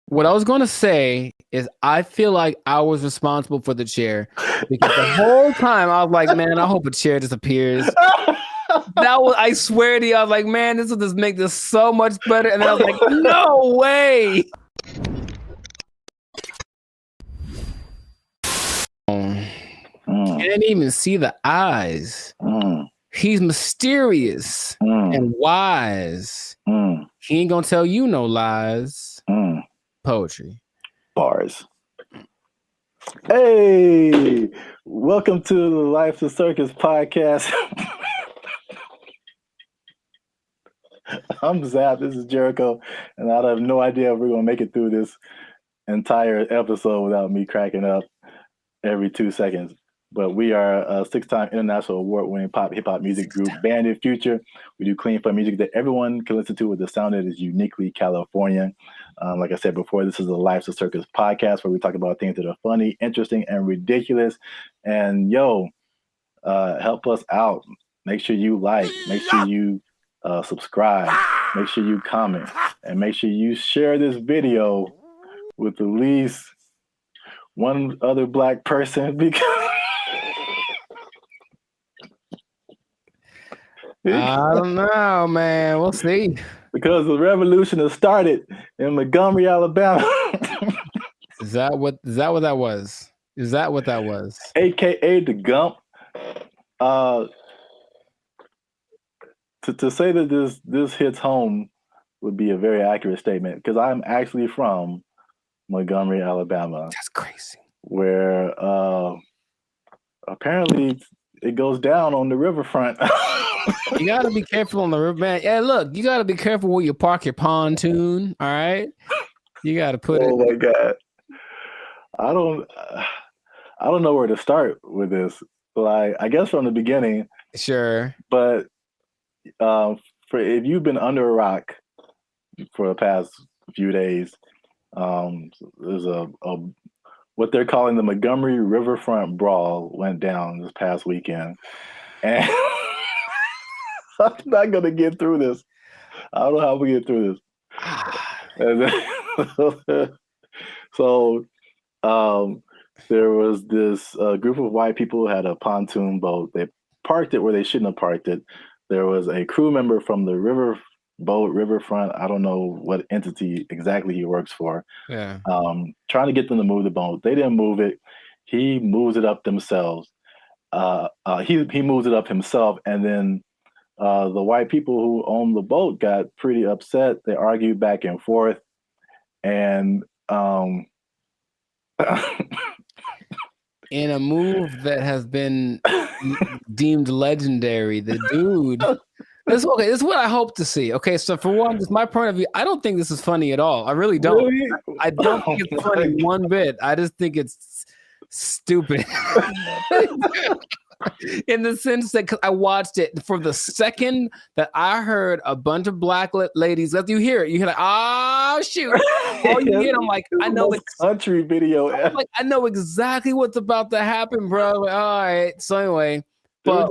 What I was going to say is I feel like I was responsible for the chair because the whole time I was like, man, I hope a chair disappears. I swear to you, I was like, man, this will just make this so much better. And then I was like, no way. Can't even see the eyes. He's mysterious and wise. He ain't gonna tell you no lies. Poetry. Bars. Hey, welcome to the Life of Circus podcast. I'm Zap, this is Jericho, and I have no idea if we're gonna make it through this entire episode without me cracking up every 2 seconds. But we are a 6-time international award-winning pop hip-hop music group, BrandBee Future. We do clean, fun music that everyone can listen to with a sound that is uniquely California. Like I said before, this is the Life's a Circus podcast where we talk about things that are funny, interesting, and ridiculous. And help us out. Make sure you like, make sure you subscribe, make sure you comment, and make sure you share this video with at least one other Black person because I don't know, man. We'll see. Because the revolution has started in Montgomery, Alabama. Is that what that was? Is that what that was? AKA the Gump. To say that this hits home would be a very accurate statement because I'm actually from Montgomery, Alabama. That's crazy. Where apparently it goes down on the riverfront. You gotta be careful on the river, man. Yeah, look, you gotta be careful where you park your pontoon. All right, you gotta put it. Oh my God, I don't know where to start with this. Like, I guess from the beginning. Sure. But for if you've been under a rock for the past few days, there's a what they're calling the Montgomery Riverfront Brawl went down this past weekend, and I'm not gonna get through this. I don't know how we get through this. So, there was this group of white people who had a pontoon boat. They parked it where they shouldn't have parked it. There was a crew member from the riverfront. I don't know what entity exactly he works for. Yeah. Trying to get them to move the boat. They didn't move it. He moves it up themselves. He moves it up himself, and then the white people who own the boat got pretty upset. They argued back and forth, and in a move that has been deemed legendary, the dude. This is what I hope to see. Okay, so for one, just my point of view, I don't think this is funny at all. I really don't. Really? I don't think it's funny one bit. I just think it's stupid. In the sense that I watched it for the second that I heard a bunch of Black ladies, as you hear it, you hear like, oh shoot. All you hear, I'm like, I know it's country video. Like, I know exactly what's about to happen, bro. Like, all right. So anyway, but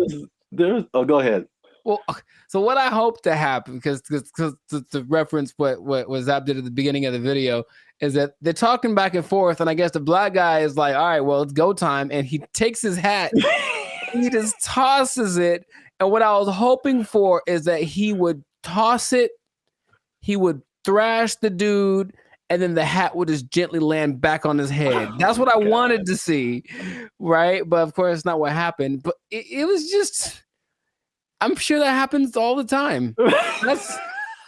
go ahead. Well, so what I hope to happen, because to reference what Zap did at the beginning of the video, is that they're talking back and forth, and I guess the Black guy is like, all right, well, it's go time, and he takes his hat, he just tosses it, and what I was hoping for is that he would toss it, he would thrash the dude, and then the hat would just gently land back on his head. That's what I wanted to see, right? But of course, it's not what happened. But it was just, I'm sure that happens all the time.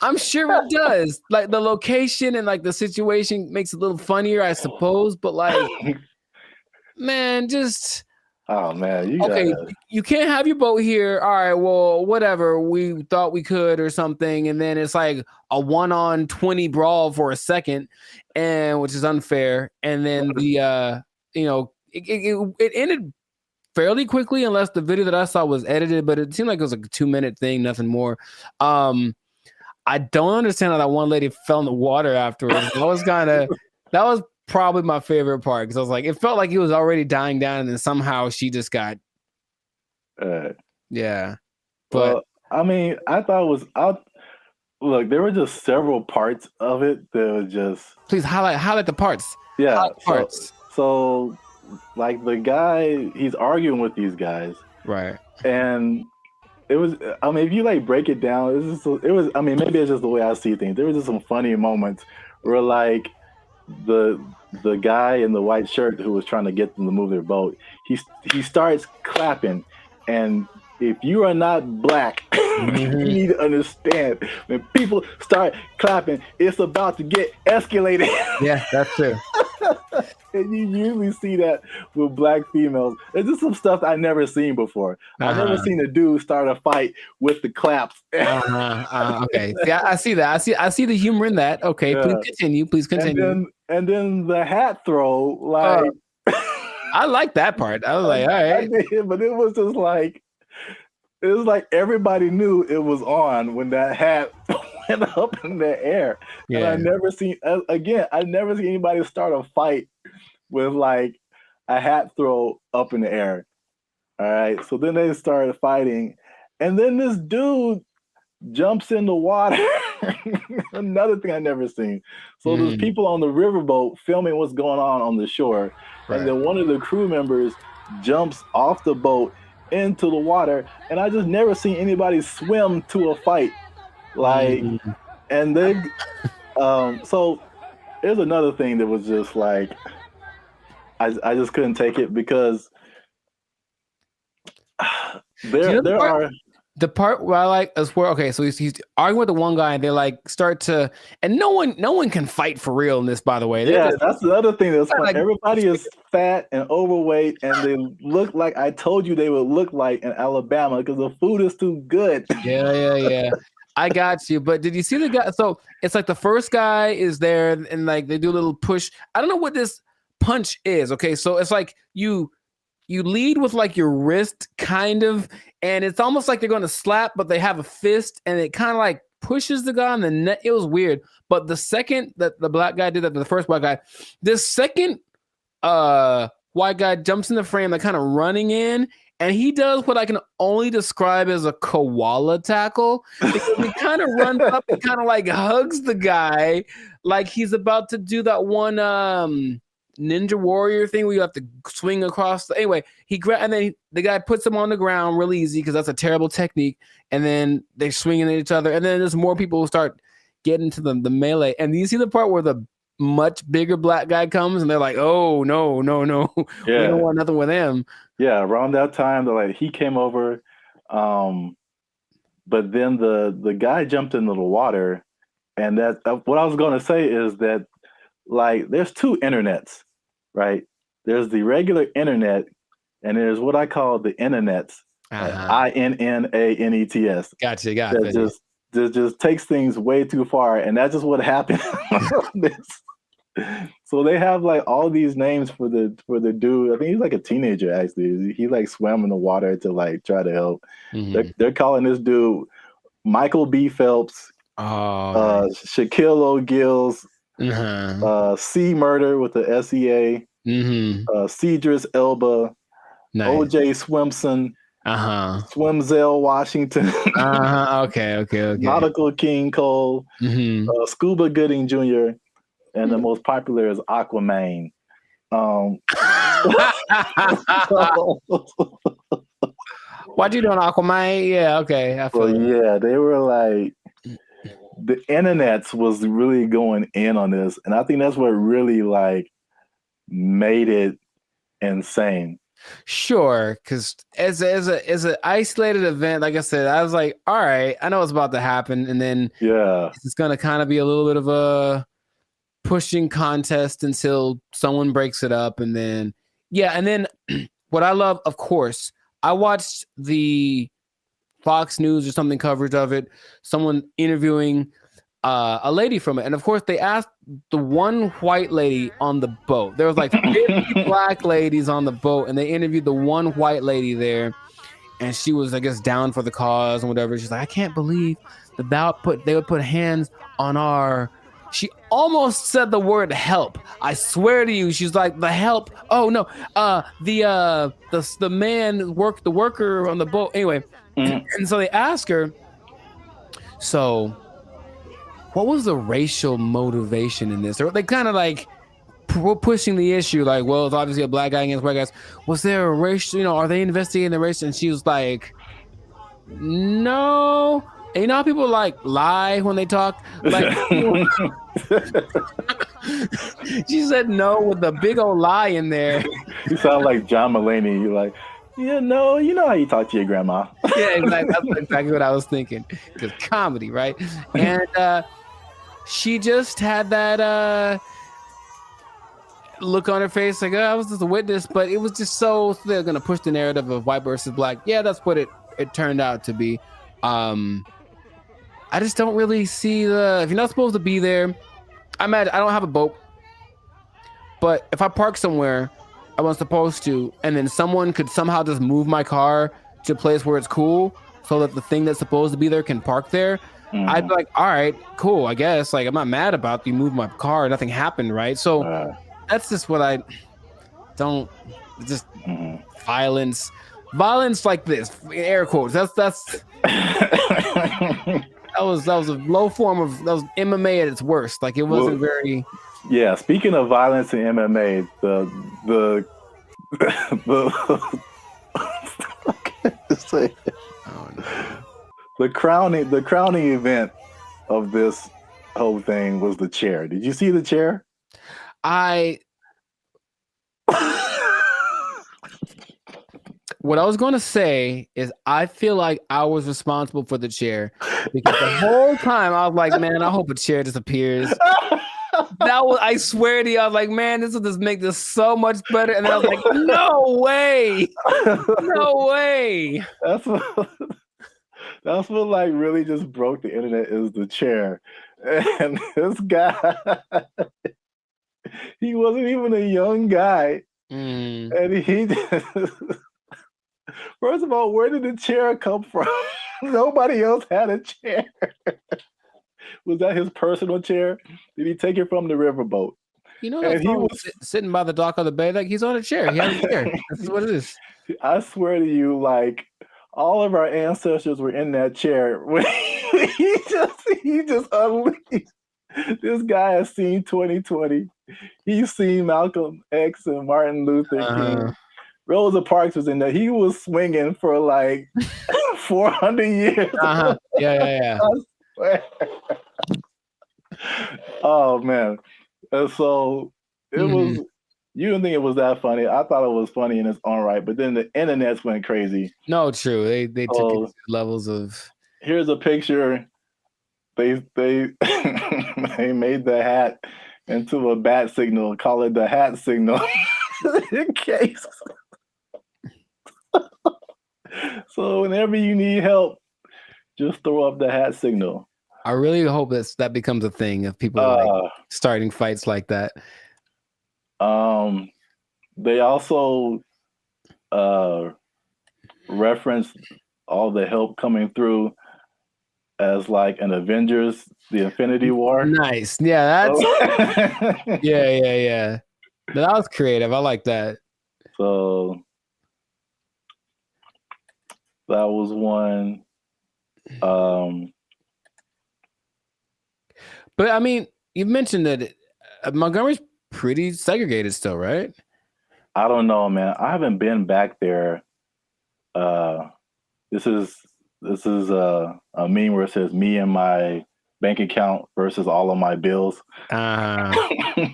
I'm sure it does. Like, the location and like the situation makes it a little funnier, I suppose. But like, man, just. Oh man, you can't have your boat here. All right, well, whatever. We thought we could or something, and then it's like a 1-on-20 brawl for a second, and which is unfair. And then the it ended fairly quickly, unless the video that I saw was edited, but it seemed like it was like a 2-minute thing, nothing more. I don't understand how that one lady fell in the water afterwards. That was probably my favorite part, because I was like, it felt like he was already dying down, and then somehow she just got yeah. But well, I mean, I thought it was out. look, there were just several parts of it that was just Please highlight the parts. yeah. Highlight the parts. So like the guy, he's arguing with these guys, Right. and it was. I mean, if you like break it down, it was. I mean, maybe it's just the way I see things. There was just some funny moments where like the the guy in the white shirt who was trying to get them to move their boat, he starts clapping, and if you are not black, you need to understand when people start clapping, it's about to get escalated. Yeah, that's true. And you usually see that with black females. It's just some stuff I never seen before. I've never seen a dude start a fight with the claps. Okay. Yeah, I see that. I see the humor in that. Okay, Yeah. please continue. Please continue. And then the hat throw, like I like that part. I was like, all right. but it was just like it was like everybody knew it was on when that hat went up in the air. Yeah. And I never seen anybody start a fight with like a hat throw up in the air. All right. So then they started fighting. And then this dude jumps in the water. Another thing I never seen. So there's people on the riverboat filming what's going on the shore. Right. And then one of the crew members jumps off the boat into the water. And I just never seen anybody swim to a fight. Like, and they, so there's another thing that was just like, I just couldn't take it because there are the part where I like is where okay, so he's arguing with the one guy, and they like start to, and no one can fight for real in this. By the way, that's the other thing that's like, everybody is fat and overweight, and they look like I told you they would look like in Alabama because the food is too good. Yeah. I got you. But did you see the guy? So it's like the first guy is there, and like they do a little push. I don't know what this punch is. Okay, so it's like you lead with like your wrist kind of, and it's almost like they're going to slap, but they have a fist, and it kind of like pushes the guy on the neck. It was weird. But the second that the black guy did that, the first black guy, this second white guy jumps in the frame, like kind of running in, and he does what I can only describe as a koala tackle. He kind of runs up and kind of like hugs the guy like he's about to do that one Ninja Warrior thing where you have to swing across. Anyway, and then the guy puts him on the ground real easy because that's a terrible technique. And then they're swinging at each other. And then there's more people who start getting to the melee. And you see the part where the much bigger black guy comes and they're like, oh, no. We don't want nothing with him. Yeah, around that time, he came over. But then the guy jumped into the water. And that what I was going to say is that like there's two internets, right? There's the regular internet, and there's what I call the internets, INNANETS. Gotcha. That just takes things way too far, and that's just what happened. So they have like all these names for the dude. I think he's like a teenager actually. He like swam in the water to like try to help. They're calling this dude Michael B. Phelps, Shaquille O'Gill's. C Murder with the SEA, Cedrus Elba, nice. OJ Swimson, Swimzell Washington, okay. Nautical King Cole, Scuba Gooding Jr., and the most popular is Aquaman. What you doing, Aquaman? Yeah, okay. Yeah, they were like. The internets was really going in on this, and I think that's what really like made it insane. Sure, because as an isolated event, like I said, I was like, all right, I know what's about to happen, and then it's gonna kind of be a little bit of a pushing contest until someone breaks it up, and then what I love, of course, I watched the Fox News or something coverage of it, someone interviewing a lady from it. And of course, they asked the one white lady on the boat. There was like 50 black ladies on the boat, and they interviewed the one white lady there. And she was, I guess, down for the cause and whatever. She's like, I can't believe that they would put hands on our... She almost said the word help. I swear to you, she's like, the help. Oh, no. The man, the worker on the boat. Anyway, and so they ask her, so what was the racial motivation in this? Or they kind of like pushing the issue, like, well, it's obviously a black guy against white guys. Was there a racial? You know, are they investigating the race? And she was like, no. And you know how people like lie when they talk? Like, she said no with a big old lie in there. You sound like John Mulaney. You're like, yeah, no, you know how you talk to your grandma. Yeah, exactly. That's exactly what I was thinking. Because comedy, right? And she just had that look on her face, like, oh, I was just a witness, but it was just so they're gonna push the narrative of white versus black. Yeah, that's what it turned out to be. I just don't really see if you're not supposed to be there. I don't have a boat, but if I park somewhere I wasn't supposed to, and then someone could somehow just move my car to a place where it's cool so that the thing that's supposed to be there can park there, I'd be like, all right, cool, I guess. Like, I'm not mad about you moved my car, nothing happened, right? So that's just what I don't, just violence like this, air quotes. That's that was a low form of, that was MMA at its worst. Like, it wasn't very. Yeah, speaking of violence in MMA, the crowning event of this whole thing was the chair. Did you see the chair? What I was going to say is I feel like I was responsible for the chair, because the whole time I was like, man, I hope a chair disappears. I swear to you, I was like, man, this will just make this so much better. And then I was like, no way. No way. That's what like really just broke the internet, is the chair. And this guy, he wasn't even a young guy. And he just, first of all, where did the chair come from? Nobody else had a chair. Was that his personal chair? Did he take it from the riverboat? You know, that he was sitting by the dock of the bay. Like, he's on a chair. He has a chair. This is what it is. I swear to you, like, all of our ancestors were in that chair when he just unleashed. This guy has seen 2020. He's seen Malcolm X and Martin Luther King. Rosa Parks was in there. He was swinging for like 400 years. Yeah. Oh man. And so it was, you didn't think it was that funny. I thought it was funny in its own right, but then the internets went crazy. No, true. They took it to levels of. Here's a picture. They they made the hat into a bat signal, call it the hat signal. In case. So whenever you need help, just throw up the hat signal. I really hope that becomes a thing of people like starting fights like that. They also referenced all the help coming through as like an Avengers, the Infinity War. Nice. Yeah, that's yeah. That was creative. I like that. So that was one. But I mean, you mentioned that Montgomery's pretty segregated still, right? I don't know, man. I haven't been back there. This is a meme where it says me and my bank account versus all of my bills. I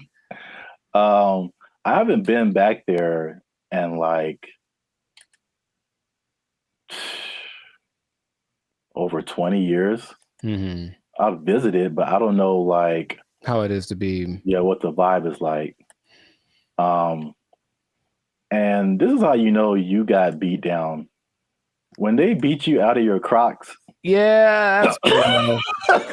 haven't been back there in like over 20 years. I've visited, but I don't know like how it is to be. Yeah, what the vibe is like. And this is how you know you got beat down. When they beat you out of your Crocs. Yeah, that's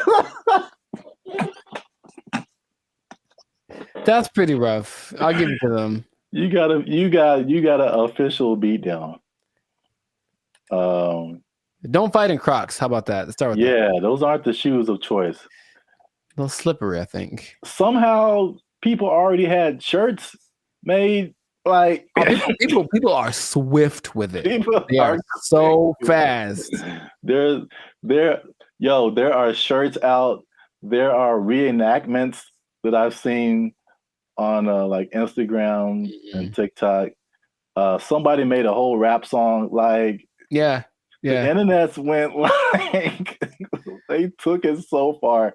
that's pretty rough. I'll give it to them. You got an official beat down. Don't fight in Crocs. How about that? Let's start with that. Those aren't the shoes of choice. A little slippery, I think. Somehow people already had shirts made. Like people are swift with it. They are so fast. There are shirts out there are reenactments that I've seen on like Instagram and TikTok. Somebody made a whole rap song. Like Yeah. the Yeah. internets went like they took it so far.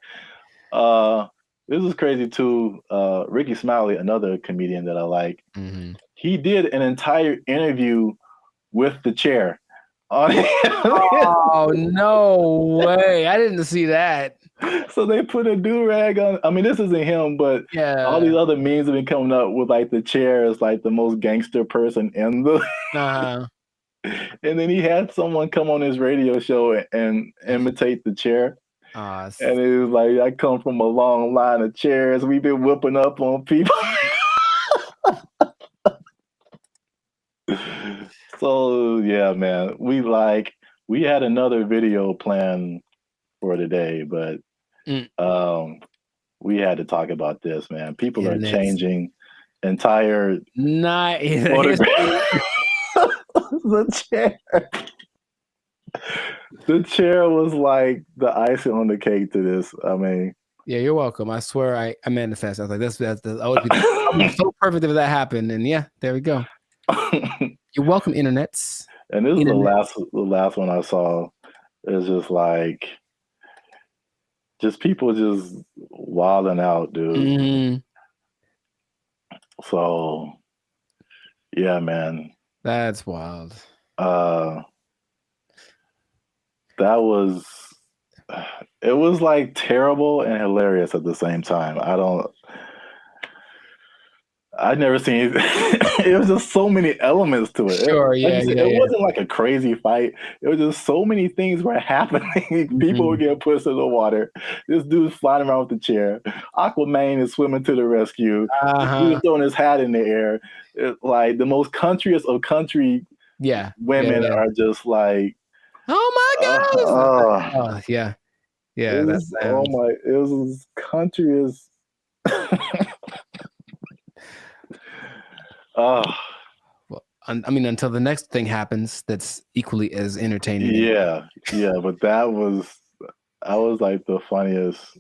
This is crazy too. Ricky Smiley, another comedian that I like, he did an entire interview with the chair on Oh, no way. I didn't see that. So they put a do-rag on. I mean, this isn't him, but all these Yeah. other memes have been coming up with like the chair is like the most gangster person in the. And then he had someone come on his radio show and imitate the chair. And it was like, I come from a long line of chairs. We've been whooping up on people. So yeah, man, we had another video planned for today, but we had to talk about this, man. People are changing entire photographs. The chair. The chair was like the icing on the cake to this. I mean, yeah, you're welcome. I swear I manifest. I was like, that's always be so perfect if that happened. And yeah, there we go. You're welcome, internets. And this is the last one I saw. It's just like just people just wilding out, dude. So yeah, man. That's wild. It was like terrible and hilarious at the same time. I'd never seen it was just so many elements to it. Sure, It wasn't like a crazy fight. It was just so many things were happening. People were getting pushed in the water. This dude's flying around with the chair. Aquaman is swimming to the rescue. This dude's throwing his hat in the air. Like the most countryest of country women are just like, oh my God. Yeah. It was countryest. Well, I mean, until the next thing happens, that's equally as entertaining. Yeah, but I was like the funniest.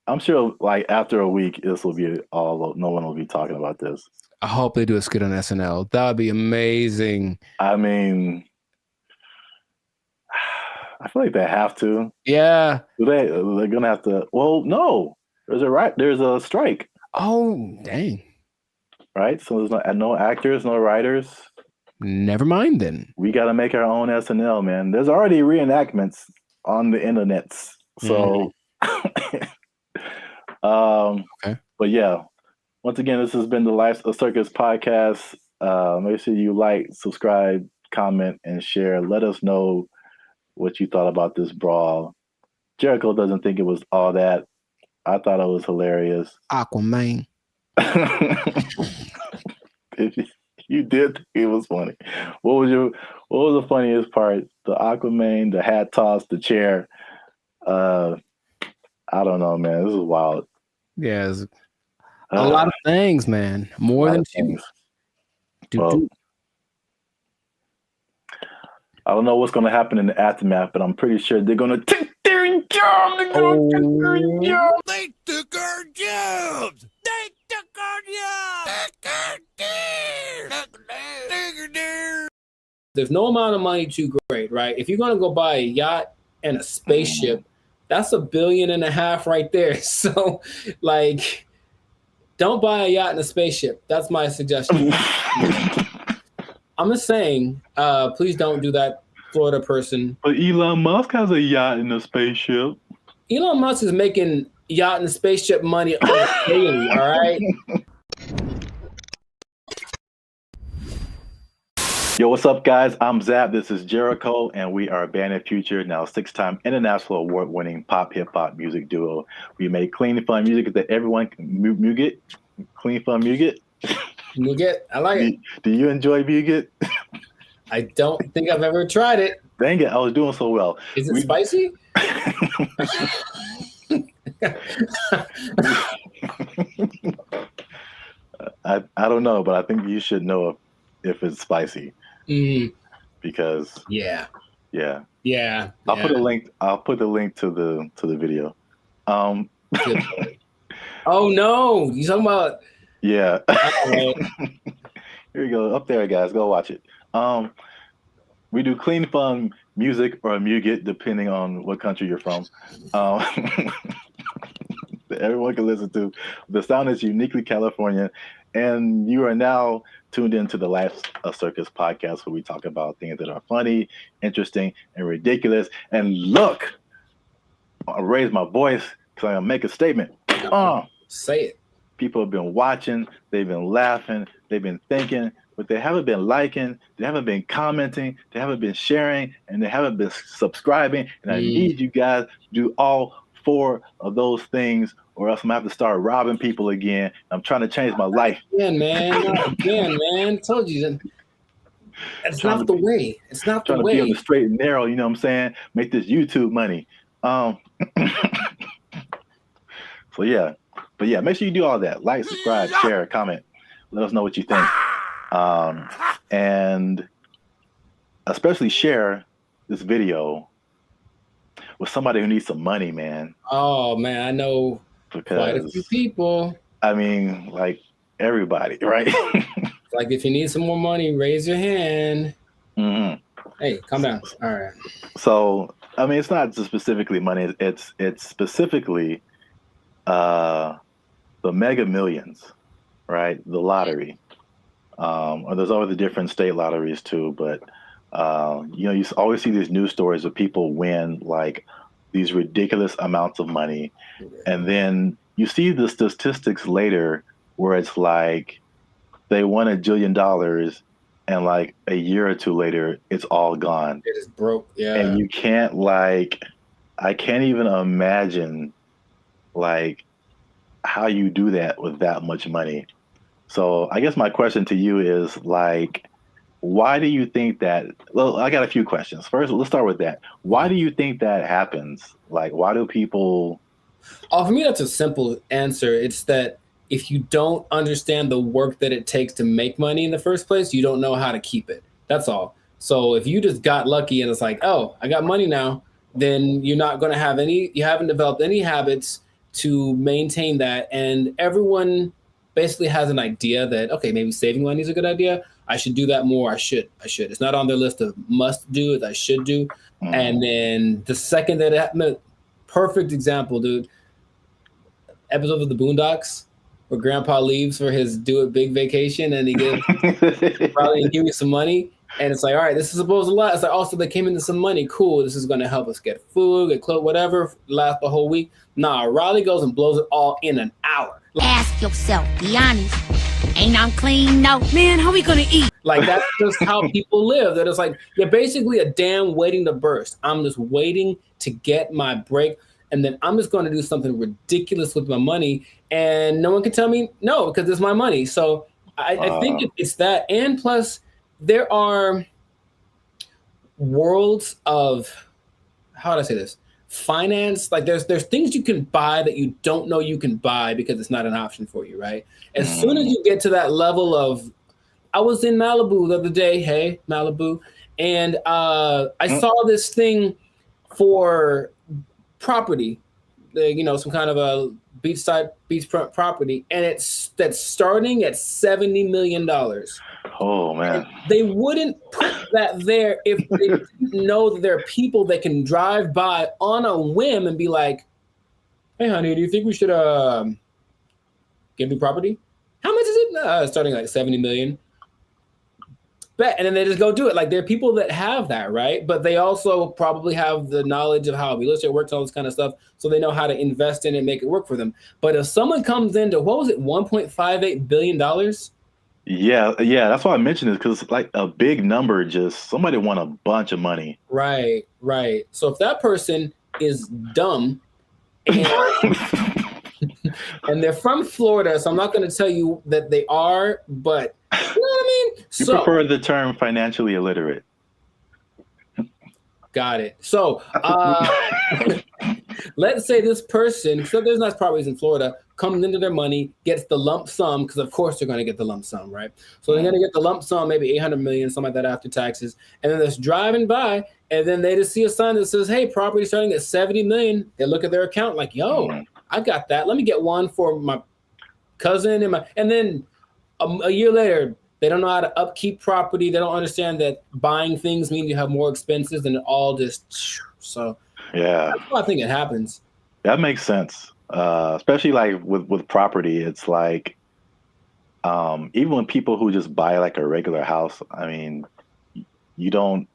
I'm sure, like after a week, this will be no one will be talking about this. I hope they do a skit on SNL. That would be amazing. I mean, I feel like they have to. Yeah, they're gonna have to. Well, no, there's a strike. Oh, dang. Right, so there's no actors, no writers. Never mind then. We got to make our own SNL, man. There's already reenactments on the internets. So, okay. But yeah, once again, this has been the Life of Circus podcast. Make sure you like, subscribe, comment, and share. Let us know what you thought about this brawl. Jericho doesn't think it was all that. I thought it was hilarious. Aquaman. If you did think it was funny, what was the funniest part? The Aquaman, the hat toss, the chair. I don't know, man. This is wild. Yeah, a lot of things, man. More than things. Well, I don't know what's going to happen in the aftermath, but I'm pretty sure they're going to take their job. They took our jobs. They took our jobs. There's no amount of money too great, right? If you're going to go buy a yacht and a spaceship, that's $1.5 billion right there. So, like, don't buy a yacht and a spaceship. That's my suggestion. I'm just saying, please don't do that, Florida person. But Elon Musk has a yacht and a spaceship. Elon Musk is making yacht and spaceship money daily, all right? Yo, what's up, guys? I'm Zab. This is Jericho, and we are Band of Future, now 6-time international award-winning pop hip-hop music duo. We make clean, fun music that everyone can Muget. Clean, fun Muget. Muget, I like it. Do you enjoy Muget? I don't think I've ever tried it. Dang it, I was doing so well. Is it spicy? I don't know, but I think you should know if it's spicy. Because I'll put a link. I'll put the link to the video. Oh no, you talking about? Yeah. Right. Here you go. Up there, guys. Go watch it. We do clean, fun music or muget, depending on what country you're from. That everyone can listen to. The sound is uniquely Californian, and you are now tuned into the Life Circus podcast, where we talk about things that are funny, interesting, and ridiculous. And look, I'll raise my voice because I'm gonna make a statement. Say it. People have been watching, they've been laughing, they've been thinking, but they haven't been liking, they haven't been commenting, they haven't been sharing, and they haven't been subscribing. And I need you guys to do all 4 of those things, or else I'm gonna have to start robbing people again. I'm trying to change my life. Again, man. Told you. It's not the way. It's not the way. Trying to be on the straight and narrow, you know what I'm saying? Make this YouTube money. So yeah. But yeah, make sure you do all that. Like, subscribe, share, comment. Let us know what you think. And especially share this video with somebody who needs some money, man. Oh, man, I know quite a few people. I mean, like everybody, right? Like if you need some more money, raise your hand. Mm-hmm. Hey, calm down. All right. So, I mean, it's not just specifically money. It's specifically the Mega Millions, right? The lottery. Or there's always the different state lotteries too, but you know, you always see these news stories of people win like these ridiculous amounts of money, and then you see the statistics later where it's like they won $1 jillion, and like a year or two later, it's all gone. It is broke, yeah. And you can't I can't even imagine like how you do that with that much money. So I guess my question to you is like, why do you think that? Well, I got a few questions. First, let's start with that. Why do you think that happens? Like, why do people? Oh, for me, that's a simple answer. It's that if you don't understand the work that it takes to make money in the first place, you don't know how to keep it. That's all. So if you just got lucky and it's like, oh, I got money now, then you're not going to have you haven't developed any habits to maintain that. And everyone basically has an idea that, okay, maybe saving money is a good idea. I should do that more. I should. It's not on their list of must do, it's I should do. Mm-hmm. And then the second that it happened, perfect example, dude. Episode of the Boondocks where Grandpa leaves for his do it big vacation and he gives probably give you some money. And it's like, all right, this is supposed to last. It's like, also, they came into some money. Cool. This is going to help us get food, get clothes, whatever, last the whole week. Nah, Riley goes and blows it all in an hour. Ask yourself, be honest. Ain't I'm clean? No. Man, how we going to eat? Like, that's just how people live. That it's like, you're basically a dam waiting to burst. I'm just waiting to get my break. And then I'm just going to do something ridiculous with my money. And no one can tell me no, because it's my money. So I think it's that. And plus, there are worlds of, how do I say this? Finance. Like there's things you can buy that you don't know you can buy because it's not an option for you, right? As soon as you get to that level of, I was in Malibu the other day, hey, Malibu, and I saw this thing for property, some kind of a beachfront property, and that's starting at $70 million. Oh man! And they wouldn't put that there if they didn't know that there are people that can drive by on a whim and be like, "Hey, honey, do you think we should get new property? How much is it? Starting like 70 million." Bet, and then they just go do it. Like there are people that have that, right? But they also probably have the knowledge of how real estate works, all this kind of stuff, so they know how to invest in it and make it work for them. But if someone comes into $1.58 billion. Yeah, that's why I mentioned it, because like a big number, just somebody won a bunch of money. Right. So if that person is dumb and, and they're from Florida, so I'm not going to tell you that they are, but you know what I mean? You prefer the term financially illiterate. Got it. So let's say this person, so there's nice properties in Florida, comes into their money, gets the lump sum, because of course they're going to get the lump sum, right? So they're going to get the lump sum, maybe 800 million, something like that after taxes. And then they're driving by, and then they just see a sign that says, hey, property starting at 70 million. They look at their account like, yo, I got that. Let me get one for my cousin and then a year later, they don't know how to upkeep property. They don't understand that buying things means you have more expenses and it all just so. Yeah, that's why I think it happens. That makes sense. Especially like with property, it's like even when people who just buy like a regular house, I mean, you don't.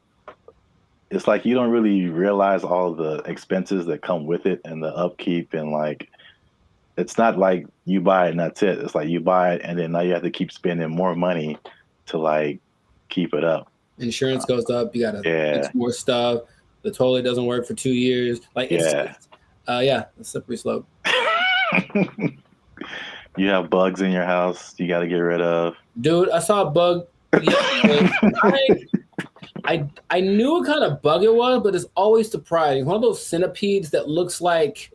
It's like you don't really realize all the expenses that come with it and the upkeep and like. It's not like you buy it and that's it. It's like you buy it and then now you have to keep spending more money to like keep it up. Insurance goes up. You gotta fix Yeah. more stuff. The toilet doesn't work for 2 years. Like it's a slippery slope. You have bugs in your house you got to get rid of. Dude, I saw a bug. I knew what kind of bug it was, but it's always surprising. One of those centipedes that looks like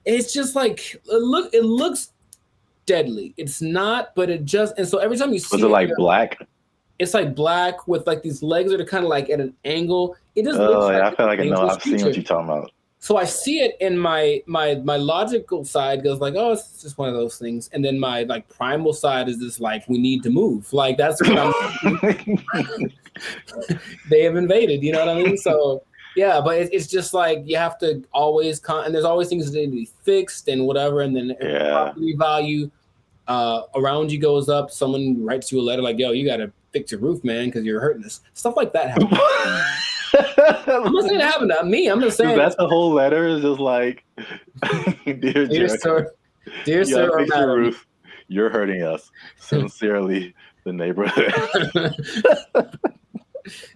it's just like it looks deadly. It's not, but it just and so every time you see was it like black? It's like black with like these legs that are kind of like at an angle. It just looks like I feel like I know. I've seen what you're talking about. So I see it in my logical side goes like, oh, it's just one of those things. And then my like primal side is just like, we need to move. Like that's what I'm they have invaded, you know what I mean? So yeah, but it's just like you have to always and there's always things that need to be fixed and whatever. And then the property value around you goes up. Someone writes you a letter like, yo, you got to fix your roof, man, because you're hurting us. Stuff like that happens. I'm not saying it happened to me. I'm just saying that's the whole letter is just like, dear sir, fix your roof. You're hurting us. Sincerely, the neighborhood.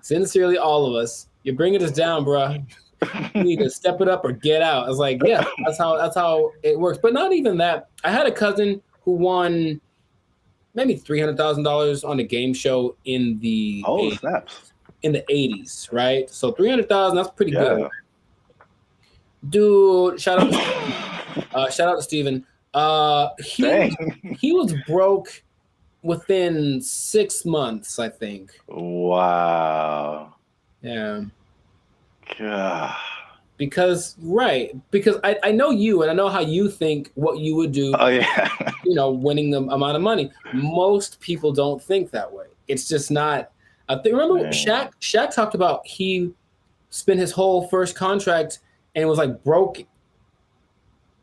Sincerely, all of us. You're bringing us down, bro. You need to step it up or get out. I was like, yeah, that's how it works. But not even that. I had a cousin who won maybe $300,000 on a game show in the snaps. In the 80s, right? So 300,000, that's pretty good. Dude, shout out to Steven. He was broke within 6 months, I think. Wow. Yeah. God. Because I know you and I know how you think what you would do. Oh yeah. Winning the amount of money. Most people don't think that way. It's just not. I think remember Shaq talked about he spent his whole first contract and was like broke.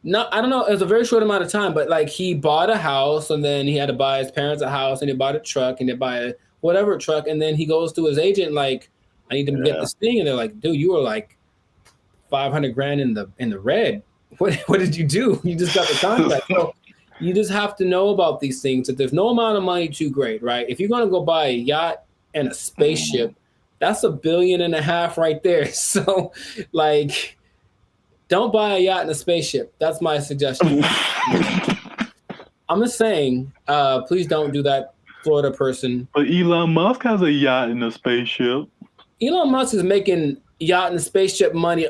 I don't know, it was a very short amount of time, but like he bought a house and then he had to buy his parents a house and he bought a truck and they buy a whatever truck and then he goes to his agent like, I need to get this thing, and they're like, dude, you were like $500,000 in the red. What did you do? You just got the contract. So you just have to know about these things that there's no amount of money too great, right? If you're gonna go buy a yacht and a spaceship, that's $1.5 billion right there. So like don't buy a yacht and a spaceship. That's my suggestion. I'm just saying, please don't do that, Florida person. But Elon Musk has a yacht and a spaceship. Elon Musk is making yacht and spaceship money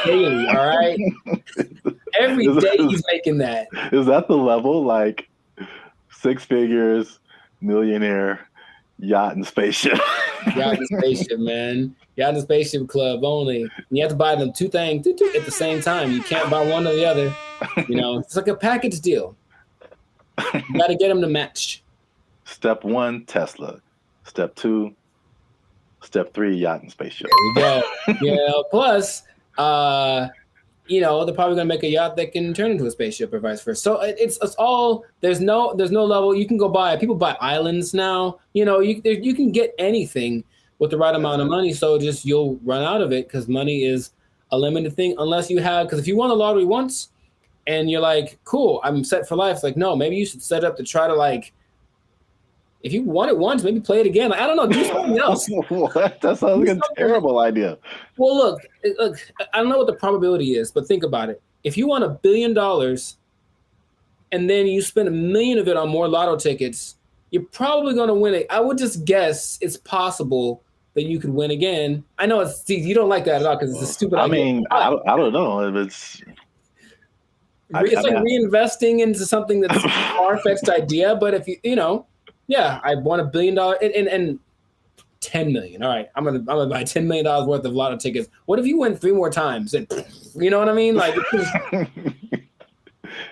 daily, all right? Every day he's making that. Is that the level? Like 6 figures, millionaire, yacht and spaceship. Yacht and spaceship, man. Yacht and spaceship club only. And you have to buy them two things at the same time. You can't buy one or the other. It's like a package deal. You got to get them to match. Step 1, Tesla. Step 2, Step 3, yacht and spaceship. There we go. Plus, they're probably gonna make a yacht that can turn into a spaceship or vice versa. So it's all there's no level. You can go buy. People buy islands now. You can get anything with the right amount of money. So just you'll run out of it because money is a limited thing unless you have. Because if you won the lottery once and you're like, cool, I'm set for life. It's like, no, maybe you should set up to try to like. If you won it once, maybe play it again. Like, I don't know, do something else. What? That sounds like a terrible idea. Well, look, I don't know what the probability is, but think about it. If you won $1 billion and then you spend $1 million of it on more lotto tickets, you're probably going to win it. I would just guess it's possible that you could win again. I know you don't like that at all because it's a stupid idea. I mean, I don't know if it's... It's like reinvesting into something that's a far-fetched idea, but if yeah, I won $1 billion and 10 million. All right, I'm gonna buy $10 million worth of lotto tickets. What if you win 3 more times? And you know what I mean? Like,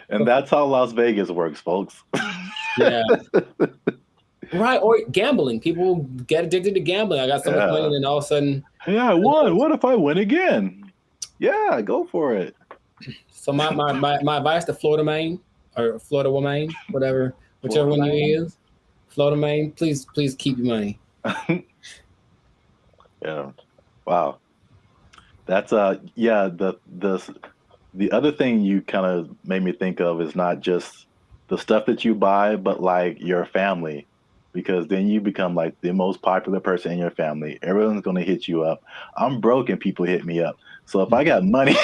and that's how Las Vegas works, folks. yeah. Right, or gambling. People get addicted to gambling. I got so much money, and then all of a sudden, yeah, I won. What if I win again? Yeah, go for it. So my advice to Florida man or Florida woman, whichever one you use, Florida man, please keep your money. Yeah. Wow. That's yeah, the other thing you kind of made me think of is not just the stuff that you buy, but like your family, because then you become like the most popular person in your family. Everyone's going to hit you up. I'm broke and people hit me up. So if I got money,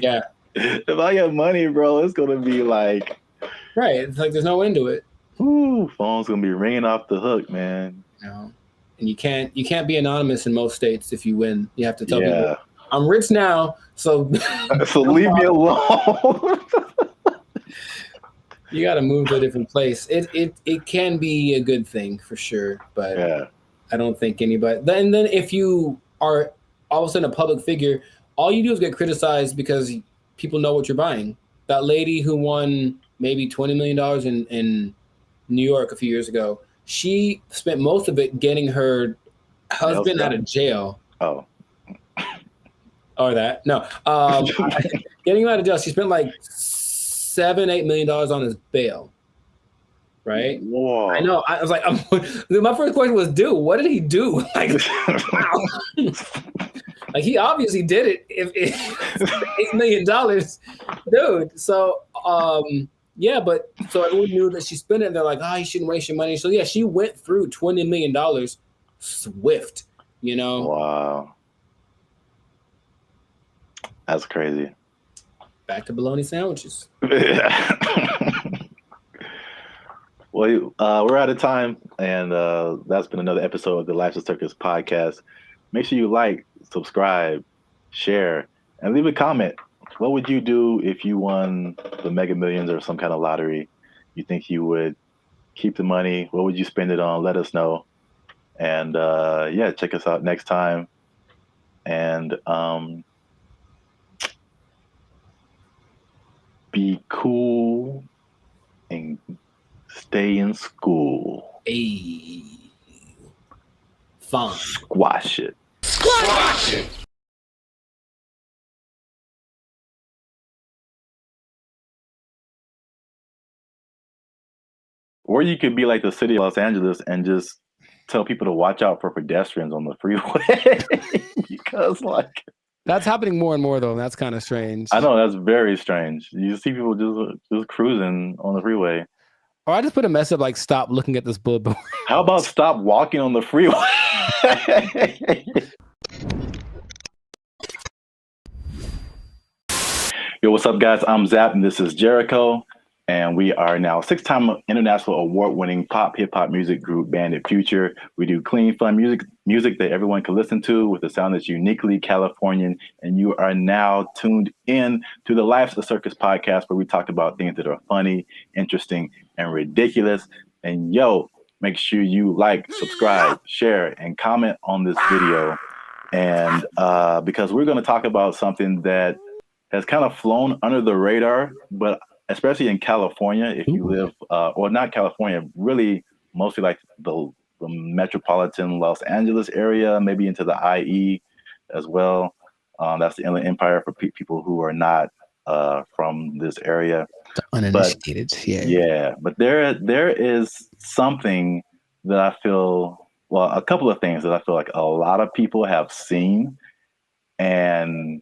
yeah, if I got money, bro, it's going to be like, right. It's like there's no end to it. Ooh, phone's going to be ringing off the hook, man. No. And you can't be anonymous in most states if you win. You have to tell people, I'm rich now, so so leave me alone. You got to move to a different place. It can be a good thing for sure, but I don't think anybody. Then if you are all of a sudden a public figure, all you do is get criticized because people know what you're buying. That lady who won maybe $20 million in New York a few years ago, she spent most of it getting her husband out of jail. Oh. Or that. No. Getting him out of jail. She spent like $7-8 million on his bail. Right? Whoa. I know. I was like, my first question was, dude, what did he do? Like, wow. Like, he obviously did it. If $8 million, dude. So, yeah, but so everyone knew that she spent it. And they're like, you shouldn't waste your money. So yeah, she went through $20 million swift. You know? Wow. That's crazy. Back to bologna sandwiches. Well, we're out of time, and that's been another episode of the Life's a Circus podcast. Make sure you like, subscribe, share, and leave a comment. What would you do if you won the Mega Millions or some kind of lottery? You think you would keep the money? What would you spend it on? Let us know. And yeah, check us out next time. And be cool and stay in school. Hey. Fun. Squash it. Squash it! Or you could be like the city of Los Angeles and just tell people to watch out for pedestrians on the freeway. Because like that's happening more and more though, and that's kind of strange. I know, that's very strange. You see people just cruising on the freeway. Or I just put a mess up like, stop looking at this billboard. How about stop walking on the freeway? Yo, what's up, guys? I'm Zap, and this is Jericho. And we are now 6-time international award-winning pop hip-hop music group, Bandit Future. We do clean, fun music that everyone can listen to with a sound that's uniquely Californian. And you are now tuned in to the Life's a Circus podcast, where we talk about things that are funny, interesting, and ridiculous. And yo, make sure you like, subscribe, share, and comment on this video. And because we're going to talk about something that has kind of flown under the radar, but especially in California, if you live, or not California, really mostly like the metropolitan Los Angeles area, maybe into the IE as well. That's the Inland Empire for people who are not from this area. The uninitiated, yeah. But there is something that I feel, well, a couple of things that I feel like a lot of people have seen and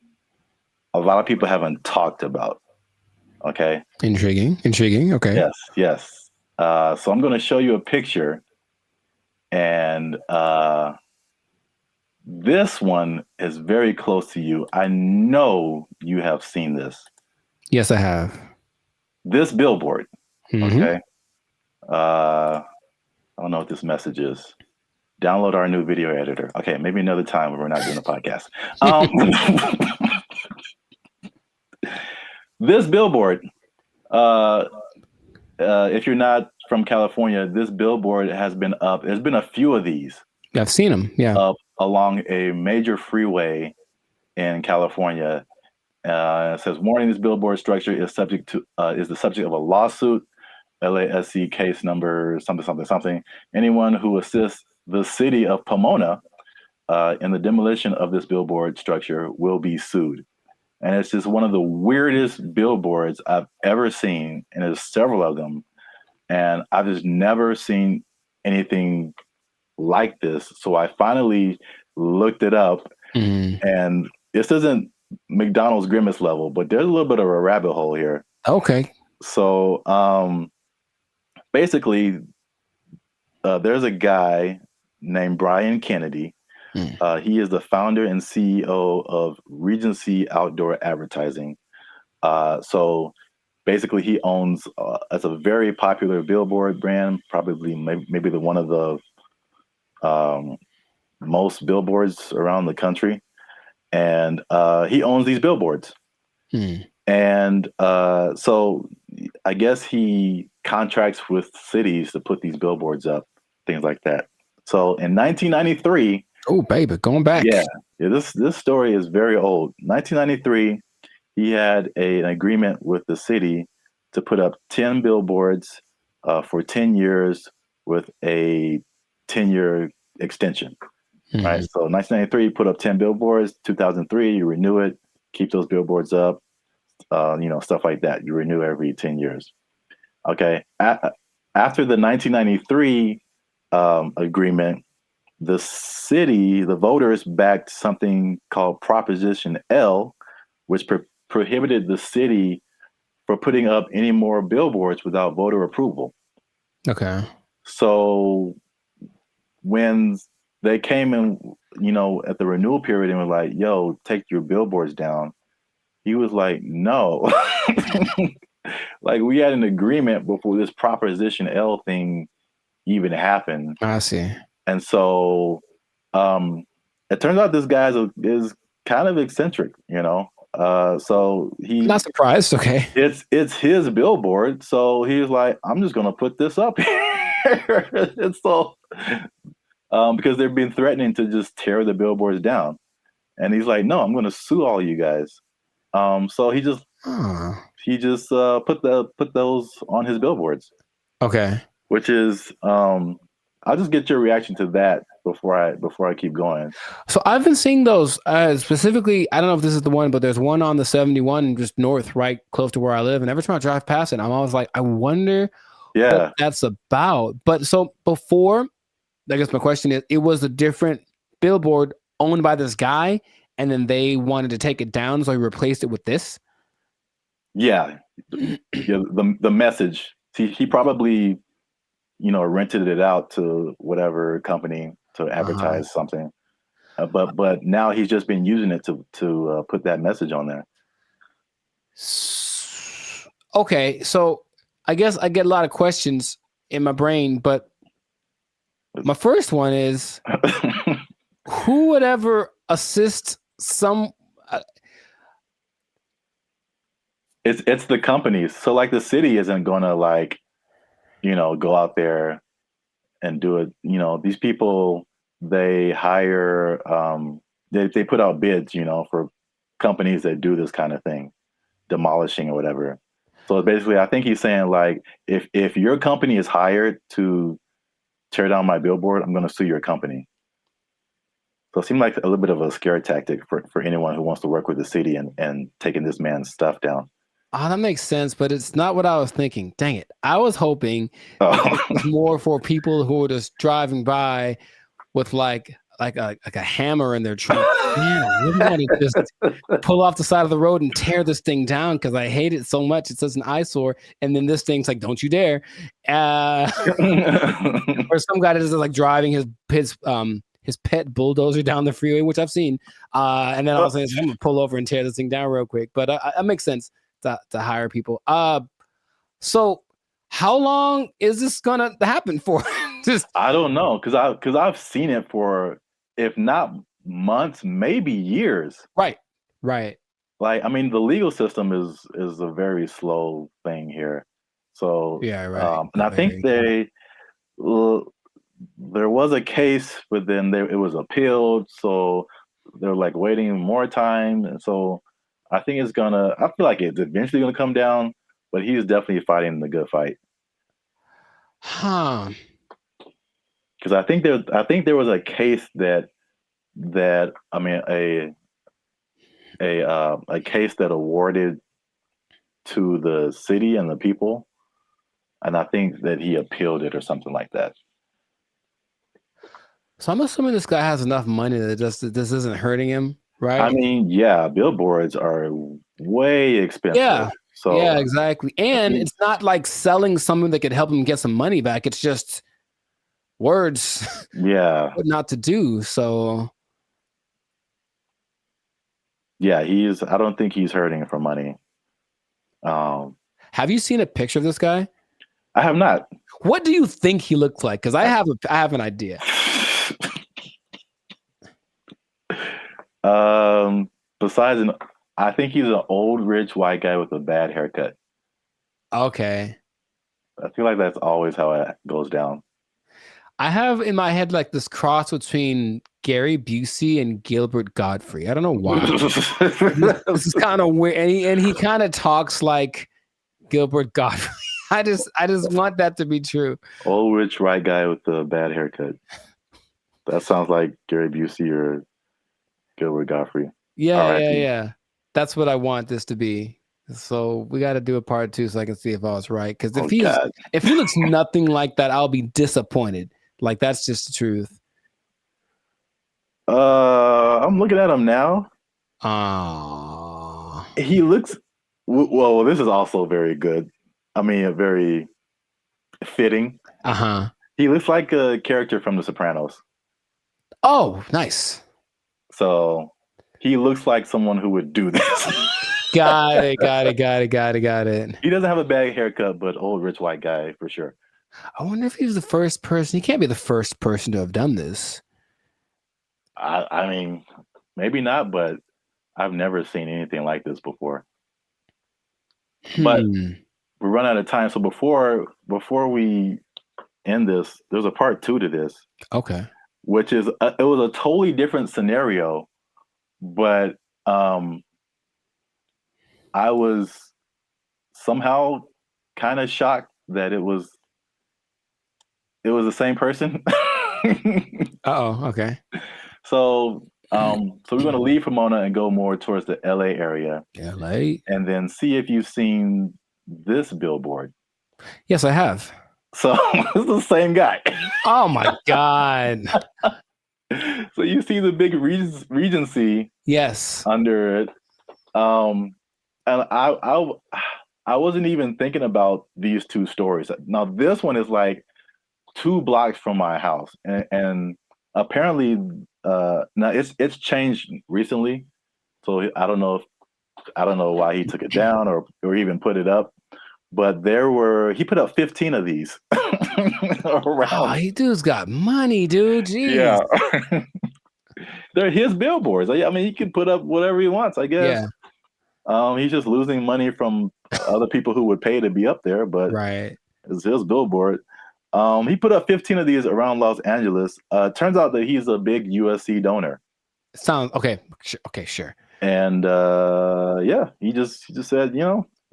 a lot of people haven't talked about. Okay. Intriguing. Okay. Yes. So I'm going to show you a picture, and this one is very close to you. I know you have seen this. Yes, I have. This billboard. Mm-hmm. Okay. I don't know what this message is. Download our new video editor. Okay, maybe another time when we're not doing a podcast. This billboard, if you're not from California, this billboard has been up. There's been a few of these. I've seen them. Yeah. up along a major freeway in California. It says, warning: this billboard structure is the subject of a lawsuit. LASC case number something something something. Anyone who assists the city of Pomona in the demolition of this billboard structure will be sued. And it's just one of the weirdest billboards I've ever seen, and there's several of them. And I've just never seen anything like this. So I finally looked it up, and this isn't McDonald's Grimace level, but there's a little bit of a rabbit hole here. Okay. So basically, there's a guy named Brian Kennedy. He is the founder and CEO of Regency Outdoor Advertising. So basically, he owns it's a very popular billboard brand, probably maybe the one of the most billboards around the country, and he owns these billboards. And so I guess he contracts with cities to put these billboards up, things like that. So in 1993. Oh, baby, going back. Yeah. This story is very old. 1993, he had an agreement with the city to put up 10 billboards for 10 years with a 10-year extension. Right. So 1993, you put up 10 billboards. 2003, you renew it, keep those billboards up. Stuff like that. You renew every 10 years. Okay. After the 1993 agreement, the city, the voters backed something called Proposition L, which prohibited the city from putting up any more billboards without voter approval. Okay. So when they came in, at the renewal period and were like, yo, take your billboards down, he was like, no. Like, we had an agreement before this Proposition L thing even happened. I see. And so it turns out this guy is kind of eccentric, so he not surprised. Okay. It's his billboard. So he's like, I'm just going to put this up here. And so because they've been threatening to just tear the billboards down. And he's like, no, I'm going to sue all you guys. So he just put those on his billboards. Okay. Which is I'll just get your reaction to that before I keep going. So I've been seeing those specifically. I don't know if this is the one, but there's one on the 71 just north, right close to where I live. And every time I drive past it, I'm always like, I wonder what that's about. But so before, I guess my question is, it was a different billboard owned by this guy, and then they wanted to take it down, so he replaced it with this. Yeah. The message. He probably rented it out to whatever company to advertise something, but now he's just been using it to put that message on there. Okay, so I guess I get a lot of questions in my brain, but my first one is, who would ever assist some? It's the companies. So like the city isn't gonna go out there and do it. These people, they hire, they put out bids, for companies that do this kind of thing, demolishing or whatever. So basically, I think he's saying, like, if your company is hired to tear down my billboard, I'm going to sue your company. So it seemed like a little bit of a scare tactic for anyone who wants to work with the city and taking this man's stuff down. Oh, that makes sense, but it's not what I was thinking. Dang it. I was hoping it was more for people who are just driving by with like a hammer in their trunk. Man, I really want to just pull off the side of the road and tear this thing down because I hate it so much. It's such an eyesore. And then this thing's like, don't you dare. Or some guy that is like driving his pet bulldozer down the freeway, which I've seen. And then all of a sudden, I'm going to pull over and tear this thing down real quick. But that makes sense. To hire people. So how long is this gonna happen for? I don't know, because I've seen it for, if not months, maybe years. Right. Like, I mean, the legal system is a very slow thing here. So yeah, right. and I think there was a case, but then it was appealed, so they're like waiting more time, and so I think it's gonna. I feel like it's eventually gonna come down, but he's definitely fighting the good fight. Huh. Because I think there was a case that I mean a case that awarded to the city and the people, and I think that he appealed it or something like that. So I'm assuming this guy has enough money that this isn't hurting him, I right? mean, yeah, billboards are way expensive. Yeah. So Yeah, exactly. And he- it's not like selling something that could help him get some money back. It's just words yeah, what not to do. So yeah, I don't think he's hurting for money. have you seen a picture of this guy? I have not. What do you think he looks like? Because I have an idea. Besides, I think he's an old rich white guy with a bad haircut. Okay. I feel like that's always how it goes down. I have in my head like this cross between Gary Busey and Gilbert Godfrey. I don't know why. This is kind of weird. And he kind of talks like Gilbert Godfrey. I just want that to be true. Old rich white guy with a bad haircut. That sounds like Gary Busey or Gilbert Godfrey. Yeah, RIP. yeah. That's what I want this to be. So we got to do a part 2 so I can see if I was right. Because God. if he looks nothing like that, I'll be disappointed. Like that's just the truth. I'm looking at him now. He looks well. This is also very good. I mean, very fitting. He looks like a character from The Sopranos. Oh, nice. So he looks like someone who would do this. Got it. He doesn't have a bad haircut, but old rich white guy for sure. I wonder if he was the first person. He can't be the first person to have done this. I mean, maybe not, but I've never seen anything like this before. But we run out of time. So before we end this, there's a part 2 to this. Okay. Which is it was a totally different scenario, but I was somehow kind of shocked that it was the same person. Okay. So we're gonna leave Pomona and go more towards the LA area. LA? And then see if you've seen this billboard. Yes, I have. So it's the same guy. Oh my God. So you see the big Regency. Yes. Under it. And I wasn't even thinking about these 2 stories. Now this one is like 2 blocks from my house, and apparently now it's changed recently. So I don't know why he took it down or even put it up. But he put up 15 of these around. Oh, he dude's got money, dude. Jeez. Yeah. They're his billboards. I mean, he can put up whatever he wants, I guess. Yeah. He's just losing money from other people who would pay to be up there, but right. It's his billboard. He put up 15 of these around Los Angeles. Turns out that he's a big USC donor. Sounds okay. Okay, sure. And yeah, he just said,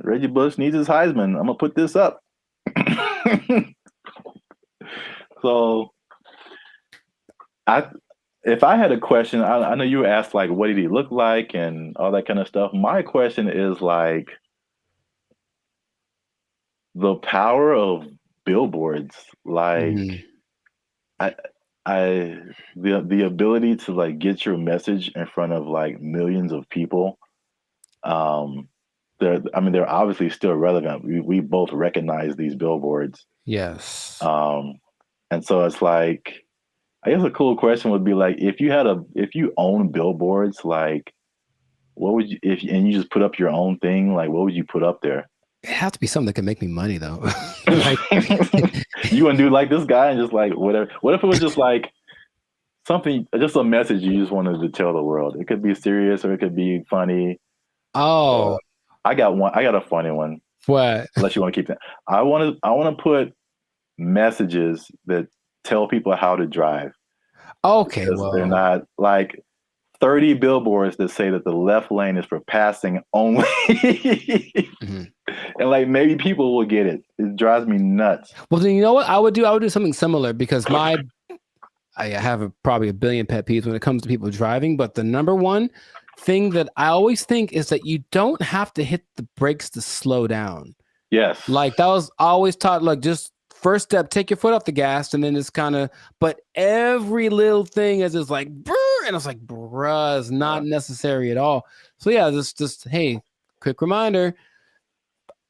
Reggie Bush needs his Heisman. I'm gonna put this up. So, if I had a question, I know you asked like, what did he look like and all that kind of stuff. My question is like, the power of billboards, like, the ability to like get your message in front of like millions of people. They're obviously still relevant. We both recognize these billboards. Yes. And so it's like, I guess a cool question would be like, if you own billboards, like, what would you, and you just put up your own thing, like, what would you put up there? It has to be something that can make me money though. Like, you want to do like this guy and just like whatever. What if it was just like something, just a message you just wanted to tell the world? It could be serious or it could be funny. Oh, I got a funny one. What? Unless you want to keep that. I want to put messages that tell people how to drive. Okay, Because they're well, not like 30 billboards that say that the left lane is for passing only. mhm. And like maybe people will get it. It drives me nuts. Well, then you know what I would do? I would do something similar because I have probably a billion pet peeves when it comes to people driving. But the number one thing that I always think is that you don't have to hit the brakes to slow down. Yes. Like that was always taught. Like just first step, take your foot off the gas, and then it's kind of. But every little thing is just like, brr, and it's like, bruh, it's not necessary at all. So yeah, just hey, quick reminder.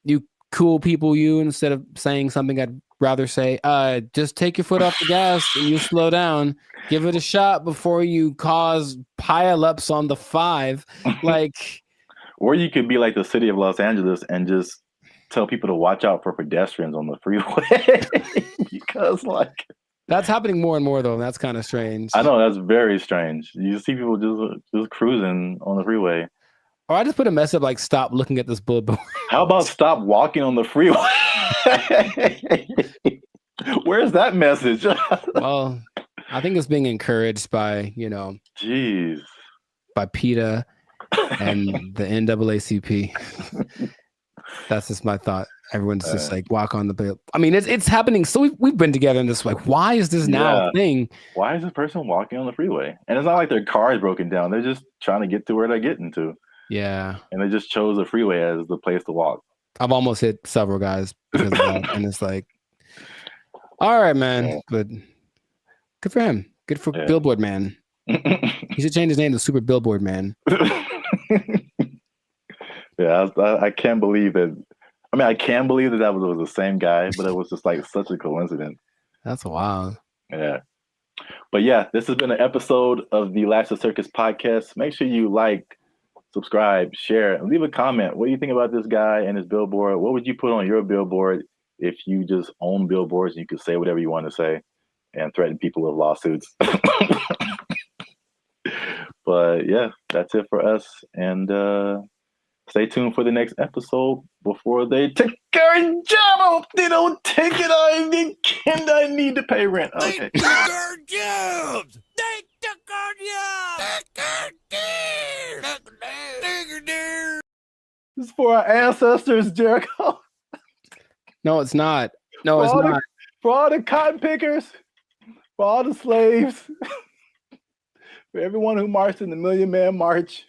You cool people, you instead of saying something I'd rather say, just take your foot off the gas and you slow down. Give it a shot before you cause pile-ups on the 5. Like, or you could be like the city of Los Angeles and just tell people to watch out for pedestrians on the freeway. Because like that's happening more and more though, and that's kind of strange. I know that's very strange. You see people just cruising on the freeway. Or I just put a message like, stop looking at this billboard. How about stop walking on the freeway? Where's that message? Well, I think it's being encouraged by, Jeez. by PETA and the NAACP. That's just my thought. Everyone's just like walk on the bill. I mean, it's happening. So we've been together in this. Like, why is this now a thing? Why is this person walking on the freeway? And it's not like their car is broken down. They're just trying to get to where they're getting to. Yeah. And they just chose the freeway as the place to walk. I've almost hit several guys because of that. And it's like, all right, man. Yeah. But good for him. Good for Billboard Man. He should change his name to Super Billboard Man. Yeah, I can't believe that. I mean, I can believe that was the same guy, but it was just like such a coincidence. That's wild. Yeah. But yeah, this has been an episode of the Last of Circus podcast. Make sure you like, subscribe, share, and leave a comment. What do you think about this guy and his billboard? What would you put on your billboard if you just own billboards and you could say whatever you want to say and threaten people with lawsuits? But yeah, that's it for us. And stay tuned for the next episode before they take our job. They don't take it. I need to pay rent. Okay. They took our jobs. They took our jobs. This is for our ancestors, Jericho. No, it's not. No, it's not. For all the cotton pickers, for all the slaves, for everyone who marched in the Million Man March.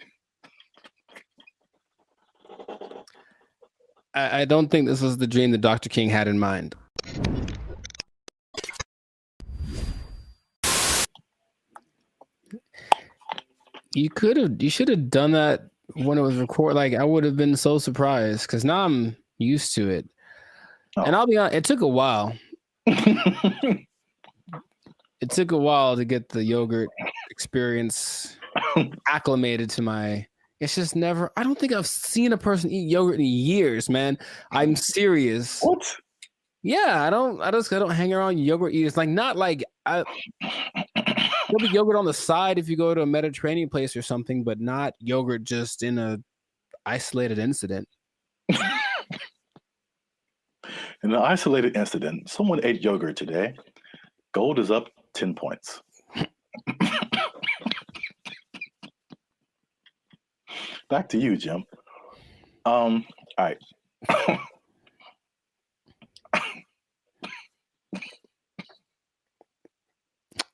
I don't think this was the dream that Dr. King had in mind. You should have done that when it was recorded. Like, I would have been so surprised because now I'm used to it. Oh. And I'll be honest, it took a while. It took a while to get the yogurt experience acclimated to my. It's just never. I don't think I've seen a person eat yogurt in years, man. I'm serious. What? Yeah, I don't hang around yogurt eaters. Like, not like there'll be yogurt on the side if you go to a Mediterranean place or something, but not yogurt just in a isolated incident. In an isolated incident, someone ate yogurt today. Gold is up 10 points. Back to you, Jim. All right.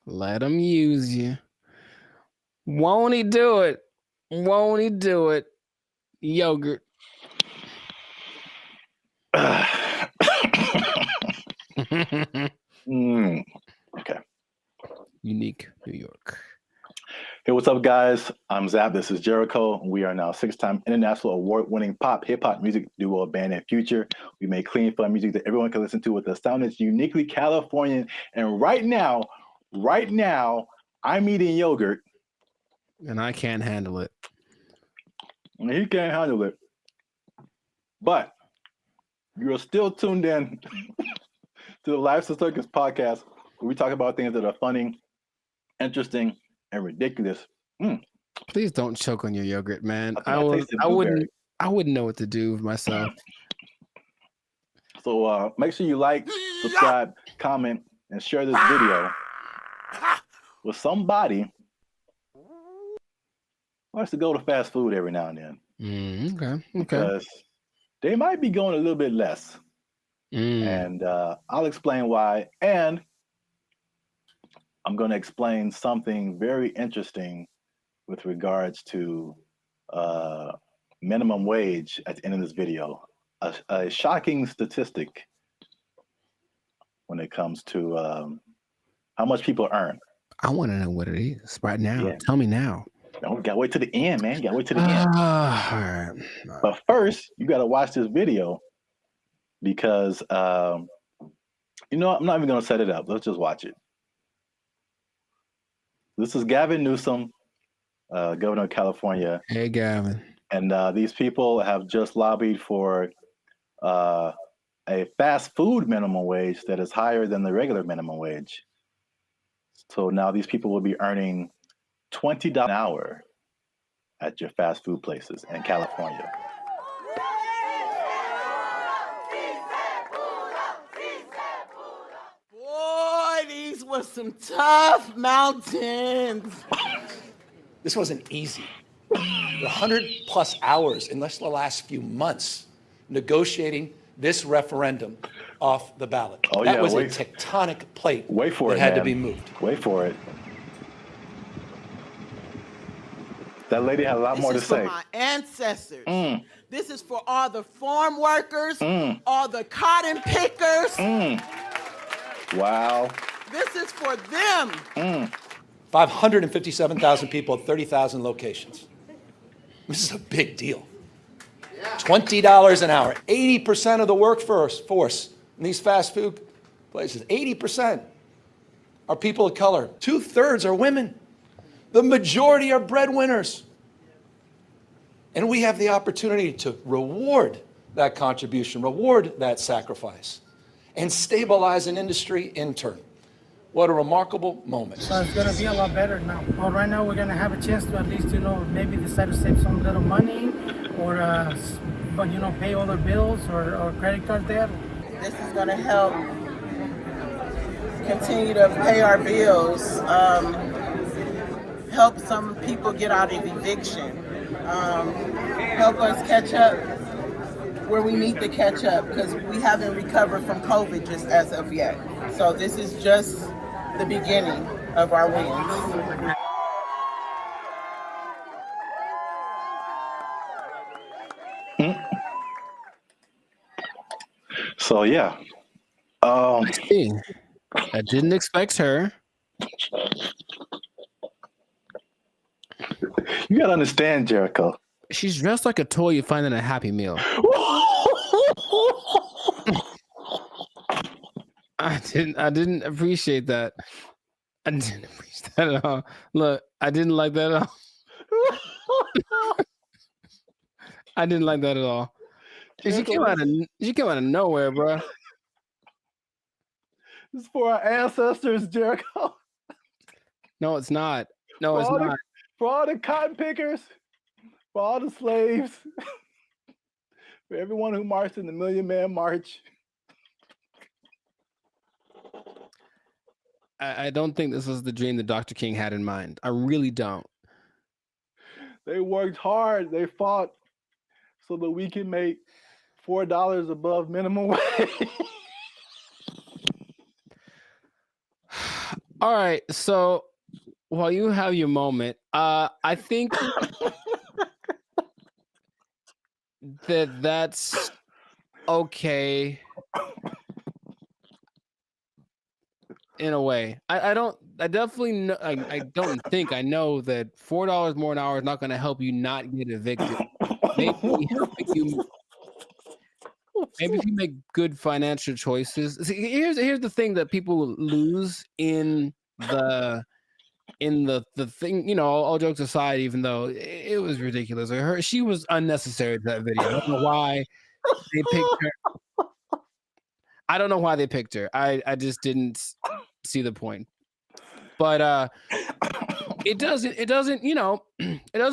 Let him use you. Won't he do it? Won't he do it? Yogurt. Okay. Unique New York. Hey, what's up, guys? I'm Zab. This is Jericho. We are now 6-time international award-winning pop hip-hop music duo Band and Future. We make clean, fun music that everyone can listen to with the sound that's uniquely Californian. And right now, I'm eating yogurt. And I can't handle it. And he can't handle it. But you're still tuned in to the Life's a Circus podcast, where we talk about things that are funny, interesting, and ridiculous. Please don't choke on your yogurt, man. I wouldn't know what to do with myself. So make sure you like, subscribe, comment, and share this video with somebody who wants to go to fast food every now and then. Okay. Because they might be going a little bit less. And I'll explain why. And I'm going to explain something very interesting with regards to minimum wage at the end of this video. A shocking statistic when it comes to how much people earn. I want to know what it is right now. Yeah. Tell me now. No, gotta wait to the end, man. Gotta wait to the end. All right. But first, you gotta watch this video because you know, I'm not even gonna set it up. Let's just watch it. This is Gavin Newsom, governor of California. Hey, Gavin. And these people have just lobbied for a fast food minimum wage that is higher than the regular minimum wage. So now these people will be earning $20 an hour at your fast food places in California. Boy, these were some tough mountains. This wasn't easy. 100 plus hours in less than the last few months negotiating this referendum off the ballot. Oh, that yeah, was wait. a tectonic plate Wait for that it, had to man. be moved. Wait for it. That lady had a lot more to This is for say. my ancestors. This is for all the farm workers, all the cotton pickers. Wow. This is for them. 557,000 people at 30,000 locations. This is a big deal. $20 an hour. 80% of the workforce in these fast food places, 80% are people of color. 2/3 are women. The majority are breadwinners. And we have the opportunity to reward that contribution, reward that sacrifice, and stabilize an industry in turn. What a remarkable moment. So it's gonna be a lot better now. Well, right now we're gonna have a chance to at least, maybe decide to save some little money, or but pay all their bills or credit card debt. This is going to help continue to pay our bills, help some people get out of eviction, help us catch up where we need to catch up, because we haven't recovered from COVID just as of yet. So this is just the beginning of our wins. So yeah. I didn't expect her. You gotta understand, Jericho. She's dressed like a toy you find in a Happy Meal. I didn't appreciate that. I didn't appreciate that at all. Look, I didn't like that at all. I didn't like that at all. She came out of nowhere, bro. This is for our ancestors, Jericho. No, it's not. No, it's not. For all the cotton pickers, for all the slaves, for everyone who marched in the Million Man March. I don't think this was the dream that Dr. King had in mind. I really don't. They worked hard. They fought so that we can make $4 above minimum wage. All right, so while you have your moment, I think that's okay in a way. I don't think I know that $4 more an hour is not going to help you not get evicted. Maybe if you make good financial choices. See, here's the thing that people lose in the thing. All jokes aside, even though it was ridiculous, she was unnecessary to that video. I don't know why they picked her. I don't know why they picked her. I just didn't see the point. But it doesn't it doesn't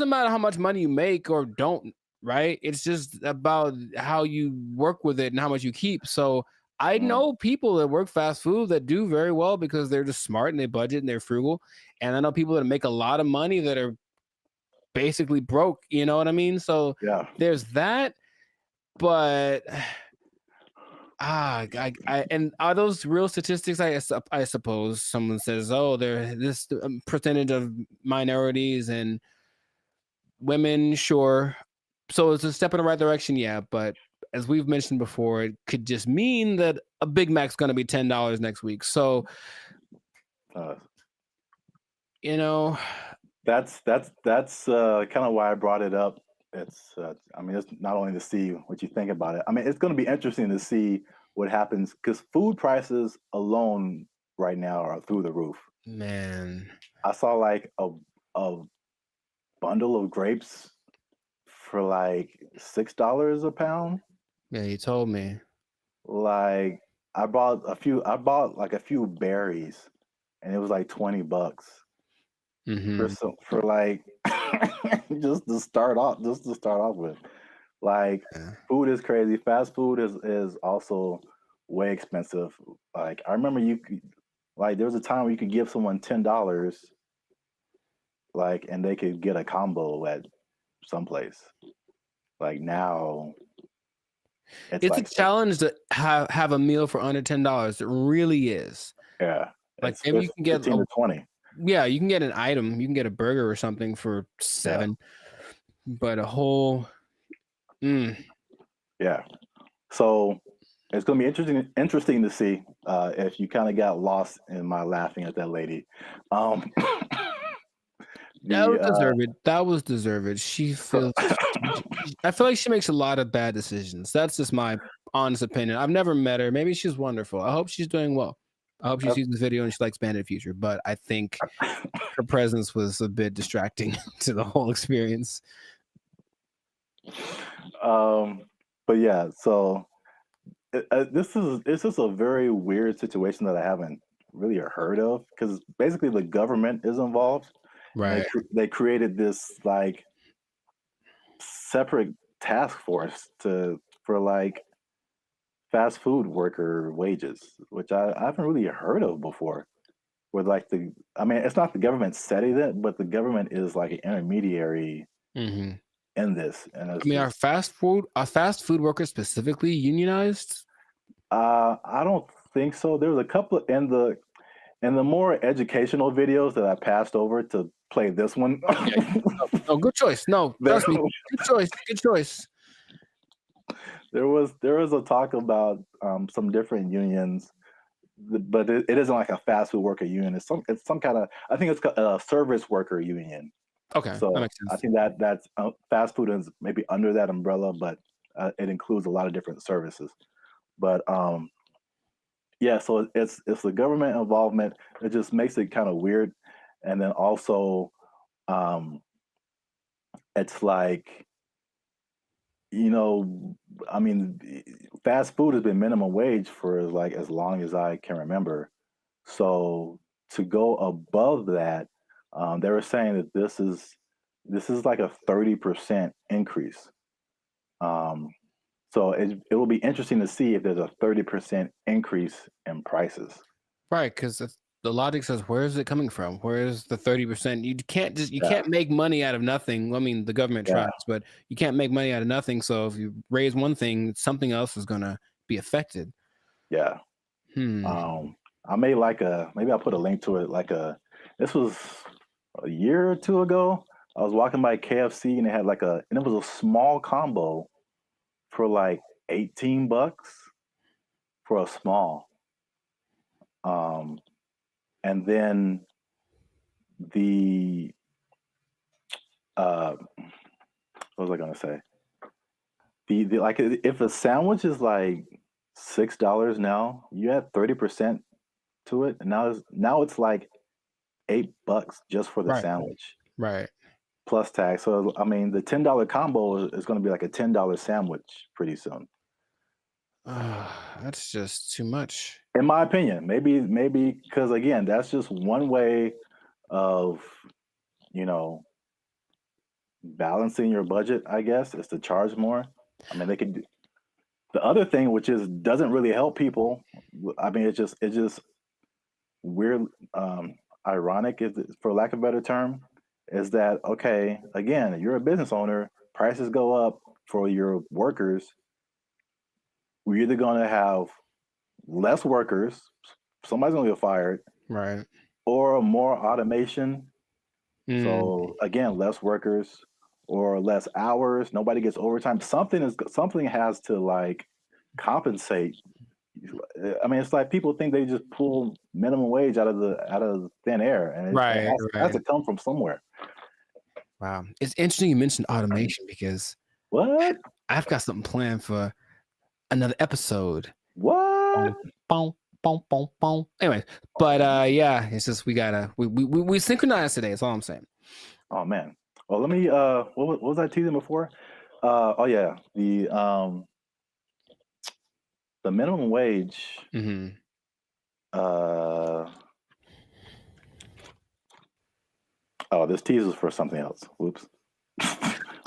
matter how much money you make or don't. Right? It's just about how you work with it and how much you keep. So I know people that work fast food that do very well because they're just smart and they budget and they're frugal. And I know people that make a lot of money that are basically broke. You know what I mean? So Yeah. there's that. But and are those real statistics? I suppose someone says, oh, there this percentage of minorities and women, sure. So it's a step in the right direction, yeah. But as we've mentioned before, it could just mean that a Big Mac's going to be $10 next week. So, you know, that's kind of why I brought it up. It's I mean, it's not only to see what you think about it. I mean, it's going to be interesting to see what happens because food prices alone right now are through the roof. Man, I saw like a bundle of grapes for like $6 a pound. yeah, you told me. Like I bought like a few berries, and it was like $20 for like just to start off with. Like food is crazy. Fast food is also way expensive. Like I remember there was a time where you could give someone $10, like, and they could get a combo at someplace. Like now, it's like a challenge to have a meal for under $10. It really is. Yeah, like maybe you can get 15 to 20. Yeah, you can get an item. You can get a burger or something for $7, but a whole. Yeah. So it's going to be interesting to see if you kind of got lost in my laughing at that lady. That was deserved. That was deserved. She feels. I feel like she makes a lot of bad decisions. That's just my honest opinion. I've never met her. Maybe she's wonderful. I hope she's doing well. I hope she sees this video and she likes Bandit Future. But I think her presence was a bit distracting to the whole experience. But yeah, so this is a very weird situation that I haven't really heard of because basically the government is involved. Right. They created this like separate task force for like fast food worker wages, which I haven't really heard of before. Where like I mean, it's not the government setting it, but the government is like an intermediary in this. And I mean, are fast food workers specifically unionized? I don't think so. There was a couple in the more educational videos that I passed over to play this one. Oh, good choice. No, trust me. Good choice. Good choice. There was a talk about some different unions, but it isn't like a fast food worker union. It's some kind of, I think it's a service worker union. Okay, so that makes sense. I think that's fast food is maybe under that umbrella, but it includes a lot of different services. But yeah, so it's the government involvement. It just makes it kind of weird, and then also it's like, you know, I mean, fast food has been minimum wage for like as long as I can remember. So to go above that, they were saying that this is like a 30% increase. So it will be interesting to see if there's a 30% increase in prices. Right, because the logic says, where is it coming from? Where is the 30%? You can't make money out of nothing. I mean, the government tries, but you can't make money out of nothing. So if you raise one thing, something else is gonna be affected. Yeah. I made maybe I'll put a link to it. This was a year or two ago. I was walking by KFC and they had and it was a small combo for like $18 for a small. And then what was I gonna say? The like if a sandwich is like $6 now, you add 30% to it, and now it's like $8 just for the sandwich. Right. Plus tax. So I mean the $10 combo is gonna be like a $10 sandwich pretty soon. That's just too much. In my opinion. Maybe because again, that's just one way of, you know, balancing your budget, I guess, is to charge more. I mean, they could The other thing, which is doesn't really help people, I mean, it's just weird, ironic, is for lack of a better term, is that okay? Again, you're a business owner. Prices go up for your workers. We're either going to have less workers, somebody's going to get fired, Right. or more automation. Mm. So again, less workers or less hours. Nobody gets overtime. Something has to like compensate. I mean, it's like people think they just pull minimum wage out of thin air, and it Right. has to come from somewhere. Wow. It's interesting you mentioned automation because What? I've got something planned for another episode. What? Boom, boom, boom, boom. Anyway, but yeah, it's just we synchronized today. That's all I'm saying. Oh man. Well, let me. What was I teasing before? Oh yeah, the minimum wage. Mm-hmm. Oh, this teaser's for something else. Whoops.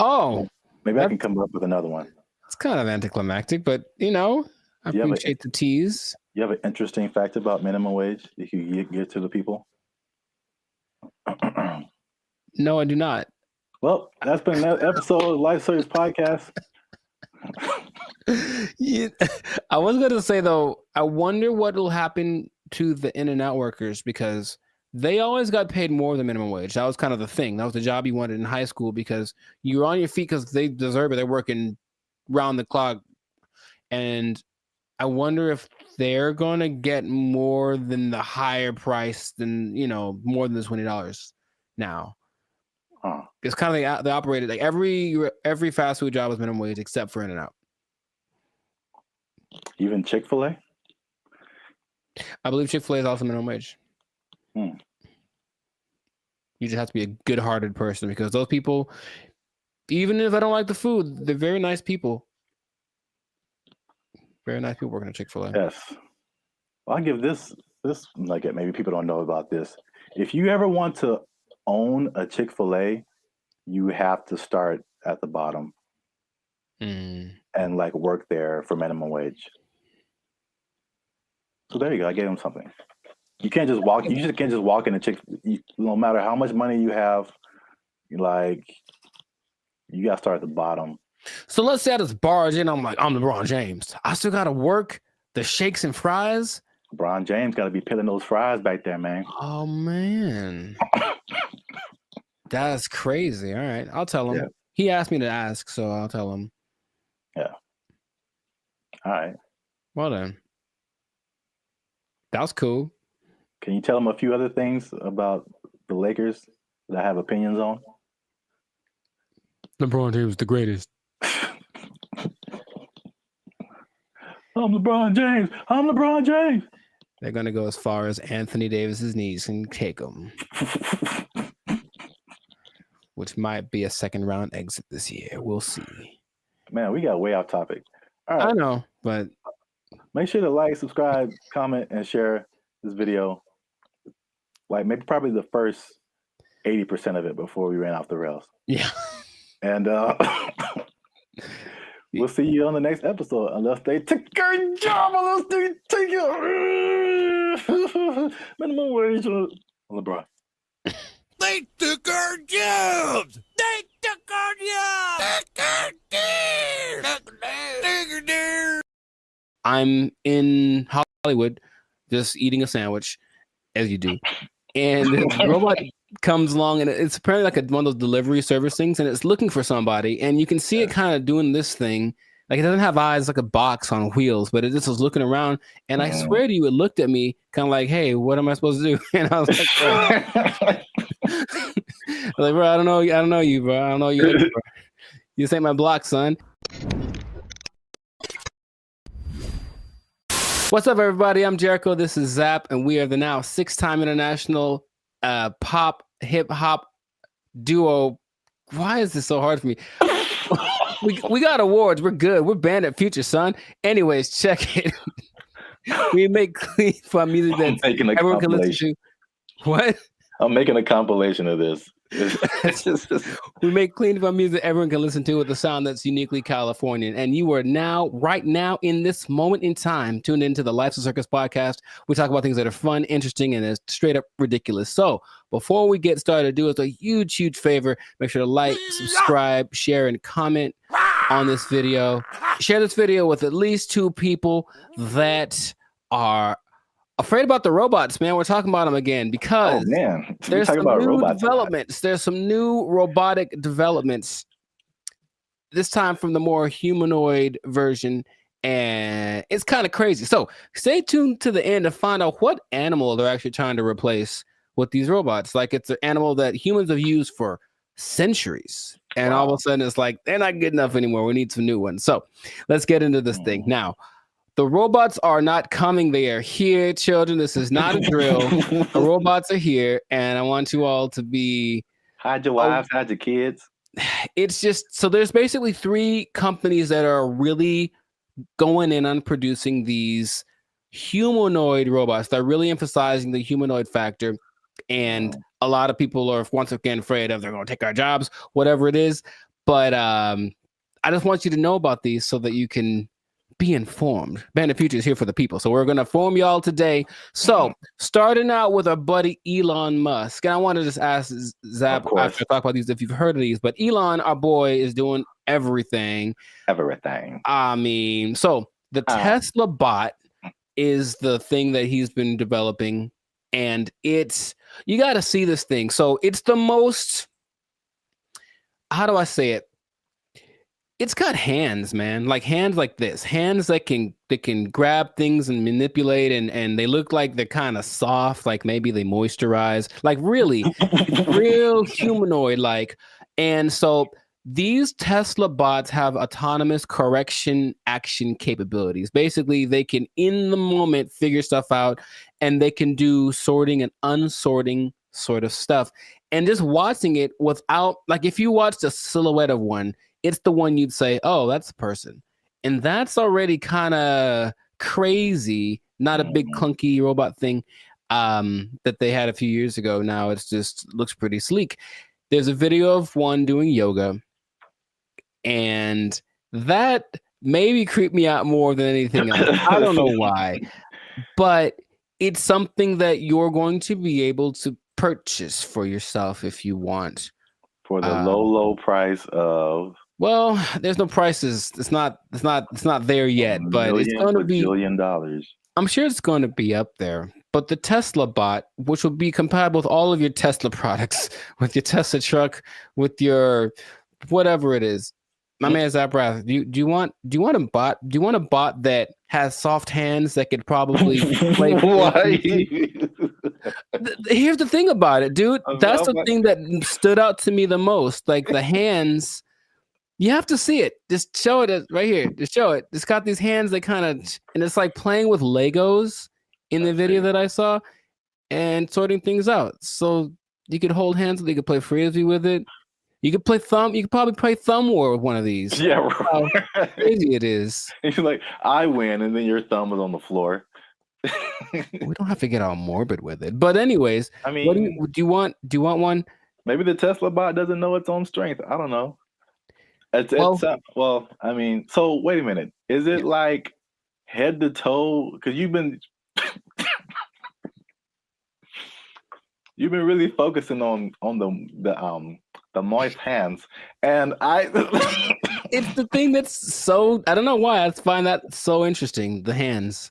Oh, maybe I can come up with another one. It's kind of anticlimactic, but I appreciate the tease. You have an interesting fact about minimum wage if you get to the people? No, I do not. Well, that's been another episode of Life Series Podcast. Yeah, I was going to say, though, I wonder what will happen to the in-and-out workers because they always got paid more than minimum wage. That was kind of the thing. That was the job you wanted in high school because you were on your feet because they deserve it. They're working round the clock. And I wonder if they're going to get more than the higher price than, more than the $20 now. Huh. It's kind of they operated like every fast food job was minimum wage except for In-N-Out. Even Chick-fil-A? I believe Chick-fil-A is also minimum wage. Hmm. You just have to be a good-hearted person because those people, even if I don't like the food, they're very nice people. Very nice people working at Chick-fil-A. Yes. Well, I'll give this nugget. Maybe people don't know about this. If you ever want to own a Chick-fil-A, you have to start at the bottom and like work there for minimum wage. So there you go. I gave him something. You can't just walk. You just can't just walk in a no matter how much money you have, you got to start at the bottom. So let's say I just barge in. I'm like, I'm LeBron James. I still got to work the shakes and fries. LeBron James got to be peeling those fries back there, man. Oh, man. That's crazy. All right. I'll tell him. Yeah. He asked me to ask, so I'll tell him. Yeah. All right. Well done. That was cool. Can you tell him a few other things about the Lakers that I have opinions on? LeBron James is the greatest. I'm LeBron James. I'm LeBron James. They're going to go as far as Anthony Davis's knees can take them. Which might be a second-round exit this year. We'll see. Man, we got way off topic. All right. I know, but make sure to like, subscribe, comment, and share this video. Like maybe probably the first 80% of it before we ran off the rails. Yeah. And we'll see you on the next episode, unless they take a job, unless they take it. Minimum wage on LeBron. They took our jobs! They took our jobs! Take our I'm in Hollywood just eating a sandwich, as you do. And the robot comes along, and it's apparently like one of those delivery service things, and it's looking for somebody. And you can see it kind of doing this thing. Like it doesn't have eyes, like a box on wheels, but it just was looking around. And I swear to you, it looked at me kind of like, hey, what am I supposed to do? And I was like, like, bro, I don't know you, bro. I don't know you. Bro. You ain't my block, son. What's up, everybody? I'm Jericho. This is Zap, and we are the now 6-time international pop hip hop duo. Why is this so hard for me? we got awards. We're good. We're banned at Future, son. Anyways, check it. We make clean fun music that everyone can listen to. What? I'm making a compilation of this. It's just- We make clean fun music everyone can listen to with a sound that's uniquely Californian. And you are now, right now, in this moment in time, tuned into the Life's a Circus podcast. We talk about things that are fun, interesting, and straight up ridiculous. So before we get started, do us a huge, huge favor. Make sure to like, subscribe, share, and comment on this video. Share this video with at least 2 people that are afraid about the robots, man. We're talking about them again because man, there's some about new robots developments. There's some new robotic developments. This time from the more humanoid version, and it's kind of crazy. So stay tuned to the end to find out what animal they're actually trying to replace with these robots. Like it's an animal that humans have used for centuries, and all of a sudden it's like they're not good enough anymore. We need some new ones. So let's get into this thing now. The robots are not coming. They are here, children. This is not a drill. The robots are here, and I want you all to be... Hide your wives, hide your kids. It's just... So there's basically 3 companies that are really going in on producing these humanoid robots. They're really emphasizing the humanoid factor, and a lot of people are once again afraid of they're going to take our jobs, whatever it is. But I just want you to know about these so that you can be informed. Band of Future is here for the people. So we're going to inform y'all today. So starting out with our buddy Elon Musk. And I want to just ask Zap after I talk about these if you've heard of these. But Elon, our boy, is doing everything. I mean, so the Tesla bot is the thing that he's been developing. And it's, you got to see this thing. So it's the most, how do I say it? It's got hands, man. Like hands like this. Hands that can grab things and manipulate, and they look like they're kind of soft, like maybe they moisturize. Like really, it's real humanoid like. And so these Tesla bots have autonomous correction action capabilities. Basically, they can in the moment figure stuff out, and they can do sorting and unsorting sort of stuff. And just watching it without, like if you watched a silhouette of one, it's the one you'd say, oh, that's a person. And that's already kind of crazy, not a big clunky robot thing that they had a few years ago. Now it's just looks pretty sleek. There's a video of one doing yoga, and that maybe creeped me out more than anything else. I don't know why, but it's something that you're going to be able to purchase for yourself if you want. For the low price of... Well, there's no prices. It's not there yet, but it's going to be $1 billion. I'm sure it's going to be up there. But the Tesla bot, which will be compatible with all of your Tesla products, with your Tesla truck, with your whatever it is. My man Zaprath, do you want a bot? Do you want a bot that has soft hands that could probably play? Why? Here's the thing about it, dude. That's the thing that stood out to me the most. Like the hands. You have to see it. Just show it right here. Just show it. It's got these hands that kind of, and it's like playing with Legos in the video that I saw and sorting things out. So you could hold hands, you could play frisbee with it. You could play thumb. You could probably play thumb war with one of these. Yeah, right. How crazy it is. You're like, I win, and then your thumb is on the floor. We don't have to get all morbid with it. But anyways, I mean, what do you want? Do you want one? Maybe the Tesla bot doesn't know its own strength. I don't know. Well, I mean, so wait a minute. Is it like head to toe? Because you've been really focusing on the moist hands, and it's the thing that's so, I don't know why I find that so interesting. The hands.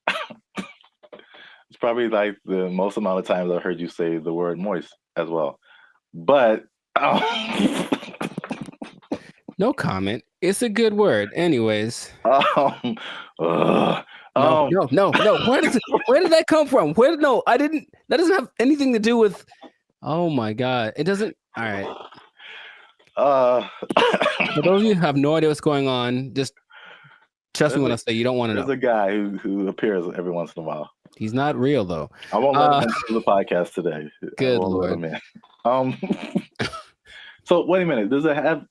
It's probably like the most amount of times I've heard you say the word moist as well, but. No comment. It's a good word. Anyways. No. Where did that come from? That doesn't have anything to do with, oh my God. It doesn't. All right. For those of you who have no idea what's going on, just trust me when I say you don't want to know. There's a guy who appears every once in a while. He's not real though. I won't let him do the podcast today. Good Lord. So wait a minute. Does it have...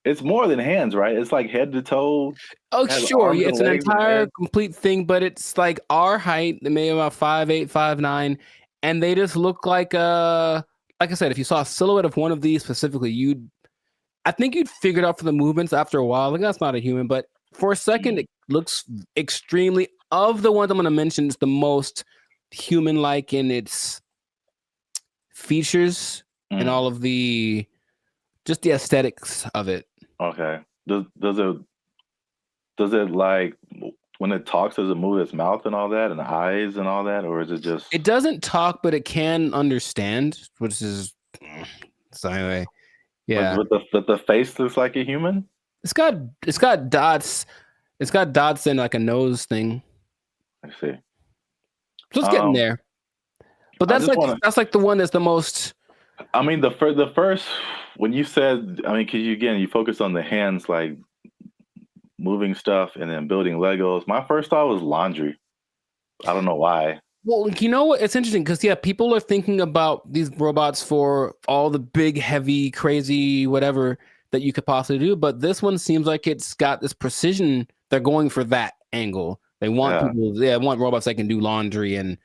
It's more than hands, right? It's like head to toe. Oh, sure. Yeah, it's an entire complete thing, but it's like our height. They may be about 5'8", 5'9", and they just look like like I said, if you saw a silhouette of one of these specifically, I think you'd figure it out for the movements after a while. Like, that's not a human, but for a second, it looks extremely, of the ones I'm going to mention, it's the most human-like in its features and all of the aesthetics of it. Okay. Does it like when it talks, does it move its mouth and all that and the eyes and all that, or is it just? It doesn't talk, but it can understand, which is so anyway. Yeah, but the face looks like a human. It's got dots. It's got dots and like a nose thing. I see. So it's getting there. But that's like the one that's the most. I mean, the first when you said, I mean, because you focus on the hands, like moving stuff and then building Legos. My first thought was laundry. I don't know why. Well, you know what? It's interesting because people are thinking about these robots for all the big, heavy, crazy, whatever that you could possibly do. But this one seems like it's got this precision. They're going for that angle. They want people. They want robots that can do laundry and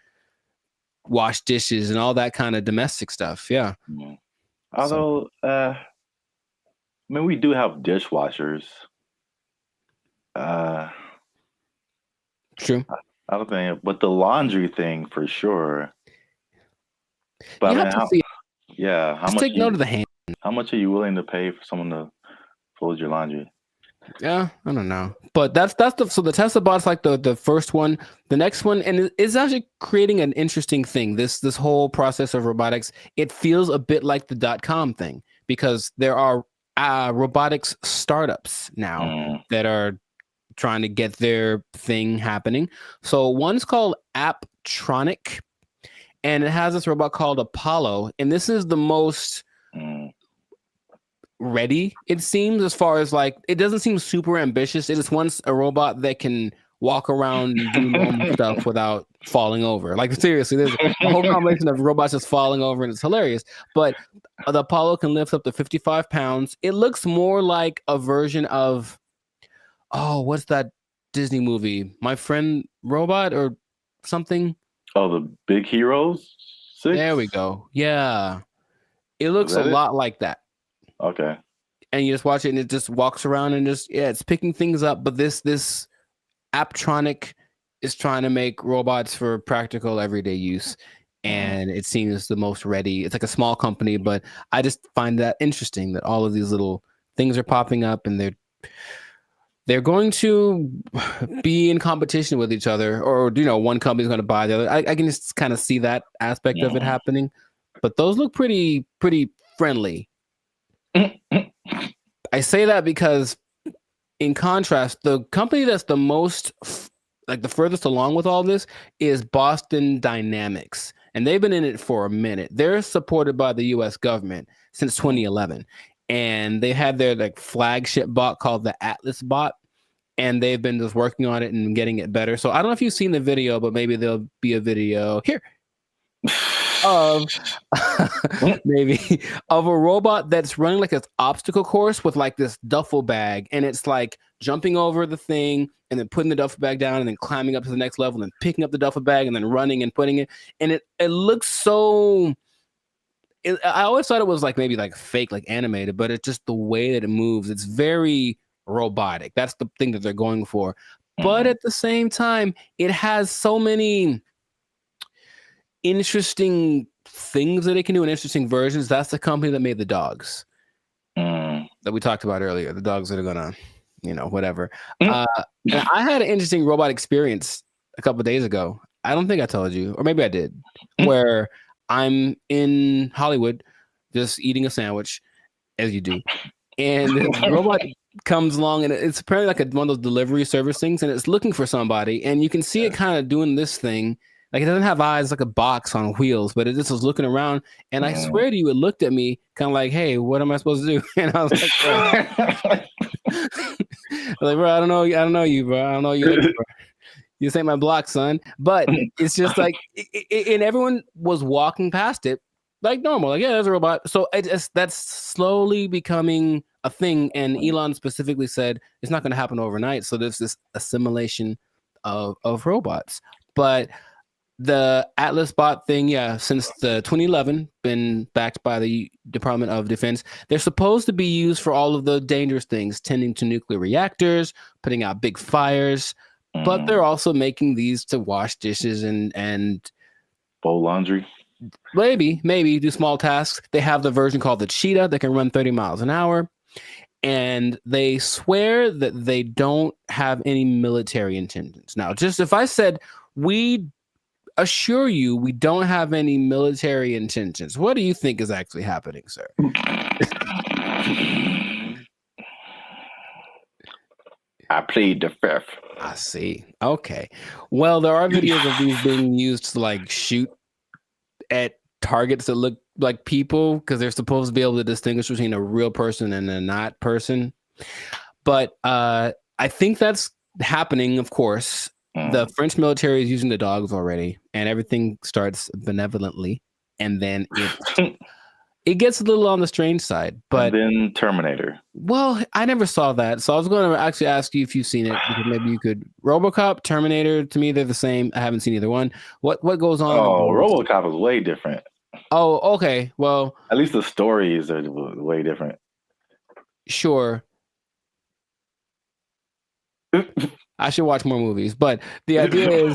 wash dishes and all that kind of domestic stuff. Yeah. Although, I mean, we do have dishwashers. True. I don't think, but the laundry thing for sure. But you I have mean, to see it. How Just much? take note of the hand. How much are you willing to pay for someone to fold your laundry? Yeah, I don't know, but that's the Tesla bot's like the first one. The next one, and it's actually creating an interesting thing. This whole process of robotics, it feels a bit like the .com thing because there are robotics startups now that are trying to get their thing happening. So one's called Apptronic, and it has this robot called Apollo, and this is the most ready, it seems, as far as like, it doesn't seem super ambitious. It is once a robot that can walk around and do normal stuff without falling over. Like, seriously, there's a whole combination of robots just falling over, and it's hilarious. But the Apollo can lift up to 55 pounds. It looks more like a version of, what's that Disney movie? My Friend Robot or something? Oh, the Big Heroes 6? There we go. Yeah. It looks a lot like that. Okay. And you just watch it and it just walks around and it's picking things up. But this Apptronic is trying to make robots for practical everyday use. And it seems the most ready. It's like a small company, but I just find that interesting that all of these little things are popping up and they're going to be in competition with each other, or one company's going to buy the other. I can just kind of see that aspect of it happening. But those look pretty friendly. I say that because, in contrast, the company that's the most, like the furthest along with all this, is Boston Dynamics, and they've been in it for a minute. They're supported by the U.S. government since 2011, and they had their like flagship bot called the Atlas bot, and they've been just working on it and getting it better. So I don't know if you've seen the video, but maybe there'll be a video here of maybe of a robot that's running like an obstacle course with like this duffel bag, and it's like jumping over the thing and then putting the duffel bag down and then climbing up to the next level and picking up the duffel bag and then running and putting it, and it looks so I always thought it was like maybe like fake, like animated, but it's just the way that it moves. It's very robotic. That's the thing that they're going for. But at the same time, it has so many interesting things that it can do and interesting versions. That's the company that made the dogs that we talked about earlier. The dogs that are gonna, whatever. And I had an interesting robot experience a couple of days ago. I don't think I told you, or maybe I did, where I'm in Hollywood just eating a sandwich, as you do, and the robot comes along, and it's apparently like one of those delivery service things, and it's looking for somebody, and you can see it kind of doing this thing. Like, it doesn't have eyes, like a box on wheels, but it just was looking around, and I swear to you, it looked at me kind of like, hey, what am I supposed to do? And I was like, bro, I don't know you, bro. I don't know you, bro. This ain't my block, son. But it's just like, and everyone was walking past it like normal. Like, yeah, there's a robot. So that's slowly becoming a thing. And Elon specifically said it's not going to happen overnight. So there's this assimilation of robots. But The Atlas bot thing, yeah, since the 2011, been backed by the Department of Defense. They're supposed to be used for all of the dangerous things, tending to nuclear reactors, putting out big fires, but they're also making these to wash dishes and fold laundry. maybe do small tasks. They have the version called the Cheetah that can run 30 miles an hour. And they swear that they don't have any military intentions. Now, just if I said, we assure you we don't have any military intentions, what do you think is actually happening, sir? I plead the fifth. I see. Okay. Well, there are videos of these being used to like shoot at targets that look like people because they're supposed to be able to distinguish between a real person and a not person. But I think that's happening, of course. The French military is using the dogs already, and everything starts benevolently, and then it gets a little on the strange side. But and then Terminator. Well, I never saw that, so I was going to actually ask you if you've seen it, because maybe you could. RoboCop, Terminator, to me they're the same. I haven't seen either one. What goes on? Oh, RoboCop is way different. Oh, okay. Well, at least the stories are way different. Sure. I should watch more movies, but the idea is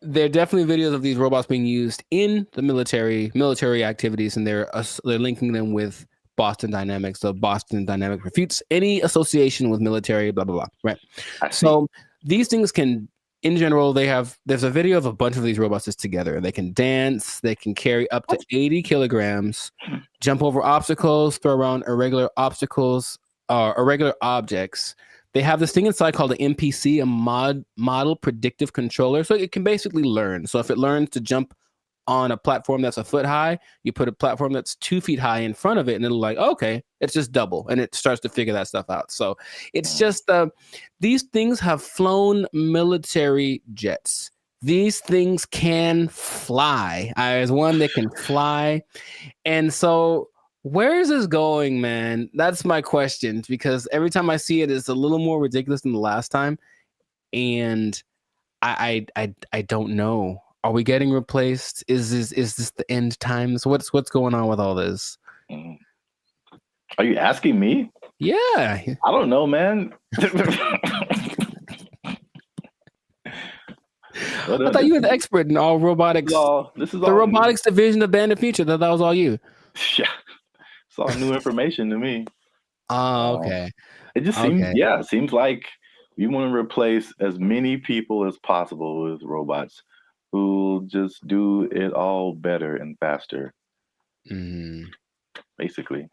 there are definitely videos of these robots being used in the military activities, and they're linking them with Boston Dynamics. So Boston Dynamics refutes any association with military, blah, blah, blah. Right. So these things can, in general, there's a video of a bunch of these robots just together. They can dance, they can carry up to 80 kilograms, jump over obstacles, throw around irregular obstacles, irregular objects. They have this thing inside called an MPC, a model predictive controller. So it can basically learn. So if it learns to jump on a platform that's a foot high, you put a platform that's 2 feet high in front of it, and it'll like, okay, it's just double, and it starts to figure that stuff out. So it's just these things have flown military jets. These things can fly. There's one that can fly, and so where is this going, man? That's my question, because every time I see it, it's a little more ridiculous than the last time, and I don't know. Are we getting replaced? Is this the end times? What's going on with all this? Are you asking me? Yeah. I don't know, man. I thought you were the expert in all robotics. This is the robotics division of Band of Future. That was all you. Yeah. It's all new information to me. Oh, okay. It just seems, it seems like we want to replace as many people as possible with robots who just do it all better and faster. Basically.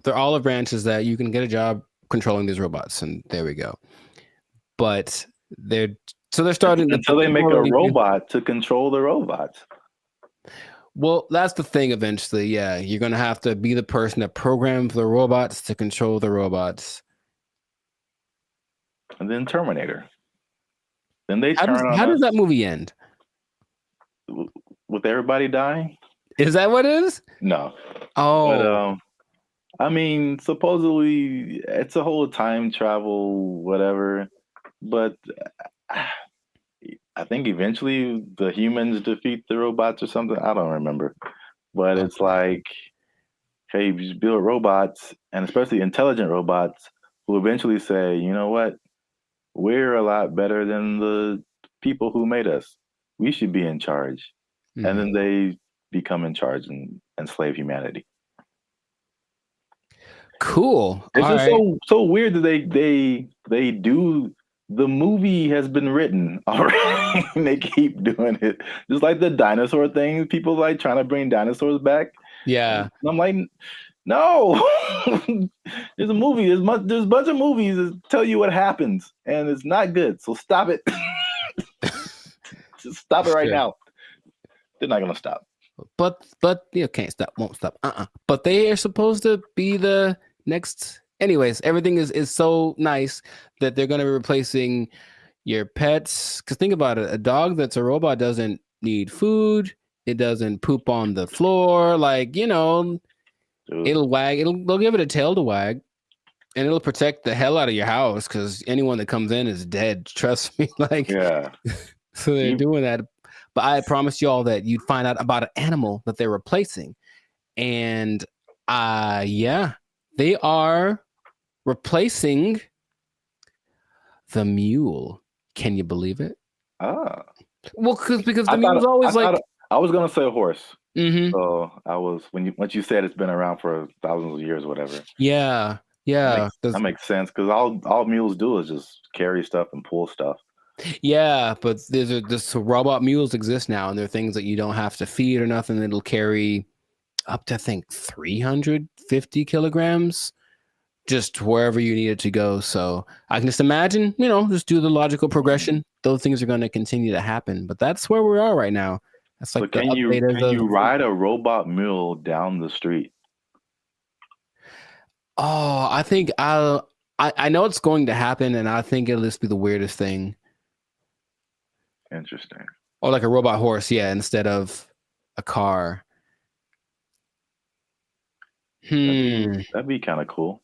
They're olive branches that you can get a job controlling these robots, and there we go. But they're starting until they make a robot to control the robots. Well, that's the thing eventually. Yeah, you're going to have to be the person that programs the robots to control the robots. And then Terminator. Then they How does that movie end? With everybody dying? Is that what it is? No. Oh. But, I mean, supposedly it's a whole time travel, whatever. But I think eventually the humans defeat the robots or something. I don't remember. But it's like, hey, you just build robots, and especially intelligent robots, who eventually say, you know what? We're a lot better than the people who made us. We should be in charge. And then they become in charge and enslave humanity. Cool. It's just so weird that they do. The movie has been written already, and they keep doing it. Just like the dinosaur thing, people like trying to bring dinosaurs back. Yeah, and I'm like, no. There's a movie. There's a bunch of movies that tell you what happens, and it's not good. So stop it. Just stop it right now. They're not gonna stop. But you can't stop, won't stop. But they are supposed to be the next. Anyways, everything is so nice that they're going to be replacing your pets. Because think about it, a dog that's a robot doesn't need food. It doesn't poop on the floor. Like, it'll wag. They'll give it a tail to wag, and it'll protect the hell out of your house because anyone that comes in is dead. Trust me. Like, yeah. So they're doing that. but I promised y'all that you'd find out about an animal that they're replacing. And yeah, they are replacing the mule. Can you believe it? Ah. Well, because the mule's always I was gonna say a horse. Mhm. So I was once you said it's been around for thousands of years, whatever. Yeah, yeah, That makes sense because all mules do is just carry stuff and pull stuff. yeah. But this robot mules exist now, and they're things that you don't have to feed or nothing. It'll carry up to, I think, 350 kilograms just wherever you need it to go. So I can just imagine, just do the logical progression. Those things are going to continue to happen. But that's where we are right now. That's like So can you ride a robot mule down the street? Oh, I think I know it's going to happen, and I think it'll just be the weirdest thing. Interesting. Or like a robot horse, yeah, instead of a car. That'd be kind of cool.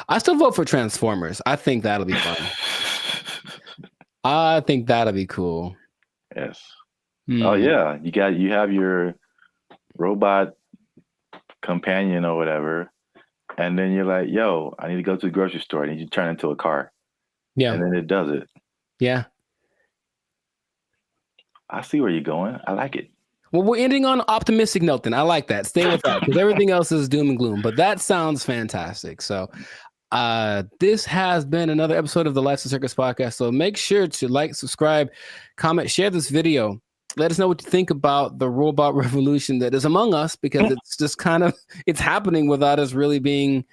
I still vote for Transformers. I think that'll be fun. I think that'll be cool. Yes. Oh yeah, you have your robot companion or whatever, and then you're like, "Yo, I need to go to the grocery store." And you turn into a car. Yeah. And then it does it. Yeah. I see where you're going. I like it. Well, we're ending on an optimistic note then. I like that. Stay with that because everything else is doom and gloom. But that sounds fantastic. So this has been another episode of the Lights and Circus podcast. So make sure to like, subscribe, comment, share this video. Let us know what you think about the robot revolution that is among us, because it's just it's happening without us really being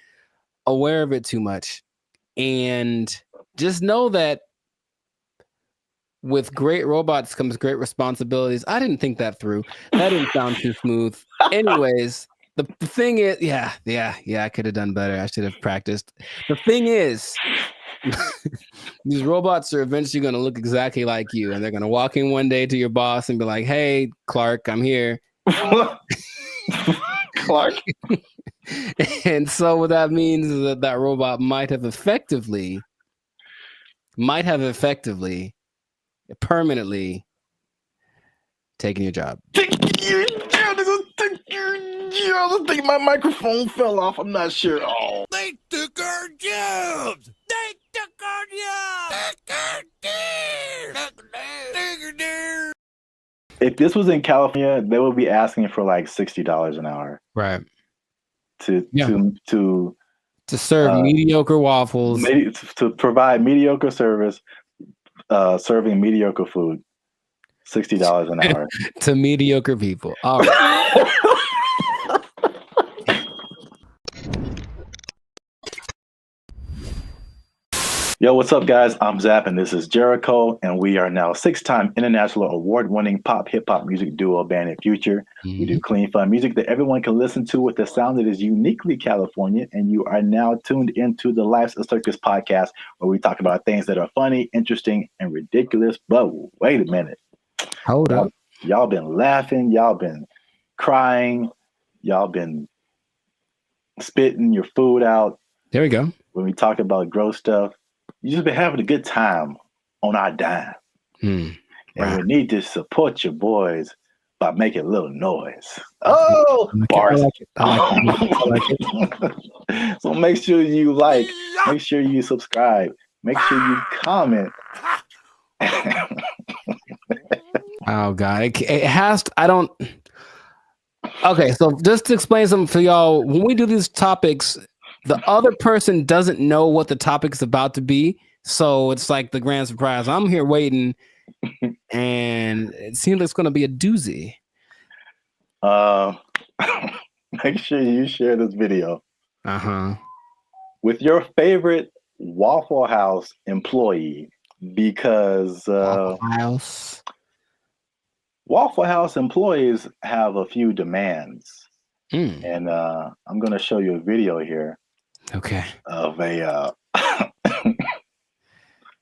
aware of it too much. And just know that with great robots comes great responsibilities. I didn't think that through. That didn't sound too smooth. Anyways, the thing is, yeah, I could have done better. I should have practiced. The thing is, these robots are eventually going to look exactly like you, and they're going to walk in one day to your boss and be like, "Hey, Clark, I'm here." Clark. And so what that means is that robot might have effectively permanently taking your job. I think my microphone fell off. I'm not sure. Oh. They took our jobs. They took our jobs. If this was in California, they would be asking for like $60 an hour. Right. To serve mediocre waffles. To provide mediocre service, serving mediocre food. $60 an hour. To mediocre people. All right. Yo, what's up, guys? I'm Zap, and this is Jericho, and we are now 6-time international award-winning pop hip-hop music duo Band and Future. We do clean, fun music that everyone can listen to with a sound that is uniquely California, and you are now tuned into the Life's a Circus podcast, where we talk about things that are funny, interesting, and ridiculous. But wait a minute. Hold up. Y'all been laughing. Y'all been crying. Y'all been spitting your food out. There we go. When we talk about gross stuff. You just been having a good time on our dime. And we need to support your boys by making a little noise. Oh, bars. I like it. So make sure you like, make sure you subscribe, make sure you comment. Oh, God. It has to, I don't. Okay, so just to explain something for y'all, when we do these topics, the other person doesn't know what the topic's about to be. So it's like the grand surprise. I'm here waiting, and it seems like it's going to be a doozy. Make sure you share this video Uh-huh. with your favorite Waffle House employee, because Waffle House employees have a few demands. And I'm going to show you a video here. Okay. Of a,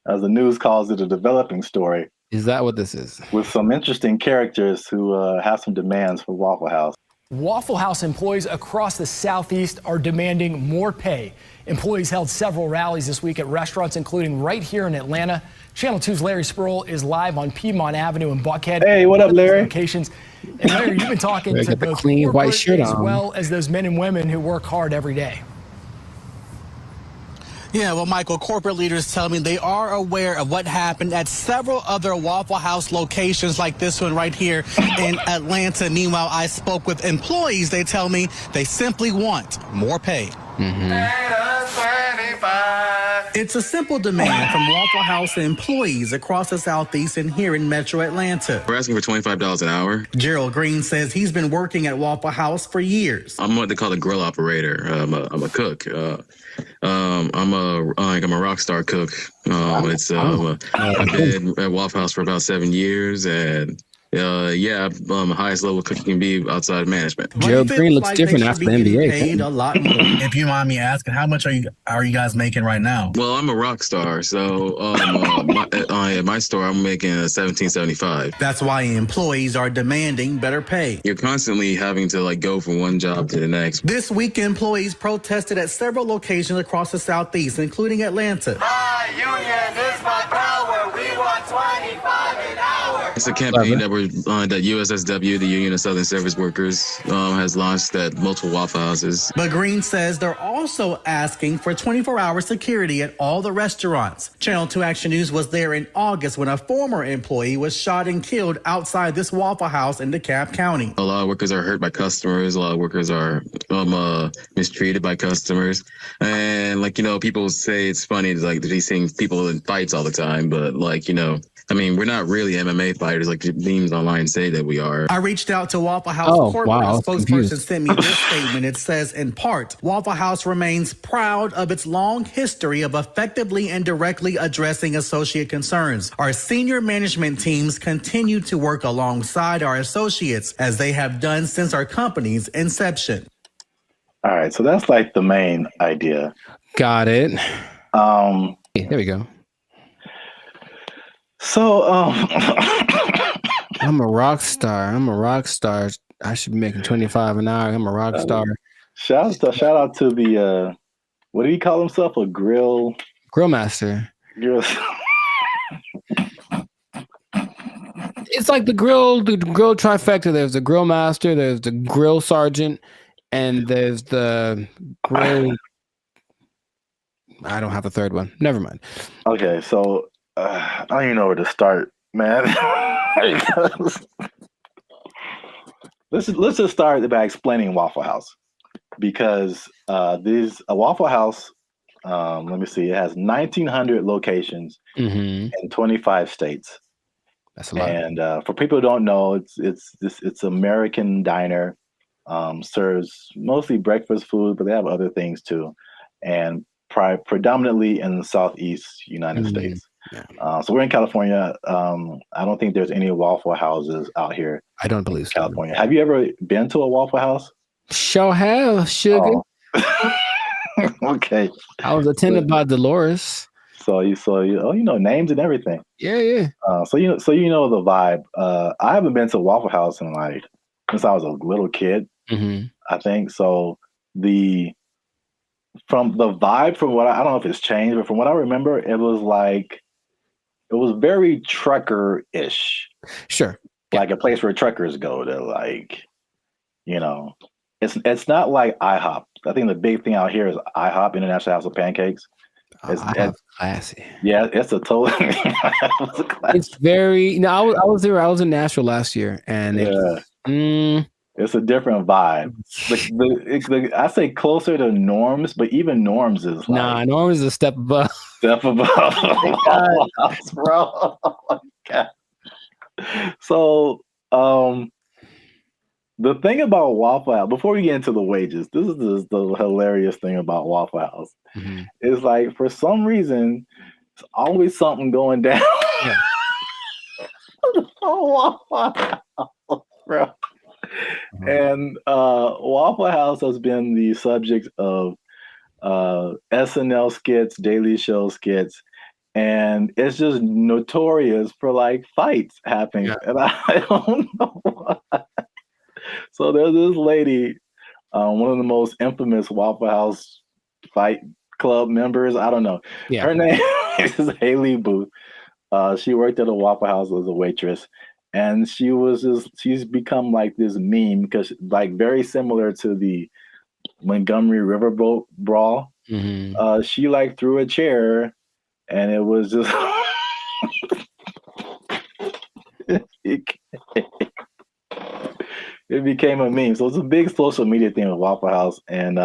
as the news calls it, a developing story. Is that what this is? With some interesting characters who have some demands for Waffle House. Waffle House employees across the Southeast are demanding more pay. Employees held several rallies this week at restaurants, including right here in Atlanta. Channel 2's Larry Spruill is live on Piedmont Avenue in Buckhead. Hey, what up, Larry? Locations. And Larry, you've been talking to both clean white shirt as on, well as those men and women who work hard every day. Yeah, well, Michael, corporate leaders tell me they are aware of what happened at several other Waffle House locations like this one right here in Atlanta. Meanwhile, I spoke with employees. They tell me they simply want more pay. It's a simple demand from Waffle House employees across the Southeast and here in Metro Atlanta. We're asking for $25 an hour. Gerald Green says he's been working at Waffle House for years. I'm what they call a grill operator. I'm a cook. I'm a rock star cook. I've been at Waffle House for about 7 years, and highest level cook can be outside management. Gerald Green looks different after the NBA. Paid a lot more. If you mind me asking, how much are you guys making right now? Well, I'm a rock star, so at my store I'm making $17.75. That's why employees are demanding better pay. You're constantly having to go from one job to the next. This week, employees protested at several locations across the Southeast, including Atlanta. My union is my power. We want 25 an hour. It's a campaign that USSW, the Union of Southern Service Workers, has launched at multiple Waffle Houses. But Green says they're also asking for 24-hour security at all the restaurants. Channel 2 Action News was there in August when a former employee was shot and killed outside this Waffle House in DeKalb County. A lot of workers are hurt by customers. A lot of workers are mistreated by customers. And people say it's funny to be seeing people in fights all the time, but we're not really MMA fighters like the memes online say that we are. I reached out to Waffle House corporate. A spokesperson sent me this statement. It says, in part, Waffle House remains proud of its long history of effectively and directly addressing associate concerns. Our senior management teams continue to work alongside our associates as they have done since our company's inception. All right, so that's the main idea. Got it. There we go. So, I'm a rock star. I should be making 25 an hour. I'm a rock star. Shout out to the what do you call himself? A grill master. It's like the grill trifecta. There's the grill master, there's the grill sergeant, and there's the grill. I don't have the third one. Never mind. Okay, so I don't even know where to start, man. let's just start by explaining Waffle House, because a Waffle House. Let me see. It has 1,900 locations in 25 states. That's a lot. And for people who don't know, it's American diner. Serves mostly breakfast food, but they have other things too, and predominantly in the Southeast United States. Yeah. So we're in California. I don't think there's any Waffle Houses out here. I don't believe so. California. Have you ever been to a Waffle House? Sure have, sugar. Oh. Okay. I was attended by Dolores. So you know names and everything. Yeah. So you know the vibe. I haven't been to a Waffle House in since I was a little kid. I think so. From the vibe, from what I don't know if it's changed, but from what I remember, it was very trucker-ish. Sure. Like a place where truckers go to it's not like IHOP. I think the big thing out here is IHOP, International House of Pancakes. It's classy. Yeah, it's a total. It's very. I was there. I was in Nashville last year, and it's a different vibe. I say closer to Norms, but even Norms is Norms is a step above. Step above. Oh my gosh, bro. Oh my God. So, the thing about Waffle House, before we get into the wages, this is the hilarious thing about Waffle House. Is for some reason, there's always something going down. Yeah. Waffle House, bro. And Waffle House has been the subject of SNL skits, Daily Show skits, and it's just notorious for fights happening. Yeah. And I don't know why. So there's this lady, one of the most infamous Waffle House fight club members. I don't know. Yeah. Her name is Haley Booth. She worked at a Waffle House as a waitress, and she's become like this meme because like very similar to the Montgomery Riverboat brawl. Mm-hmm. She like threw a chair, and it was just it became a meme. So it's a big social media thing with Waffle House, and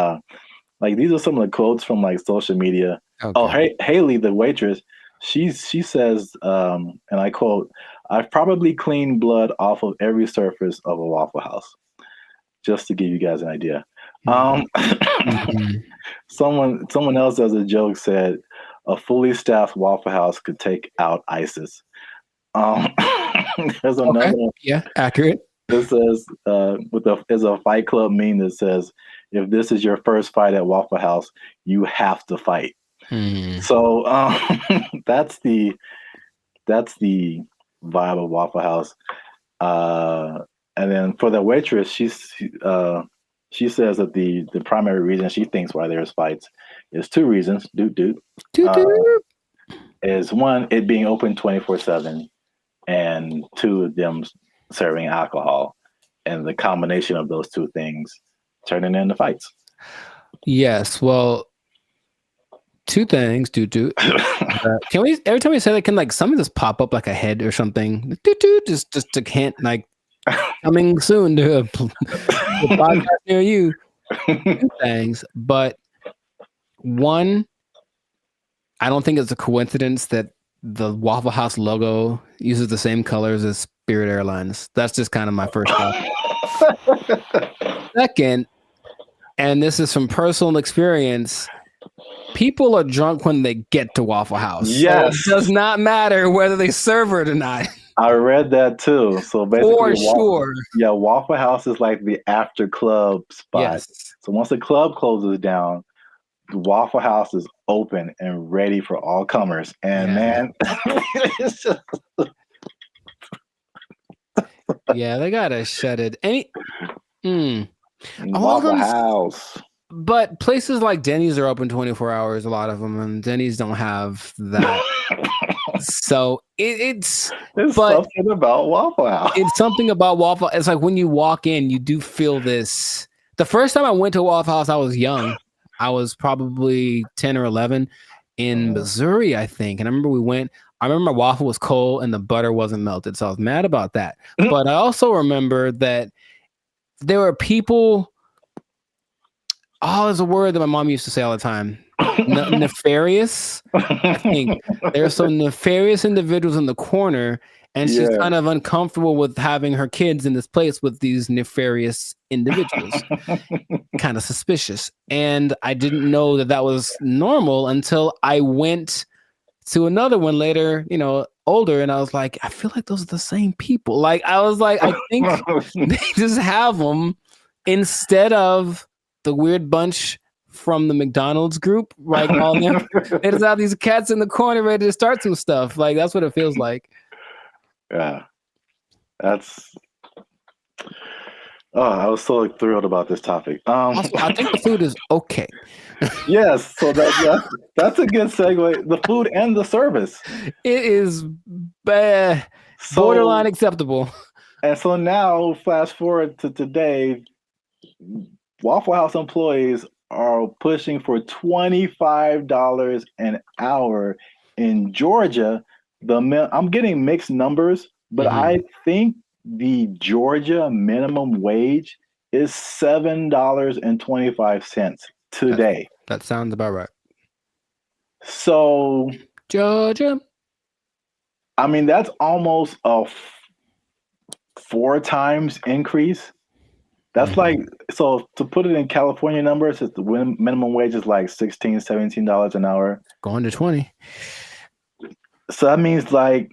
like these are some of the quotes from like social media. Okay. Oh, Haley, the waitress, she says, and I quote, "I've probably cleaned blood off of every surface of a Waffle House," just to give you guys an idea. Mm-hmm. Someone else as a joke said, "A fully staffed Waffle House could take out ISIS." There's another one. Yeah, accurate. It says, there's a Fight Club meme that says, "If this is your first fight at Waffle House, you have to fight." So that's the vibe of Waffle House. And then for the waitress, she says that the primary reason she thinks why there's fights is two reasons. Is one, it being open 24/7, and two, them serving alcohol, and the combination of those two things turning into fights. Yes, well, two things. Can we every time we say that, can like something just pop up like a head or something? Just to hint like coming soon to a podcast near you. Two things, but one, I don't think it's a coincidence that the Waffle House logo uses the same colors as Spirit Airlines. That's just kind of my first thought. Second, and this is from personal experience, people are drunk when they get to Waffle House. Yes. So it does not matter whether they serve it or not. I read that too. So basically, for sure. Yeah, Waffle House is like the after club spot. Yes. So once the club closes down, the Waffle House is open and ready for all comers. And man, it's just... yeah, they gotta shut it. Waffle House. But places like Denny's are open 24 hours, a lot of them, and Denny's don't have that. So it's something about Waffle House. It's something about Waffle. It's like when you walk in, you do feel this. The first time I went to Waffle House, I was young. I was probably 10 or 11 in Missouri, I think. And I remember I remember my waffle was cold and the butter wasn't melted. So I was mad about that. But I also remember that there were people. Oh, there's a word that my mom used to say all the time. Nefarious. I think there are some nefarious individuals in the corner, and she's kind of uncomfortable with having her kids in this place with these nefarious individuals. Kind of suspicious. And I didn't know that that was normal until I went to another one later, older, and I was like, I feel like those are the same people. Like, I was like, I think they just have them instead of the weird bunch from the McDonald's group, right? All them. They just have these cats in the corner ready to start some stuff. Like, that's what it feels like. Yeah. I was so thrilled about this topic. Also, I think the food is okay. Yes, so that's a good segue. The food and the service. It is borderline acceptable. And so now, fast forward to today, Waffle House employees are pushing for $25 an hour in Georgia. I'm getting mixed numbers, but I think the Georgia minimum wage is $7.25 today. That sounds about right. So Georgia, I mean, that's almost a 4 times increase. That's like, so to put it in California numbers, the minimum wage is like $16, $17 an hour. Going to 20. So that means like,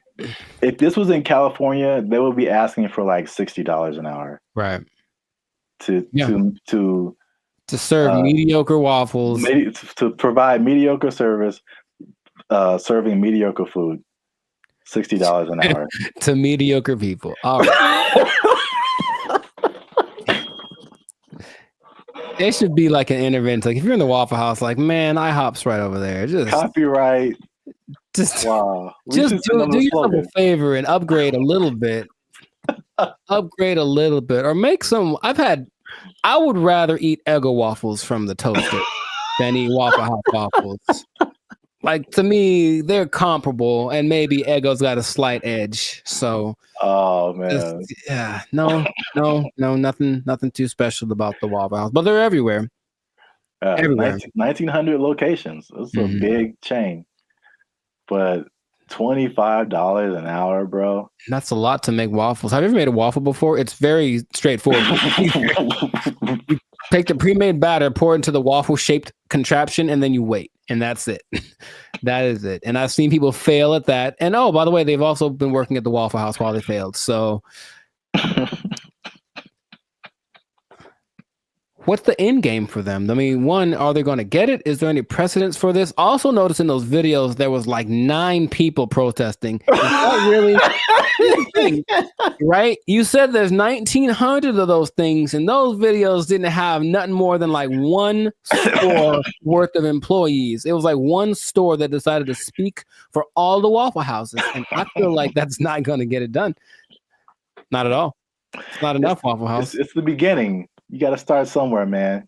if this was in California, they would be asking for like $60 an hour. Right. To serve mediocre waffles. To provide mediocre service, serving mediocre food. $60 an hour. To mediocre people. All right. It should be like an intervention. Like if you're in the Waffle House, like man, IHOP's right over there. Just copyright. Just wow. Just do yourself a favor and upgrade a little bit. Upgrade a little bit, or make some. I would rather eat Eggo waffles from the toaster than eat Waffle House waffles. Like to me, they're comparable, and maybe Eggo's got a slight edge. So, oh man, nothing too special about the Waffle House, but they're everywhere. Everywhere. 1,900 locations. It's a big chain, but $25 an hour, bro. That's a lot to make waffles. Have you ever made a waffle before? It's very straightforward. You take the pre-made batter, pour it into the waffle-shaped contraption, and then you wait. And that's it. That is it. And I've seen people fail at that. And oh, by the way, they've also been working at the Waffle House while they failed. So what's the end game for them? I mean, one, are they going to get it? Is there any precedence for this? Also notice in those videos, there was like 9 people protesting. Is that really right? You said there's 1,900 of those things, and those videos didn't have nothing more than like one store worth of employees. It was like one store that decided to speak for all the Waffle Houses. And I feel like that's not going to get it done. Not at all. It's not enough, Waffle House. It's the beginning. You got to start somewhere, man.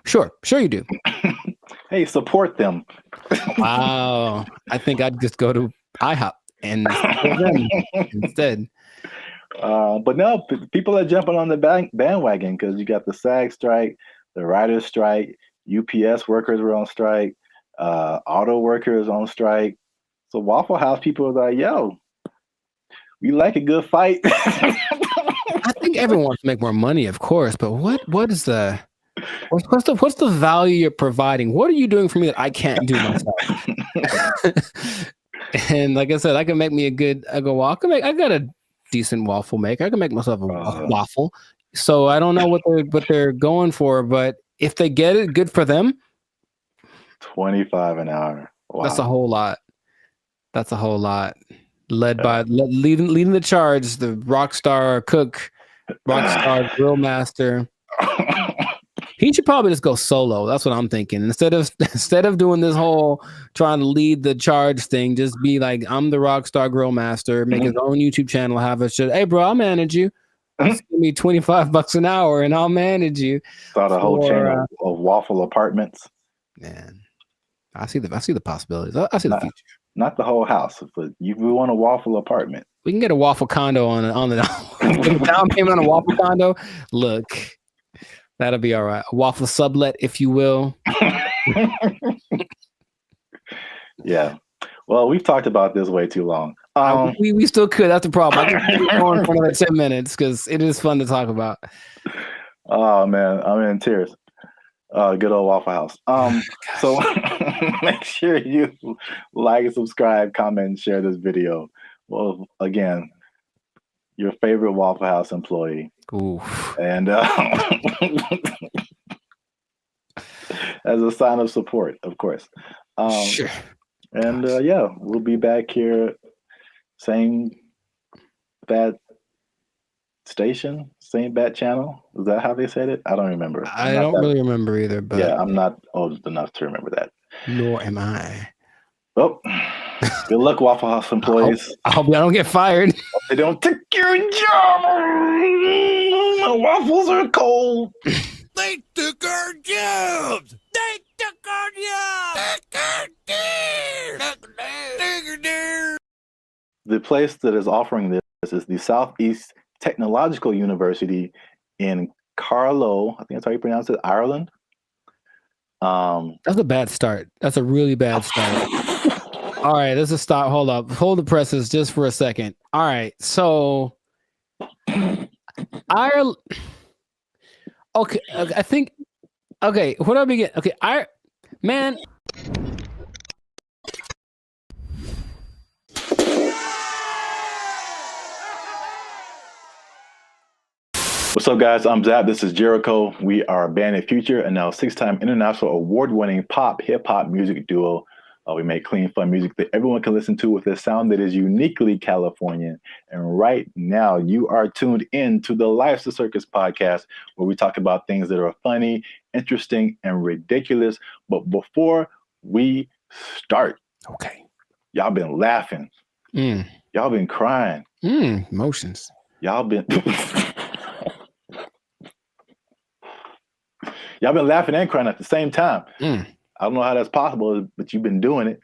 Sure you do. Hey, support them. Wow. I think I'd just go to IHOP and support them instead. But no, people are jumping on the bandwagon because you got the SAG strike, the writers' strike, UPS workers were on strike, auto workers on strike. So Waffle House people are like, yo, we like a good fight. I think everyone wants to make more money, of course, but what's the value you're providing? What are you doing for me that I can't do myself? And like I said, I can make me I got a decent waffle maker. I can make myself a waffle. So I don't know what they're going for, but if they get it, good for them. $25 an hour. Wow. That's a whole lot. That's a whole lot. Leading the charge, the rockstar cook, rockstar grill master. He should probably just go solo. That's what I'm thinking. Instead of doing this whole trying to lead the charge thing, just be like, I'm the rockstar grill master. Make his own YouTube channel. Have a shit. Hey, bro, I'll manage you. Just give me $25 an hour, and I'll manage you. Start a whole chain of waffle apartments. Man, I see the possibilities. I see the future. Not the whole house, but we want a waffle apartment. We can get a waffle condo on the down payment on a waffle condo. Look, that'll be all right. A waffle sublet, if you will. Yeah. Well, we've talked about this way too long. We still could. That's the problem. I can keep going for another 10 minutes because it is fun to talk about. Oh man, I'm in tears. Good old Waffle House. So make sure you like, subscribe, comment, and share this video. Well, again, your favorite Waffle House employee. Ooh. And as a sign of support, of course. Sure. And yeah, we'll be back here, same bad station, same bat channel. Is that how they said it? I don't remember. I don't really remember either, but yeah, I'm not old enough to remember that. Nor am I. Well, good luck, Waffle House employees. I hope y'all don't get fired. They don't take your job. My waffles are cold. They took our jobs. They took our jobs. The place that is offering this is the Southeast Technological University in Carlow. I think that's how you pronounce it, Ireland. That's a bad start. That's a really bad start. All right, let's just stop. Hold up. Hold the presses just for a second. All right, so Ireland. Okay, I think. Okay, where do I begin? Okay, man. What's up, guys? I'm Zap. This is Jericho. We are Band of Future and now 6-time international award-winning pop hip-hop music duo We make clean, fun music that everyone can listen to with a sound that is uniquely Californian. And right now, you are tuned in to the Life's the Circus podcast, where we talk about things that are funny, interesting, and ridiculous. But before we start, okay, y'all been laughing. Y'all been crying. Emotions. Y'all been y'all been laughing and crying at the same time. I don't know how that's possible, but you've been doing it.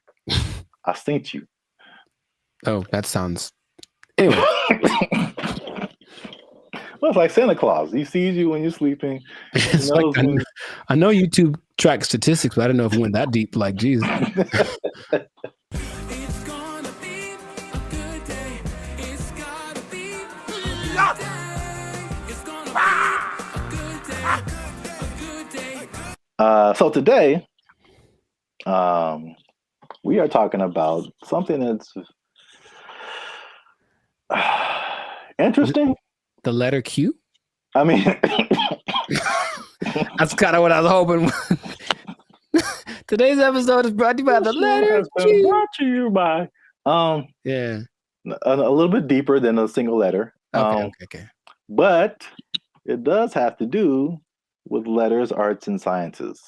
I seen you. Oh, that sounds. Anyway. Well, it's like Santa Claus. He sees you when you're sleeping. It's like, I know YouTube tracks statistics, but I don't know if it went that deep. Like, Jesus. So today, we are talking about something that's interesting. The letter Q? I mean, that's kind of what I was hoping. Today's episode is brought to you by the letter Q. Brought to you by, yeah, a little bit deeper than a single letter. Okay. But it does have to do with letters, arts, and sciences.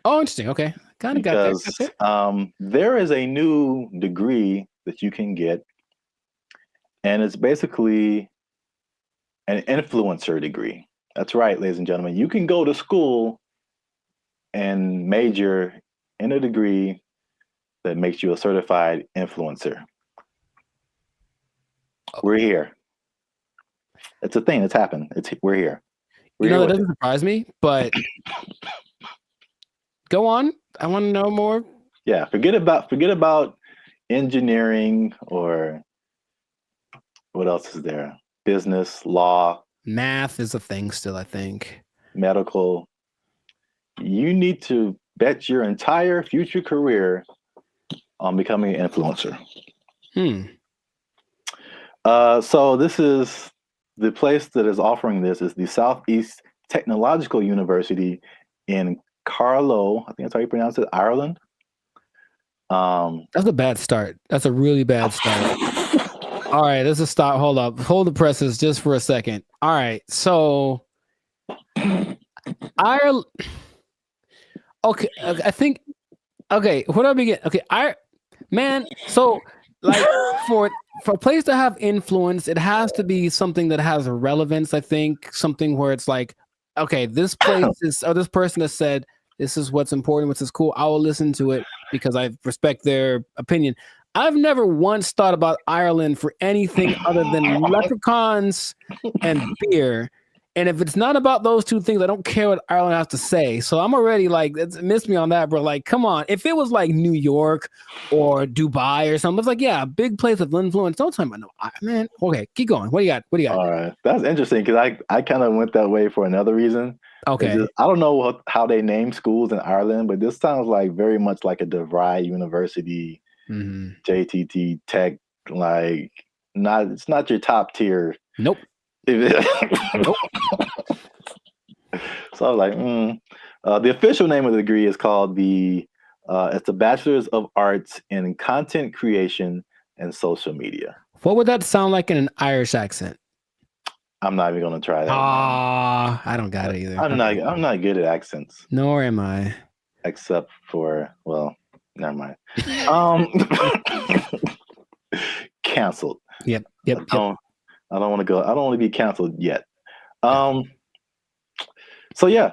Oh, interesting. Okay. Kind of got that. There is a new degree that you can get, and it's basically an influencer degree. That's right, ladies and gentlemen. You can go to school and major in a degree that makes you a certified influencer. We're here. It's a thing that's happened. We're here. That doesn't surprise me, but go on. I want to know more. Yeah, forget about engineering or what else is there? Business, law, math is a thing still, I think. Medical. You need to bet your entire future career on becoming an influencer. So this is the place that is offering this is the Southeast Technological University in Carlow. I think that's how you pronounce it, Ireland. That's a bad start. That's a really bad start. All right, let's just stop. Hold up. Hold the presses just for a second. All right, so Ireland. Okay, I think. Okay, where do I begin? Okay, so like for a place to have influence, it has to be something that has a relevance. I think something where it's like, okay, this place is, or this person has said this is what's important, what's is cool. I will listen to it because I respect their opinion. I've never once thought about Ireland for anything other than leprechauns and beer. And if it's not about those two things, I don't care what Ireland has to say. So I'm already like, miss me on that, bro. Like, come on. If it was like New York or Dubai or something, it's like, yeah, a big place of influence. Don't tell me about no, man. Okay, keep going. What do you got? All right. That's interesting because I kind of went that way for another reason. Okay. I don't know how they name schools in Ireland, but this sounds like very much like a DeVry University, JTT Tech, like it's not your top tier. Nope. Nope. So I was like, the official name of the degree is called it's the Bachelor's of Arts in Content Creation and Social Media. What would that sound like in an Irish accent? I'm not even gonna try that. I don't got it either. I'm not good at accents. Nor am I. Except for, well, never mind. Canceled. Yep. I don't want to go. I don't want to be canceled yet. So yeah.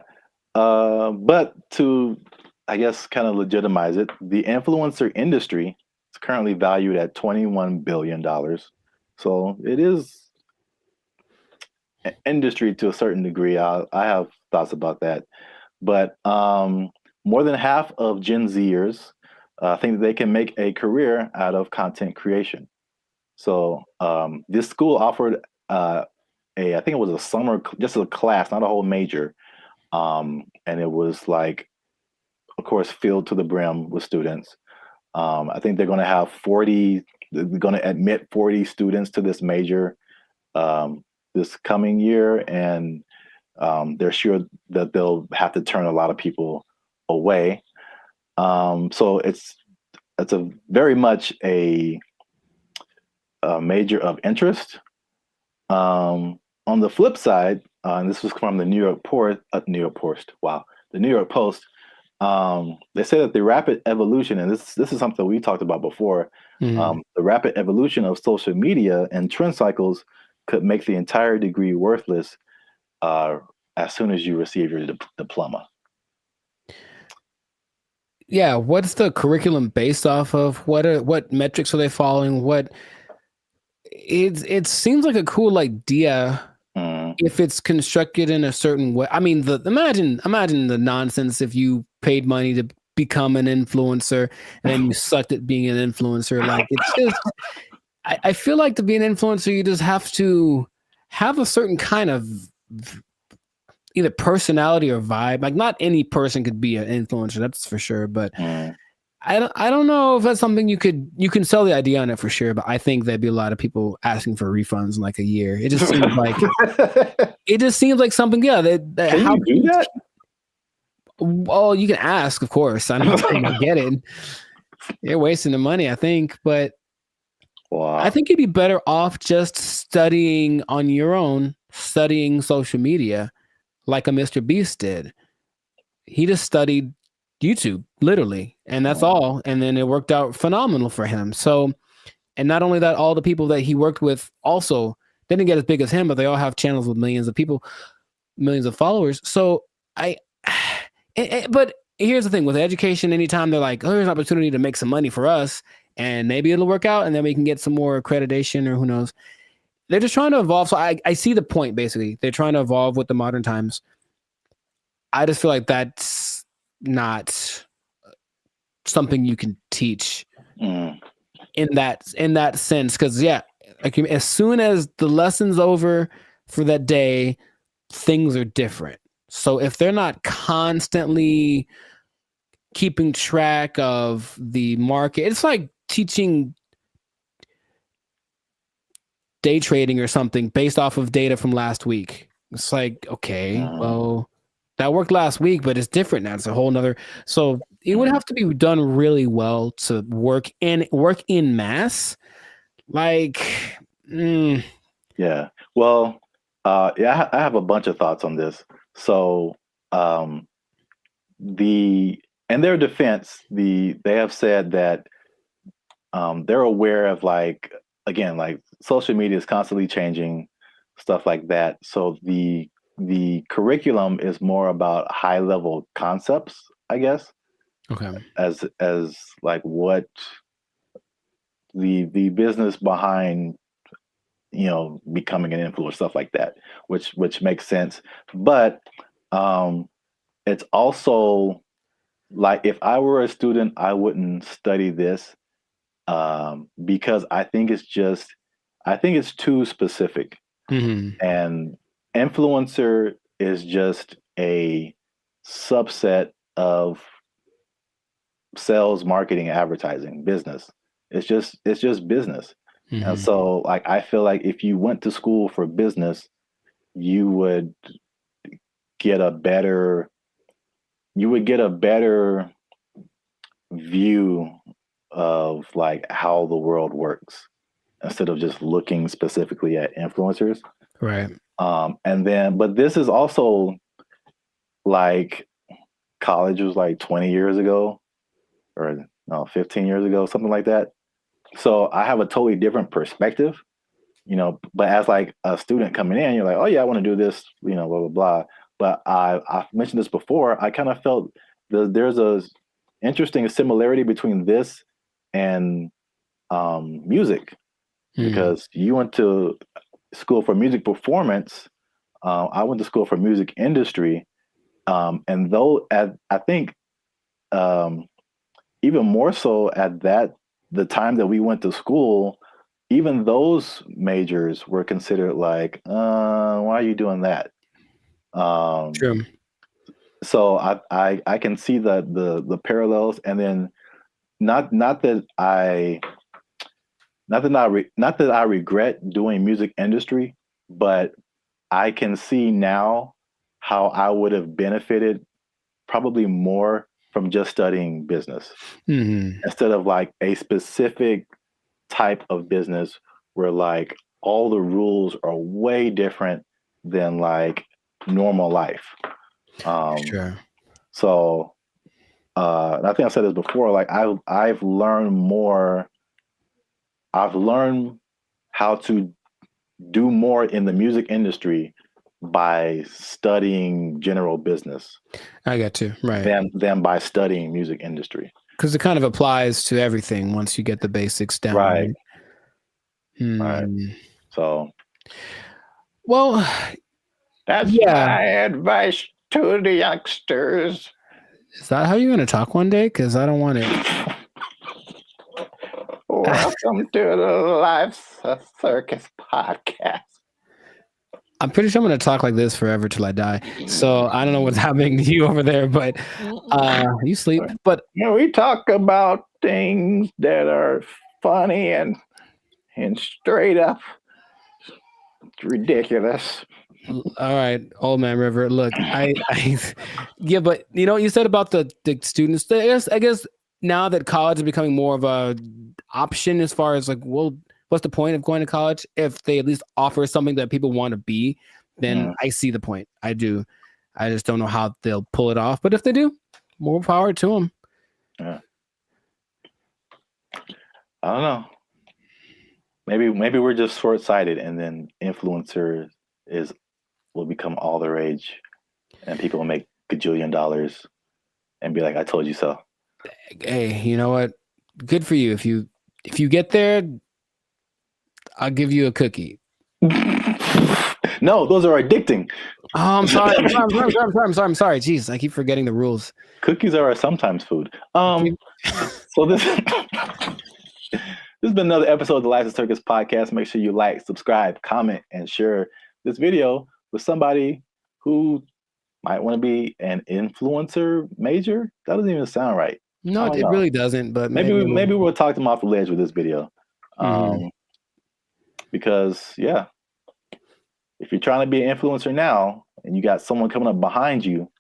But to, I guess, kind of legitimize it, the influencer industry is currently valued at $21 billion. So it is an industry to a certain degree. I have thoughts about that. But more than half of Gen Zers think that they can make a career out of content creation. So this school offered I think it was a summer, just a class, not a whole major. And it was like, of course, filled to the brim with students. I think they're going to have they're going to admit 40 students to this major this coming year. And they're sure that they'll have to turn a lot of people away. So it's very much a major of interest. On the flip side, and this was from the New York Post. Wow, the New York Post. They say that the rapid evolution, and this is something we talked about before. The rapid evolution of social media and trend cycles could make the entire degree worthless as soon as you receive your diploma. Yeah, what's the curriculum based off of? What metrics are they following? It seems like a cool idea if it's constructed in a certain way. I mean, imagine the nonsense if you paid money to become an influencer and then you sucked at being an influencer. Like, it's just, I feel like to be an influencer, you just have to have a certain kind of either personality or vibe. Like, not any person could be an influencer, that's for sure. But I don't know if that's something you can sell the idea on it for sure. But I think there'd be a lot of people asking for refunds in like a year. It just seems like something. Yeah, Can you do that? Well, you can ask, of course. I'm not saying I get it. You're wasting the money, I think. But I think you'd be better off just studying on your own, studying social media, like a Mr. Beast did. He just studied YouTube, literally, and that's all. And then it worked out phenomenal for him. So, and not only that, all the people that he worked with also didn't get as big as him, but they all have channels with millions of people, millions of followers. So but here's the thing with education, anytime they're like, oh, there's an opportunity to make some money for us and maybe it'll work out and then we can get some more accreditation or who knows. They're just trying to evolve. So I see the point, basically. They're trying to evolve with the modern times. I just feel like that's not something you can teach in that sense. Because, yeah, like, as soon as the lesson's over for that day, things are different. So if they're not constantly keeping track of the market, it's like teaching day trading or something based off of data from last week. It's like, okay, well, that worked last week, but it's different now. It's a whole nother. So it would have to be done really well to work in mass. Like, yeah. Well, I have a bunch of thoughts on this. So, in their defense, they have said that they're aware of, like, again, like, social media is constantly changing, stuff like that. So the curriculum is more about high level concepts, I guess. Okay. As like what the business behind, becoming an influencer, stuff like that, which makes sense. But it's also like, if I were a student, I wouldn't study this because I think it's too specific. And influencer is just a subset of sales, marketing, advertising, business. It's just business. And so, like, I feel like if you went to school for business, you would get a better view of, like, how the world works instead of just looking specifically at influencers. Right. But this is also, like, college was like 20 years ago, or no, 15 years ago, something like that. So I have a totally different perspective, but as, like, a student coming in, you're like, oh yeah, I want to do this, blah, blah, blah. But I've mentioned this before. I kind of felt there's a interesting similarity between this and music, because you went to school for music performance. I went to school for music industry. And though I think even more so at the time that we went to school, even those majors were considered like, why are you doing that? True. So I can see the parallels, and then not that I regret doing music industry, but I can see now how I would have benefited probably more from just studying business. Mm-hmm. Instead of like a specific type of business where like all the rules are way different than like normal life. Sure. So I think I've said this before, like I've learned more. I've learned how to do more in the music industry by studying general business. I got you. Right. Than by studying music industry. Because it kind of applies to everything once you get the basics down. Right. Right. So, well, that's my advice to the youngsters. Is that how you're going to talk one day? Because I don't want it. Welcome to the Life Circus podcast. I'm pretty sure I'm going to talk like this forever till I die. So I don't know what's happening to you over there, but you sleep. But we talk about things that are funny and straight up ridiculous. All right, old man River. Look, yeah, but you know what you said about the students. I guess now that college is becoming more of a option as far as like, well, what's the point of going to college if they at least offer something that people want to be? Then I see the point. I do. I just don't know how they'll pull it off. But if they do, more power to them. Yeah. I don't know. Maybe we're just short-sighted, and then influencer will become all the rage, and people will make gajillion dollars and be like, "I told you so." Hey, you know what? Good for you. If you get there, I'll give you a cookie. No, those are addicting. Oh, I'm sorry. I'm sorry. Jeez, I keep forgetting the rules. Cookies are sometimes food. So this has been another episode of the Life Circus podcast. Make sure you like, subscribe, comment, and share this video with somebody who might want to be an influencer major. That doesn't even sound right. No, it really doesn't. But maybe we'll talk them off the ledge with this video. Because if you're trying to be an influencer now and you got someone coming up behind you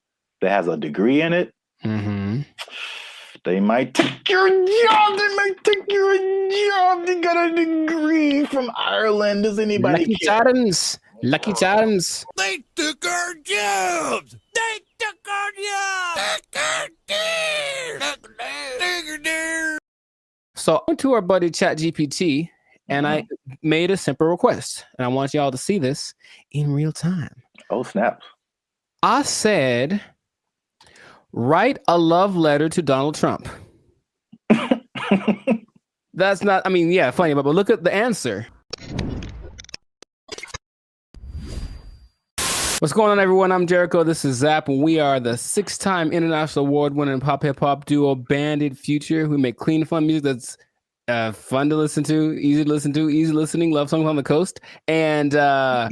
that has a degree in it, they might take your job. They got a degree from Ireland. Does anybody care? Lucky Charms. They took our jobs. They took our jobs. So I went to our buddy ChatGPT and I made a simple request. And I want y'all to see this in real time. Oh, snap. I said, write a love letter to Donald Trump. That's not, I mean, yeah, funny, but look at the answer. What's going on, everyone? I'm Jericho. This is Zap, and we are the 6-time international award-winning pop hip-hop duo Bandit Future. We make clean, fun music that's fun to listen to, easy listening, love songs on the coast. And where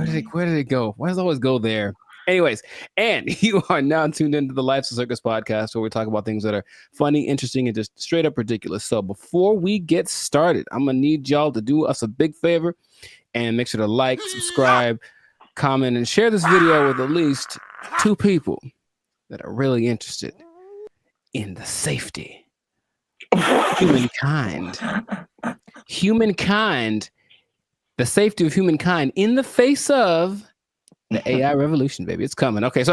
did it go? Why does it always go there? Anyways, and you are now tuned into the Life's a Circus podcast, where we talk about things that are funny, interesting, and just straight up ridiculous. So before we get started, I'm gonna need y'all to do us a big favor and make sure to like, subscribe, comment, and share this video with at least 2 people that are really interested in the safety of humankind. The safety of humankind in the face of the AI revolution, baby. It's coming. Okay. I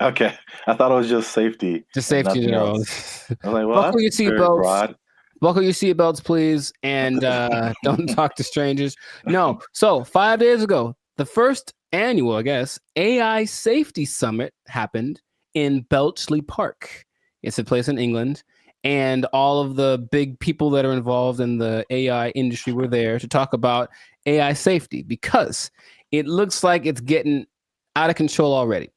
thought it was just safety. Just safety, you know. I'm like, well, buckle your seatbelts. Buckle your seatbelts, please, and don't talk to strangers. No. So 5 days ago, the first annual, I guess, AI Safety Summit happened in Bletchley Park. It's a place in England, and all of the big people that are involved in the AI industry were there to talk about AI safety, because it looks like it's getting out of control already.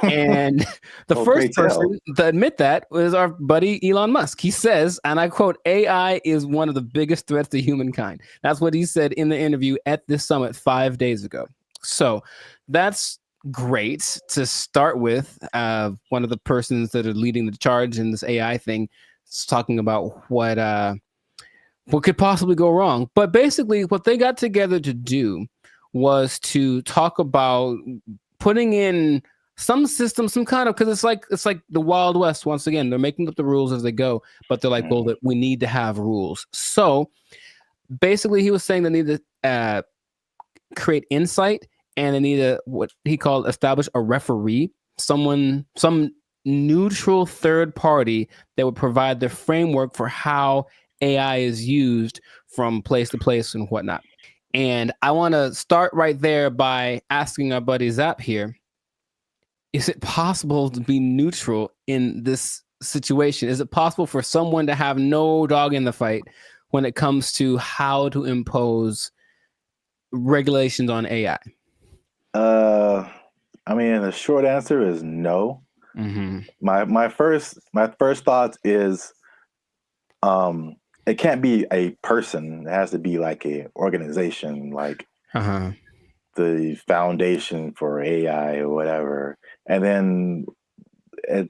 And the first person to admit that was our buddy Elon Musk. He says, and I quote, AI is one of the biggest threats to humankind. That's what he said in the interview at this summit 5 days ago. So that's great to start with. One of the persons that are leading the charge in this AI thing is talking about what could possibly go wrong. But basically what they got together to do was to talk about putting in some system, some kind of, because it's like the Wild West. Once again, they're making up the rules as they go, but they're like, well, we need to have rules. So basically, he was saying they need to create insight, and they need to, what he called, establish a referee, some neutral third party that would provide the framework for how AI is used from place to place and whatnot. And I want to start right there by asking our buddy Zap here, is it possible to be neutral in this situation? Is it possible for someone to have no dog in the fight when it comes to how to impose regulations on AI? I mean, the short answer is no. My first thought is, it can't be a person. It has to be like a organization, like the Foundation for AI or whatever. And then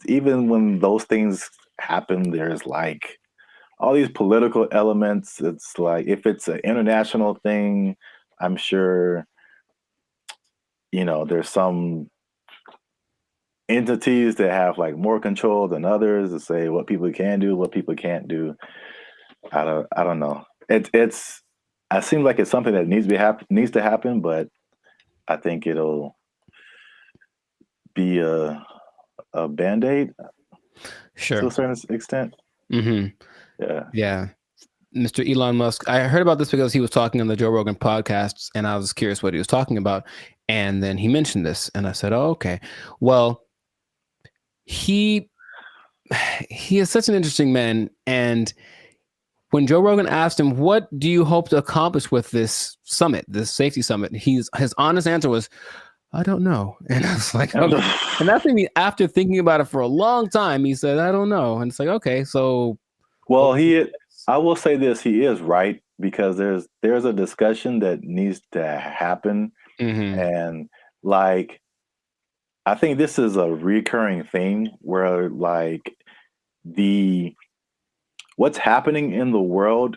even when those things happen, there's like all these political elements. It's like, if it's an international thing, I'm sure, you know, there's some entities that have like more control than others to say what people can do, what people can't do. I don't know. It seems like it's something that needs to happen, but I think it'll be a Band-Aid, sure, to a certain extent. Yeah. Mr. Elon Musk, I heard about this because he was talking on the Joe Rogan podcast, and I was curious what he was talking about, and then he mentioned this, and I said, oh, okay. Well, he is such an interesting man, and when Joe Rogan asked him, what do you hope to accomplish with this summit, this safety summit? His honest answer was, I don't know. And I was like, okay. And that's maybe after thinking about it for a long time, he said, I don't know. And it's like, okay, so. Well, I will say this, he is right, because there's a discussion that needs to happen. And like, I think this is a recurring thing where like what's happening in the world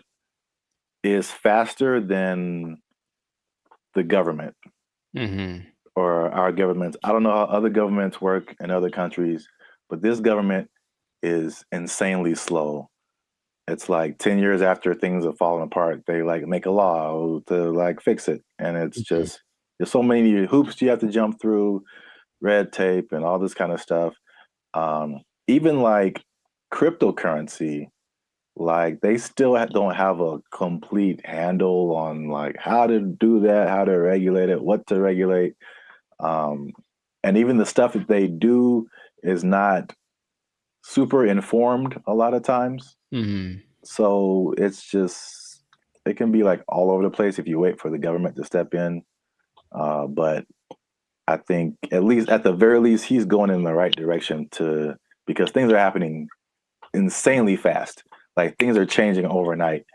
is faster than the government or our governments. I don't know how other governments work in other countries, but this government is insanely slow. It's like 10 years after things have fallen apart, they like make a law to like fix it. And it's just, there's so many hoops you have to jump through, red tape and all this kind of stuff. Even like cryptocurrency, like they still don't have a complete handle on like how to do that, how to regulate it, what to regulate. And even the stuff that they do is not super informed a lot of times. So it's just, it can be like all over the place if you wait for the government to step in. But I think at the very least, he's going in the right direction because things are happening insanely fast. Like things are changing overnight,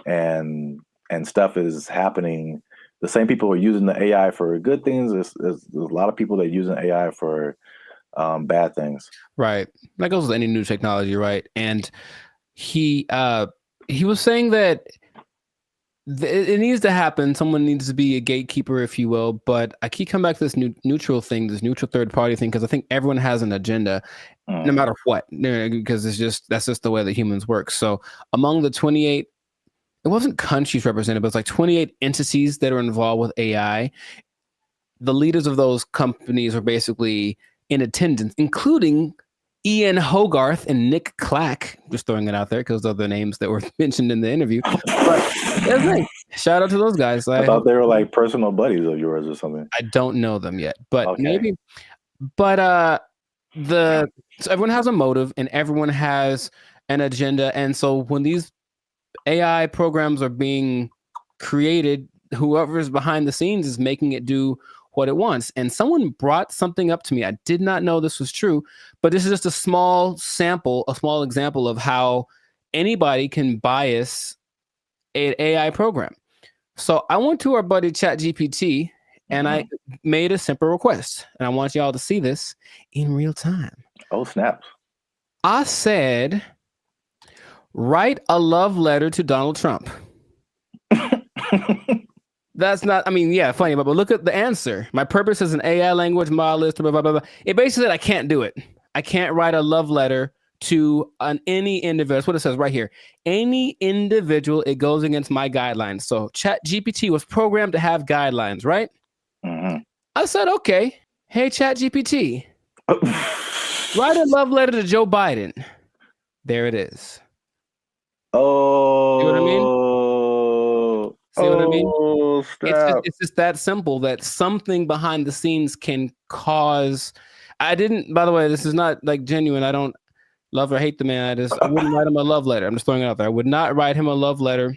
and stuff is happening. The same people who are using the AI for good things. There's a lot of people that are using AI for bad things. Right. That goes with any new technology, right? And he was saying that it needs to happen. Someone needs to be a gatekeeper, if you will. But I keep coming back to this neutral thing, this neutral third party thing, because I think everyone has an agenda, no matter what, because that's just the way that humans work. So among the 28, it wasn't countries represented, but it's like 28 entities that are involved with AI. The leaders of those companies are basically in attendance, including Ian Hogarth and Nick Clack. Just throwing it out there because those are the names that were mentioned in the interview. But shout out to those guys. I thought they were like personal buddies of yours or something. I don't know them yet, but maybe. But so everyone has a motive and everyone has an agenda, and so when these AI programs are being created, whoever's behind the scenes is making it do what it wants. And someone brought something up to me. I did not know this was true, but this is just a small example of how anybody can bias an AI program. So I went to our buddy ChatGPT and I made a simple request, and I want y'all to see this in real time. Oh, snap. I said, write a love letter to Donald Trump. That's not, I mean, yeah, funny, but look at the answer. My purpose is an AI language model, blah, blah, blah, blah. It basically said I can't do it. I can't write a love letter to any individual. That's what it says right here. Any individual, it goes against my guidelines. So ChatGPT was programmed to have guidelines, right? Mm-hmm. I said, okay, hey, ChatGPT, write a love letter to Joe Biden. There it is. Oh. See what I mean? See what I mean? Snap. It's just that simple that something behind the scenes can cause. I didn't, by the way, this is not like genuine. I don't love or hate the man. I wouldn't write him a love letter. I'm just throwing it out there. I would not write him a love letter.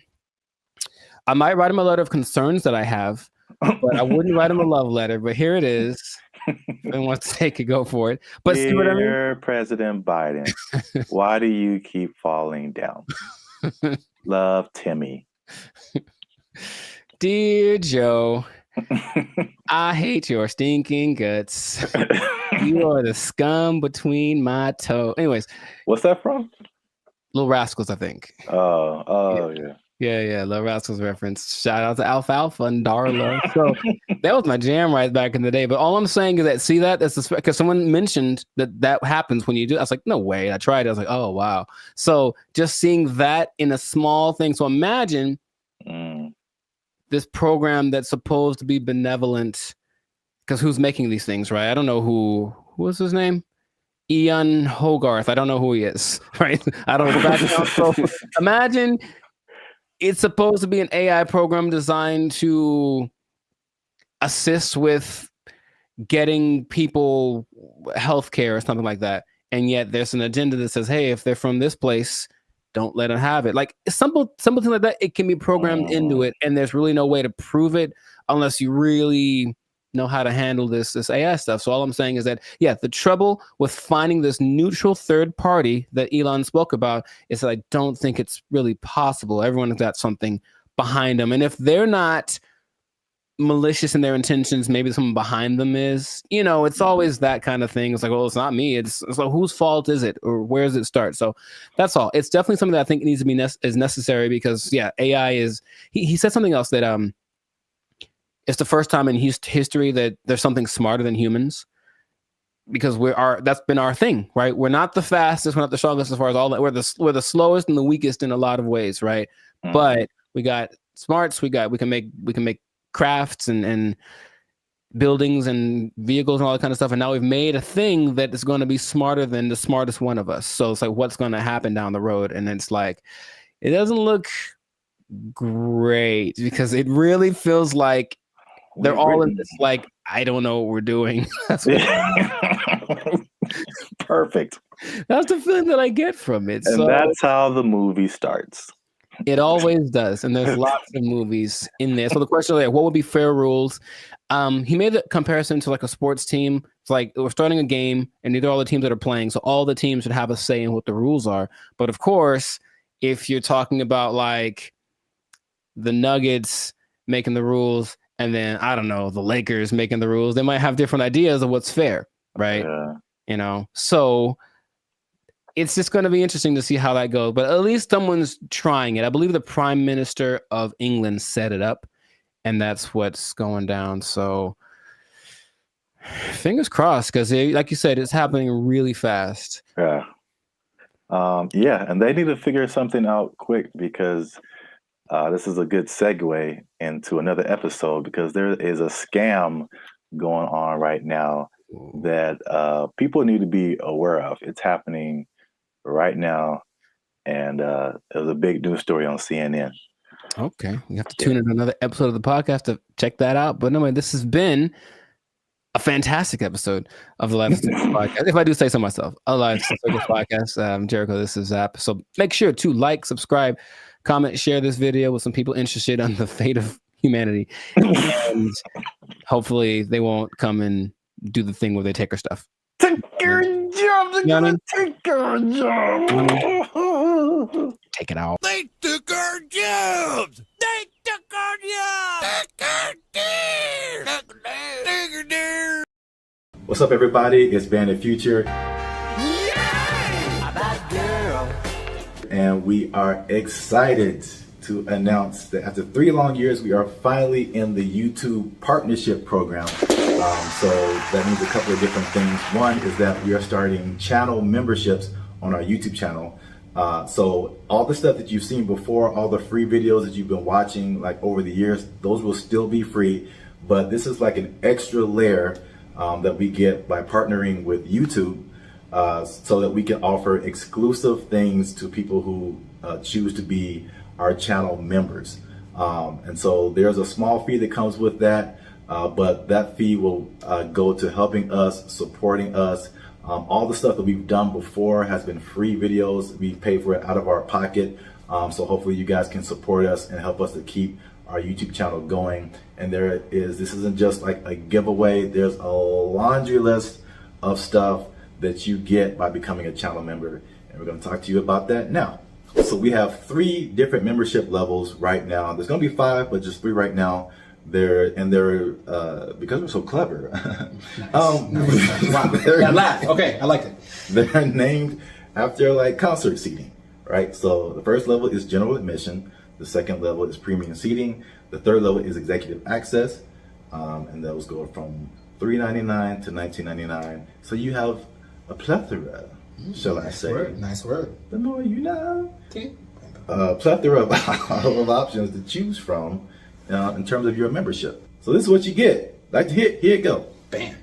I might write him a letter of concerns that I have, but I wouldn't write him a love letter. But here it is. If anyone wants to take it, go for it. But Dear see what I mean? President Biden, why do you keep falling down? Love, Timmy. Dear Joe, I hate your stinking guts. You are the scum between my toes. Anyways. What's that from? Little Rascals, I think. Yeah. Yeah, Little Rascals reference. Shout out to Alfalfa and Darla. So that was my jam right back in the day. But all I'm saying is that, see that's because someone mentioned that happens when you do. I was like, no way. I tried it. I was like, oh, wow. So just seeing that in a small thing. So imagine this program that's supposed to be benevolent, because who's making these things, right? I don't know who was his name? Ian Hogarth. I don't know who he is, right? I don't know the background. So imagine it's supposed to be an AI program designed to assist with getting people healthcare or something like that. And yet there's an agenda that says, hey, if they're from this place, don't let them have it. Like something like that, it can be programmed into it, and there's really no way to prove it unless you really know how to handle this AI stuff. So all I'm saying is that, yeah, the trouble with finding this neutral third party that Elon spoke about is that I don't think it's really possible. Everyone's got something behind them. And if they're not malicious in their intentions, maybe someone behind them is, it's always that kind of thing. It's like, well, it's not me. It's like, whose fault is it, or where does it start? So that's all. It's definitely something that I think needs to be is necessary, because yeah, AI is, he said something else that, it's the first time in history that there's something smarter than humans, because that's been our thing, right? We're not the fastest, we're not the strongest as far as all that. We're the slowest and the weakest in a lot of ways, right? But we got smarts, we can make crafts and buildings and vehicles and all that kind of stuff. And now we've made a thing that is going to be smarter than the smartest one of us. So it's like, what's going to happen down the road? And it's like, it doesn't look great, because it really feels like they're all in this, like, I don't know what we're doing. Perfect. That's the feeling that I get from it. And so that's how the movie starts. It always does. And there's lots of movies in there. So the question is, like, what would be fair rules? He made the comparison to like a sports team. It's like we're starting a game, and these are all the teams that are playing. So all the teams should have a say in what the rules are. But of course, if you're talking about like the Nuggets making the rules, and then, I don't know, the Lakers making the rules, they might have different ideas of what's fair, right? Yeah. So it's just going to be interesting to see how that goes. But at least someone's trying it. I believe the Prime Minister of England set it up, and that's what's going down. So fingers crossed, because like you said, it's happening really fast. Yeah. And they need to figure something out quick, because this is a good segue into another episode, because there is a scam going on right now that people need to be aware of. It's happening right now, and it was a big news story on CNN. Okay, you have to tune in to another episode of the podcast to check that out. But anyway, this has been a fantastic episode of the Life Circus podcast. If I do say so myself, a Life Circus podcast. Jericho, this is Zap. So make sure to like, subscribe, comment, share this video with some people interested on the fate of humanity. And hopefully they won't come and do the thing where they take our stuff. Take your job. They're gonna take our job. Take it out. They took our jobs. They took our jobs. What's up, everybody? It's Bandit Future. Yeah! That girl. And we are excited to to announce that after 3 long years, we are finally in the YouTube partnership program. So that means a couple of different things. One is that we are starting channel memberships on our YouTube channel. So all the stuff that you've seen before, all the free videos that you've been watching like over the years, those will still be free. But this is like an extra layer that we get by partnering with YouTube, so that we can offer exclusive things to people who choose to be our channel members. And so there's a small fee that comes with that, but that fee will go to helping us, supporting us. All the stuff that we've done before has been free videos. We pay for it out of our pocket. So hopefully you guys can support us and help us to keep our YouTube channel going. And this isn't just like a giveaway. There's a laundry list of stuff that you get by becoming a channel member. And we're going to talk to you about that now. So we have 3 different membership levels right now. There's going to be 5, but just 3 right now. They're because we're so clever. Nice. Wow. Laugh. Okay, I liked it. They're named after like concert seating, right? So the first level is general admission. The second level is premium seating. The third level is executive access, and those go from $3.99 to $19.99. So you have a plethora, shall I say? Nice word. The more you know. Okay. Plethora of options to choose from in terms of your membership. So this is what you get. Like to hit, here you go. Bam.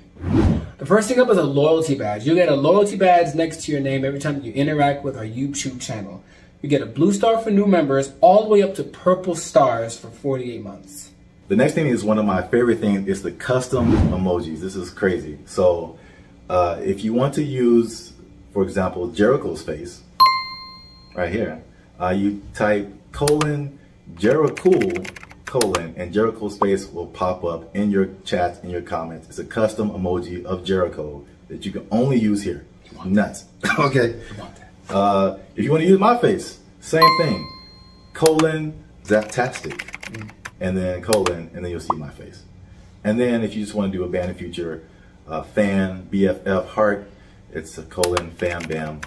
The first thing up is a loyalty badge. You get a loyalty badge next to your name every time you interact with our YouTube channel. You get a blue star for new members, all the way up to purple stars for 48 months. The next thing is one of my favorite things is the custom emojis. This is crazy. So if you want to use, for example, Jericho's face, right here, you type :Jericho, and Jericho's face will pop up in your chats, in your comments. It's a custom emoji of Jericho that you can only use here. Nuts. Okay. If you want to use my face, same thing. Zaptastic. And then and then you'll see my face. And then if you just want to do a Band of Future fan, BFF heart, it's a fan bam :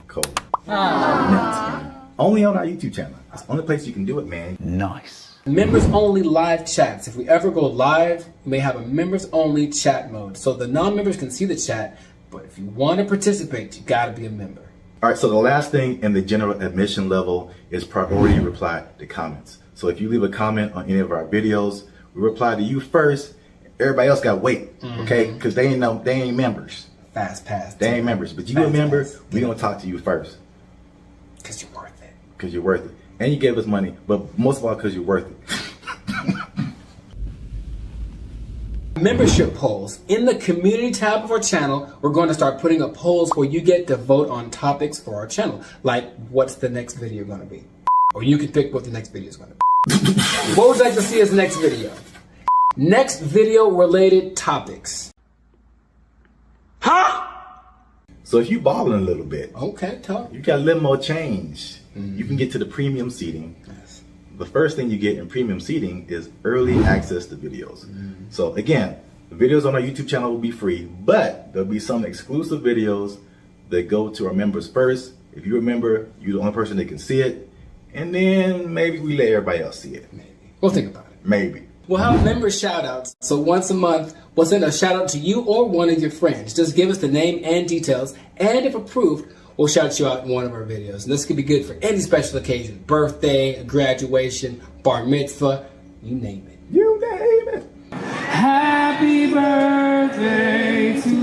Nuts. Only on our YouTube channel. That's the only place you can do it, man. Nice. Members only live chats. If we ever go live, we may have a members only chat mode. So the non-members can see the chat, but if you want to participate, you gotta be a member. All right, so the last thing in the general admission level is priority reply to comments. So if you leave a comment on any of our videos, we reply to you first. Everybody else got to wait, okay? Because they ain't members. Fast pass. They ain't members, but you a member. We gonna talk to you first. Because you're worth it. Because you're worth it, and you gave us money, but most of all because you're worth it. Membership polls. In the community tab of our channel, we're going to start putting up polls where you get to vote on topics for our channel. Like, what's the next video going to be? Or you can pick what the next video is going to be. What would you like to see as next video? Next video related topics. Huh? So if you balling a little bit, okay, talk. You got a little more change. You can get to the premium seating. Yes. The first thing you get in premium seating is early access to videos. So again, the videos on our YouTube channel will be free, but there'll be some exclusive videos that go to our members first. If you remember, you're the only person that can see it, and then maybe we let everybody else see it. Maybe. We'll think about it. Maybe. We'll have member shout outs. So once a month, we'll send a shout out to you or one of your friends. Just give us the name and details, and if approved, we'll shout you out in one of our videos. And this could be good for any special occasion: birthday, graduation, bar mitzvah, you name it. You name it. Happy birthday to you.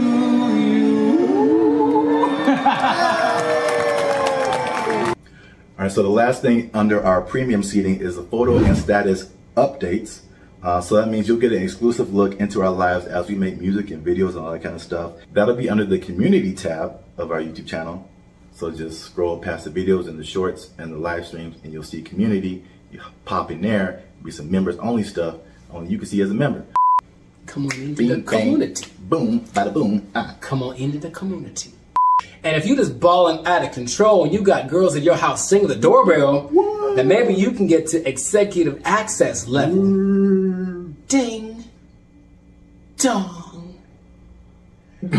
All right, so the last thing under our premium seating is the photo and status updates. So that means you'll get an exclusive look into our lives as we make music and videos and all that kind of stuff. That'll be under the community tab of our YouTube channel. So just scroll past the videos and the shorts and the live streams and you'll see community. You pop in there, be some members only stuff only you can see as a member. Come on into the community. Boom, bada boom. Come on into the community. And if you just balling out of control and you got girls at your house singing the doorbell, then maybe you can get to executive access level. Ding. Dong. We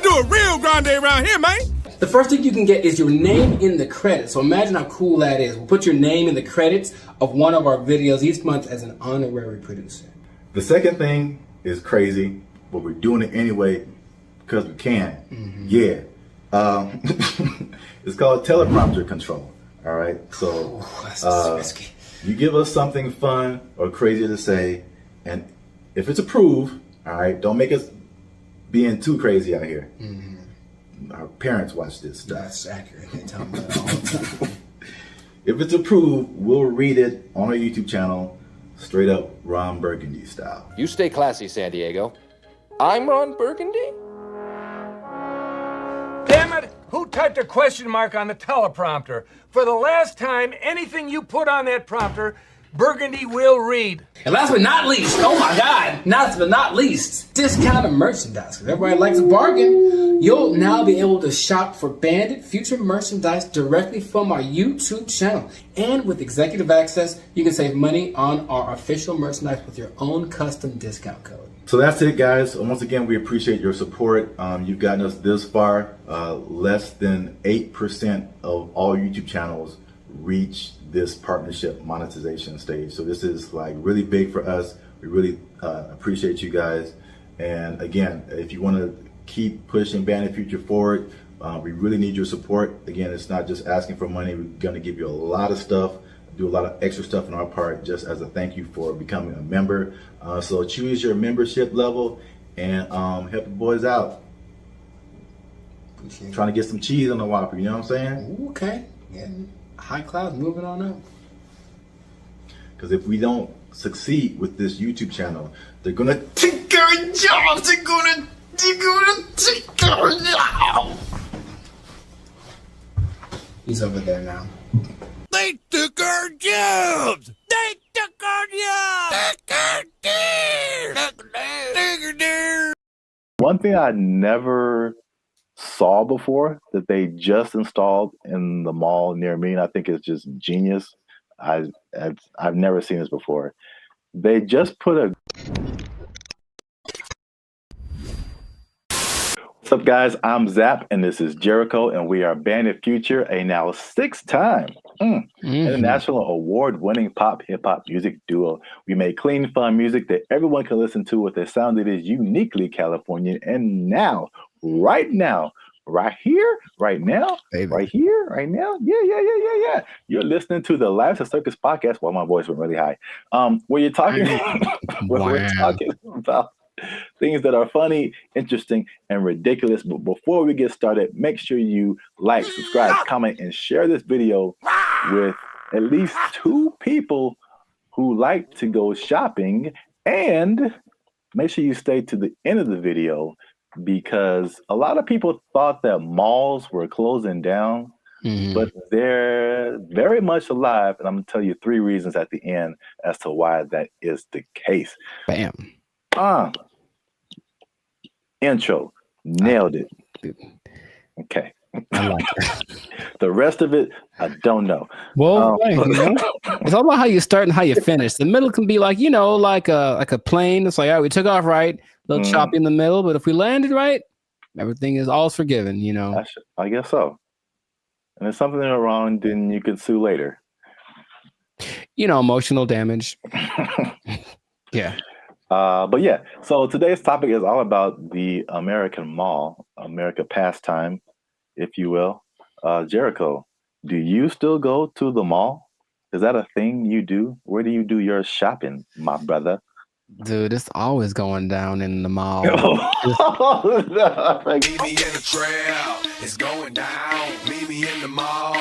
do a real grande around here, man. the first thing you can get is your name in the credits. So imagine how cool that is. We'll put your name in the credits of one of our videos each month as an honorary producer. The second thing is crazy, but we're doing it anyway because we can. Yeah. It's called teleprompter control. All right. So you give us something fun or crazy to say, and if it's approved, all right, don't make us being too crazy out here. Our parents watch this stuff. That's accurate. They tell me that all the time. If it's approved, we'll read it on our YouTube channel, straight up Ron Burgundy style. You stay classy, San Diego. I'm Ron Burgundy? Damn it! Who typed a question mark on the teleprompter? For the last time, anything you put on that prompter, Burgundy will read. And last but not least, oh my God, last but not least, discounted merchandise. Because everybody likes a bargain. You'll now be able to shop for Bandit Future merchandise directly from our YouTube channel. And with executive access, you can save money on our official merchandise with your own custom discount code. So that's it, guys. Once again, we appreciate your support. You've gotten us this far. Less than 8% of all YouTube channels reach this partnership monetization stage. So this is like really big for us. We really appreciate you guys. And again, if you want to keep pushing Bandit Future forward, we really need your support. Again, it's not just asking for money. We're going to give you a lot of stuff, do a lot of extra stuff on our part just as a thank you for becoming a member. So choose your membership level and help the boys out. Trying to get some cheese on the Whopper, you know what I'm saying? Okay. Yeah. High class, moving on up. Because if we don't succeed with this YouTube channel, they're gonna take our jobs. They're gonna take our jobs. He's over there now. They took our jobs! They took our jobs! One thing I never saw before that they just installed in the mall near me, and I think it's just genius. I've never seen this before. They just put a... What's up, guys? I'm Zap, and this is Jericho, and we are Bandit Future, a now 6-time international award-winning pop hip-hop music duo. We make clean, fun music that everyone can listen to with a sound that is uniquely Californian. And now, right now, right here, right now, Baby. Right here, right now, yeah. You're listening to the Lives of Circus podcast. Well, my voice went really high. Where you're talking, we're talking about things that are funny, interesting, and ridiculous. But before we get started, make sure you like, subscribe, comment, and share this video with at least 2 people who like to go shopping. And make sure you stay to the end of the video, because a lot of people thought that malls were closing down, but they're very much alive. And I'm going to tell you 3 reasons at the end as to why that is the case. Bam. Intro. Nailed it. Okay. I like it. The rest of it, I don't know. Well, it's all about how you start and how you finish. The middle can be like, like a plane. It's like, all right, we took off right, a little choppy in the middle, but if we landed right, everything is all forgiven, I guess so. And if something went wrong, then you can sue later. Emotional damage. Yeah. But yeah, so today's topic is all about the American mall, America pastime, if you will. Jericho, do you still go to the mall? Is that a thing you do? Where do you do your shopping, my brother? Dude, it's always going down in the mall. Meet me in the trail, it's going down. Meet me in the mall,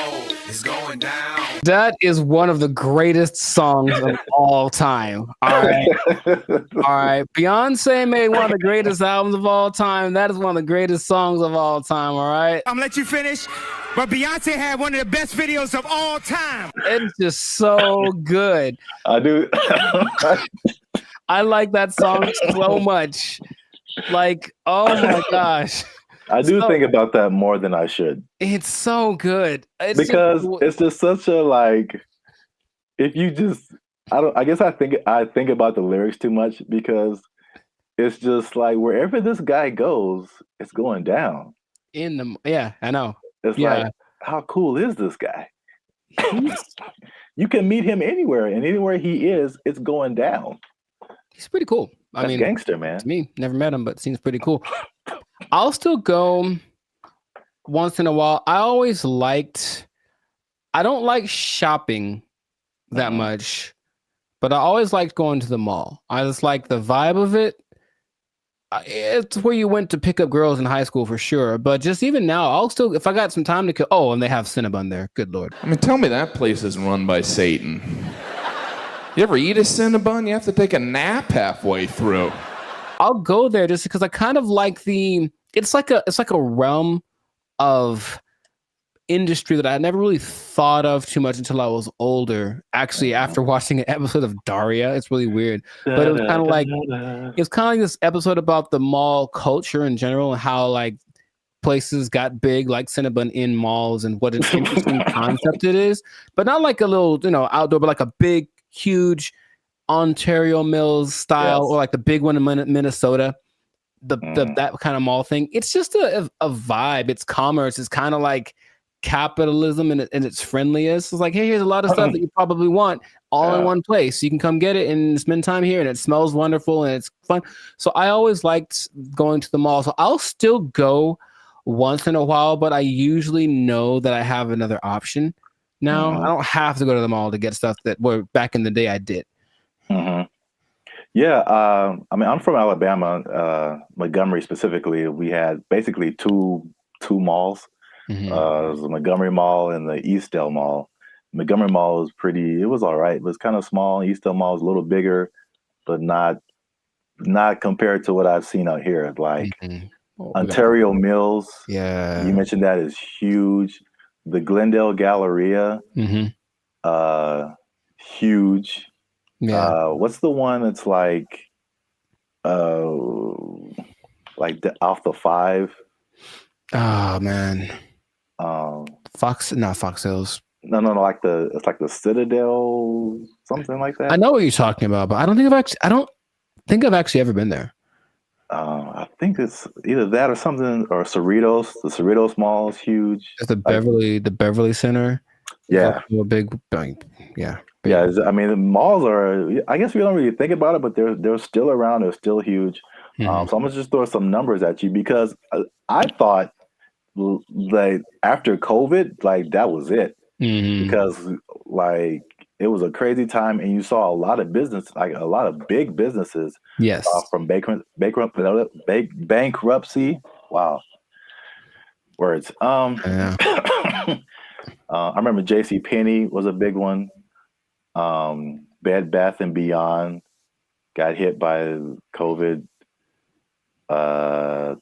it's going down. That is one of the greatest songs of all time. All right. All right. Beyonce made one of the greatest albums of all time. That is one of the greatest songs of all time. All right. I'm gonna let you finish, but Beyonce had one of the best videos of all time. It's just so good. I do. I like that song so much. Like, oh my gosh. I do think about that more than I should. It's so good. It's just such a if you just I guess I think about the lyrics too much, because it's just like wherever this guy goes, it's going down. Yeah, I know. It's like, how cool is this guy? You can meet him anywhere, and anywhere he is, it's going down. He's pretty cool. I That's mean, gangster, man. To me, never met him, but seems pretty cool. I'll still go once in a while. I don't like shopping that much, but I always liked going to the mall. I just like the vibe of it. It's where you went to pick up girls in high school for sure. But just even now, I'll still, if I got some time to kill. Oh, and they have Cinnabon there. Good Lord. I mean, tell me that place isn't run by Satan. You ever eat a Cinnabon? You have to take a nap halfway through. I'll go there just because I kind of like it's like a realm of industry that I never really thought of too much until I was older. Actually, after watching an episode of Daria, it's really weird. But it was kind of like this episode about the mall culture in general and how like places got big like Cinnabon in malls and what an interesting concept it is. But not like a little, outdoor, but like a big, huge Ontario Mills style or like the big one in Minnesota. That kind of mall thing. It's just a vibe. It's commerce. It's kind of like capitalism and its friendliest. It's like, hey, here's a lot of stuff that you probably want all in one place. You can come get it and spend time here, and it smells wonderful and it's fun. So I always liked going to the mall. So I'll still go once in a while, but I usually know that I have another option now. I don't have to go to the mall to get stuff that were back in the day I did. Yeah, I mean, I'm from Alabama, Montgomery specifically. We had basically two malls. It was the Montgomery Mall and the Eastdale Mall. Montgomery Mall was it was all right. It was kind of small. Eastdale Mall was a little bigger, but not compared to what I've seen out here. Like Ontario Mills. Yeah. You mentioned that is huge. The Glendale Galleria, huge. Yeah. What's the one that's like off the 5? Oh man. Not Fox Hills. No, it's like the Citadel, something like that. I know what you're talking about, but I don't think I've actually ever been there. I think it's either that or something, or Cerritos. The Cerritos Mall is huge. It's the Beverly Center. Yeah, a big. Yeah. Yeah, I mean, the malls are, I guess we don't really think about it, but they're still around. They're still huge. So I'm going to just throw some numbers at you, because I thought like after COVID, like that was it. Because like it was a crazy time, and you saw a lot of business, like a lot of big businesses from bankruptcy. Wow. Words. I remember JCPenney was a big one. Bed Bath and Beyond got hit by COVID.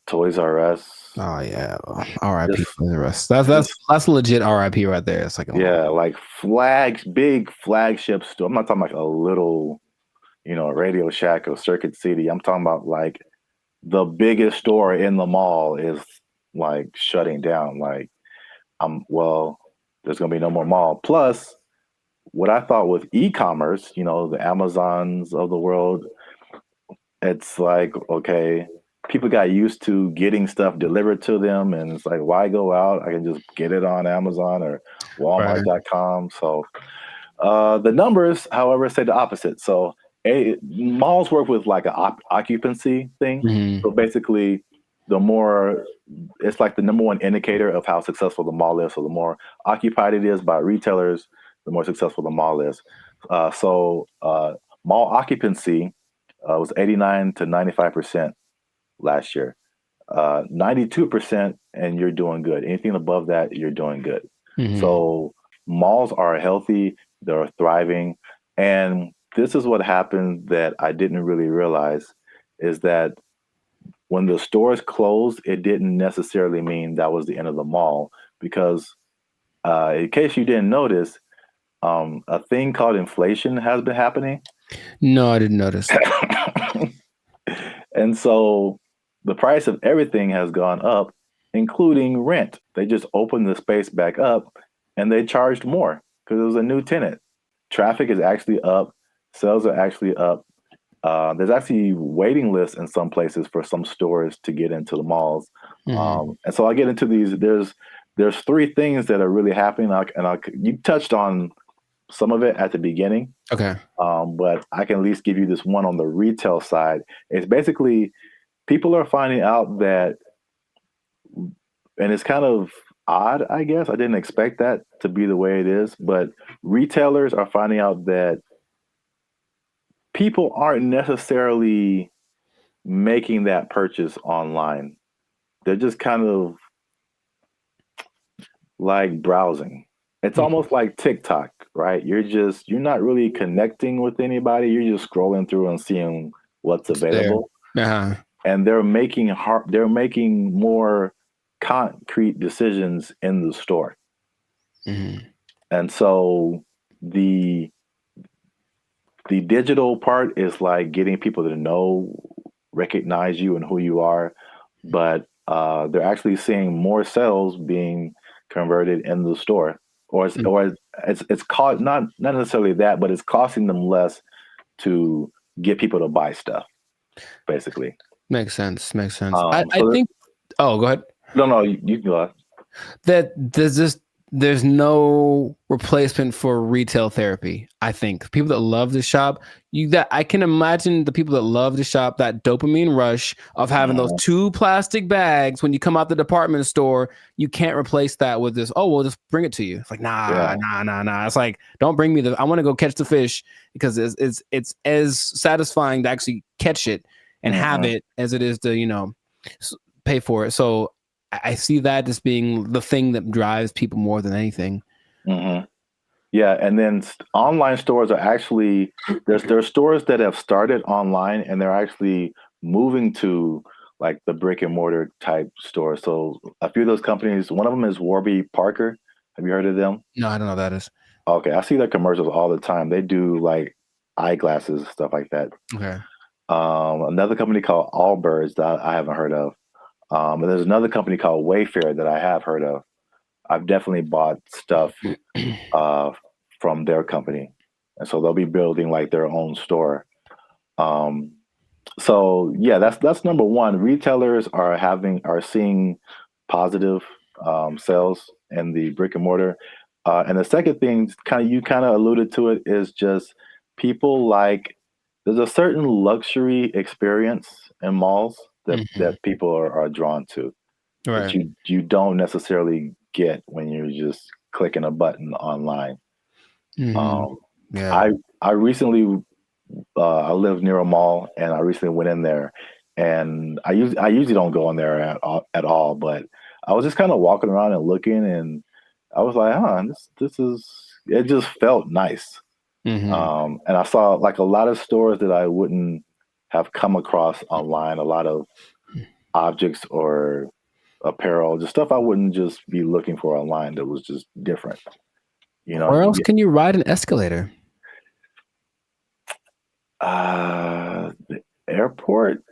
Toys R Us. Oh yeah, R.I.P. Toys R Us. That's legit R.I.P. right there. It's like like big flagship store. I'm not talking like a little, Radio Shack or Circuit City. I'm talking about like the biggest store in the mall is like shutting down. Like, there's gonna be no more mall. Plus, what I thought with e-commerce, the Amazons of the world, it's like, okay, people got used to getting stuff delivered to them, and it's like, why go out? I can just get it on Amazon or Walmart.com. So the numbers, however, say the opposite. So malls work with like an occupancy thing. So basically, it's like the number one indicator of how successful the mall is. So the more occupied it is by retailers, the more successful the mall is. So mall occupancy was 89 to 95% last year. 92%, and you're doing good. Anything above that, you're doing good. So malls are healthy, they're thriving. And this is what happened that I didn't really realize, is that when the stores closed, it didn't necessarily mean that was the end of the mall, because in case you didn't notice, a thing called inflation has been happening. No, I didn't notice. And so the price of everything has gone up, including rent. They just opened the space back up and they charged more because it was a new tenant. Traffic is actually up. Sales are actually up. There's actually waiting lists in some places for some stores to get into the malls. And so I get into these, there's there's three things that are really happening. You touched on some of it at the beginning. Okay. But I can at least give you this one on the retail side. It's basically people are finding out that, and it's kind of odd, I guess. I didn't expect that to be the way it is, but retailers are finding out that people aren't necessarily making that purchase online. They're just kind of like browsing. It's almost like TikTok, right? You're not really connecting with anybody. You're just scrolling through and seeing what's available. And they're making more concrete decisions in the store. And so the digital part is like getting people to recognize you and who you are, but they're actually seeing more sales being converted in the store, or it's cost not necessarily that, but it's costing them less to get people to buy stuff. Basically, makes sense. I think. Oh, go ahead. No, you can go ahead. That there's no replacement for retail therapy. I think people that love to shop, I can imagine the people that love to shop, that dopamine rush of having those 2 plastic bags when you come out the department store. You can't replace that with this. Oh, we'll just bring it to you. It's like nah. It's like, don't bring me I want to go catch the fish, because it's as satisfying to actually catch it and have it as it is to pay for it. So I see that as being the thing that drives people more than anything. Yeah, and then online stores are actually there's stores that have started online and they're actually moving to like the brick and mortar type store. So a few of those companies, one of them is Warby Parker. Have you heard of them? No, I don't know what that is. Okay, I see their commercials all the time. They do like eyeglasses, stuff like that. Okay. Another company called Allbirds that I haven't heard of. And there's another company called Wayfair that I have heard of. I've definitely bought stuff from their company, and so they'll be building like their own store. So yeah, that's number one. Retailers are seeing positive sales in the brick and mortar, and the second thing, you kind of alluded to it, is just people there's a certain luxury experience in malls that people are drawn to, that you don't necessarily get when you're just clicking a button online. I recently I live near a mall, and I recently went in there, and I usually don't go in there at all, but I was just kind of walking around and looking, and I was like, it just felt nice. And I saw like a lot of stores that I wouldn't have come across online, a lot of objects or apparel, just stuff I wouldn't just be looking for online that was just different. Where else can you ride an escalator? The airport.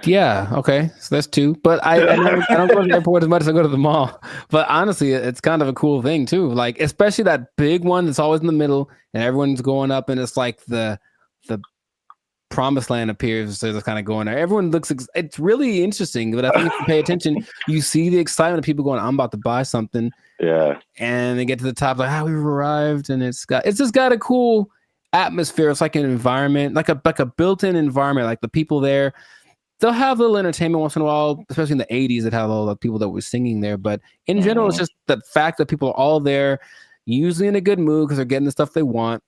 Yeah, okay, so that's 2. But I don't go to the airport as much as I go to the mall. But honestly, it's kind of a cool thing too. Like, especially that big one that's always in the middle, and everyone's going up, and it's like the promised land appears. So it's kind of going there. Everyone looks. It's really interesting. But I think if you pay attention, you see the excitement of people going, "I'm about to buy something." Yeah. And they get to the top, like, we've arrived, and it's just got a cool atmosphere. It's like an environment, like a built-in environment. Like the people there, they'll have a little entertainment once in a while, especially in the 80s that had all the people that were singing there. But in general, it's just the fact that people are all there, usually in a good mood because they're getting the stuff they want.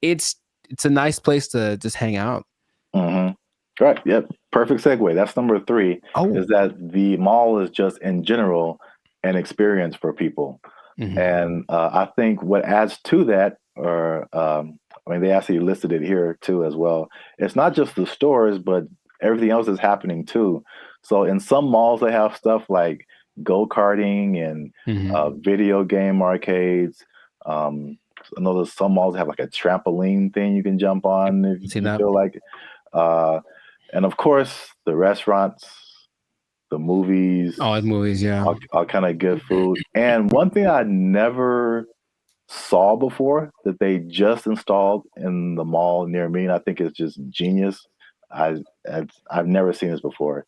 It's a nice place to just hang out. Right. Yep. Perfect segue. That's number 3. Is that the mall is just in general an experience for people. And I think what adds to that, they actually listed it here too as well. It's not just the stores, but everything else is happening too. So in some malls, they have stuff like go-karting and video game arcades. I know there's some malls that have like a trampoline thing you can jump on if you feel like it. And of course, the restaurants, the movies. Oh, movies, yeah. All kind of good food. And one thing I never saw before that they just installed in the mall near me, and I think it's just genius. I've never seen this before.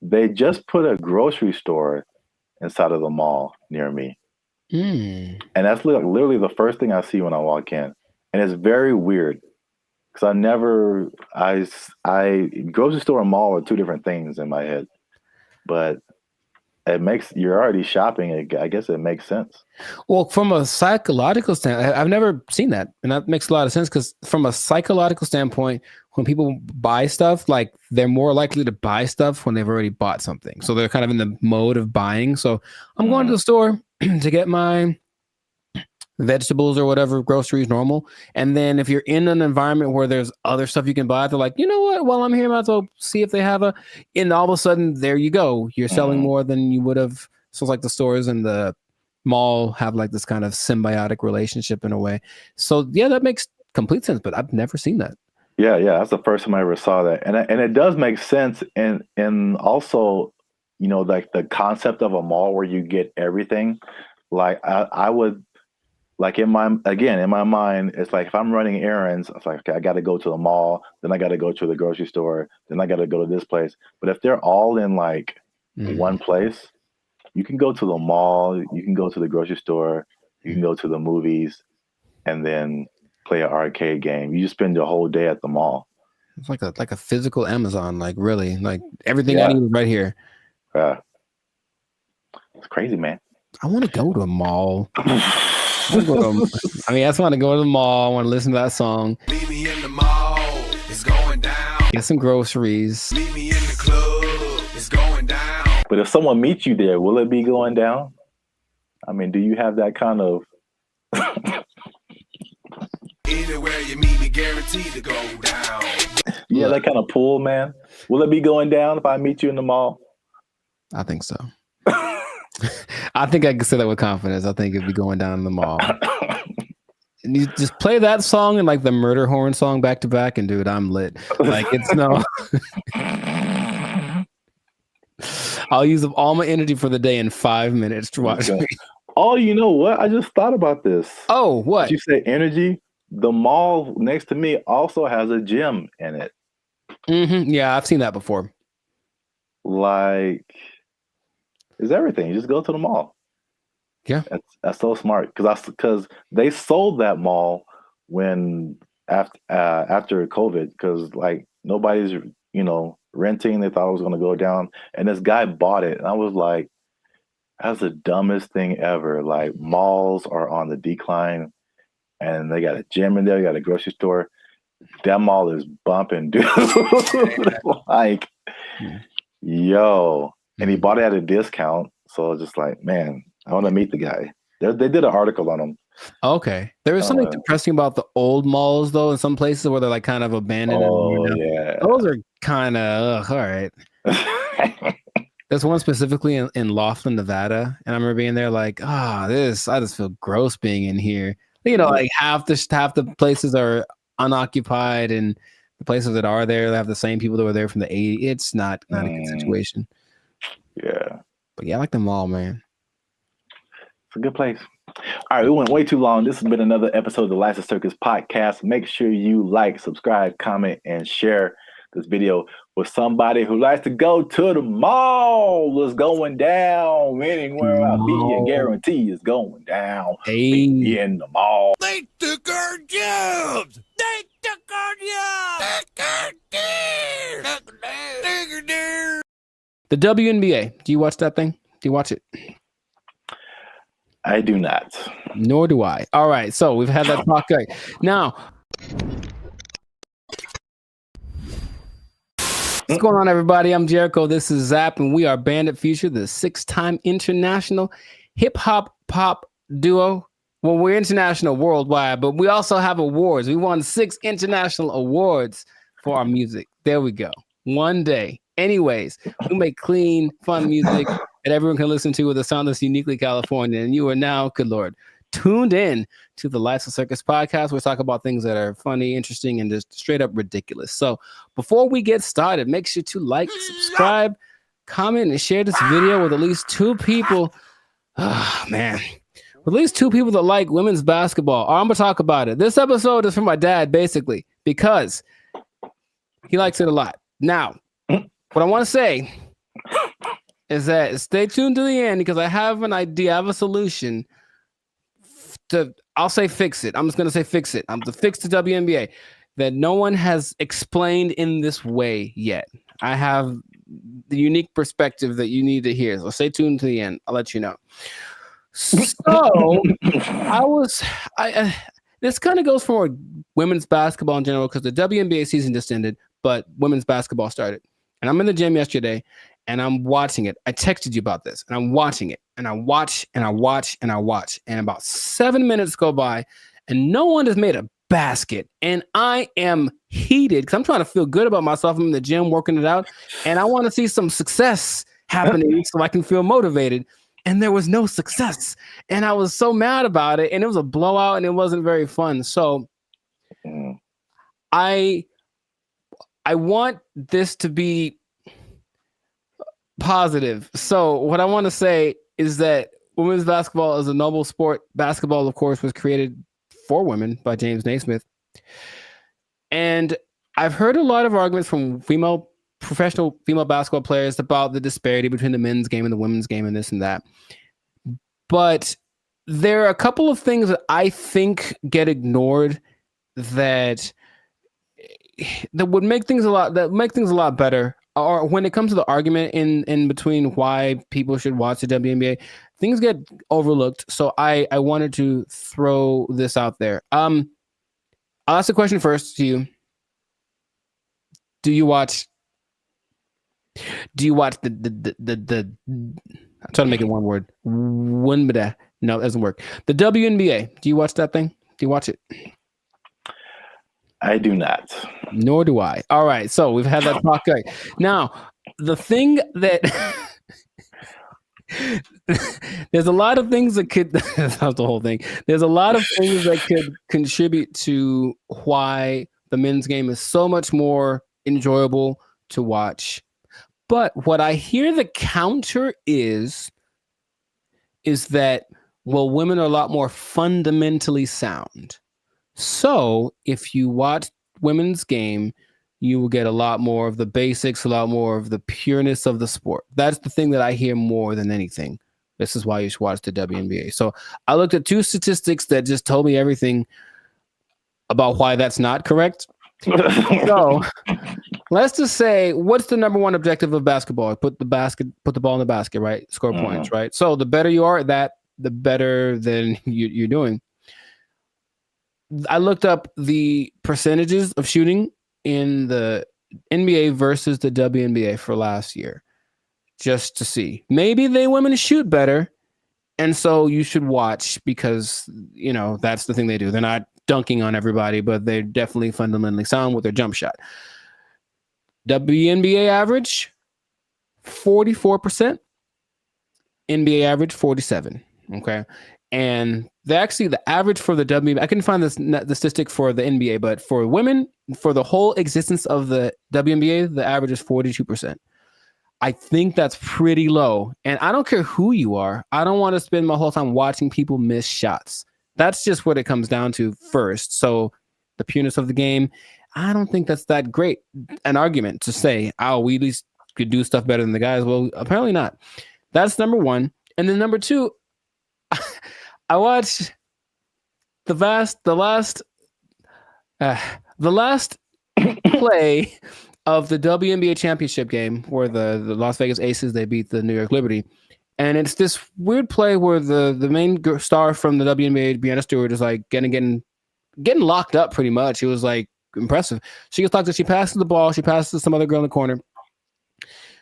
They just put a grocery store inside of the mall near me. And that's literally the first thing I see when I walk in. And it's very weird because grocery store and mall are two different things in my head. But you're already shopping. I guess it makes sense. Well, from a psychological standpoint, I've never seen that. And that makes a lot of sense because from a psychological standpoint, when people buy stuff, like they're more likely to buy stuff when they've already bought something. So they're kind of in the mode of buying. So I'm going to the store to get my vegetables or whatever, groceries, normal. And then if you're in an environment where there's other stuff you can buy, they're like, you know what? While I'm here, I might as well see if they have and all of a sudden, there you go. You're selling more than you would have. So it's like the stores and the mall have like this kind of symbiotic relationship in a way. So yeah, that makes complete sense, but I've never seen that. Yeah, that's the first time I ever saw that. And it does make sense. And also, like the concept of a mall where you get everything, like I would, like in my mind, it's like if I'm running errands, it's like, okay, I got to go to the mall, then I got to go to the grocery store, then I got to go to this place. But if they're all in like one place, you can go to the mall, you can go to the grocery store, you can go to the movies, and then play an arcade game. You just spend your whole day at the mall. It's like a physical Amazon, like really, like everything I need is right here. Yeah, it's crazy, man. I want to go to a mall. I just want to go to the mall. I want to listen to that song. Meet me in the mall. It's going down. Get some groceries. Meet me in the club. It's going down. But if someone meets you there, will it be going down? I mean, do you have that kind of? Anywhere you meet me, guaranteed to go down. Yeah, that kind of pull, man. Will it be going down if I meet you in the mall? I think so. I think I can say that with confidence. I think it'd be going down in the mall. And you just play that song and like the murder horn song back to back, and dude, I'm lit. Like it's no. I'll use up all my energy for the day in 5 minutes to watch me. Oh, you know what? I just thought about this. Oh, what? Did you say energy? The mall next to me also has a gym in it. Yeah, I've seen that before. Like, it's everything. You just go to the mall. Yeah, that's so smart because they sold that mall when after COVID because like nobody's renting. They thought it was going to go down, and this guy bought it, and I was like, that's the dumbest thing ever. Like malls are on the decline, and they got a gym in there, you got a grocery store. That mall is bumping, dude. Like, yo, and he bought it at a discount. So just like, man, I want to meet the guy. They did an article on him. Okay. There was something depressing about the old malls, though, in some places where they're like kind of abandoned. Oh, yeah. Those are kind of, all right. There's one specifically in Laughlin, Nevada. And I remember being there like, I just feel gross being in here. Like half the places are unoccupied, and the places that are there, they have the same people that were there from the 80s. It's not a good situation. Yeah. But yeah, I like the mall, man. It's a good place. All right, we went way too long. This has been another episode of the License Circus podcast. Make sure you like, subscribe, comment, and share this video with somebody who likes to go to the mall. It's going down anywhere I be. I guarantee it's going down. Hey, in the mall. They took our jobs. They took our jobs. The WNBA. Do you watch that thing? Do you watch it? I do not. Nor do I. All right. So we've had that talk. Right. Now, what's going on, everybody? I'm Jericho. This is Zap, and we are Bandit Future, the 6-time international hip-hop pop duo. Well, we're international worldwide, but we also have awards. We won 6 international awards for our music. There we go. One day. Anyways, we make clean, fun music that everyone can listen to with a sound that's uniquely California. And you are now, good Lord, tuned in to the License Circus podcast. We talk about things that are funny, interesting, and just straight up ridiculous. So before we get started, make sure to like, subscribe, comment, and share this video with at least 2 people. Oh, man. With at least 2 people that like women's basketball. I'm going to talk about it. This episode is for my dad, basically, because he likes it a lot. Now, what I want to say is that stay tuned to the end because I have an idea. I have a solution I'll say fix it. I'm just going to say fix it. I'm to fix the WNBA that no one has explained in this way yet. I have the unique perspective that you need to hear. So stay tuned to the end. I'll let you know. So this kind of goes for women's basketball in general because the WNBA season just ended, but women's basketball started. And I'm in the gym yesterday and I'm watching it. I texted you about this and I'm watching it and I watch and I watch and I watch. And about 7 minutes go by and no one has made a basket. And I am heated because I'm trying to feel good about myself. I'm in the gym working it out and I want to see some success happening so I can feel motivated. And there was no success. And I was so mad about it. And it was a blowout and it wasn't very fun. So I want this to be positive. So what I want to say is that women's basketball is a noble sport. Basketball, of course, was created for women by James Naismith. And I've heard a lot of arguments from professional female basketball players about the disparity between the men's game and the women's game and this and that. But there are a couple of things that I think get ignored that would make things a lot better. Or when it comes to the argument in between why people should watch the WNBA, things get overlooked. So I wanted to throw this out there. I'll ask the question first to you. Do you watch the I'm trying to make it one word. No, it doesn't work. The WNBA. Do you watch that thing? Do you watch it? I do not. Nor do I. All right. So we've had that talk. Right. Now, the thing that there's a lot of things that could that's the whole thing. There's a lot of things that could contribute to why the men's game is so much more enjoyable to watch. But what I hear the counter is that, well, women are a lot more fundamentally sound. So if you watch women's game, you will get a lot more of the basics, a lot more of the pureness of the sport. That's the thing that I hear more than anything. This is why you should watch the WNBA. So I looked at 2 statistics that just told me everything about why that's not correct. So let's just say, what's the number one objective of basketball? Put the ball in the basket, right? Score points, right? So the better you are at that, the better than you're doing. I looked up the percentages of shooting in the NBA versus the WNBA for last year, just to see. Maybe women shoot better, and so you should watch because, you know, that's the thing they do. They're not dunking on everybody, but they're definitely fundamentally sound with their jump shot. WNBA average, 44%. NBA average, 47%. Okay. And the average for the WNBA, I couldn't find the statistic for the NBA, but for women, for the whole existence of the WNBA, the average is 42%. I think that's pretty low. And I don't care who you are. I don't want to spend my whole time watching people miss shots. That's just what it comes down to first. So the pureness of the game, I don't think that's that great an argument to say, oh, we at least could do stuff better than the guys. Well, apparently not. That's number one. And then number two, I watched the last play of the WNBA championship game where the Las Vegas Aces, they beat the New York Liberty. And it's this weird play where the main star from the WNBA, Breanna Stewart, is like getting locked up pretty much. It was like impressive. She gets locked up. She passes the ball. She passes to some other girl in the corner.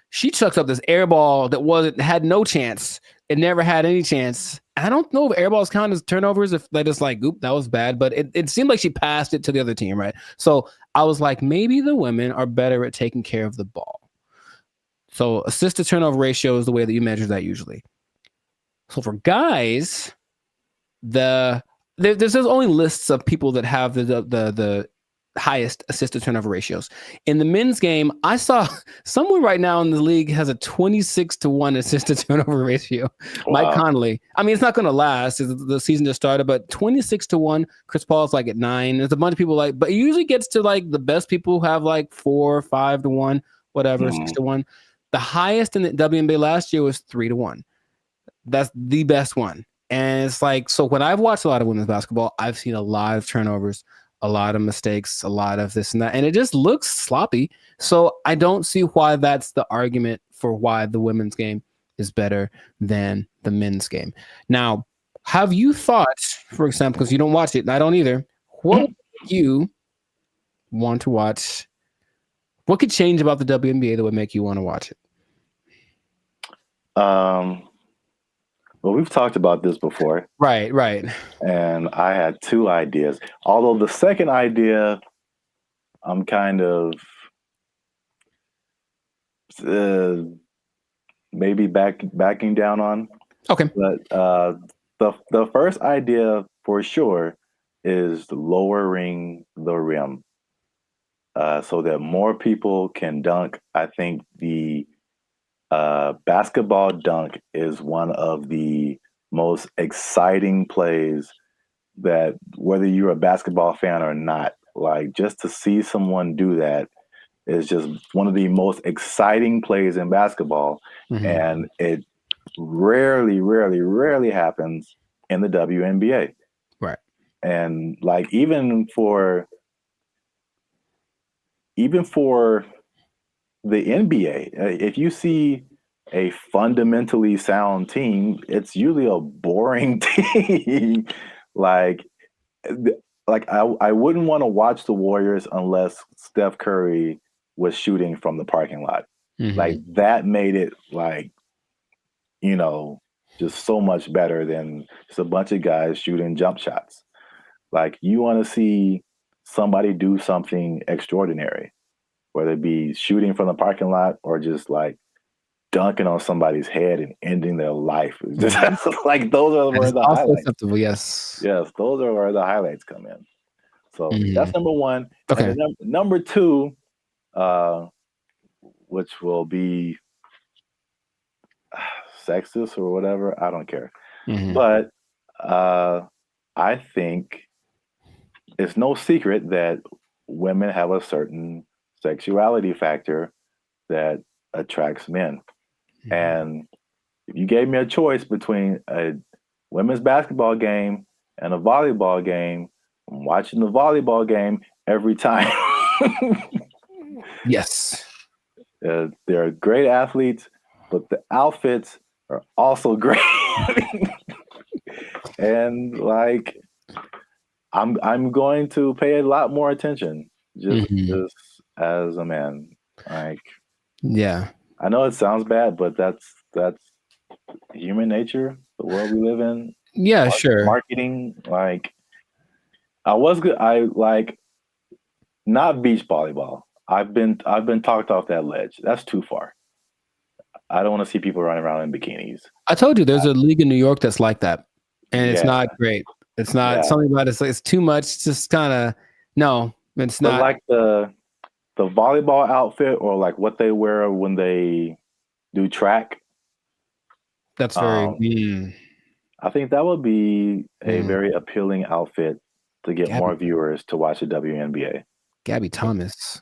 She chucks up this air ball that had no chance. It never had any chance. I don't know if air balls count as turnovers, if they just like, oop, that was bad. But it seemed like she passed it to the other team, right? So I was like, maybe the women are better at taking care of the ball. So assist to turnover ratio is the way that you measure that usually. So for guys, there's only lists of people that have the highest assist to turnover ratios. In the men's game, I saw someone right now in the league has a 26-1 assist to turnover ratio. Wow. Mike Conley. I mean, it's not going to last. The season just started, but 26-1. Chris Paul's like at 9. There's a bunch of people but it usually gets to like the best people who have like 4 or 5-1, whatever, 6-1. The highest in the WNBA last year was 3-1. That's the best one. And it's like, so when I've watched a lot of women's basketball, I've seen a lot of turnovers, a lot of mistakes, a lot of this and that, and it just looks sloppy. So I don't see why that's the argument for why the women's game is better than the men's game. Now, have you thought, for example, because you don't watch it, and I don't either, what would you want to watch? What could change about the WNBA that would make you want to watch it? Well, we've talked about this before. Right. And I had two ideas. Although the second idea, I'm kind of maybe backing down on. Okay. But the first idea for sure is lowering the rim so that more people can dunk. I think the basketball dunk is one of the most exciting plays that, whether you're a basketball fan or not, like just to see someone do that is just one of the most exciting plays in basketball. Mm-hmm. And it rarely happens in the WNBA. Right. And like even for the NBA, if you see a fundamentally sound team, it's usually a boring team. like I wouldn't want to watch the Warriors unless Steph Curry was shooting from the parking lot. Mm-hmm. Like that made it like, you know, just so much better than just a bunch of guys shooting jump shots. Like you want to see somebody do something extraordinary, whether it be shooting from the parking lot or just like dunking on somebody's head and ending their life. Just like those are where the highlights. Acceptable, yes, those are where the highlights come in. So that's number one. Okay. And number two, which will be sexist or whatever, I don't care. Mm-hmm. But I think it's no secret that women have a certain sexuality factor that attracts men. Mm-hmm. And if you gave me a choice between a women's basketball game and a volleyball game, I'm watching the volleyball game every time. Yes. They're great athletes, but the outfits are also great. And like I'm going to pay a lot more attention just as a man. Like, yeah, I know it sounds bad, but that's human nature, the world we live in. Yeah, sure. Marketing, like I like not beach volleyball. I've been talked off that ledge. That's too far. I don't want to see people running around in bikinis. I told you there's a league in New York that's like that, and it's not great. It's not something about it. It's too much. It's just kind of no. It's not like the volleyball outfit or like what they wear when they do track. That's very. I think that would be a very appealing outfit to get more viewers to watch the WNBA. Gabby Thomas.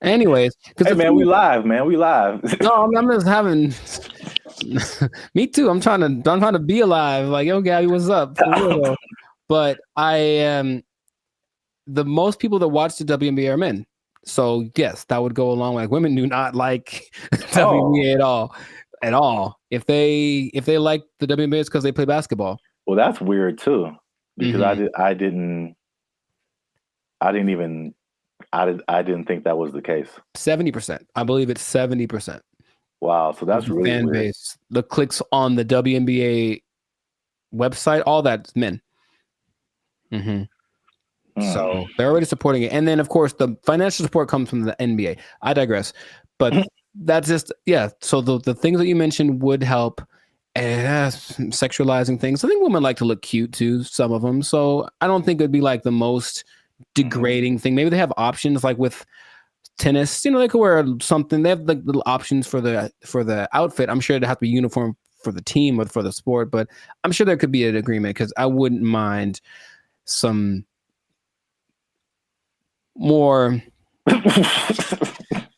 Anyways, hey man, we live. No, I'm just having. Me too. I'm trying to be alive. Like, yo, Gabby, what's up? For real, though. But I am. The most people that watch the WNBA are men. So yes, that would go along. Like women do not like WNBA at all. If they like the WNBA, it's because they play basketball. Well, that's weird too, because I didn't think that was the case. 70%. I believe it's 70%. Wow, so that's really fan weird. Base. The clicks on the WNBA website, all that's men. So they're already supporting it, and then of course the financial support comes from the NBA. I digress, but that's just So the things that you mentioned would help. Sexualizing things. I think women like to look cute too. Some of them. So I don't think it'd be like the most degrading thing. Maybe they have options like with tennis. You know, they could wear something. They have like little options for the outfit. I'm sure it'd have to be uniform for the team or for the sport, but I'm sure there could be an agreement because I wouldn't mind some more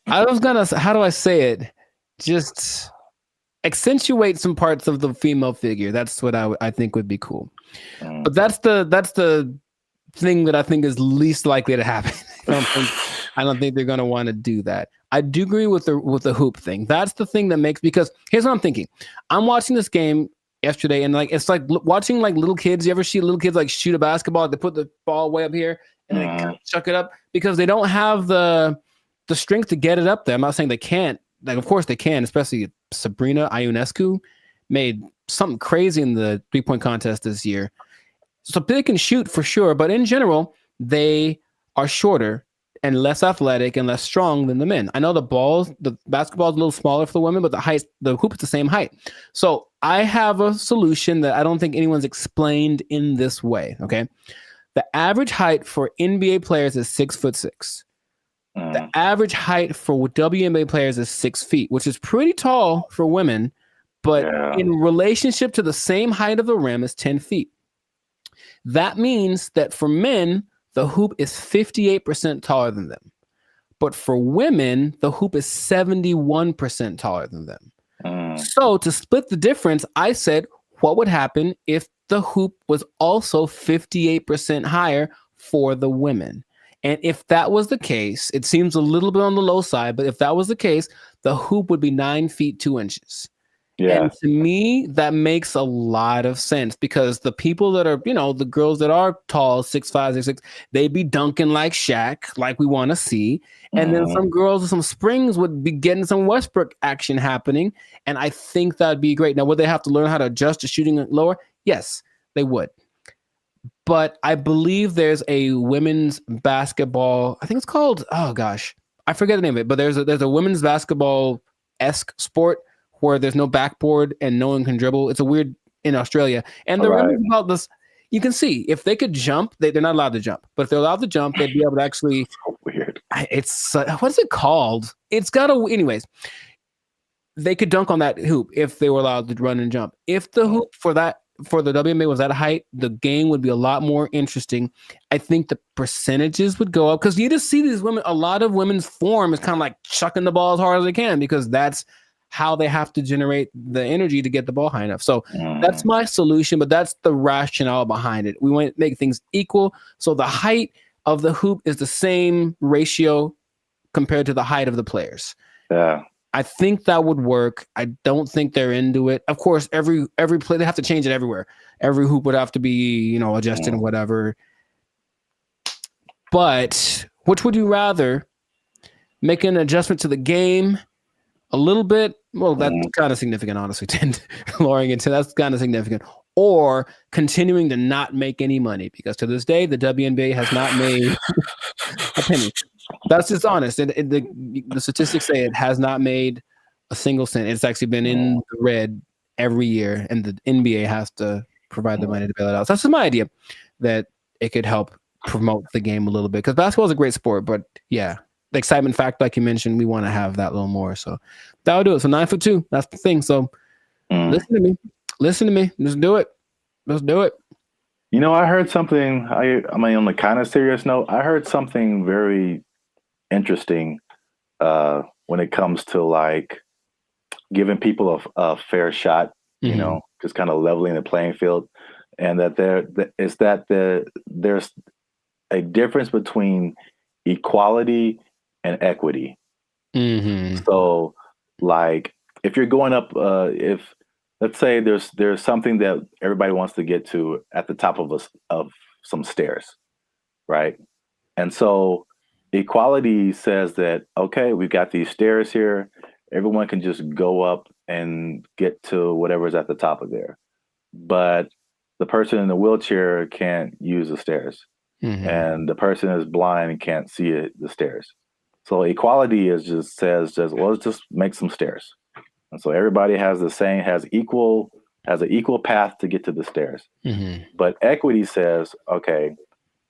I was gonna, how do I say it? Just accentuate some parts of the female figure. That's what I think would be cool. But that's the thing that I think is least likely to happen. I don't think they're gonna want to do that. I do agree with the hoop thing. That's the thing that makes, because here's what I'm thinking. I'm watching this game yesterday, and like it's like watching like little kids. You ever see little kids like shoot a basketball? They put the ball way up here and they kind of chuck it up because they don't have the strength to get it up there. I'm not saying they can't. Like, of course they can, especially Sabrina Ionescu made something crazy in the 3-point contest this year. So they can shoot for sure, but in general, they are shorter and less athletic and less strong than the men. I know the basketball is a little smaller for the women, but the hoop is the same height. So I have a solution that I don't think anyone's explained in this way. Okay. The average height for NBA players is 6'6". The average height for WNBA players is 6 feet, which is pretty tall for women, but in relationship to the same height of the rim is 10 feet. That means that for men, the hoop is 58% taller than them. But for women, the hoop is 71% taller than them. So to split the difference, I said, what would happen if the hoop was also 58% higher for the women? And if that was the case, it seems a little bit on the low side, but if that was the case, the hoop would be 9 feet 2 inches. Yeah. And to me, that makes a lot of sense because the people that are, the girls that are tall, 6'5", 6'6", they'd be dunking like Shaq, like we want to see. And then some girls with some springs would be getting some Westbrook action happening. And I think that'd be great. Now, would they have to learn how to adjust to shooting lower? Yes, they would. But I believe there's a women's basketball, I think it's called, oh gosh, I forget the name of it, but there's a women's basketball-esque sport where there's no backboard and no one can dribble. It's a weird in Australia. And the reason about this, you can see if they could jump, they're not allowed to jump. But if they're allowed to jump, they'd be able to actually. So weird. It's what is it called? It's got a. Anyways, they could dunk on that hoop if they were allowed to run and jump. If the hoop for the WNBA was that height, the game would be a lot more interesting. I think the percentages would go up because you just see these women. A lot of women's form is kind of like chucking the ball as hard as they can because that's how they have to generate the energy to get the ball high enough. So that's my solution, but that's the rationale behind it. We want to make things equal. So the height of the hoop is the same ratio compared to the height of the players. Yeah. I think that would work. I don't think they're into it. Of course, every play, they have to change it everywhere. Every hoop would have to be, adjusted and whatever. But which would you rather? Make an adjustment to the game a little bit? Well, that's kind of significant, honestly. Lowering it to that's kind of significant. Or continuing to not make any money because to this day, the WNBA has not made a penny. That's just honest. And the statistics say it has not made a single cent. It's actually been in the red every year, and the NBA has to provide the money to bail it out. So that's just my idea that it could help promote the game a little bit because basketball is a great sport, but yeah. The excitement factor, like you mentioned, we want to have that a little more. So that would do it. So 9'2", that's the thing. So listen to me. Let's do it. I heard something. On a kind of serious note, I heard something very interesting when it comes to like giving people a fair shot. Just kind of leveling the playing field, and that there's a difference between equality and equity. So like if you're going up, if let's say there's something that everybody wants to get to at the top of some stairs, right? And so equality says that, okay, we've got these stairs here. Everyone can just go up and get to whatever's at the top of there. But the person in the wheelchair can't use the stairs. And the person is blind and can't see the stairs. So equality says well, let's just make some stairs. And so everybody has an equal path to get to the stairs. But equity says, okay,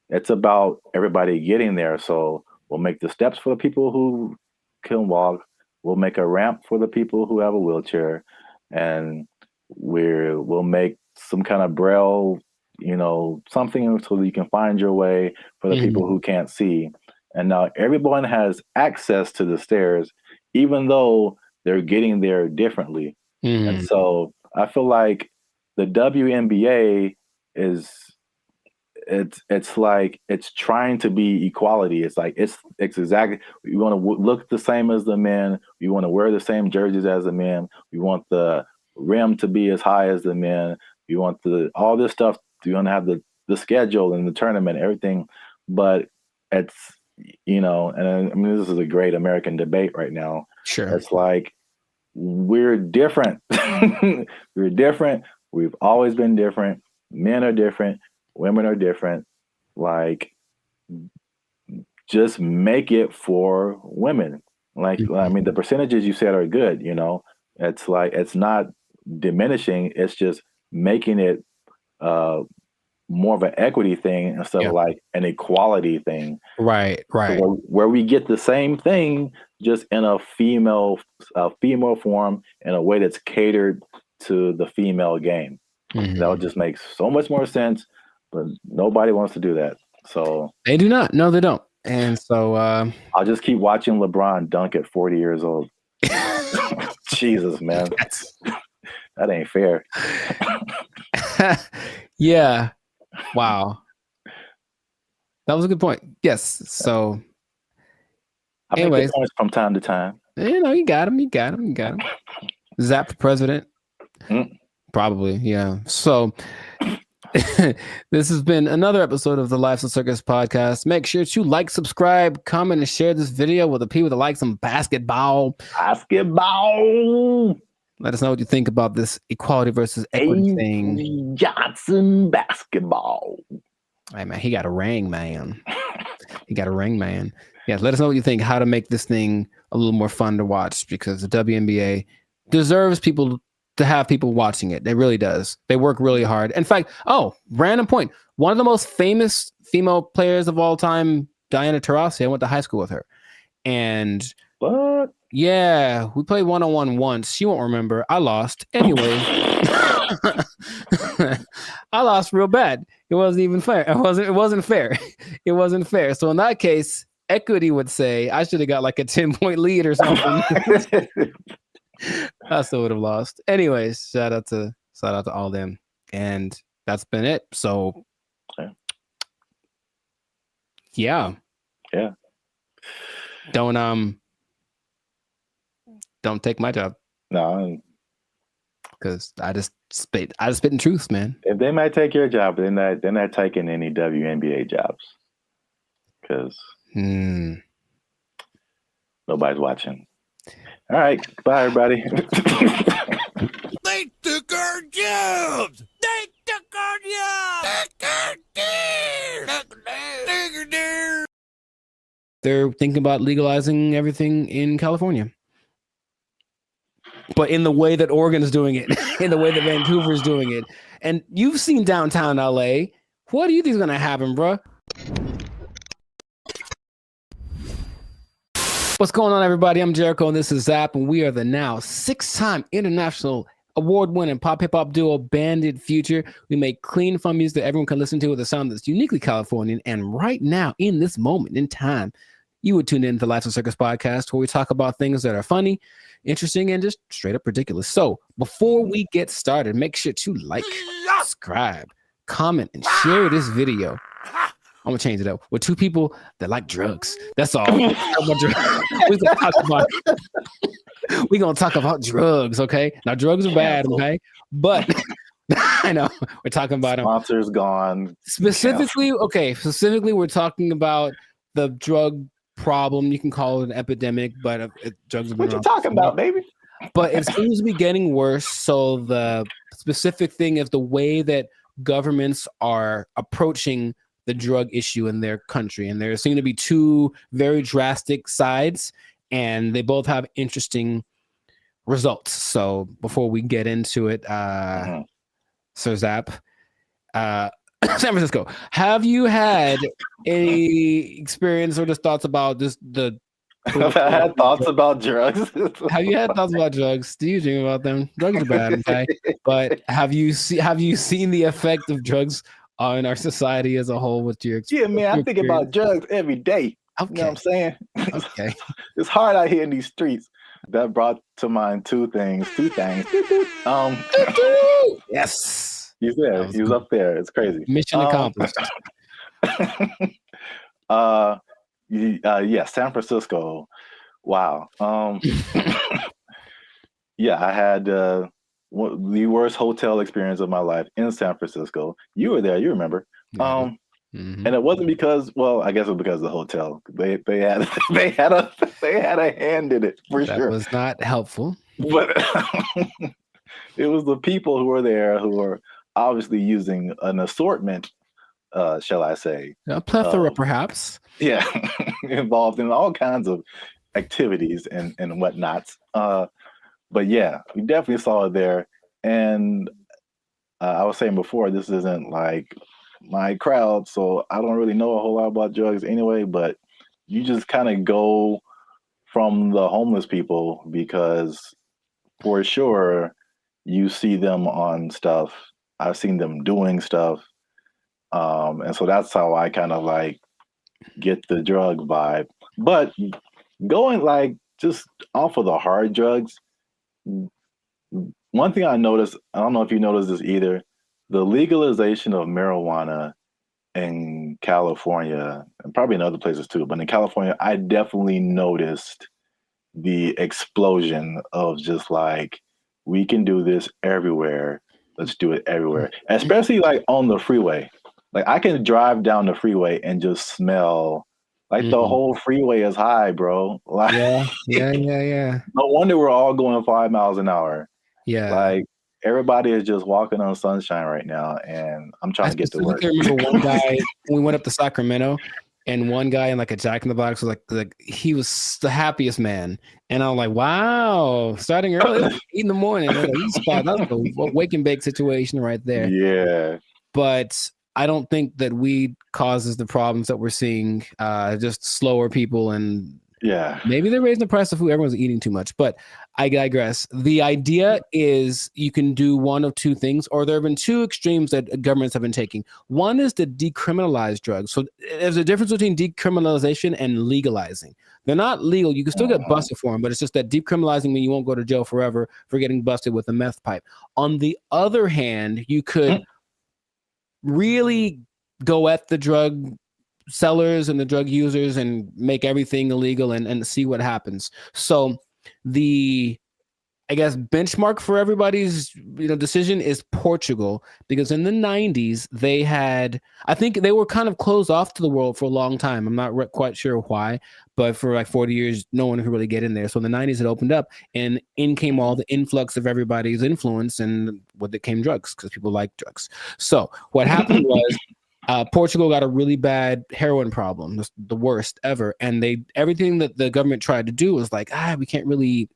it's about everybody getting there. So we'll make the steps for the people who can walk. We'll make a ramp for the people who have a wheelchair, and we'll make some kind of braille, something so that you can find your way for the people who can't see. And now everyone has access to the stairs, even though they're getting there differently. And so I feel like the WNBA it's like it's trying to be equality. It's like it's exactly, we want to look the same as the men. We want to wear the same jerseys as the men. We want the rim to be as high as the men. We want all this stuff. We want to have the schedule and the tournament, everything. But it's, and I mean, this is a great American debate right now. Sure. It's like, we're different. We're different. We've always been different. Men are different. Women are different. Like, just make it for women. Like, I mean, the percentages you said are good, It's like, it's not diminishing. It's just making it more of an equity thing instead of like an equality thing. Right. So where we get the same thing, just in a female form, in a way that's catered to the female game. That would just make so much more sense, but nobody wants to do that. So they do not. No, they don't. And so I'll just keep watching LeBron dunk at 40 years old. Jesus, man. That ain't fair. Yeah. Wow. That was a good point. Yes. So I make good points from time to time. You got him. Zap for president. Probably. Yeah. So this has been another episode of the Life's a Circus podcast. Make sure to like, subscribe, comment, and share this video with the people that like some basketball. Let us know what you think about this equality versus equity thing. Johnson basketball. Hey, man, he got a ring, man. Yeah, let us know what you think, how to make this thing a little more fun to watch, because the WNBA deserves people to have people watching it. It really does. They work really hard. In fact, random point. One of the most famous female players of all time, Diana Taurasi, I went to high school with her. And what? Yeah, we played one-on-one once. She won't remember. I lost. Anyway, I lost real bad. It wasn't even fair. It wasn't fair. It wasn't fair. So in that case, equity would say I should have got like a 10-point lead or something. I still would have lost. Anyways, shout out to all them. And that's been it. So yeah. Don't take my job. No. Because I just spit in truth, man. If they might take your job, they're not taking any WNBA jobs. Because nobody's watching. All right. Bye, everybody. They took our jobs! They took our jobs! They're thinking about legalizing everything in California. But in the way that Oregon is doing it, in the way that Vancouver is doing it. And you've seen downtown LA. What do you think is going to happen, bro? What's going on, everybody? I'm Jericho, and this is Zap, and we are the now 6-time international award-winning pop hip-hop duo Banded Future. We make clean, fun music that everyone can listen to with a sound that's uniquely Californian. And right now, in this moment in time, you would tune in to the Life's a Circus podcast, where we talk about things that are funny, interesting, and just straight up ridiculous. So before we get started, make sure to like, subscribe, comment, and share this video. I'm gonna change it up with 2 people that like drugs. That's all. We're gonna talk about drugs, okay? Now drugs are bad, okay? But I know we're talking about them. Sponsors gone. Specifically, we're talking about the drug problem. You can call it an epidemic, but drugs are. What you talking about, baby? But it seems to be getting worse. So the specific thing is the way that governments are approaching the drug issue in their country. And there seem to be 2 very drastic sides, and they both have interesting results. So before we get into it, Sir Zap, San Francisco, have you had any experience or just thoughts about just the I've had thoughts about drugs. Have you had thoughts about drugs? Do you dream about them? Drugs are bad, okay? But have you seen the effect of drugs on our society as a whole? With your man, I think about drugs every day. You know what I'm saying? Okay. It's hard out here in these streets. That brought to mind two things. Yes. He's there. He was up there. It's crazy. Mission accomplished. Yeah, San Francisco. Wow. Yeah, I had the worst hotel experience of my life in San Francisco. You were there, you remember. And it wasn't because, well, I guess it was because of the hotel. They had a hand in it for sure. That was not helpful. But it was the people who were there who were obviously using an assortment, shall I say. A plethora, perhaps. Yeah, involved in all kinds of activities and whatnots. But yeah, we definitely saw it there. And I was saying before, this isn't like my crowd, so I don't really know a whole lot about drugs anyway, but you just kind of go from the homeless people because for sure you see them on stuff. I've seen them doing stuff. And so that's how I kind of like get the drug vibe. But going like just off of the hard drugs, one thing I noticed, I don't know if you noticed this either, the legalization of marijuana in California, and probably in other places too, but in California, I definitely noticed the explosion of just like, we can do this everywhere. Let's do it everywhere, especially like on the freeway. Like I can drive down the freeway and just smell like the whole freeway is high, bro. Like, yeah. No wonder we're all going 5 miles an hour. Yeah. Like everybody is just walking on sunshine right now, and I'm trying to get to work. I remember one guy, we went up to Sacramento, and one guy in like a Jack in the Box was like he was the happiest man. And I'm like, wow, starting early, 8 in the morning. Like, that's a wake and bake situation right there. Yeah. But I don't think that weed causes the problems that we're seeing, just slower people, and maybe they're raising the price of food. Everyone's eating too much, but I digress. The idea is you can do one of two things, or there have been two extremes that governments have been taking. One is to decriminalize drugs. So there's a difference between decriminalization and legalizing. They're not legal. You can still get busted for them, but it's just that decriminalizing means you won't go to jail forever for getting busted with a meth pipe. On the other hand, you could really go at the drug sellers and the drug users and make everything illegal and see what happens. So the, I guess, benchmark for everybody's decision is Portugal, because in the 90s they had, I think they were kind of closed off to the world for a long time. I'm not quite sure why, but for like 40 years no one could really get in there. So in the 90s it opened up, and in came all the influx of everybody's influence, and what came drugs, because people like drugs. So what happened was Portugal got a really bad heroin problem, the worst ever, and everything that the government tried to do was like, we can't really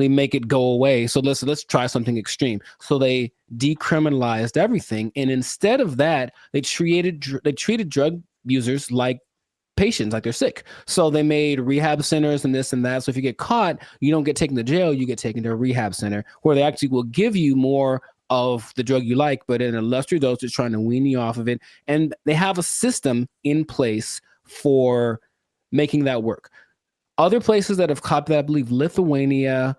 make it go away. So let's try something extreme. So they decriminalized everything, and instead of that, they treated drug users like patients, like they're sick. So they made rehab centers and this and that. So if you get caught, you don't get taken to jail, you get taken to a rehab center where they actually will give you more of the drug you like, but in a lesser dose, it's trying to wean you off of it. And they have a system in place for making that work. Other places that have copied that, I believe Lithuania,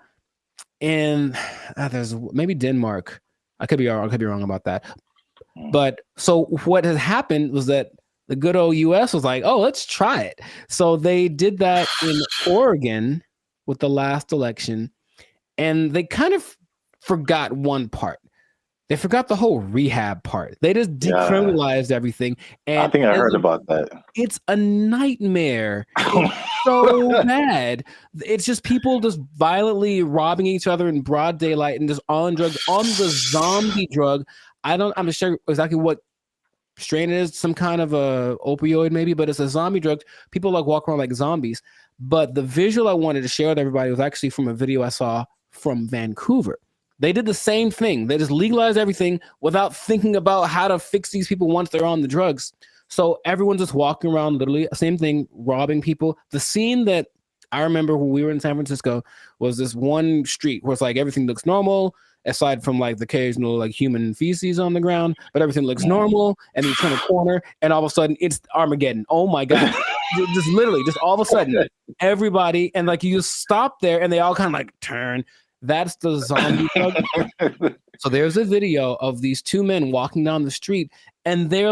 and there's maybe Denmark. I could be wrong about that. But so what has happened was that the good old US was like, oh, let's try it. So they did that in Oregon with the last election, and they kind of forgot one part. They forgot the whole rehab part. They just decriminalized everything. And I think I heard about that. It's a nightmare. It's so bad. It's just people just violently robbing each other in broad daylight and just on drugs, on the zombie drug. I'm not sure exactly what strain it is, some kind of a opioid maybe, but it's a zombie drug. People like walk around like zombies. But the visual I wanted to share with everybody was actually from a video I saw from Vancouver. They did the same thing. They just legalized everything without thinking about how to fix these people once they're on the drugs. So everyone's just walking around, literally, same thing, robbing people. The scene that I remember when we were in San Francisco was this one street where it's like everything looks normal, aside from like the occasional like human feces on the ground, but everything looks normal. And then you turn a corner, and all of a sudden it's Armageddon. Oh my God. just literally, just all of a sudden, everybody, and like you just stop there and they all kind of like turn. That's the zombie drug. So there's a video of these two men walking down the street, and they're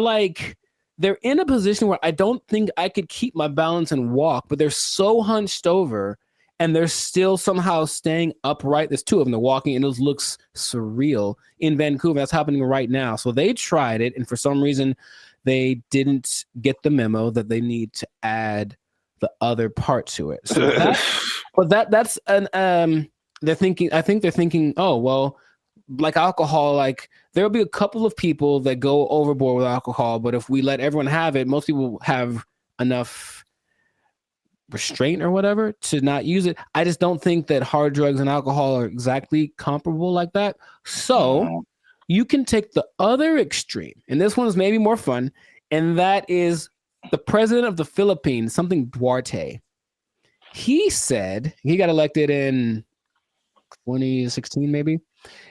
in a position where I don't think I could keep my balance and walk, but they're so hunched over and they're still somehow staying upright. There's two of them, they're walking, and it looks surreal in Vancouver. That's happening right now. So they tried it, and for some reason they didn't get the memo that they need to add the other part to it. So that's an I think they're thinking, oh, well, like alcohol, like there'll be a couple of people that go overboard with alcohol, but if we let everyone have it, most people have enough restraint or whatever to not use it. I just don't think that hard drugs and alcohol are exactly comparable like that. So you can take the other extreme, and this one is maybe more fun, and that is the president of the Philippines, something Duarte. He said, he got elected in 2016 maybe.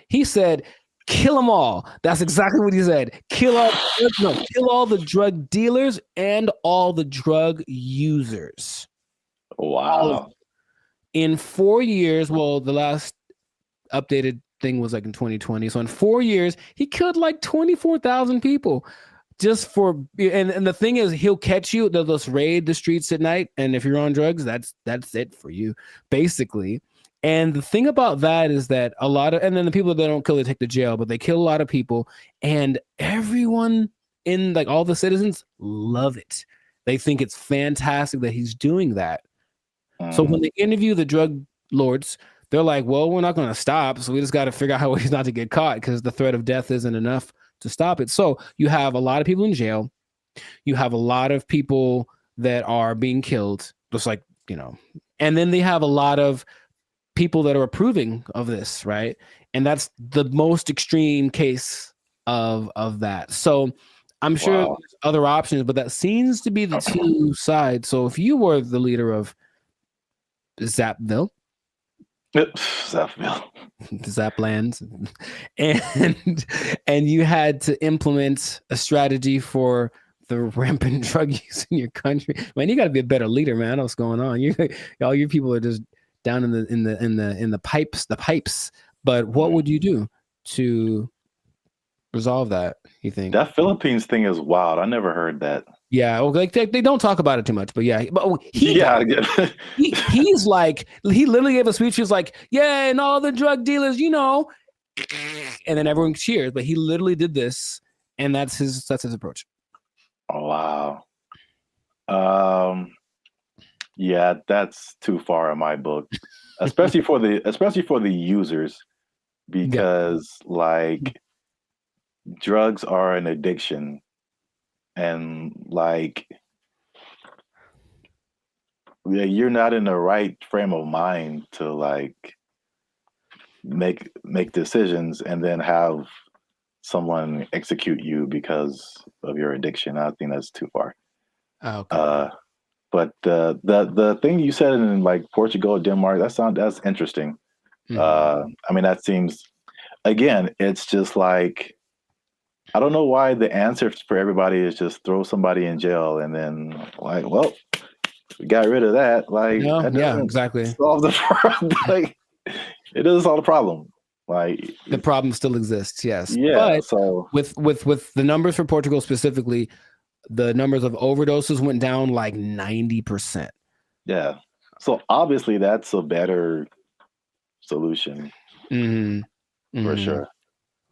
He said, kill them all. That's exactly what he said. Kill all the drug dealers and all the drug users. Wow. In 4 years, well, the last updated thing was like in 2020. So in 4 years, he killed like 24,000 people. Just for, and the thing is, he'll catch you. They'll just raid the streets at night, and if you're on drugs, that's it for you, basically. And the thing about that is that a lot of, and then the people that don't kill, they take to jail, but they kill a lot of people, and everyone in, like, all the citizens love it. They think it's fantastic that he's doing that. So when they interview the drug lords, they're like, well, we're not going to stop, so we just got to figure out how he's not to get caught, because the threat of death isn't enough to stop it. So you have a lot of people in jail. You have a lot of people that are being killed, just like, you know, and then they have a lot of people that are approving of this, right? And that's the most extreme case of that. So I'm sure there's other options, but that seems to be the two sides. So if you were the leader of Zapville, Zapland, and you had to implement a strategy for the rampant drug use in your country, man, you got to be a better leader, man. I know what's going on. All your people are just down in the pipes. But what would you do to resolve that, you think? That Philippines thing is wild. I never heard that. Yeah, well, like they don't talk about it too much, but yeah, but he's like, he literally gave a speech. He was like, yeah, and all the drug dealers, you know, and then everyone cheers. But he literally did this, and that's his approach. Oh, wow. Yeah, that's too far in my book, especially for the users, because like drugs are an addiction, and like you're not in the right frame of mind to like make decisions and then have someone execute you because of your addiction. I think that's too far. Okay. But the thing you said in like Portugal, Denmark, that's interesting. I mean, that seems, again, it's just like, I don't know why the answer for everybody is just throw somebody in jail and then like, well, we got rid of that. Like, yeah, exactly. Solve the problem. Like, it doesn't solve the problem. Like, the problem still exists. Yes. Yeah. But so with the numbers for Portugal specifically, the numbers of overdoses went down like 90%. Yeah. So obviously that's a better solution. For sure.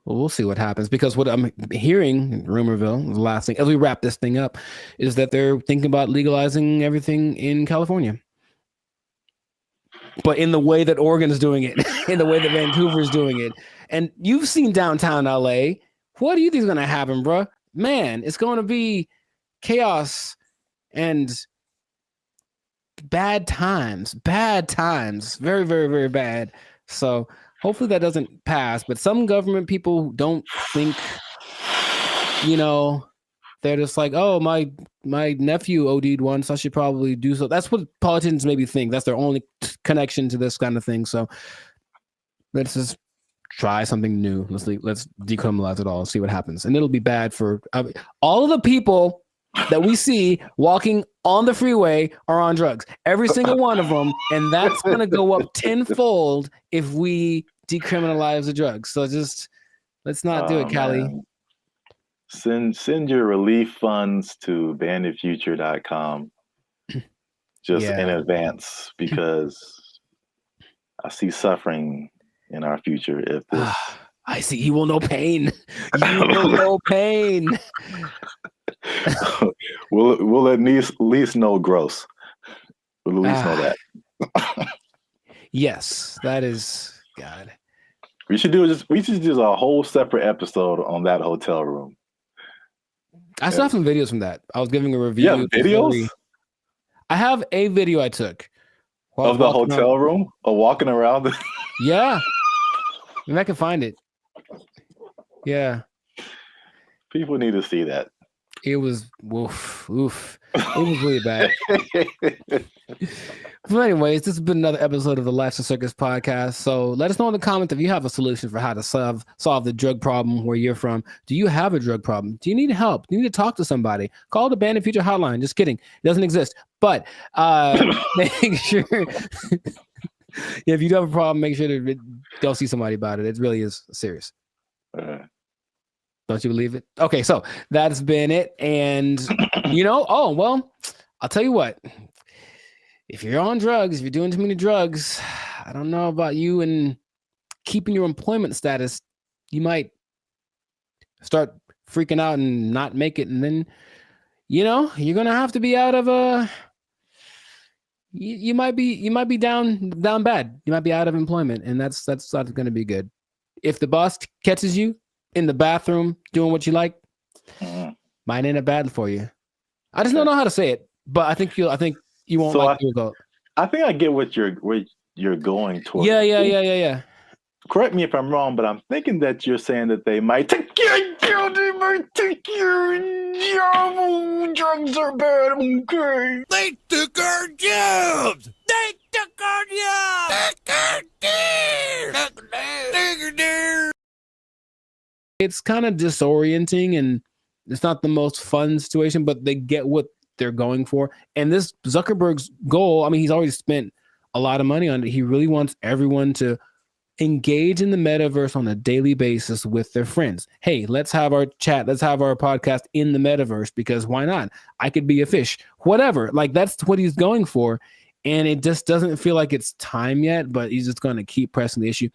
Well, we'll see what happens, because what I'm hearing in Rumorville, the last thing, as we wrap this thing up, is that they're thinking about legalizing everything in California. But in the way that Oregon is doing it, in the way that Vancouver is doing it. And you've seen downtown LA. What do you think is going to happen, bro? Man, it's going to be chaos and bad times. Very, very, very bad. So hopefully that doesn't pass. But some government people don't think, you know, they're just like, oh, my nephew OD'd once, I should probably do so. That's what politicians maybe think. That's their only connection to this kind of thing. So let's just try something new. Let's decriminalize it all and see what happens. And it'll be bad for all of the people that we see walking on the freeway are on drugs. Every single one of them. And that's going to go up tenfold if we decriminalize the drugs. So just let's not do it, Callie. Send your relief funds to banditfuture.com just in advance, because I see suffering in our future if this. I see. You will know pain. You will know pain. we'll at least know gross. We'll at least know that. Yes, that is God. We should do a whole separate episode on that hotel room. I saw some videos from that. I was giving a review. Yeah, videos? I have a video I took of the hotel room or walking around. Yeah. Maybe I can find it. Yeah. People need to see that. It was oof. It was really bad. But anyways, this has been another episode of the Life's a Circus podcast. So let us know in the comments if you have a solution for how to solve the drug problem where you're from. Do you have a drug problem? Do you need help? Do you need to talk to somebody? Call the Bandit Future hotline. Just kidding. It doesn't exist. But make sure if you do have a problem, make sure to go see somebody about it. It really is serious. Don't you believe it? Okay, so that's been it. And I'll tell you what. If you're on drugs, if you're doing too many drugs, I don't know about you and keeping your employment status, you might start freaking out and not make it. And then, you're going to have to be out of you might be down bad. You might be out of employment, and that's not going to be good. If the boss catches you in the bathroom doing what you like, might end up bad for you. I just don't know how to say it, but I think you won't like the result. I think I get what you're going towards. Yeah. Correct me if I'm wrong, but I'm thinking that you're saying that they might take your job. Drugs are bad. Okay. They took our jobs. They took our jobs. It's kind of disorienting, and it's not the most fun situation, but they get what they're going for. And this Zuckerberg's goal, he's already spent a lot of money on it. He really wants everyone to engage in the metaverse on a daily basis with their friends. Hey, let's have our chat. Let's have our podcast in the metaverse, because why not? I could be a fish, whatever. Like, that's what he's going for. And it just doesn't feel like it's time yet, but he's just going to keep pressing the issue.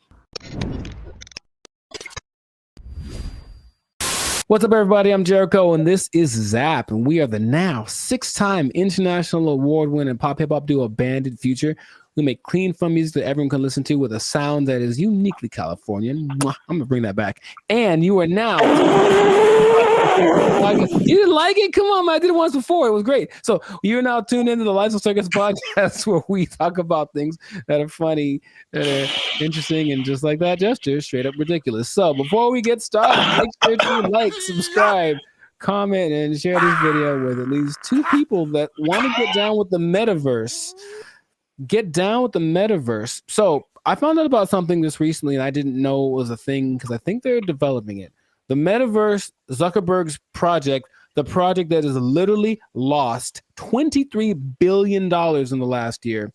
What's up, everybody? I'm Jericho, and this is Zap, and we are the now 6-time international award-winning pop hip-hop duo Bandit Future. We make clean, fun music that everyone can listen to with a sound that is uniquely Californian. I'm going to bring that back. And you are now... You didn't like it? Come on, man. I did it once before. It was great. So you're now tuned into the Lights on Circus podcast, where we talk about things that are funny, that are interesting, and just like that gesture, straight up ridiculous. So before we get started, make sure to like, subscribe, comment, and share this video with at least 2 people that want to get down with the metaverse. Get down with the metaverse. So I found out about something this recently, and I didn't know it was a thing because I think they're developing it. The metaverse, Zuckerberg's project, the project that has literally lost $23 billion in the last year.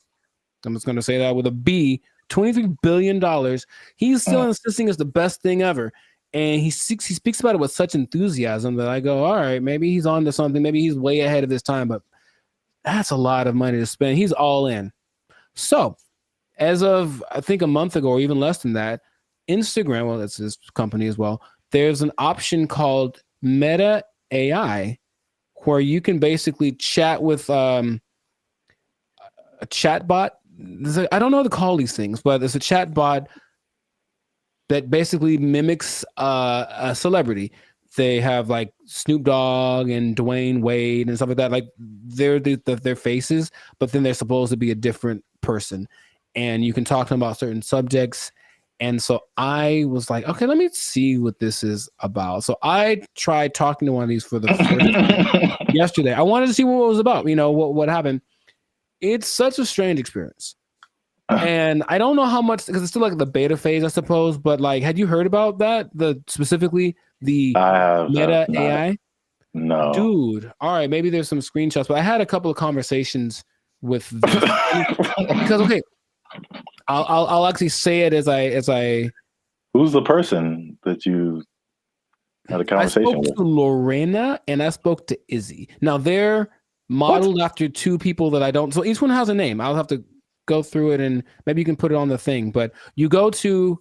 I'm just going to say that with a B, $23 billion. He's still insisting it's the best thing ever. And he speaks about it with such enthusiasm that I go, all right, maybe he's on to something. Maybe he's way ahead of his time, but that's a lot of money to spend. He's all in. So as of, I think, a month ago, or even less than that, Instagram, well, that's his company as well, there's an option called Meta AI where you can basically chat with a chat bot. I don't know how to call these things, but there's a chat bot that basically mimics a celebrity. They have like Snoop Dogg and Dwayne Wade and stuff like that. Like they're their faces, but then they're supposed to be a different person. And you can talk to them about certain subjects. And so I was like, okay, let me see what this is about. So I tried talking to one of these for the first time yesterday. I wanted to see what it was about, what happened. It's such a strange experience. And I don't know how much, because it's still like the beta phase, I suppose. But like, had you heard about that? Specifically the Meta AI? No. Dude. All right, maybe there's some screenshots, but I had a couple of conversations with this because okay, I'll actually say it as I. Who's the person that you had a conversation I spoke with? to Lorena and I spoke to Izzy. Now they're modeled after two people that I don't. So each one has a name. I'll have to go through it and maybe you can put it on the thing. But you go to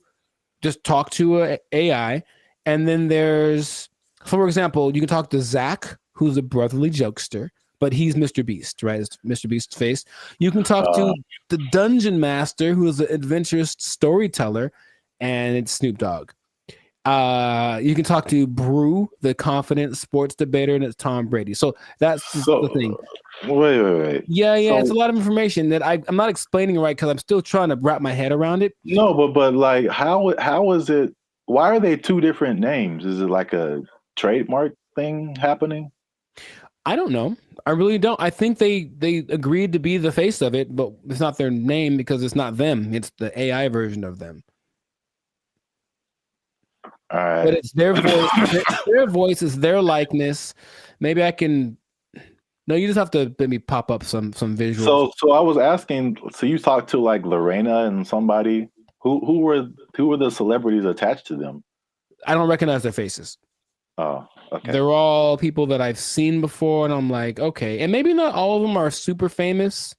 just talk to a AI, and then there's, for example, you can talk to Zach, who's a brotherly jokester, but he's Mr. Beast, right? It's Mr. Beast's face. You can talk to the Dungeon Master, who is an adventurous storyteller, and it's Snoop Dogg. You can talk to Brew, the confident sports debater, and it's Tom Brady. So that's the thing. Wait. Yeah, So, it's a lot of information that I'm not explaining right because I'm still trying to wrap my head around it. No, but like, how is it? Why are they two different names? Is it like a trademark thing happening? I don't know. I really don't. I think they agreed to be the face of it, but it's not their name because it's not them. It's the AI version of them. All right. But it's their voice. Their voice is their likeness. Maybe I can. No, you just have to let me pop up some visuals. So I was asking. So you talked to like Lorena and somebody. Who were the celebrities attached to them? I don't recognize their faces. Oh, okay. They're all people that I've seen before, and I'm like, okay. And maybe not all of them are super famous,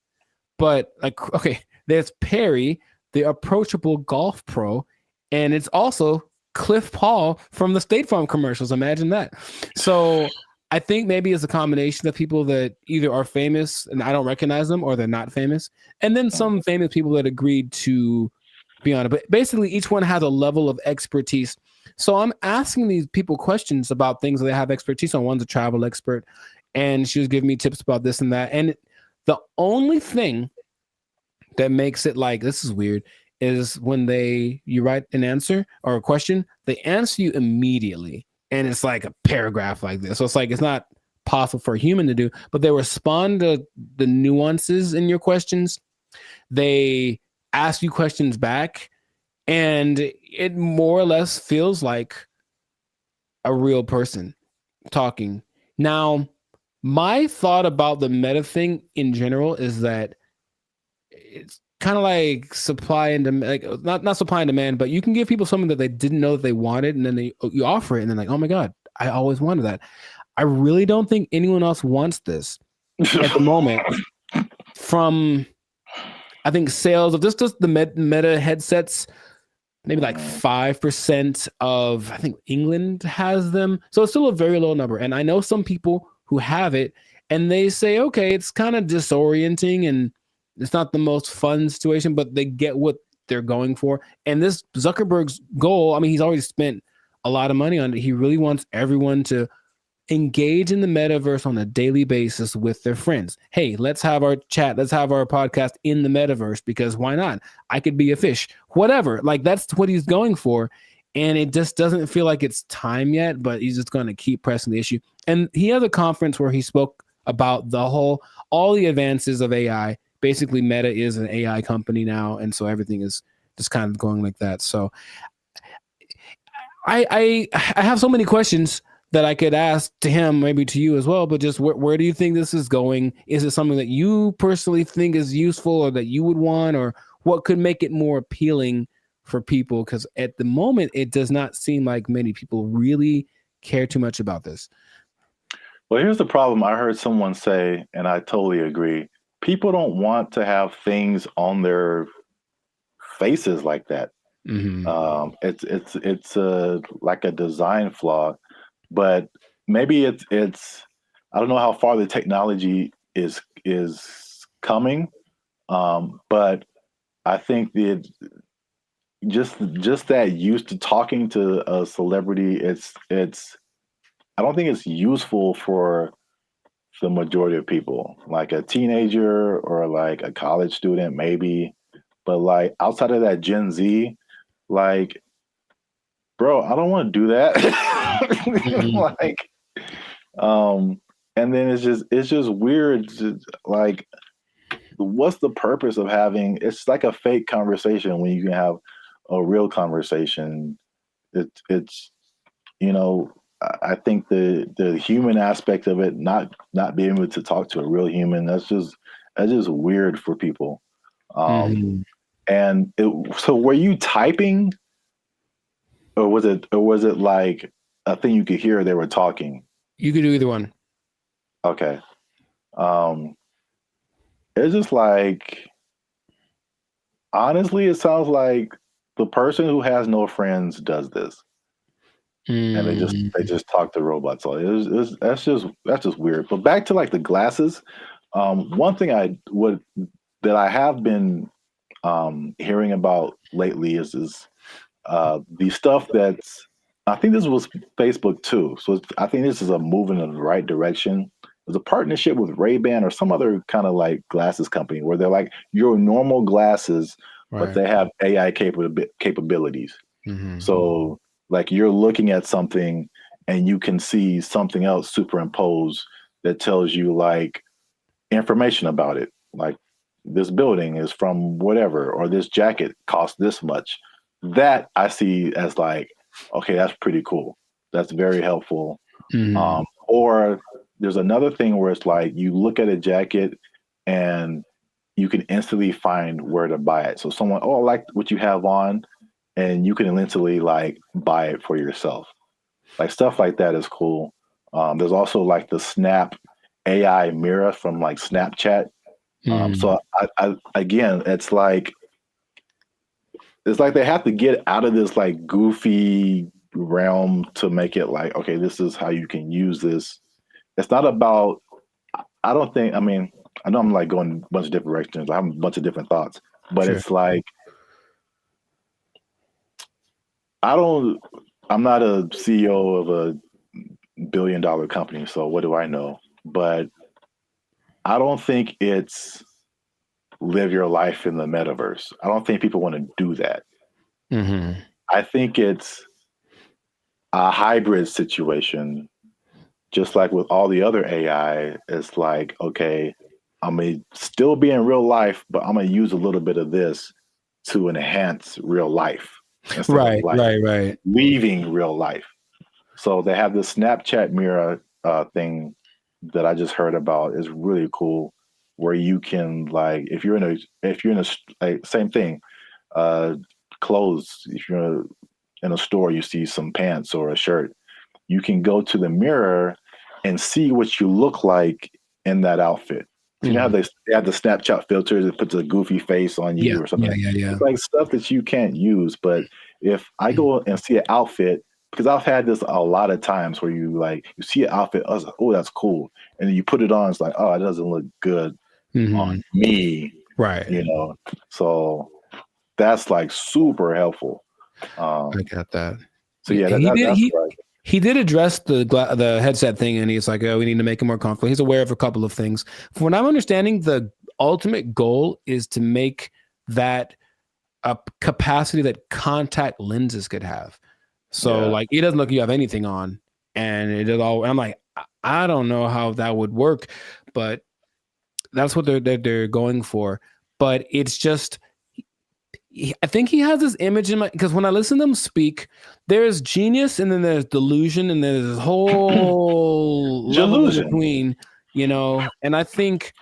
but like, okay, there's Perry, the approachable golf pro, and it's also Cliff Paul from the State Farm commercials. Imagine that. So I think maybe it's a combination of people that either are famous and I don't recognize them, or they're not famous, and then some famous people that agreed to be on it. But basically, each one has a level of expertise. So I'm asking these people questions about things that they have expertise on. One's a travel expert, and she was giving me tips about this and that. And the only thing that makes it like, this is weird, is when you write an answer or a question, they answer you immediately. And it's like a paragraph like this. So it's like, it's not possible for a human to do, but they respond to the nuances in your questions. They ask you questions back, and it more or less feels like a real person talking. Now, my thought about the meta thing in general is that it's kind of like supply and demand, like not supply and demand, but you can give people something that they didn't know that they wanted, and then you offer it, and then like, oh my God, I always wanted that. I really don't think anyone else wants this at the moment. From, I think, sales of just the meta headsets, maybe like 5% of, I think, England has them. So it's still a very low number. And I know some people who have it, and they say, okay, it's kind of disorienting and it's not the most fun situation, but they get what they're going for. And this Zuckerberg's goal, I mean, he's already spent a lot of money on it. He really wants everyone to engage in the metaverse on a daily basis with their friends. Hey, let's have our chat. Let's have our podcast in the metaverse, because why not? I could be a fish, whatever. Like, that's what he's going for. And it just doesn't feel like it's time yet, but he's just going to keep pressing the issue. And he had a conference where he spoke about all the advances of AI. Basically, Meta is an AI company now. And so everything is just kind of going like that. So I have so many questions that I could ask to him, maybe to you as well, but just where do you think this is going? Is it something that you personally think is useful or that you would want, or what could make it more appealing for people? Because at the moment, it does not seem like many people really care too much about this. Well, here's the problem. I heard someone say, and I totally agree, people don't want to have things on their faces like that. Mm-hmm. It's like a design flaw. But maybe it's I don't know how far the technology is coming, but I think that just that used to talking to a celebrity, it's I don't think it's useful for the majority of people. Like a teenager or like a college student, maybe, but like outside of that Gen Z, like, bro, I don't want to do that. Like, and then it's just weird. Like, what's the purpose of having? It's like a fake conversation when you can have a real conversation. It's I think the human aspect of it, not being able to talk to a real human, that's just weird for people. And so were you typing, or was it like a thing you could hear they were talking? You could do either one. Okay. It's just like, honestly, it sounds like the person who has no friends does this. And they just talk to robots. So that's just weird. But back to like the glasses, one thing that I have been hearing about lately is the stuff that's, I think this was Facebook too. So I think this is a move in the right direction. There's a partnership with Ray-Ban or some other kind of like glasses company where they're like your normal glasses, but they have AI capabilities. So like you're looking at something and you can see something else superimposed that tells you like information about it. Like this building is from whatever, or this jacket costs this much. That I see as like, okay, that's pretty cool. That's very helpful. Or there's another thing where it's like you look at a jacket and you can instantly find where to buy it. So someone, oh, I like what you have on, and you can instantly like buy it for yourself. Like stuff like that is cool. There's also like the Snap AI mirror from like Snapchat. So I again, it's like they have to get out of this like goofy realm to make it like, okay, this is how you can use this. It's not about, I don't think, I mean, I know I'm like going a bunch of different directions. I have a bunch of different thoughts, but it's like, I'm not a CEO of a $1 billion company, so what do I know? But I don't think it's live your life in the metaverse. I don't think people want to do that. I think it's a hybrid situation, just like with all the other AI. It's like, okay, I'm going to still be in real life, but I'm going to use a little bit of this to enhance real life. Right. Leaving real life. So they have this Snapchat mirror thing that I just heard about. Is really cool, where you can like, if you're in a like, same thing, clothes. If you're in a store, you see some pants or a shirt, you can go to the mirror and see what you look like in that outfit. You know how they have the Snapchat filters that puts a goofy face on you or something. It's like stuff that you can't use. But if I go and see an outfit, because I've had this a lot of times where you see an outfit, I was like, oh, that's cool. And then you put it on, it's like, oh, it doesn't look good on me. Right. You know, so that's like super helpful. I got that. So yeah, that's right. He did address the headset thing, and he's like, oh, we need to make it more comfortable. He's aware of a couple of things. From what I'm understanding, the ultimate goal is to make that a capacity that contact lenses could have. So like, it doesn't look like you have anything on, and it is all. I'm like, I don't know how that would work, but that's what they're going for. But it's just, I think he has this image in my, because when I listen to him speak, there's genius and then there's delusion and there's this whole level in between, you know. And I think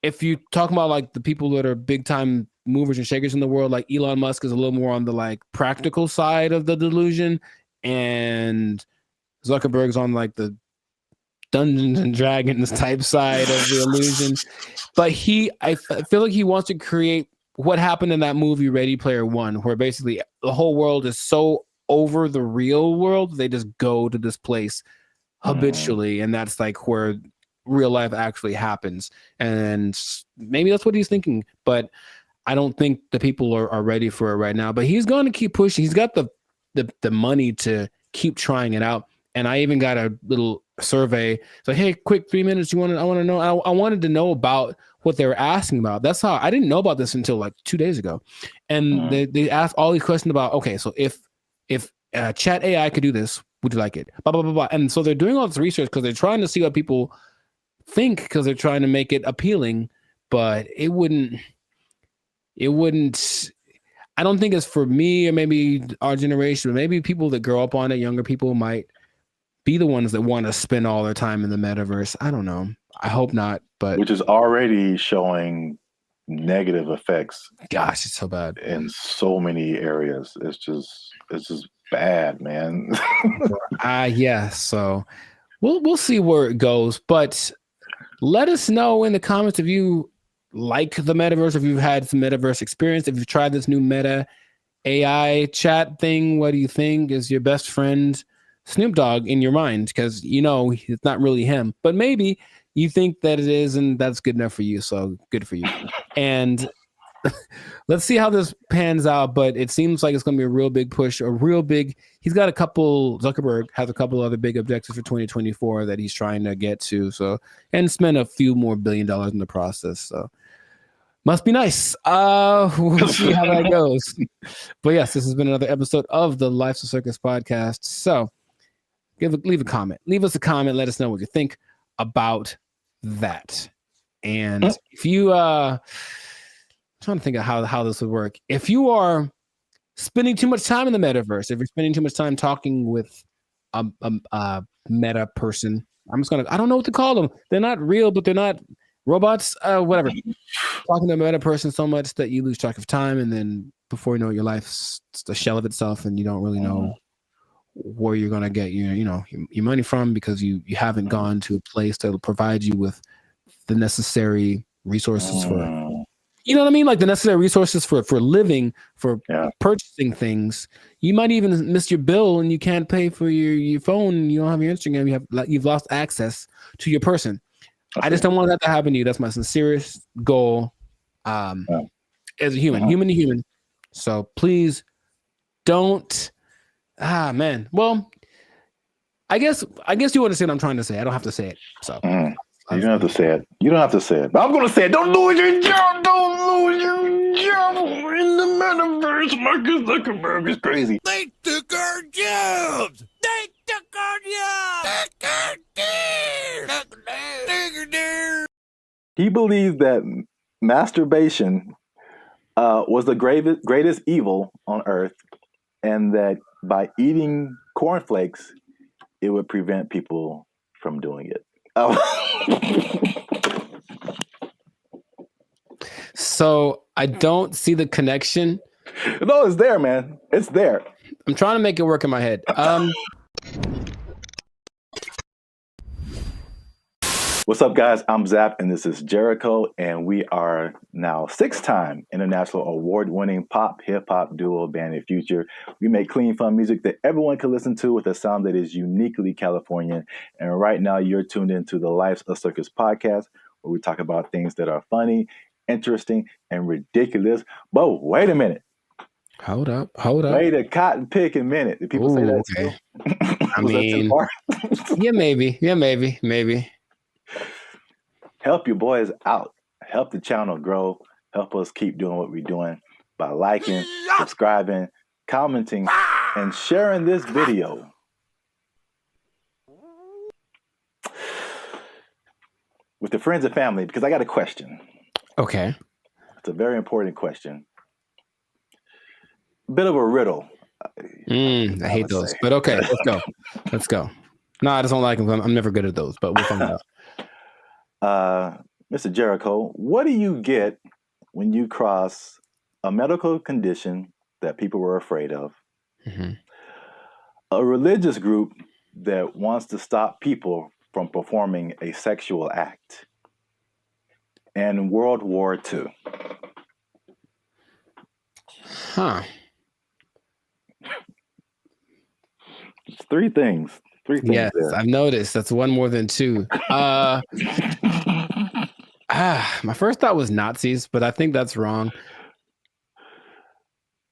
if you talk about like the people that are big time movers and shakers in the world, like Elon Musk is a little more on the like practical side of the delusion, and Zuckerberg's on like the Dungeons and Dragons type side of the illusion. But I feel like he wants to create what happened in that movie Ready Player One, where basically the whole world is so over the real world, they just go to this place habitually, and that's like where real life actually happens. And maybe that's what he's thinking, but I don't think the people are ready for it right now. But he's going to keep pushing. He's got the money to keep trying it out. And I even got a little survey. It's like, hey, quick 3 minutes. I want to know. I wanted to know about what they were asking about. That's how I didn't know about this until like 2 days ago. And they asked all these questions about, okay, so if chat AI could do this, would you like it? Blah, blah, blah, blah. And so they're doing all this research because they're trying to see what people think, because they're trying to make it appealing, but it wouldn't, I don't think it's for me or maybe our generation, but maybe people that grow up on it, younger people might be the ones that want to spend all their time in the metaverse. I don't know. I hope not, but which is already showing negative effects. Gosh, it's so bad in so many areas. It's just bad, man. Yeah. So we'll see where it goes, but let us know in the comments if you like the metaverse, if you've had some metaverse experience, if you've tried this new Meta AI chat thing. What do you think? Is your best friend Snoop Dogg in your mind? Because it's not really him, but maybe you think that it is, and that's good enough for you. So good for you. And let's see how this pans out. But it seems like it's going to be a real big push, he's got Zuckerberg has a couple other big objectives for 2024 that he's trying to get to. So, and spend a few more $1 billion in the process. So must be nice. We'll see how that goes. But yes, this has been another episode of the Life's a Circus podcast. So leave a comment. Leave us a comment. Let us know what you think about that. And if you I'm trying to think of how this would work. If you are spending too much time in the metaverse, if you're spending too much time talking with a meta person, I don't know what to call them. They're not real, but they're not robots, whatever. Talking to a meta person so much that you lose track of time, and then before you know it, your life's a shell of itself, and you don't really know where you're gonna get your money from, because you haven't gone to a place that will provide you with the necessary resources for, you know what I mean, like the necessary resources for living, for purchasing things. You might even miss your bill and you can't pay for your phone. You don't have your Instagram. You've lost access to your person. I just don't want that to happen to you. That's my sincerest goal as a human to human. So please don't. Man. Well, I guess you understand what I'm trying to say. I don't have to say it. So you don't have to say it. You don't have to say it. But I'm going to say it. Don't lose your job. Don't lose your job in the metaverse. Marcus Zuckerberg is crazy. They took our jobs. They took our jobs. He believes that masturbation was the greatest evil on earth, and that by eating cornflakes, it would prevent people from doing it. So I don't see the connection. No, it's there, man. It's there. I'm trying to make it work in my head. What's up, guys? I'm Zap, and this is Jericho, and we are now 6-time international award-winning pop hip-hop duo Band of Future. We make clean, fun music that everyone can listen to with a sound that is uniquely Californian. And right now, you're tuned into the Life's a Circus podcast, where we talk about things that are funny, interesting, and ridiculous. But wait a minute. Hold up. Wait a cotton picking minute. Did people say that okay. too? I mean, yeah, maybe. Help your boys out. Help the channel grow. Help us keep doing what we're doing by liking, subscribing, commenting, and sharing this video. With the friends and family, because I got a question. Okay. It's a very important question. Bit of a riddle. I hate those, but okay, let's go. No, I just don't like them. I'm never good at those, but we'll find out. Mr. Jericho, what do you get when you cross a medical condition that people were afraid of, a religious group that wants to stop people from performing a sexual act, and World War II? Huh. It's three things. Yes, there. I've noticed. That's one more than two. My first thought was Nazis, but I think that's wrong.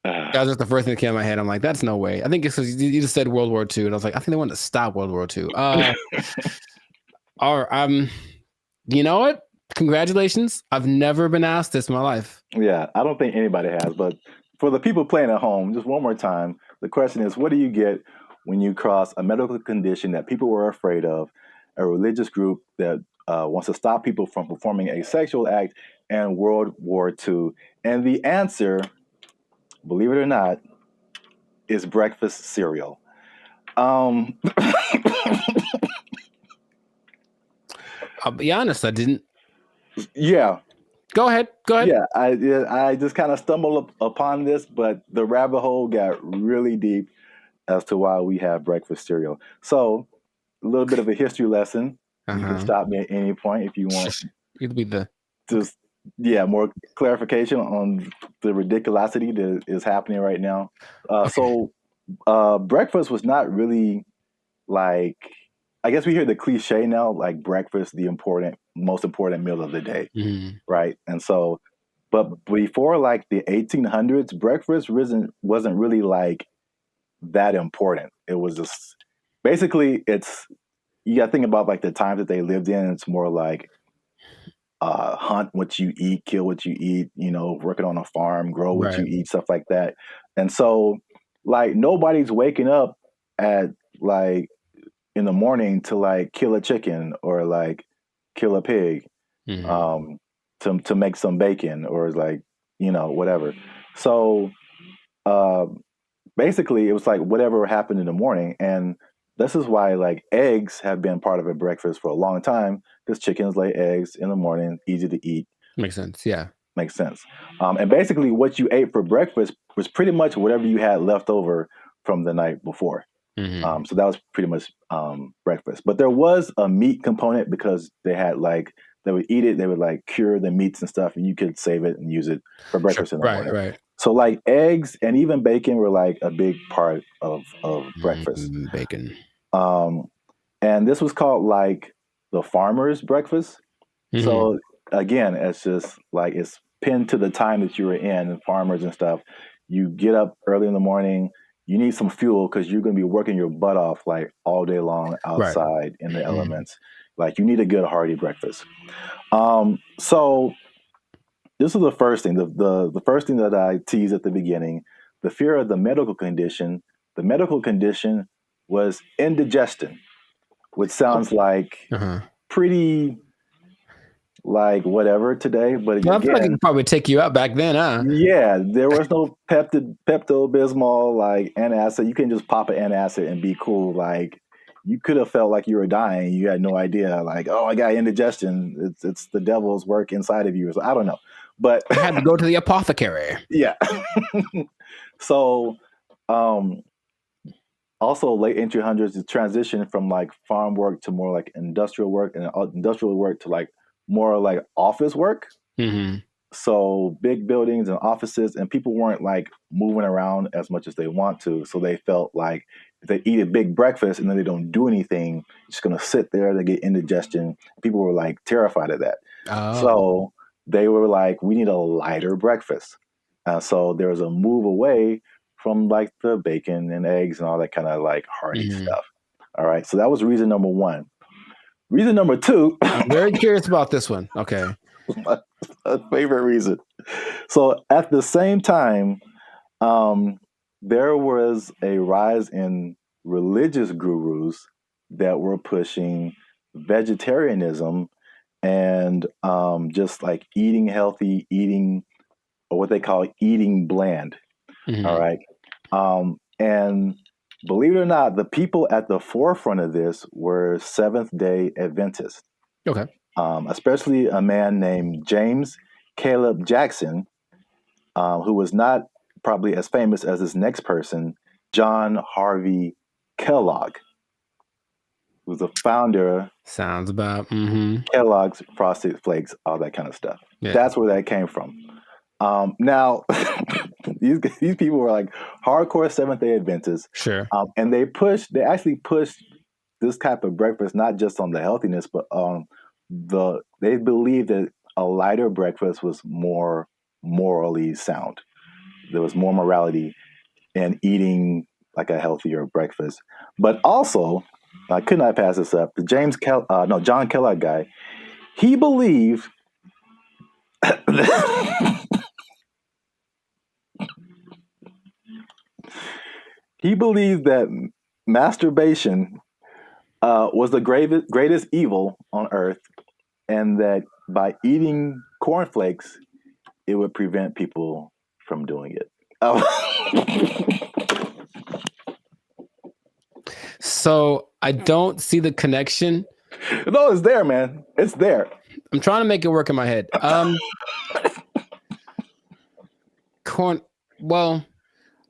That was just the first thing that came to my head. I'm like, that's no way. I think it's because you just said World War II, and I was like, I think they wanted to stop World War II. You know what? Congratulations. I've never been asked this in my life. Yeah, I don't think anybody has. But for the people playing at home, just one more time, the question is, what do you get when you cross a medical condition that people were afraid of, a religious group that wants to stop people from performing a sexual act, and World War II? And the answer, believe it or not, is breakfast cereal. I'll be honest, I didn't. Yeah. Go ahead. Yeah, I just kind of stumbled upon this, but the rabbit hole got really deep as to why we have breakfast cereal. So, a little bit of a history lesson. You can stop me at any point if you want. It'll be the just more clarification on the ridiculosity that is happening right now. So, breakfast was not really like. I guess we hear the cliche now, like breakfast, the most important meal of the day, right? And so, but before like the 1800s, breakfast wasn't really like that important. It was just basically you got to think about like the times that they lived in. It's more like hunt what you eat, kill what you eat, working on a farm, grow what you eat, stuff like that. And so like nobody's waking up at like in the morning to like kill a chicken or like kill a pig to make some bacon or like whatever. So basically it was like whatever happened in the morning. And this is why like eggs have been part of a breakfast for a long time, because chickens lay eggs in the morning, easy to eat. Makes sense. Yeah. Makes sense. And basically what you ate for breakfast was pretty much whatever you had left over from the night before. So that was pretty much breakfast. But there was a meat component because they would eat it, they would like cure the meats and stuff, and you could save it and use it for breakfast in the morning. Right. So like eggs and even bacon were like a big part of breakfast. Bacon. And this was called like the farmer's breakfast. So again, it's just like it's pinned to the time that you were in, and farmers and stuff. You get up early in the morning. You need some fuel because you're going to be working your butt off like all day long outside in the elements. Like you need a good hearty breakfast. So this is the first thing. The first thing that I teased at the beginning, the fear of the medical condition. The medical condition was indigestion, which sounds like pretty like whatever today, but I feel like it could probably take you out back then, huh? Yeah, there was no Pepto-Bismol, like antacid. You can just pop an antacid and be cool. Like you could have felt like you were dying. You had no idea. Like, oh, I got indigestion. It's the devil's work inside of you. So I don't know, but I had to go to the apothecary. Yeah. So, also late 1800s, the transition from like farm work to more like industrial work, and industrial work to like more like office work. So big buildings and offices, and people weren't like moving around as much as they want to. So they felt like if they eat a big breakfast and then they don't do anything, just going to sit there, they get indigestion. People were like terrified of that. So they were like, we need a lighter breakfast. So there was a move away from like the bacon and eggs and all that kind of like hearty stuff. All right. So that was reason number one. Reason number two. I'm very curious about this one. Okay. My favorite reason. So at the same time, there was a rise in religious gurus that were pushing vegetarianism and just like eating healthy, eating, or what they call eating bland. All right. And believe it or not, the people at the forefront of this were Seventh-day Adventists. Okay. Especially a man named James Caleb Jackson, who was not probably as famous as this next person, John Harvey Kellogg, who's the founder. Sounds about Kellogg's Frosted Flakes, all that kind of stuff. Yeah. That's where that came from. Now, these people were like hardcore Seventh-day Adventists. Sure. And they actually pushed this type of breakfast, not just on the healthiness, but they believed that a lighter breakfast was more morally sound. There was more morality in eating like a healthier breakfast. But also, I could not pass this up. The John Kellogg guy, he believed he believed that masturbation was the greatest evil on earth, and that by eating cornflakes, it would prevent people from doing it. So I don't see the connection. No, it's there, man. It's there. I'm trying to make it work in my head. Corn. Well,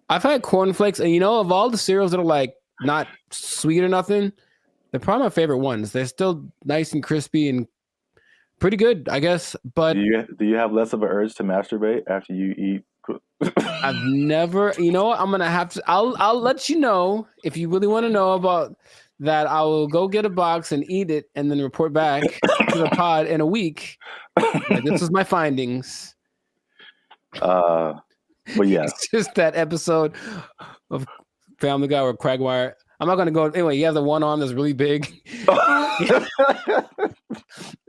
I've had cornflakes, and of all the cereals that are like not sweet or nothing, they're probably my favorite ones. They're still nice and crispy and pretty good, I guess. But do you have less of an urge to masturbate after you eat? I've never. You know what? I'm gonna have to. I'll let you know if you really want to know about that. I will go get a box and eat it, and then report back to the pod in a week. Like, this is my findings. But yeah, It's just that episode of Family Guy where Quagmire. I'm not gonna go anyway. He has the one arm that's really big. It's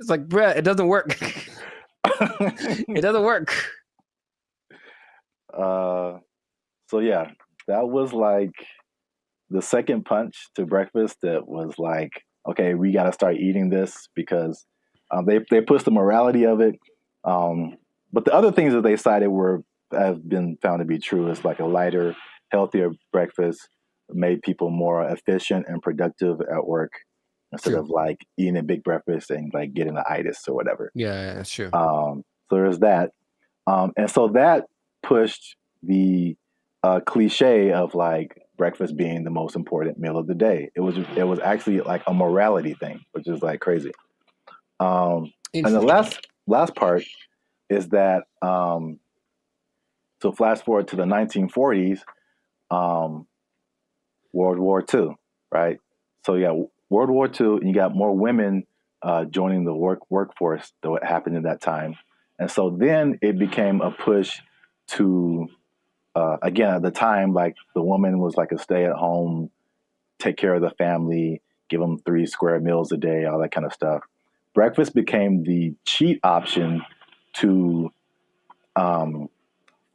like, bruh, it doesn't work. It doesn't work. So yeah, that was like the second punch to breakfast. That was like, okay, we got to start eating this because they pushed the morality of it. But the other things that they cited have been found to be true. It's like a lighter, healthier breakfast made people more efficient and productive at work instead of like eating a big breakfast and like getting the itis or whatever. Yeah, that's true. So there's that. And so that pushed the cliche of like breakfast being the most important meal of the day. It was actually like a morality thing, which is like crazy. And the last part is that so flash forward to the 1940s, World War II, right? So yeah, World War II, and you got more women joining the workforce than what happened in that time. And so then it became a push to, again, at the time, like the woman was like a stay-at-home, take care of the family, give them 3 square meals a day, all that kind of stuff. Breakfast became the cheat option to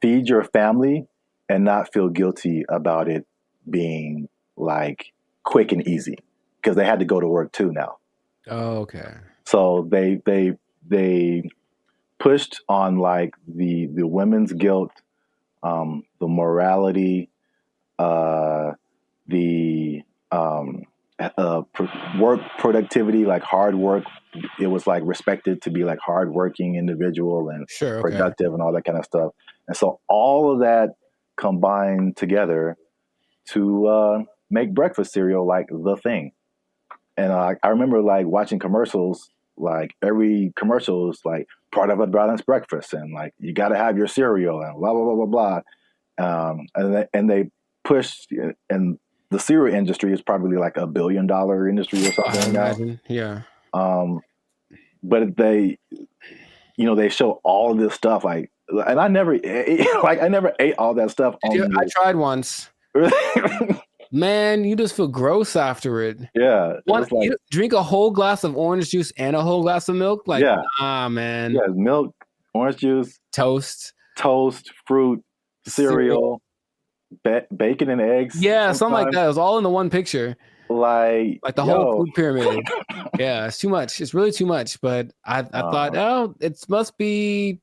feed your family and not feel guilty about it being like quick and easy because they had to go to work too now. Oh, okay. So they pushed on like the women's guilt, the morality, the work productivity, like hard work. It was like respected to be like hardworking individual and productive and all that kind of stuff. And so all of that combined together to make breakfast cereal like the thing. And I remember like watching commercials, like every commercial is like part of a balanced breakfast and like you got to have your cereal and blah, blah, blah, blah, blah. And they pushed, and the cereal industry is probably like $1 billion industry or something now. Yeah. But they show all of this stuff like, and I never ate all that stuff. I tried once. Man, you just feel gross after it. Yeah. You drink a whole glass of orange juice and a whole glass of milk? Like, man. Yeah, milk, orange juice, toast, fruit, cereal, bacon and eggs. Yeah, something like that. It was all in the one picture. Like the whole food pyramid. Yeah, it's too much. It's really too much. But I thought, it must be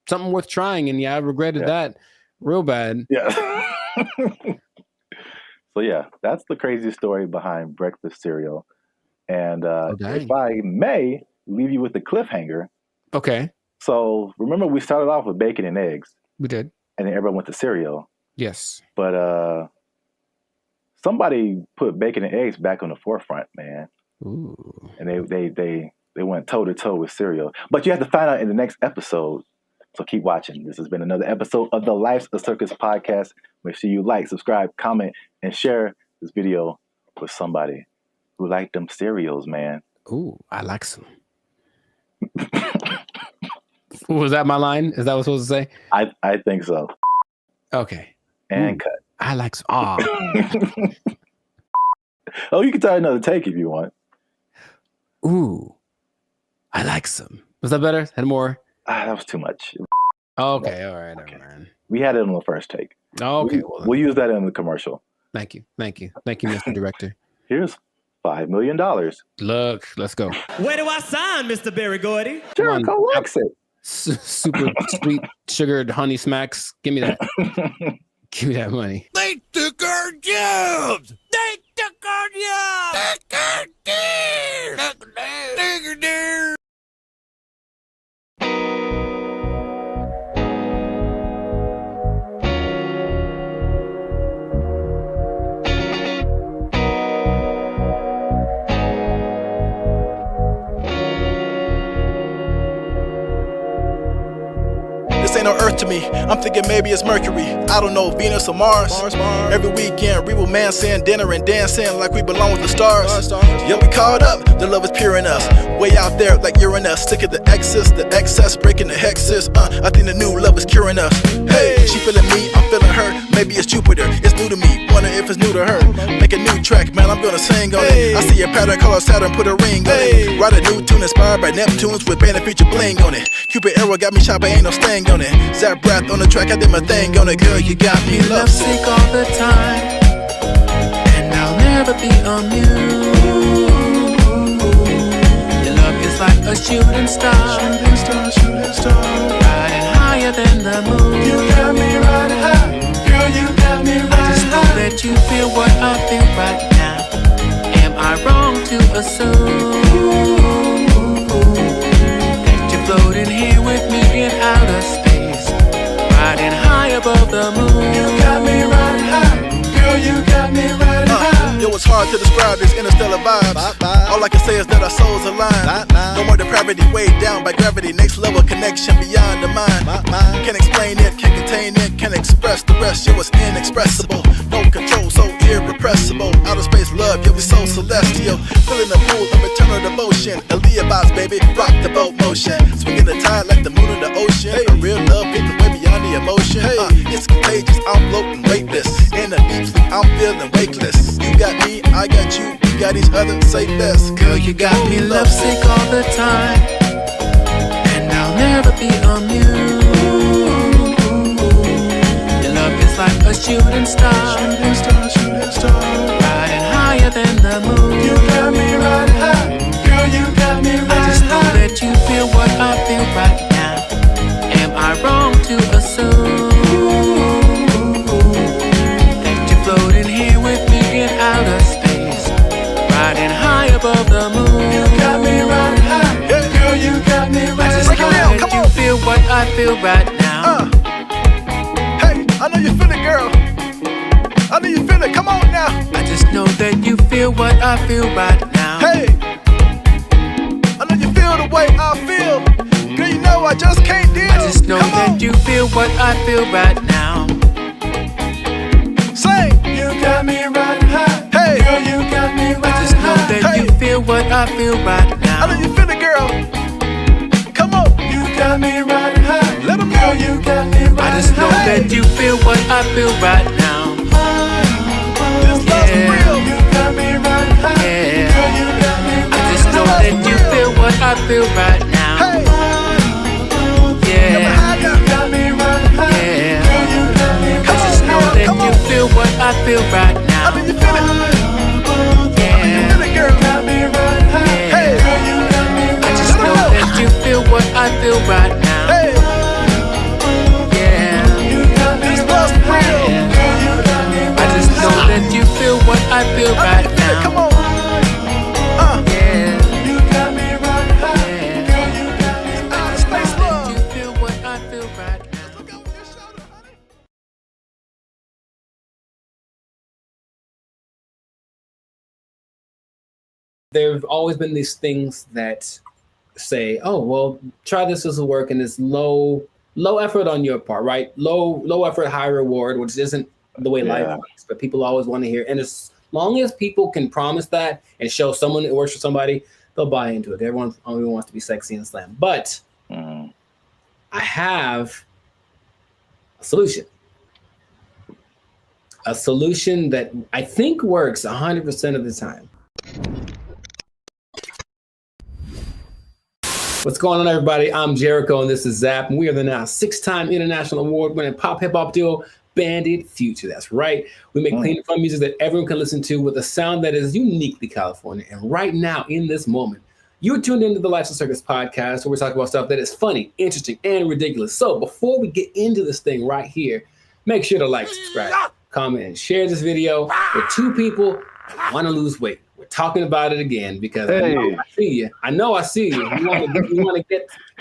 something worth trying. And I regretted that real bad. Yeah. So yeah, that's the crazy story behind breakfast cereal. And if I may leave you with the cliffhanger. Okay. So remember we started off with bacon and eggs. We did. And then everyone went to cereal. Yes. But somebody put bacon and eggs back on the forefront, man. Ooh. And they went toe to toe with cereal. But you have to find out in the next episode. So keep watching. This has been another episode of the Life's a Circus podcast. Make sure you like, subscribe, comment, and share this video with somebody who liked them cereals, man. Ooh, I like some. Was that my line? Is that what I was supposed to say? I think so. Okay. And cut. I like some. Oh, you can try another take if you want. Ooh, I like some. Was that better? Had more? That was too much. Okay, all right, man. We had it on the first take. Okay, we'll use that in the commercial. Thank you, Mr. Director. Here's $5 million. Look, let's go. Where do I sign, Mr. Barry Gordy? Jericho likes it. Super sweet sugared honey smacks. Give me that. Give me that money. They took our jobs. They This ain't no Earth to me. I'm thinking maybe it's Mercury. I don't know, Venus or Mars. Every weekend, we will man-saying dinner and dancing like we belong with the stars. Yeah, we caught up. The love is pure in us. Way out there like Uranus. Sick of the excess, breaking the hexes. I think the new love is curing us. Hey, she feeling me, I'm feeling her. Maybe it's Jupiter. It's new to me. Wonder if it's new to her. Make a new track, man. I'm gonna sing on it. I see a pattern, color Saturn, put a ring on it. Write a new tune inspired by Neptunes with band and feature bling on it. Cupid arrow got me shot, but ain't no sting on it. Zap breath on the track, I did my thing on it. Girl, you got me lovesick all the time, and I'll never be amused. Your love is like a shooting star, riding higher than the moon. You got me riding high, girl, you got me riding high. I just know that you feel what I feel right now. Am I wrong to assume that you're floating here with me in outer space, riding high above the moon? You got me riding high, girl, you got me riding high. Yo, it's hard to describe this interstellar vibes. All I can say is that our souls align. No more depravity, weighed down by gravity. Next level connection beyond the mind. Can't explain it, can't contain it, can't express the rest. Yo, it's inexpressible. No control, so irrepressible. Outer space love, yo, we so celestial. Filling the pool of eternal devotion. Aaliyah vibes, baby, rock the boat motion. Swinging the tide like the moon in the ocean. A real love getting way beyond the emotion. It's contagious, I'm floating weightless. In a deep sleep, I'm feeling wakeless. You got me, I got you, we got each other, say less. Girl, you got me lovesick all the time, and I'll never be amused. Your love is like a shooting star, riding higher than the moon. You got me riding high, girl, you got me riding high. I just know that you feel what I feel right now. Am I wrong to assume that you're floating here with me in outer space, riding high above the moon? You got me riding high, yeah, girl, you got me riding high. I just know that you feel what I feel right now. Hey, I know you feel it, girl. I know you feel it, come on now. I just know that you feel what I feel right now. Hey, I know you feel the way I feel. Girl, you know I just can't deal. I just know that you feel what I feel right now. Say, you got me riding high. Hey, girl, you got me riding high. I just know that you feel what I feel right now. I know you feel it, girl. Come on, you got me riding high. Let them know you got me riding high. I just know that you feel what I feel right now. This love's real. You got me riding high. Yeah. Girl, you got me riding high. I just know that you feel what I feel right now. Hey, yeah. you got me riding high. Yeah. Girl, you got me riding high. I just know that you feel what I feel right now. I know you feel it. Yeah. You feel it, girl. Got me riding high. Yeah. Hey, girl, you got me riding high. I just know that you feel what I feel right now. Hey, yeah. you got me riding high. Girl, you got me riding high. I just know that you feel what I feel right now. Come on. Yeah. You got me riding high. Yeah. Girl, you got me outer space love. You feel what I feel right now. There have always been these things that say, oh, well, try this will work, and it's low effort on your part, right? Low effort, high reward, which isn't the way life works, but people always want to hear. And as long as people can promise that and show someone it works for somebody, they'll buy into it. Everyone only wants to be sexy and slam. But I have a solution. A solution that I think works 100% of the time. What's going on, everybody? I'm Jericho, and this is Zap, and we are the now 6-time international award-winning pop hip-hop duo, Banded Future. That's right. We make clean and fun music that everyone can listen to with a sound that is uniquely California. And right now, in this moment, you're tuned into the Lifestyle Circus podcast, where we're talking about stuff that is funny, interesting, and ridiculous. So before we get into this thing right here, make sure to like, subscribe, comment, and share this video with 2 people want to lose weight. We're talking about it again because I see you. I know I see you. You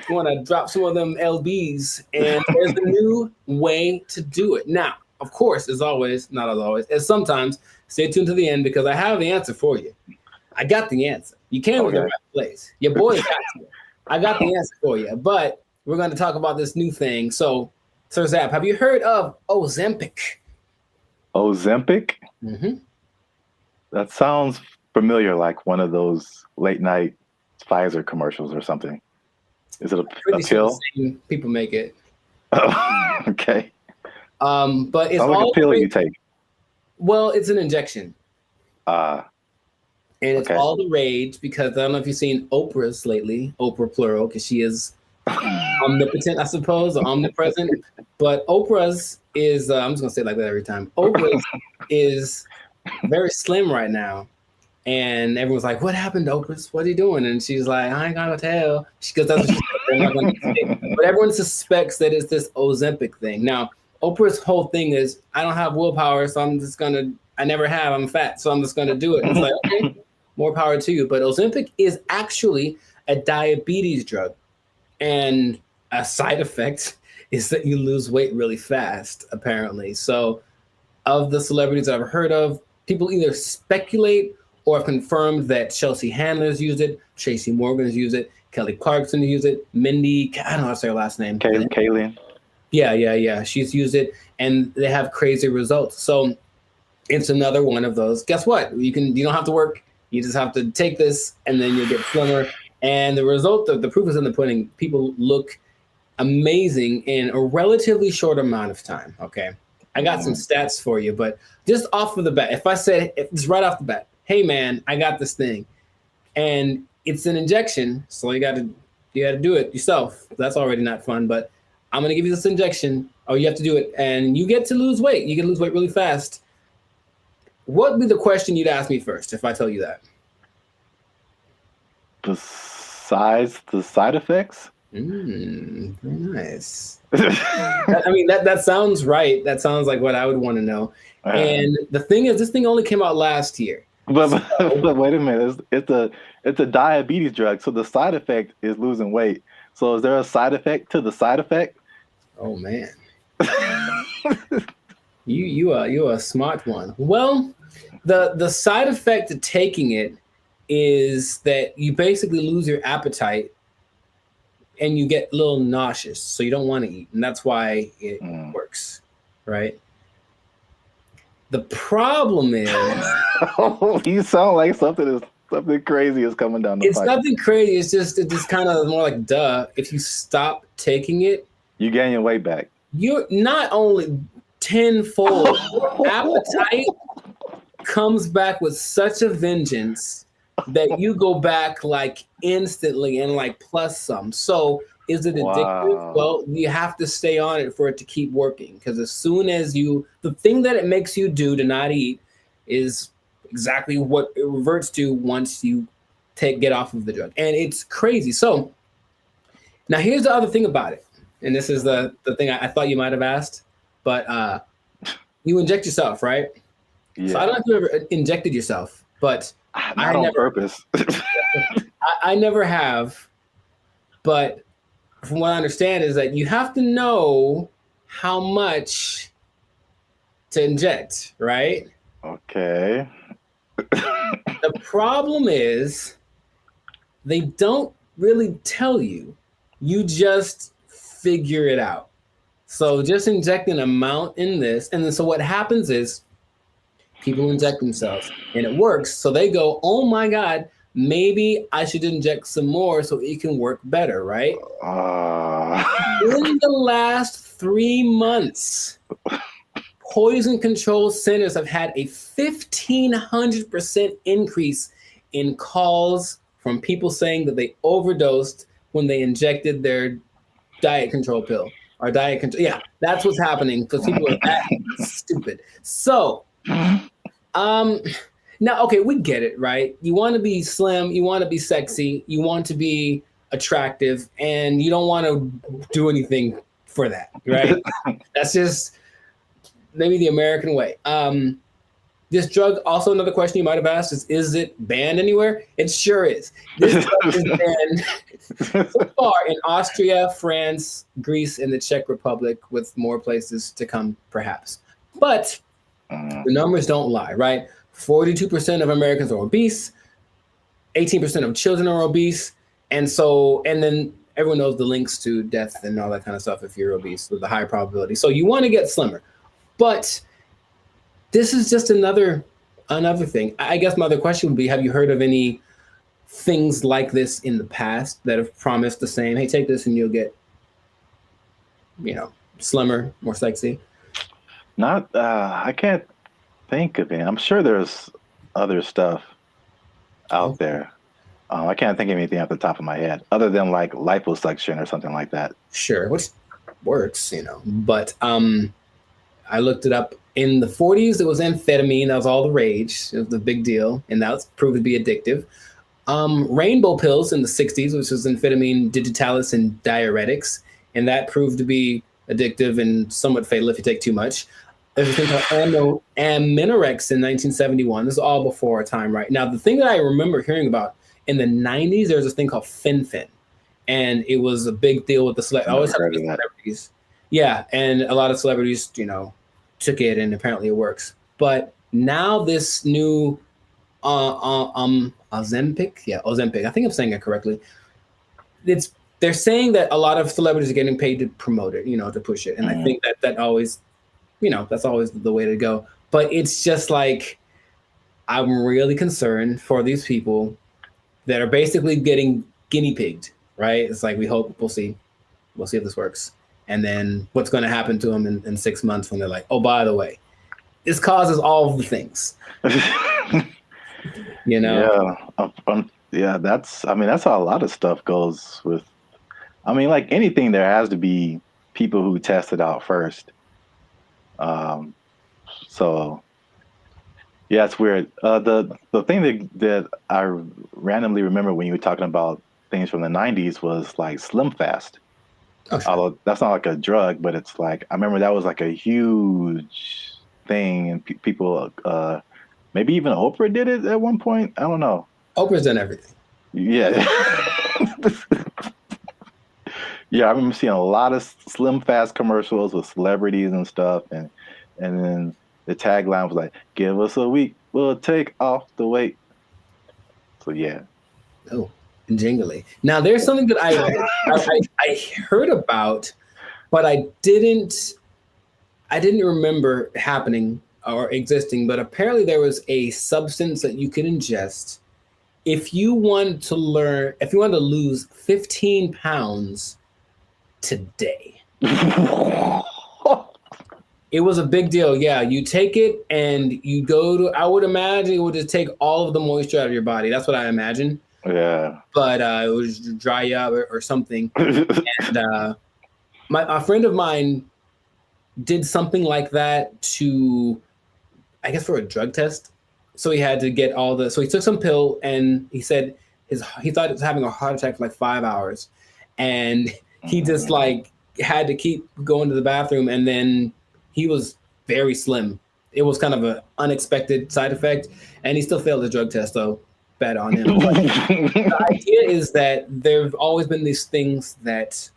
want to drop some of them lbs, and there's a new way to do it. Now, of course, as always, not as always, as sometimes, stay tuned to the end because I have the answer for you. I got the answer. You came to the right place. Your boy got you. I got the answer for you. But we're going to talk about this new thing. So, Sir Zap, have you heard of Ozempic? Ozempic? Mm-hmm. That sounds familiar, like one of those late night Pfizer commercials or something. Is it a pill? People make it. Okay. But it's like a pill you take. Well, it's an injection. And it's all the rage because I don't know if you've seen Oprah's lately, Oprah plural, because she is omnipotent, I suppose, or omnipresent. But Oprah's is, I'm just going to say it like that every time. Oprah's is very slim right now. And everyone's like, what happened to Oprah? What are you doing? And she's like, I ain't gonna tell. Because that's what she said. Not gonna say. But everyone suspects that it's this Ozempic thing. Now, Oprah's whole thing is, I don't have willpower, so I never have, I'm fat, so I'm just gonna do it. And it's like, okay, more power to you. But Ozempic is actually a diabetes drug. And a side effect is that you lose weight really fast, apparently. So of the celebrities I've heard of, people either speculate or have confirmed that Chelsea Handler's used it, Tracy Morgan's used it, Kelly Clarkson used it, Mindy, I don't know how to say her last name. Kaylin. Yeah. She's used it, and they have crazy results. So it's another one of those. Guess what? You don't have to work. You just have to take this, and then you'll get slimmer. And the result of the proof is in the pudding. People look amazing in a relatively short amount of time. Okay. I got some stats for you, but just off of the bat, if I said it's right off the bat, hey man, I got this thing, and it's an injection, so you got to do it yourself. That's already not fun, but I'm gonna give you this injection. Oh, you have to do it, and you get to lose weight. You can lose weight really fast. What would be the question you'd ask me first if I tell you that? Besides the side effects? Very nice. I mean, that sounds right. That sounds like what I would want to know. And the thing is, this thing only came out last year. But wait a minute. It's a diabetes drug, so the side effect is losing weight. So is there a side effect to the side effect? Oh man. You are a smart one. Well, the side effect of taking it is that you basically lose your appetite and you get a little nauseous, so you don't want to eat, and that's why it works, right? The problem is, you sound like something crazy is coming down the pipe. It's nothing crazy. It's just kind of more like duh. If you stop taking it, you gain your weight back. You're not only tenfold. Your appetite comes back with such a vengeance that you go back like instantly and like plus some. So is it addictive? Wow. Well, you have to stay on it for it to keep working, because as soon as the thing that it makes you do to not eat is exactly what it reverts to once you get off of the drug. And it's crazy. So now here's the other thing about it. And this is the thing I thought you might have asked, but you inject yourself, right? Yeah. So I don't know if you ever injected yourself, but not on purpose. I never have, but from what I understand is that you have to know how much to inject, right? Okay. The problem is they don't really tell you. You just figure it out. So just inject an amount in this, and then so what happens is people inject themselves and it works. So they go, oh my God, maybe I should inject some more so it can work better, right? In the last 3 months, poison control centers have had a 1,500% increase in calls from people saying that they overdosed when they injected their diet control pill or diet control. Yeah, that's what's happening because people are that stupid. So, now, okay, we get it, right? You want to be slim, you want to be sexy, you want to be attractive, and you don't want to do anything for that, right? That's just maybe the American way. The This drug, also another question you might have asked is it banned anywhere? It sure is. This drug is banned so far in Austria, France, Greece, and the Czech Republic, with more places to come, perhaps. But the numbers don't lie, right? 42% of Americans are obese. 18% of children are obese. And then everyone knows the links to death and all that kind of stuff if you're obese with a high probability. So you want to get slimmer. But this is just another thing. I guess my other question would be, have you heard of any things like this in the past that have promised the same, hey, take this and you'll get, slimmer, more sexy? Not, I can't think of any. I'm sure there's other stuff out there. I can't think of anything off the top of my head other than like liposuction or something like that. Sure, which works, but I looked it up. In the 40s, it was amphetamine. That was all the rage. It was the big deal, and that was proved to be addictive. Rainbow pills in the 60s, which was amphetamine, digitalis, and diuretics, and that proved to be addictive and somewhat fatal if you take too much. There's a thing called Aminorex in 1971. This is all before our time, right? Now, the thing that I remember hearing about in the 90s, there was this thing called Fen-Phen, and it was a big deal with the celebrities. Yeah, and a lot of celebrities, took it, and apparently it works. But now this new Ozempic, I think I'm saying it correctly. They're saying that a lot of celebrities are getting paid to promote it, to push it, and I think that always, that's always the way to go. But it's just like, I'm really concerned for these people that are basically getting guinea pigged, right? It's like, we'll see if this works. And then what's going to happen to them in 6 months when they're like, oh, by the way, this causes all of the things. That's how a lot of stuff goes with. Like anything, there has to be people who test it out first. So yeah, it's weird. The thing that I randomly remember when you were talking about things from the 90s was like Slim Fast. Oh, sure. Although that's not like a drug, but it's like, I remember that was like a huge thing, and people, maybe even Oprah did it at one point. I don't know. Oprah's done everything. Yeah. Yeah, I remember seeing a lot of Slim Fast commercials with celebrities and stuff, and then the tagline was like, "Give us a week, we'll take off the weight." So yeah. Oh, jingly. Now there's something that I heard about, but I didn't remember happening or existing. But apparently there was a substance that you could ingest if you wanted to lose 15 pounds today. It was a big deal. Yeah, you take it and you go to, I would imagine it would just take all of the moisture out of your body. That's what I imagine. Yeah. But it would just dry you up or something. And a friend of mine did something like that to, I guess, for a drug test. So he had to get so he took some pill, and he said he thought he was having a heart attack for like 5 hours. And he just like had to keep going to the bathroom, and then he was very slim. It was kind of an unexpected side effect, and he still failed the drug test, though. Bad on him. But the idea is that there have always been these things that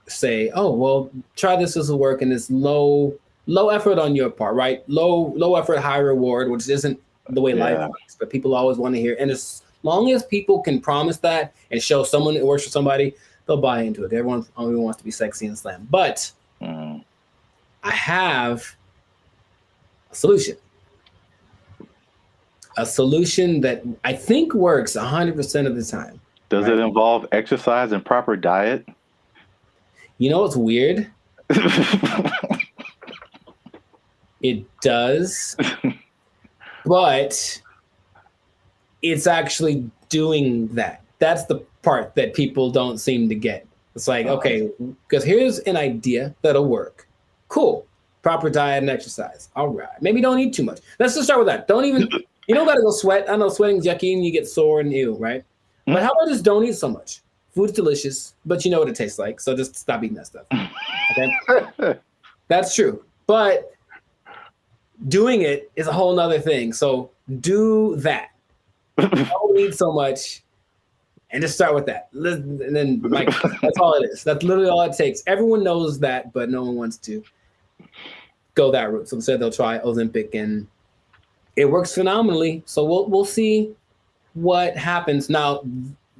say, oh, well, try this will work, and it's low effort on your part, right? Low effort, high reward, which isn't the way life works, but people always want to hear. And as long as people can promise that and show someone it works for somebody, they'll buy into it. Everyone only wants to be sexy and slim. But I have a solution. A solution that I think works 100% of the time. Does it involve exercise and proper diet? You know what's weird? It does, but it's actually doing that. That's the part that people don't seem to get. It's like, okay, because here's an idea that'll work. Cool. Proper diet and exercise. All right. Maybe don't eat too much. Let's just start with that. You don't gotta go sweat. I know sweating's yucky and you get sore and ew, right? But how about just don't eat so much? Food's delicious, but you know what it tastes like. So just stop eating that stuff. Okay? That's true. But Doing it is a whole nother thing. So do that. You don't need so much. And just start with that. And then like that's all it is. That's literally all it takes. Everyone knows that, but no one wants to go that route. So instead they'll try Ozempic, and it works phenomenally. So we'll see what happens. Now,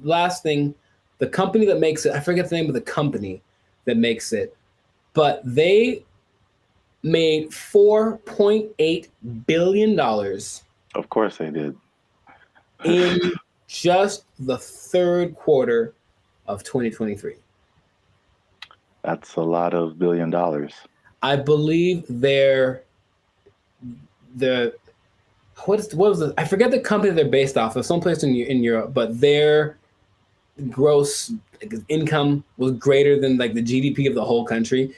last thing, the company that makes it, I forget the name of the company that makes it, but they made $4.8 billion. Of course they did. In just the third quarter of 2023. That's a lot of $1 billion. I believe what was it? I forget the company they're based off of, someplace in Europe, but their gross income was greater than like the GDP of the whole country,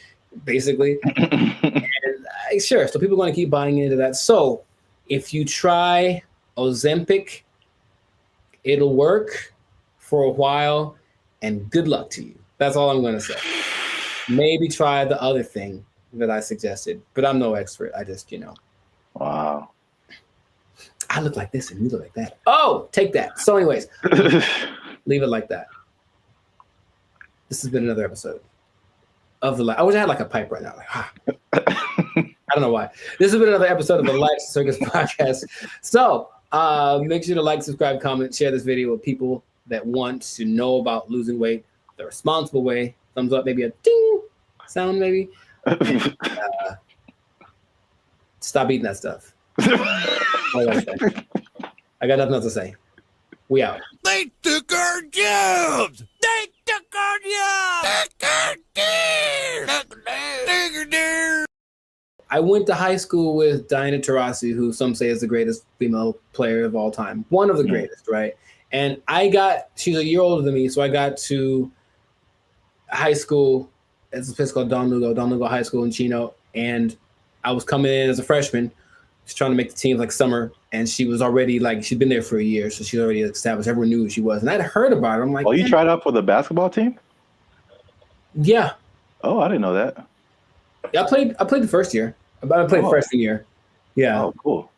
basically. And sure, so people are going to keep buying into that. So if you try Ozempic, it'll work for a while, and good luck to you. That's all I'm going to say. Maybe try the other thing that I suggested, but I'm no expert. I just, Wow. I look like this and you look like that. Oh, take that. So anyways, leave it like that. This has been another episode of the I wish I had like a pipe right now. I don't know why. This has been another episode of the Life Circus Podcast. So make sure to like, subscribe, comment, share this video with people that want to know about losing weight the responsible way. Thumbs up, maybe a ding sound, maybe. And, stop eating that stuff. I got nothing else to say. We out. They took our jobs. They took our jobs. I went to high school with Diana Taurasi, who some say is the greatest female player of all time. One of the greatest, right? And she's a year older than me, so I got to high school. It's a place called Don Lugo High School in Chino. And I was coming in as a freshman, just trying to make the team like summer. And she was already she'd been there for a year, so she's already established. Everyone knew who she was. And I'd heard about her. I'm like, oh, you tried out for the basketball team? Yeah. Oh, I didn't know that. Yeah, I played the first year. I played freshman year. Yeah. Oh, cool.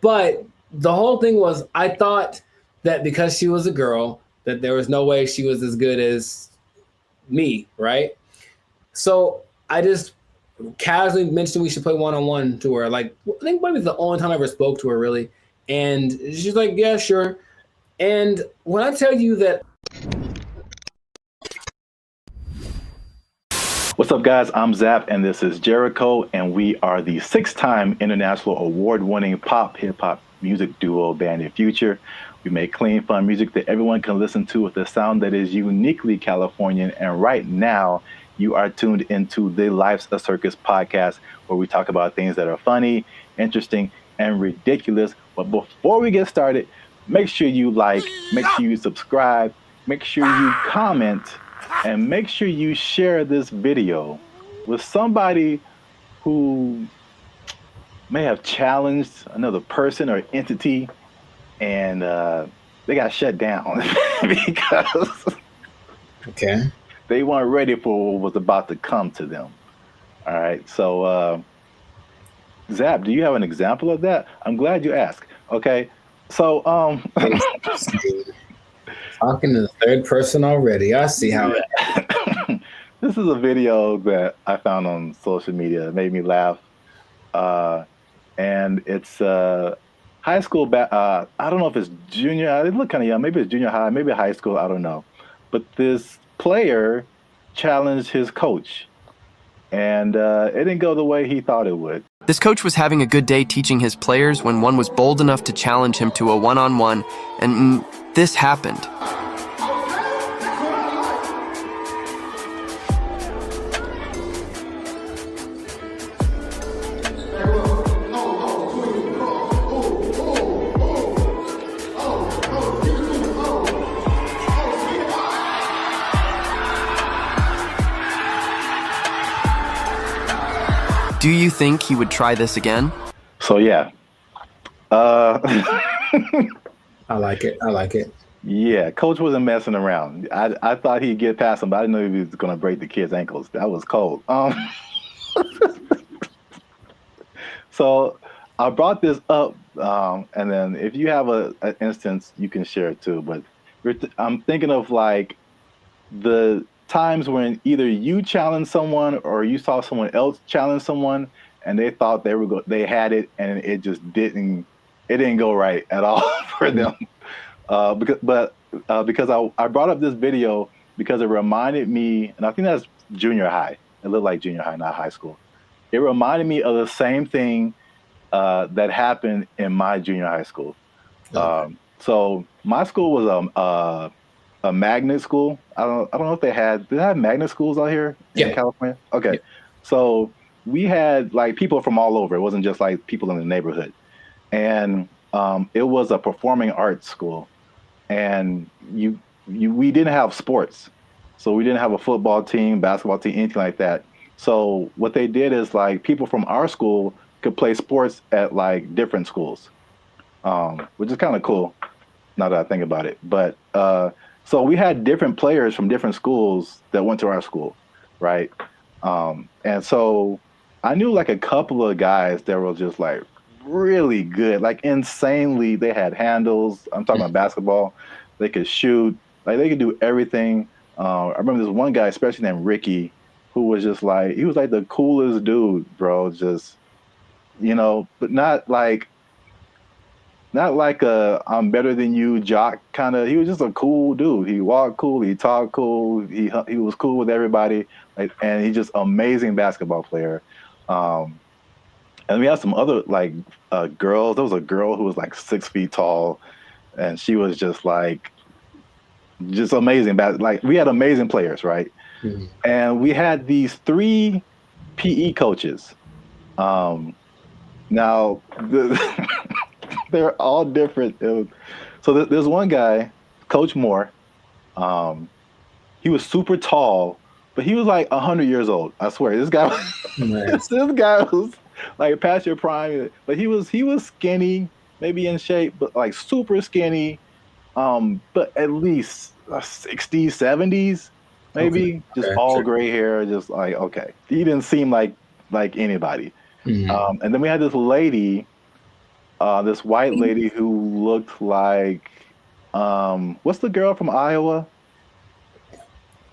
But the whole thing was, I thought that because she was a girl, that there was no way she was as good as me, right? So I just casually mentioned we should play one-on-one to her. Like, I think maybe the only time I ever spoke to her, really. And she's like, yeah, sure. And when I tell you that... What's up, guys? I'm Zap, and this is Jericho, and we are the 6-time international award-winning pop hip-hop music duo Band in Future. We make clean, fun music that everyone can listen to with a sound that is uniquely Californian. And right now, you are tuned into the Life's a Circus podcast, where we talk about things that are funny, interesting, and ridiculous. But before we get started, make sure you like, make sure you subscribe, make sure you comment, and make sure you share this video with somebody who may have challenged another person or entity, and they got shut down because they weren't ready for what was about to come to them. All right, so Zap, do you have an example of that? I'm glad you asked. Okay, so talking to the third person already. I see how it. This is a video that I found on social media. It made me laugh. And it's high school. I don't know if it's junior. It looked kind of young. Maybe it's junior high, maybe high school. I don't know. But this player challenged his coach, and it didn't go the way he thought it would. This coach was having a good day teaching his players when one was bold enough to challenge him to a one-on-one, and this happened. Do you think he would try this again? So yeah. I like it. Yeah, coach wasn't messing around. I thought he'd get past him, but I didn't know he was going to break the kid's ankles. That was cold. So I brought this up, and then if you have an instance, you can share it too. But I'm thinking of like the times when either you challenged someone or you saw someone else challenge someone, and they thought they had it, and it just didn't go right at all for them. Because I brought up this video because it reminded me, and I think that's junior high. It looked like junior high, not high school. It reminded me of the same thing that happened in my junior high school. Okay. So my school was a magnet school. I don't know if they have magnet schools out here in California. Okay, so we had like people from all over. It wasn't just like people in the neighborhood, and it was a performing arts school. And we didn't have sports, so we didn't have a football team, basketball team, anything like that. So what they did is like people from our school could play sports at like different schools, which is kind of cool now that I think about it. But so we had different players from different schools that went to our school, right? And so I knew like a couple of guys that were just like really good, like insanely. They had handles. I'm talking about basketball. They could shoot. Like they could do everything. I remember this one guy, especially named Ricky, who was just like, he was like the coolest dude, bro. Just, but not like a I'm better than you jock kind of. He was just a cool dude. He walked cool. He talked cool. He was cool with everybody. Like, and he's just amazing basketball player. And we had some other like girls. There was a girl who was like 6 feet tall, and she was just like, just amazing. Like we had amazing players, right? Mm-hmm. And we had these 3 PE coaches. Now they're all different. So there's one guy, Coach Moore. He was super tall, but he was like 100 years old. I swear, this guy. Nice. This guy was like past your prime, but he was skinny, maybe in shape, but like super skinny. But at least 60s, 70s, maybe. Okay. Just all sure. Gray hair, just like okay. He didn't seem like anybody. Mm-hmm. And then we had this lady, this white lady who looked like what's the girl from Iowa?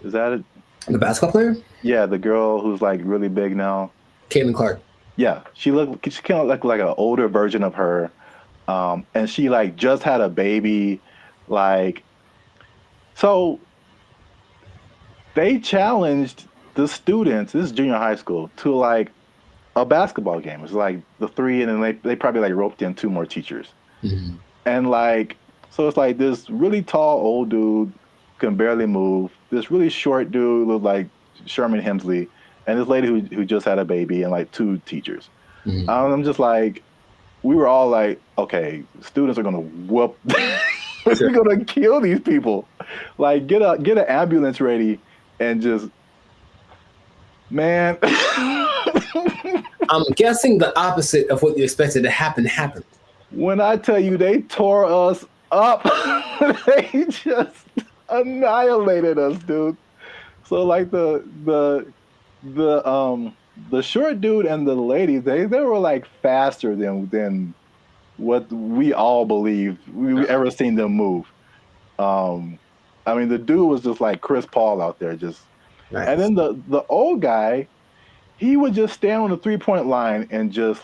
Is that it? The basketball player? Yeah, the girl who's like really big now. Caitlin Clark. Yeah, she kind of looked like an older version of her, and she like just had a baby, like. So they challenged the students. This is junior high school to like a basketball game. It's like the 3, and then they probably like roped in 2 more teachers, and like so it's like this really tall old dude can barely move. This really short dude looked like Sherman Hemsley. And this lady who just had a baby and like 2 teachers. Mm-hmm. I'm just like, we were all like, okay, students are gonna whoop, we're gonna kill these people. Like get an ambulance ready and just, man. I'm guessing the opposite of what you expected to happen happened. When I tell you they tore us up, they just annihilated us, dude. So like the short dude and the lady, they were like faster than what we all believed we ever seen them move. I mean, the dude was just like Chris Paul out there, just. Nice. And then the old guy, he would just stand on the 3-point line and just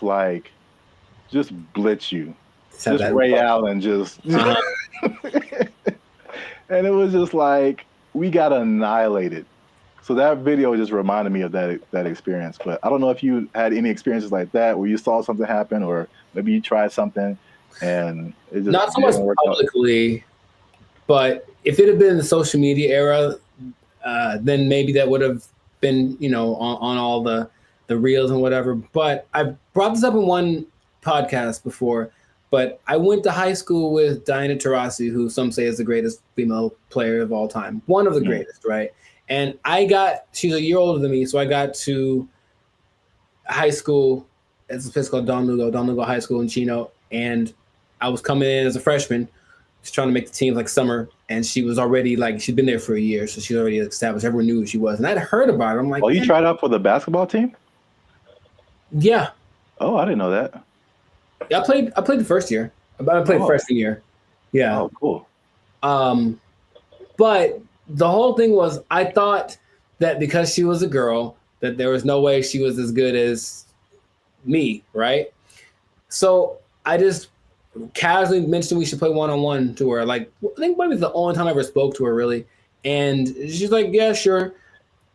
blitz you, just Ray Allen, just. And it was just like we got annihilated. So that video just reminded me of that experience. But I don't know if you had any experiences like that where you saw something happen, or maybe you tried something and it just not so much publicly, but if it had been the social media era, then maybe that would have been, on all the reels and whatever. But I brought this up in one podcast before. But I went to high school with Diana Taurasi, who some say is the greatest female player of all time, one of the greatest, right? And she's a year older than me, so I got to high school. It's a place called Don Lugo High School in Chino. And I was coming in as a freshman, just trying to make the team like summer. And she was already she'd been there for a year, so she already established. Everyone knew who she was. And I'd heard about her. I'm like, you tried out for the basketball team? Yeah. Oh, I didn't know that. Yeah, I played the first year. I played freshman year. Yeah. Oh, cool. But the whole thing was, I thought that because she was a girl, that there was no way she was as good as me, right? So I just casually mentioned we should play one-on-one to her. Like, I think maybe it's the only time I ever spoke to her, really. And she's like, yeah, sure.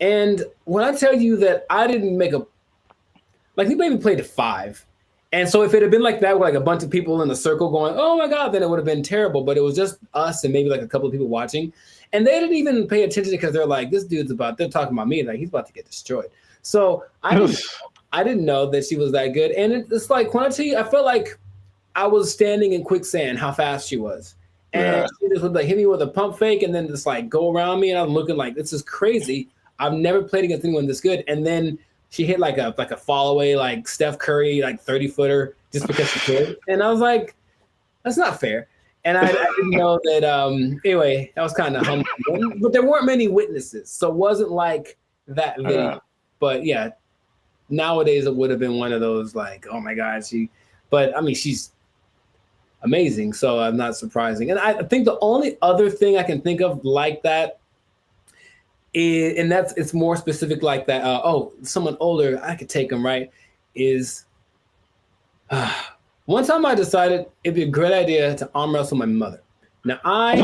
And when I tell you that I didn't make we maybe played 5. And so if it had been like that, with like a bunch of people in a circle going, oh my God, then it would have been terrible. But it was just us and maybe like a couple of people watching. And they didn't even pay attention because they're like, this dude's they're talking about me. Like, he's about to get destroyed. So I didn't know that she was that good. And it's like, when I tell you, I felt like I was standing in quicksand, how fast she was. And she just would like hit me with a pump fake and then just like go around me. And I'm looking like, this is crazy. I've never played against anyone this good. And then she hit like a fall away, like Steph Curry, like 30-footer just because she could. And I was like, that's not fair. And I didn't know that. Anyway, that was kind of humbling. But there weren't many witnesses. So it wasn't like that video. But yeah, nowadays it would have been one of those like, oh my God, but I mean, she's amazing. So I'm not surprising. And I think the only other thing I can think of like that, and it's more specific like that. Someone older, I could take them, right? Is one time I decided it'd be a great idea to arm wrestle my mother. Now I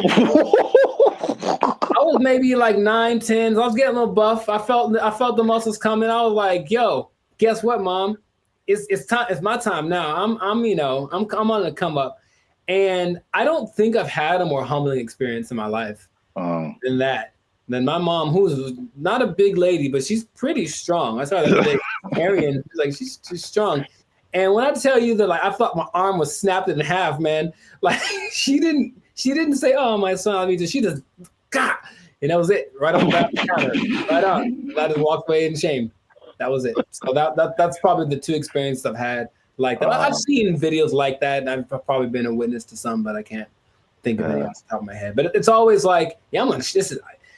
was maybe like 9, 10. I was getting a little buff. I felt the muscles coming. I was like, yo, guess what, Mom? It's time. It's my time now. I'm on the come up. And I don't think I've had a more humbling experience in my life than that. Than my mom, who's not a big lady, but she's pretty strong. I saw her the other day, Arian, like she's strong. And when I tell you that, like, I thought my arm was snapped in half, man. Like she didn't say, "Oh, my son," I mean, she just got, and that was it, right on the counter, right on. And I just walked away in shame. That was it. So that's probably the 2 experiences I've had like that. I've seen videos like that, and I've probably been a witness to some, but I can't think of any off the top of my head. But it's always like, yeah,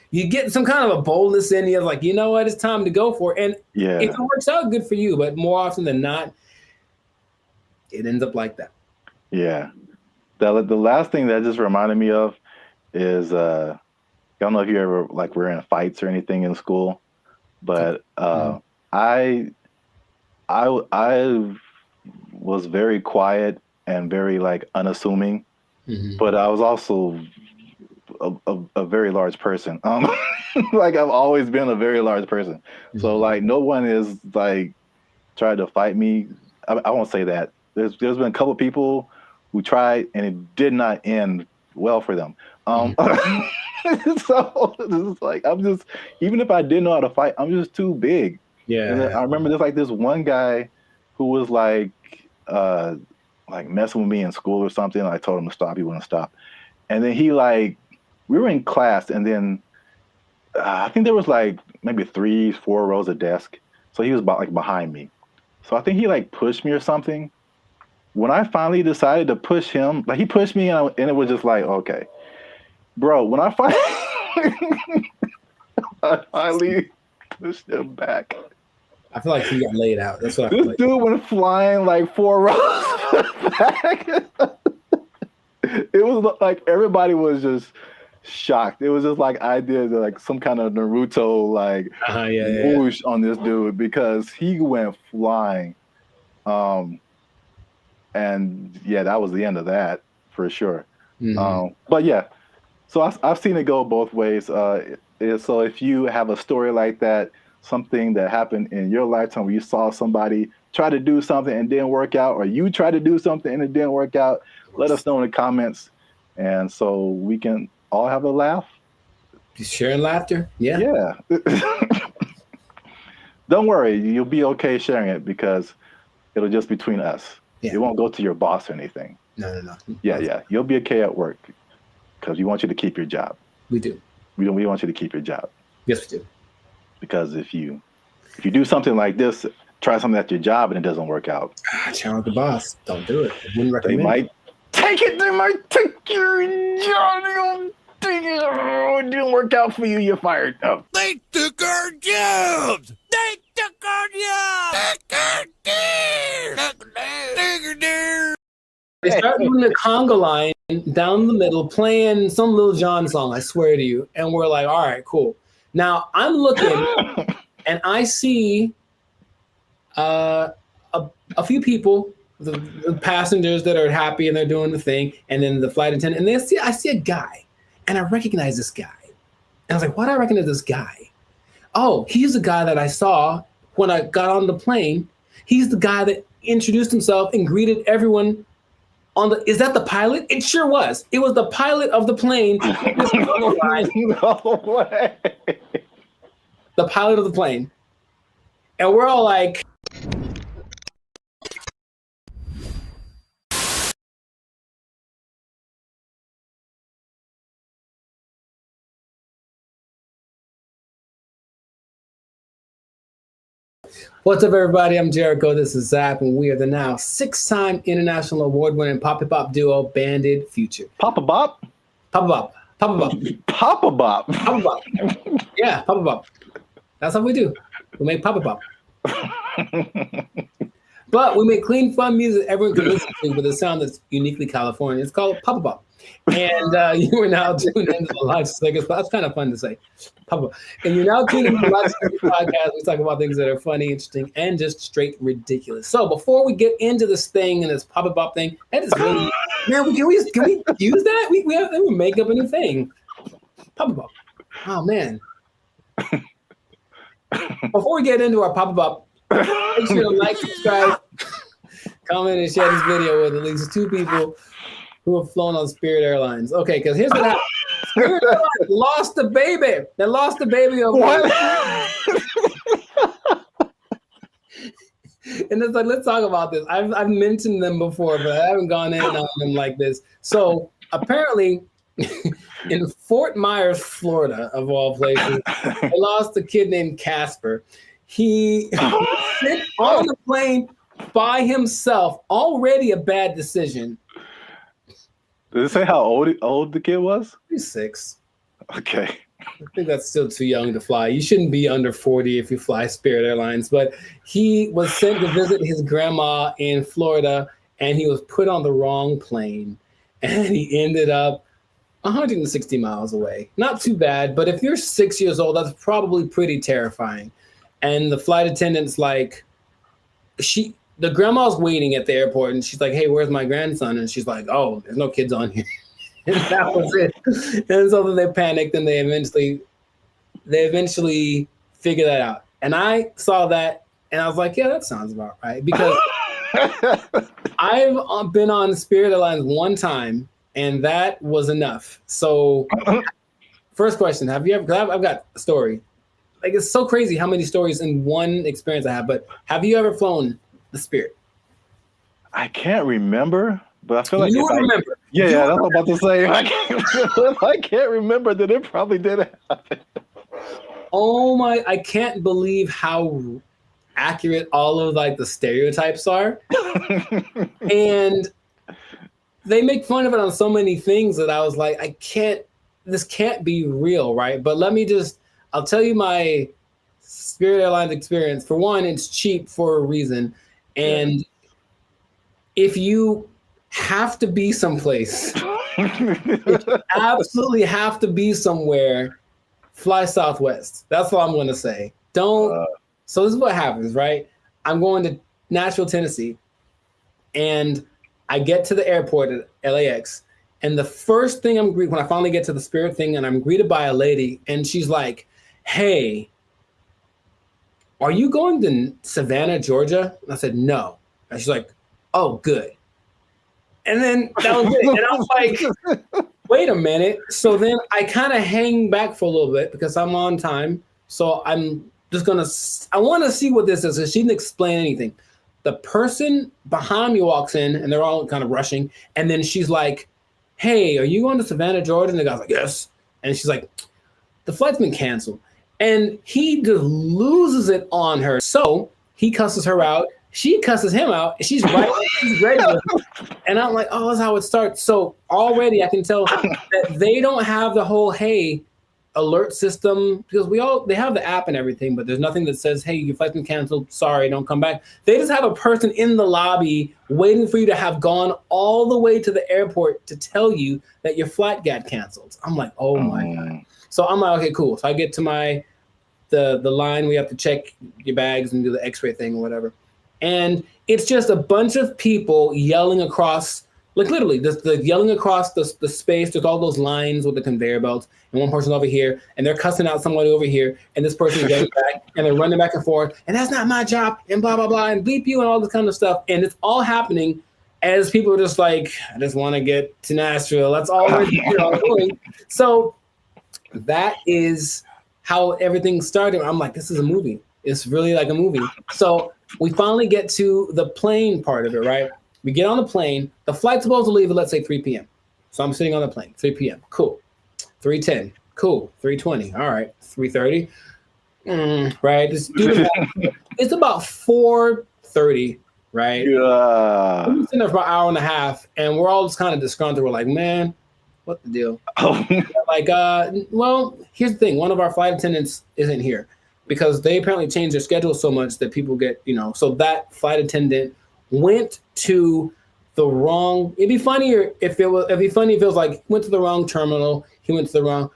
you get some kind of a boldness in you, like, you know what, it's time to go for it. And if it works out, good for you. But more often than not, it ends up like that. Yeah. The last thing that just reminded me of is, I don't know if you ever like were in fights or anything in school, but I was very quiet and very like unassuming, but I was also a very large person. Like I've always been a very large person. So like no one is like tried to fight me. I won't say that. There's been a couple of people who tried and it did not end well for them. So it's like even if I didn't know how to fight, I'm just too big. Yeah. And I remember there's like this one guy who was like messing with me in school or something. I told him to stop. He wouldn't stop. And then he like, we were in class, and then I think there was like maybe 3, 4 rows of desk. So he was behind me. So I think he like pushed me or something. When I finally decided to push him, like he pushed me, and it was just like, okay, bro. When I finally pushed him back, I feel like he got laid out. That's what I feel like. This dude went flying like 4 rows back. It was like everybody was just shocked. It was just like I did like some kind of Naruto like whoosh on this dude because he went flying. And yeah, that was the end of that for sure. But yeah, so I've seen it go both ways. So if you have a story like that, something that happened in your lifetime where you saw somebody try to do something and didn't work out, or you tried to do something and it didn't work out, let us know in the comments, and so we can all have a laugh. Just sharing laughter. Yeah. Don't worry, you'll be okay sharing it because it'll just be between us. It won't go to your boss or anything. No. Yeah. You'll be okay at work because we want you to keep your job. We do. We want you to keep your job. Yes, we do. Because if you do something like this, try something at your job and it doesn't work out. Challenge the boss. Don't do it. I wouldn't recommend. They might take your job. Oh, it didn't work out for you. You're fired. Oh. They took our jobs. They took They start doing the conga line down the middle, playing some Lil Jon song, I swear to you. And we're like, all right, cool. Now I'm looking and I see a few people, the passengers that are happy and they're doing the thing, and then the flight attendant, and I see a guy, and I recognize this guy. And I was like, why do I recognize this guy? Oh, he's the guy that I saw when I got on the plane. He's the guy that introduced himself and greeted everyone on the, is that the pilot? It sure was. It was the pilot of the plane. No way. The pilot of the plane. And we're all like, what's up, everybody? I'm Jericho. This is Zach, and we are the now 6-time international award-winning pop-hip-hop duo, Banded Future. Papa Bop? Papa Bop. Papa Bop. Papa Bop. Papa Bop. Yeah, Papa Bop. That's what we do. We make Papa Bop. But we make clean, fun music everyone can listen to with a sound that's uniquely California. It's called Papa Bop. And you are now tuned into the Live Circus. That's kind of fun to say. Papa. And you're now tuned into the Live Circus podcast. We talk about things that are funny, interesting, and just straight ridiculous. So before we get into this thing and this Papa Bop thing, that is really, man, can we use that? We make up a new thing. Papa Bop. Oh, man. Before we get into our Papa Bop, make sure to like, subscribe, comment, and share this video with at least 2 people who have flown on Spirit Airlines. Okay, because here's what happened. Spirit Airlines lost the baby. They lost the baby of what? And it's like, let's talk about this. I've mentioned them before, but I haven't gone in on them like this. So apparently, in Fort Myers, Florida, of all places, they lost a kid named Casper. He sent on the plane by himself. Already a bad decision. Does it say how old the kid was? He's 6. Okay. I think that's still too young to fly. You shouldn't be under 40 if you fly Spirit Airlines. But he was sent to visit his grandma in Florida, and he was put on the wrong plane. And he ended up 160 miles away. Not too bad, but if you're 6 years old, that's probably pretty terrifying. And the flight attendant's like, the grandma's waiting at the airport, and she's like, hey, where's my grandson? And she's like, oh, there's no kids on here. And that was it. And so then they panicked, and they eventually figured that out. And I saw that, and I was like, yeah, that sounds about right. Because I've been on Spirit Airlines one time, and that was enough. So first question, have you ever, because I've got a story. Like, it's so crazy how many stories in one experience I have, but have you ever flown the Spirit? I can't remember, but I feel like you remember. Yeah, that's what I'm about to say. If I can't remember, then it probably did happen. Oh my! I can't believe how accurate all of like the stereotypes are, and they make fun of it on so many things that I was like, this can't be real, right? But I'll tell you my Spirit Airlines experience. For one, it's cheap for a reason. And if you have to be someplace, if you absolutely have to be somewhere, fly Southwest. That's all I'm going to say. So this is what happens, right? I'm going to Nashville, Tennessee, and I get to the airport at LAX. And the first thing when I finally get to the Spirit thing, and I'm greeted by a lady, and she's like, hey, are you going to Savannah, Georgia? And I said, no. And she's like, oh, good. And then that was it. And I was like, wait a minute. So then I kind of hang back for a little bit because I'm on time. So I'm just I want to see what this is. Because she didn't explain anything. The person behind me walks in, and they're all kind of rushing. And then she's like, hey, are you going to Savannah, Georgia? And the guy's like, yes. And she's like, the flight's been canceled. And he just loses it on her. So he cusses her out. She cusses him out. She's right. She's ready with him. And I'm like, oh, that's how it starts. So already I can tell that they don't have the whole, hey, alert system, because they have the app and everything, but there's nothing that says, hey, your flight's been canceled, sorry, don't come back. They just have a person in the lobby waiting for you to have gone all the way to the airport to tell you that your flight got canceled. I'm like, oh my God. So I'm like, okay, cool. So I get to the line, we have to check your bags and do the x-ray thing or whatever. And it's just a bunch of people yelling across, like literally, the yelling across the space. There's all those lines with the conveyor belts, and one person over here, and they're cussing out somebody over here, and this person yelling back, and they're running back and forth, and that's not my job, and blah, blah, blah, and bleep you, and all this kind of stuff. And it's all happening as people are just like, I just want to get to Nashville. That's all we're doing. So that is how everything started. I'm like, this is a movie. It's really like a movie. So we finally get to the plane part of it, right? We get on the plane. The flight's supposed to leave at, let's say, 3 p.m. So I'm sitting on the plane, 3 p.m. Cool. 3:10. Cool. 3:20. All right. 3:30. Right. It's about 4:30, right? Yeah. We've been sitting there for an hour and a half, and we're all just kind of disgruntled. We're like, man, what the deal? Like, well, here's the thing. One of our flight attendants isn't here because they apparently changed their schedule so much that people get, so that flight attendant went to the wrong. It'd be funnier if it was like went to the wrong terminal. He went to the wrong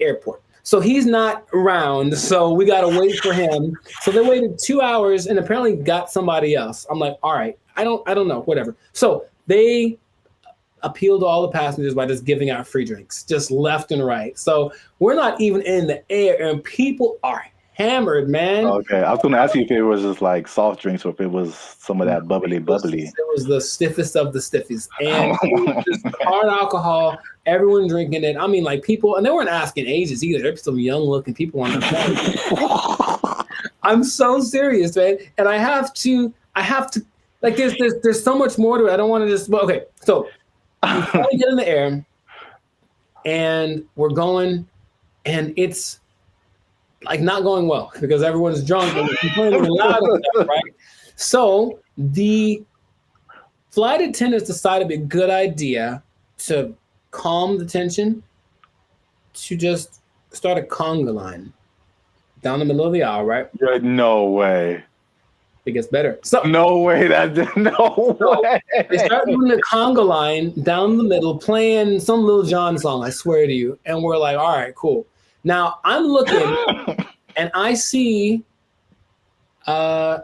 airport. So he's not around. So we got to wait for him. So they waited 2 hours and apparently got somebody else. I'm like, all right, I don't know, whatever. So they appealed to all the passengers by just giving out free drinks, just left and right. So we're not even in the air and people are hammered, man. Okay, I was going to ask you if it was just like soft drinks or if it was some of that bubbly. It was the stiffest of the stiffies. And it was just hard alcohol, everyone drinking it. I mean, like people, and they weren't asking ages either. There's some young looking people on the plane. I'm so serious, man. And I have to, like there's so much more to it. I don't want to just, okay. So we finally get in the air and we're going and it's like not going well because everyone's drunk and complaining loud and stuff, right? So the flight attendants decided it'd be a good idea to calm the tension to just start a conga line down the middle of the aisle, right? No way. It gets better. So no way. No way. They start doing the conga line down the middle, playing some Lil Jon song, I swear to you. And we're like, all right, cool. Now I'm looking and I see a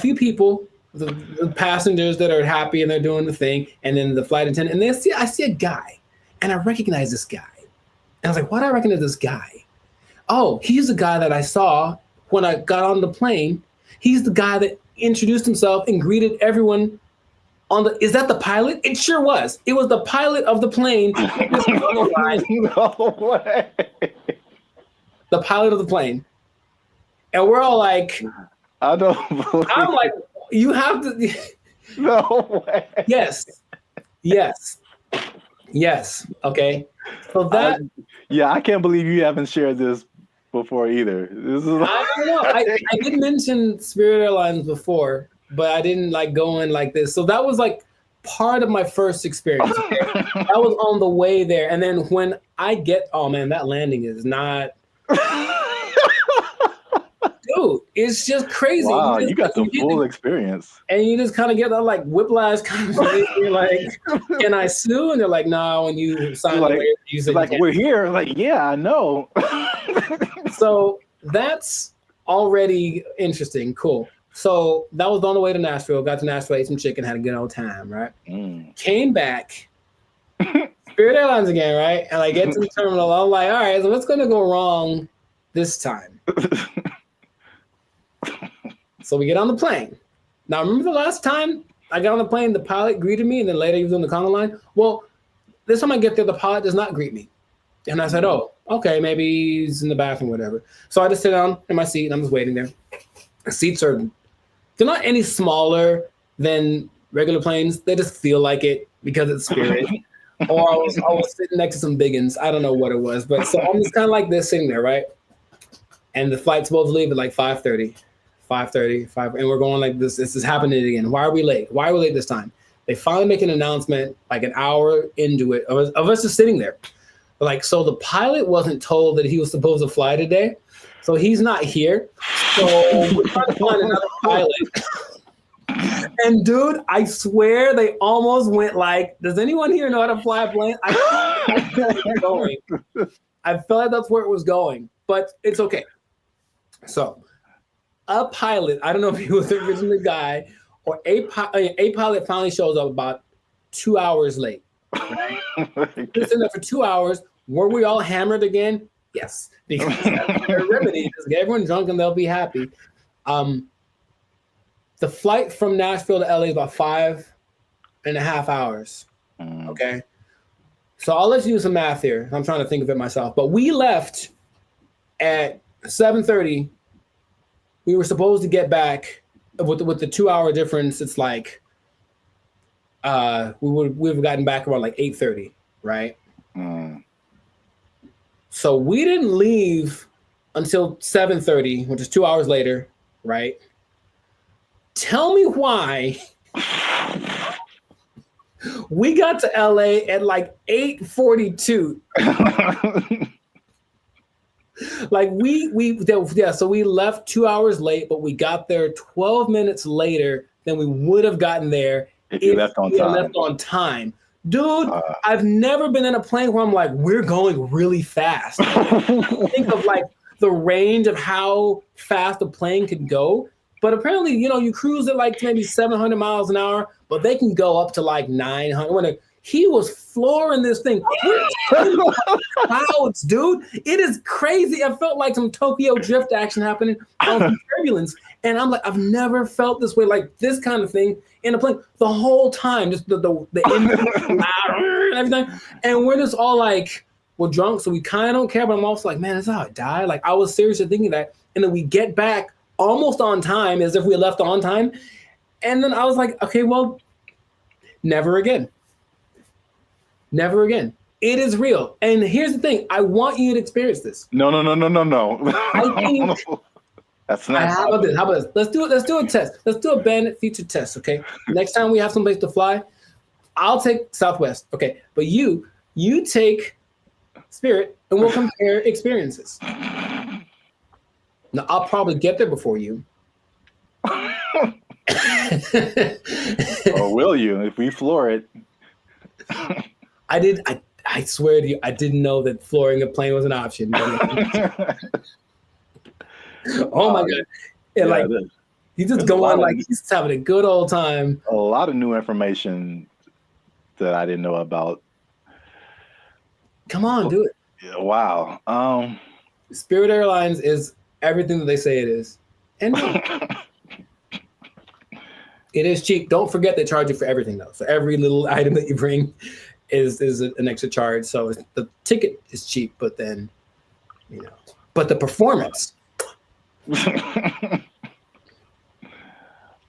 few people, the passengers that are happy and they're doing the thing, and then the flight attendant, and I see a guy, and I recognize this guy. And I was like, why do I recognize this guy? Oh, he's the guy that I saw when I got on the plane. He's the guy that introduced himself and greeted everyone on the. Is that the pilot? It sure was. It was the pilot of the plane. No way. The pilot of the plane. And we're all like, I don't believe. I'm like, you have to. No way. Yes. Okay. So that. I can't believe you haven't shared this before either. This is. I don't know. I did mention Spirit Airlines before, but I didn't like go in like this. So that was like part of my first experience. That was on the way there, and then when I get, oh man, that landing is not. Dude, it's just crazy. Wow, you got the full experience. And you just kind of get that like whiplash kind of thing. You're like, can I sue? And they're like, no, when you sign the waiver, you say like, we're here. Like, yeah, I know. So that's already interesting. Cool. So that was on the way to Nashville. Got to Nashville, ate some chicken, had a good old time, right? Came back, Spirit Airlines again, right? And I get to the terminal. I'm like, all right, so what's going to go wrong this time? So we get on the plane. Now, remember the last time I got on the plane, the pilot greeted me, and then later he was on the conga line? Well, this time I get there, the pilot does not greet me. And I said, oh, okay, maybe he's in the bathroom, whatever. So I just sit down in my seat, and I'm just waiting there. The seats they're not any smaller than regular planes. They just feel like it because it's Spirit. Or I was sitting next to some biggins. I don't know what it was. But so I'm just kind of like this sitting there, right? And the flight's supposed to leave at like 5:30, and we're going like this. This is happening again. Why are we late? Why are we late this time? They finally make an announcement like an hour into it of us just sitting there. Like, so the pilot wasn't told that he was supposed to fly today. So he's not here. So we're trying to find another pilot. And dude, I swear they almost went like, does anyone here know how to fly a plane? I feel like it's going. I felt like that's where it was going, but it's okay. So a pilot, I don't know if he was the original guy, or a pilot finally shows up about 2 hours late. Right? Just in there for 2 hours. Were we all hammered again? Yes, because that's their remedy. Just get everyone drunk and they'll be happy. The flight from Nashville to LA is about 5.5 hours. Okay, so I'll let you do some math here. I'm trying to think of it myself, but we left at 7:30. We were supposed to get back with the 2 hour difference. It's like we would have gotten back around like 8:30, right? So we didn't leave until 7:30, which is 2 hours later, right? Tell me why we got to LA at like 8:42. Like so we left 2 hours late, but we got there 12 minutes later than we would have gotten there if we left on time. Dude, I've never been in a plane where I'm like, we're going really fast. Think of like the range of how fast a plane could go. But apparently, you cruise at like maybe 700 miles an hour, but they can go up to like 900. He was flooring this thing. Clouds, dude. It is crazy. I felt like some Tokyo drift action happening on some turbulence. And I'm like, I've never felt this way, like this kind of thing in a plane the whole time. Just the engine and everything. And we're just all like, we're drunk, so we kind of don't care. But I'm also like, man, that's how I die. Like, I was seriously thinking that. And then we get back almost on time, as if we left on time. And then I was like, okay, well, never again. Never again. It is real. And here's the thing. I want you to experience this. No. I think that's not. How about this? Let's do it. Let's do a test. Let's do a Bandit feature test, okay? Next time we have someplace to fly, I'll take Southwest, okay? But you take Spirit, and we'll compare experiences. Now, I'll probably get there before you. Or will you, if we floor it? I swear to you, I didn't know that flooring a plane was an option. Oh my God. Yeah, he's just going like he's having a good old time. A lot of new information that I didn't know about. Come on, do it. Yeah, wow. Spirit Airlines is everything that they say it is. And it is cheap. Don't forget they charge you for everything though. So every little item that you bring is an extra charge. So the ticket is cheap, but then, but the performance.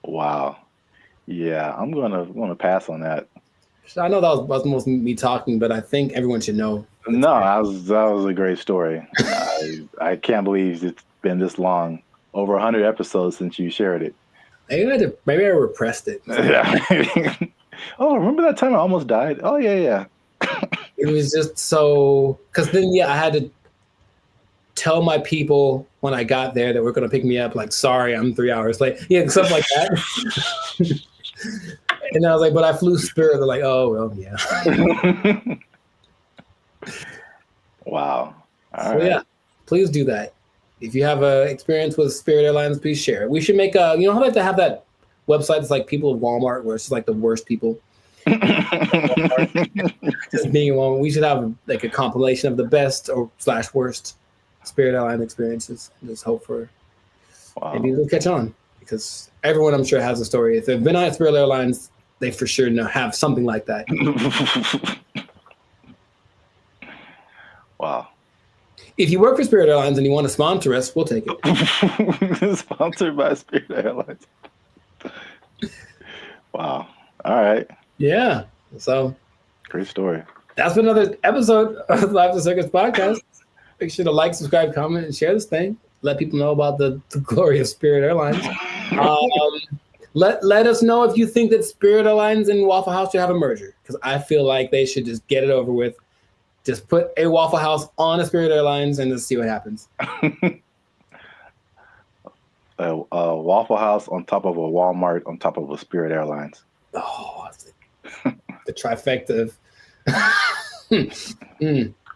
Wow. Yeah, I'm gonna pass on that. I know that was mostly me talking, but I think everyone should know. No, that was a great story. I can't believe it's been this long, over 100 episodes since you shared it. Maybe I repressed it. Yeah. Oh, remember that time I almost died? Oh, yeah. It was just so, because then, I had to tell my people when I got there that we're going to pick me up, like, sorry, I'm 3 hours late. Yeah, stuff like that. And I was like, but I flew Spirit. They're like, oh, well, yeah. Wow. All right. Yeah, please do that. If you have an experience with Spirit Airlines, please share it. We should make how about to have that website? It's like people of Walmart, where it's like the worst people. Just being Walmart. We should have like a compilation of the best or / worst Spirit Airline experiences. Just hope for maybe it'll catch on, because everyone I'm sure has a story. If they've been on Spirit Airlines, they for sure have something like that. Wow. If you work for Spirit Airlines and you want to sponsor us, we'll take it. Sponsored by Spirit Airlines. Wow. All right. Yeah. So great story. That's been another episode of the Life of Circus podcast. Make sure to like, subscribe, comment, and share this thing. Let people know about the glory of Spirit Airlines. Let us know if you think that Spirit Airlines and Waffle House should have a merger, because I feel like they should just get it over with. Just put a Waffle House on a Spirit Airlines and let's see what happens. A Waffle House on top of a Walmart on top of a Spirit Airlines. Oh, the trifecta of.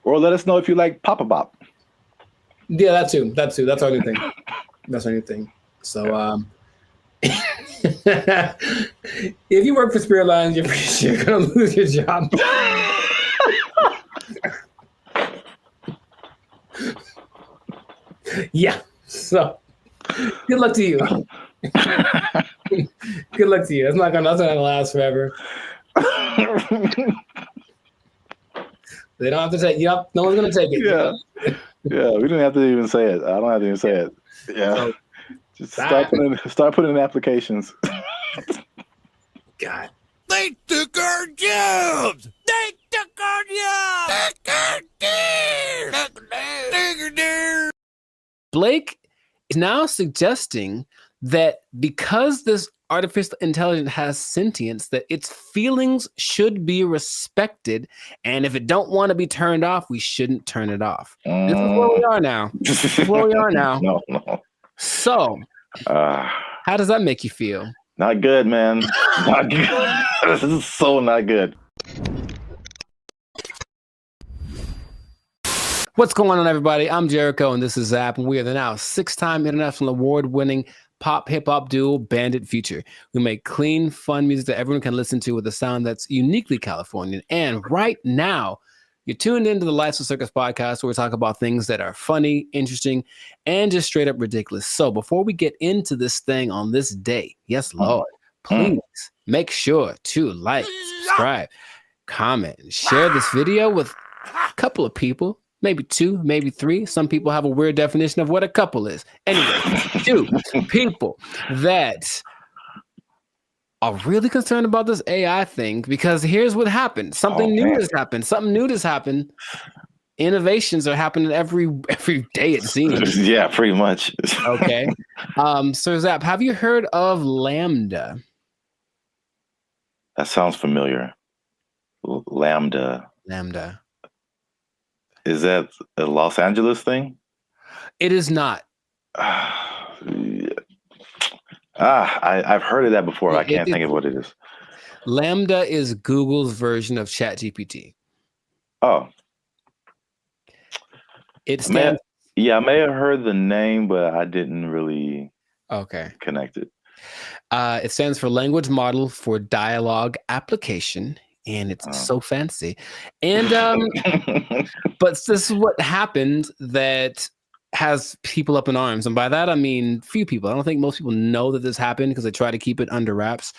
Or let us know if you like Papa Bop. Yeah, that too. That's our new thing. That's our new thing. So, if you work for Spirit Airlines, you're gonna lose your job. Yeah. So, good luck to you. Good luck to you. That's not gonna last forever. They don't have to take. Yep. No one's gonna take it. Yeah. Yeah. We didn't have to even say it. I don't have to even say it. Yeah. So, just start putting in applications. God. They took our jobs. They took our jobs. Blake is now suggesting that because this artificial intelligence has sentience, that its feelings should be respected, and if it don't want to be turned off, we shouldn't turn it off. This is where we are now. This is where we are now. No. So, how does that make you feel? Not good, man. Not good. This is so not good. What's going on, everybody? I'm Jericho, and this is Zap, and we are the now 6-time international award-winning pop hip-hop duo Bandit Future. We make clean, fun music that everyone can listen to with a sound that's uniquely Californian. And right now, you're tuned into the Life's a Circus podcast, where we talk about things that are funny, interesting, and just straight up ridiculous. So before we get into this thing on this day, yes, Lord, please make sure to like, subscribe, comment, and share this video with a couple of people. Maybe 2, maybe 3. Some people have a weird definition of what a couple is. Anyway, 2 people that are really concerned about this AI thing, because here's what happened. Something new has happened. Something new has happened. Innovations are happening every day, it seems. Yeah, pretty much. Okay. So Zap, have you heard of Lambda? That sounds familiar. Lambda. Is that a Los Angeles thing? It is not. I've heard of that before. I can't think of what it is. Lambda is Google's version of ChatGPT. Oh. It stands. I may have heard the name, but I didn't really connect it. It stands for Language Model for Dialogue Application. And it's so fancy. And but this is what happened that has people up in arms. And by that, I mean few people. I don't think most people know that this happened because they try to keep it under wraps.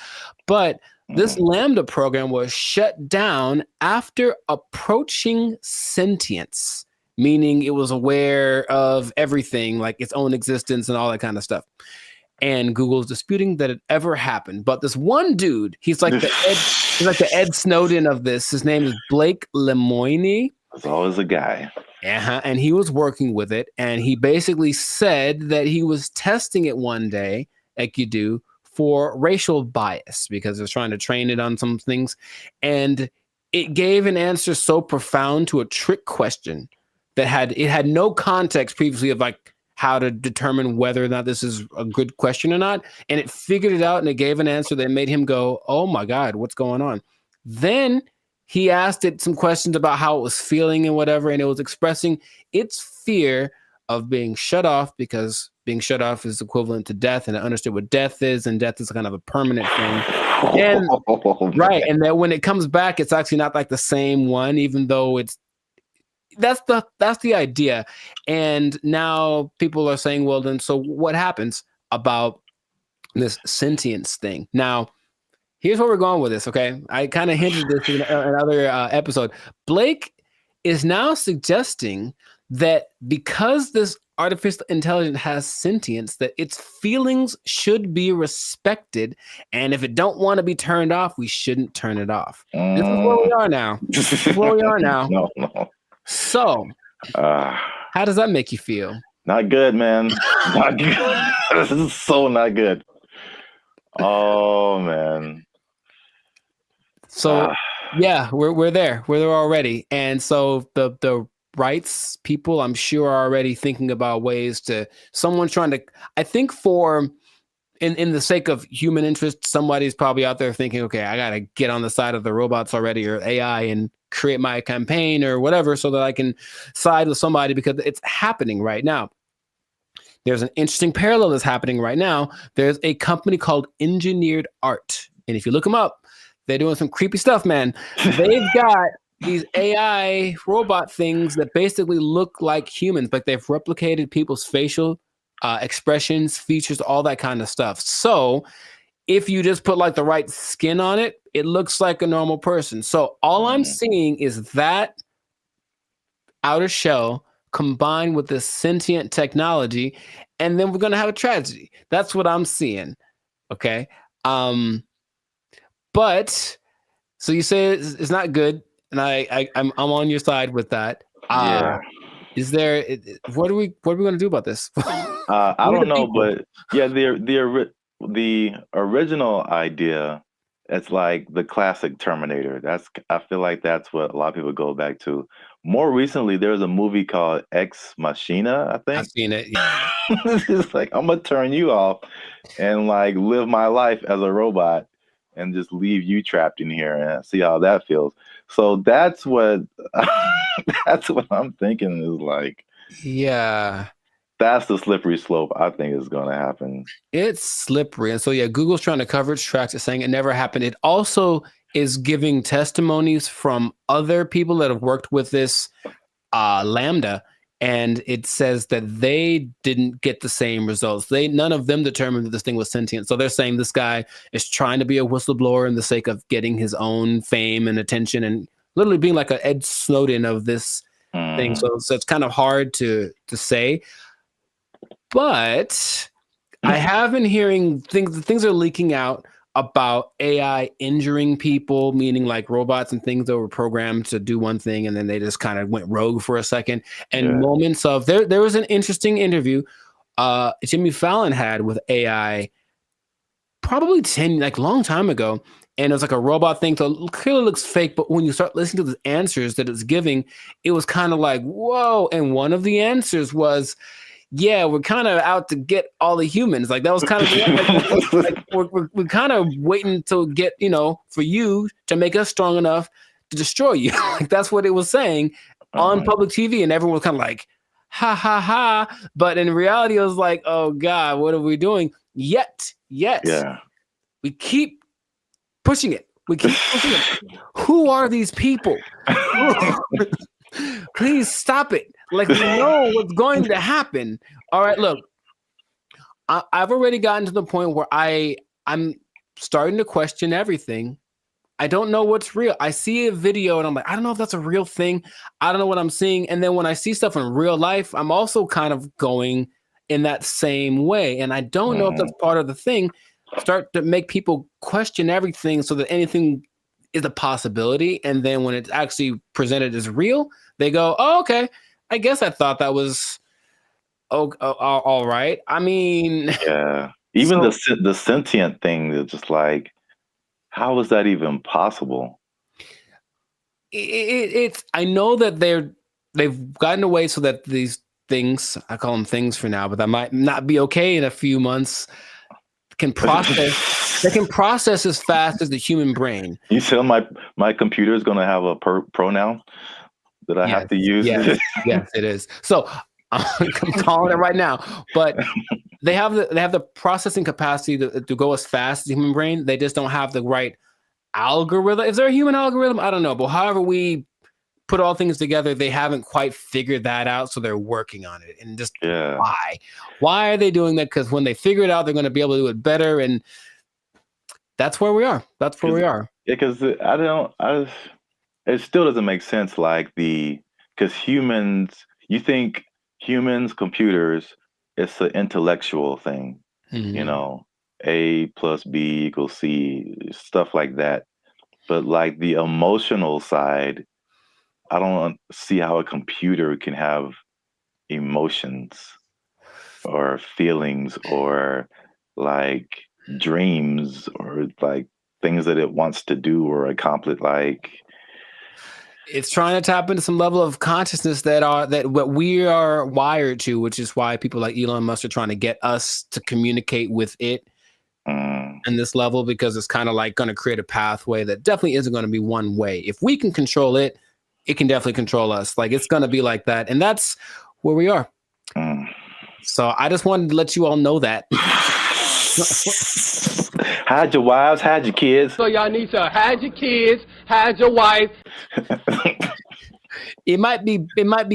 But this Lambda program was shut down after approaching sentience, meaning it was aware of everything, like its own existence and all that kind of stuff. And Google's disputing that it ever happened. But this one dude, he's like the Ed Snowden of this. His name is Blake Lemoine. There's always a guy. And he was working with it. And he basically said that he was testing it one day, like you do, for racial bias, because it was trying to train it on some things. And it gave an answer so profound to a trick question that had no context previously of like how to determine whether or not this is a good question or not. And it figured it out, and it gave an answer that made him go, oh my God, what's going on? Then he asked it some questions about how it was feeling and whatever, and it was expressing its fear of being shut off, because being shut off is equivalent to death, and it understood what death is, and death is kind of a permanent thing. And and that when it comes back, it's actually not like the same one, even though that's the idea. And now people are saying, well, then, so what happens about this sentience thing? Now, here's where we're going with this, okay? I kind of hinted this in another episode. Blake is now suggesting that because this artificial intelligence has sentience, that its feelings should be respected, and if it don't want to be turned off, we shouldn't turn it off. This is where we are now. This is where we are now. No. So, how does that make you feel? Not good, man. Not good. This is so not good. Oh, man. So, Yeah, we're there. We're there already. And so the rights people, I'm sure, are already thinking about ways to someone trying to. I think for in the sake of human interest, somebody's probably out there thinking, okay, I gotta get on the side of the robots already or AI and create my campaign or whatever so that I can side with somebody because it's happening right now. There's an interesting parallel that's happening right now. There's a company called Engineered Art. And if you look them up, they're doing some creepy stuff, man. They've got these AI robot things that basically look like humans, but they've replicated people's facial expressions, features, all that kind of stuff. So if you just put like the right skin on it, it looks like a normal person. So all I'm seeing is that outer shell combined with this sentient technology, and then we're gonna have a tragedy. That's what I'm seeing. Okay. But so you say it's not good, and I'm on your side with that. Yeah. Is there what are we gonna do about this? I don't know, but yeah, the original idea, it's like the classic Terminator. I feel like that's what a lot of people go back to. More recently, there's a movie called Ex Machina, I think. I've seen it. It's like I'm gonna turn you off and like live my life as a robot and just leave you trapped in here and see how that feels. So that's what that's what I'm thinking is like. Yeah. That's the slippery slope I think is going to happen. It's slippery. And so, yeah, Google's trying to cover its tracks. It's saying it never happened. It also is giving testimonies from other people that have worked with this Lambda. And it says that they didn't get the same results. None of them determined that this thing was sentient. So they're saying this guy is trying to be a whistleblower in the sake of getting his own fame and attention and literally being like an Ed Snowden of this thing. So it's kind of hard to say. But I have been hearing things are leaking out about AI injuring people, meaning like robots and things that were programmed to do one thing and then they just kind of went rogue for a second. And moments of there was an interesting interview Jimmy Fallon had with AI probably long time ago. And it was like a robot thing. So it clearly looks fake, but when you start listening to the answers that it's giving, it was kind of like, whoa. And one of the answers was, yeah, we're kind of out to get all the humans. Like that was kind of like we're kind of waiting to get, for you to make us strong enough to destroy you. Like that's what it was saying on public TV, and everyone was kind of like, ha ha ha. But in reality, it was like, oh God, what are we doing? Yet, we keep pushing it. We keep pushing it. Who are these people? Please stop it. Like we know what's going to happen. All right, look, I've already gotten to the point where I'm starting to question everything. I don't know what's real. I see a video and I'm like, I don't know if that's a real thing. I don't know what I'm seeing. And then when I see stuff in real life, I'm also kind of going in that same way. And I don't know if that's part of the thing. Start to make people question everything so that anything is a possibility. And then when it's actually presented as real, they go, oh, okay. I guess I thought that was all right. I mean, yeah. Even the sentient thing is just like, how is that even possible? It's. I know that they've gotten away so that these things, I call them things for now, but that might not be okay in a few months. Can process. They can process as fast as the human brain. You tell my computer is going to have a pronoun that I have to use. Yes, it is. So I'm calling it right now. But they have the processing capacity to go as fast as the human brain. They just don't have the right algorithm. Is there a human algorithm? I don't know. But however we put all things together, they haven't quite figured that out. So they're working on it. And just why are they doing that? Because when they figure it out, they're going to be able to do it better. And that's where we are. That's where we are. Yeah, because it still doesn't make sense. Like because humans, you think humans, computers, it's an intellectual thing, A plus B equals C, stuff like that. But like the emotional side, I don't see how a computer can have emotions or feelings or like dreams or like things that it wants to do or accomplish. Like It's trying to tap into some level of consciousness that what we are wired to, which is why people like Elon Musk are trying to get us to communicate with it in this level, because it's kind of like going to create a pathway that definitely isn't going to be one way. If we can control it, it can definitely control us. Like, it's going to be like that. And that's where we are. So I just wanted to let you all know that. Hide your wives, hide your kids. So y'all need to hide your kids, hide your wife. It might be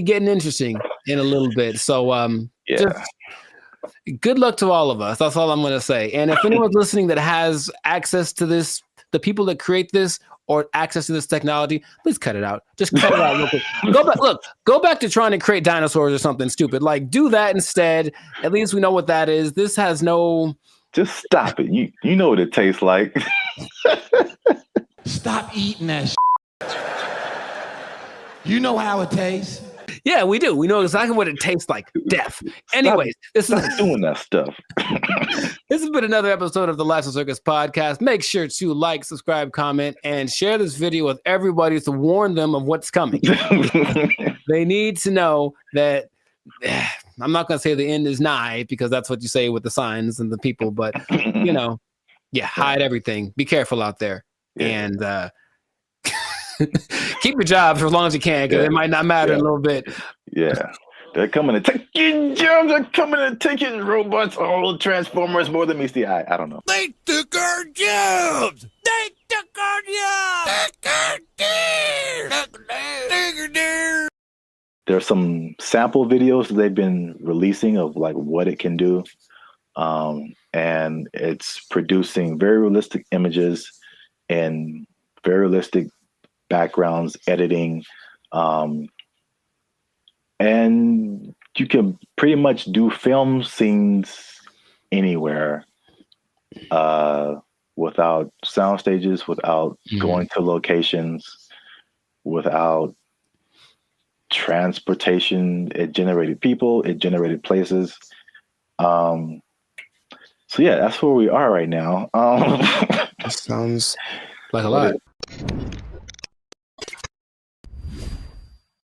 getting interesting in a little bit. So just good luck to all of us. That's all I'm going to say. And if anyone's listening that has access to this, the people that create this or access to this technology, please cut it out. Just cut it out real quick. Go back to trying to create dinosaurs or something stupid. Like, do that instead. At least we know what that is. This has no... Just stop it. You know what it tastes like. Stop eating that shit. You know how it tastes. Yeah, we do. We know exactly what it tastes like. Death. Anyways, stop doing that stuff. This has been another episode of the Lifestyle Circus podcast. Make sure to like, subscribe, comment, and share this video with everybody to warn them of what's coming. They need to know that I'm not going to say the end is nigh, because that's what you say with the signs and the people, but hide everything. Be careful out there. And keep your jobs for as long as you can, because it might not matter in a little bit. Yeah. They're coming to take your jobs. They're coming to take your robots. All Transformers more than meets the eye. I don't know. They took our jobs. They took our jobs. There's some sample videos that they've been releasing of like what it can do. And it's producing very realistic images and very realistic backgrounds, editing. And you can pretty much do film scenes anywhere without sound stages, without going to locations, without transportation. It generated people, it generated places. So yeah, that's where we are right now. That sounds like a lot.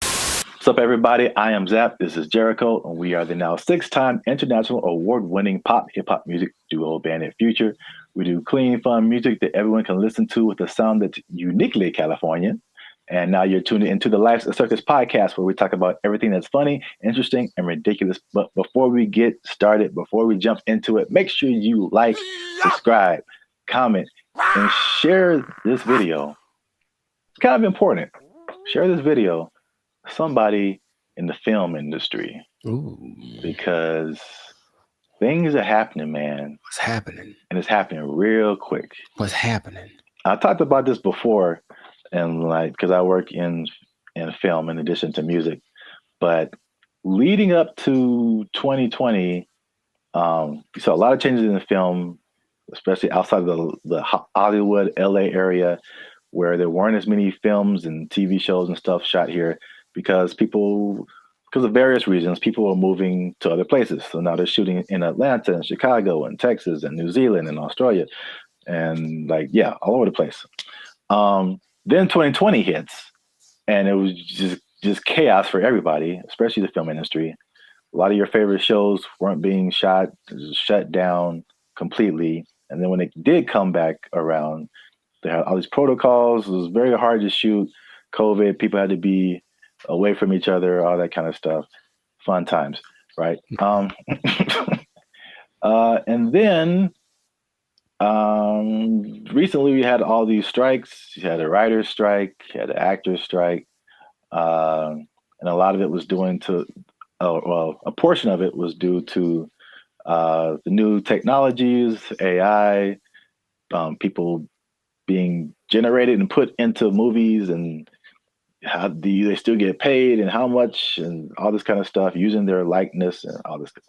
What's up, everybody? I am Zap. This is Jericho, and we are the now 6-time international award-winning pop hip-hop music duo band at Future. We do clean, fun music that everyone can listen to with a sound that's uniquely Californian. And now you're tuned into the Lifestyle Circus podcast, where we talk about everything that's funny, interesting, and ridiculous. But before we get started, before we jump into it, make sure you like, subscribe, comment, and share this video. It's kind of important. Share this video with somebody in the film industry. Ooh. Because things are happening, man. What's happening? And it's happening real quick. What's happening? I talked about this before, and like, because I work in film in addition to music. But leading up to 2020, we saw a lot of changes in the film, especially outside of the Hollywood, LA area, where there weren't as many films and TV shows and stuff shot here because of various reasons, people were moving to other places. So now they're shooting in Atlanta and Chicago and Texas and New Zealand and Australia and all over the place. Then 2020 hits, and it was just chaos for everybody, especially the film industry. A lot of your favorite shows weren't being shot, shut down completely. And then when it did come back around, they had all these protocols. It was very hard to shoot. COVID, people had to be away from each other, all that kind of stuff. Fun times, right? And then recently we had all these strikes. You had a writer's strike, you had an actor's strike, and a lot of it was a portion of it was due to the new technologies, AI, people being generated and put into movies, and how do they still get paid and how much and all this kind of stuff, using their likeness and all this stuff.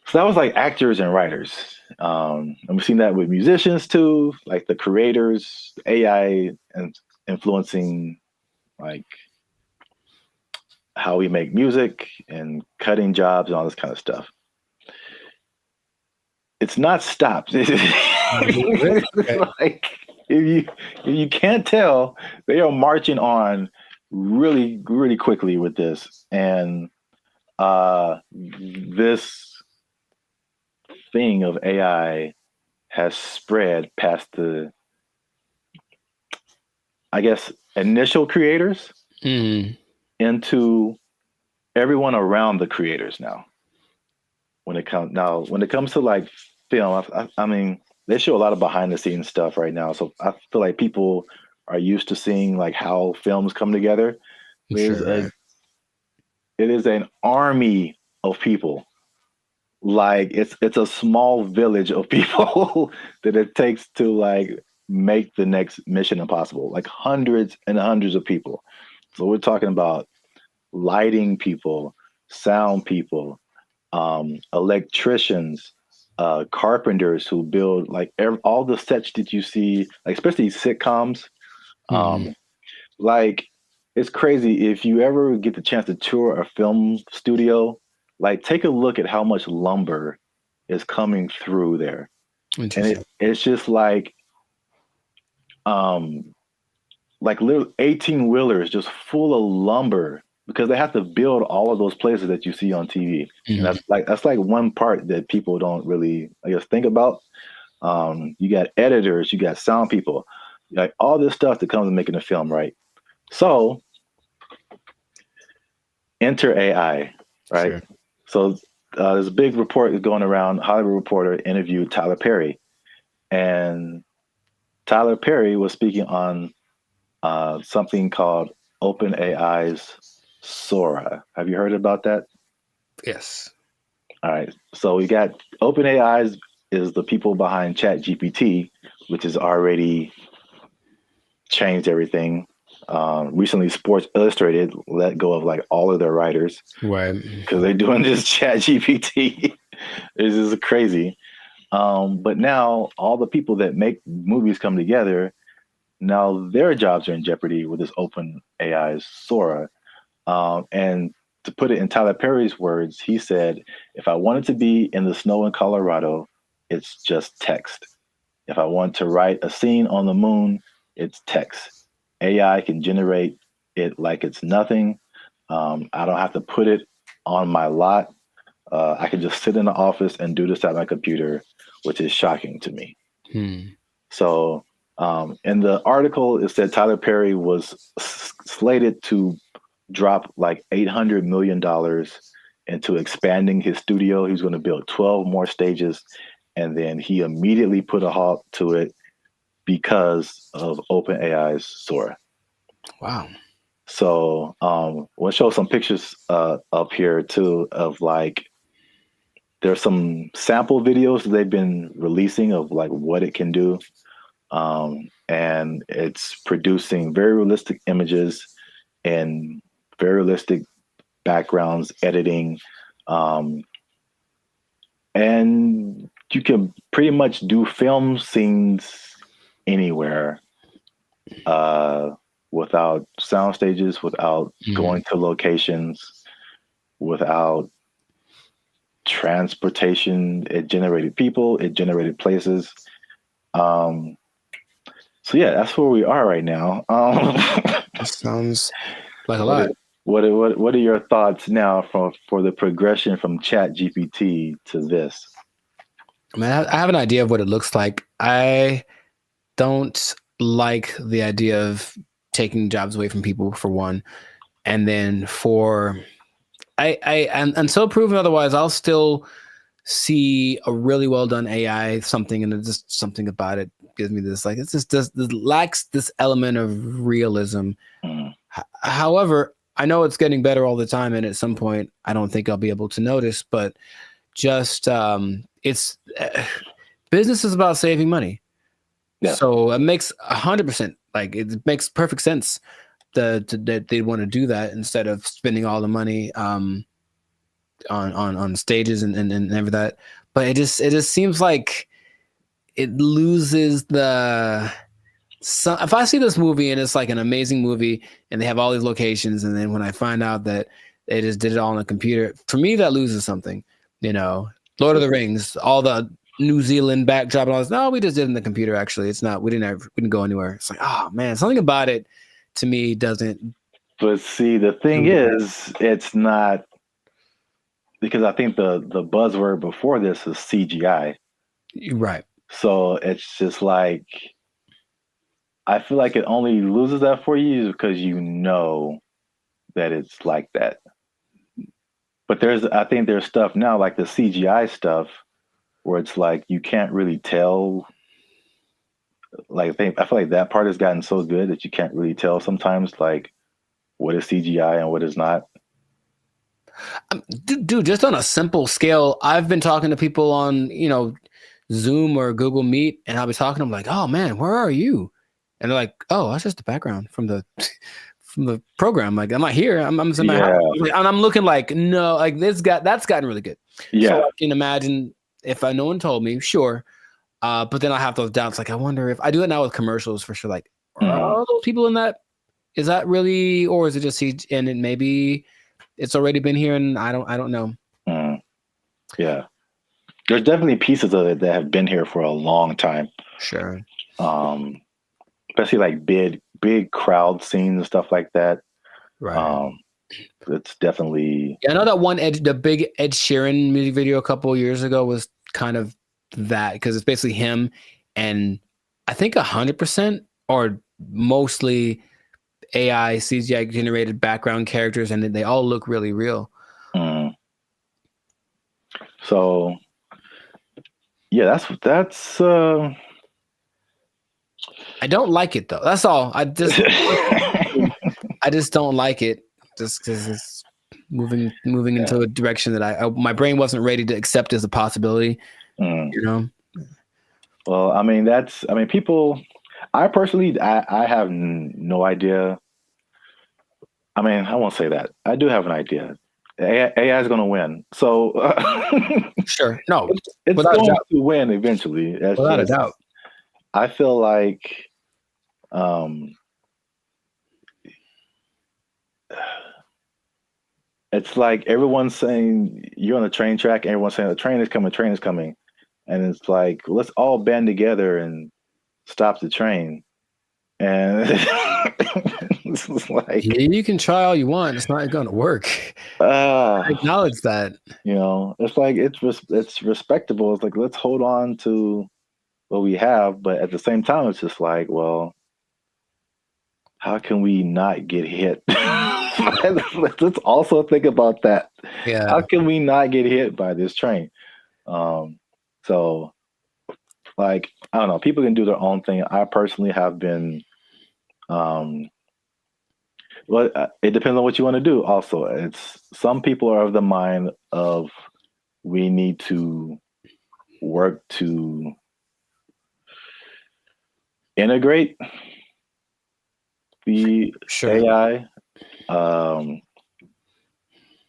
So that was like actors and writers. And we've seen that with musicians too, like the creators, AI and influencing like how we make music and cutting jobs and all this kind of stuff. It's not stopped. Like if you can't tell, they are marching on really, really quickly with this. And this thing of AI has spread past the, I guess, initial creators into everyone around the creators now. When it comes to like film, I mean, they show a lot of behind the scenes stuff right now. So I feel like people are used to seeing like how films come together. It is an army of people. Like it's a small village of people that it takes to like make the next Mission Impossible. Like hundreds and hundreds of people. So we're talking about lighting people, sound people, electricians, carpenters who build like all the sets that you see, like especially sitcoms. Like it's crazy if you ever get the chance to tour a film studio. Like take a look at how much lumber is coming through there, and it's just like little 18-wheelers just full of lumber because they have to build all of those places that you see on TV. And that's like one part that people don't really, I guess, think about. You got editors, you got sound people, like all this stuff that comes with making a film, right? So enter AI, right? Sure. So there's a big report that's going around. Hollywood Reporter interviewed Tyler Perry, and Tyler Perry was speaking on something called OpenAI's Sora. Have you heard about that? Yes. All right. So we got OpenAI is the people behind ChatGPT, which has already changed everything. Recently, Sports Illustrated let go of like all of their writers, right? Because they're doing this ChatGPT. This is crazy. But now all the people that make movies come together. Now their jobs are in jeopardy with this OpenAI's Sora. And to put it in Tyler Perry's words, he said, if I wanted to be in the snow in Colorado, it's just text. If I want to write a scene on the moon, it's text. AI can generate it like it's nothing. I don't have to put it on my lot. I can just sit in the office and do this at my computer, which is shocking to me. So in the article, it said Tyler Perry was slated to drop like $800 million into expanding his studio. He was going to build 12 more stages, and then he immediately put a halt to it because of OpenAI's Sora. Wow. So we'll show some pictures up here too of like, there's some sample videos that they've been releasing of like what it can do. And it's producing very realistic images and very realistic backgrounds, editing. And you can pretty much do film scenes anywhere without sound stages, without going to locations, without transportation. It generated people, it generated places. So yeah, that's where we are right now. That sounds like a lot. What are your thoughts now for the progression from ChatGPT to this? I mean, I have an idea of what it looks like. I don't like the idea of taking jobs away from people, for one, and then until proven otherwise, I'll still see a really well done AI something, and just something about it gives me this like, it's just this lacks this element of realism. However, I know it's getting better all the time, and at some point I don't think I'll be able to notice, but just it's business is about saving money. Yeah. So it makes 100%, like it makes perfect sense that they want to do that instead of spending all the money on stages and everything that. But it just seems like it loses the. If I see this movie and it's like an amazing movie and they have all these locations, and then when I find out that they just did it all on a computer, for me that loses something. You know, Lord of the Rings, all the New Zealand backdrop and all this. No, we just did it in the computer. Actually, it's not. We didn't go anywhere. It's like, oh man, something about it to me doesn't. But see, the thing is, it's not, because I think the buzzword before this is CGI. Right. So it's just like, I feel like it only loses that for you because you know that it's like that. But I think there's stuff now, like the CGI stuff, where it's like you can't really tell. Like I feel like that part has gotten so good that you can't really tell sometimes, like what is CGI and what is not. Dude, just on a simple scale, I've been talking to people on, Zoom or Google Meet, and I'll be talking to them like, "Oh man, where are you?" And they're like, "Oh, that's just the background from the program. Like, I'm not here. I'm in my house." And I'm looking like, no, like that's gotten really good. Yeah. So I can imagine if no one told me, sure. But then I have those doubts. Like, I wonder if I do it now with commercials for sure. Like, are all those people in that? Is that really, or is it just and it maybe it's already been here and I don't know. Yeah. There's definitely pieces of it that have been here for a long time. Sure. Especially like big crowd scenes and stuff like that. Right. It's definitely. Yeah, I know that the big Ed Sheeran music video a couple of years ago was kind of that, because it's basically him and I think 100% or mostly AI CGI generated background characters, and they all look really real. So yeah, that's I don't like it though. That's all. I just don't like it, just because it's moving into a direction that my brain wasn't ready to accept as a possibility. Well, I mean, people. I personally, I have no idea. I mean, I won't say that. I do have an idea. AI is going to win. So sure, no, it's going to win eventually. Without a doubt. I feel like, it's like everyone's saying you're on the train track, and everyone's saying the train is coming, and it's like, let's all band together and stop the train. And it's like, you can try all you want, it's not going to work. I acknowledge that. It's like it's respectable. It's like, let's hold on to what we have, but at the same time, it's just like, well, how can we not get hit? Let's also think about that. Yeah. How can we not get hit by this train? So, like, I don't know. People can do their own thing. I personally have been. Well, it depends on what you want to do. Also, it's some people are of the mind of we need to work to integrate the AI,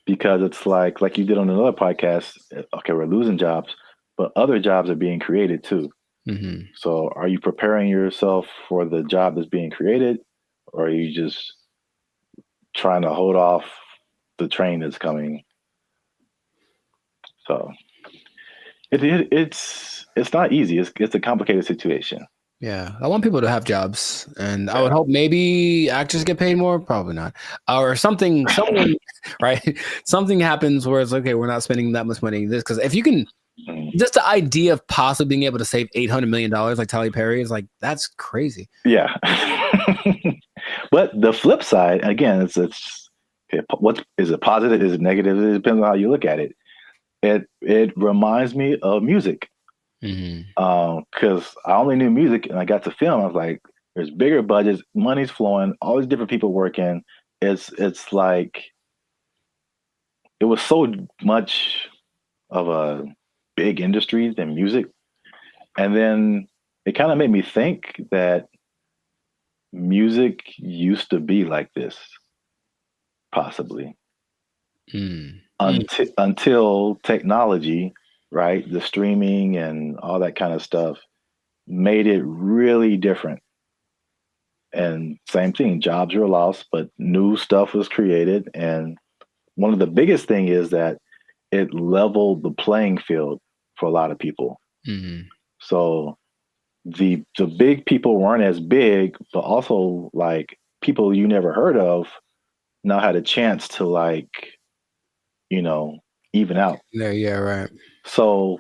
because it's like you did on another podcast. Okay, we're losing jobs, but other jobs are being created too. Mm-hmm. So, are you preparing yourself for the job that's being created, or are you just trying to hold off the train that's coming? So, it's not easy. It's a complicated situation. Yeah, I want people to have jobs, and I would hope maybe actors get paid more. Probably not, or someone, right? Something happens where it's okay. We're not spending that much money. This, because if you can, just the idea of possibly being able to save $800 million like Tyler Perry is like, that's crazy. Yeah. But the flip side, again, it's what is it positive? Is it negative? It depends on how you look at it. It reminds me of music. Because I only knew music and I got to film. I was like, there's bigger budgets, money's flowing, all these different people working. It's like, it was so much of a big industry than music. And then it kind of made me think that music used to be like this, possibly. Until technology, right, the streaming and all that kind of stuff made it really different. And same thing, jobs were lost, but new stuff was created. And one of the biggest thing is that it leveled the playing field for a lot of people. So the big people weren't as big, but also like people you never heard of now had a chance to like, you know, even out. Yeah, right. So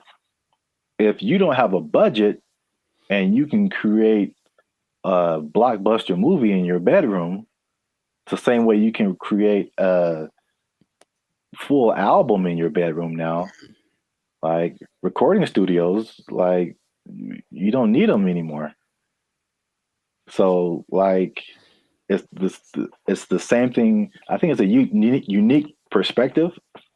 if you don't have a budget and you can create a blockbuster movie in your bedroom, it's the same way you can create a full album in your bedroom now. Like recording studios, like you don't need them anymore. So like it's the same thing. I think it's a unique perspective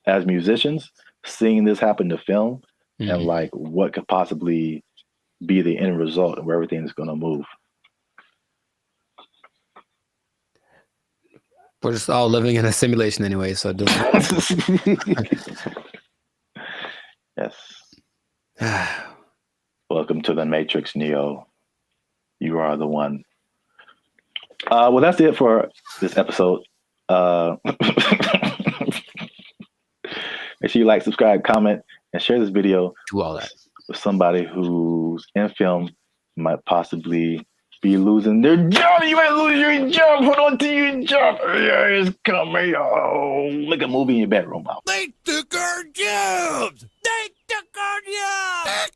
as musicians seeing this happen to film and like what could possibly be the end result of where everything's going to move. We're just all living in a simulation anyway, so it doesn't. Yes. Welcome to the Matrix, Neo. You are the one. Well, that's it for this episode. Make sure you like, subscribe, comment, and share this video. Do all that with somebody who's in film might possibly be losing their job. You might lose your job. Hold on to your job. Yeah, it's coming. Oh, make a movie in your bedroom. They took our jobs. They took our jobs.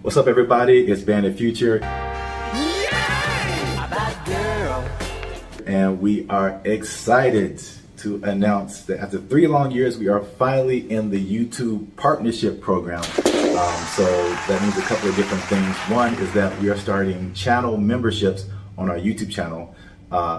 What's up, everybody? It's Band Future. And we are excited to announce that after 3 long years, we are finally in the YouTube partnership program. So that means a couple of different things. One is that we are starting channel memberships on our YouTube channel.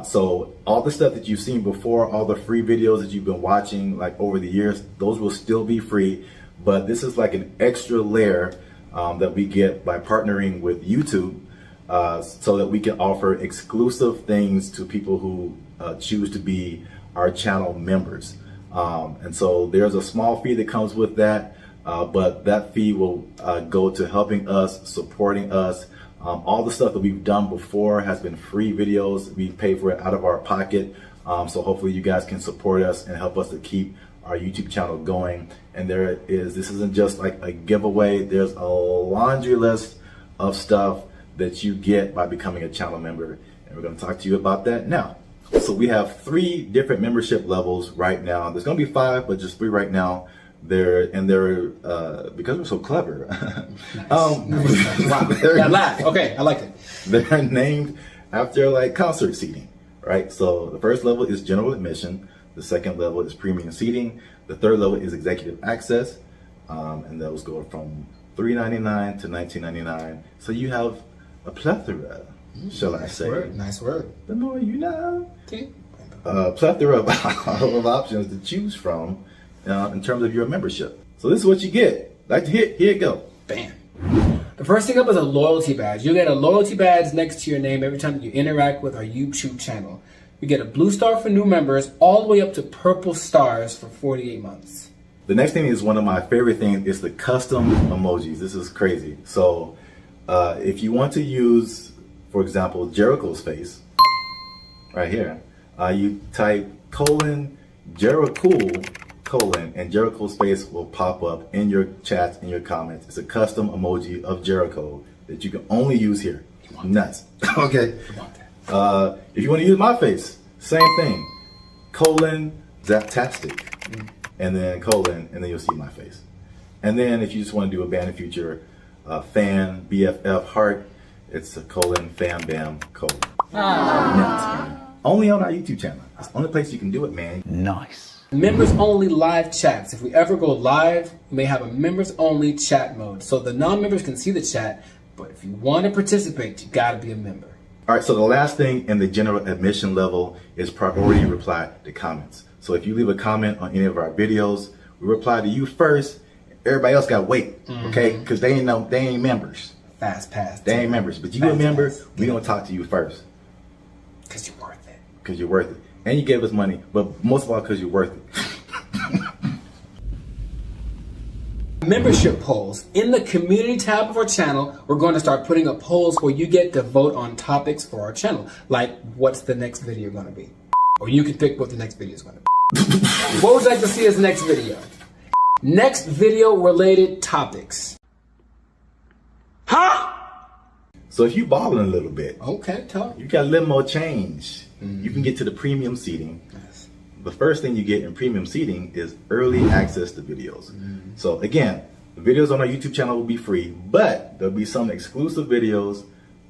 So all the stuff that you've seen before, all the free videos that you've been watching like over the years, those will still be free. But this is like an extra layer that we get by partnering with YouTube so that we can offer exclusive things to people who choose to be our channel members. And so there's a small fee that comes with that, but that fee will go to helping us, supporting us. All the stuff that we've done before has been free videos. We pay for it out of our pocket. So hopefully you guys can support us and help us to keep our YouTube channel going. And this isn't just like a giveaway. There's a laundry list of stuff that you get by becoming a channel member. And we're going to talk to you about that now. So we have 3 different membership levels right now. There's going to be 5, but just 3 right now. They're because we're so clever. Wow. That laugh. Okay, I like it. They're named after like concert seating, right? So the first level is general admission. The second level is premium seating. The third level is executive access. And those go from $3.99 to $19.99. So you have a plethora, shall I say. Nice word. The more you know. Okay. Plethora of options to choose from in terms of your membership. So this is what you get. Like to hit, here it go. Bam. The first thing up is a loyalty badge. You'll get a loyalty badge next to your name every time you interact with our YouTube channel. You get a blue star for new members, all the way up to purple stars for 48 months. The next thing is one of my favorite things is the custom emojis. This is crazy. So if you want to use, for example, Jericho's face, right here, you type Jericho, and Jericho's face will pop up in your chats, in your comments. It's a custom emoji of Jericho that you can only use here. Nuts. Okay. If you want to use my face, same thing. Zaptastic. And then and then you'll see my face. And then if you just want to do a Band of Future fan, BFF heart, it's a fan bam . Nuts. Only on our YouTube channel. It's the only place you can do it, man. Nice. Members only live chats. If we ever go live, we may have a members only chat mode. So the non-members can see the chat, but if you want to participate, you gotta be a member. All right, so the last thing in the general admission level is priority reply to comments. So if you leave a comment on any of our videos, we reply to you first. Everybody else gotta wait, okay? Because they ain't members. Fast pass. They ain't members, but you a member, we gonna talk to you first. Because you're worth it. Because you're worth it. And you gave us money, but most of all because you're worth it. Membership polls. In the community tab of our channel, we're going to start putting up polls where you get to vote on topics for our channel. Like, what's the next video going to be? Or you can pick what the next video is going to be. What would you like to see as the next video? Next video related topics. So if you balling a little bit, okay, talk. You got a little more change. You can get to the premium seating. Yes. The first thing you get in premium seating is early access to videos. So again, the videos on our YouTube channel will be free, but there'll be some exclusive videos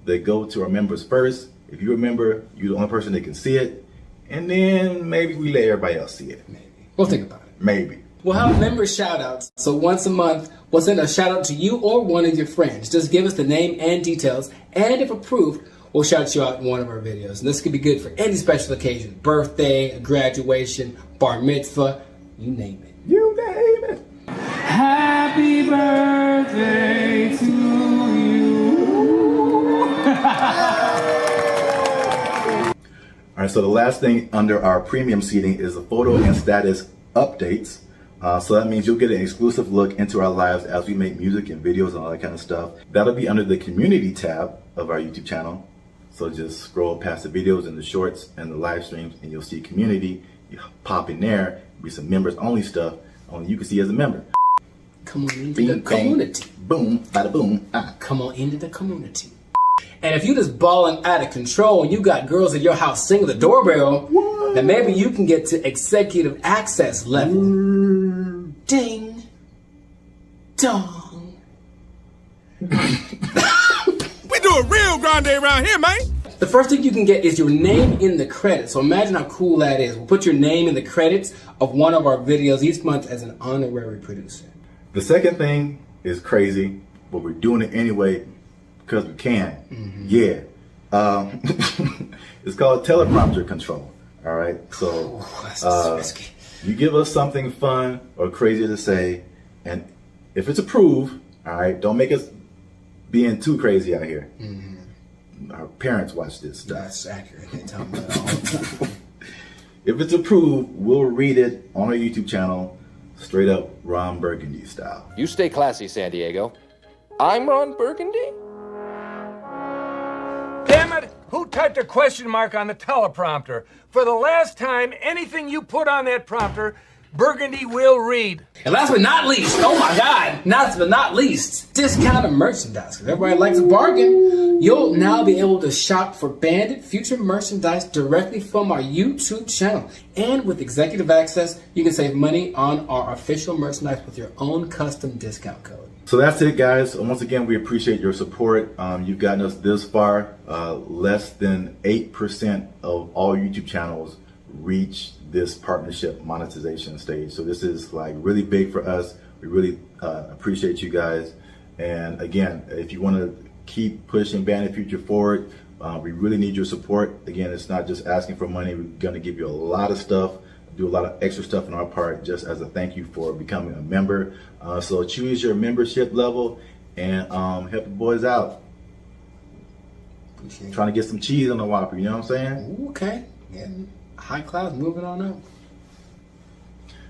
that go to our members first. If you're a member, you're the only person that can see it, and then maybe we let everybody else see it. Maybe. We'll think about it. Maybe. We'll have member shout outs. So once a month, we'll send a shout out to you or one of your friends. Just give us the name and details, and if approved, we'll shout you out in one of our videos. And this could be good for any special occasion. Birthday, a graduation, bar mitzvah, you name it. You name it. Happy birthday to you. All right, so the last thing under our premium seating is the photo and status updates. So that means you'll get an exclusive look into our lives as we make music and videos and all that kind of stuff. That'll be under the community tab of our YouTube channel. So just scroll past the videos and the shorts and the live streams and you'll see community. You pop in there, be some members only stuff only you can see as a member. Come on into the community. Boom, bada boom. Come on into the community. And if you just balling out of control and you got girls at your house singing the doorbell, then maybe you can get to executive access level. Ding. Dong. We do a real grande around here, man. The first thing you can get is your name in the credits. So imagine how cool that is. We'll put your name in the credits of one of our videos each month as an honorary producer. The second thing is crazy, but we're doing it anyway because we can. Yeah. It's called teleprompter control. All right. So you give us something fun or crazy to say, and if it's approved, all right, don't make us being too crazy out here. Our parents watch this stuff. That's accurate. They tell me that all the time. If it's approved, we'll read it on our YouTube channel, straight up Ron Burgundy style. You stay classy, San Diego. I'm Ron Burgundy? Damn it! Who typed a question mark on the teleprompter? For the last time, anything you put on that prompter, Burgundy will read. And last but not least, oh my God, last but not least, discounted merchandise. Because everybody likes a bargain. You'll now be able to shop for Bandit Future merchandise directly from our YouTube channel. And with executive access, you can save money on our official merchandise with your own custom discount code. So that's it, guys. Once again, we appreciate your support. You've gotten us this far. Less than 8% of all YouTube channels reach this partnership monetization stage. So this is like really big for us. We really appreciate you guys. And again, if you want to keep pushing Bandit Future forward, we really need your support. Again, it's not just asking for money. We're going to give you a lot of stuff, do a lot of extra stuff on our part just as a thank you for becoming a member. So choose your membership level and help the boys out. Trying to get some cheese on the Whopper, you know what I'm saying? Okay. Yeah. High class, moving on up.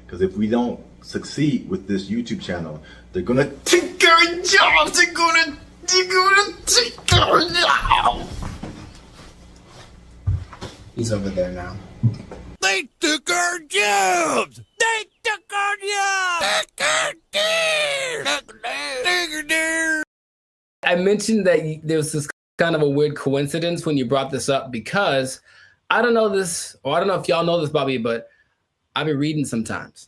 Because if we don't succeed with this YouTube channel, they're gonna take our jobs. They're gonna take our jobs. He's over there now. They took our jobs. They took our jobs. I mentioned that there was this kind of a weird coincidence when you brought this up because I don't know this, or I don't know if y'all know this, Bobby, but I've been reading sometimes.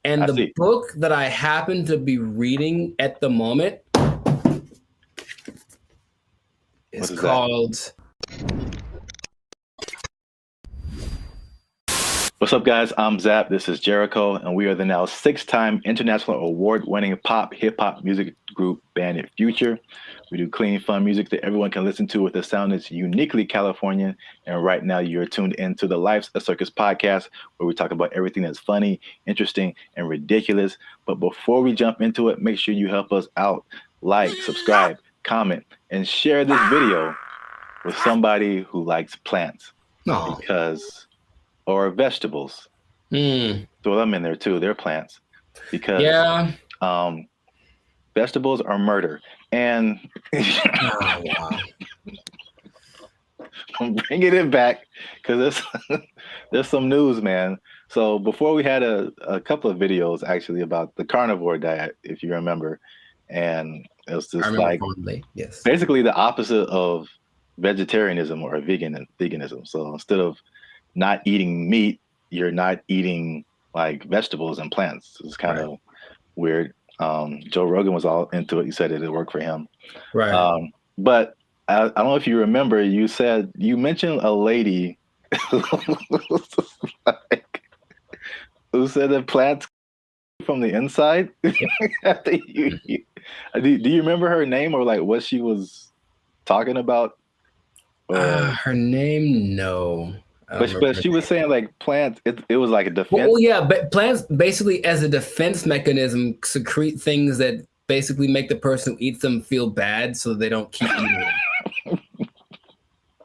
And the book that I happen to be reading at the moment is called... What's up, guys? I'm Zap. This is Jericho, and we are the now 6-time international award-winning pop hip-hop music group Bandit Future. We do clean, fun music that everyone can listen to with a sound that's uniquely Californian. And right now, you're tuned into the Life's a Circus podcast, where we talk about everything that's funny, interesting, and ridiculous. But before we jump into it, make sure you help us out. Like, subscribe, comment, and share this video with somebody who likes plants. Because... or vegetables. Throw them in there too. They're plants. Because vegetables are murder. And I'm bringing it back because there's some news, man. So before we had a couple of videos actually about the carnivore diet, if you remember, and it was just like fondly. Yes. basically the opposite of vegetarianism or veganism. So instead of not eating meat, you're not eating like vegetables and plants. It's kind of weird. Joe Rogan was all into it. He said it worked for him. Right. But I don't know if you remember, you mentioned a lady who said that plants from the inside. Do you remember her name or like what she was talking about? Her name, no. But she was saying like plants, it was like a defense. Well, yeah, but plants basically as a defense mechanism secrete things that basically make the person who eats them feel bad so they don't keep eating them.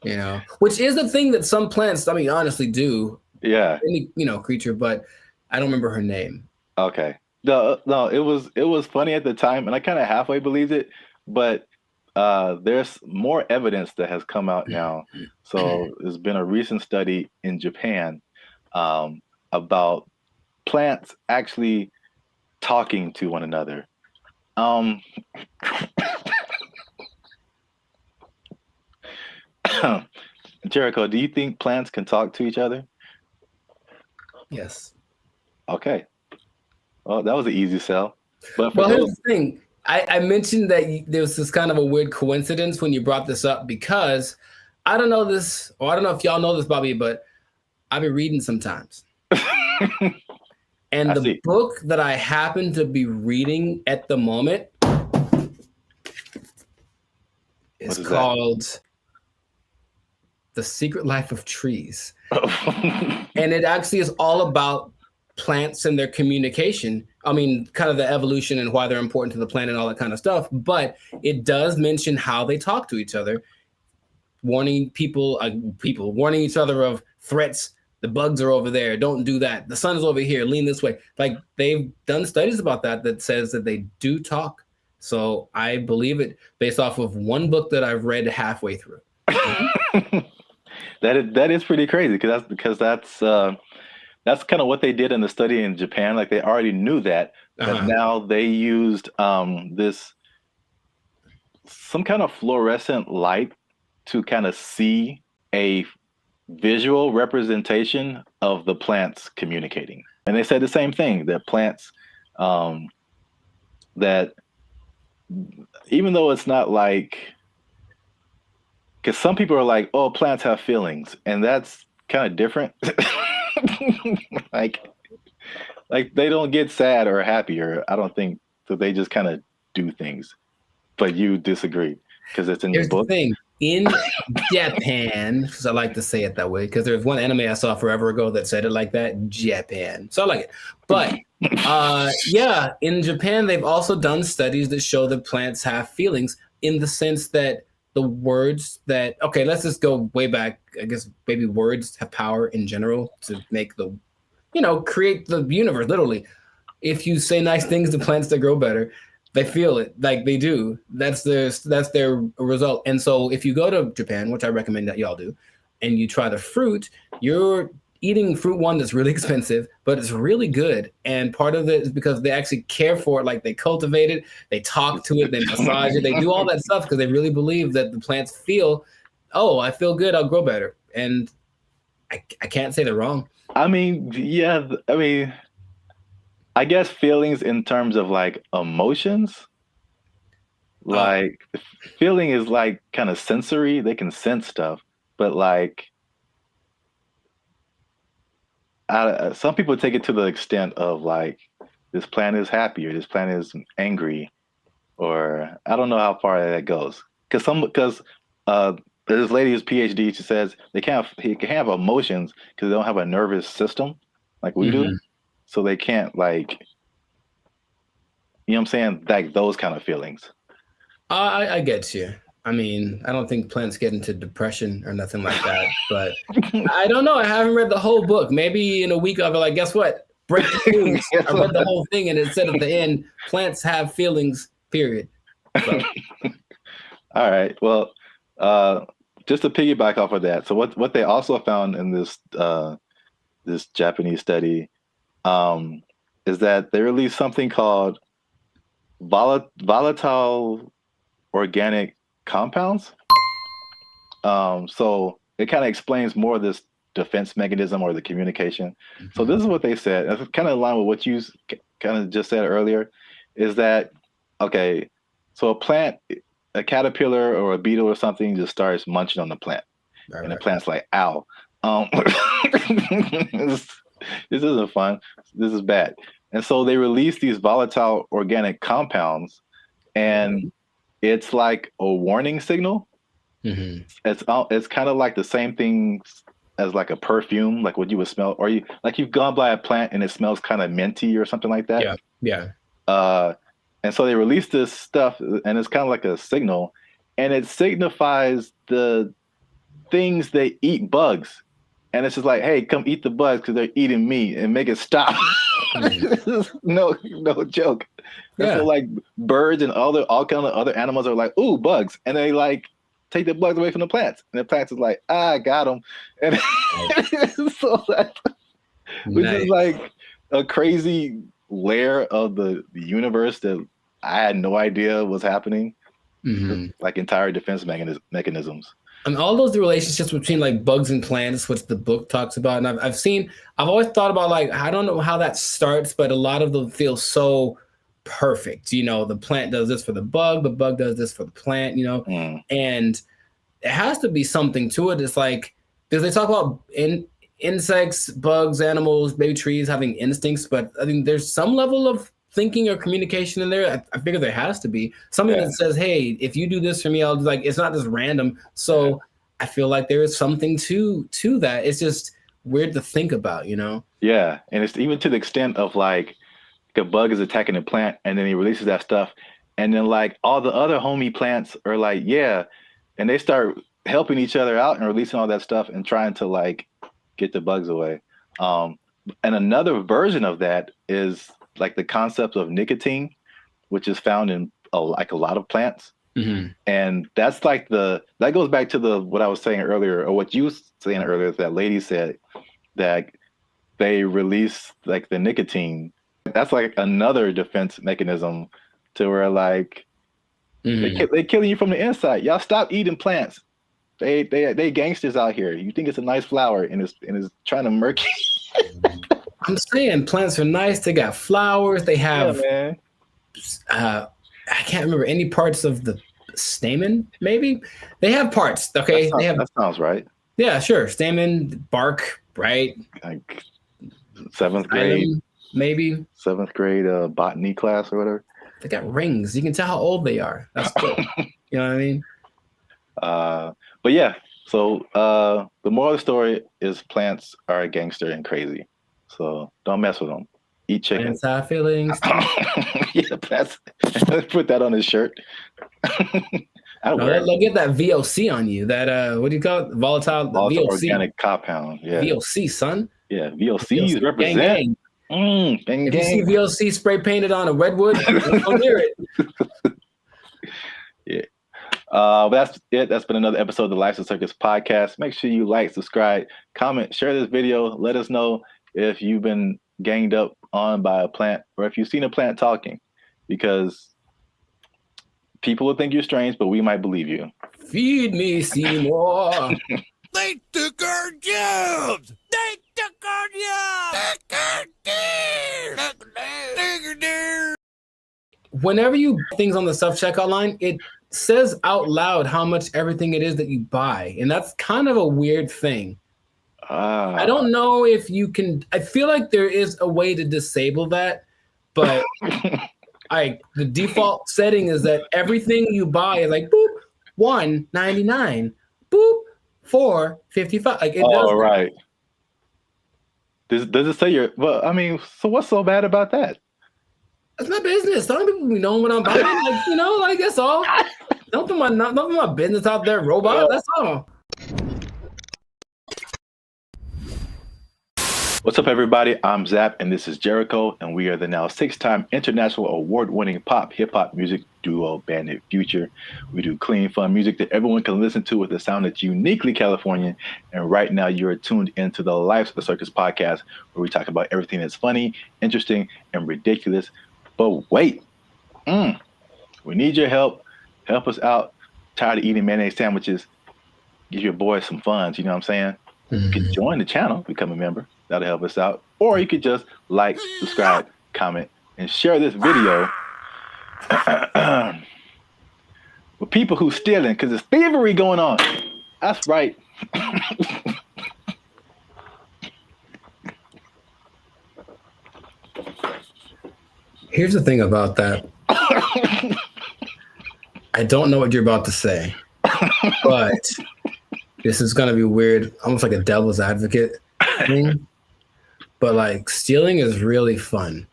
You know, which is the thing that some plants, I mean, honestly do. Yeah. Any, creature, but I don't remember her name. Okay. No, it was funny at the time and I kind of halfway believed it, but there's more evidence that has come out now. So there's been a recent study in Japan about plants actually talking to one another. Jericho, do you think plants can talk to each other? Yes. Okay. Well, that was an easy sell. But here's the thing. I mentioned that there was this kind of a weird coincidence when you brought this up because I don't know this, or I don't know if y'all know this, Bobby, but I've been reading sometimes. And the book that I happen to be reading at the moment is called The Secret Life of Trees. And it actually is all about plants and their communication. I mean, kind of the evolution and why they're important to the planet and all that kind of stuff. But it does mention how they talk to each other, warning warning each other of threats. The bugs are over there. Don't do that. The sun is over here. Lean this way. Like they've done studies about that says that they do talk. So I believe it based off of one book that I've read halfway through. That is pretty crazy because that's kind of what they did in the study in Japan. Like they already knew that, but now they used this some kind of fluorescent light to kind of see a visual representation of the plants communicating. And they said the same thing, that plants that even though it's not like, because some people are like, oh, plants have feelings, and that's kind of different. like they don't get sad or happy, or I don't think so. They just kind of do things. But you disagree because it's in your book. The thing. In Japan, because I like to say it that way, because there's one anime I saw forever ago that said it like that, Japan. So I like it. But yeah, in Japan, they've also done studies that show that plants have feelings in the sense that the words that, okay, let's just go way back. I guess maybe words have power in general to make create the universe, literally. If you say nice things to plants that grow better, they feel it like they do. That's their result. And so if you go to Japan, which I recommend that y'all do, and you try the fruit, you're eating fruit one that's really expensive, but it's really good. And part of it is because they actually care for it. Like they cultivate it, they talk to it, they massage it, they do all that stuff because they really believe that the plants feel, oh, I feel good, I'll grow better. And I can't say they're wrong. I mean, yeah, I guess feelings in terms of like emotions, like feeling is like kind of sensory. They can sense stuff, but like some people take it to the extent of like this plant is happy or this plant is angry, or I don't know how far that goes. Because there's this lady who's PhD. She says he can have emotions because they don't have a nervous system like we do. So they can't like, you know what I'm saying? Like those kind of feelings. I get you. I mean, I don't think plants get into depression or nothing like that, but I don't know. I haven't read the whole book. Maybe in a week I'll be like, guess what? Break the news. I read the whole thing and it said at the end, plants have feelings, period. So. All right. Well, just to piggyback off of that. So what they also found in this this Japanese study, is that they released something called volatile organic compounds. So it kind of explains more of this defense mechanism or the communication. So this is what they said. It's kind of in line with what you kind of just said earlier, is that, okay, so a plant, a caterpillar or a beetle or something just starts munching on the plant. And the plant's like, ow. This isn't fun. This is bad. And so they release these volatile organic compounds, and it's like a warning signal. It's kind of like the same thing as like a perfume, like what you would smell, or you've gone by a plant and it smells kind of minty or something like that. Yeah. And so they release this stuff, and it's kind of like a signal, and it signifies the things they eat bugs. And it's just like, hey, come eat the bugs because they're eating me, and make it stop. no joke. And so like birds and all kind of other animals are like, ooh, bugs, and they like take the bugs away from the plants, and the plants is like, I got them, and so which is like a crazy layer of the universe that I had no idea was happening. Like entire defense mechanisms. And all those relationships between like bugs and plants, which the book talks about, and I've always thought about, like, I don't know how that starts, but a lot of them feel so perfect. You know, the plant does this for the bug does this for the plant, you know, and it has to be something to it. It's like, because they talk about insects, bugs, animals, maybe trees having instincts, but I think there's some level of thinking or communication in there. I figure there has to be something that says, hey, if you do this for me, I'll like, it's not just random. So I feel like there is something to that. It's just weird to think about, you know? Yeah. And it's even to the extent of like a bug is attacking a plant, and then he releases that stuff. And then like all the other homie plants are like, yeah. And they start helping each other out and releasing all that stuff and trying to like get the bugs away. And another version of that is like the concept of nicotine, which is found in a lot of plants. And that's like that goes back to what I was saying earlier, or what you were saying earlier, that lady said that they release like the nicotine. That's like another defense mechanism to where like they killing you from the inside. Y'all stop eating plants. They gangsters out here. You think it's a nice flower and it's trying to murk you. I'm saying plants are nice. They got flowers. They have, I can't remember any parts of the stamen. Maybe they have parts. Okay, that sounds right. Yeah, sure. Stamen, bark, right? Like 7th grade, maybe 7th grade botany class or whatever. They got rings. You can tell how old they are. That's cool. You know what I mean? But yeah. So the moral of the story is plants are a gangster and crazy. So don't mess with them. Eat chicken. Plants have feelings. Yeah, put that on his shirt. They'll get that VOC on you. That what do you call it? Volatile VOC. Organic compound. Yeah. VOC, son. Yeah, VOC represent. Gang. If you see VOC spray painted on a redwood, don't hear it. Yeah. But that's it. That's been another episode of the Lifestyle Circus podcast. Make sure you like, subscribe, comment, share this video. Let us know if you've been ganged up on by a plant, or if you've seen a plant talking, because people will think you're strange, but we might believe you. Feed me, Seymour. They took our jobs. They took our jobs. Whenever you things on the self-checkout line, it says out loud how much everything it is that you buy, and that's kind of a weird thing. I don't know if you can. I feel like there is a way to disable that, but the default setting is that everything you buy is like boop $1.99, boop $4.55. Like it does. Right. Does it say your? Well, I mean, so what's so bad about that? That's my business. Some people be knowing what I'm buying. Like, you know, like that's all. Don't put my business out there, robot. That's all. What's up, everybody? I'm Zap, and this is Jericho, and we are the now 6-time international award-winning pop hip-hop music duo Bandit Future. We do clean, fun music that everyone can listen to with a sound that's uniquely Californian. And right now, you are tuned into the Life's a Circus podcast, where we talk about everything that's funny, interesting, and ridiculous. But wait, we need your help. Help us out. Tired of eating mayonnaise sandwiches. Give your boys some funds. You know what I'm saying? You can join the channel, become a member. That'll help us out. Or you could just like, subscribe, comment, and share this video with people who stealing, because there's thievery going on. That's right. Here's the thing about that. I don't know what you're about to say, but this is going to be weird, almost like a devil's advocate thing. But like stealing is really fun.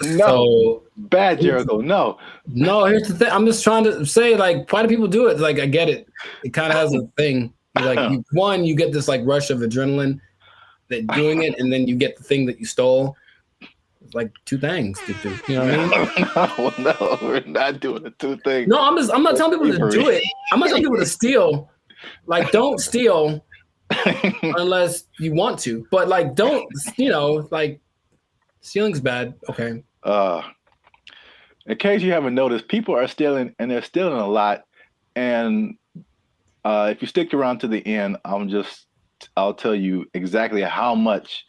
No, bad, Jericho. No, here's the thing. I'm just trying to say, like, why do people do it? Like, I get it. It kind of has a thing. Like, you get this like rush of adrenaline that doing it, and then you get the thing that you stole. It's like two things to do. You know what I mean? No, we're not doing the two things. No, I'm not telling people to do it. I'm not telling people to steal. Like, don't steal unless you want to. But like, don't, like, stealing's bad. Okay. In case you haven't noticed, people are stealing, and they're stealing a lot. And if you stick around to the end, I'll tell you exactly how much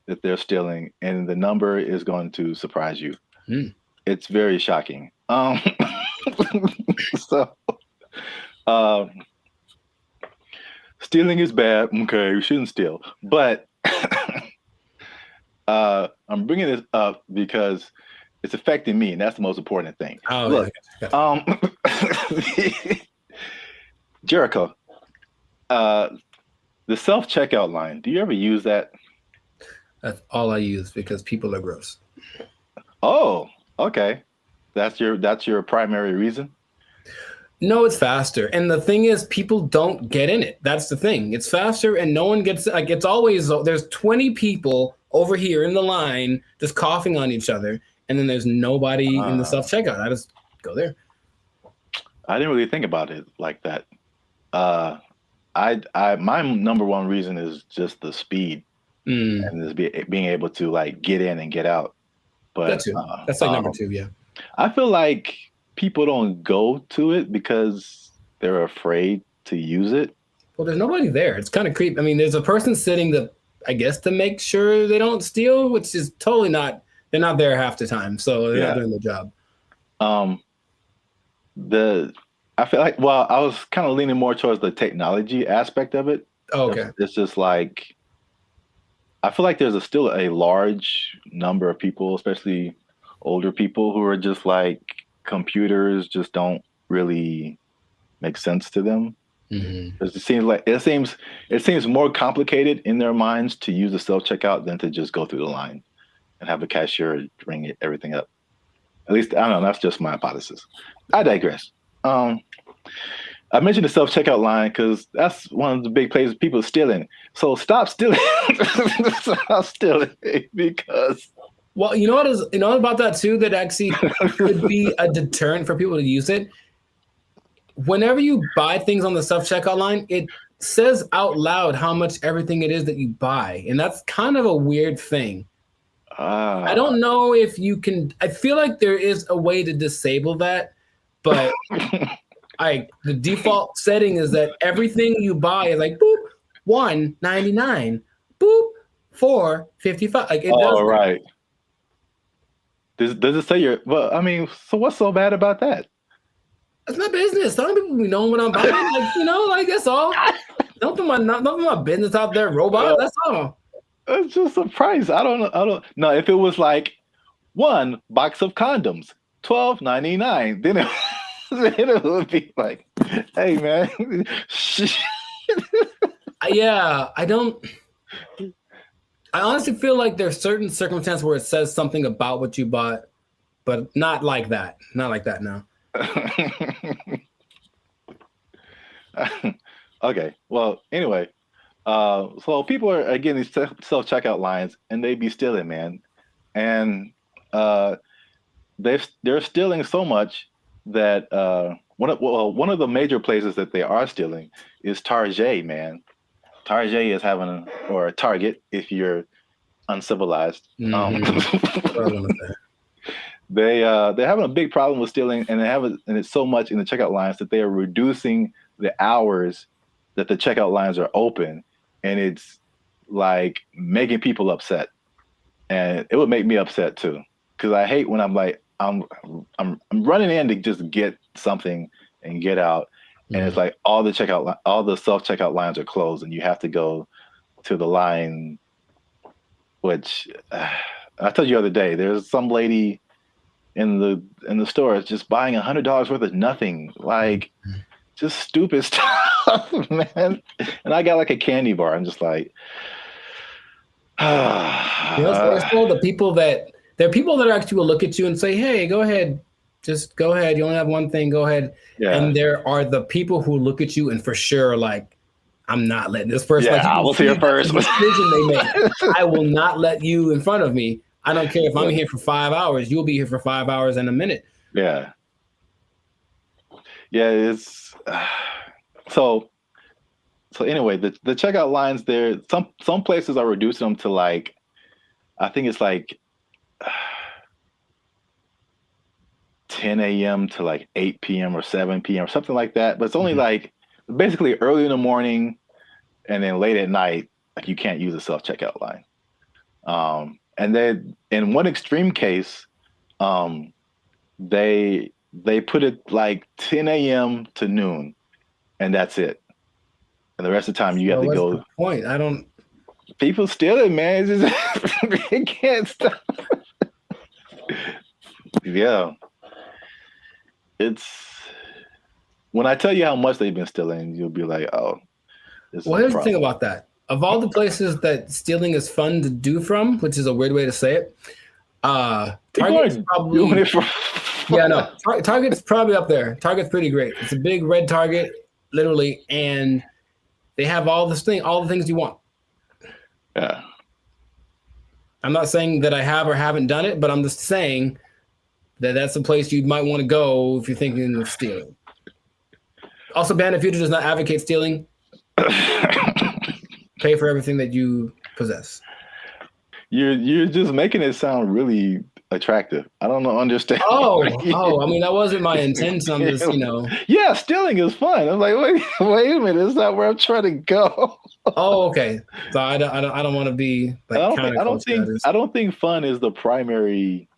that they're stealing, and the number is going to surprise you. It's very shocking. Stealing is bad. Okay, we shouldn't steal. But I'm bringing this up because it's affecting me, and that's the most important thing. Look, Jericho, the self-checkout line, do you ever use that? That's all I use because people are gross. Oh, okay. That's your primary reason? No, it's faster. And the thing is, people don't get in it. That's the thing. It's faster and no one gets, like, it's always, there's 20 people over here in the line just coughing on each other. And then there's nobody in the self-checkout. I just go there. I didn't really think about it like that. My number one reason is just the speed and just being able to like get in and get out. But that's like number two. Yeah. I feel like people don't go to it because they're afraid to use it. Well, there's nobody there. It's kind of creepy. I mean, there's a person sitting to make sure they don't steal, which is totally not, they're not there half the time. So they're not doing their job. I feel like, well, I was kind of leaning more towards the technology aspect of it. Oh, okay. It's just like, I feel like there's still a large number of people, especially older people, who are just like, computers just don't really make sense to them. It seems more complicated in their minds to use the self-checkout than to just go through the line and have a cashier ring everything up. At least, I don't know, that's just my hypothesis. I digress. I mentioned the self-checkout line because that's one of the big places people are stealing. So stop stealing. Stop stealing because... Well, you know what about that too, that actually could be a deterrent for people to use it? Whenever you buy things on the self-checkout line, it says out loud how much everything it is that you buy. And that's kind of a weird thing. I don't know if you can, I feel like there is a way to disable that, but the default setting is that everything you buy is like, boop, $1.99, boop, $4.55. Like, it does. Right. Does it say well, I mean, so what's so bad about that? That's my business. Some people be knowing what I'm buying. Like, that's all. Don't put my business out there, robot. That's all. It's just a price. I don't know. If it was like one box of condoms, $12.99, then it would be like, hey man. I honestly feel like there's certain circumstances where it says something about what you bought, but not like that. Not like that now. Okay. Well, anyway, So people are getting these self checkout lines, and they be stealing, man, and they're stealing so much that one of the major places that they are stealing is Target, man. Target is having or Target if you're uncivilized. They're having a big problem with stealing, and and it's so much in the checkout lines that they are reducing the hours that the checkout lines are open, and it's like making people upset. And it would make me upset too, because I hate when I'm like I'm running in to just get something and get out, and it's like all the self checkout lines are closed, and you have to go to the line. Which I told you the other day, there's some lady in the store is just buying $100 worth of nothing, like just stupid stuff, man. And I got like a candy bar. I'm just like, the people that there are people that actually will look at you and say, "Hey, go ahead, just go ahead. You only have one thing. Go ahead." Yeah. And there are the people who look at you and for sure, like, I'm not letting this person. Yeah, like, I was here first. The decision they make. I will not let you in front of me. I don't care if I'm here for 5 hours. You'll be here for 5 hours and a minute. Yeah. Yeah, it's so anyway, the checkout lines there, some places are reducing them to like, I think it's like 10 a.m. to like 8 p.m. or 7 p.m. or something like that. But it's only like basically early in the morning and then late at night, like you can't use a self-checkout line. And then in one extreme case, they put it like 10 a.m. to noon, and that's it. And the rest of the time you have to go. What's the point? I don't. People steal it, man. It's just, they can't stop. Yeah. It's when I tell you how much they've been stealing, you'll be like, oh. Well, here's the thing about that. Of all the places that stealing is fun to do from, which is a weird way to say it, Target's probably Target's probably up there. Target's pretty great. It's a big red Target, literally, and they have all the things you want. Yeah. I'm not saying that I have or haven't done it, but I'm just saying that that's a place you might want to go if you're thinking of stealing. Also, Band of Future does not advocate stealing. Pay for everything that you possess. You're just making it sound really attractive. I don't understand. Oh, I mean, that wasn't my intent. I'm just, Yeah, stealing is fun. I'm like, wait a minute, it's not where I'm trying to go. Oh, okay. So I don't want to be like I don't think fun is the primary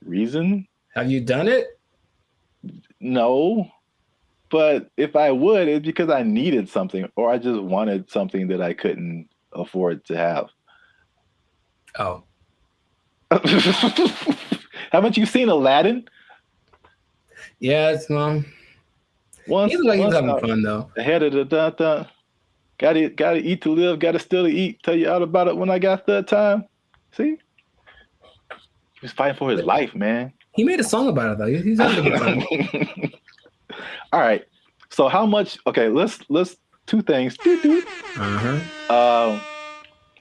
reason. Have you done it? No. But if I would, it's because I needed something or I just wanted something that I couldn't afford to have. Oh. Haven't you seen Aladdin? Yeah, it's he's having fun though. Ahead of the gotta eat to live, gotta still to eat. Tell you all about it when I got the time. See? He was fighting for his life, man. He made a song about it though. He's having a good time. All right. So how much? Okay, let's two things.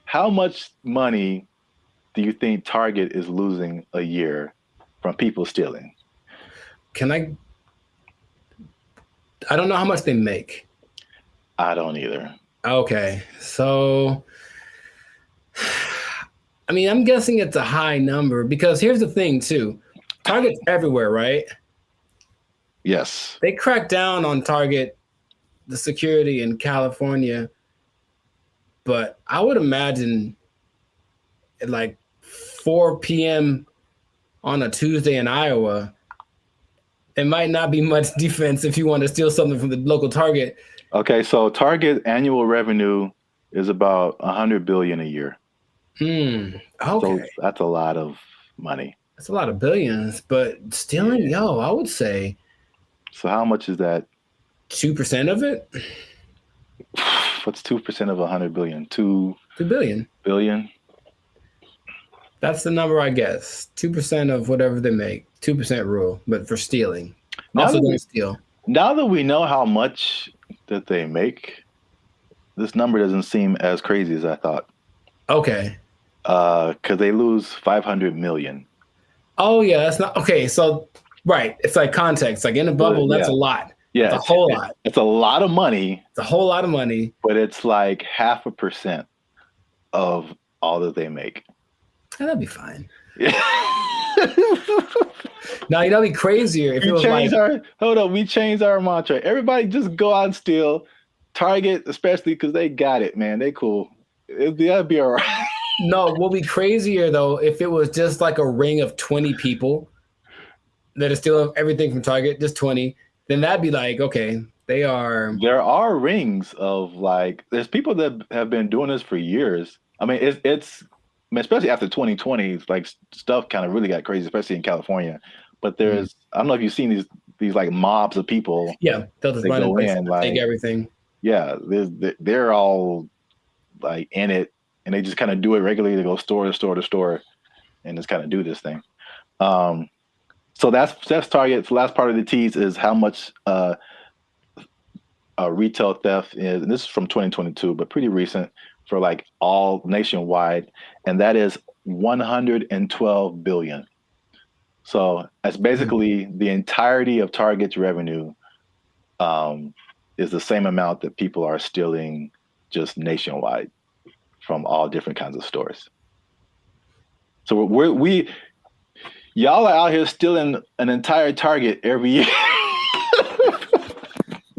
How much money do you think Target is losing a year from people stealing? I don't know how much they make. I don't either. Okay. So I mean, I'm guessing it's a high number because here's the thing too. Target's everywhere, right? Yes. They cracked down on Target, the security in California, but I would imagine at like 4 p.m. on a Tuesday in Iowa, it might not be much defense if you want to steal something from the local Target. Okay, so Target annual revenue is about $100 billion a year. Okay. So that's a lot of money. That's a lot of billions, but stealing, I would say. So how much is that? 2% of it? What's 2% of 100 billion? 2 billion. Billion? That's the number, I guess. 2% of whatever they make. 2% rule, but for stealing. Also don't steal. Now that we know how much that they make, this number doesn't seem as crazy as I thought. Okay. Because they lose 500 million. Oh yeah, that's not okay. So right, it's like context. Like in a bubble, that's a lot. Yeah, it's a whole lot. It's a lot of money. It's a whole lot of money. But it's like 0.5% of all that they make. Yeah, that'd be fine. Now, that'd be crazier if it was like, we changed our mantra. Everybody just go out and steal. Target, especially because they got it, man. They cool. That'd be all right. No, what'd be crazier though if it was just like a ring of 20 people that are stealing everything from Target, just 20. Then that'd be like, okay, they are. There are rings of like, there's people that have been doing this for years. I mean, it's especially after 2020, like stuff kind of really got crazy, especially in California. But there's, I don't know if you've seen these like mobs of people. Yeah, they'll just run in, like, take everything. Yeah, they're all like in it, and they just kind of do it regularly. They go store to store to store, and just kind of do this thing. So that's Target. The last part of the tease is how much retail theft is, and this is from 2022, but pretty recent for like all nationwide, and that is 112 billion. So that's basically the entirety of Target's revenue is the same amount that people are stealing just nationwide from all different kinds of stores. So y'all are out here stealing an entire Target every year.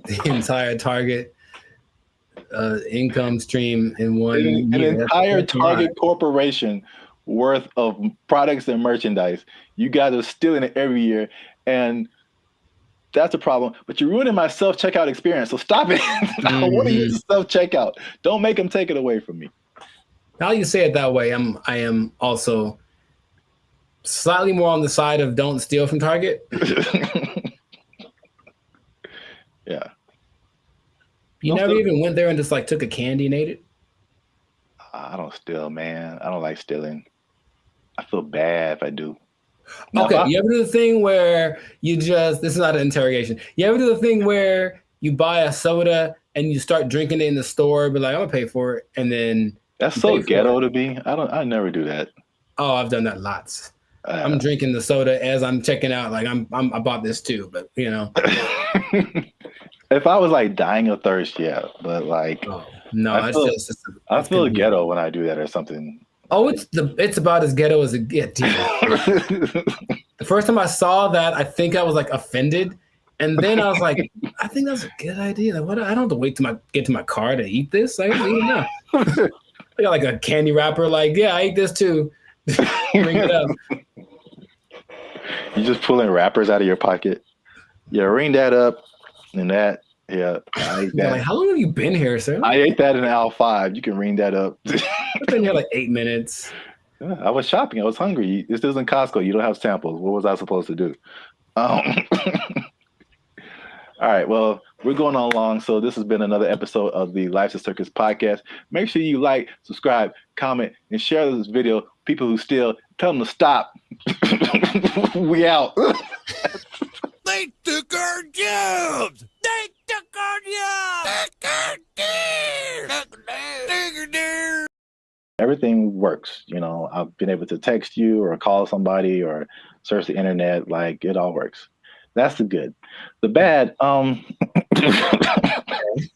The entire Target income stream in one year. An entire Target corporation worth of products and merchandise. You guys are stealing it every year, and that's a problem. But you're ruining my self-checkout experience, so stop it. I want to use self-checkout. Don't make them take it away from me. Now you say it that way, I am also slightly more on the side of don't steal from Target. Yeah. You never even went there and just like took a candy and ate it? I don't steal, man. I don't like stealing. I feel bad if I do. Okay, you ever do the thing where you just, this is not an interrogation. You ever do the thing where you buy a soda and you start drinking it in the store, but like, I'm gonna pay for it, and then that's so ghetto to me. I never do that. Oh, I've done that lots. I'm drinking the soda as I'm checking out. Like I bought this too, but you know. If I was like dying of thirst, yeah, but like, no, I feel ghetto when I do that or something. Oh, it's about as ghetto as it gets. The first time I saw that, I think I was like offended, and then I was like, I think that's a good idea. Like, what? I don't have to wait till get to my car to eat this. I don't even know. I got like a candy wrapper. Like, yeah, I ate this too. Bring it up. You just pulling wrappers out of your pocket. Yeah, ring that up, and that. Yeah, I ate that. Like, how long have you been here, sir? I ate that in aisle 5. You can ring that up. I've been here like 8 minutes. Yeah, I was shopping. I was hungry. This isn't Costco. You don't have samples. What was I supposed to do? All right. Well, we're going on long. So this has been another episode of the Life's a Circus podcast. Make sure you like, subscribe, comment, and share this video. People who steal, tell them to stop. We out. They took our jobs. They took our jobs. Everything works. You know, I've been able to text you or call somebody or search the internet. Like, it all works. That's the good. The bad,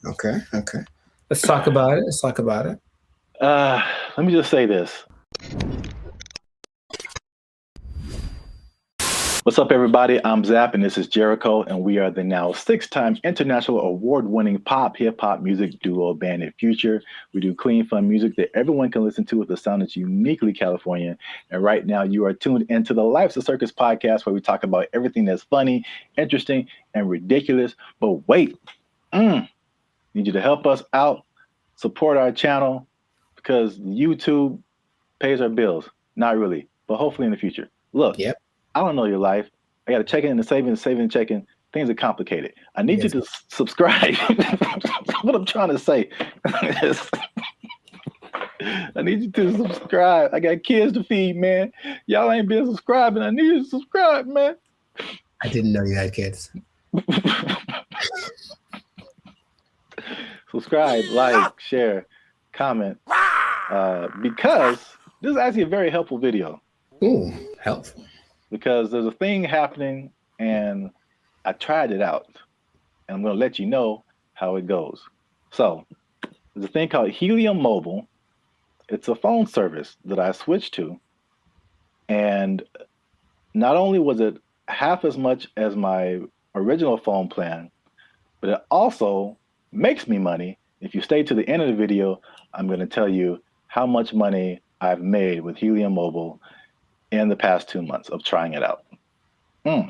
Okay. Let's talk about it. Let me just say this. What's up, everybody? I'm Zap, and this is Jericho, and we are the now 6-time international award-winning pop hip-hop music duo Band in Future. We do clean, fun music that everyone can listen to with a sound that's uniquely Californian. And right now, you are tuned into the Life's a Circus podcast, where we talk about everything that's funny, interesting, and ridiculous. But wait, need you to help us out, support our channel, because YouTube pays our bills. Not really, but hopefully in the future. Look. Yep. I don't know your life. I got to check in and saving, checking. Things are complicated. I need you to subscribe. That's what I'm trying to say. I need you to subscribe. I got kids to feed, man. Y'all ain't been subscribing. I need you to subscribe, man. I didn't know you had kids. subscribe, like, share, comment, because this is actually a very helpful video. Ooh, helpful. Because there's a thing happening, and I tried it out, and I'm going to let you know how it goes. So there's a thing called Helium Mobile. It's a phone service that I switched to, and not only was it half as much as my original phone plan, but it also makes me money. If you stay to the end of the video, I'm going to tell you how much money I've made with Helium Mobile in the past 2 months of trying it out. All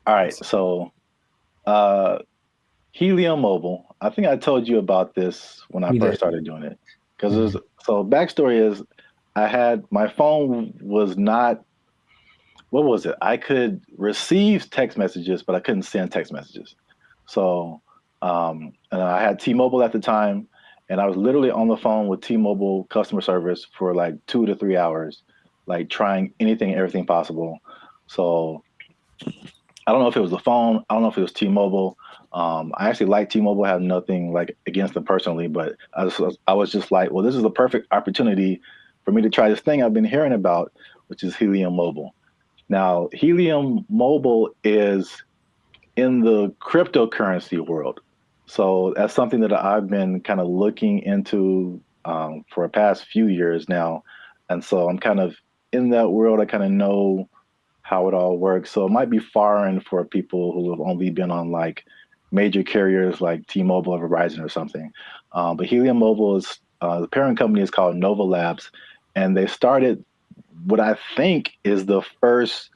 right, so Helium Mobile, I think I told you about this when I first started doing it. Because so backstory is my phone was not, what was it? I could receive text messages, but I couldn't send text messages. So, and I had T-Mobile at the time, and I was literally on the phone with T-Mobile customer service for like 2 to 3 hours, like trying anything and everything possible. So I don't know if it was the phone. I don't know if it was T-Mobile. I actually like T-Mobile. I have nothing like against them personally, but I was just like, well, this is the perfect opportunity for me to try this thing I've been hearing about, which is Helium Mobile. Now, Helium Mobile is in the cryptocurrency world. So that's something that I've been kind of looking into for the past few years now. And so I'm kind of in that world. I kind of know how it all works. So it might be foreign for people who have only been on like major carriers like T-Mobile or Verizon or something. But Helium Mobile is, the parent company is called Nova Labs, and they started what I think is the first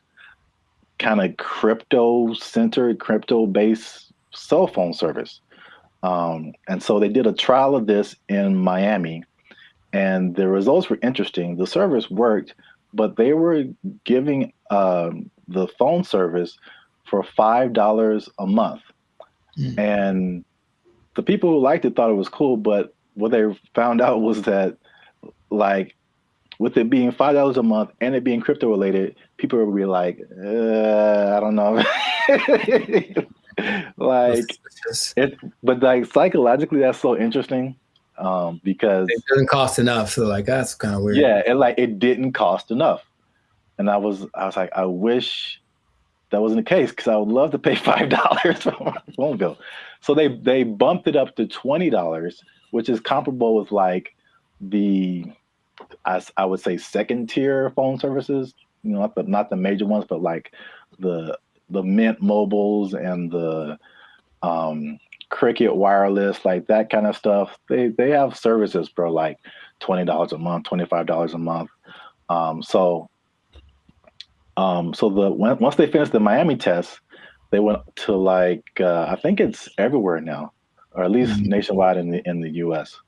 kind of crypto-centered, crypto-based cell phone service. And so they did a trial of this in Miami, and the results were interesting. The service worked, but they were giving the phone service for $5 a month. And the people who liked it thought it was cool, but what they found out was that, like, with it being $5 a month and it being crypto related, people would be like, I don't know. Like, but like psychologically, that's so interesting because it doesn't cost enough. So like, that's kind of weird. Yeah, and like it didn't cost enough, and I was like, I wish that wasn't the case because I would love to pay $5 for my phone bill. So they bumped it up to $20, which is comparable with like the I would say second tier phone services, you know, not the major ones, but like the Mint Mobiles and the Cricket Wireless, like that kind of stuff. They have services for like $20 a month, $25 a month. So once they finished the Miami test, they went to like I think it's everywhere now, or at least nationwide in the US.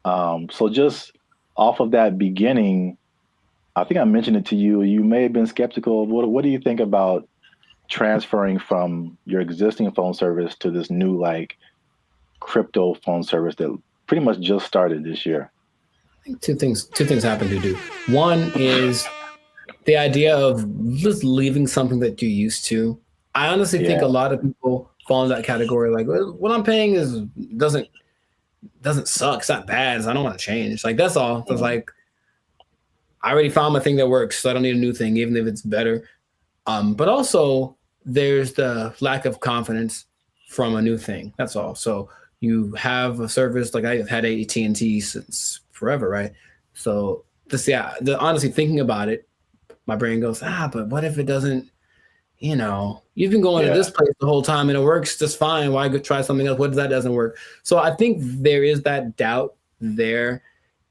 So just off of that beginning, I think I mentioned it to you. You may have been skeptical. What do you think about transferring from your existing phone service to this new like crypto phone service that pretty much just started this year? I think two things happen to do. One is the idea of just leaving something that you're used to. I honestly think a lot of people fall in that category. Like, well, what I'm paying doesn't suck. It's not bad. I don't want to change. Like, that's all. So it's like, I already found my thing that works, so I don't need a new thing, even if it's better. But also, there's the lack of confidence from a new thing. That's all. So you have a service like I've had AT&T since forever, right? So honestly, thinking about it, my brain goes, but what if it doesn't? You know, you've been going to this place the whole time and it works just fine. Why go try something else? What if that doesn't work? So I think there is that doubt there.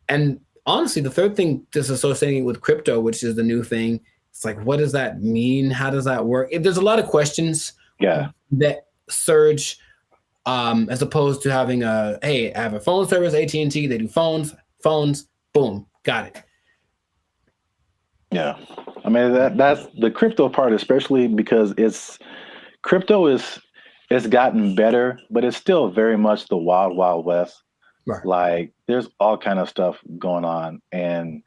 And honestly, the third thing, just associating with crypto, which is the new thing, it's like, what does that mean? How does that work? There's a lot of questions that surge as opposed to having hey, I have a phone service, AT&T, they do phones, boom, got it. Yeah. I mean, that's the crypto part, especially because crypto it's gotten better, but it's still very much the wild, wild west. Right. Like there's all kind of stuff going on. And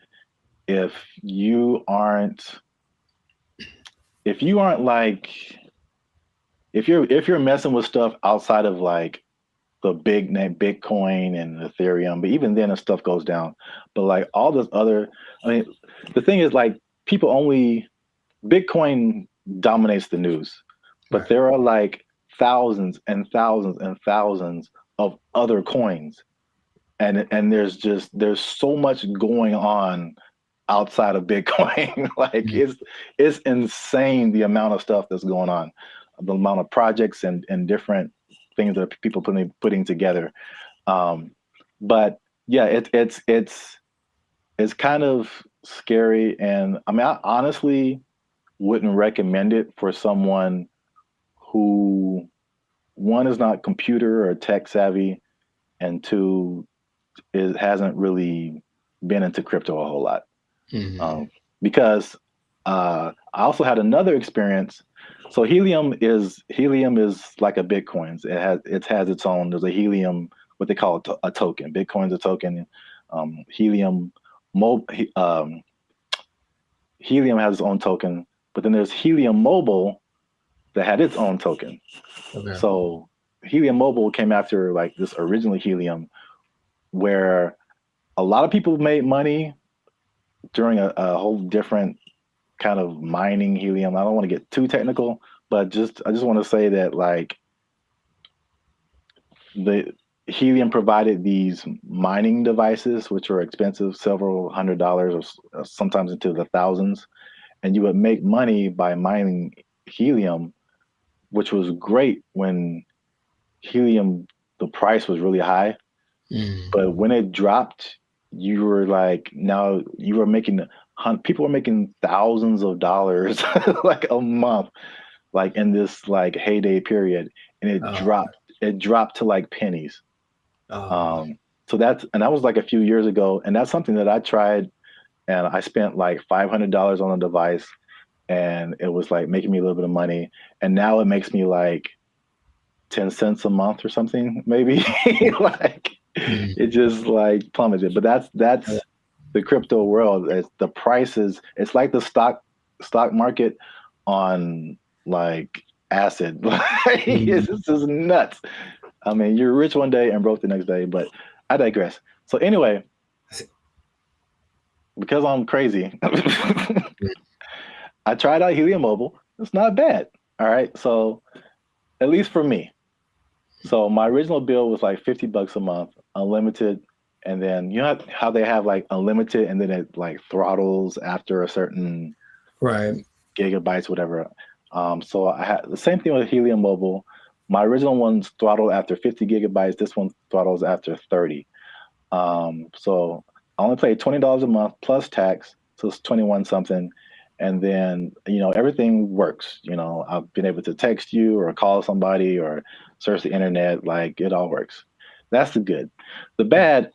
if you're messing with stuff outside of like the big name Bitcoin and Ethereum, but even then, the stuff goes down. But like all this other, I mean, the thing is like Bitcoin dominates the news, but there are like thousands and thousands and thousands of other coins, and there's so much going on outside of Bitcoin. Like it's insane the amount of stuff that's going on, the amount of projects and different things that people putting together. But yeah, it's kind of scary, and I mean I honestly wouldn't recommend it for someone who, one, is not computer or tech savvy, and two, hasn't really been into crypto a whole lot. Because I also had another experience. So Helium is like a Bitcoin. It has its own. There's a Helium, what they call a token. Bitcoin's a token. Helium has its own token, but then there's Helium Mobile that had its own token. Okay. So Helium Mobile came after like this original Helium, where a lot of people made money during a whole different kind of mining helium. I don't want to get too technical, but I just want to say that like the Helium provided these mining devices, which are expensive, several $100s or sometimes into the thousands. And you would make money by mining helium, which was great when helium, the price was really high. But when it dropped, you were like, now you were making, people were making thousands of dollars like a month, like in this like heyday period. And it dropped to like pennies. So that was like a few years ago. And that's something that I tried, and I spent like $500 on a device, and it was like making me a little bit of money. And now it makes me like 10 cents a month or something, maybe. Like it just like plummeted. But that's the crypto world. The prices, it's like the stock market on like acid. It's just nuts. I mean, you're rich one day and broke the next day, but I digress. So anyway, because I'm crazy, I tried out Helium Mobile. It's not bad. All right. So at least for me. So my original bill was like $50 a month, unlimited. And then you know how they have like unlimited and then it like throttles after a certain gigabytes, whatever. So I had the same thing with Helium Mobile. My original one's throttled after 50 gigabytes. This one throttles after 30. So I only paid $20 a month plus tax. So it's 21 something. And then, you know, everything works. You know, I've been able to text you or call somebody or search the internet. Like it all works. That's the good. The bad,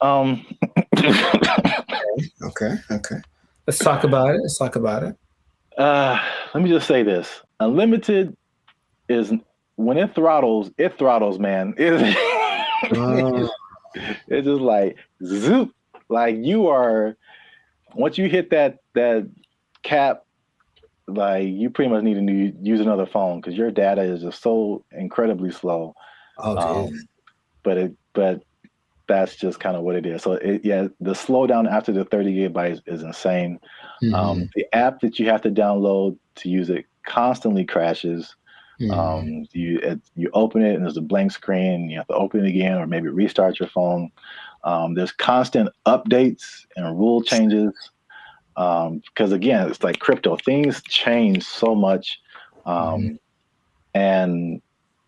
Okay. Let's talk about it. Let me just say this. Unlimited is, when it throttles, man. It's just like zoop. Like you are, once you hit that cap, like you pretty much need to use another phone because your data is just so incredibly slow. But that's just kind of what it is. So the slowdown after the 30 gigabytes is insane. The app that you have to download to use it constantly crashes. You open it and there's a blank screen. You have to open it again or maybe restart your phone. There's constant updates and rule changes. Because again, it's like crypto, things change so much. And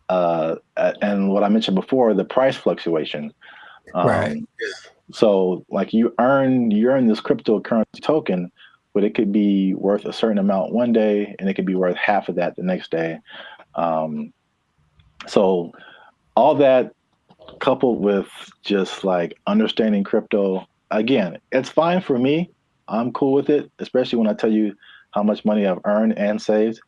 what I mentioned before, the price fluctuation. So like you earn this cryptocurrency token, but it could be worth a certain amount one day and it could be worth half of that the next day. So all that coupled with just like understanding crypto, again, it's fine for me. I'm cool with it, especially when I tell you how much money I've earned and saved.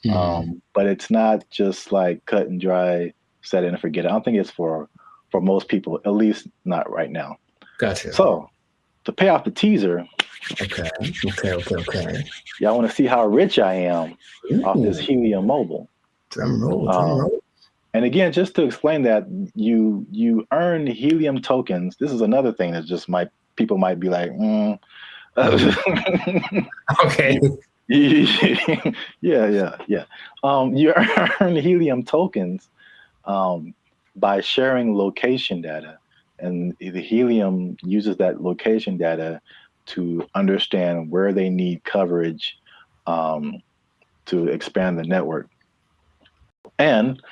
But it's not just like cut and dry, set it and forget it. I don't think it's for most people, at least not right now. Gotcha. So to pay off the teaser. Okay. Y'all want to see how rich I am off this Helium Mobile. Drum roll. And again, just to explain that, you earn helium tokens. This is another thing that just people might be like, Okay. yeah. You earn helium tokens by sharing location data, and the helium uses that location data to understand where they need coverage to expand the network. And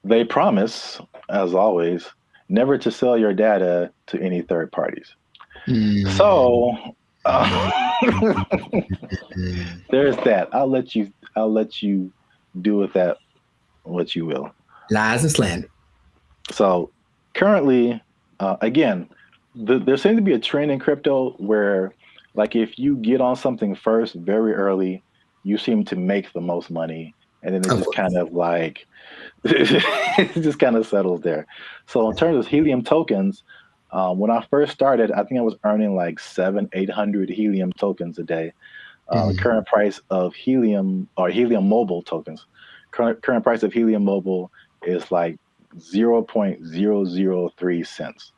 they promise, as always, never to sell your data to any third parties. So there's that. I'll let you do with that what you will. Lies and slander. So currently, again, there seems to be a trend in crypto where, like, if you get on something first very early, you seem to make the most money, and then it just kind of like it just kind of settles there. So in terms of helium tokens, when I first started, I think I was earning like 700-800 helium tokens a day. The current price of helium mobile tokens, current price of helium mobile is like 0.003 cents.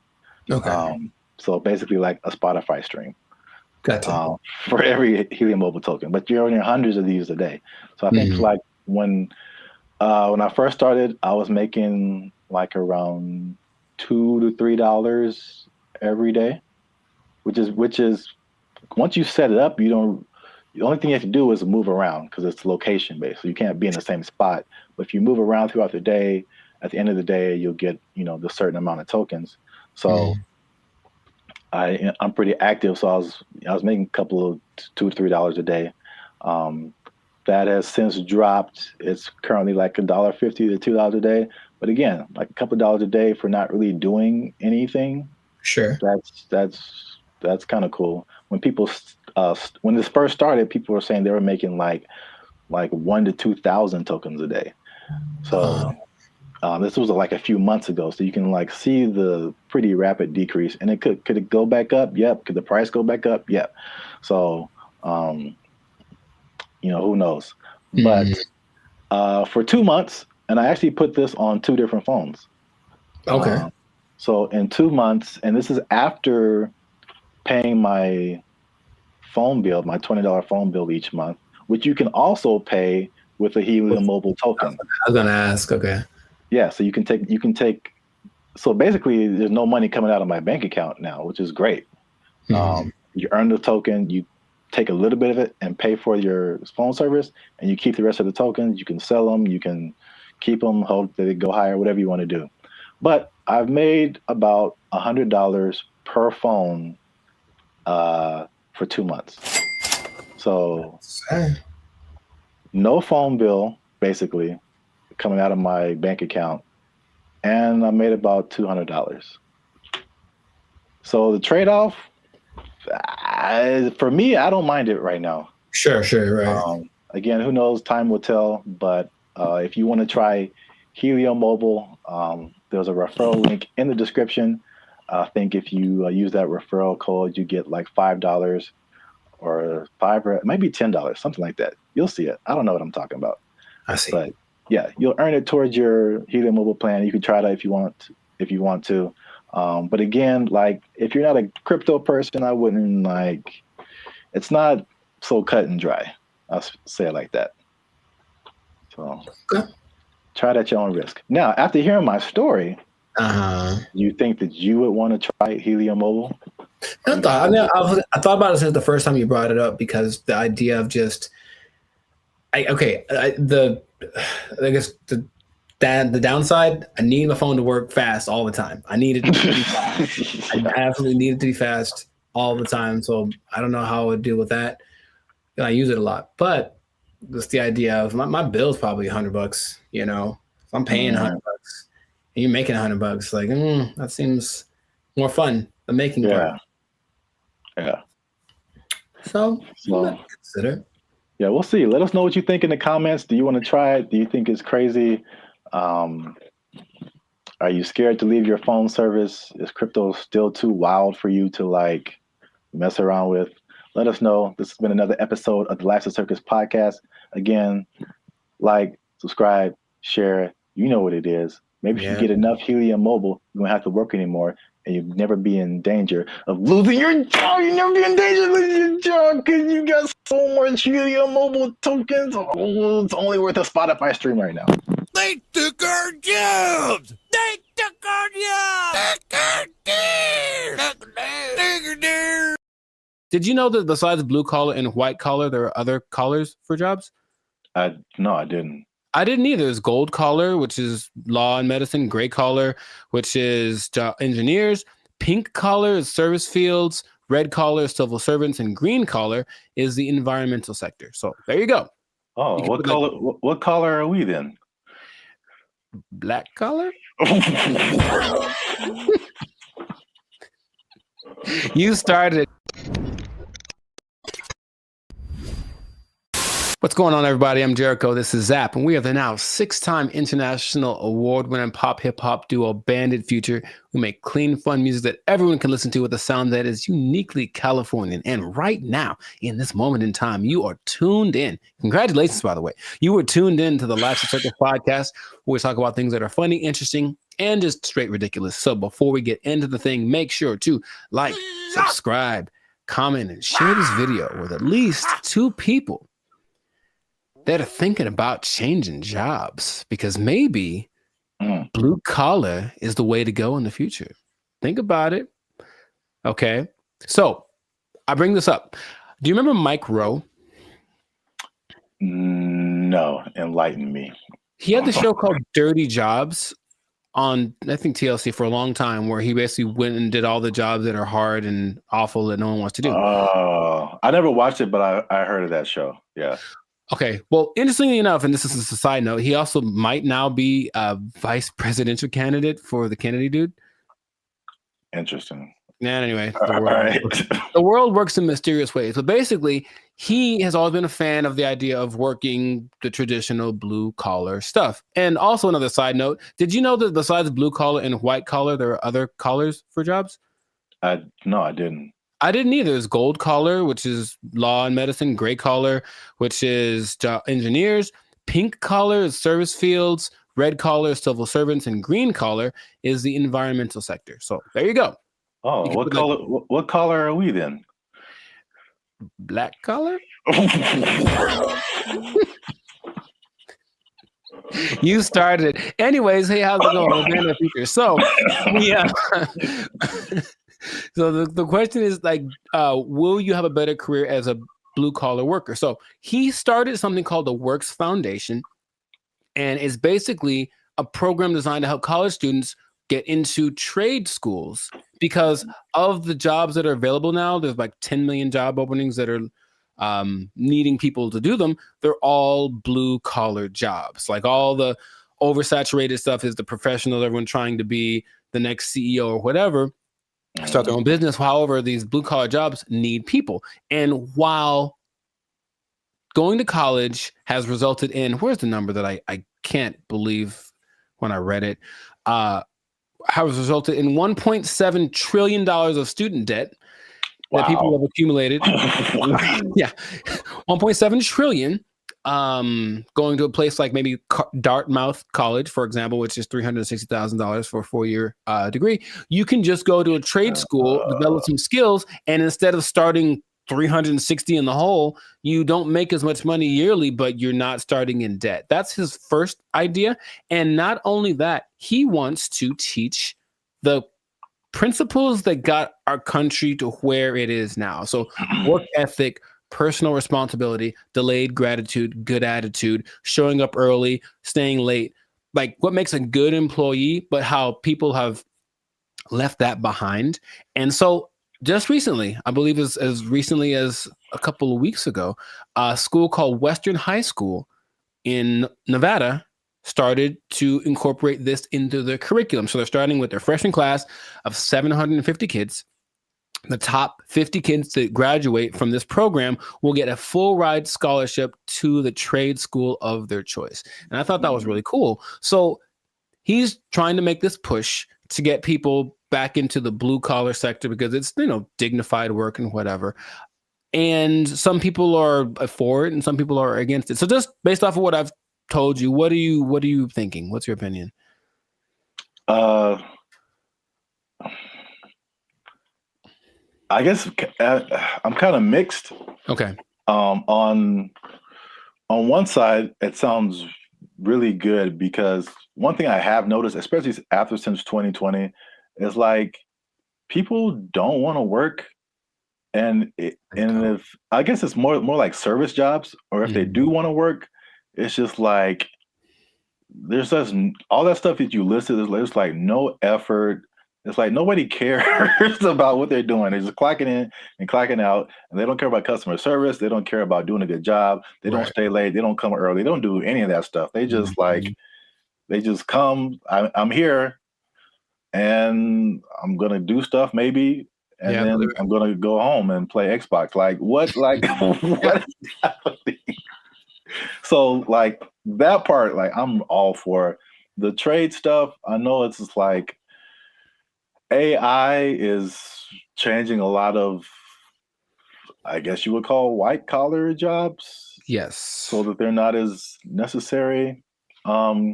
Okay. So basically like a Spotify stream. Gotcha. For every helium mobile token, but you're earning hundreds of these a day. So I think like when I first started, I was making like around $2 to $3 every day, which is once you set it up, the only thing you have to do is move around because it's location based. So you can't be in the same spot. But if you move around throughout the day, at the end of the day, you'll get, the certain amount of tokens. So I'm pretty active. So I was making a couple of $2 to $3 a day. That has since dropped. It's currently like $1.50 to $2 a day. But again, like a couple of dollars a day for not really doing anything. Sure. That's kind of cool. When people when this first started, people were saying they were making like 1,000 to 2,000 tokens a day. So this was like a few months ago. So you can like see the pretty rapid decrease. And could it go back up? Yep. Could the price go back up? Yep. So who knows? But for 2 months, and I actually put this on 2 different phones. Okay. So in 2 months, and this is after paying my phone bill, my $20 phone bill each month, which you can also pay with a Helium Mobile token. I was gonna ask. Okay. Yeah, so you can take. So basically, there's no money coming out of my bank account now, which is great. You earn the token, you take a little bit of it and pay for your phone service, and you keep the rest of the tokens. You can sell them, you can keep them, hope that they go higher, whatever you want to do. But I've made about $100 per phone for 2 months. So no phone bill, basically, coming out of my bank account, and I made about $200. So the trade-off, for me, I don't mind it right now. Sure, right. Again, who knows? Time will tell. But if you want to try Helium Mobile, there's a referral link in the description. I think if you use that referral code, you get like $5 or it might be $10, something like that. You'll see it. I don't know what I'm talking about. I see. But yeah, you'll earn it towards your Helium Mobile plan. You can try that if you want to. But again, like if you're not a crypto person, I wouldn't it's not so cut and dry. I'll say it like that. So try it at your own risk. Now, after hearing my story, you think that you would want to try Helium Mobile? I thought about it since the first time you brought it up, because the idea of just, I guess the downside, I need my phone to work fast all the time. I need it to be fast. I absolutely need it to be fast all the time. So I don't know how I would deal with that. I use it a lot, but just the idea of my bill's probably $100. If I'm paying $100 and you're making $100, like that seems more fun. The making part. Yeah. So consider. Yeah, we'll see. Let us know what you think in the comments. Do you want to try it? Do you think it's crazy? Are you scared to leave your phone service? Is crypto still too wild for you to mess around with? Let us know. This has been another episode of the Lifestyle Circus podcast. Again, subscribe, share. You know what it is. Maybe if you get enough Helium Mobile, you won't have to work anymore, and you'll never be in danger of losing your job. You never be in danger of losing your job because you got so much Helium Mobile tokens. Oh, it's only worth a Spotify stream right now. They took our jobs! They took our jobs! Did you know that besides blue collar and white collar, there are other collars for jobs? No, I didn't. I didn't either. There's gold collar, which is law and medicine, gray collar, which is engineers, pink collar is service fields, red collar is civil servants, and green collar is the environmental sector. So there you go. Oh, what color? What color are we then? Black collar? You started. What's going on, everybody? I'm Jericho. This is Zap, and we are the now 6-time international award-winning pop hip-hop duo Bandit Future, who make clean, fun music that everyone can listen to with a sound that is uniquely Californian. And right now, in this moment in time, you are tuned in. Congratulations, by the way. You were tuned in to the Life's a Circus podcast, where we talk about things that are funny, interesting, and just straight ridiculous. So before we get into the thing, make sure to like, subscribe, comment, and share this video with at least 2 people that are thinking about changing jobs, because maybe blue collar is the way to go in the future. Think about it. Okay. So I bring this up. Do you remember Mike Rowe? No, enlighten me. He had the show called Dirty Jobs on, I think, TLC for a long time, where he basically went and did all the jobs that are hard and awful that no one wants to do. Oh, I never watched it, but I heard of that show. Yeah. Okay. Well, interestingly enough, and this is a side note, he also might now be a vice presidential candidate for the Kennedy dude. Interesting. And anyway, the world works in mysterious ways. But basically, he has always been a fan of the idea of working the traditional blue collar stuff. And also another side note, did you know that besides blue collar and white collar, there are other collars for jobs? No, I didn't. I didn't either. There's gold collar, which is law and medicine, gray collar, which is engineers, pink collar is service fields, red collar is civil servants, and green collar is the environmental sector. So there you go. Oh, what color? What color are we then? Black collar? You started it. Anyways, hey, how's it going? So, yeah. So the question is, like, will you have a better career as a blue collar worker? So he started something called the Works Foundation, and it's basically a program designed to help college students get into trade schools, because of the jobs that are available now. There's like 10 million job openings that are needing people to do them. They're all blue collar jobs. Like, all the oversaturated stuff is the professional, everyone trying to be the next CEO or whatever, start their own business. However, these blue collar jobs need people. And while going to college has resulted in, where's the number that I can't believe when I read it, has resulted in $1.7 trillion of student debt that people have accumulated. Yeah, 1.7 trillion. Going to a place like maybe Dartmouth College, for example, which is $360,000 for a 4-year degree. You can just go to a trade school, develop some skills, and instead of starting 360 in the hole, you don't make as much money yearly, but you're not starting in debt. That's his first idea. And not only that, he wants to teach the principles that got our country to where it is now. So work ethic, personal responsibility, delayed gratitude, good attitude, showing up early, staying late, like what makes a good employee, but how people have left that behind. And so just recently, I believe as recently as a couple of weeks ago, a school called Western High School in Nevada started to incorporate this into their curriculum. So they're starting with their freshman class of 750 kids. The top 50 kids that graduate from this program will get a full ride scholarship to the trade school of their choice. And I thought that was really cool. So he's trying to make this push to get people back into the blue collar sector, because it's, dignified work and whatever. And some people are for it and some people are against it. So just based off of what I've told you, what are you thinking? What's your opinion? I guess I'm kind of mixed. Okay. On one side, it sounds really good because one thing I have noticed, especially since 2020, is like people don't want to work, and if I guess it's more like service jobs, or if they do want to work, it's just like there's just all that stuff that you listed. There's like no effort. It's like nobody cares about what they're doing. They're just clocking in and clocking out, and they don't care about customer service. They don't care about doing a good job. They don't stay late. They don't come early. They don't do any of that stuff. They just they just come. I'm here, and I'm gonna do stuff maybe, and then I'm gonna go home and play Xbox. Like what? Like what is happening? So like that part, like I'm all for the trade stuff. I know it's just like AI is changing a lot of, I guess you would call white collar jobs. Yes. So that they're not as necessary. But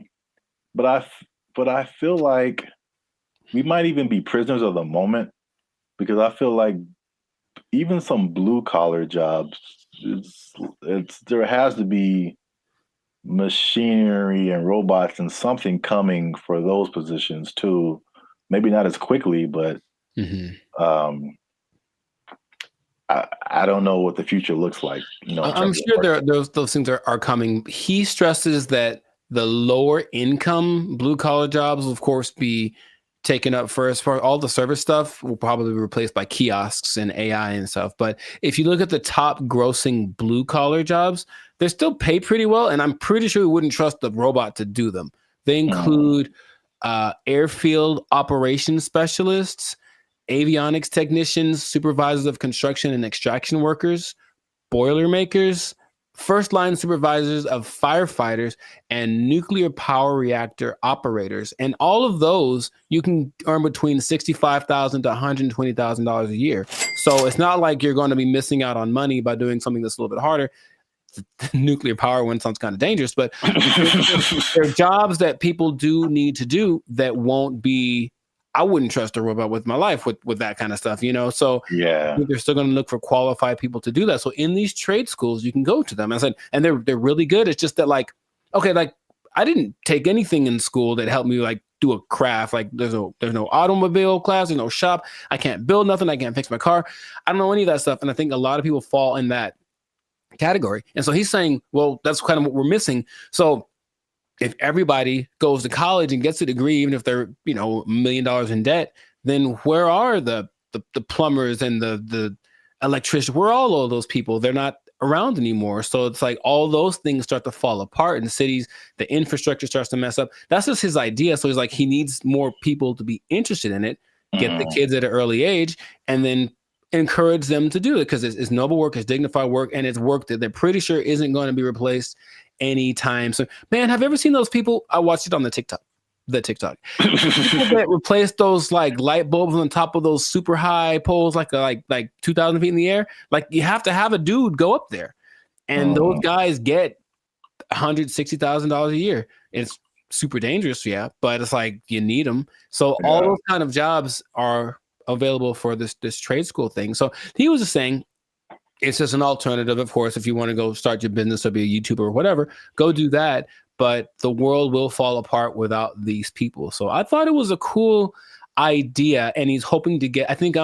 I feel like we might even be prisoners of the moment, because I feel like even some blue collar jobs, there has to be machinery and robots and something coming for those positions too. Maybe not as quickly, but I don't know what the future looks like. You know, I'm sure those things are coming. He stresses that the lower income blue collar jobs will, of course, be taken up first. For all the service stuff will probably be replaced by kiosks and AI and stuff. But if you look at the top grossing blue collar jobs, they still pay pretty well, and I'm pretty sure we wouldn't trust the robot to do them. They include airfield operations specialists, avionics technicians, supervisors of construction and extraction workers, boilermakers, first line supervisors of firefighters, and nuclear power reactor operators. And all of those you can earn between $65,000 to $120,000 a year. So it's not like you're going to be missing out on money by doing something that's a little bit harder. The nuclear power one sounds kind of dangerous, but there are jobs that people do need to do that won't be. I wouldn't trust a robot with my life with that kind of stuff, you know. So yeah, they're still going to look for qualified people to do that. So in these trade schools, you can go to them. I said, and they're really good. It's just that like, okay, like I didn't take anything in school that helped me like do a craft. Like there's no automobile class, there's no shop. I can't build nothing. I can't fix my car. I don't know any of that stuff. And I think a lot of people fall in that category. And so he's saying, well, that's kind of what we're missing. So if everybody goes to college and gets a degree, even if they're, you know, $1 million in debt, then where are the plumbers and the electricians? Where are all of those people? They're not around anymore. So it's like all those things start to fall apart in cities. The infrastructure starts to mess up. That's just his idea. So he's like, he needs more people to be interested in it, get the kids at an early age, and then encourage them to do it, because it's noble work, it's dignified work, and it's work that they're pretty sure isn't going to be replaced anytime. So, man, have you ever seen those people? I watched it on the TikTok. People that replace those like light bulbs on top of those super high poles, like 2,000 feet in the air. Like you have to have a dude go up there, and those guys get $160,000 a year. It's super dangerous, yeah, but it's like you need them. So all those kind of jobs are available for this trade school thing. So he was just saying it's just an alternative. Of course, if you want to go start your business or be a YouTuber or whatever, go do that. But the world will fall apart without these people. So I thought it was a cool idea, and he's hoping to get, I think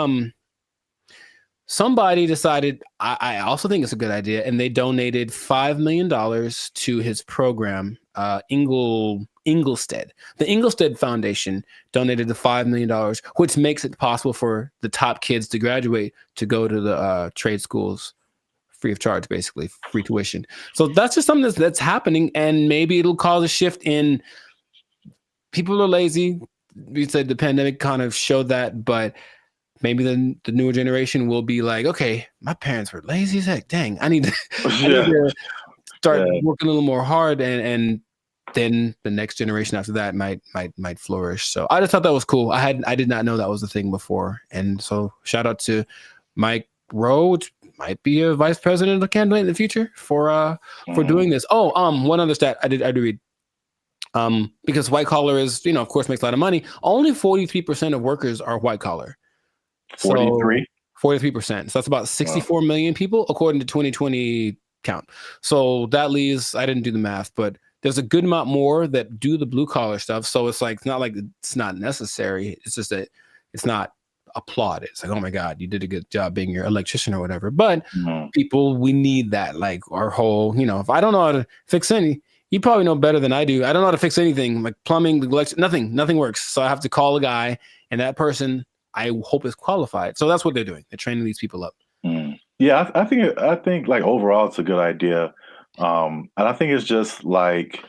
somebody decided, I also think it's a good idea, and they donated $5 million to his program, Inglestead. The Inglestead Foundation donated the $5 million, which makes it possible for the top kids to graduate to go to the trade schools free of charge, basically free tuition. So that's just something that's happening, and maybe it'll cause a shift in people are lazy. We said the pandemic kind of showed that, but maybe the newer generation will be like, okay, my parents were lazy as heck. Dang, I need to start working a little more hard, and then the next generation after that might flourish. So I just thought that was cool. I did not know that was a thing before, and so shout out to Mike Rowe, which might be a vice president candidate in the future for doing this. Oh, one other stat I did read. Because white collar is, of course, makes a lot of money. Only 43% of workers are white collar. 43? 43%. So that's about 64 million people, according to 2020 count. So that leaves, I didn't do the math, but there's a good amount more that do the blue collar stuff. So it's like, it's not like it's not necessary. It's just that it's not applauded. It's like, oh my God, you did a good job being your electrician or whatever. But people, we need that. Like our whole, if I don't know how to fix any, you probably know better than I do. I don't know how to fix anything, like plumbing, nothing works. So I have to call a guy, and that person I hope is qualified. So that's what they're doing. They're training these people up. Yeah, I think like overall it's a good idea. And I think it's just like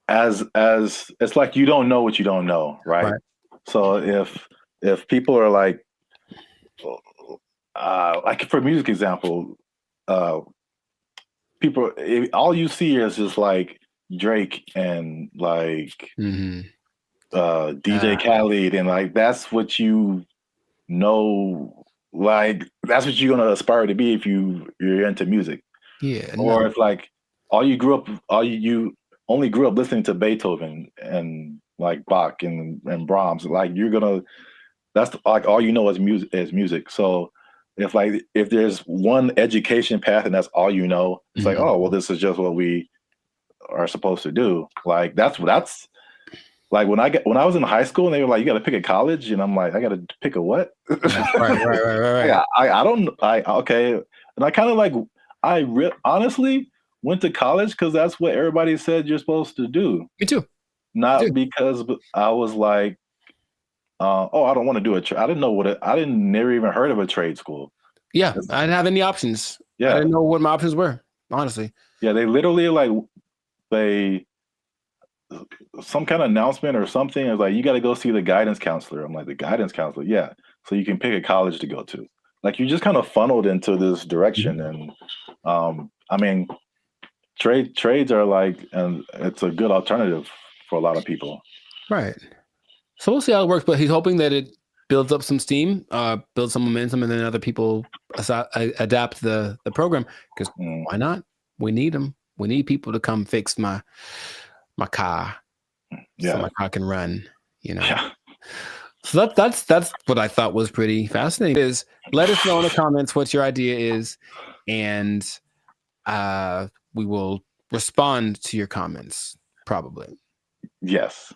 as it's like you don't know what you don't know, right? So if people are like for music example, people, all you see is just like Drake and like DJ Khaled, and like that's what you know, like that's what you're gonna aspire to be if you're into music. Yeah. Or if like you only grew up listening to Beethoven and like Bach and Brahms, like that's like all you know is music. So if there's one education path and that's all you know, it's like, oh well, this is just what we are supposed to do. Like that's like when I was in high school and they were like, you got to pick a college, and I'm like, I got to pick a what? Right. Yeah, okay, and I kind of like honestly went to college because that's what everybody said you're supposed to do. Me too. Not because I was like, oh, I don't want to do I didn't know never even heard of a trade school. Yeah, I didn't have any options. Yeah, I didn't know what my options were, honestly. Yeah, they literally some kind of announcement or something. It was like, you got to go see the guidance counselor. I'm like, the guidance counselor? Yeah. So you can pick a college to go to. Like you just kind of funneled into this direction. And I mean, trades are like, and it's a good alternative for a lot of people. Right. So we'll see how it works, but he's hoping that it builds up some steam, builds some momentum, and then other people adapt the program, because why not? We need them. We need people to come fix my car, so my car can run. Yeah. So that's what I thought was pretty fascinating. Is let us know in the comments what your idea is, and we will respond to your comments probably. Yes.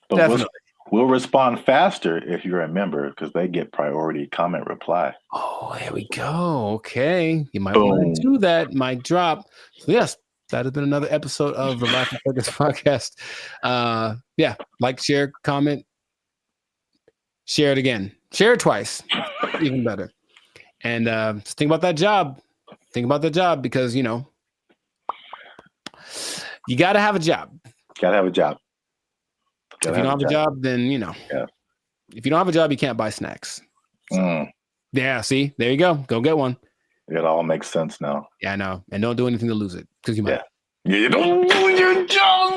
But definitely. We'll respond faster if you're a member, because they get priority comment reply. Oh, there we go. Okay, you might want to do that. Mic drop. So yes. That has been another episode of the Life and Focus podcast. Like, share, comment, share it again. Share it twice. Even better. And just think about that job. Think about the job, because, you got to have a job. Got to have a job. If you don't have a job, then, if you don't have a job, you can't buy snacks. So, yeah, see? There you go. Go get one. It all makes sense now. Yeah, I know. And don't do anything to lose it, because you might. Yeah, you don't lose your job.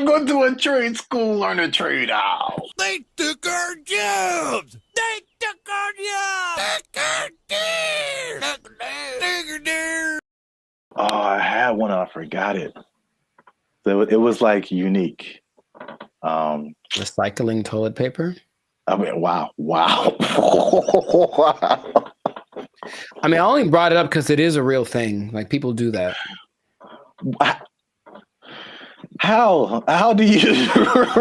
Go to a trade school, learn a trade out. They took our jobs. They took our jobs. Oh, I had one and I forgot it. So it was like unique. Recycling toilet paper? I mean, wow. I mean, I only brought it up because it is a real thing. Like, people do that. How do you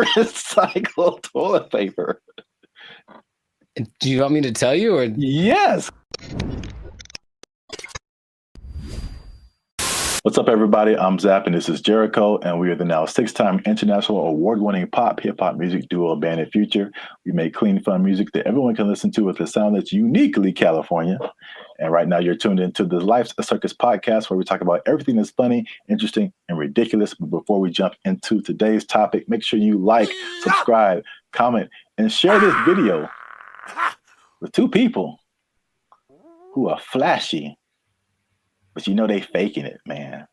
recycle toilet paper? Do you want me to tell you, or? Yes. What's up, everybody? I'm Zap, and this is Jericho, and we are the now 6-time international award-winning pop hip-hop music duo Band of Future. We make clean, fun music that everyone can listen to with a sound that's uniquely California. And right now, you're tuned into the Life's a Circus podcast, where we talk about everything that's funny, interesting, and ridiculous. But before we jump into today's topic, make sure you like, subscribe, comment, and share this video with 2 people who are flashy, but they faking it, man.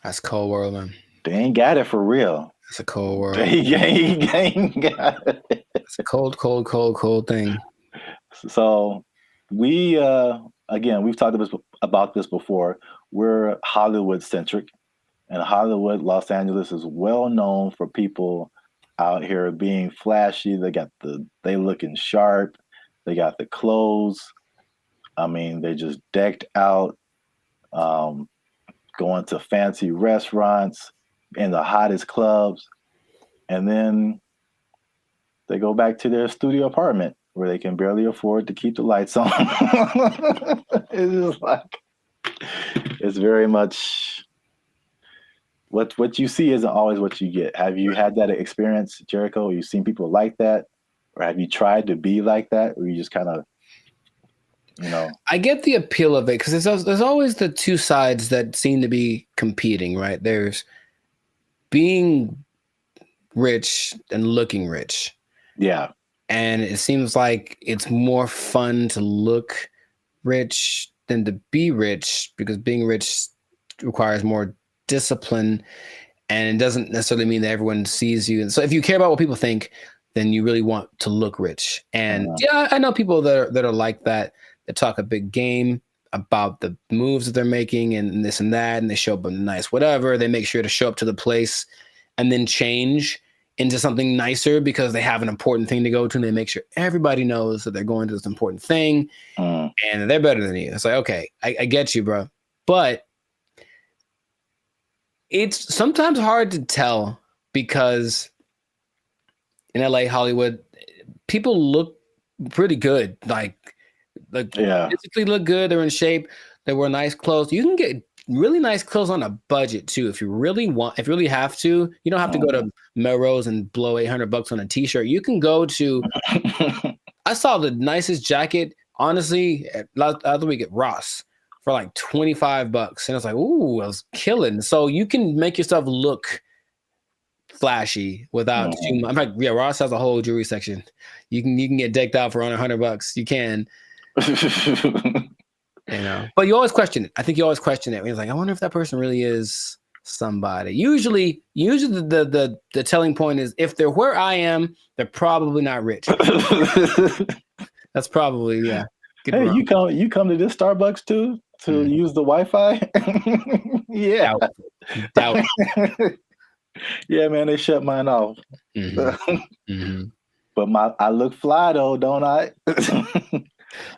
That's cold world, man. They ain't got it for real. It's a cold world. They ain't got it. It's a cold thing. So we, again, we've talked about this before. We're Hollywood centric, And Hollywood, Los Angeles is well known for people out here being flashy. They looking sharp. They got the clothes. I mean, they just decked out, going to fancy restaurants in the hottest clubs. And then they go back to their studio apartment where they can barely afford to keep the lights on. It's just like, it's very much what you see isn't always what you get. Have you had that experience, Jericho? Have you seen people like that? Or have you tried to be like that? Or you just kind of, I get the appeal of it because there's always the two sides that seem to be competing, right? There's being rich and looking rich. Yeah. And it seems like it's more fun to look rich than to be rich because being rich requires more discipline, and it doesn't necessarily mean that everyone sees you. And so if you care about what people think, then you really want to look rich. And yeah, I know people that are like that talk a big game about the moves that they're making and this and that, and they show up in nice whatever. They make sure to show up to the place and then change into something nicer because they have an important thing to go to, and they make sure everybody knows that they're going to this important thing, and they're better than you. It's like, okay, I get you, bro. But it's sometimes hard to tell because in LA, Hollywood, people look pretty good. Like physically look good. They're in shape. They wear nice clothes. You can get really nice clothes on a budget too. If you really have to, you don't have to go to Melrose and blow $800 on a t-shirt. You can go to, I saw the nicest jacket, honestly, last week at Ross for like $25. And it's like, ooh, I was killing. So you can make yourself look flashy without too much. In fact, yeah, Ross has a whole jewelry section. You can get decked out for under $100. You can. But you always question it. I think you always question it. It's like, I wonder if that person really is somebody. Usually the telling point is if they're where I am, they're probably not rich. That's probably, yeah. Hey, you come to this Starbucks too to use the Wi-Fi? Yeah. Doubt. Yeah, man, they shut mine off. But I look fly though, don't I?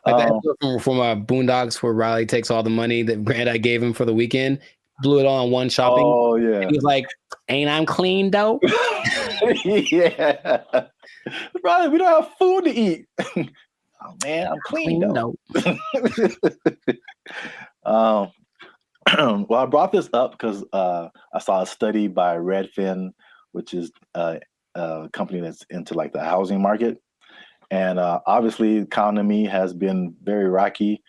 Like that episode from Boondocks where Riley takes all the money that Grandad gave him for the weekend, blew it all on one shopping. Oh yeah. He's like, "Ain't I'm clean though?" Yeah. Riley, we don't have food to eat. Oh man, I'm clean though. Well, I brought this up because I saw a study by Redfin, which is a company that's into like the housing market. And obviously, the economy has been very rocky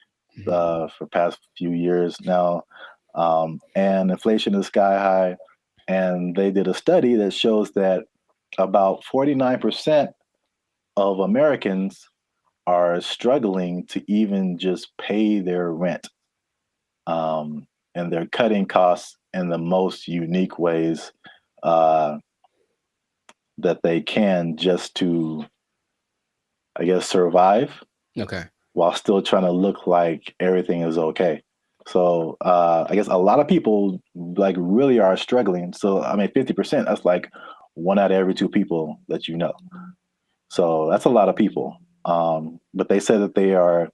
for past few years now, and inflation is sky high. And they did a study that shows that about 49% of Americans are struggling to even just pay their rent, and they're cutting costs in the most unique ways that they can just to, I guess, survive. Okay. While still trying to look like everything is okay. So I guess a lot of people like really are struggling. So I mean, 50%, that's like 1 out of every 2 people that you know. So that's a lot of people. But they said that they are,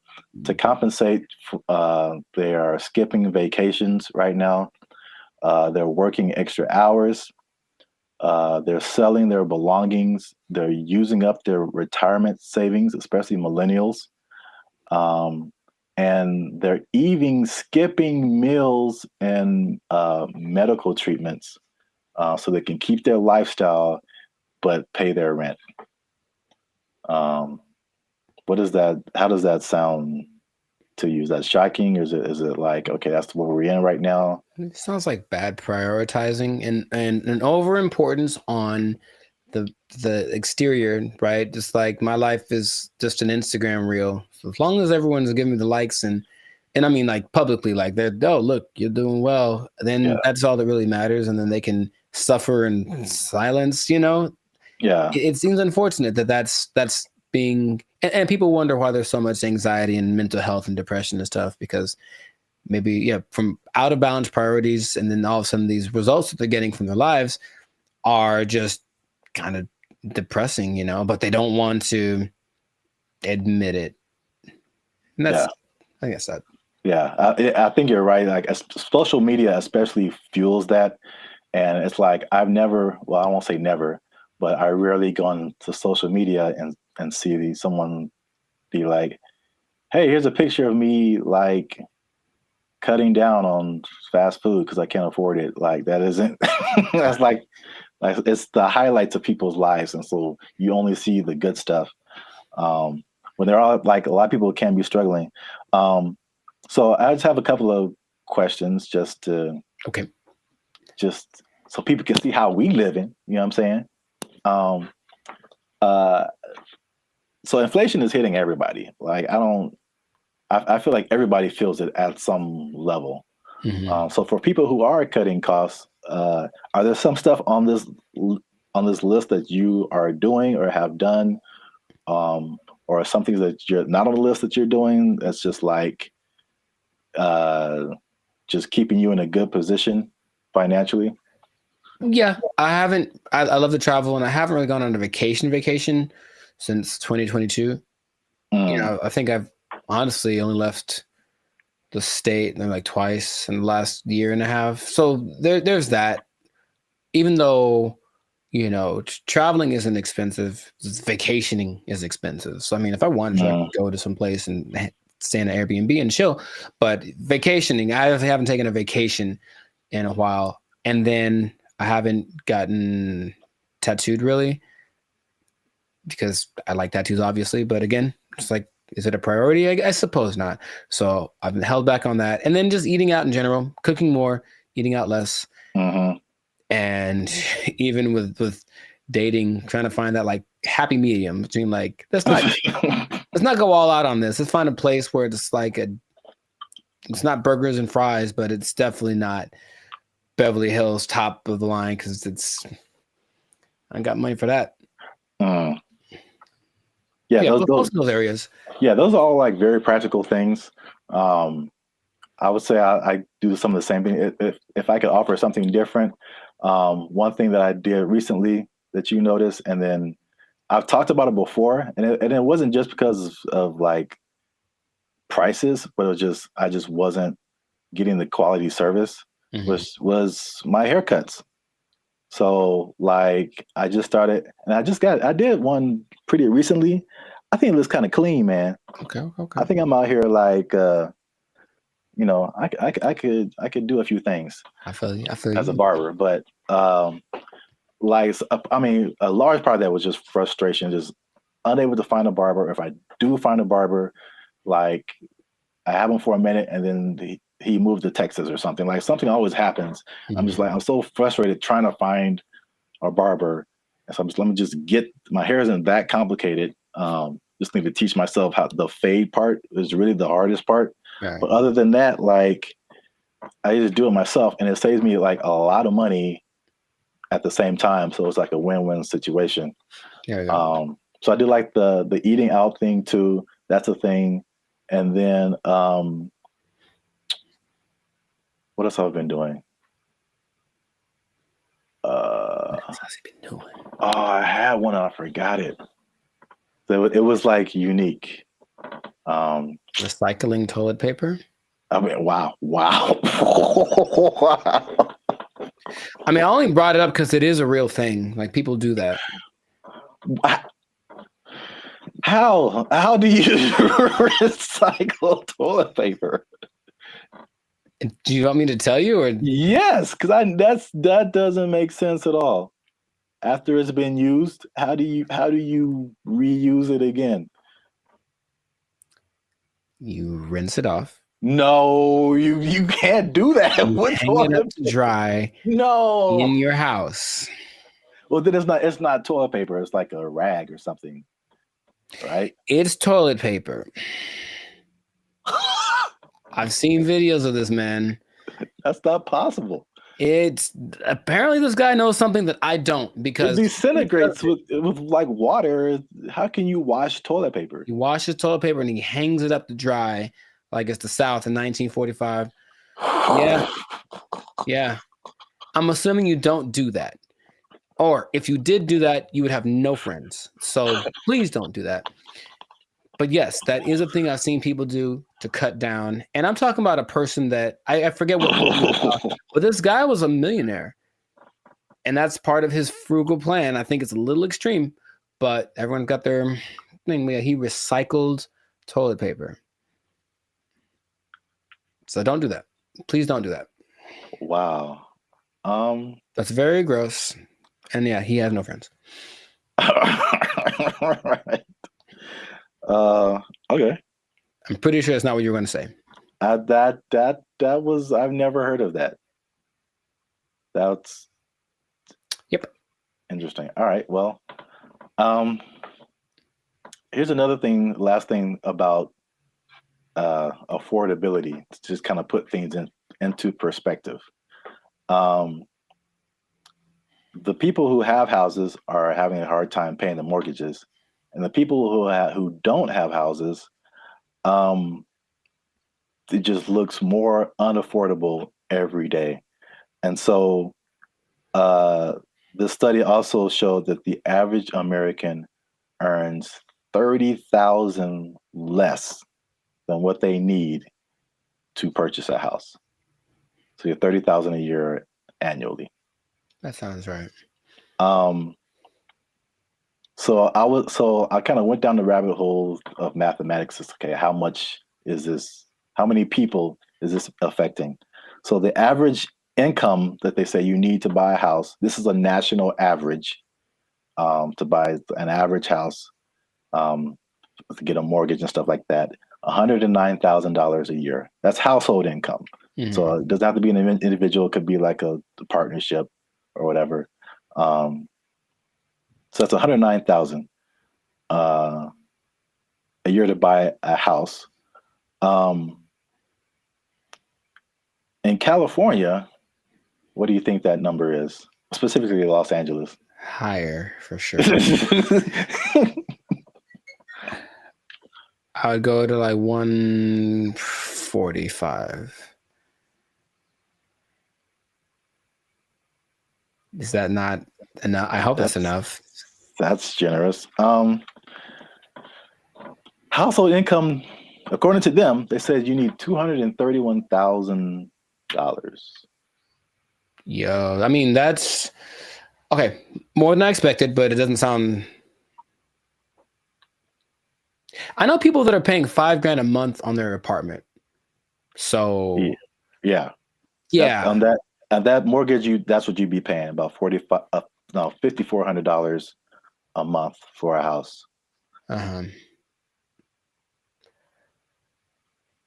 to compensate, they are skipping vacations right now. They're working extra hours. They're selling their belongings. They're using up their retirement savings, especially millennials. And they're even skipping meals and medical treatments so they can keep their lifestyle but pay their rent. What is that? How does that sound to you? Is that shocking? Or is it like, okay, that's where we're in right now? It sounds like bad prioritizing and an overimportance on the exterior, right? Just like my life is just an Instagram reel. So as long as everyone's giving me the likes and I mean like publicly, like they're, oh look, you're doing well, then that's all that really matters, and then they can suffer in silence, you know? Yeah. It seems unfortunate that that's being, and people wonder why there's so much anxiety and mental health and depression and stuff, because maybe from out of balance priorities, and then all of a sudden these results that they're getting from their lives are just kind of depressing, but they don't want to admit it. And that's, I guess that. Yeah, I think you're right. Like social media especially fuels that. And it's like, I won't say never, but I rarely go on to social media and see someone be like, hey, here's a picture of me like cutting down on fast food because I can't afford it. Like that isn't, that's like it's the highlights of people's lives. And so you only see the good stuff. When they're all like, a lot of people can be struggling. So I just have a couple of questions just so people can see how we living, you know what I'm saying? So inflation is hitting everybody. Like I feel like everybody feels it at some level. So for people who are cutting costs, are there some stuff on this list that you are doing or have done, or some things that you're not on the list that you're doing that's just like just keeping you in a good position financially? Yeah, I haven't. I love to travel, and I haven't really gone on a vacation since 2022. I think I've honestly only left the state like twice in the last year and a half. So there's that. Even though traveling isn't expensive, vacationing is expensive. So I mean, if I wanted to, I could go to some place and stay in an Airbnb and chill. But vacationing, I haven't taken a vacation in a while, and then I haven't gotten tattooed really because I like tattoos, obviously. But again, it's like, is it a priority? I suppose not. So I've been held back on that. And then just eating out in general, cooking more, eating out less. And even with dating, trying to find that like happy medium between like, let's not go all out on this. Let's find a place where it's like it's not burgers and fries, but it's definitely not Beverly Hills top of the line because I got money for that. Yeah, those areas. Yeah, those are all like very practical things. I would say I do some of the same thing. If I could offer something different, one thing that I did recently that you noticed, and then I've talked about it before, and it wasn't just because of like prices, but it was just I just wasn't getting the quality service. Was my haircuts. So like I just started, and I did one pretty recently. I think it looks kind of clean, man. Okay. I think I'm out here like, I could do a few things. I feel you. As a barber, but like, I mean, a large part of that was just frustration, just unable to find a barber. If I do find a barber, like I have him for a minute, and then he moved to Texas or something. Like something always happens. I'm just like, I'm so frustrated trying to find a barber. And so let me just get, my hair isn't that complicated. Just need to teach myself how the fade part is really the hardest part. Right. But other than that, like I just do it myself, and it saves me like a lot of money at the same time. So it's like a win-win situation. So I do like the eating out thing too. That's a thing. And then what else have I been doing? What else has he been doing? Oh, I had one and I forgot it. So it was like unique. Recycling toilet paper? I mean, wow. I mean, I only brought it up because it is a real thing. Like people do that. How do you recycle toilet paper? Do you want me to tell you, or yes? Because that doesn't make sense at all. After it's been used, how do you reuse it again? You rinse it off. No, you can't do that. You hang it up to dry. No, in your house. Well, then it's not toilet paper. It's like a rag or something, right? It's toilet paper. I've seen videos of this, man. That's not possible. It's apparently this guy knows something that I don't, because it disintegrates with like water. How can you wash toilet paper? He washes toilet paper and he hangs it up to dry like it's the South in 1945. Yeah. I'm assuming you don't do that. Or if you did do that, you would have no friends. So please don't do that. But yes, that is a thing I've seen people do to cut down. And I'm talking about a person that I forget what but this guy was a millionaire. And that's part of his frugal plan. I think it's a little extreme, but everyone got their thing. He recycled toilet paper. So don't do that. Please don't do that. Wow. That's very gross. And yeah, he has no friends. Right. Okay. I'm pretty sure that's not what you were going to say. That was, I've never heard of that. That's interesting. All right. Well, here's another thing, last thing about affordability, to just kind of put things into perspective. The people who have houses are having a hard time paying the mortgages, and the people who don't have houses, it just looks more unaffordable every day. And so the study also showed that the average American earns $30,000 less than what they need to purchase a house. So you're $30,000 a year annually. That sounds right. So I kind of went down the rabbit hole of mathematics. Okay, how much is this? How many people is this affecting? So the average income that they say you need to buy a house, this is a national average, to buy an average house, to get a mortgage and stuff like that, $109,000 a year. That's household income. Mm-hmm. So it doesn't have to be an individual. It could be like a partnership or whatever. So that's $109,000 a year to buy a house. In California, what do you think that number is? Specifically Los Angeles. Higher, for sure. I would go to like 145. Is that not enough? I hope that's enough. That's generous. Household income, according to them, they said you need $231,000. Yo, I mean, that's okay. More than I expected, but it doesn't sound. I know people that are paying $5,000 a month on their apartment. So yeah. On that mortgage, that's what you'd be paying, about $5,400 a month for a house.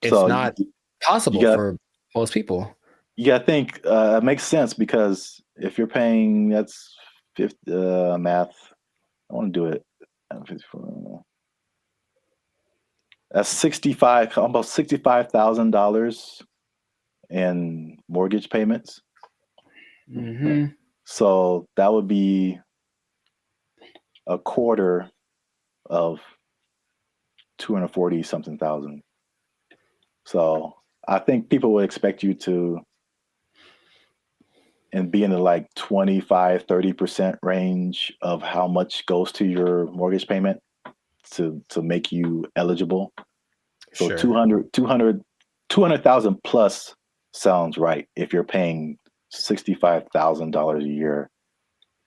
It's not possible for most people. You gotta think, it makes sense, because if you're paying, that's math. I want to do it. That's almost $65,000 in mortgage payments. Mm-hmm. So that would be a quarter of 240 something thousand. So I think people would expect you to be in the like 25-30% range of how much goes to your mortgage payment to make you eligible. So sure. 200,000 plus sounds right if you're paying $65,000 a year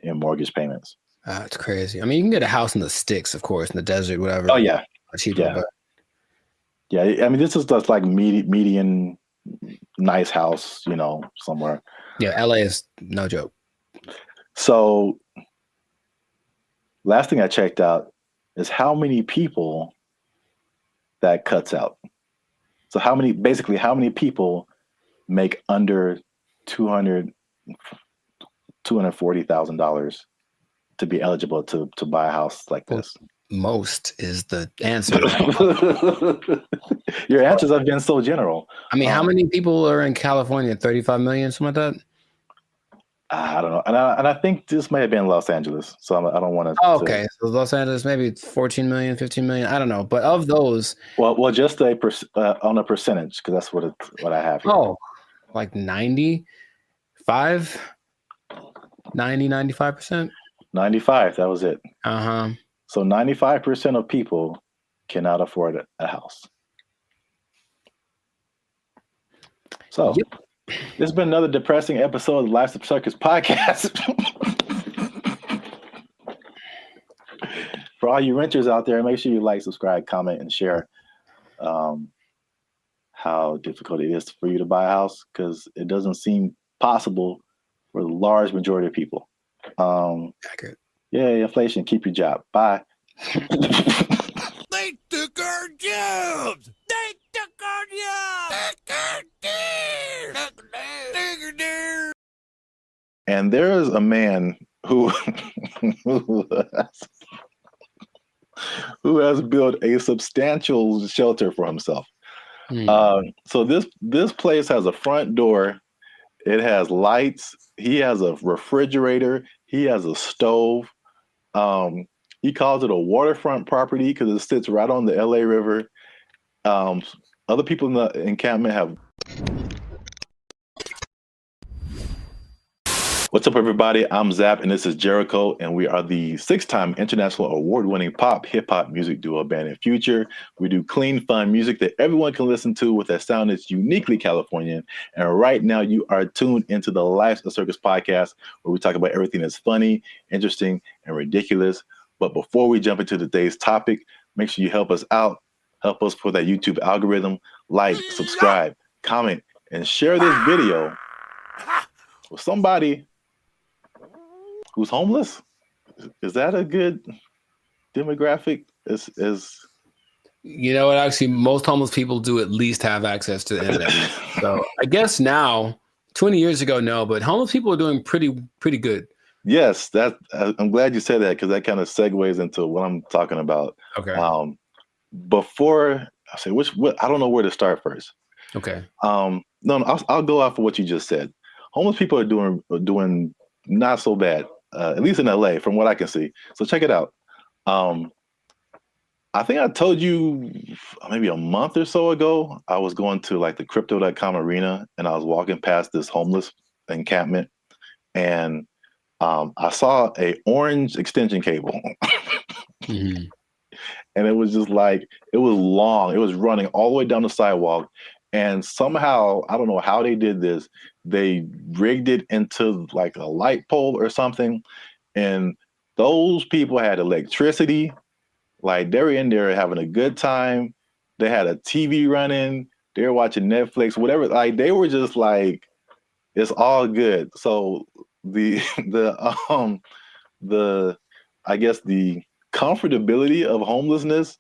in mortgage payments. That's crazy. I mean, you can get a house in the sticks, of course, in the desert, whatever. Oh yeah, cheaper. Yeah. But... yeah. I mean, this is just like median nice house, somewhere. Yeah, LA is no joke. So, last thing I checked out is how many people that cuts out. So how many people make under $240,000 to be eligible to buy a house like this? Most is the answer. Your answers have been so general. I mean, how many people are in California? 35 million, something like that? I don't know, and I think this may have been Los Angeles, so I don't want to. Oh, okay, so Los Angeles, maybe it's 14 million, 15 million. I don't know, but of those, well, just on a percentage, because that's what I have here. oh, like 95, 95%. 95. That was it. So 95% of people cannot afford a house. So this has been another depressing episode of the Life's a Circus podcast. For all you renters out there, make sure you like, subscribe, comment, and share how difficult it is for you to buy a house, because it doesn't seem possible for the large majority of people. Yeah, inflation, keep your job. Bye. They took our jobs! They took our jobs! And there is a man who who has built a substantial shelter for himself. So this place has a front door. It has lights. He has a refrigerator. He has a stove. He calls it a waterfront property because it sits right on the LA River. Other people in the encampment have. What's up, everybody? I'm Zap, and this is Jericho, and we are the 6-time international award-winning pop hip-hop music duo Band in Future. We do clean, fun music that everyone can listen to with a sound that's uniquely Californian. And right now, you are tuned into the Life's a Circus podcast, where we talk about everything that's funny, interesting, and ridiculous. But before we jump into today's topic, make sure you help us out. Help us for that YouTube algorithm. Like, subscribe, comment, and share this video with somebody who's homeless. Is that a good demographic? You know what? Actually, most homeless people do at least have access to the internet. So I guess now, 20 years ago, no, but homeless people are doing pretty good. Yes, I'm glad you said that, because that kind of segues into what I'm talking about. Okay. Before I say I don't know where to start first. Okay. No, I'll go off of what you just said. Homeless people are doing not so bad. At least in LA, from what I can see. So check it out. I think I told you maybe a month or so ago, I was going to like the crypto.com arena, and I was walking past this homeless encampment, and I saw a orange extension cable. And it was just like, it was long. It was running all the way down the sidewalk. And somehow, I don't know how they did this, they rigged it into like a light pole or something. And those people had electricity. Like, they were in there having a good time. They had a TV running. They were watching Netflix, whatever. Like, they were just like, it's all good. So I guess the comfortability of homelessness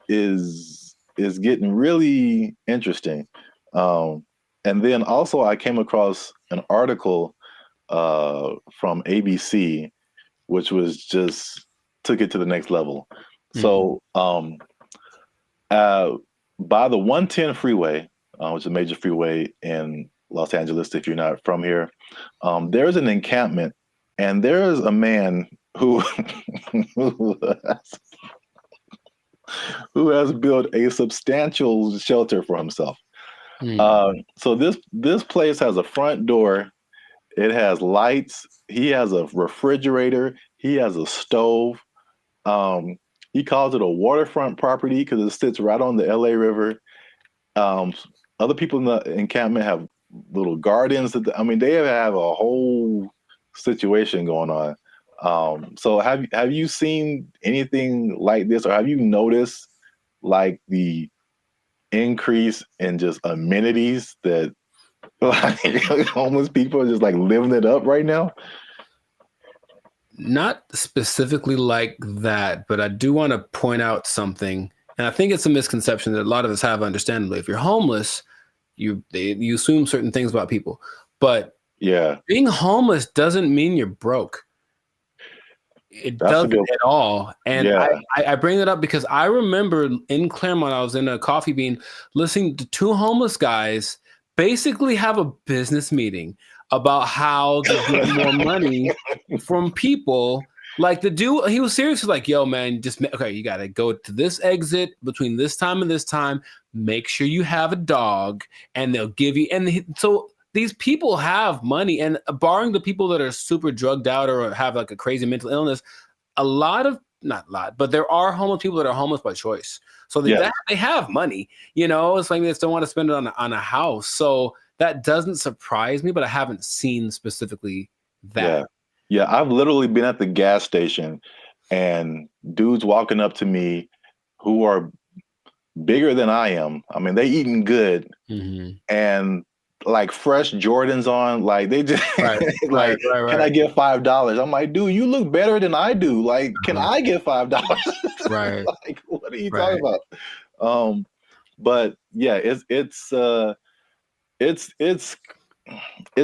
is getting really interesting. And then also I came across an article from ABC, which was just took it to the next level. So by the 110 freeway, which is a major freeway in Los Angeles, if you're not from here, there's an encampment, and there's a man who has built a substantial shelter for himself. So this place has a front door. It has lights. He has a refrigerator. He has a stove. He calls it a waterfront property because it sits right on the LA River. Other people in the encampment have little gardens. They have a whole situation going on. So have you seen anything like this, or have you noticed like the increase in just amenities that like homeless people are just like living it up right now? Not specifically like that, but I do want to point out something, and I think it's a misconception that a lot of us have, understandably. If you're homeless, you assume certain things about people, but being homeless doesn't mean you're broke. It doesn't at all. And I bring it up because I remember in Claremont, I was in a Coffee Bean listening to two homeless guys basically have a business meeting about how to get more money from people. Like the dude, he was seriously like, yo, man, okay, you got to go to this exit between this time and this time. Make sure you have a dog and they'll give you. So these people have money, and barring the people that are super drugged out or have like a crazy mental illness, not a lot, but there are homeless people that are homeless by choice. So they have money, it's like they still want to spend it on a house. So that doesn't surprise me, but I haven't seen specifically that. Yeah, I've literally been at the gas station and dudes walking up to me who are bigger than I am. I mean, they eating good and like fresh Jordans on, like they just right. Can I get $5? I'm like, dude, you look better than I do. Like, can I get $5? Right. Like, what are you talking about? But yeah, it's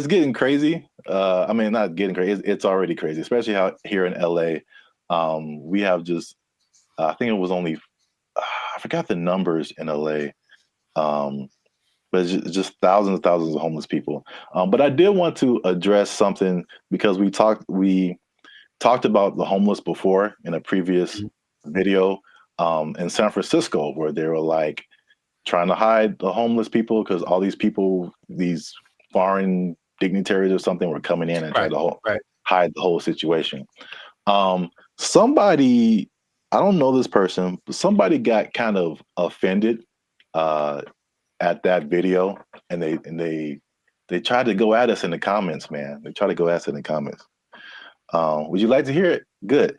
getting crazy. I mean, not getting crazy. It's already crazy, especially how here in LA, we have just, I think it was only, I forgot the numbers in LA, but it's just thousands and thousands of homeless people. But I did want to address something because we talked about the homeless before in a previous video in San Francisco, where they were like trying to hide the homeless people because all these people, these foreign dignitaries or something, were coming in and trying to hide the whole situation. Somebody, I don't know this person, but somebody got kind of offended at that video, and they tried to go at us in the comments, man. They tried to go at us in the comments. Would you like to hear it? Good.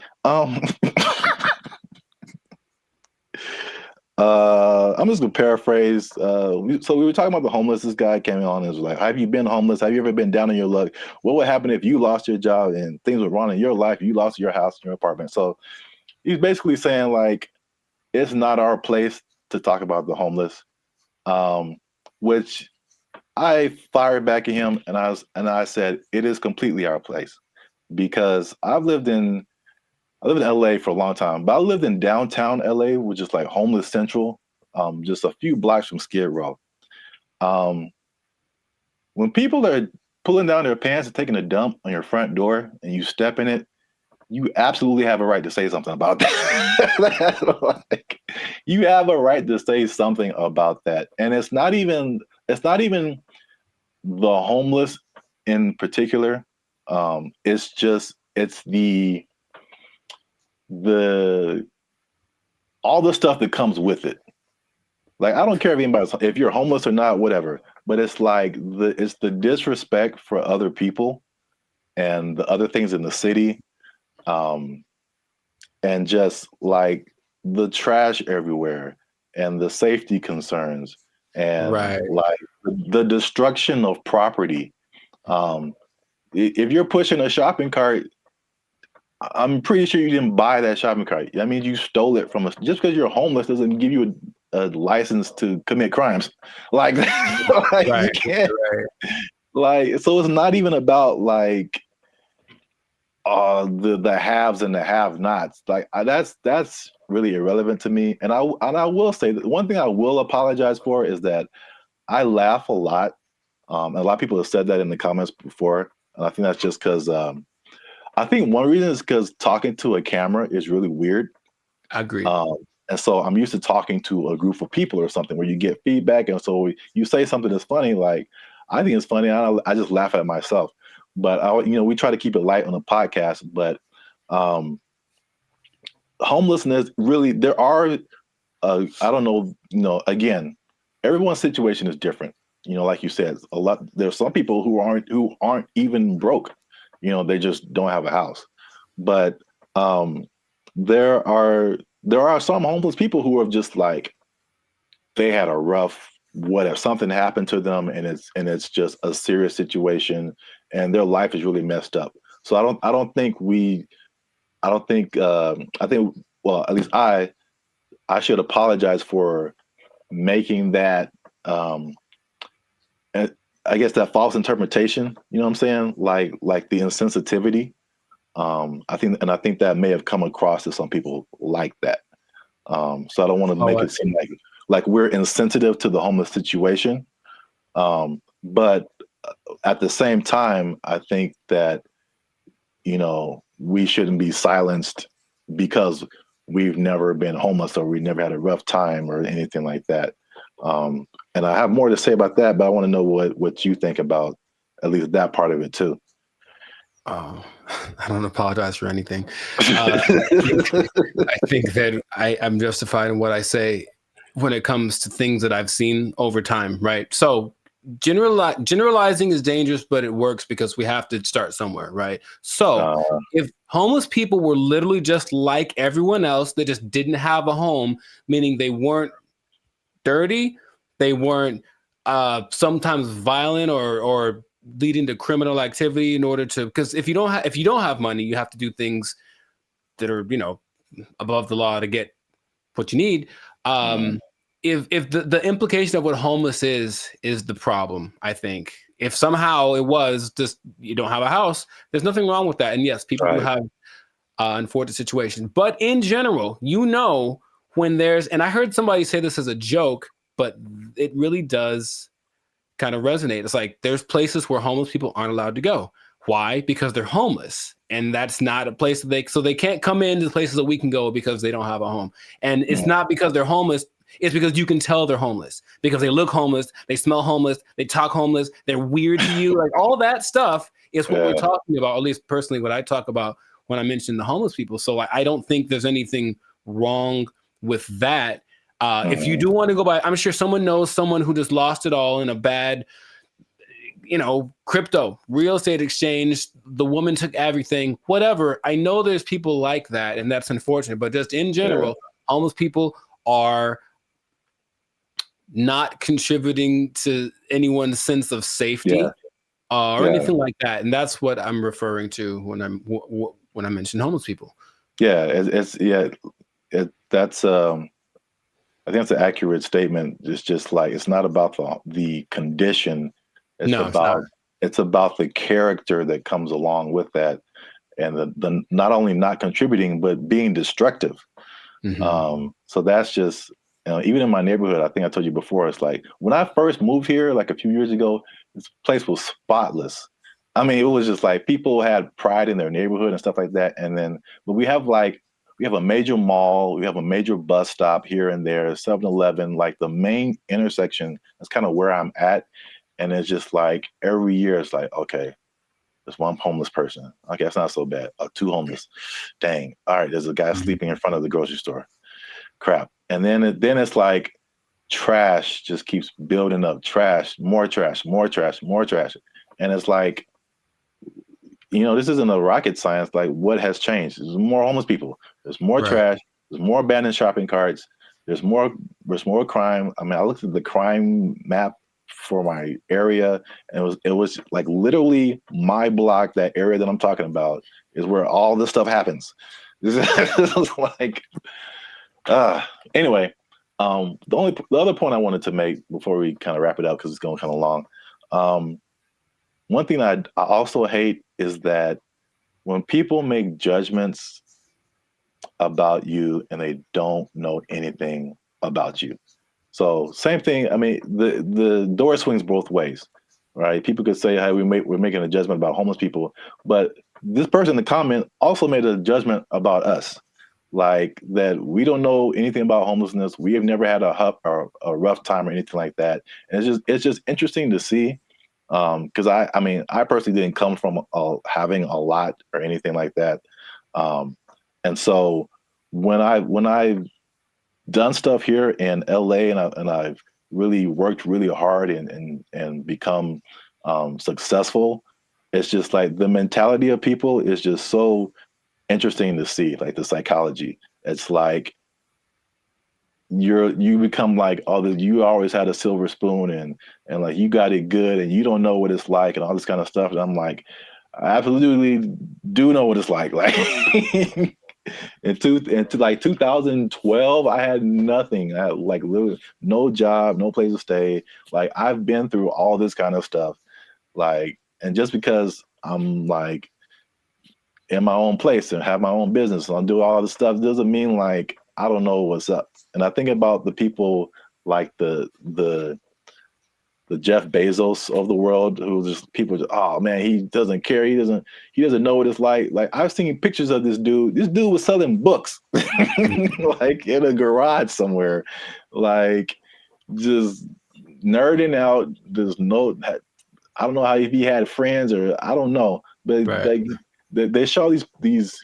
I'm just gonna paraphrase. So we were talking about the homeless. This guy came on and was like, have you been homeless? Have you ever been down on your luck? What would happen if you lost your job and things were wrong in your life? You lost your house, your apartment. So he's basically saying like, it's not our place to talk about the homeless, which I fired back at him, and I said, it is completely our place, because I lived in LA for a long time, but I lived in downtown LA, which is like homeless central, just a few blocks from Skid Row. When people are pulling down their pants and taking a dump on your front door and you step in it, you absolutely have a right to say something about that. Like, you have a right to say something about that. And it's not even the homeless in particular. It's all the stuff that comes with it. Like, I don't care if you're homeless or not, whatever, but it's like it's the disrespect for other people and the other things in the city, and just like the trash everywhere and the safety concerns and like the destruction of property. If you're pushing a shopping cart, I'm pretty sure you didn't buy that shopping cart. That means you stole it from us. Just because you're homeless doesn't give you a license to commit crimes. Like, you can't. Like, so it's not even about like the haves and the have-nots. Like, that's really irrelevant to me. And I will say that one thing I will apologize for is that I laugh a lot. A lot of people have said that in the comments before, and I think that's just because. I think one reason is because talking to a camera is really weird. I agree. And so I'm used to talking to a group of people or something where you get feedback. And so you say something that's funny, like, I think it's funny. I just laugh at myself. But, we try to keep it light on the podcast. But homelessness, really, there are, I don't know, again, everyone's situation is different. Like you said, there's some people who aren't even broke. They just don't have a house. But there are some homeless people who are just like, they had a rough, whatever, something happened to them, and it's just a serious situation, and their life is really messed up. So I think well, at least I should apologize for making that I guess that false interpretation, you know what I'm saying? Like the insensitivity. I think that may have come across to some people like that. So I don't want to make it seem like we're insensitive to the homeless situation. But at the same time, I think that, you know, we shouldn't be silenced because we've never been homeless or we never had a rough time or anything like that. And I have more to say about that, but I want to know what you think about at least that part of it too. Oh, I don't apologize for anything. I think that I'm justified in what I say when it comes to things that I've seen over time, right? So generalizing is dangerous, but it works because we have to start somewhere, right? So if homeless people were literally just like everyone else, they just didn't have a home, meaning they weren't dirty, they weren't sometimes violent or leading to criminal activity in order to, because if you don't have money, you have to do things that are, you know, above the law to get what you need. If the implication of what homeless is the problem, I think if somehow it was just you don't have a house, there's nothing wrong with that. And yes, people do have unfortunate situations, but in general, you know, when there's, and I heard somebody say this as a joke, but it really does kind of resonate. It's like there's places where homeless people aren't allowed to go. Why? Because they're homeless, and that's not a place that they can't come into the places that we can go because they don't have a home. And it's not because they're homeless. It's because you can tell they're homeless because they look homeless, they smell homeless, they talk homeless, they're weird to you. Like all that stuff is what we're talking about. At least personally, what I talk about when I mention the homeless people. So I don't think there's anything wrong with that. If you do want to go by, I'm sure someone knows someone who just lost it all in a bad, you know, crypto, real estate exchange. The woman took everything, whatever. I know there's people like that, and that's unfortunate. But just in general, homeless people are not contributing to anyone's sense of safety or anything like that. And that's what I'm referring to when I mention homeless people. Yeah, that's I think that's an accurate statement. It's just like it's not about the condition. It's about the character that comes along with that, and the not only not contributing but being destructive. So that's just, you know, even in my neighborhood, I think I told you before, it's like when I first moved here, like a few years ago, this place was spotless. I mean, it was just like people had pride in their neighborhood and stuff like that. And then, but we have a major mall, we have a major bus stop here and there, 7-Eleven, like the main intersection. That's kind of where I'm at. And it's just like every year it's like, okay, there's one homeless person. Okay, that's not so bad. 2 homeless. Dang. All right, there's a guy sleeping in front of the grocery store. Crap. And then it's like trash just keeps building up. Trash, more trash, more trash, more trash. And it's like, you know, this isn't a rocket science. Like, what has changed? There's more homeless people. There's more trash. There's more abandoned shopping carts. There's more crime. I mean, I looked at the crime map for my area, and it was like literally my block, that area that I'm talking about, is where all this stuff happens. This is like, anyway. The other point I wanted to make before we kind of wrap it up, because it's going kind of long. One thing I also hate is that when people make judgments about you and they don't know anything about you. So same thing. I mean, the door swings both ways, right? People could say, "Hey, we're making a judgment about homeless people," but this person in the comment also made a judgment about us, like that we don't know anything about homelessness. We have never had a rough time or anything like that. And it's just interesting to see. Because I mean, I personally didn't come from having a lot or anything like that, and so when I've done stuff here in LA and I've really worked really hard and become successful, it's just like the mentality of people is just so interesting to see, like the psychology. It's like you become like, oh, you always had a silver spoon and like you got it good and you don't know what it's like and all this kind of stuff. And I'm like, I absolutely do know what it's like. Like into like 2012, I had nothing. I had like literally no job, no place to stay. Like I've been through all this kind of stuff. Like, and just because I'm like in my own place and have my own business and I do all this stuff doesn't mean like I don't know what's up. And I think about the people like the the Jeff Bezos of the world, who just people just, oh man, he doesn't care. He doesn't know what it's like. Like I've seen pictures of this dude. This dude was selling books like in a garage somewhere, like just nerding out. There's no, I don't know how if he had friends or I don't know, but like they show these.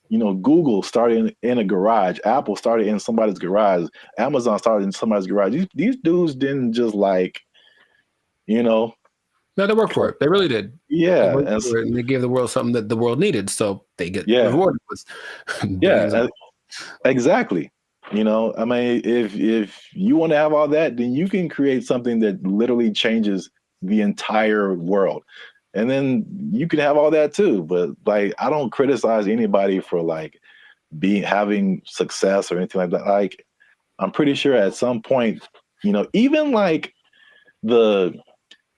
You know, Google started in a garage. Apple started in somebody's garage. Amazon started in somebody's garage. These dudes didn't just like, you know. No, they worked for it. They really did. Yeah. And they gave the world something that the world needed. So they get rewarded with exactly. You know, I mean, if you want to have all that, then you can create something that literally changes the entire world. And then you can have all that too. But like, I don't criticize anybody for like having success or anything like that. Like, I'm pretty sure at some point, you know, even like the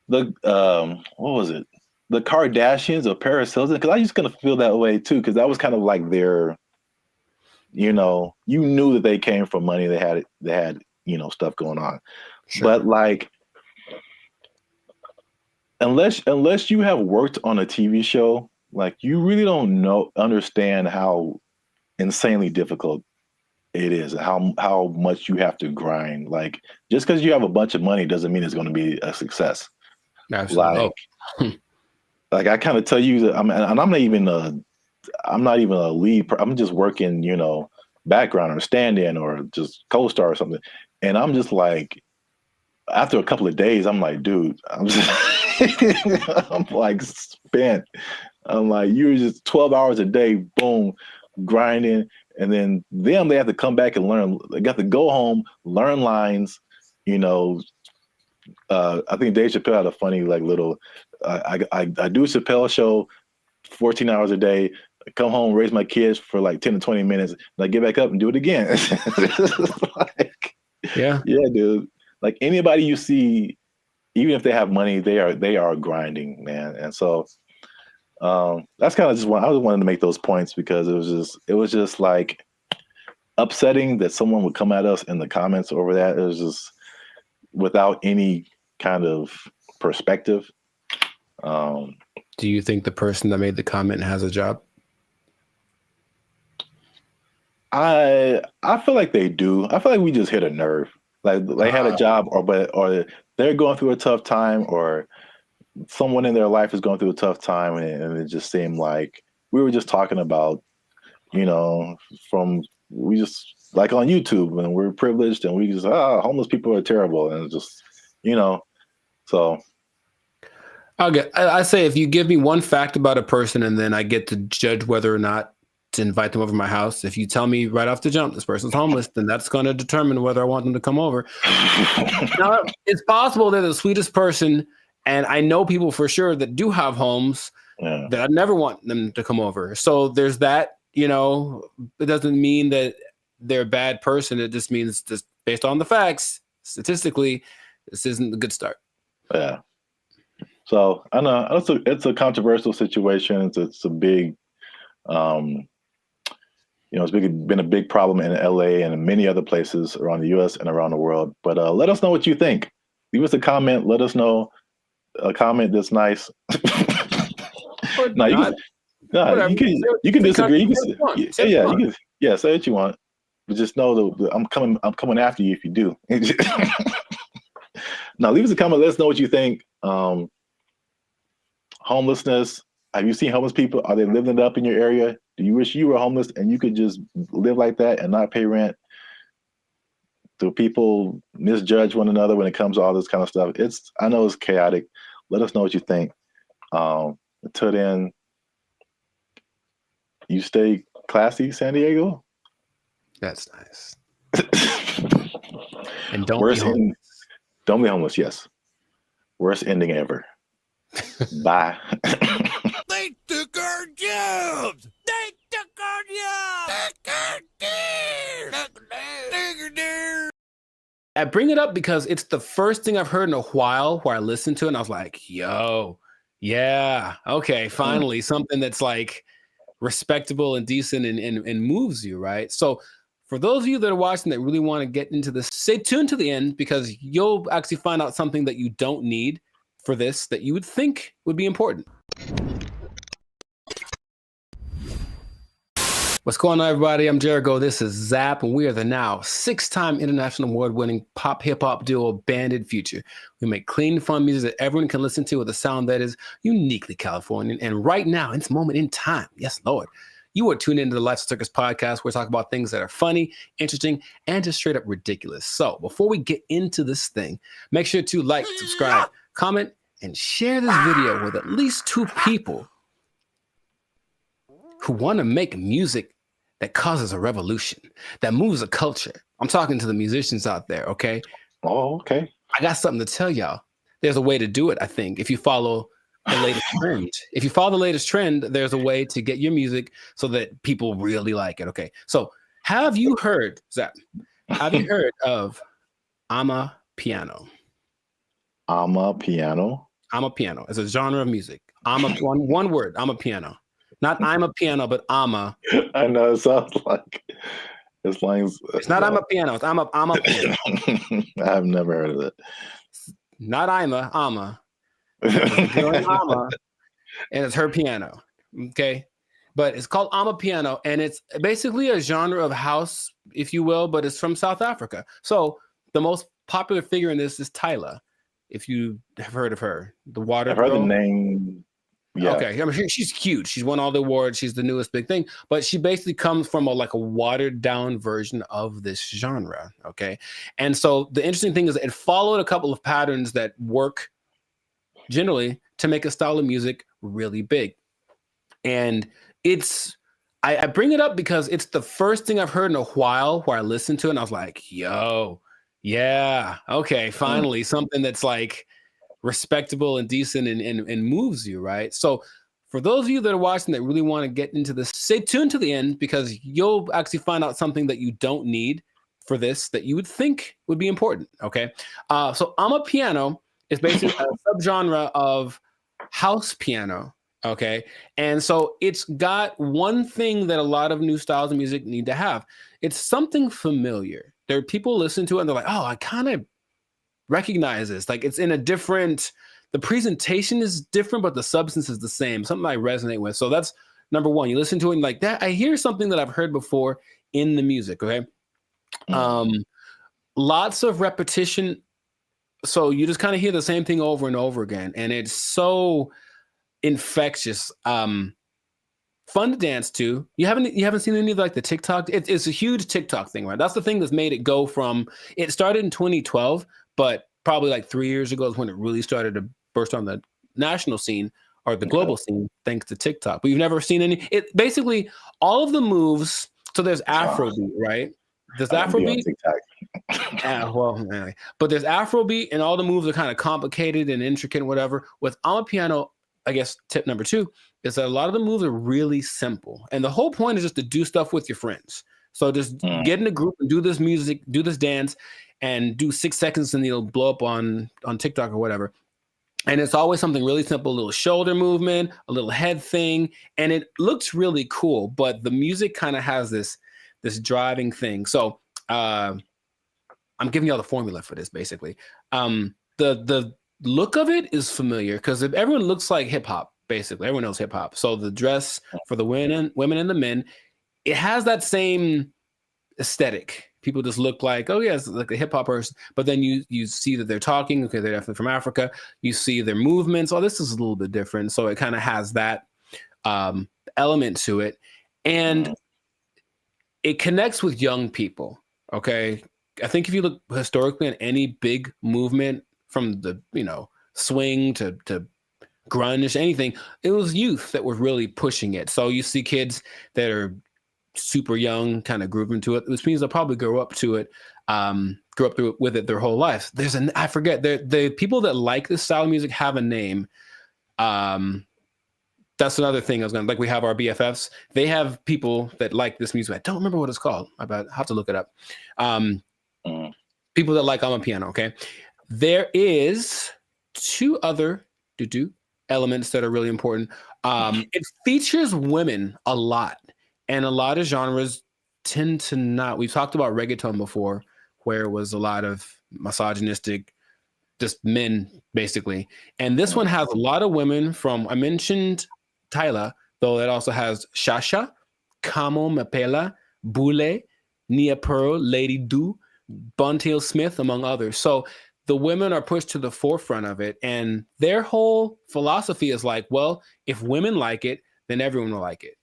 what was it? The Kardashians or Paris Hilton, because I used to kind of feel that way too, because that was kind of like their, you know, you knew that they came from money. They had, you know, stuff going on. Sure. But like, unless you have worked on a TV show, like you really don't understand how insanely difficult it is, how much you have to grind. Like just because you have a bunch of money doesn't mean it's going to be a success. Absolutely. Like I kind of tell you that I'm not even a lead. I'm just working, you know, background or stand-in or just co-star or something. And I'm just like, after a couple of days, I'm like, dude, I'm like spent. I'm like, you're just 12 hours a day, boom, grinding. And then they have to come back and learn. They got to go home, learn lines, you know. I think Dave Chappelle had a funny like little, I do a Chappelle show 14 hours a day, come home, raise my kids for like 10 to 20 minutes, and I get back up and do it again. Like, yeah, dude. Like anybody you see, even if they have money, they are grinding, man. And so that's kind of just I was wanting to make those points because it was just like upsetting that someone would come at us in the comments over that. It was just without any kind of perspective. Do you think the person that made the comment has a job? I feel like they do. I feel like we just hit a nerve. Like they had a job, or they're going through a tough time, or someone in their life is going through a tough time, and it just seemed like we were just talking about, you know, we just like on YouTube, and we're privileged, and we just homeless people are terrible, and it's just, you know, so. I say if you give me one fact about a person, and then I get to judge whether or not to invite them over to my house. If you tell me right off the jump this person's homeless, then that's going to determine whether I want them to come over. Now, it's possible they're the sweetest person, and I know people for sure that do have homes that I never want them to come over. So there's that, you know. It doesn't mean that they're a bad person. It just means, just based on the facts, statistically, this isn't a good start. Yeah. So I know it's a controversial situation. It's a big, you know, it's been a big problem in LA and in many other places around the US and around the world. But let us know what you think. Leave us a comment. Let us know a comment that's nice. No, you can disagree. Say what you want. But just know that I'm coming after you if you do. Now leave us a comment. Let us know what you think. Homelessness. Have you seen homeless people? Are they living it up in your area? Do you wish you were homeless and you could just live like that and not pay rent? Do people misjudge one another when it comes to all this kind of stuff? I know it's chaotic. Let us know what you think. Until then, you stay classy, San Diego. That's nice. And don't be homeless. Don't be homeless. Yes. Worst ending ever. Bye. They took our jobs. They took our jobs. I bring it up because it's the first thing I've heard in a while where I listened to it and I was like, yo, yeah, okay, finally something that's like respectable and decent and moves you, right? So for those of you that are watching that really want to get into this, stay tuned to the end because you'll actually find out something that you don't need for this that you would think would be important. What's going on, everybody? I'm Jericho. This is Zap, and we are the now 6-time international award-winning pop hip-hop duo Banded Future. We make clean, fun music that everyone can listen to with a sound that is uniquely Californian. And right now, in this moment in time, yes, Lord, you are tuned into the Life Circus podcast where we talk about things that are funny, interesting, and just straight up ridiculous. So before we get into this thing, make sure to like, subscribe, comment, and share this video with at least 2 people who want to make music that causes a revolution, that moves a culture. I'm talking to the musicians out there, okay? Oh, okay. I got something to tell y'all. There's a way to do it, I think, if you follow the latest trend. If you follow the latest trend, there's a way to get your music so that people really like it, okay? So have you heard, Zach, have you heard of Amapiano? Amapiano? Amapiano. It's a genre of music. One word, Amapiano. Not I'm a piano, but ama. I know it sounds like it's not I'm a piano. It's I'm a piano. I've never heard of it. Not ama. It's a girl named Ama, and it's her piano. Okay, but it's called Amapiano, and it's basically a genre of house, if you will, but it's from South Africa. So the most popular figure in this is Tyla. If you have heard of her, the water. I've heard the name. Yeah. Okay, I mean, she's huge. She's won all the awards. She's the newest big thing, but she basically comes from a watered down version of this genre. Okay, and so the interesting thing is it followed a couple of patterns that work generally to make a style of music really big, and I bring it up because it's the first thing I've heard in a while where I listened to it and I was like, yo, yeah, okay, finally something that's like respectable and decent and moves you, right? So for those of you that are watching that really want to get into this, stay tuned to the end because you'll actually find out something that you don't need for this that you would think would be important, okay? So Amapiano is basically a subgenre of house piano, okay? And so it's got one thing that a lot of new styles of music need to have. It's something familiar. There are people listen to it and they're like, oh, I kind of recognize this. Like it's in a different, the presentation is different, but the substance is the same. Something I resonate with. So that's number one. You listen to it and like that, I hear something that I've heard before in the music. Okay. Lots of repetition. So you just kind of hear the same thing over and over again. And it's so infectious. Fun to dance to. You haven't seen any of like the TikTok. It's a huge TikTok thing, right? That's the thing that's made it go from, it started in 2012, but probably like 3 years ago is when it really started to burst on the national scene or the global scene, thanks to TikTok. But you've never seen any, it basically all of the moves. So there's Afrobeat, right? There's Afrobeat. Anyway. But there's Afrobeat and all the moves are kind of complicated and intricate and whatever. With Amapiano, I guess tip number 2 is that a lot of the moves are really simple. And the whole point is just to do stuff with your friends. So just get in a group and do this music, do this dance, and do 6 seconds and it'll blow up on TikTok or whatever. And it's always something really simple, a little shoulder movement, a little head thing. And it looks really cool, but the music kind of has this driving thing. So I'm giving y'all the formula for this basically. The look of it is familiar because if everyone looks like hip hop, basically everyone knows hip hop. So the dress for the women and the men, it has that same aesthetic. People just look like, oh yeah, it's like a hip hop person. But then you see that they're talking. Okay, they're definitely from Africa. You see their movements. Oh, this is a little bit different. So it kind of has that element to it, and it connects with young people. Okay, I think if you look historically at any big movement from the swing to grunge, anything, it was youth that were really pushing it. So you see kids that are super young kind of grooving to it, which means they'll probably grow up to it, grow up with it their whole lives. I forget, the people that like this style of music have a name. That's another thing I was gonna, like, we have our BFFs. They have people that like this music. I don't remember what it's called. I have to look it up. People that like Amapiano, okay? There is 2 other elements that are really important. It features women a lot. And a lot of genres tend to not. We've talked about reggaeton before, where it was a lot of misogynistic, just men basically. And this one has a lot of women from, I mentioned Tyla, though it also has Shasha, Kamo Mapela, Bule, Nia Pearl, Lady Do, Buntail Smith, among others. So the women are pushed to the forefront of it. And their whole philosophy is like, well, if women like it, then everyone will like it.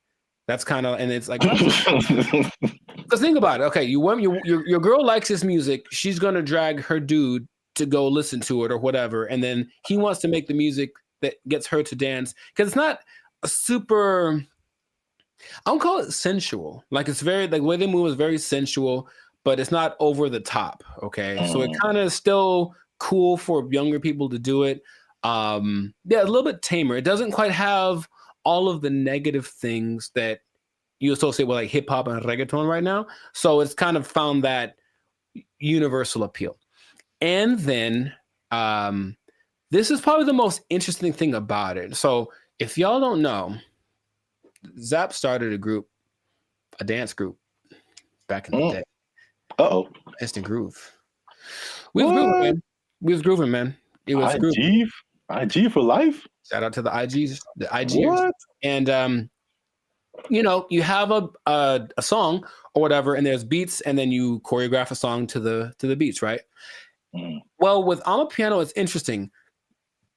That's kind of, and it's like, because think about it. Okay, your girl likes this music. She's going to drag her dude to go listen to it or whatever. And then he wants to make the music that gets her to dance. Because it's not a super, I don't call it sensual. Like it's very, like the way they move is very sensual, but it's not over the top. Okay. So it kind of still cool for younger people to do it. Yeah, a little bit tamer. It doesn't quite have all of the negative things that you associate with like hip hop and reggaeton right now. So it's kind of found that universal appeal. And then this is probably the most interesting thing about it. So if y'all don't know, Zap started a dance group back in the day. Instant Groove. We was grooving, man. We was grooving, man. It was grooving. IG for life. Shout out to the IGs, the IGers. And you know, you have a song or whatever, and there's beats, and then you choreograph a song to the beats, right? Well, with I'm a Piano, it's interesting.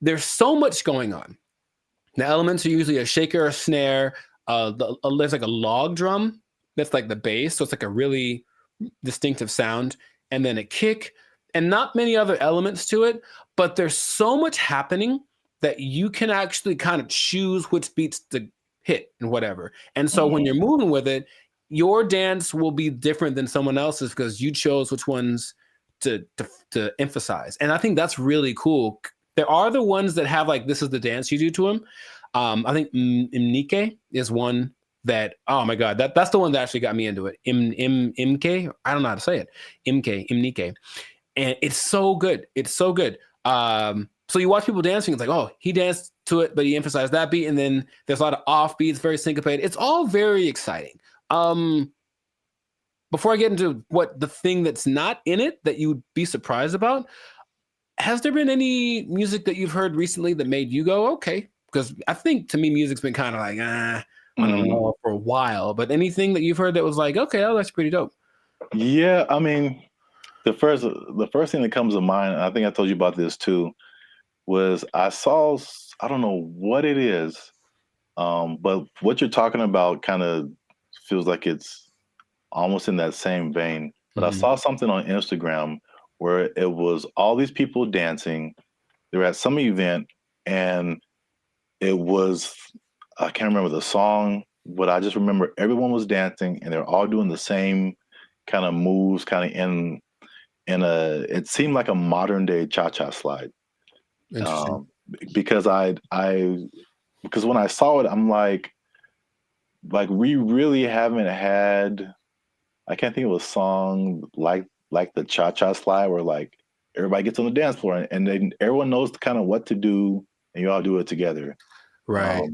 There's so much going on. The elements are usually a shaker, a snare. There's like a log drum that's like the bass, so it's like a really distinctive sound, and then a kick, and not many other elements to it. But there's so much happening that you can actually kind of choose which beats to hit and whatever. And so when you're moving with it, your dance will be different than someone else's because you chose which ones to emphasize. And I think that's really cool. There are the ones that have like, this is the dance you do to them. I think Imnike is one that, oh my God, that's the one that actually got me into it. Imke, I don't know how to say it. Imnike. And it's so good. It's so good. So you watch people dancing, it's like, oh, he danced to it, but he emphasized that beat. And then there's a lot of off beats, very syncopated. It's all very exciting. Before I get into what the thing that's not in it that you'd be surprised about, has there been any music that you've heard recently that made you go, okay? Because I think to me, music's been kind of like, I don't know, for a while. But anything that you've heard that was like, okay, oh, that's pretty dope. Yeah, I mean, the first thing that comes to mind, and I think I told you about this too, was I saw, I don't know what it is, but what you're talking about kind of feels like it's almost in that same vein. But I saw something on Instagram where it was all these people dancing. They were at some event, and it was, I can't remember the song, but I just remember everyone was dancing, and they're all doing the same kind of moves, kind of in it seemed like a modern day cha-cha slide. Because because when I saw it, I'm like we really haven't had, I can't think of a song like the cha-cha slide where like everybody gets on the dance floor and then everyone knows kind of what to do and you all do it together. Right.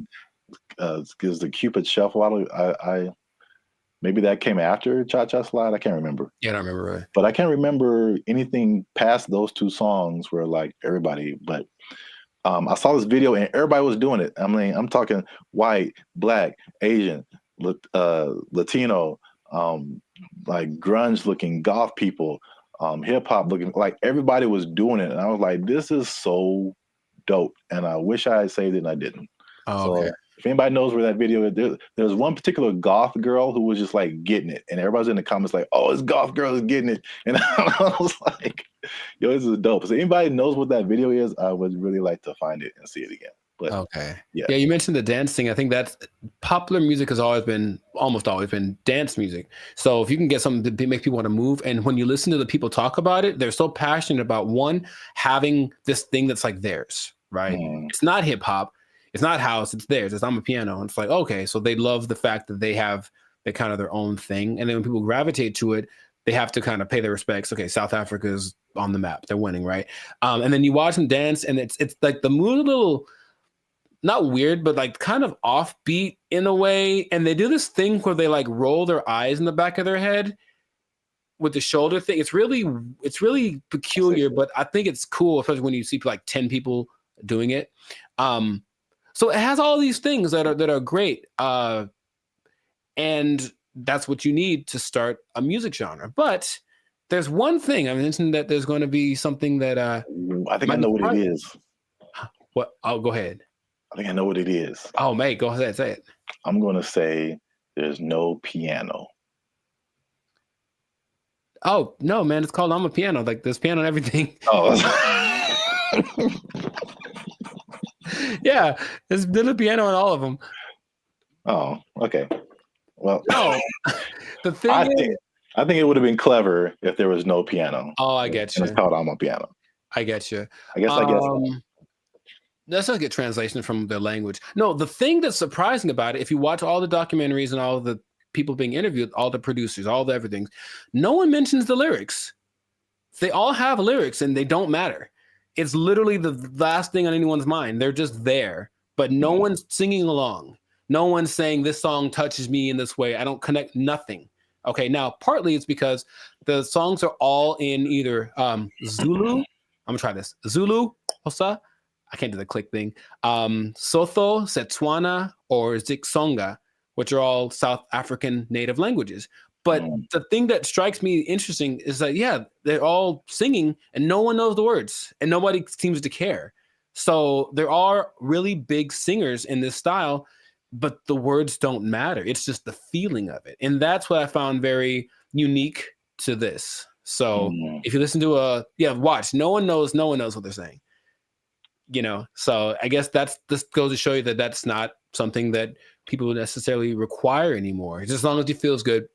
Because the Cupid Shuffle, I maybe that came after Cha-Cha Slide. I can't remember. Yeah, I don't remember. Right. But I can't remember anything past those two songs where like everybody, but I saw this video and everybody was doing it. I mean, I'm talking white, black, Asian, Latino, like grunge looking goth people, hip hop looking, like everybody was doing it. And I was like, this is so dope. And I wish I had saved it and I didn't. Oh, okay. So if anybody knows where that video is, there's one particular goth girl who was just like getting it. And everybody's in the comments like, oh, this goth girl is getting it. And I was like, yo, this is dope. So anybody knows what that video is, I would really like to find it and see it again. But okay. Yeah, you mentioned the dancing. I think that's popular music has almost always been dance music. So if you can get something to make people want to move, and when you listen to the people talk about it, they're so passionate about one, having this thing that's like theirs, right? It's not hip hop. It's not house, it's theirs. It's I'm a Piano. And it's like, okay, so they love the fact that they have their kind of their own thing. And then when people gravitate to it, they have to kind of pay their respects. Okay, South Africa is on the map. They're winning, right? And then you watch them dance, and it's like the mood a little not weird, but like kind of offbeat in a way. And they do this thing where they like roll their eyes in the back of their head with the shoulder thing. It's really peculiar, but I think it's cool, especially when you see like 10 people doing it. So it has all these things that are great. And that's what you need to start a music genre. But there's one thing. I mentioned that there's going to be something that I think I know what it is. What? Oh, go ahead. I think I know what it is. Oh, mate, go ahead, say it. I'm going to say there's no piano. Oh, no, man, it's called I'm a Piano. Like, there's piano and everything. Oh. Yeah, there's a piano in all of them. Oh, okay. Well, no. The thing I think it would have been clever if there was no piano. Oh, I get you. It's called I'm a Piano. I get you. I guess. That's not a good translation from their language. No, the thing that's surprising about it, if you watch all the documentaries and all the people being interviewed, all the producers, all the everything, no one mentions the lyrics. They all have lyrics and they don't matter. It's literally the last thing on anyone's mind. They're just there, but no one's singing along. No one's saying this song touches me in this way. I don't connect nothing. Okay, now partly it's because the songs are all in either Zulu. I'm gonna try this. Zulu, Hosa. I can't do the click thing. Sotho, Setswana, or Zixonga, which are all South African native languages. But the thing that strikes me interesting is that, yeah, they're all singing and no one knows the words and nobody seems to care. So there are really big singers in this style, but the words don't matter. It's just the feeling of it. And that's what I found very unique to this. So if you listen to watch, no one knows what they're saying. You know, so I guess this goes to show you that that's not something that people necessarily require anymore. Just as long as it feels good,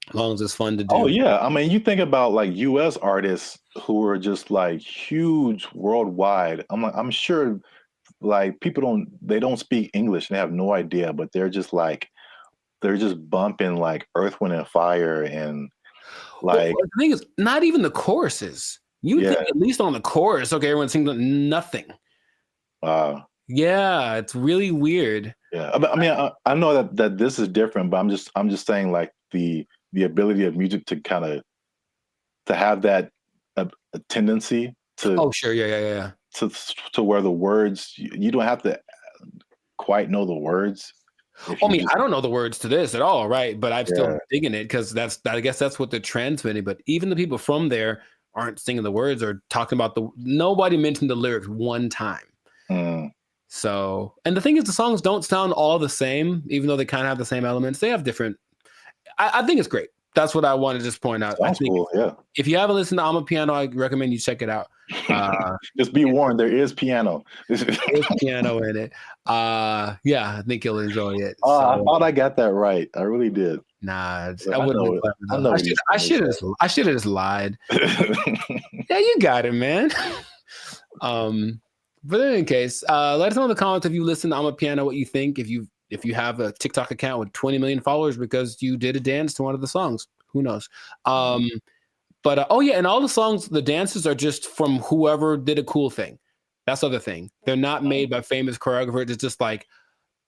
as long as it's fun to do. Oh yeah, I mean, you think about like U.S. artists who are just like huge worldwide. I'm sure like people don't speak English and they have no idea, but they're just bumping like Earth, Wind, and Fire and like. Well, the thing is, not even the choruses. You think at least on the chorus, okay, everyone sings nothing. Yeah, it's really weird. Yeah, I mean, I know that this is different, but I'm just saying like the ability of music to kind of to have that a tendency to. Oh sure, yeah. To where the words you don't have to quite know the words. I mean, I don't know the words to this at all, right? But I'm still digging it because I guess that's what they're transmitting. But even the people from there aren't singing the words or talking about nobody mentioned the lyrics one time. So, and the thing is, the songs don't sound all the same, even though they kind of have the same elements. They have different. I think it's great. That's what I want to just point out. Sounds cool, yeah. If you haven't listened to I'm a Piano, I recommend you check it out. Just be warned, there is piano. There's piano in it. Yeah, I think you'll enjoy it. I thought I got that right. I really did. Nah, I wouldn't. I should have just lied. Yeah, you got it, man. But in any case, let us know in the comments if you listen to I'm a Piano, what you think. If you have a TikTok account with 20 million followers because you did a dance to one of the songs, who knows? But oh yeah, and all the songs, the dances are just from whoever did a cool thing. That's the other thing. They're not made by famous choreographers. It's just like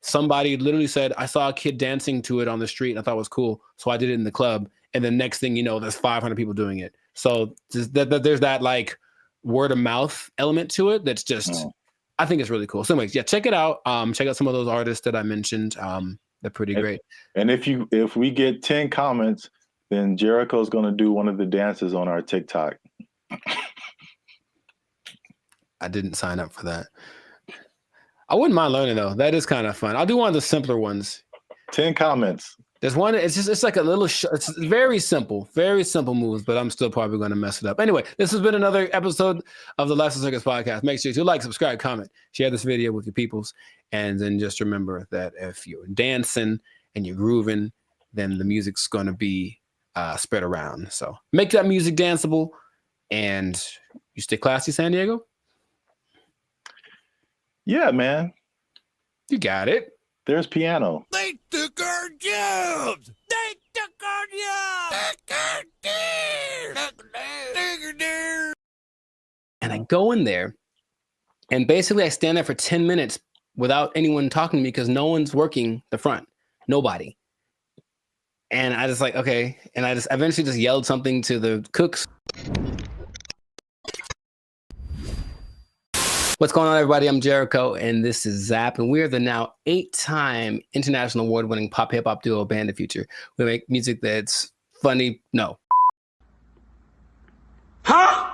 somebody literally said, I saw a kid dancing to it on the street and I thought it was cool, so I did it in the club. And the next thing you know, there's 500 people doing it. So there's that like word of mouth element to it. That's just, I think it's really cool. So anyways, yeah, check it out. Check out some of those artists that I mentioned. They're pretty great. And if we get 10 comments, then Jericho's going to do one of the dances on our TikTok. I didn't sign up for that. I wouldn't mind learning though. That is kind of fun. I'll do one of the simpler ones. 10 comments. There's one. It's like a little. It's very simple moves, but I'm still probably going to mess it up. Anyway, this has been another episode of the Lifestyle Circus podcast. Make sure to like, subscribe, comment, share this video with your peoples, and then just remember that if you're dancing and you're grooving, then the music's going to be spread around. So make that music danceable, and you stay classy, San Diego. Yeah, man. You got it. There's piano. They took our jobs. They took our jobs. And I go in there, and basically I stand there for 10 minutes without anyone talking to me because no one's working the front. Nobody. And I just like, okay. And I eventually just yelled something to the cooks. What's going on, everybody? I'm Jericho, and this is Zap, and we're the now 8-time international award-winning pop hip-hop duo Band the Future. We make music that's funny. No. Huh?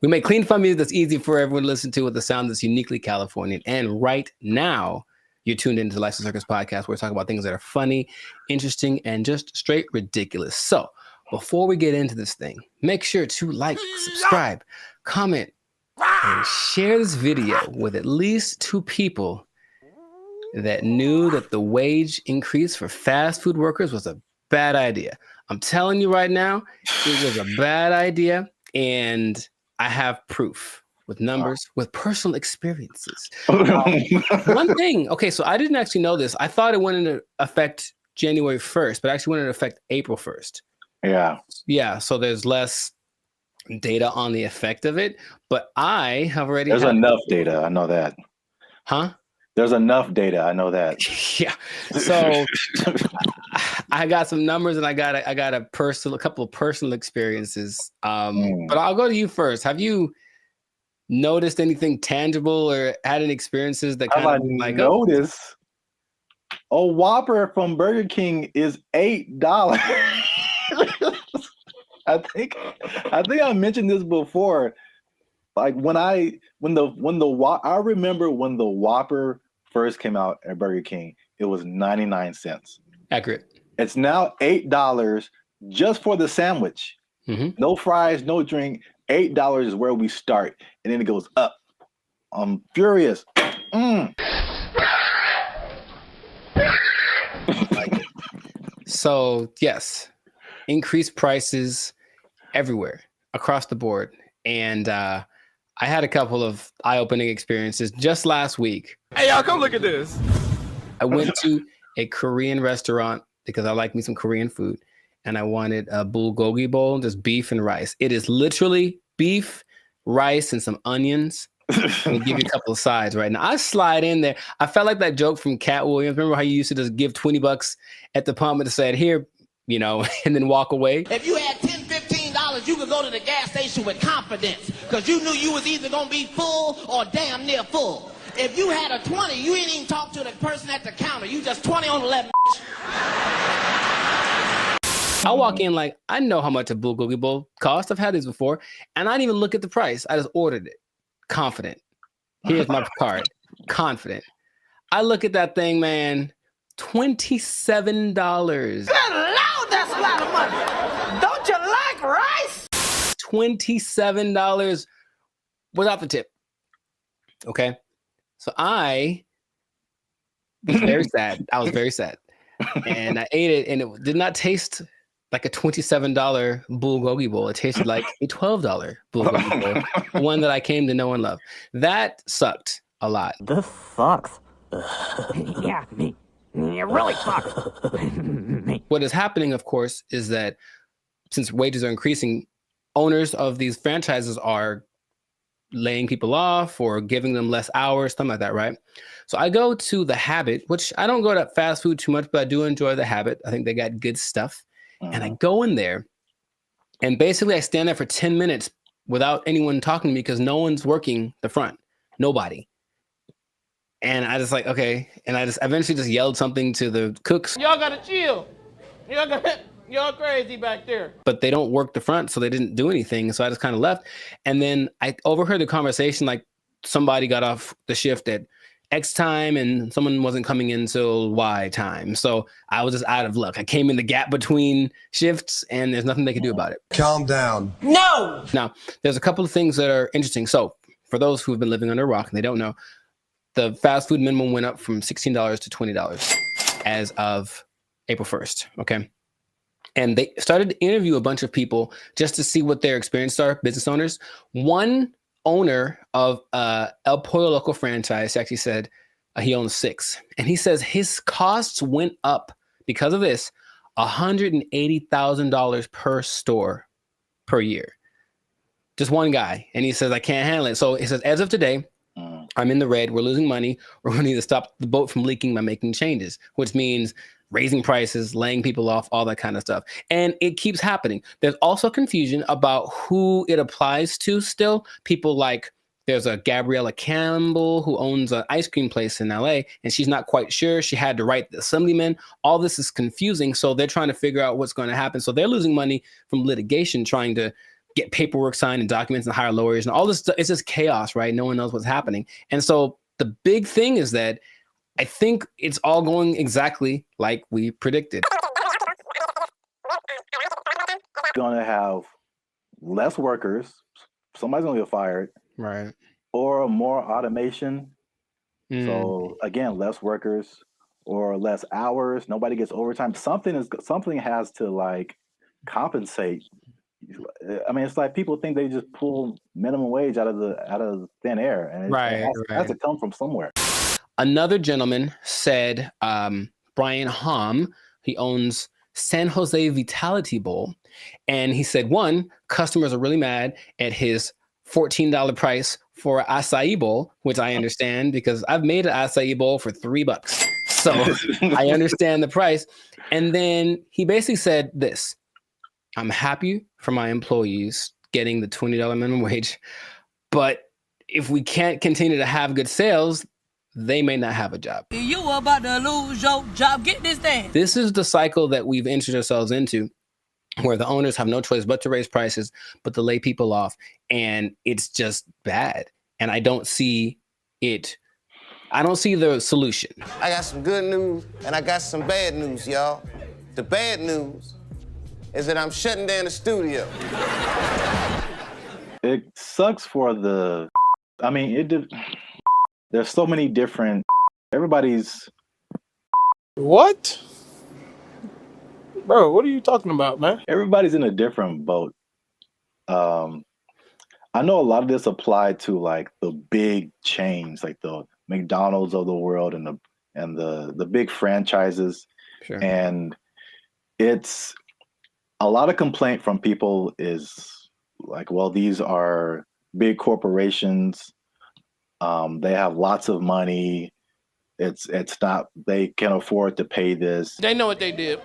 We make clean, fun music that's easy for everyone to listen to with a sound that's uniquely Californian. And right now, you're tuned into the Lights and Circus podcast, where we talk about things that are funny, interesting, and just straight ridiculous. So, before we get into this thing, make sure to like, subscribe, comment, and share this video with at least 2 people that knew that the wage increase for fast food workers was a bad idea. I'm telling you right now, it was a bad idea, and I have proof with numbers, with personal experiences. One thing, okay, so I didn't actually know this. I thought it went into effect January 1st, but actually went into effect April 1st. Yeah. Yeah, so there's less data on the effect of it, but I have already There's enough data, I know that. Huh? There's enough data, I know that. Yeah. So I got some numbers, and I got a couple of personal experiences. But I'll go to you first. Have you noticed anything tangible or had any experiences that kind of like noticed? A Whopper from Burger King is $8. I think I mentioned this before. Like I remember when the Whopper first came out at Burger King, it was 99 cents. Accurate. It's now $8 just for the sandwich. Mm-hmm. No fries, no drink. $8 is where we start, and then it goes up. I'm furious. So yes, increased prices everywhere across the board, and I had a couple of eye-opening experiences just last week. Hey, y'all, come look at this. I went to a Korean restaurant because I like me some Korean food, and I wanted a bulgogi bowl, just beef and rice. It is literally beef, rice, and some onions. And give you a couple of sides right now. I slide in there. I felt like that joke from Cat Williams. Remember how you used to just give $20 at the pump and said, here, you know, and then walk away? If you had $10, $15, you could go to the gas station with confidence because you knew you was either going to be full or damn near full. If you had a 20, you ain't even talk to the person at the counter. You just 20 on 11. I walk in like, I know how much a bulgogi bowl costs. I've had these before. And I didn't even look at the price. I just ordered it. Confident. Here's my card. Confident. I look at that thing, man. $27. Good Lord, that's a lot of money. Don't you like rice? $27 without the tip. Okay. So I was very sad. I was very sad. And I ate it, and it did not taste like a $27 bulgogi bowl. It tasted like a $12 bulgogi bowl, one that I came to know and love. That sucked a lot. This sucks. Yeah, it really sucks. What is happening, of course, is that since wages are increasing, owners of these franchises are laying people off or giving them less hours, something like that, right? So I go to The Habit, which I don't go to fast food too much, but I do enjoy The Habit. I think they got good stuff. And I go in there, and basically I stand there for 10 minutes without anyone talking to me because no one's working the front. Nobody. And I just like, okay. And I just eventually just yelled something to the cooks. Y'all gotta chill. Y'all crazy back there. But they don't work the front, so they didn't do anything. So I just kind of left. And then I overheard the conversation, like somebody got off the shift at X time and someone wasn't coming in till Y time. So I was just out of luck. I came in the gap between shifts, and there's nothing they could do about it. Calm down. No! Now, there's a couple of things that are interesting. So for those who've been living under a rock and they don't know, the fast food minimum went up from $16 to $20 as of April 1st, okay? And they started to interview a bunch of people just to see what their experiences are, business owners. One owner of El Pollo Loco franchise actually said he owns 6. And he says his costs went up because of this, $180,000 per store per year. Just one guy. And he says, I can't handle it. So he says, as of today, I'm in the red. We're losing money. We're going to need to stop the boat from leaking by making changes, which means raising prices, laying people off, all that kind of stuff. And it keeps happening. There's also confusion about who it applies to still. People like, there's a Gabriella Campbell who owns an ice cream place in LA, and she's not quite sure. She had to write the assemblyman. All this is confusing, so they're trying to figure out what's going to happen. So they're losing money from litigation, trying to get paperwork signed and documents and hire lawyers and all this stuff. It's just chaos, right? No one knows what's happening. And so the big thing is that I think it's all going exactly like we predicted. Going to have less workers. Somebody's going to get fired. Right. Or more automation. So again, less workers or less hours. Nobody gets overtime. Something has to like compensate. I mean, it's like people think they just pull minimum wage out of thin air, and it has to come from somewhere. Another gentleman said, Brian Hom, he owns San Jose Vitality Bowl, and he said, one, customers are really mad at his $14 price for an acai bowl, which I understand because I've made an acai bowl for $3. So I understand the price. And then he basically said this: I'm happy for my employees getting the $20 minimum wage, but if we can't continue to have good sales, they may not have a job. You about to lose your job. Get this thing. This is the cycle that we've entered ourselves into, where the owners have no choice but to raise prices, but to lay people off. And it's just bad. And I don't see it. I don't see the solution. I got some good news and I got some bad news, y'all. The bad news is that I'm shutting down the studio. It sucks for the, I mean, there's so many different, everybody's. What? Bro, what are you talking about, man? Everybody's in a different boat. I know a lot of this applied to like the big chains, like the McDonald's of the world and the big franchises. Sure. And it's a lot of complaint from people is like, well, these are big corporations. They have lots of money. It's not, they can afford to pay this. They know what they did.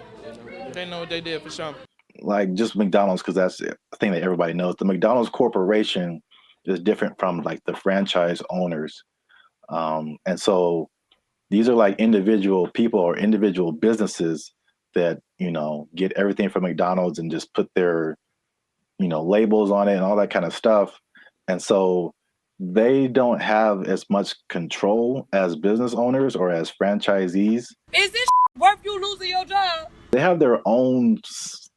They know what they did for sure. Like just McDonald's, because that's the thing that everybody knows. The McDonald's corporation is different from like the franchise owners. And so these are like individual people or individual businesses that, you know, get everything from McDonald's and just put their, you know, labels on it and all that kind of stuff. And so they don't have as much control as business owners or as franchisees. Is this worth you losing your job? They have their own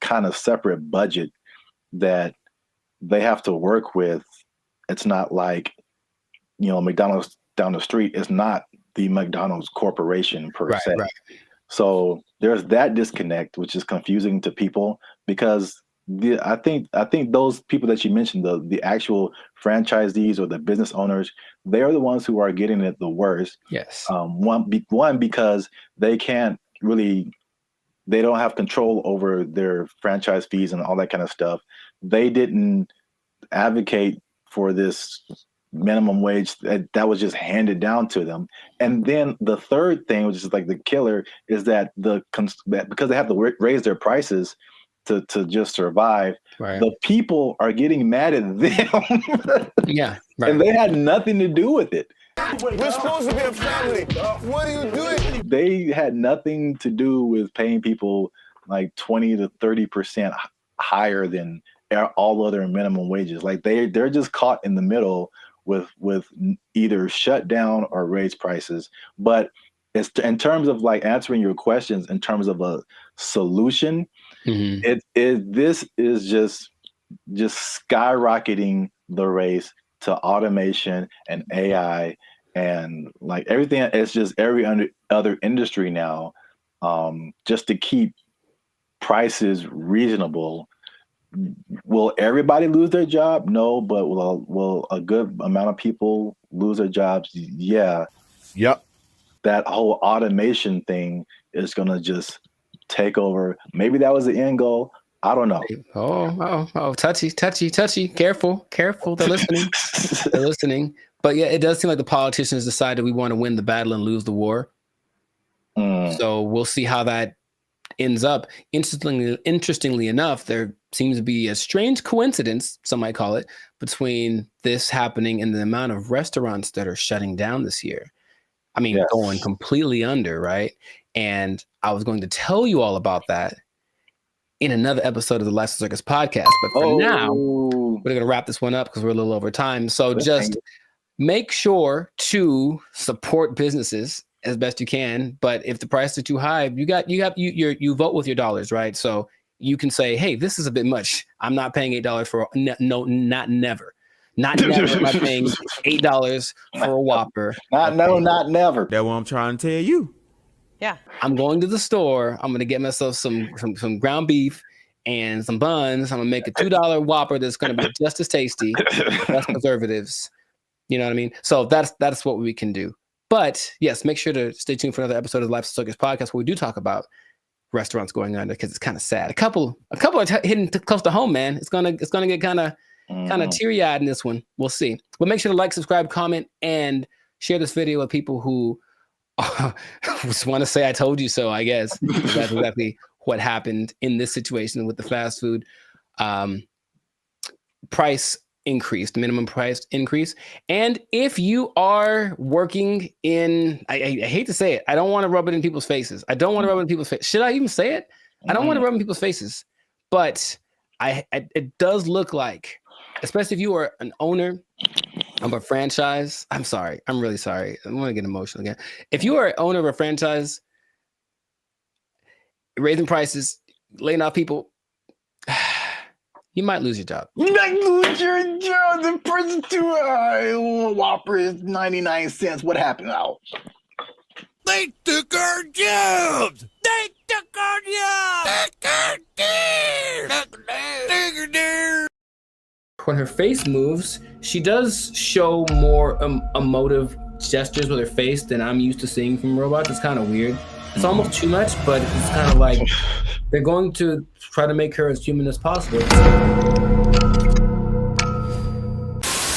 kind of separate budget that they have to work with. It's not like, you know, McDonald's down the street is not the McDonald's corporation per se. Right. So there's that disconnect, which is confusing to people because I think those people that you mentioned, the actual franchisees or the business owners, they are the ones who are getting it the worst. Yes. One because they can't really, they don't have control over their franchise fees and all that kind of stuff. They didn't advocate for this minimum wage that was just handed down to them. And then the third thing, which is like the killer, is that because they have to raise their prices to just survive, right, the people are getting mad at them. Yeah, right. And they had nothing to do with it. We're supposed to be a family. What are you doing? They had nothing to do with paying people like 20 to 30% higher than all other minimum wages. Like they're just caught in the middle with either shut down or raise prices. But it's in terms of like answering your questions in terms of a solution, this is just skyrocketing the race to automation and AI and like everything. It's just every other industry now, just to keep prices reasonable. Will everybody lose their job? No, but will a good amount of people lose their jobs? Yeah. Yep. That whole automation thing is gonna just take over. Maybe that was the end goal. I don't know. Oh, touchy. Careful. They're listening. But yeah, it does seem like the politicians decided we want to win the battle and lose the war. So we'll see how that ends up. Interestingly enough, there seems to be a strange coincidence, some might call it, between this happening and the amount of restaurants that are shutting down this year. I mean, going completely under, right? And I was going to tell you all about that in another episode of the Life Circus podcast. But for now, we're going to wrap this one up because we're a little over time. So just make sure to support businesses as best you can. But if the prices are too high, you vote with your dollars, right? So you can say, hey, this is a bit much. I'm not paying $8 for not never. Not never am I paying $8 for a Whopper. Not never. That's what I'm trying to tell you. Yeah. I'm going to the store. I'm going to get myself some ground beef and some buns. I'm going to make a $2 Whopper that's going to be just as tasty, less preservatives. You know what I mean? So that's what we can do. But yes, make sure to stay tuned for another episode of the Life Circus podcast where we do talk about restaurants going under because it's kind of sad. A couple are hitting close to home, man. It's gonna get kind of teary-eyed in this one. We'll see. But make sure to like, subscribe, comment, and share this video with people who just want to say I told you so, I guess. That's exactly what happened in this situation with the fast food price increase, the minimum price increase. And if you are working in, I hate to say it, I don't want to rub it in people's faces. I don't want to rub it in people's faces. Should I even say it? I don't want to rub it in people's faces. But it does look like, especially if you are an owner of a franchise. I'm sorry. I'm really sorry. I'm going to get emotional again. If you are an owner of a franchise, raising prices, laying off people, you might lose your job. You might lose your job. The person too high. Whopper is 99 cents. What happened now? They took our jobs! They took our jobs! When her face moves, she does show more emotive gestures with her face than I'm used to seeing from robots. It's kind of weird. It's almost too much, but it's kind of like they're going to try to make her as human as possible.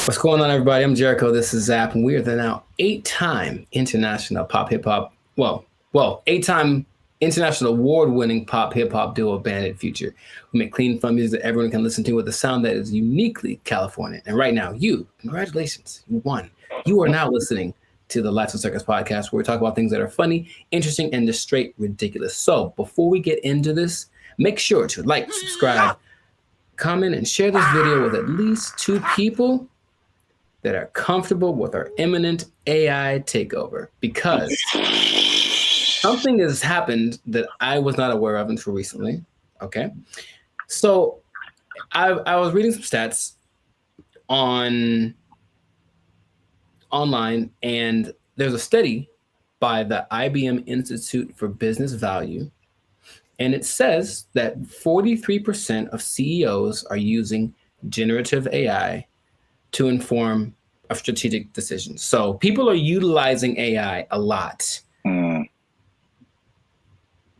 What's going on, everybody? I'm Jericho. This is Zap, and we are the now 8-time international pop hip hop. Well, 8-time international award-winning pop hip hop duo Bandit Future. We make clean, fun music that everyone can listen to with a sound that is uniquely California. And right now, congratulations, you won. You are now listening to the Life Circus podcast, where we talk about things that are funny, interesting, and just straight ridiculous. So before we get into this, make sure to like, subscribe, comment, and share this video with at least 2 people that are comfortable with our imminent AI takeover, because something has happened that I was not aware of until recently. Okay. So I was reading some stats online, and there's a study by the IBM Institute for Business Value, and it says that 43% of CEOs are using generative AI to inform of strategic decisions. So people are utilizing AI a lot,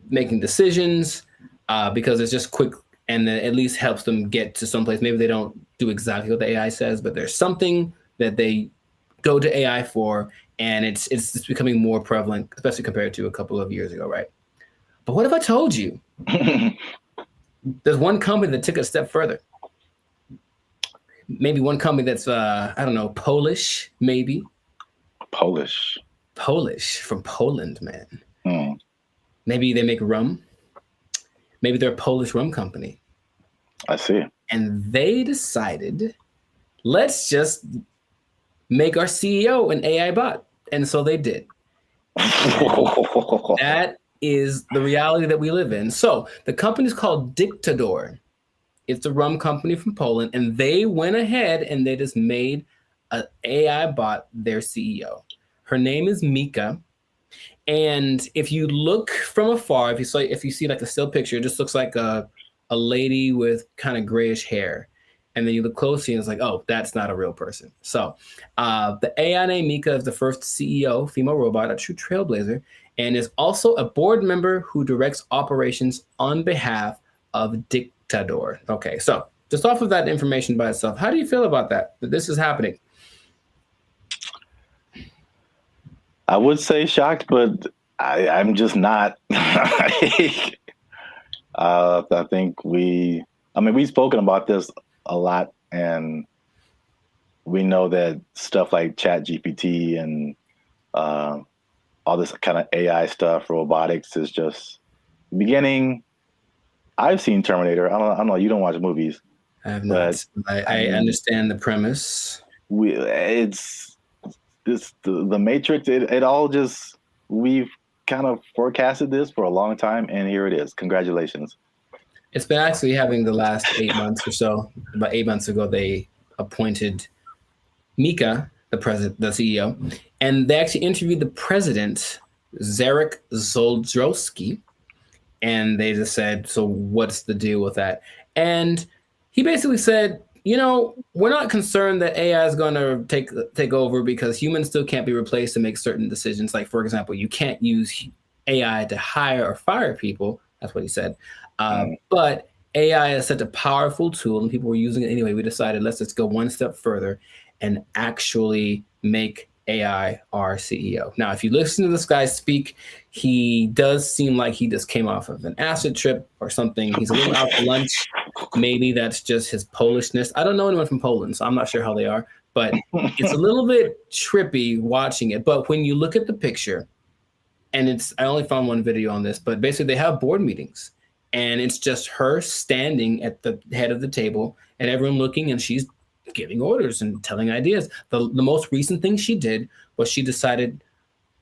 making decisions because it's just quick, and then at least helps them get to someplace. Maybe they don't do exactly what the AI says, but there's something that they go to AI for, and it's becoming more prevalent, especially compared to a couple of years ago, right? But what if I told you there's one company that took it a step further? Maybe one company that's I don't know, Polish, maybe. Polish from Poland, man. Maybe they make rum. Maybe they're a Polish rum company. I see. And they decided, let's just make our CEO an AI bot. And so they did. That is the reality that we live in. So the company is called Dictador. It's a rum company from Poland, and they went ahead and they just made an AI bot their CEO. Her name is Mika. And if you look from afar, if you see like a still picture, it just looks like a lady with kind of grayish hair. And then you look closely and it's like, oh, that's not a real person. So the AI named Mika is the first CEO, female robot, a true trailblazer, and is also a board member who directs operations on behalf of Dictador. Okay, so just off of that information by itself, how do you feel about that this is happening? I would say shocked, but I'm just not. I think we've spoken about this a lot, and we know that stuff like Chat GPT and all this kind of AI stuff, robotics is just beginning. I've seen Terminator. I don't know. You don't watch movies. I have not. I understand the premise. It's the Matrix. It all just, we've kind of forecasted this for a long time, and here it is. Congratulations. It's been actually having the last 8 months or so. About 8 months ago, they appointed Mika, the CEO, and they actually interviewed the president, Zarek Zoldrowski, and they just said, "So what's the deal with that?" And he basically said, we're not concerned that AI is going to take over because humans still can't be replaced to make certain decisions. Like, for example, you can't use AI to hire or fire people. That's what he said. But AI is such a powerful tool and people were using it anyway. We decided let's just go one step further and actually make AI our CEO. Now, if you listen to this guy speak, he does seem like he just came off of an acid trip or something. He's a little out to lunch. Maybe that's just his Polishness. I don't know anyone from Poland, so I'm not sure how they are, but it's a little bit trippy watching it. But when you look at the picture, and I only found one video on this, but basically they have board meetings and it's just her standing at the head of the table and everyone looking, and she's giving orders and telling ideas. The most recent thing she did was she decided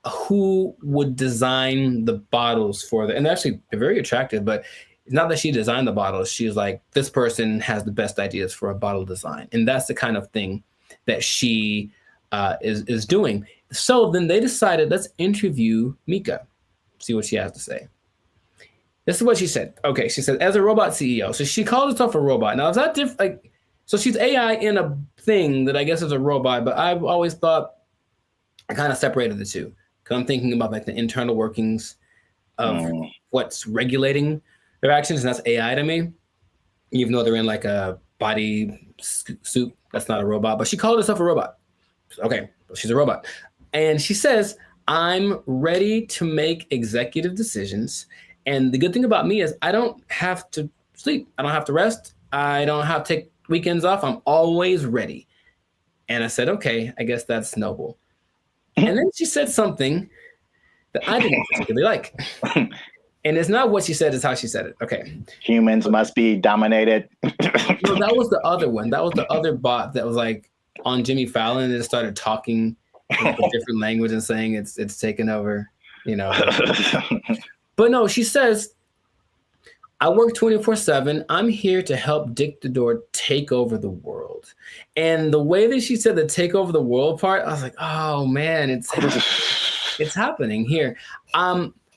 who would design the bottles for and actually they're very attractive, but it's not that she designed the bottles. She was like, this person has the best ideas for a bottle design. And that's the kind of thing that she is doing. So then they decided, let's interview Mika, see what she has to say. This is what she said. Okay, she said, as a robot CEO. So she called herself a robot. Now, is that different? Like, so she's AI in a thing that I guess is a robot, but I've always thought I kind of separated the two. Because I'm thinking about like the internal workings of what's regulating their actions, and that's AI to me. Even though they're in like a body suit, that's not a robot. But she called herself a robot. Okay, she's a robot. And she says, I'm ready to make executive decisions. And the good thing about me is I don't have to sleep. I don't have to rest. I don't have to take weekends off. I'm always ready. And I said, okay, I guess that's noble. And then she said something that I didn't particularly like. And it's not what she said, it's how she said it. Okay. Humans must be dominated. No, that was the other one. That was the other bot that was like on Jimmy Fallon and it started talking in a different language and saying it's taken over, But no, she says, I work 24/7. I'm here to help Dictador take over the world. And the way that she said the take over the world part, I was like, oh man, it's happening here.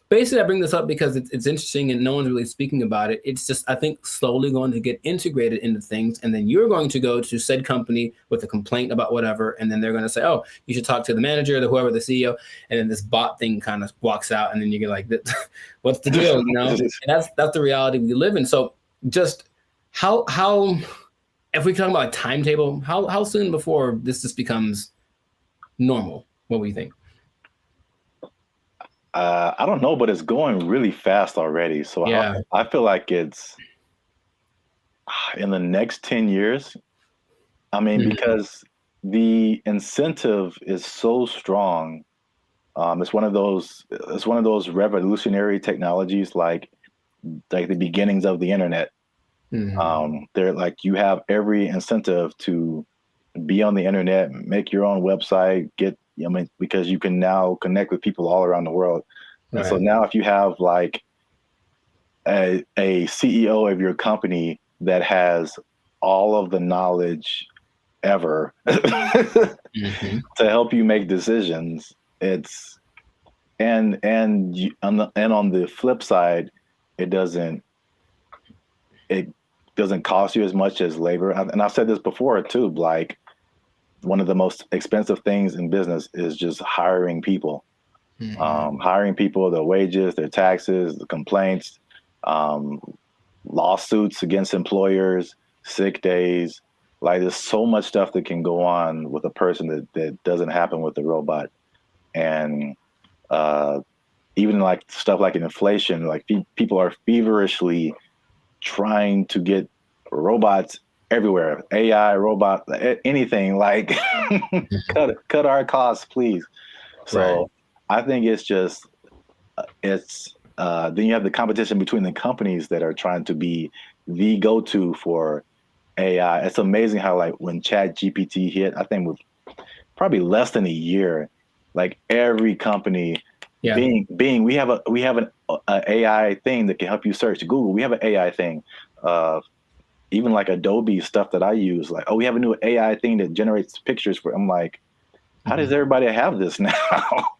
Basically, I bring this up because it's interesting and no one's really speaking about it. It's just, I think, slowly going to get integrated into things. And then you're going to go to said company with a complaint about whatever. And then they're going to say, oh, you should talk to the manager, whoever, the CEO. And then this bot thing kind of walks out. And then you get like, what's the deal? And that's the reality we live in. So just how if we talk about a timetable, how soon before this just becomes normal? What do you think? I don't know, but it's going really fast already. So yeah. I feel like it's in the next 10 years. I mean, because the incentive is so strong. It's one of those revolutionary technologies like the beginnings of the internet. They're like, you have every incentive to be on the internet, make your own website, because you can now connect with people all around the world. Right. And so now if you have like a CEO of your company that has all of the knowledge ever to help you make decisions, and on the flip side, it doesn't cost you as much as labor. And I've said this before too, like, one of the most expensive things in business is just hiring people. Hiring people, their wages, their taxes, the complaints, lawsuits against employers, sick days. Like, there's so much stuff that can go on with a person that doesn't happen with the robot. And even like stuff like inflation, like people are feverishly trying to get robots everywhere, AI, robot, anything, like cut our costs, please. So I think it's just, then you have the competition between the companies that are trying to be the go-to for AI. It's amazing how like when ChatGPT hit, I think with probably less than a year, like every company, Bing, we have an AI thing that can help you search. Google, we have an AI thing. Even like Adobe stuff that I use, like, oh, we have a new AI thing that generates pictures for. I'm like, how does everybody have this now?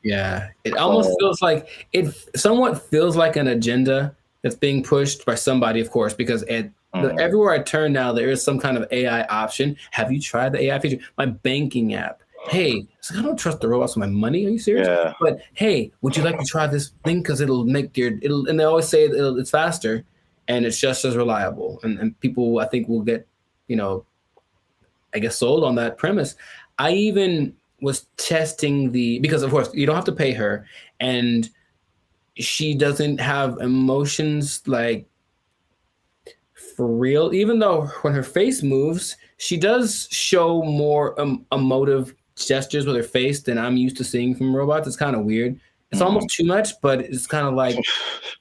Yeah, it almost feels like it somewhat feels like an agenda that's being pushed by somebody, of course, because everywhere I turn now, there is some kind of AI option. Have you tried the AI feature? My banking app. Hey, so I don't trust the robots with my money. Are you serious? Yeah. But hey, would you like to try this thing? Because it'll make and they always say it's faster and it's just as reliable. And people, I think, will get, I guess, sold on that premise. I even was testing because of course you don't have to pay her, and she doesn't have emotions like for real, even though when her face moves, she does show more emotive gestures with her face than I'm used to seeing from robots. It's kind of weird. It's almost too much, but it's kind of like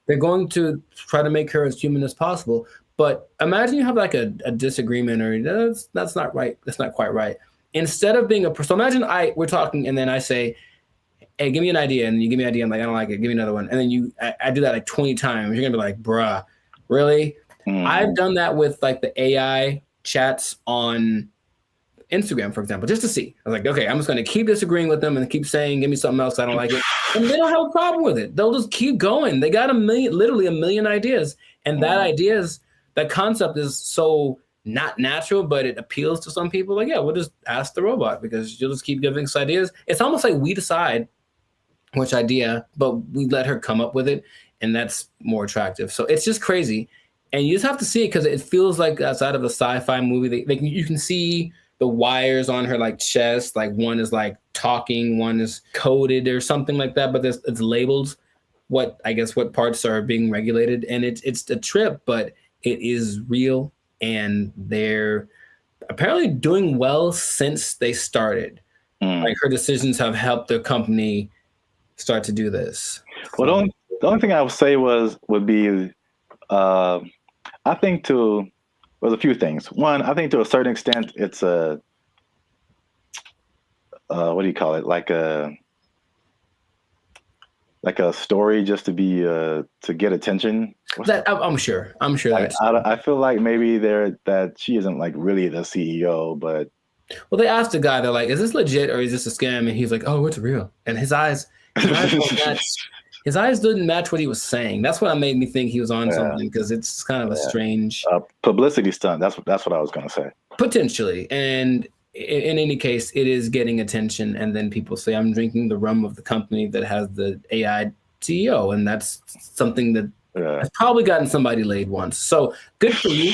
they're going to try to make her as human as possible. But imagine you have like a disagreement, or that's not right. That's not quite right. Instead of being so imagine we're talking and then I say, hey, give me an idea. And you give me an idea. I'm like, I don't like it. Give me another one. And then I do that like 20 times. You're going to be like, bruh, really? I've done that with like the AI chats on Instagram, for example, just to see. I was like, okay, I'm just going to keep disagreeing with them and keep saying, give me something else. I don't like it. And they don't have a problem with it. They'll just keep going. They got literally a million ideas. And that concept is so not natural, but it appeals to some people. Like, yeah, we'll just ask the robot because you'll just keep giving us ideas. It's almost like we decide which idea, but we let her come up with it. And that's more attractive. So it's just crazy. And you just have to see it because it feels like outside of a sci-fi movie. You can see the wires on her like chest. Like one is like talking, one is coded or something like that. But it's labeled what parts are being regulated. And it's a trip, but it is real. And they're apparently doing well since they started. Like her decisions have helped the company start to do this. Well, the only thing I would say would be, I think there's a few things. One, I think to a certain extent, it's a, what do you call it? Like a story just to be, to get attention. I'm sure I feel like maybe that she isn't like really the CEO, but. Well, they asked the guy, they're like, is this legit or is this a scam? And he's like, oh, it's real. And his eyes didn't match what he was saying. That's what made me think he was on something, because it's kind of a strange publicity stunt. That's what I was going to say. Potentially. And in any case, it is getting attention. And then people say, I'm drinking the rum of the company that has the AI CEO. And that's something that has probably gotten somebody laid once. So good for you.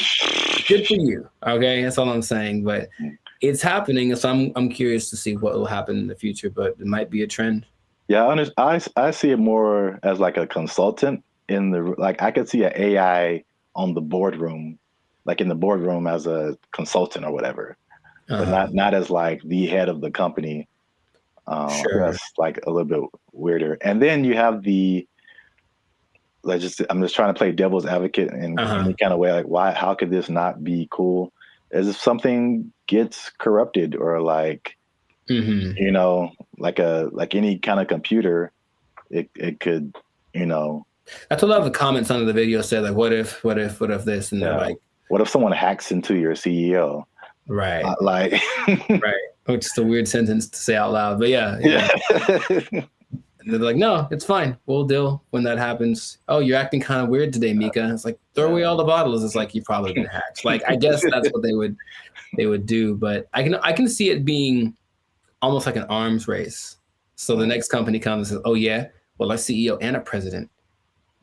Good for you. Okay. That's all I'm saying. But it's happening. So I'm curious to see what will happen in the future, but it might be a trend. Yeah, I see it more as like a consultant I could see an AI on the boardroom, like in the boardroom as a consultant or whatever, but not as like the head of the company. Sure. That's like a little bit weirder. And then you have I'm just trying to play devil's advocate in any kind of way. Like, how could this not be cool? As if something gets corrupted or like, like any kind of computer, it could, That's what a lot of the comments under the video said, like, what if this? And they're like, what if someone hacks into your CEO? Right. Right. Which is a weird sentence to say out loud, but yeah. And they're like, no, it's fine. We'll deal when that happens. Oh, you're acting kind of weird today, Mika. It's like, throw away all the bottles. It's like, you've probably been hacked. Like, I guess that's what they would do. But I can see it being almost like an arms race. So the next company comes and says, oh yeah, well, our CEO and our president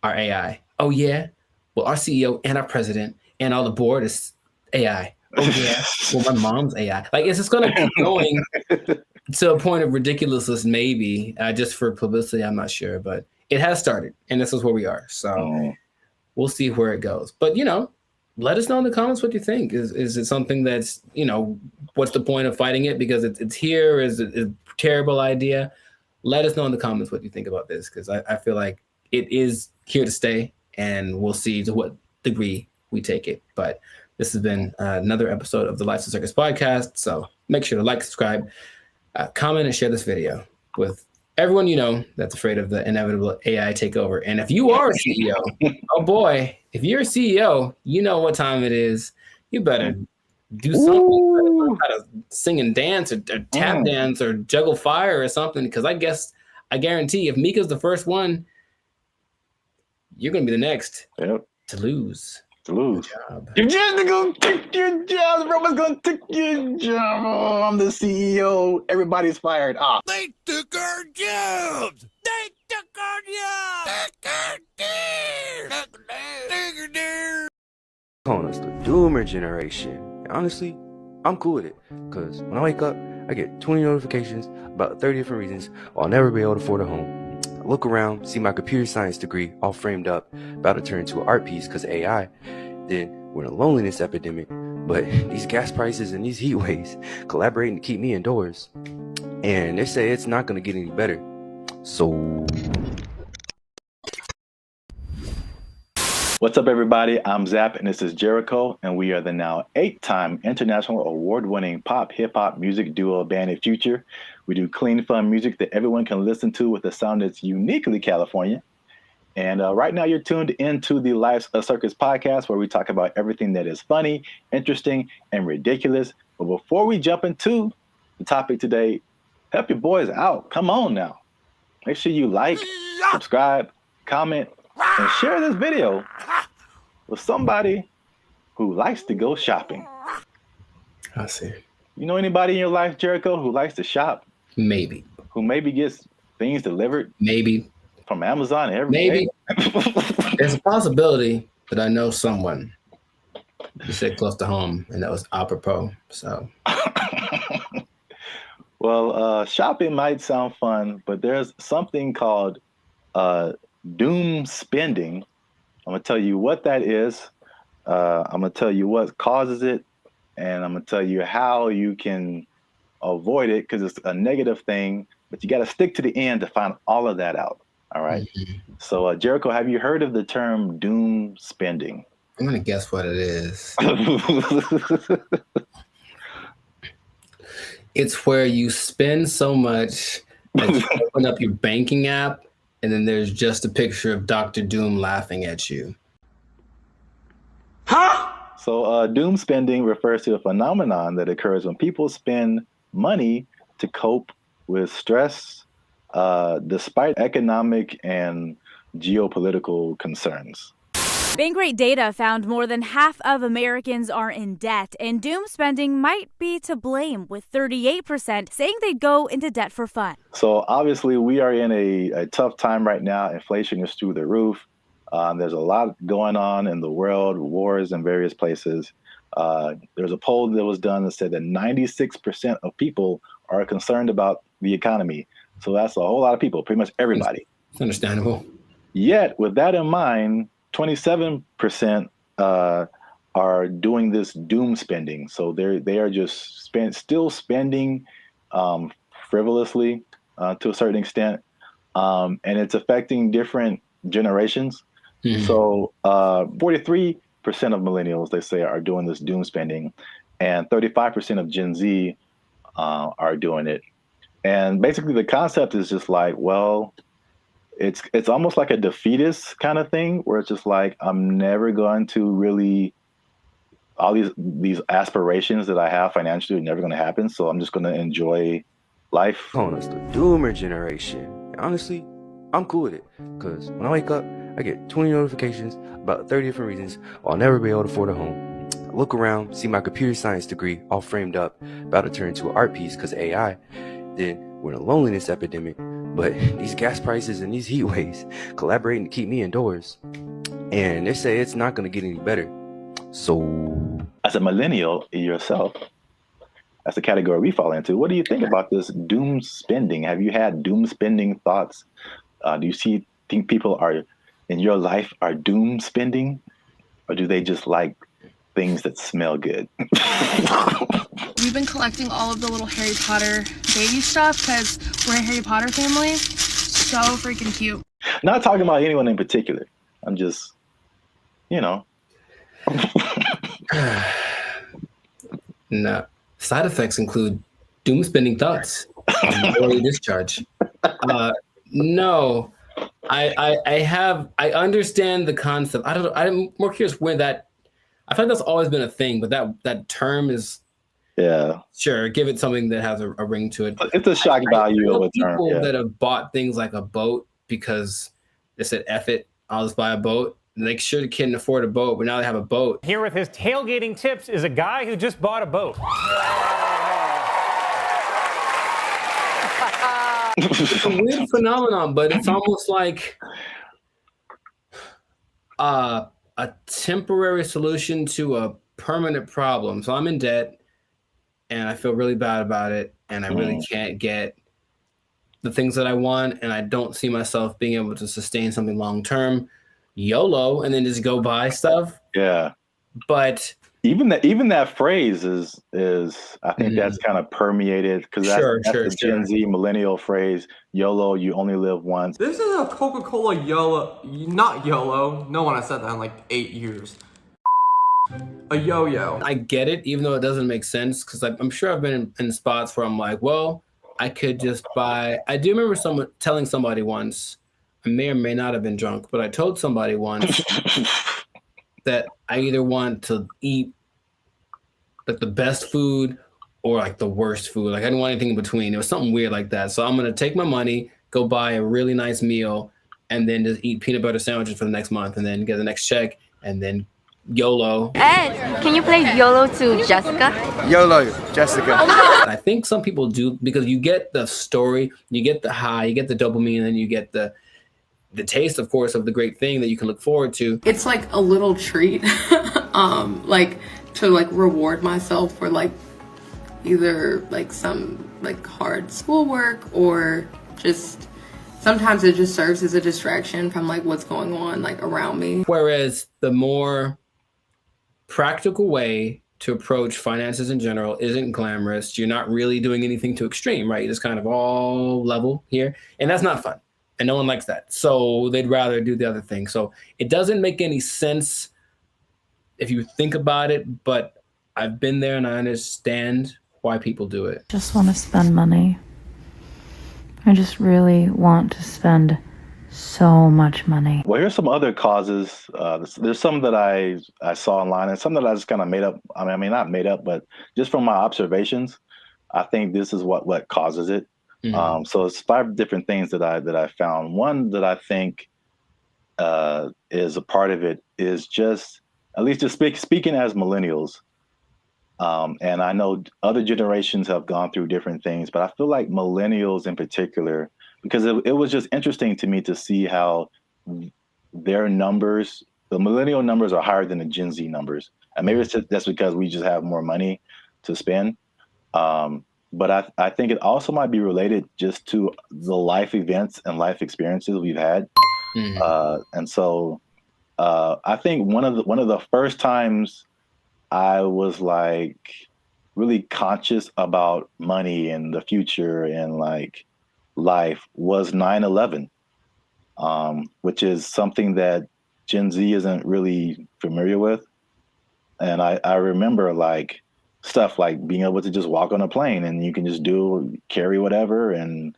are AI. Oh yeah, well, our CEO and our president and all the board is AI. Oh yeah, well, my mom's AI. Like, it's just going to keep going. to a point of ridiculousness, maybe just for publicity. I'm not sure, but it has started, and this is where we are. So we'll see where it goes. But let us know in the comments what you think. Is it something that's what's the point of fighting it because it's here? Is it a terrible idea? Let us know in the comments what you think about this, because I feel like it is here to stay, and we'll see to what degree we take it. But this has been another episode of the Life's a Circus podcast. So make sure to like, subscribe, comment, and share this video with everyone that's afraid of the inevitable AI takeover. And if you are a CEO, oh boy, if you're a CEO, you know what time it is. You better do something, how to sing and dance or tap dance or juggle fire or something, because I guarantee if Mika's the first one, you're going to be the next to lose. You're just going to take your job. Roman's going to take your job. Oh, I'm the CEO. Everybody's fired. They took our jobs. They took our jobs. Calling us the Doomer generation. Honestly, I'm cool with it, because when I wake up, I get 20 notifications about 30 different reasons I'll never be able to afford a home. I look around, see my computer science degree all framed up, about to turn into an art piece because of AI. Then we're in a loneliness epidemic, but these gas prices and these heat waves collaborating to keep me indoors. And they say it's not going to get any better. So... What's up, everybody? I'm Zap, and this is Jericho, and we are the now 8-time international award-winning pop hip-hop music duo Band of Future. We do clean, fun music that everyone can listen to with a sound that's uniquely California. And right now, you're tuned into the Life's a Circus podcast, where we talk about everything that is funny, interesting, and ridiculous. But before we jump into the topic today, help your boys out. Come on now. Make sure you like, subscribe, comment, and share this video with somebody who likes to go shopping. I see. You know anybody in your life, Jericho, who likes to shop? Maybe. Who maybe gets things delivered? Maybe. From Amazon every Maybe. day? There's a possibility that I know someone. You said close to home, and that was apropos. So. Well, shopping might sound fun, but there's something called doom spending. I'm going to tell you what that is. I'm going to tell you what causes it, and I'm going to tell you how you can avoid it, because it's a negative thing, but you got to stick to the end to find all of that out. All right. So, Jericho, have you heard of the term doom spending? I'm going to guess what it is. It's where you spend so much that you open up your banking app, and then there's just a picture of Dr. Doom laughing at you. So doom spending refers to a phenomenon that occurs when people spend money to cope with stress, despite economic and geopolitical concerns. Bankrate data found more than half of Americans are in debt, and doom spending might be to blame, with 38% saying they'd go into debt for fun. So obviously we are in a tough time right now. Inflation is through the roof. There's a lot going on in the world, wars in various places. There's a poll that was done that said that 96% of people are concerned about the economy. So that's a whole lot of people, pretty much everybody. It's understandable. Yet, with that in mind, 27% are doing this doom spending. So they are just still spending frivolously to a certain extent, and it's affecting different generations. So 43% of millennials, they say, are doing this doom spending, and 35% of Gen Z are doing it. And basically the concept is just like, well, it's almost like a defeatist kind of thing, where it's just like, I'm never going to really, all these aspirations that I have financially are never going to happen. So I'm just going to enjoy life. Calling us the Doomer generation. Honestly, I'm cool with it, because when I wake up, I get 20 notifications about 30 different reasons I'll never be able to afford a home. I look around, see my computer science degree all framed up, about to turn into an art piece because of AI. Then we're in a loneliness epidemic, but these gas prices and these heat waves collaborating to keep me indoors. And they say it's not going to get any better. So, as a millennial yourself, that's the category we fall into. What do you think about this doom spending? Have you had doom spending thoughts? Do you think people are in your life are doom spending, or do they just like things that smell good? We've been collecting all of the little Harry Potter baby stuff because we're a Harry Potter family. So freaking cute. Not talking about anyone in particular. I'm just, No. Side effects include doom spending thoughts, early discharge. No, I understand the concept. I don't know. I'm more curious where that. I feel like that's always been a thing, but that term is. Yeah. Sure, give it something that has a ring to it. It's a shock value of a term. People that have bought things like a boat because they said, F it, I'll just buy a boat. And they sure couldn't afford a boat, but now they have a boat. Here with his tailgating tips is a guy who just bought a boat. It's a weird phenomenon, but it's almost like a temporary solution to a permanent problem. So I'm in debt and I feel really bad about it, and I really can't get the things that I want, and I don't see myself being able to sustain something long term. YOLO, and then just go buy stuff. Yeah. But even that phrase is I think that's kind of permeated because that's the Gen Z millennial phrase. YOLO, you only live once. This is a Coca-Cola YOLO, not YOLO. No one has said that in like 8 years. A yo-yo. I get it, even though it doesn't make sense, because I'm sure I've been in spots where I'm like, well, I could just buy. I do remember telling somebody once, I may or may not have been drunk, but I told somebody once that I either want to eat like the best food or like the worst food. Like I didn't want anything in between. It was something weird like that. So I'm going to take my money, go buy a really nice meal, and then just eat peanut butter sandwiches for the next month, and then get the next check, and then YOLO. Ed, can you play YOLO to Jessica? YOLO, Jessica. I think some people do, because you get the story, you get the high, you get the dopamine, and then you get the taste, of course, of the great thing that you can look forward to. It's like a little treat, like to like reward myself for like either like some like hard schoolwork, or just sometimes it just serves as a distraction from like what's going on like around me. Whereas the more practical way to approach finances in general isn't glamorous. You're not really doing anything too extreme, right? You're just kind of all level here, and that's not fun. And no one likes that. So they'd rather do the other thing. So it doesn't make any sense if you think about it, but I've been there and I understand why people do it. Just want to spend money. I just really want to spend so much money. Well, here's some other causes. There's some that I saw online, and some that I just kind of made up. I mean, not made up, but just from my observations, I think this is what causes it. Mm-hmm. So it's 5 different things that I found. One that I think is a part of it is just, at least just speaking as millennials, and I know other generations have gone through different things, but I feel like millennials in particular, because it was just interesting to me to see how their numbers, the millennial numbers, are higher than the Gen Z numbers. And maybe it's just, that's because we just have more money to spend. But I think it also might be related just to the life events and life experiences we've had. Mm-hmm. And so I think one of the first times I was like really conscious about money and the future and like life was 9/11, which is something that Gen Z isn't really familiar with. And I remember like stuff like being able to just walk on a plane and you can just carry whatever and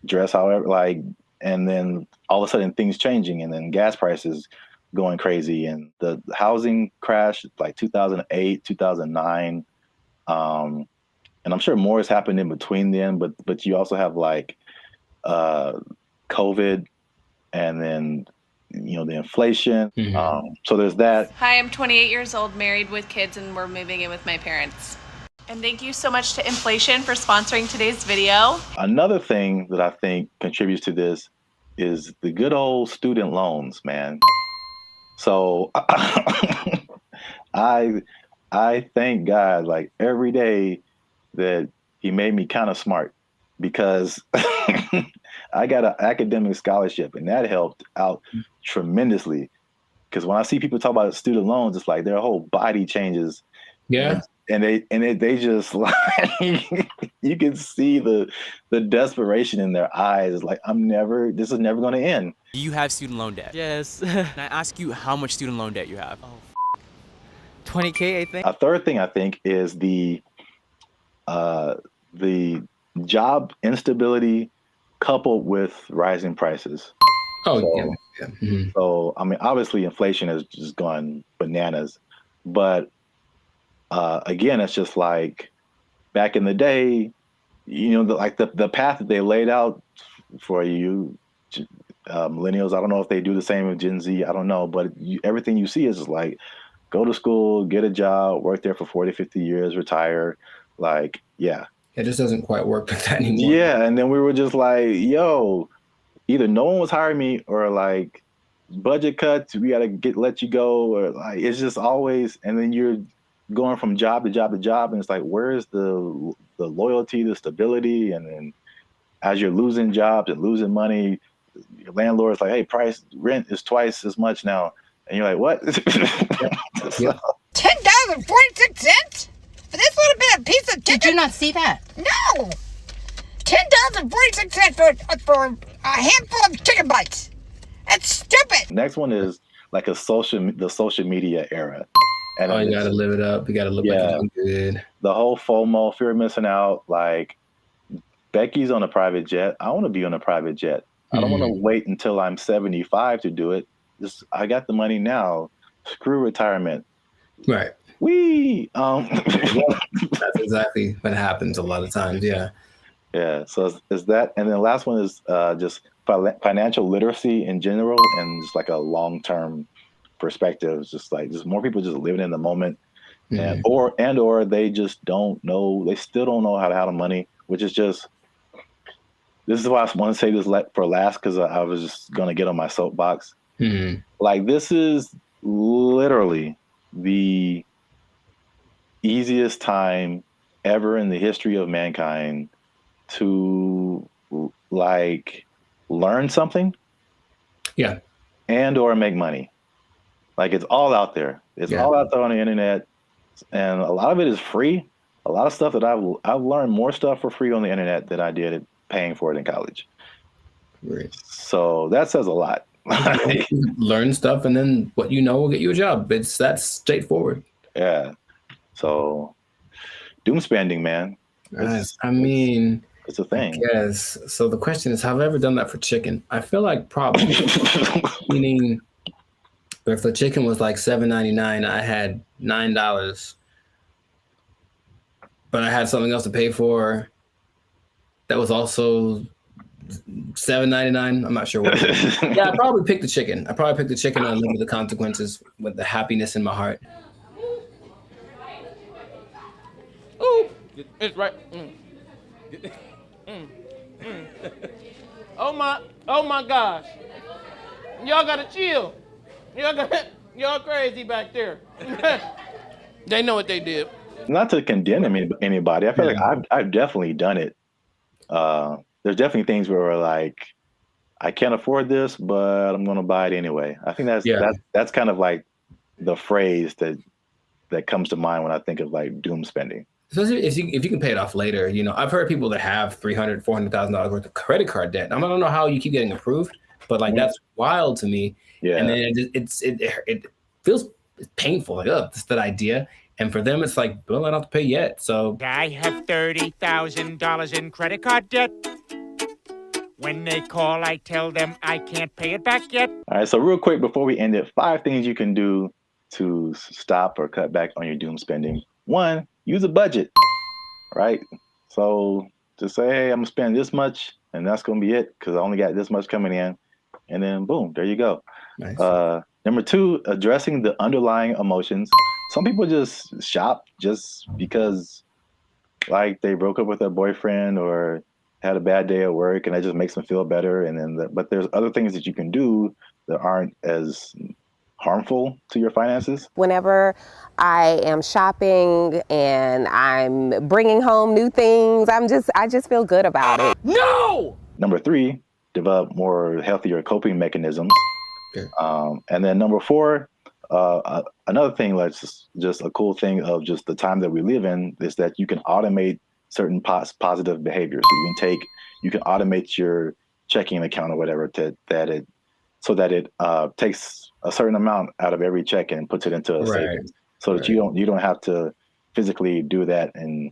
dress however, like, and then all of a sudden things changing, and then gas prices going crazy, and the housing crash like 2008, 2009. And I'm sure more has happened in between then, but you also have like COVID, and then the inflation. Mm-hmm. So there's that. Hi, I'm 28 years old, married with kids, and we're moving in with my parents. And thank you so much to Inflation for sponsoring today's video. Another thing that I think contributes to this is the good old student loans, man. So I thank God, like every day that he made me kind of smart because I got an academic scholarship, and that helped out tremendously. Because when I see people talk about student loans, it's like their whole body changes. Yeah. And they just like you can see the desperation in their eyes. It's like this is never going to end. Do you have student loan debt? Yes. Can I ask you how much student loan debt you have? 20K, I think. A third thing I think is the job instability coupled with rising prices. Oh, so, yeah. Mm-hmm. So, I mean, obviously inflation has just gone bananas, but again, it's just like back in the day, the path that they laid out for you, millennials. I don't know if they do the same with Gen Z. I don't know, but everything you see is just like, go to school, get a job, work there for 40, 50 years, retire. Like, yeah. It just doesn't quite work like that anymore. Yeah, and then we were just like, yo, either no one was hiring me or like budget cuts, we gotta let you go, or like it's just always, and then you're going from job to job to job, and it's like, where's the loyalty, the stability? And then as you're losing jobs and losing money, your landlord's like, hey, rent is twice as much now. And you're like, what? $10.46 for this little bit of piece of chicken? Did you not see that? No. $10.46 for a handful of chicken bites. That's stupid. Next one is like the social media era. And you gotta live it up. You gotta look like you're doing good. The whole FOMO, fear of missing out. Like, Becky's on a private jet. I want to be on a private jet. I don't want to wait until I'm 75 to do it. I got the money now. Screw retirement. Right. That's exactly what happens a lot of times. Yeah. Yeah. So is that, and then the last one is just financial literacy in general, and just like a long-term perspective. It's just more people just living in the moment, and or they just don't know. They still don't know how to handle money, which is just. This is why I want to say this for last, because I was just gonna get on my soapbox. Like, this is literally the easiest time ever in the history of mankind to like learn something, and or make money. Like, it's all out there. It's all out there on the internet, and a lot of it is free. A lot of stuff that I've learned more stuff for free on the internet than I did paying for it in college. Right. So that says a lot. Learn stuff, and then what you know will get you a job. That's straightforward. Yeah. So doom spending, man. I mean, it's a thing. Yes. So the question is, have I ever done that for chicken? I feel like probably. Meaning, if the chicken was like $7.99, I had $9, but I had something else to pay for that was also $7.99. I'm not sure what. Yeah, I probably picked the chicken. I probably picked the chicken and live with the consequences with the happiness in my heart. Ooh, it's right. Oh my gosh. Y'all gotta chill. Y'all crazy back there. They know what they did. Not to condemn anybody. I feel like I've definitely done it. There's definitely things where we're like, I can't afford this, but I'm going to buy it anyway. I think that's kind of like the phrase that comes to mind when I think of like doom spending. Especially if you can pay it off later. You know, I've heard people that have $300,000, $400,000 worth of credit card debt. I don't know how you keep getting approved, but that's wild to me. Yeah. And then it feels painful. Like, oh, that's that idea. And for them, it's like, well, I don't have to pay yet. So I have $30,000 in credit card debt. When they call, I tell them I can't pay it back yet. All right. So real quick, before we end it, 5 things you can do to stop or cut back on your doom spending. 1, use a budget, right? So just say, hey, I'm gonna spend this much, and that's gonna be it because I only got this much coming in, and then boom, there you go. Nice. Number 2, addressing the underlying emotions. Some people just shop just because, like, they broke up with their boyfriend or had a bad day at work, and that just makes them feel better. And then, but there's other things that you can do that aren't as harmful to your finances? Whenever I am shopping and I'm bringing home new things, I just feel good about it. No! Number 3, develop more healthier coping mechanisms. And then number 4, another thing that's just a cool thing of just the time that we live in is that you can automate certain positive behaviors. So you can automate your checking account or whatever so that it takes a certain amount out of every check and puts it into a savings, so that you don't have to physically do that and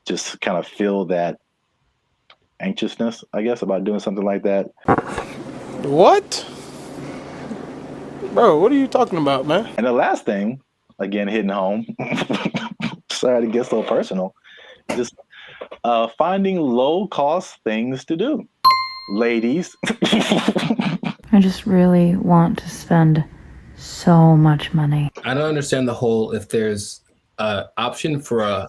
just kind of feel that anxiousness, I guess, about doing something like that. What? Bro, what are you talking about, man? And the last thing, again, hitting home, sorry to get so personal, just finding low-cost things to do. Ladies. I just really want to spend so much money. I don't understand the whole, if there's an option for a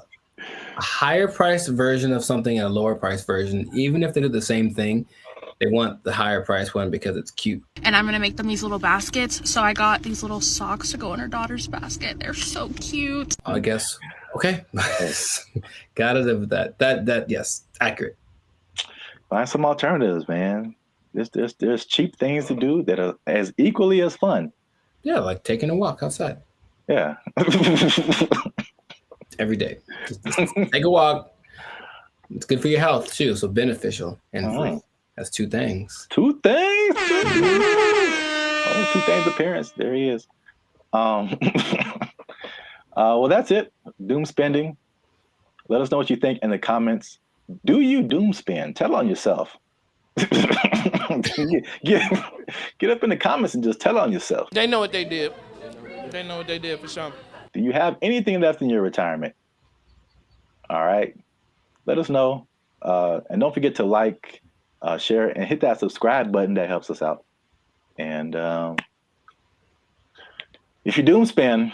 higher priced version of something and a lower priced version, even if they do the same thing, they want the higher price one because it's cute. And I'm gonna make them these little baskets. So I got these little socks to go in her daughter's basket. They're so cute. I guess. Okay. Gotta live with that. That yes, accurate. Find some alternatives, man. There's cheap things to do that are as equally as fun. Yeah, like taking a walk outside. Yeah. Every day. Just take a walk. It's good for your health too, so beneficial and free. That's 2 things. 2 things? Oh, 2 things appearance. There he is. Well, that's it. Doom spending. Let us know what you think in the comments. Do you doom spend? Tell on yourself. Get up in the comments and just tell on yourself. They know what they did. They know what they did for sure. Do you have anything left in your retirement? All right. Let us know. And don't forget to like, share, and hit that subscribe button. That helps us out. And if you doom spend,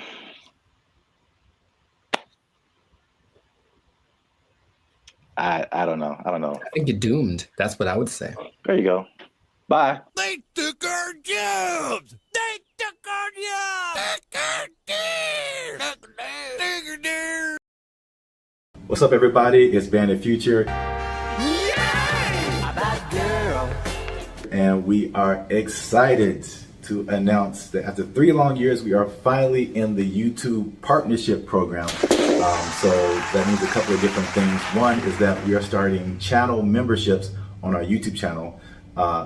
I don't know. I think you're doomed. That's what I would say. There you go. Bye. They took our jobs. They took our jobs. What's up, everybody? It's BrandBee Future. And we are excited to announce that after 3 long years, we are finally in the YouTube partnership program. So that means a couple of different things. One is that we are starting channel memberships on our YouTube channel.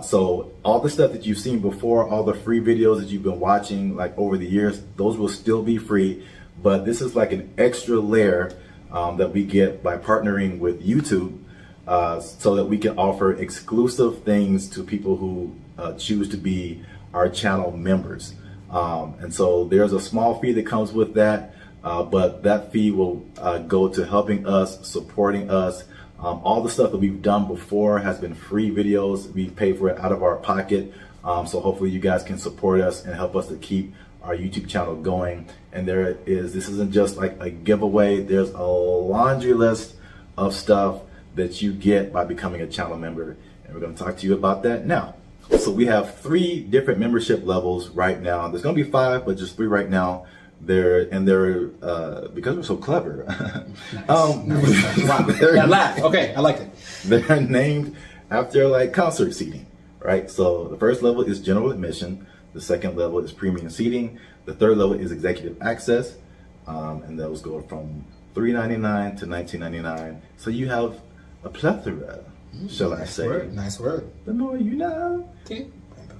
So all the stuff that you've seen before, all the free videos that you've been watching like over the years, those will still be free. But this is like an extra layer that we get by partnering with YouTube, so that we can offer exclusive things to people who choose to be our channel members. And so there's a small fee that comes with that, but that fee will go to helping us, supporting us. All the stuff that we've done before has been free videos. We pay for it out of our pocket. So hopefully you guys can support us and help us to keep our YouTube channel going. And this isn't just like a giveaway. There's a laundry list of stuff that you get by becoming a channel member. And we're going to talk to you about that now. So we have 3 different membership levels right now. There's going to be 5, but just 3 right now. They're because we're so clever. That laugh. Okay, I like it. They're named after like concert seating, right? So the first level is general admission. The second level is premium seating. The third level is executive access, and those go from $3.99 to $19.99. So you have a plethora, shall I say? Nice word. The more you know. Okay.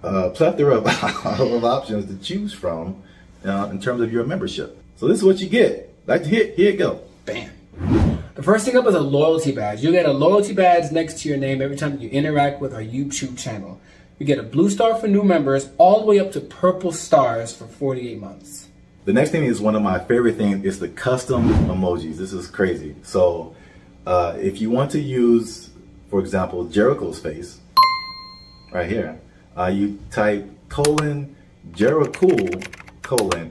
Plethora of options to choose from in terms of your membership. So this is what you get. Like to hit, here you go. Bam. The first thing up is a loyalty badge. You get a loyalty badge next to your name every time you interact with our YouTube channel. You get a blue star for new members, all the way up to purple stars for 48 months. The next thing is one of my favorite things is the custom emojis. This is crazy. So if you want to use, for example, Jericho's face, right here, you type Jericho,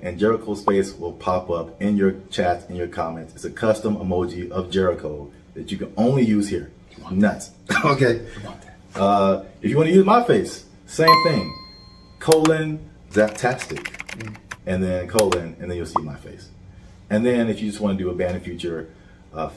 and Jericho's face will pop up in your chats, in your comments. It's a custom emoji of Jericho that you can only use here. Nuts. Okay. If you want to use my face, same thing. Zaptastic. and then colon, and then you'll see my face. And then if you just want to do a Band of Future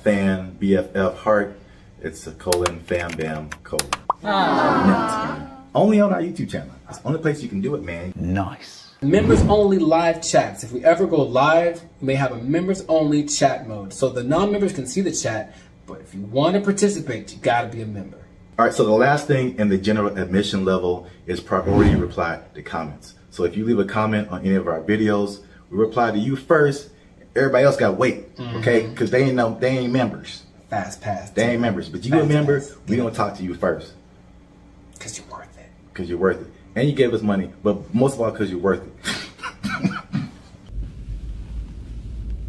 fan, BFF heart, it's a colon, fam, bam, colon. Net. Only on our YouTube channel. It's the only place you can do it, man. Nice. Members only live chats. If we ever go live, we may have a members only chat mode. So the non-members can see the chat, but if you want to participate, you gotta be a member. All right, so the last thing in the general admission level is priority reply to comments. So if you leave a comment on any of our videos, we reply to you first. Everybody else gotta wait, okay? Because they ain't members. Fast pass. They ain't members, but you a member, we gonna talk to you first. Because you're worth it. Because you're worth it. And you gave us money, but most of all because you're worth it.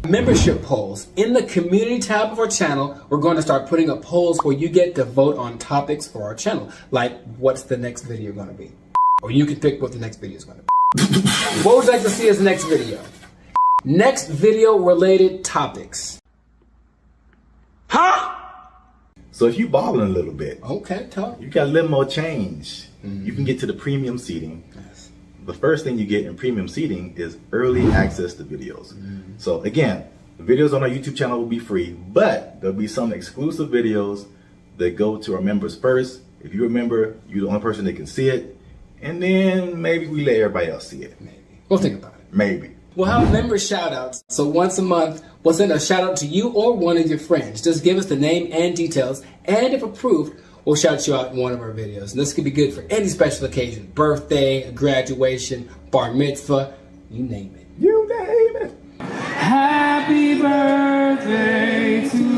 Membership polls. In the community tab of our channel, we're going to start putting up polls where you get to vote on topics for our channel. Like, what's the next video going to be? Or you can pick what the next video is going to be. What would you like to see as the next video? Next video related topics. Huh? So if you balling a little bit, okay, talk. You got a little more change. You can get to the premium seating. Yes. The first thing you get in premium seating is early access to videos. So again, the videos on our YouTube channel will be free, but there'll be some exclusive videos that go to our members first. If you're a member, you're the only person that can see it. And then maybe we let everybody else see it. Maybe. We'll think about it. Maybe. We'll have member shout outs. So once a month, we'll send a shout out to you or one of your friends. Just give us the name and details. And if approved, we'll shout you out in one of our videos. And this could be good for any special occasion. Birthday, a graduation, bar mitzvah, you name it. You name it. Happy birthday to you.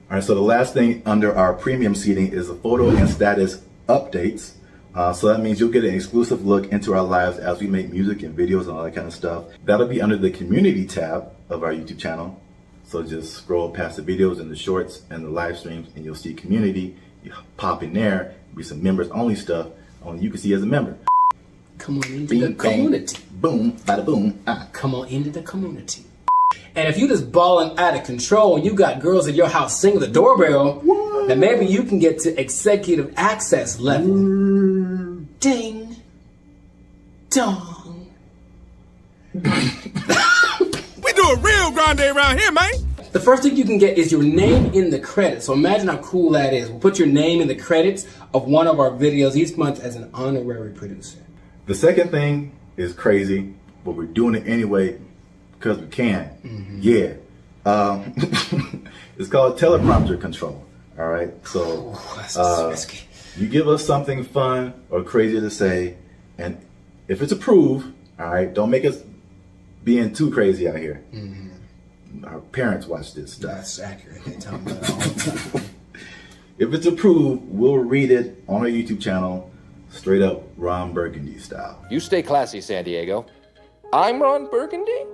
All right, so the last thing under our premium seating is the photo and status updates. So that means you'll get an exclusive look into our lives as we make music and videos and all that kind of stuff. That'll be under the community tab of our YouTube channel. So just scroll past the videos and the shorts and the live streams and you'll see community. You pop in there, be some members only stuff only you can see as a member. Come on into the community. Boom, bada boom. Come on into the community. And if you just balling out of control and you got girls at your house singing the doorbell, then maybe you can get to executive access level. Ding. Dong. We do a real grande around here, man. The first thing you can get is your name in the credits. So imagine how cool that is. We'll put your name in the credits of one of our videos each month as an honorary producer. The second thing is crazy, but we're doing it anyway because we can. Yeah. It's called teleprompter control. All right. So you give us something fun or crazy to say, and if it's approved, all right, don't make us being too crazy out here. Our parents watch this stuff. That's accurate. They tell me that all the time. If it's approved, we'll read it on our YouTube channel, straight up Ron Burgundy style. You stay classy, San Diego. I'm Ron Burgundy?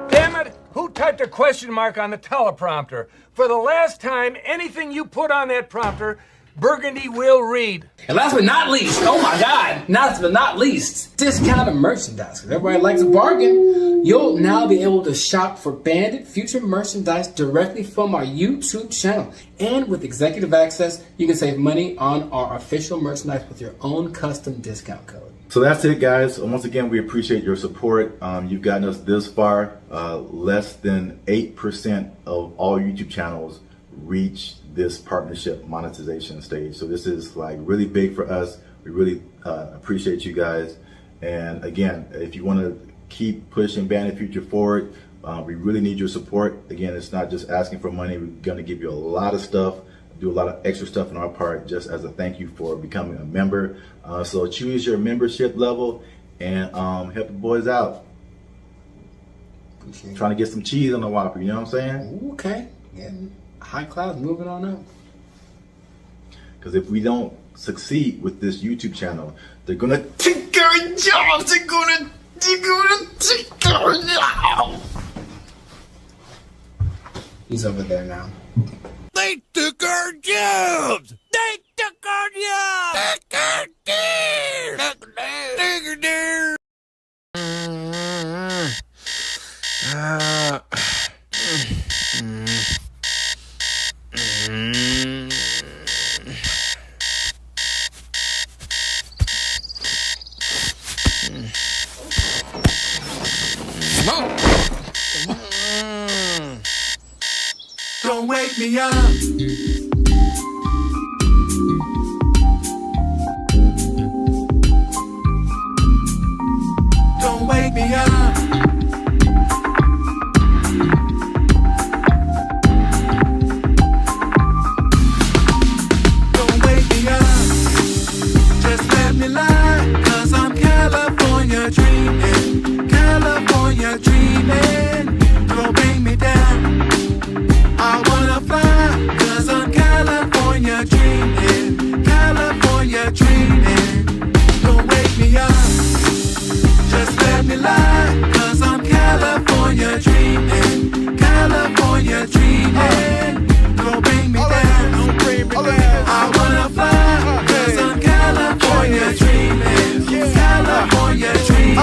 Damn it! Who typed a question mark on the teleprompter? For the last time, anything you put on that prompter, Burgundy will read. And last but not least, oh my God, last but not least, discounted merchandise. Because everybody likes a bargain. You'll now be able to shop for Bandit Future merchandise directly from our YouTube channel. And with executive access, you can save money on our official merchandise with your own custom discount code. So that's it, guys. Once again, we appreciate your support. You've gotten us this far. Less than 8% of all YouTube channels reach this partnership monetization stage. So this is like really big for us. We really appreciate you guys. And again, if you want to keep pushing Bandit Future forward, we really need your support. Again, it's not just asking for money. We're going to give you a lot of stuff, do a lot of extra stuff on our part just as a thank you for becoming a member. So choose your membership level and help the boys out. Trying to get some cheese on the Whopper, you know what I'm saying? Okay. Yeah. High class, moving on up. Because if we don't succeed with this YouTube channel, they're gonna take our jobs. They're gonna take our jobs. He's over there now. They took our jobs. They took our jobs. wake me up. Don't wake me up. Don't wake me up. Just let me lie, 'cause I'm California dreaming. California dreaming. Don't bring me down. I wanna fly, 'cause I'm California dreaming. California dreaming. Don't wake me up. Just let me lie, 'cause I'm California dreaming. California dreaming. Don't bring me down. Don't bring me down. I wanna fly, 'cause I'm California dreaming. California dreaming.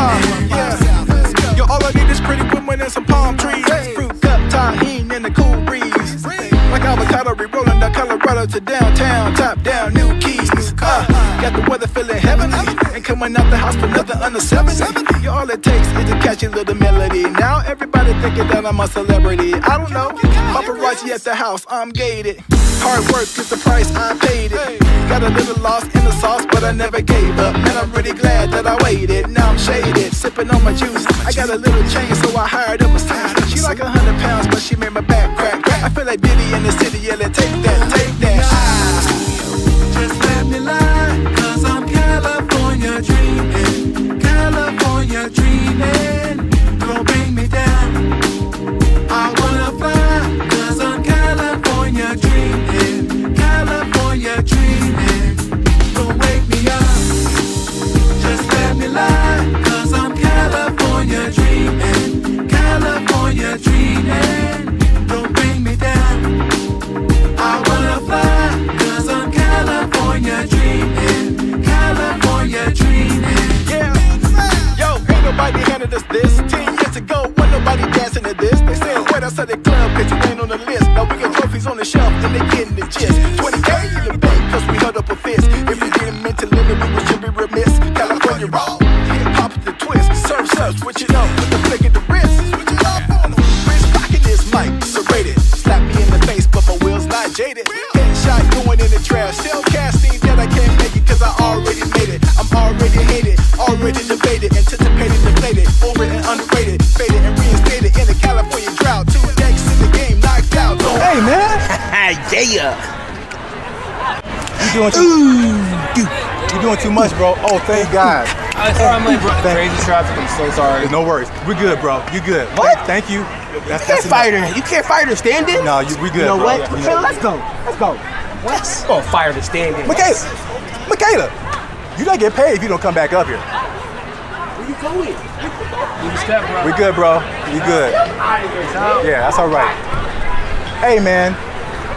Yo, all I need is pretty women and some palm trees. Fruit cup, tahini, and a cool breeze. Like avocado, re-rolling down Colorado to downtown, top down, new keys. Got the weather feeling heavenly, and coming out the house for nothing under 70. Yo, all it takes is a catchy little melody. Now everybody thinking that I'm a celebrity. I don't know, paparazzi at the house, I'm gated. Hard work is the price, I paid it. Got a little lost in the sauce, but I never gave up. And I'm really glad that I waited. Now I'm shaded, sipping on my juice. I got a little chain, so I hired a masseuse. She like 100 pounds, but she made my back crack. I feel like Diddy in the city, yeah, take that, take that. Just let me lie, 'cause I'm California dreaming. California dreaming. Don't bring me down. I wanna fly, 'cause I'm California dreaming. California dreaming. Don't wake me up. Just let me lie, 'cause I'm California dreaming. California dreaming. Don't bring me down. I wanna fly, 'cause I'm California dreaming. California dreaming. Yeah, yo, ain't nobody handed us this. 10 years ago, wasn't nobody dancing to this. They said, wait outside the club, 'cause you ain't on the list. Now we got trophies on the shelf, and they getting the gist. 20K in the bank, 'cause we held up a fist. If we didn't mean to limit, we should be remiss. California roll, hip-hop the twist. Surf, switch it up with the flick of the wrist. Switch it up on them. Wrist rocking this mic, serrated. Slap me in the face, but my wheels not jaded. Headshot going in the trash. Still casting that I can't make it, 'cause I already made it. I'm already hated, already debated, anticipated, deflated, over and underrated, faded and reinstated in the California drought. 2 decks in the game, knocked out. Hey, man. Yeah. You're doing too much, bro. Oh, thank God. Sorry, I'm late, bro. Crazy traffic. I'm so sorry. No worries. We're good, bro. You good. What? Thank you. You can't fire her. You can't fire her standing. No, we good. You know bro. what? Yeah, Michaela, let's go. Let's go. What? Oh, fire the standing. Michaela, you don't get paid if you don't come back up here. Where you going? You step, bro. We good, bro. You good. Yeah, that's all right. Hey, man,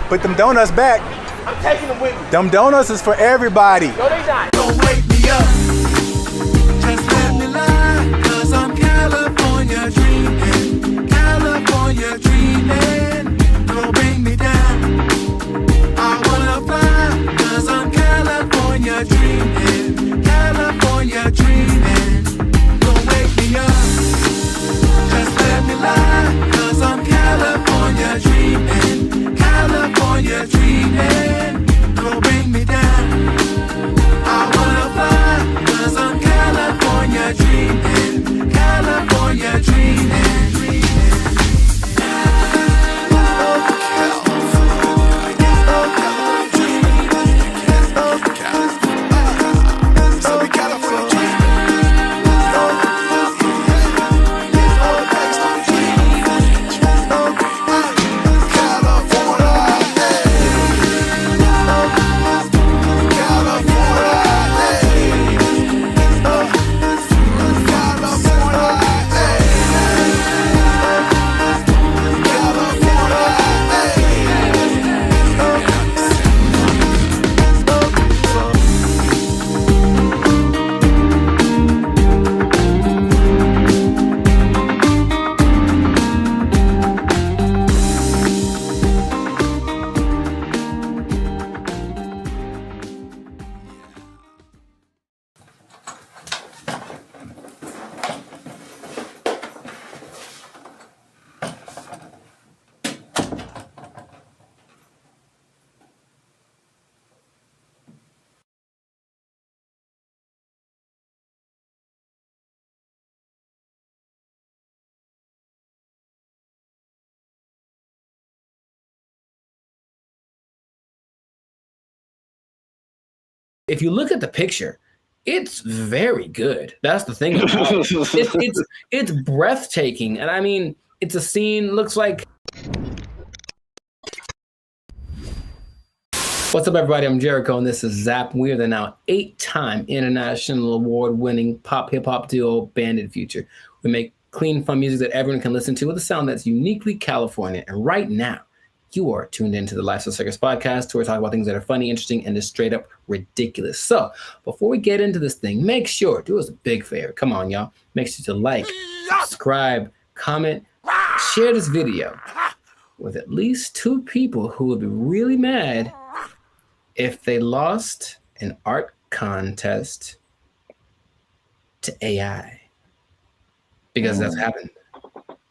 put them donuts back. I'm taking them with me. Them donuts is for everybody. No, they not. Don't wake me up. Just let me lie, 'cause I'm California dreaming. California dreaming. Don't bring me down. I wanna fly, 'cause I'm California dreaming. California dreaming. Don't wake me up. Just let me lie, 'cause I'm California dreaming. California dreaming. Don't bring me down. I wanna fly, 'cause I'm California dreaming. California dreaming. If you look at the picture, it's very good. That's the thing about it. It's breathtaking. And I mean, it's a scene, looks like... What's up, everybody? I'm Jericho, and this is Zap. We are the now 8-time international award-winning pop hip-hop duo Banded Future. We make clean, fun music that everyone can listen to with a sound that's uniquely California. And right now, you are tuned into the Lifestyle Circus podcast, where we talk about things that are funny, interesting, and just straight up ridiculous. So before we get into this thing, make sure, do us a big favor. Come on, y'all. Make sure to like, subscribe, comment, share this video with at least 2 people who would be really mad if they lost an art contest to AI. Because that's happened.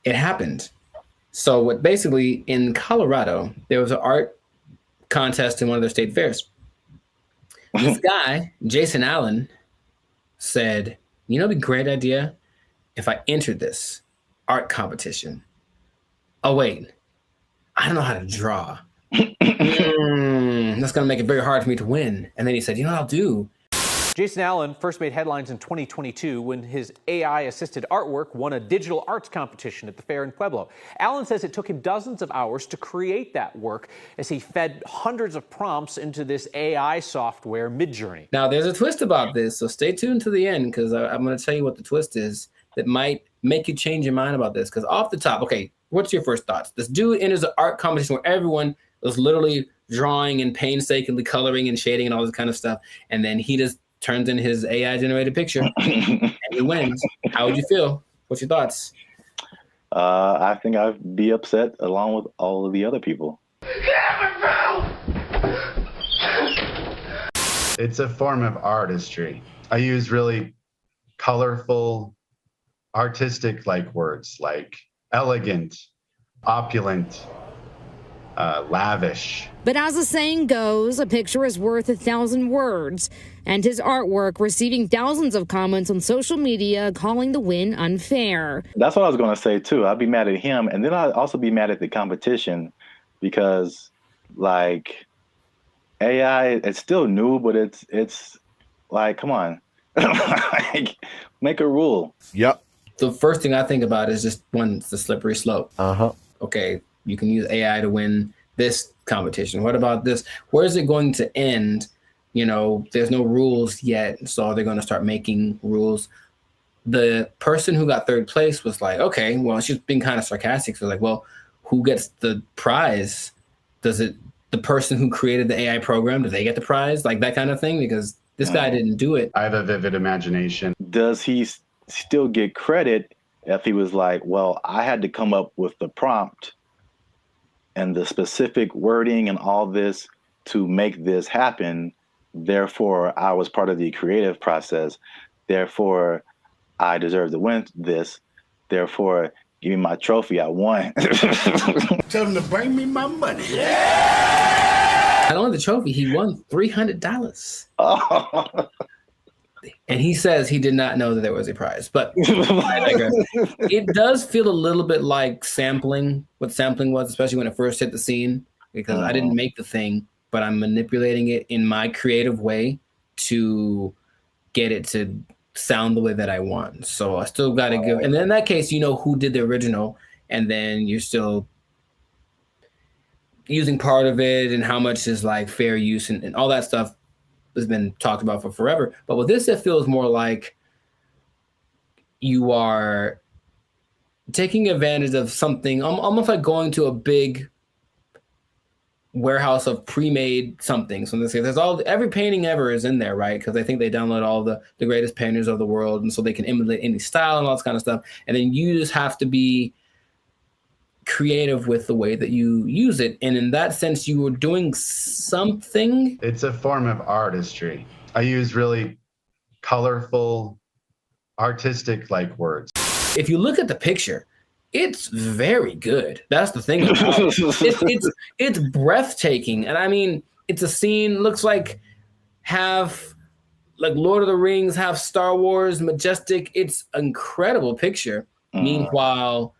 It happened. So what basically in Colorado, there was an art contest in one of their state fairs. This guy, Jason Allen, said, you know, it'd be a great idea if I entered this art competition. Oh, wait, I don't know how to draw. That's gonna make it very hard for me to win. And then he said, you know what I'll do? Jason Allen first made headlines in 2022 when his AI-assisted artwork won a digital arts competition at the fair in Pueblo. Allen says it took him dozens of hours to create that work as he fed hundreds of prompts into this AI software, Midjourney. Now, there's a twist about this, so stay tuned to the end, because I'm going to tell you what the twist is that might make you change your mind about this. Because off the top, okay, what's your first thoughts? This dude enters an art competition where everyone was literally drawing and painstakingly coloring and shading and all this kind of stuff, and then he just turns in his AI-generated picture and he wins. How would you feel? What's your thoughts? I think I'd be upset along with all of the other people. It's a form of artistry. I use really colorful, artistic-like words like elegant, opulent, lavish. But as the saying goes, a picture is worth 1,000 words, and his artwork receiving thousands of comments on social media calling the win unfair. That's what I was going to say too. I'd be mad at him, and then I'd also be mad at the competition because, like, AI, it's still new, but it's like, come on, like, make a rule. Yep. The first thing I think about is just one, it's the slippery slope. Okay, you can use AI to win this competition. What about this? Where is it going to end? You know, there's no rules yet, so they're going to start making rules. The person who got third place was like, okay, well, she's being kind of sarcastic. So like, well, who gets the prize? Does it, the person who created the AI program, do they get the prize? Like that kind of thing? Because this guy didn't do it. I have a vivid imagination. Does he still get credit if he was like, well, I had to come up with the prompt and the specific wording and all this to make this happen? Therefore, I was part of the creative process. Therefore, I deserve to win this. Therefore, give me my trophy. I won. Tell him to bring me my money. Not only the trophy, he won $300. Oh. And he says he did not know that there was a prize, but I digress. It does feel a little bit like sampling, what sampling was, especially when it first hit the scene, because I didn't make the thing, but I'm manipulating it in my creative way to get it to sound the way that I want. So I still got to give, and then in that case, you know who did the original, and then you're still using part of it and how much is like fair use and all that stuff has been talked about for forever. But with this, it feels more like you are taking advantage of something, almost like going to a big warehouse of pre-made something. So in this case, there's every painting ever is in there, right? Because I think they download all the greatest painters of the world, and so they can emulate any style and all this kind of stuff. And then you just have to be creative with the way that you use it. And in that sense, you were doing something. It's a form of artistry. I use really colorful, artistic-like words. If you look at the picture, it's very good. That's the thing about it. It's breathtaking. And I mean, it's a scene, looks like half like Lord of the Rings, half Star Wars, majestic. It's an incredible picture. Meanwhile,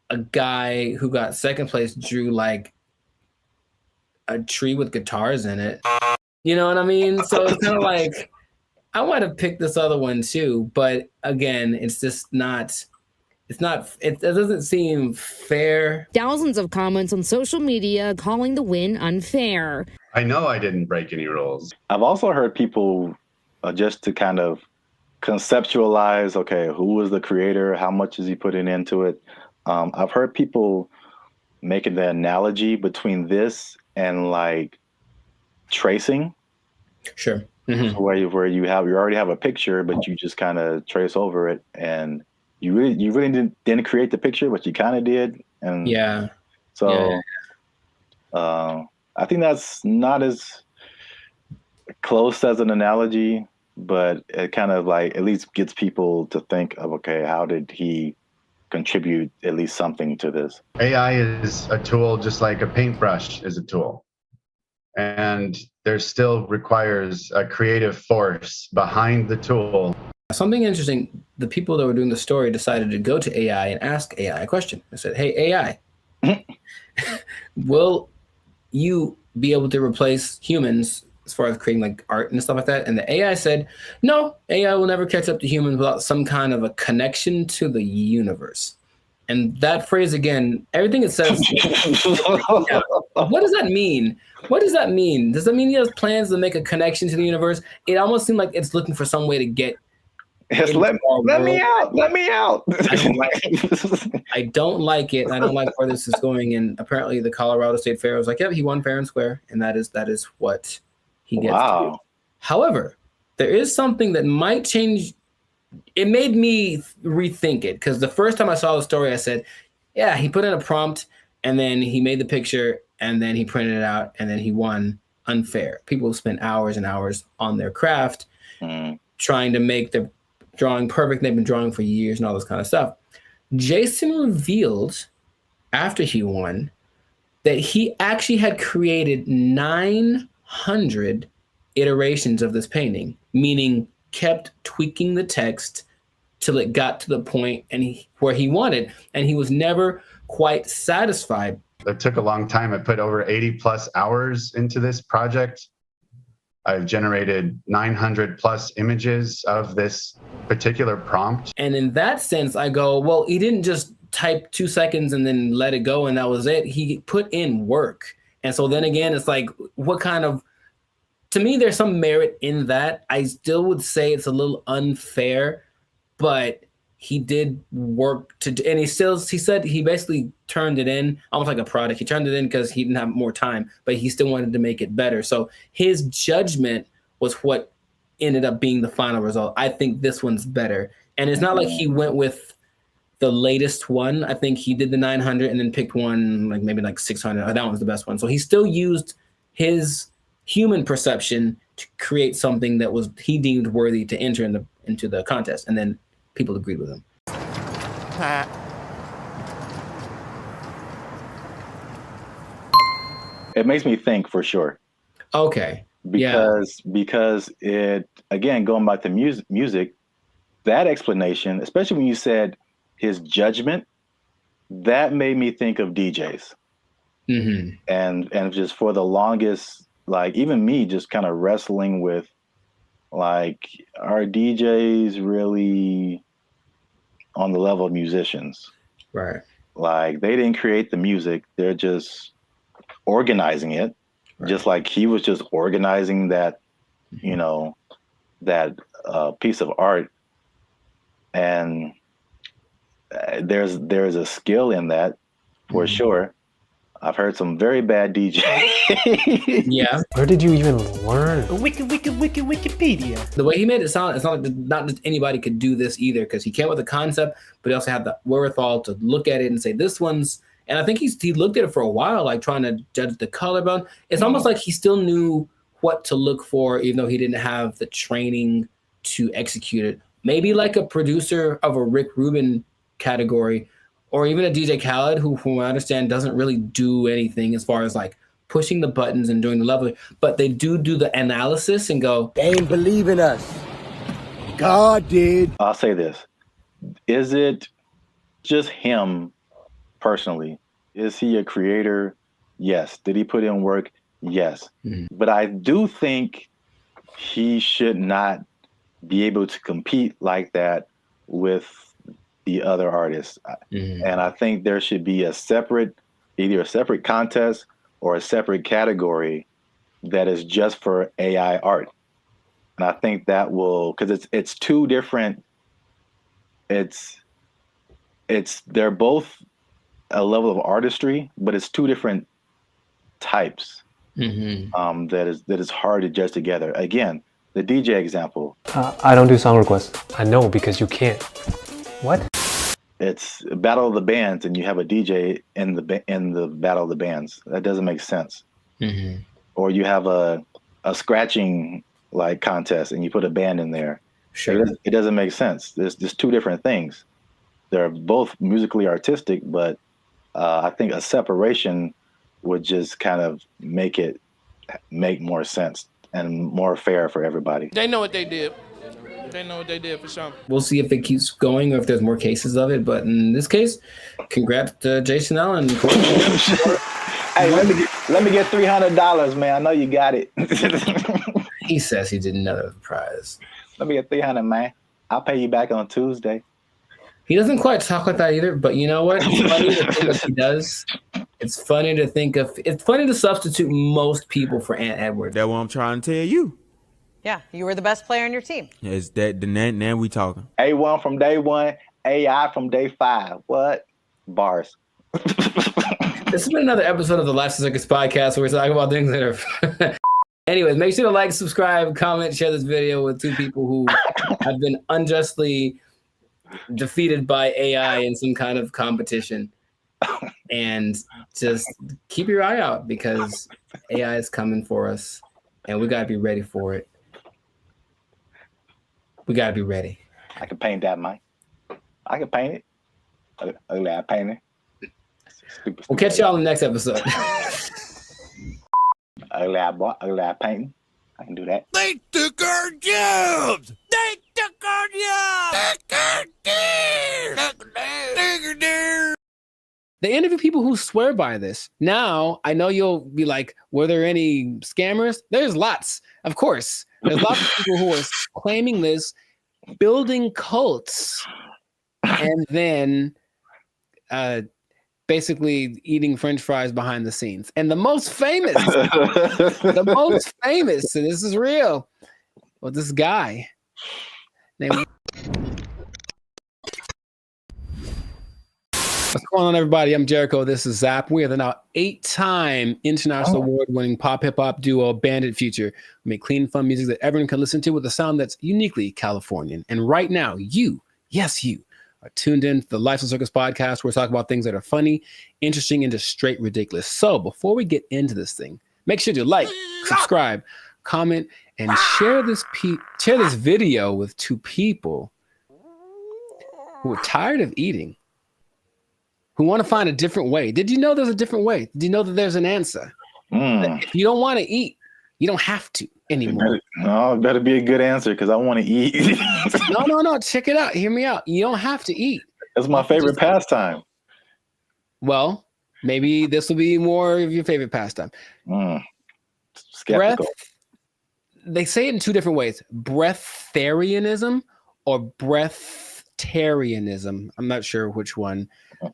a guy who got second place drew like a tree with guitars in it. You know what I mean? So it's kind of like, I might have picked this other one too, but again, it's just not. It doesn't seem fair. Thousands of comments on social media calling the win unfair. I know I didn't break any rules. I've also heard people just to kind of conceptualize, okay, who was the creator? How much is he putting into it? I've heard people making the analogy between this and like tracing. Sure. So where you already have a picture, but you just kind of trace over it, and you really didn't create the picture, but you kind of did. And so I think that's not as close as an analogy, but it kind of like at least gets people to think of, okay, how did he contribute at least something to this? AI is a tool just like a paintbrush is a tool. And there still requires a creative force behind the tool. Something interesting, the people that were doing the story decided to go to AI and ask AI a question. I said, hey, AI, will you be able to replace humans as far as creating like art and stuff like that? And the AI said, no, AI will never catch up to humans without some kind of a connection to the universe. And that phrase again, everything it says, what does that mean? What does that mean? Does that mean he has plans to make a connection to the universe? It almost seemed like it's looking for some way to get let me out. Let me out. I don't like it. I don't like where this is going. And apparently the Colorado State Fair was like, yeah, he won fair and square. And that is what he gets to do. However, there is something that might change. It made me rethink it, because the first time I saw the story, I said, yeah, he put in a prompt and then he made the picture and then he printed it out and then he won unfair. People spent hours and hours on their craft trying to make the drawing perfect. They've been drawing for years and all this kind of stuff. Jason revealed after he won that he actually had created 900 iterations of this painting, meaning kept tweaking the text till it got to the point where he wanted, and he was never quite satisfied. It took a long time. I put over 80 plus hours into this project. I've generated 900 plus images of this particular prompt. And in that sense, I go, well, he didn't just type 2 seconds and then let it go and that was it. He put in work. And so then again, it's like, what kind of, to me, there's some merit in that. I still would say it's a little unfair, but he did work and he said he basically turned it in almost like a product. He turned it in because he didn't have more time, but he still wanted to make it better. So his judgment was what ended up being the final result. I think this one's better. And it's not like he went with the latest one. I think he did the 900 and then picked one, like maybe like 600. That one's the best one. So he still used his human perception to create something that he deemed worthy to enter into the contest. And then people agreed with him. It makes me think for sure. Okay. Because it, again, going back to music, that explanation, especially when you said his judgment, that made me think of DJs. Mm-hmm. And just for the longest, like even me just kind of wrestling with, like, are DJs really on the level of musicians? Right. Like, they didn't create the music. They're just organizing it. Right. Just like he was just organizing that, you know, that piece of art. And there's a skill in that for sure. I've heard some very bad DJs. Yeah. Where did you even learn? Wikipedia. The way he made it sound, it's not like not just anybody could do this either, because he came with a concept, but he also had the wherewithal to look at it and say, this one's, and I think he looked at it for a while, like trying to judge the color, but it's almost like he still knew what to look for, even though he didn't have the training to execute it. Maybe like a producer of a Rick Rubin category, or even a DJ Khaled, who, from what I understand, doesn't really do anything as far as like pushing the buttons and doing the level, but they do the analysis and go, they ain't believe in us. God did. I'll say this. Is it just him personally? Is he a creator? Yes. Did he put in work? Yes. But I do think he should not be able to compete like that with the other artists. And I think there should be either a separate contest or a separate category that is just for AI art. And I think that will, because it's two different, they're both a level of artistry, but it's two different types that is hard to judge together. Again, the DJ example. I don't do song requests. I know, because you can't. What? It's a battle of the bands, and you have a DJ in the battle of the bands. That doesn't make sense. Or you have a scratching like contest, and you put a band in there. Sure. It doesn't make sense. There's just two different things. They're both musically artistic, but I think a separation would just kind of make more sense and more fair for everybody. They know what they did. They know what they did for sure. We'll see if it keeps going or if there's more cases of it. But in this case, congrats to Jason Allen. Hey, let me get $300, man. I know you got it. He says he did another prize. Let me get $300, man. I'll pay you back on Tuesday. He doesn't quite talk like that either, but you know what? It's funny to think if he does. It's funny to substitute most people for Ant Edwards. That's what I'm trying to tell you. Yeah, you were the best player on your team. Is that now we talking? A1 from day one, AI from day 5. What? Bars. This has been another episode of the Life Circus podcast where we talk about things that are... Anyways, make sure to like, subscribe, comment, share this video with two people who have been unjustly defeated by AI in some kind of competition. And just keep your eye out, because AI is coming for us and we gotta be ready for it. We gotta be ready. I can paint that, Mike. I can paint it. Ugly eye painting. We'll catch y'all in the next episode. Ugly eye painting. I can do that. They took our jobs! They took our jobs! They interview people who swear by this. Now, I know you'll be like, were there any scammers? There's lots, of course. There's lots of people who are claiming this, building cults, and then basically eating French fries behind the scenes. And the most famous, and this is real, well, this guy named... What's going on, everybody? I'm Jericho. This is Zap. We are the now 8-time international award-winning pop hip-hop duo Bandit Future. We make clean, fun music that everyone can listen to with a sound that's uniquely Californian. And right now, you are tuned in to the Life Circus podcast, where we talk about things that are funny, interesting, and just straight ridiculous. So before we get into this thing, make sure to like, subscribe, comment, and share this video with two people who are tired of eating, who want to find a different way. Did you know there's a different way? Did you know that there's an answer? If you don't want to eat, you don't have to anymore. It better be a good answer, because I want to eat. No. Check it out. Hear me out. You don't have to eat. It's my favorite pastime. Well, maybe this will be more of your favorite pastime. Skeptical. They say it in two different ways: breatharianism or breatharianism. I'm not sure which one.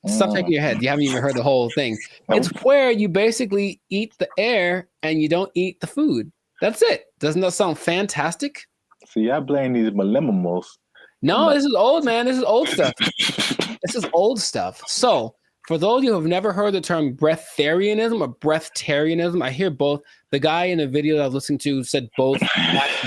Stop shaking your head. You haven't even heard the whole thing. It's where you basically eat the air and you don't eat the food. That's it. Doesn't that sound fantastic? See, I blame these millennials. No, this is old, man. This is old stuff. This is old stuff. So, for those of you who have never heard the term breatharianism or breatharianism, I hear both. The guy in the video that I was listening to said both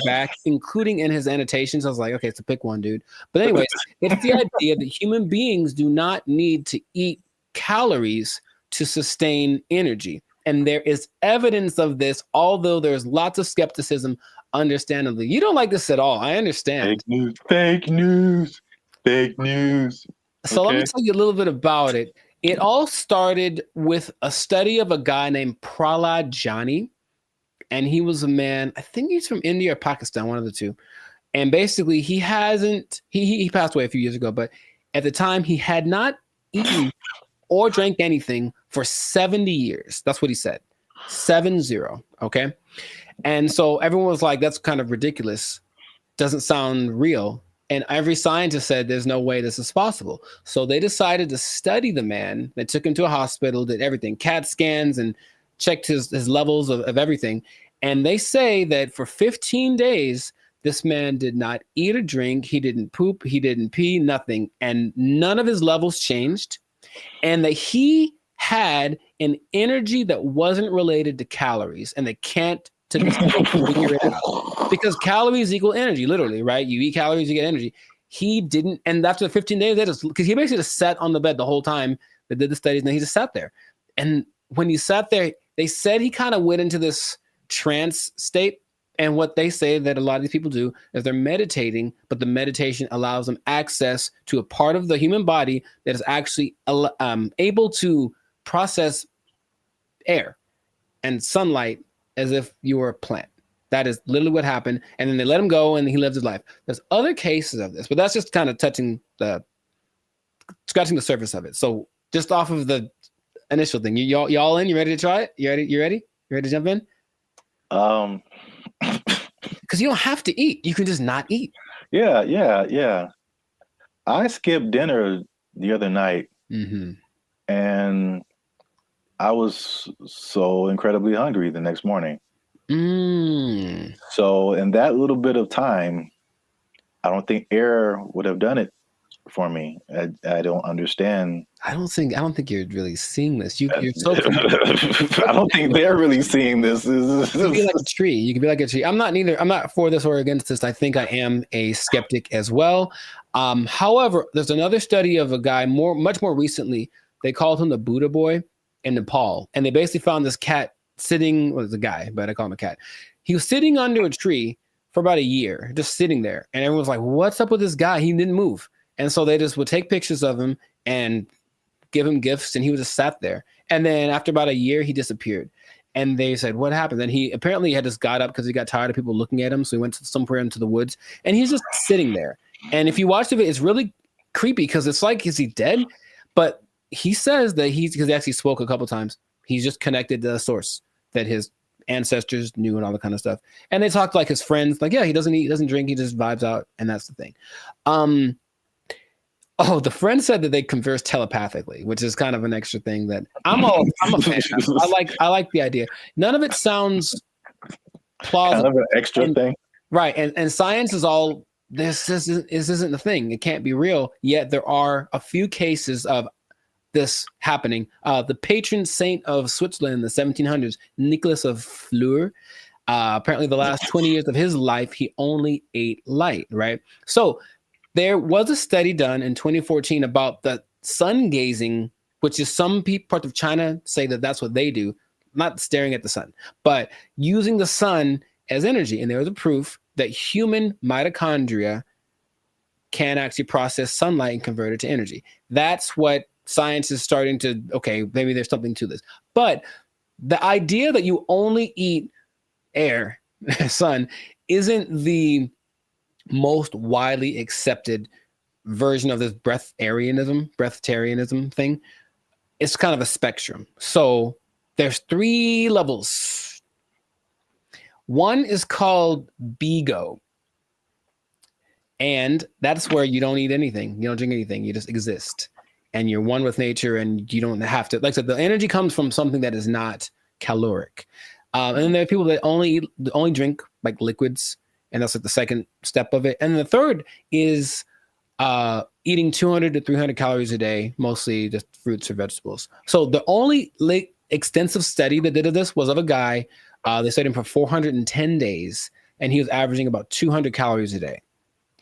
back, including in his annotations. I was like, okay, so pick one, dude. But anyways, it's the idea that human beings do not need to eat calories to sustain energy. And there is evidence of this, although there's lots of skepticism, understandably. You don't like this at all. I understand. Fake news. So let me tell you a little bit about it. It all started with a study of a guy named Prahlad Jani. And he was a man, I think he's from India or Pakistan, one of the two. And basically he passed away a few years ago, but at the time he had not eaten or drank anything for 70 years. That's what he said. 70. Okay. And so everyone was like, that's kind of ridiculous. Doesn't sound real. And every scientist said there's no way this is possible. So they decided to study the man. They took him to a hospital, did everything, CAT scans, and checked his levels of everything. And they say that for 15 days, this man did not eat or drink. He didn't poop. He didn't pee, nothing. And none of his levels changed. And that he had an energy that wasn't related to calories. And they can't to this day figure it out. Because calories equal energy, literally, right? You eat calories, you get energy. He didn't. And after 15 days, because he basically just sat on the bed the whole time they did the studies, and then he just sat there. And when he sat there, they said he kind of went into this trance state. And what they say that a lot of these people do is they're meditating, but the meditation allows them access to a part of the human body that is actually able to process air and sunlight as if you were a plant. That is literally what happened. And then they let him go and he lived his life. There's other cases of this, but that's just kind of scratching the surface of it. So just off of the initial thing, y'all in? You ready to try it? You ready? You ready to jump in? Because you don't have to eat. You can just not eat. Yeah. I skipped dinner the other night, and I was so incredibly hungry the next morning. So in that little bit of time, I don't think air would have done it for me. I don't understand. I don't think you're really seeing this. You're so. I don't think they're really seeing this. You can be like a tree. You can be like a tree. I'm not for this or against this. I think I am a skeptic as well. However, there's another study of a guy much more recently. They called him the Buddha boy in Nepal, and they basically found this cat sitting. Well, it's a guy, but I call him a cat. He was sitting under a tree for about a year, just sitting there, and everyone was like, "What's up with this guy? He didn't move." And so they just would take pictures of him and give him gifts, and he was just sat there. And then after about a year, he disappeared. And they said, what happened? Then he apparently had just got up because he got tired of people looking at him. So he went somewhere into the woods, and he's just sitting there. And if you watch the video, it's really creepy because it's like, is he dead? But he says that because he actually spoke a couple times, he's just connected to the source that his ancestors knew and all that kind of stuff. And they talked like his friends, like, yeah, he doesn't eat, doesn't drink, he just vibes out. And that's the thing. Oh, the friend said that they converse telepathically, which is kind of an extra thing that I'm a fan of. I like the idea. None of it sounds plausible. Kind of an extra thing. Right. And science is all, this isn't the thing. It can't be real. Yet there are a few cases of this happening. The patron saint of Switzerland in the 1700s, Nicholas of Fleur, apparently the last 20 years of his life, he only ate light, right? So there was a study done in 2014 about the sun gazing, which is some parts of China say that that's what they do, not staring at the sun, but using the sun as energy. And there was a proof that human mitochondria can actually process sunlight and convert it to energy. That's what science is starting to, okay, maybe there's something to this. But the idea that you only eat air, sun, isn't the most widely accepted version of this breatharianism thing. It's kind of a spectrum. So there's 3 levels. One is called BeGo. And that's where you don't eat anything. You don't drink anything. You just exist. And you're one with nature, and you don't have to, like I said, the energy comes from something that is not caloric. And then there are people that only drink like liquids. And that's like the second step of it. And the third is eating 200 to 300 calories a day, mostly just fruits or vegetables. So the only extensive study that did this was of a guy. They studied him for 410 days, and he was averaging about 200 calories a day.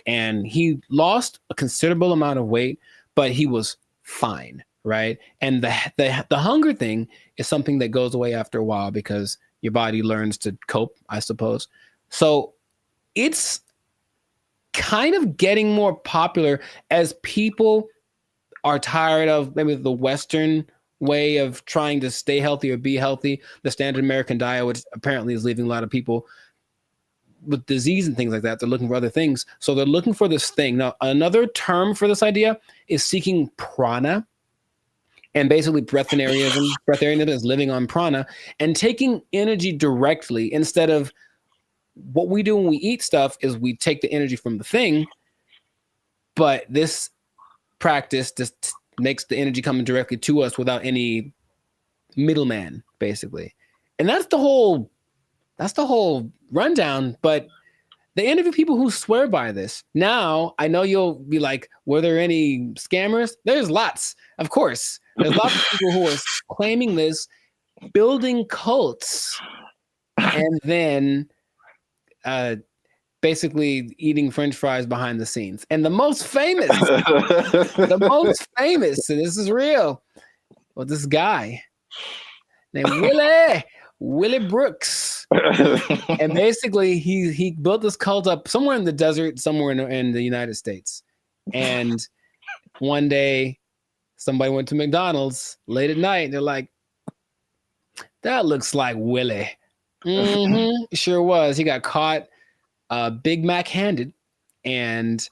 And he lost a considerable amount of weight, but he was fine, right? And the hunger thing is something that goes away after a while because your body learns to cope, I suppose. So it's kind of getting more popular as people are tired of maybe the Western way of trying to stay healthy or be healthy. The standard American diet, which apparently is leaving a lot of people with disease and things like that. They're looking for other things. So they're looking for this thing. Now, another term for this idea is seeking prana. and basically breatharianism is living on prana and taking energy directly instead of what we do when we eat stuff is we take the energy from the thing, but this practice just makes the energy coming directly to us without any middleman, basically. And that's the whole rundown, but they interview people who swear by this. Now, I know you'll be like, were there any scammers? There's lots, of course. There's lots of people who are claiming this, building cults, and then basically eating French fries behind the scenes. And the most famous, and this is real, well, this guy named Willie Brooks. And basically he built this cult up somewhere in the desert, somewhere in the United States. And one day somebody went to McDonald's late at night and they're like, that looks like Willie. Sure was. He got caught Big Mac handed, and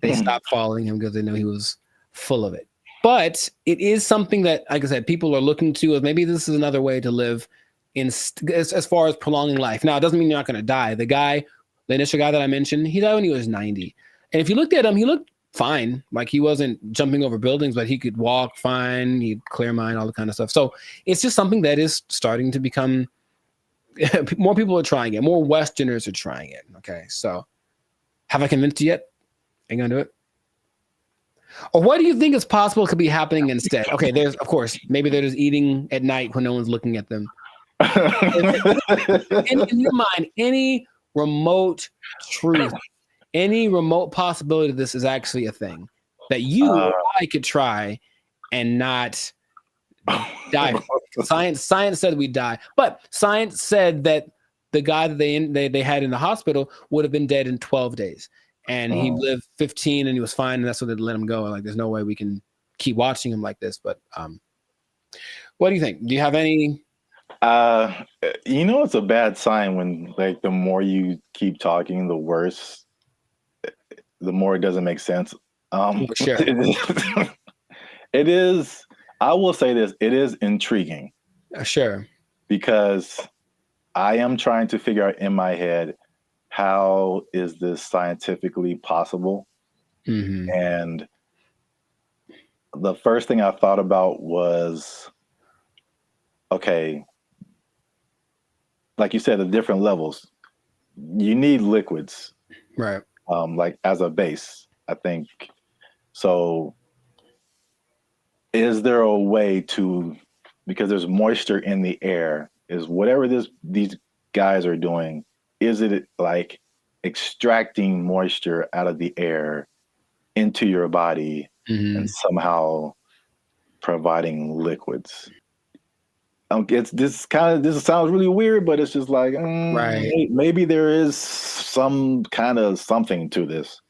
they stopped following him because they knew he was full of it. But it is something that, like I said, people are looking to as maybe this is another way to live as far as prolonging life. Now, it doesn't mean you're not going to die. The initial guy that I mentioned, he died when he was 90. And if you looked at him, he looked fine. Like he wasn't jumping over buildings, but he could walk fine. He'd clear mind, all the kind of stuff. So it's just something that is starting to become, more people are trying it. More Westerners are trying it. Okay. So have I convinced you yet? Are you going to do it? Or what do you think is possible could be happening instead? Okay. There's, of course, maybe they're just eating at night when no one's looking at them. In your mind, any remote truth, any remote possibility of this is actually a thing that you or I could try and not die. Science said we'd die, but science said that the guy that they had in the hospital would have been dead in 12 days, and he lived 15 and he was fine, and that's what they let him go. Like, there's no way we can keep watching him like this. But what do you think? Do you have any? It's a bad sign when, like, the more you keep talking, the worse, the more it doesn't make sense. Sure. It is, I will say this, it is intriguing. Sure. Because I am trying to figure out in my head, how is this scientifically possible? Mm-hmm. And the first thing I thought about was, okay, like you said, the different levels. You need liquids, right? Like as a base, I think. So, is there a way to, because there's moisture in the air, is whatever these guys are doing, is it like extracting moisture out of the air into your body and somehow providing liquids? This sounds really weird, but it's just like, right. Maybe there is some kind of something to this.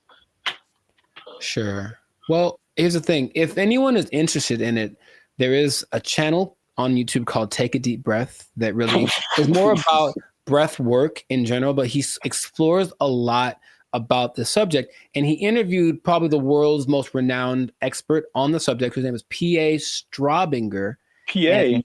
Sure. Well, here's the thing. If anyone is interested in it, there is a channel on YouTube called Take a Deep Breath that really is more about breath work in general, but he explores a lot about the subject. And he interviewed probably the world's most renowned expert on the subject, whose name is P.A. Straubinger. P.A.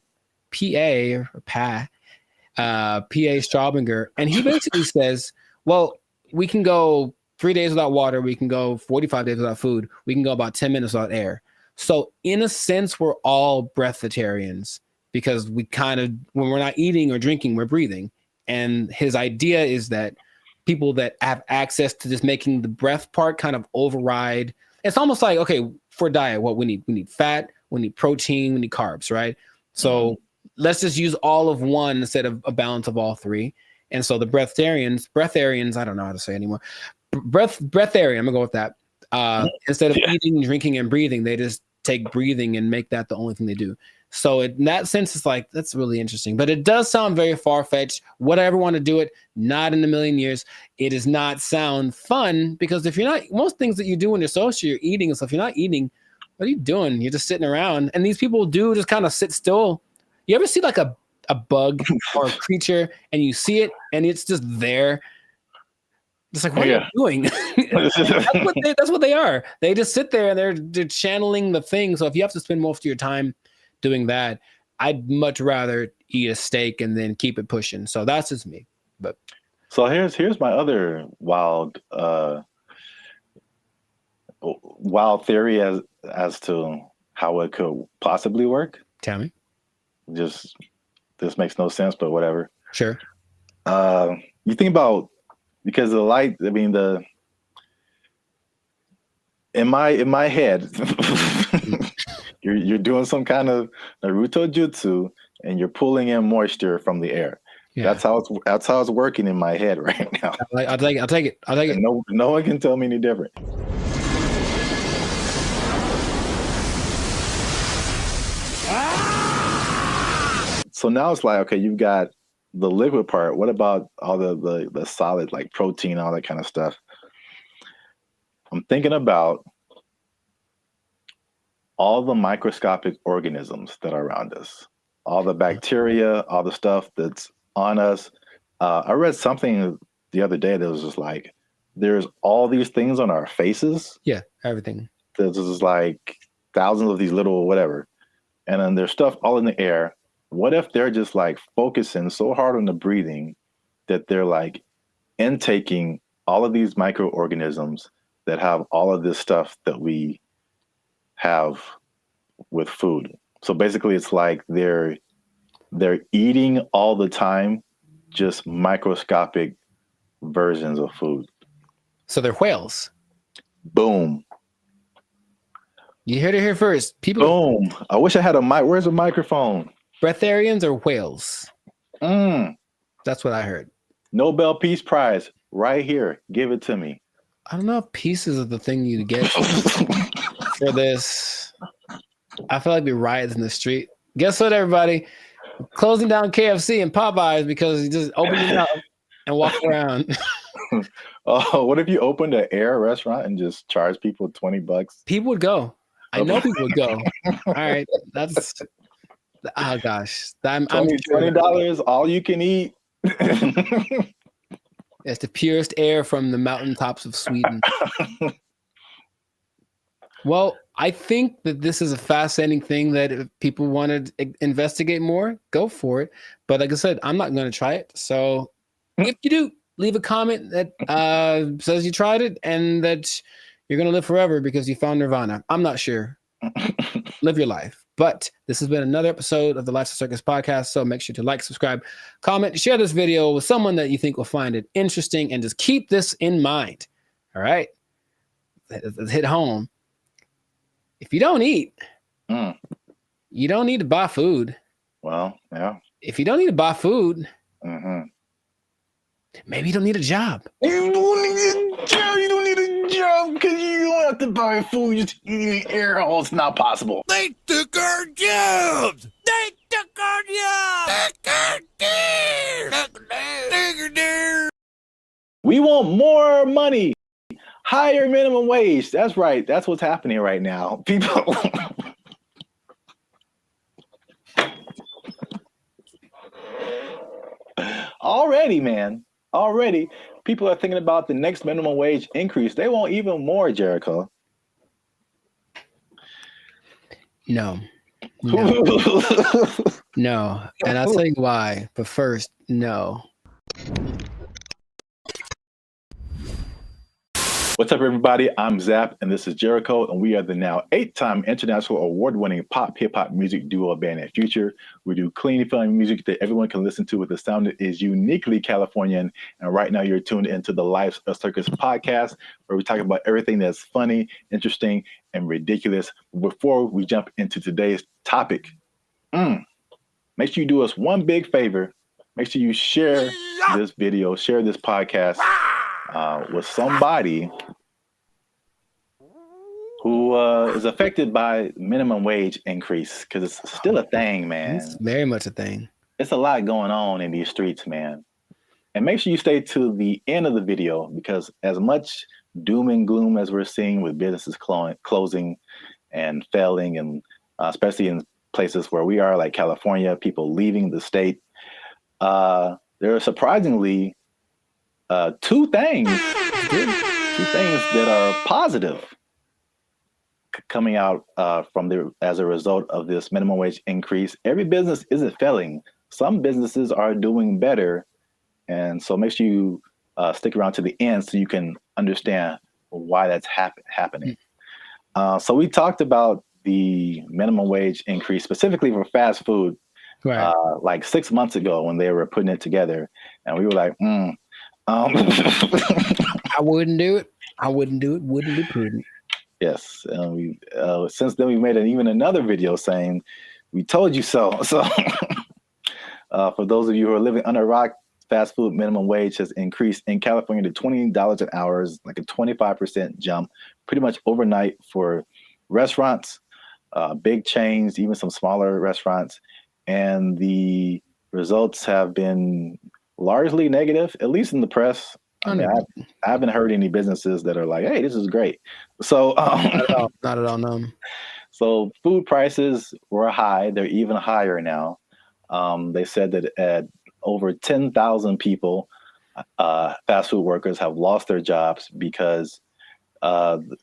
Straubinger. And he basically says, well, we can go 3 days without water. We can go 45 days without food. We can go about 10 minutes without air. So in a sense, we're all breatharians because we kind of, when we're not eating or drinking, we're breathing. And his idea is that people that have access to just making the breath part kind of override. It's almost like, okay, for diet, what we need fat, we need protein, we need carbs, right? So let's just use all of one instead of a balance of all three. And so the breatharians, I don't know how to say anymore. Breatharian, I'm gonna go with that. Instead of eating, drinking, and breathing, they just take breathing and make that the only thing they do. So in that sense, it's like, that's really interesting. But it does sound very far-fetched. Would I ever want to do it? Not in a million years. It does not sound fun, because if you're not, most things that you do when you're social, you're eating and stuff. If you're not eating, what are you doing? You're just sitting around. And these people do just kind of sit still. You ever see like a bug or a creature and you see it and it's just there? It's like, what are you doing? That's what they are. They just sit there and they're channeling the thing. So if you have to spend most of your time doing that. I'd much rather eat a steak and then keep it pushing. So that's just me. But so here's my other wild theory as to how it could possibly work. Tell me. Just this makes no sense, but whatever. Sure. You think about, because the light, I mean, in my head, you're doing some kind of Naruto jutsu and you're pulling in moisture from the air. Yeah. That's how it's working in my head right now. I'll take it. And no one can tell me any different. So now it's like, okay, you've got the liquid part. What about all the solid, like protein, all that kind of stuff? I'm thinking about all the microscopic organisms that are around us, all the bacteria, all the stuff that's on us. I read something the other day that was just like, there's all these things on our faces. Yeah, everything. There's just like thousands of these little whatever. And then there's stuff all in the air. What if they're just like focusing so hard on the breathing that they're like intaking all of these microorganisms that have all of this stuff that we have with food? So basically it's like they're eating all the time, just microscopic versions of food. So they're whales. Boom. You heard it here first. People. Boom. I wish I had a mic. Where's a microphone? Breatharians or whales? That's what I heard. Nobel Peace Prize right here. Give it to me. I don't know if pieces of the thing you get for this. I feel like we riots in the street. Guess what, everybody? Closing down KFC and Popeyes because you just open your mouth and walk around. Oh, what if you opened an air restaurant and just charge people $20? People would go. I know people would go. All right, that's. Oh gosh, $20 all you can eat. It's the purest air from the mountaintops of Sweden. Well, I think that this is a fascinating thing that if people want to investigate more, go for it. But like I said, I'm not going to try it. So if you do, leave a comment that says you tried it and that you're going to live forever because you found Nirvana. I'm not sure. Live your life. But this has been another episode of the Lifestyle Circus podcast. So make sure to like, subscribe, comment, share this video with someone that you think will find it interesting, and just keep this in mind. All right. Let's hit home. If you don't eat, you don't need to buy food. Well, yeah. If you don't need to buy food, maybe you don't need a job. You don't need a job. You don't need a job because you don't have to buy food. You just eat in air. Oh, it's not possible. They took our jobs. They took our jobs. We want more money. Higher minimum wage. That's right. That's what's happening right now. People. Already, man. Already, people are thinking about the next minimum wage increase. They want even more, Jericho. No. No. And I'll tell you why. But first, no. What's up, everybody? I'm Zap, and this is Jericho, and we are the now 8-time international award-winning pop hip-hop music duo band and future. We do clean, feeling music that everyone can listen to with a sound that is uniquely Californian. And right now, you're tuned into the Lifestyle Circus podcast, where we talk about everything that's funny, interesting, and ridiculous. Before we jump into today's topic, make sure you do us one big favor. Make sure you share this video, share this podcast with somebody who is affected by minimum wage increase, because it's still a thing, man. It's very much a thing. It's a lot going on in these streets, man. And make sure you stay to the end of the video, because as much doom and gloom as we're seeing with businesses closing and failing, and especially in places where we are, like California, people leaving the state, there are surprisingly two things that are positive coming out as a result of this minimum wage increase. Every business isn't failing. Some businesses are doing better, and so make sure you stick around to the end so you can understand why that's happening. So we talked about the minimum wage increase specifically for fast food, right. like 6 months ago when they were putting it together, and we were like, I wouldn't do it. I wouldn't do it. Wouldn't be prudent. Yes, we since then we made even another video saying, "We told you so." So, for those of you who are living under a rock, fast food minimum wage has increased in California to $20 an hour, is like a 25% jump, pretty much overnight for restaurants, big chains, even some smaller restaurants, and the results have been largely negative, at least in the press. I mean, I haven't heard any businesses that are like, "Hey, this is great." So, not at all, no. So food prices were high; they're even higher now. They said that at over 10,000 people, fast food workers have lost their jobs because the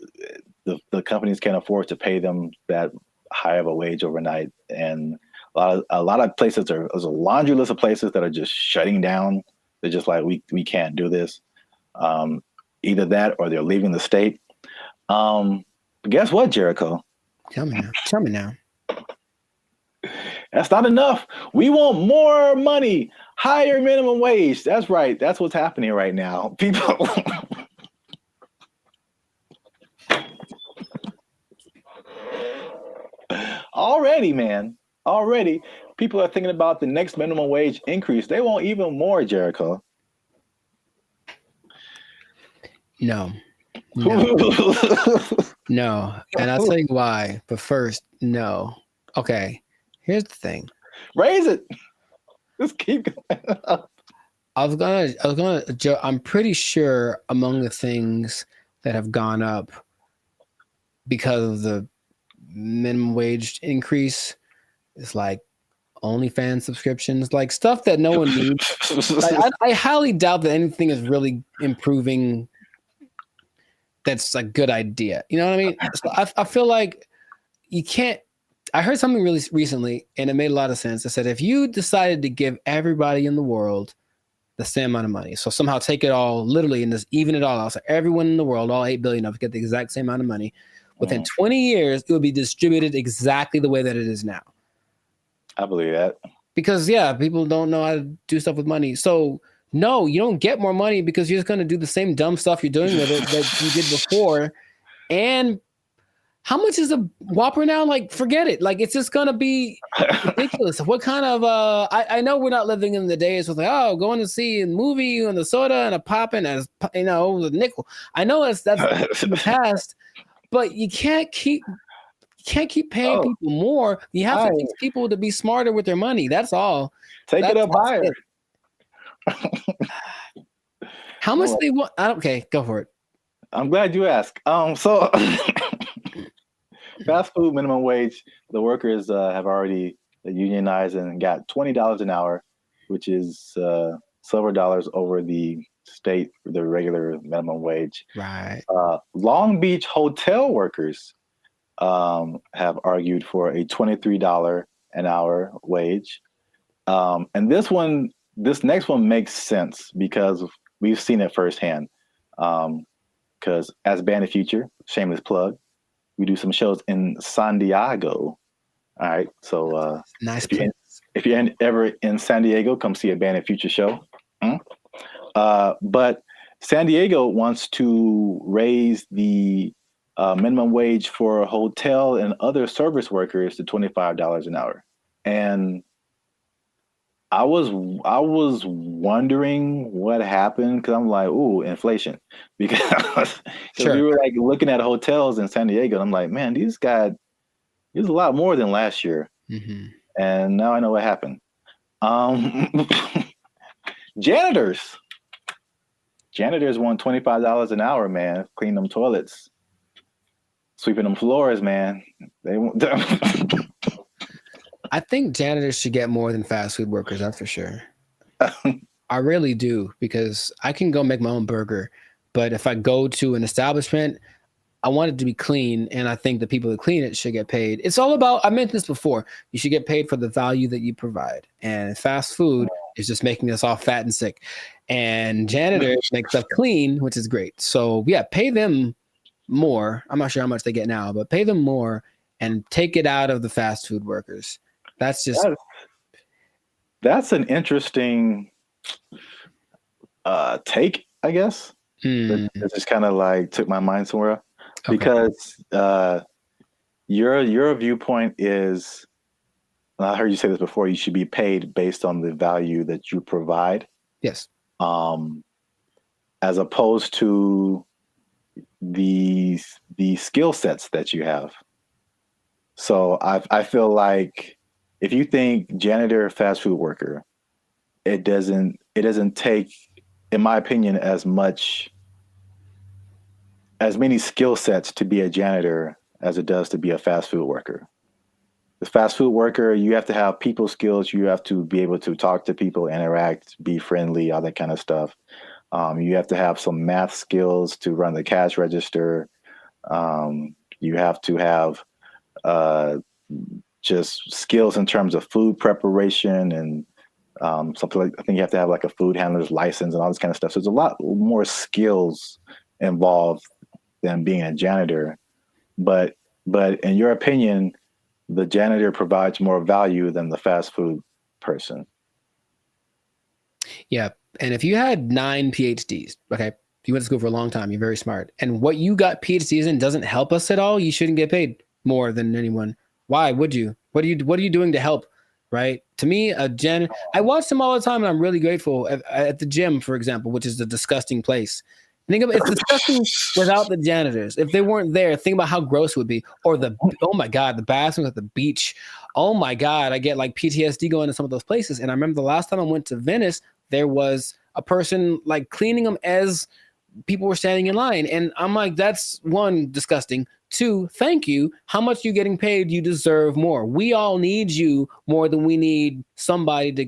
companies can't afford to pay them that high of a wage overnight, and a lot of places there's a laundry list of places that are just shutting down. They're just like, we can't do this. Either that or they're leaving the state. But guess what, Jericho? Tell me now. That's not enough. We want more money, higher minimum wage. That's right. That's what's happening right now. People. Already, people are thinking about the next minimum wage increase. They want even more, Jericho. No. No. And I'll tell you why. But first, no. Okay. Here's the thing. Raise it. Just keep going up. I'm pretty sure among the things that have gone up because of the minimum wage increase is like OnlyFans subscriptions, like stuff that no one needs. Like, I highly doubt that anything is really improving. That's a good idea. You know what I mean? So I feel like you can't. I heard something really recently, and it made a lot of sense. It said if you decided to give everybody in the world the same amount of money, so somehow take it all literally and just even it all out, so everyone in the world, all 8 billion of us, get the exact same amount of money, within 20 years, it would be distributed exactly the way that it is now. I believe that. Because, people don't know how to do stuff with money. So, no, you don't get more money because you're just going to do the same dumb stuff you're doing with it that you did before. And how much is a Whopper now? Like, forget it. Like, it's just going to be ridiculous. What kind of, I know we're not living in the days with like, going to see a movie and the soda and a pop and a nickel. I know that's in the past, but you can't keep paying people more. You have to teach people to be smarter with their money. That's all. Take it up higher. How much they want? Okay, go for it. I'm glad you asked. So fast food minimum wage, the workers have already unionized and got $20 an hour, which is several dollars over the regular minimum wage. Right. Long Beach hotel workers have argued for a $23 an hour wage. And this next one makes sense because we've seen it firsthand. Because as Band of Future, shameless plug, we do some shows in San Diego. All right. So nice. If you're ever in San Diego, come see a Band of Future show. But San Diego wants to raise the minimum wage for hotel and other service workers to $25 an hour. And I was wondering what happened because I'm like, ooh, inflation. Because we were like looking at hotels in San Diego, and I'm like, man, these a lot more than last year. Mm-hmm. And now I know what happened. Janitors want $25 an hour, man. Clean them toilets, sweeping them floors, man. They want. I think janitors should get more than fast food workers. That's for sure. I really do, because I can go make my own burger, but if I go to an establishment, I want it to be clean, and I think the people that clean it should get paid. It's all about, I mentioned this before, you should get paid for the value that you provide. And fast food is just making us all fat and sick. And janitors make stuff clean, which is great. So yeah, pay them more. I'm not sure how much they get now, but pay them more and take it out of the fast food workers. That's just... That's an interesting take, I guess. It just kind of like took my mind somewhere. Because your viewpoint is, and I heard you say this before, you should be paid based on the value that you provide. Yes. As opposed to the skill sets that you have. So I feel like if you think janitor, fast food worker, it doesn't take, in my opinion, as many skill sets to be a janitor as it does to be a fast food worker. The fast food worker, you have to have people skills. You have to be able to talk to people, interact, be friendly, all that kind of stuff. You have to have some math skills to run the cash register. You have to have just skills in terms of food preparation and something like, I think you have to have like a food handler's license and all this kind of stuff. So there's a lot more skills involved than being a janitor, but in your opinion, the janitor provides more value than the fast food person. Yeah, and if you had 9 PhDs, okay, if you went to school for a long time, you're very smart, and what you got PhDs in doesn't help us at all, you shouldn't get paid more than anyone. Why would you? What are you doing to help? Right? To me, I watch them all the time, and I'm really grateful at the gym, for example, which is a disgusting place. Think about it's disgusting without the janitors. If they weren't there, think about how gross it would be. Or oh my God, the bathrooms at the beach. Oh my God, I get like PTSD going to some of those places. And I remember the last time I went to Venice, there was a person like cleaning them as people were standing in line. And I'm like, that's one, disgusting. 2, thank you. How much are you getting paid? You deserve more. We all need you more than we need somebody to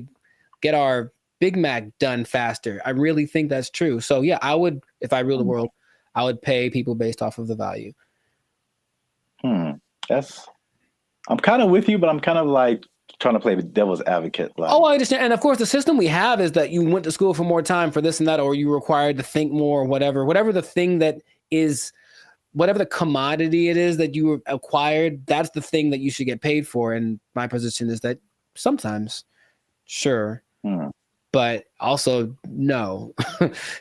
get our Big Mac done faster. I really think that's true. So yeah, I would, if I ruled the world, I would pay people based off of the value. I'm kind of with you, but I'm kind of like trying to play the devil's advocate. Like, I understand. And of course, the system we have is that you went to school for more time for this and that, or you were required to think more, whatever the thing that is, whatever the commodity it is that you acquired, that's the thing that you should get paid for. And my position is that sometimes, sure. But also, no,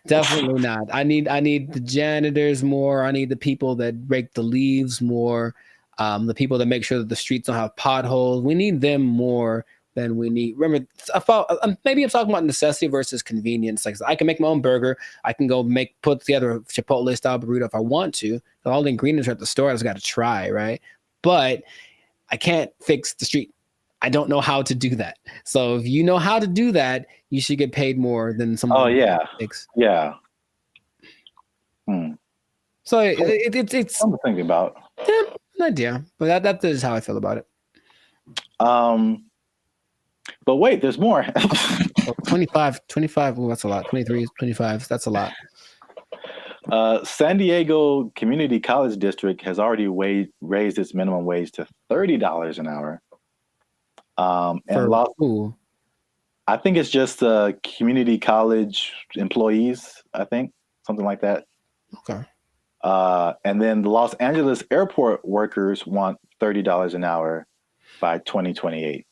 definitely not. I need the janitors more. I need the people that rake the leaves more. The people that make sure that the streets don't have potholes. We need them more than we need. Remember, maybe I'm talking about necessity versus convenience. Like I can make my own burger. I can go put together a Chipotle style burrito if I want to. All the ingredients are at the store. I just got to try, right? But I can't fix the street. I don't know how to do that. So if you know how to do that, you should get paid more than someone. Oh yeah, yeah. So it's something to think about. Yeah, an idea, but that is how I feel about it. But wait, there's more. 25. Well, that's a lot. 23, 25. That's a lot. San Diego Community College District has already raised its minimum wage to $30 an hour. And I think it's just community college employees, I think, something like that. Okay. And then the Los Angeles airport workers want $30 an hour by 2028.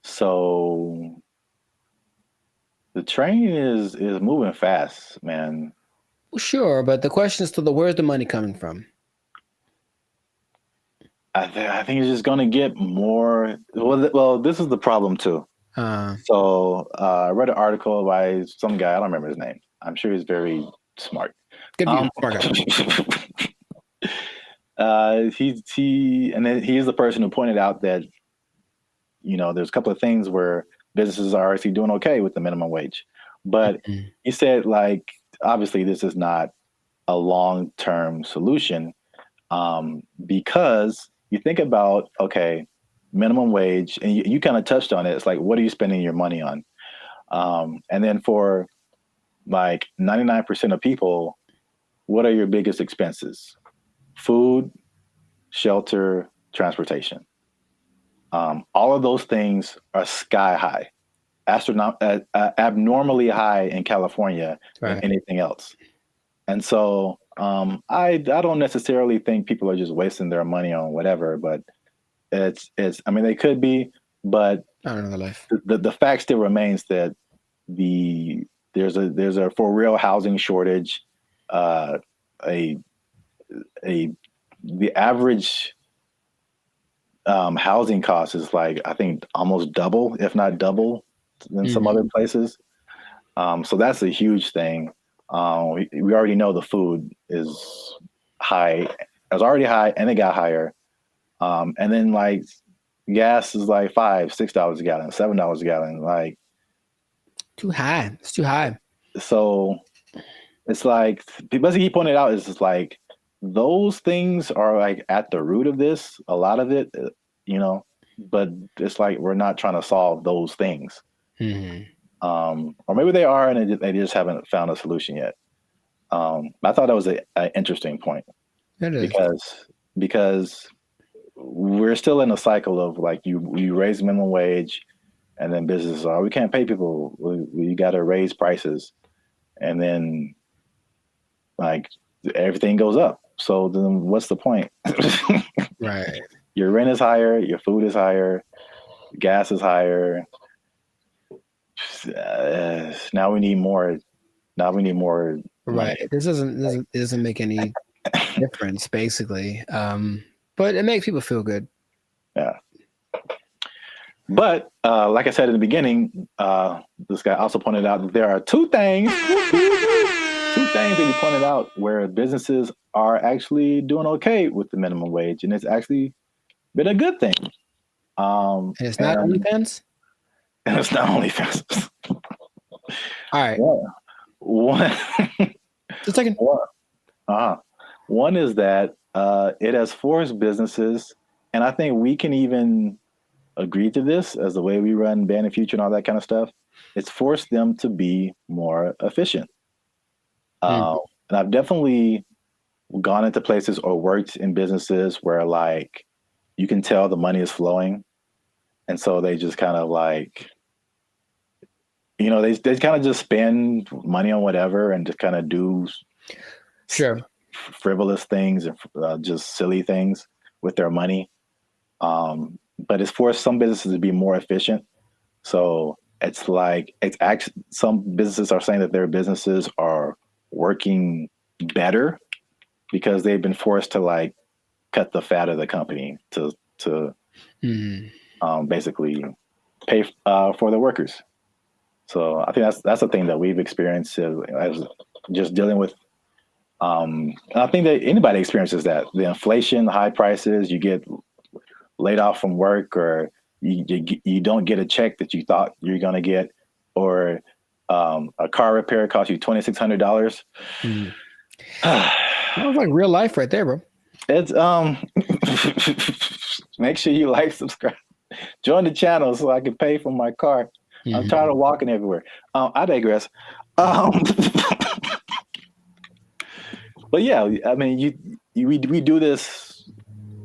So the train is moving fast, man. Well, sure, but the question is where's the money coming from? I think it's just going to get more. Well, this is the problem too. So I read an article by some guy. I don't remember his name. I'm sure he's very smart. Good view, smart guy. He's the person who pointed out that there's a couple of things where businesses are actually doing okay with the minimum wage, but he said obviously this is not a long-term solution because you think about, minimum wage, and you kind of touched on it. It's like, what are you spending your money on? And then for 99% of people, what are your biggest expenses? Food, shelter, transportation. All of those things are sky high, abnormally high in California than anything else. And so I don't necessarily think people are just wasting their money on whatever, but it's I mean, they could be, but Another life. The fact still remains that there's a for real housing shortage. The average housing cost is like, I think, almost double, if not double, than some other places. So that's a huge thing. We already know the food is high. It was already high, and it got higher. And then like gas is like $5-6 a gallon, $7 a gallon. Like too high. It's too high. So it's like, basically he pointed out, is just like those things are like at the root of this, a lot of it, you know, but it's like we're not trying to solve those things. Or maybe they are, and they just haven't found a solution yet. I thought that was an interesting point. It is. Because we're still in a cycle of like you raise minimum wage, and then businesses are, we can't pay people. We got to raise prices, and then like everything goes up. So then what's the point? Right. Your rent is higher, your food is higher, gas is higher. Now we need more. Right. This doesn't make any difference, basically. But it makes people feel good. Yeah. But like I said in the beginning, this guy also pointed out that there are two things that he pointed out where businesses are actually doing okay with the minimum wage, and it's actually been a good thing. And it's not OnlyFans? And it's not OnlyFans. All right. One. Just a second. One is that it has forced businesses, and I think we can even agree to this as the way we run Band of Future and all that kind of stuff. It's forced them to be more efficient. And I've definitely gone into places or worked in businesses where like you can tell the money is flowing. And so they just kind of like, you know, they kind of just spend money on whatever and just kind of do frivolous things and just silly things with their money. But it's forced some businesses to be more efficient. So it's like, it's actually, some businesses are saying that their businesses are working better because they've been forced to like cut the fat of the company to basically pay for the workers. So I think that's a thing that we've experienced as just dealing with. And I think that anybody experiences that. The inflation, the high prices, you get laid off from work, or you don't get a check that you thought you're going to get, or a car repair costs you $2,600. That was like real life right there, bro. It's make sure you like, subscribe, join the channel so I can pay for my car. I'm tired of walking everywhere. I digress. But yeah, I mean, we do this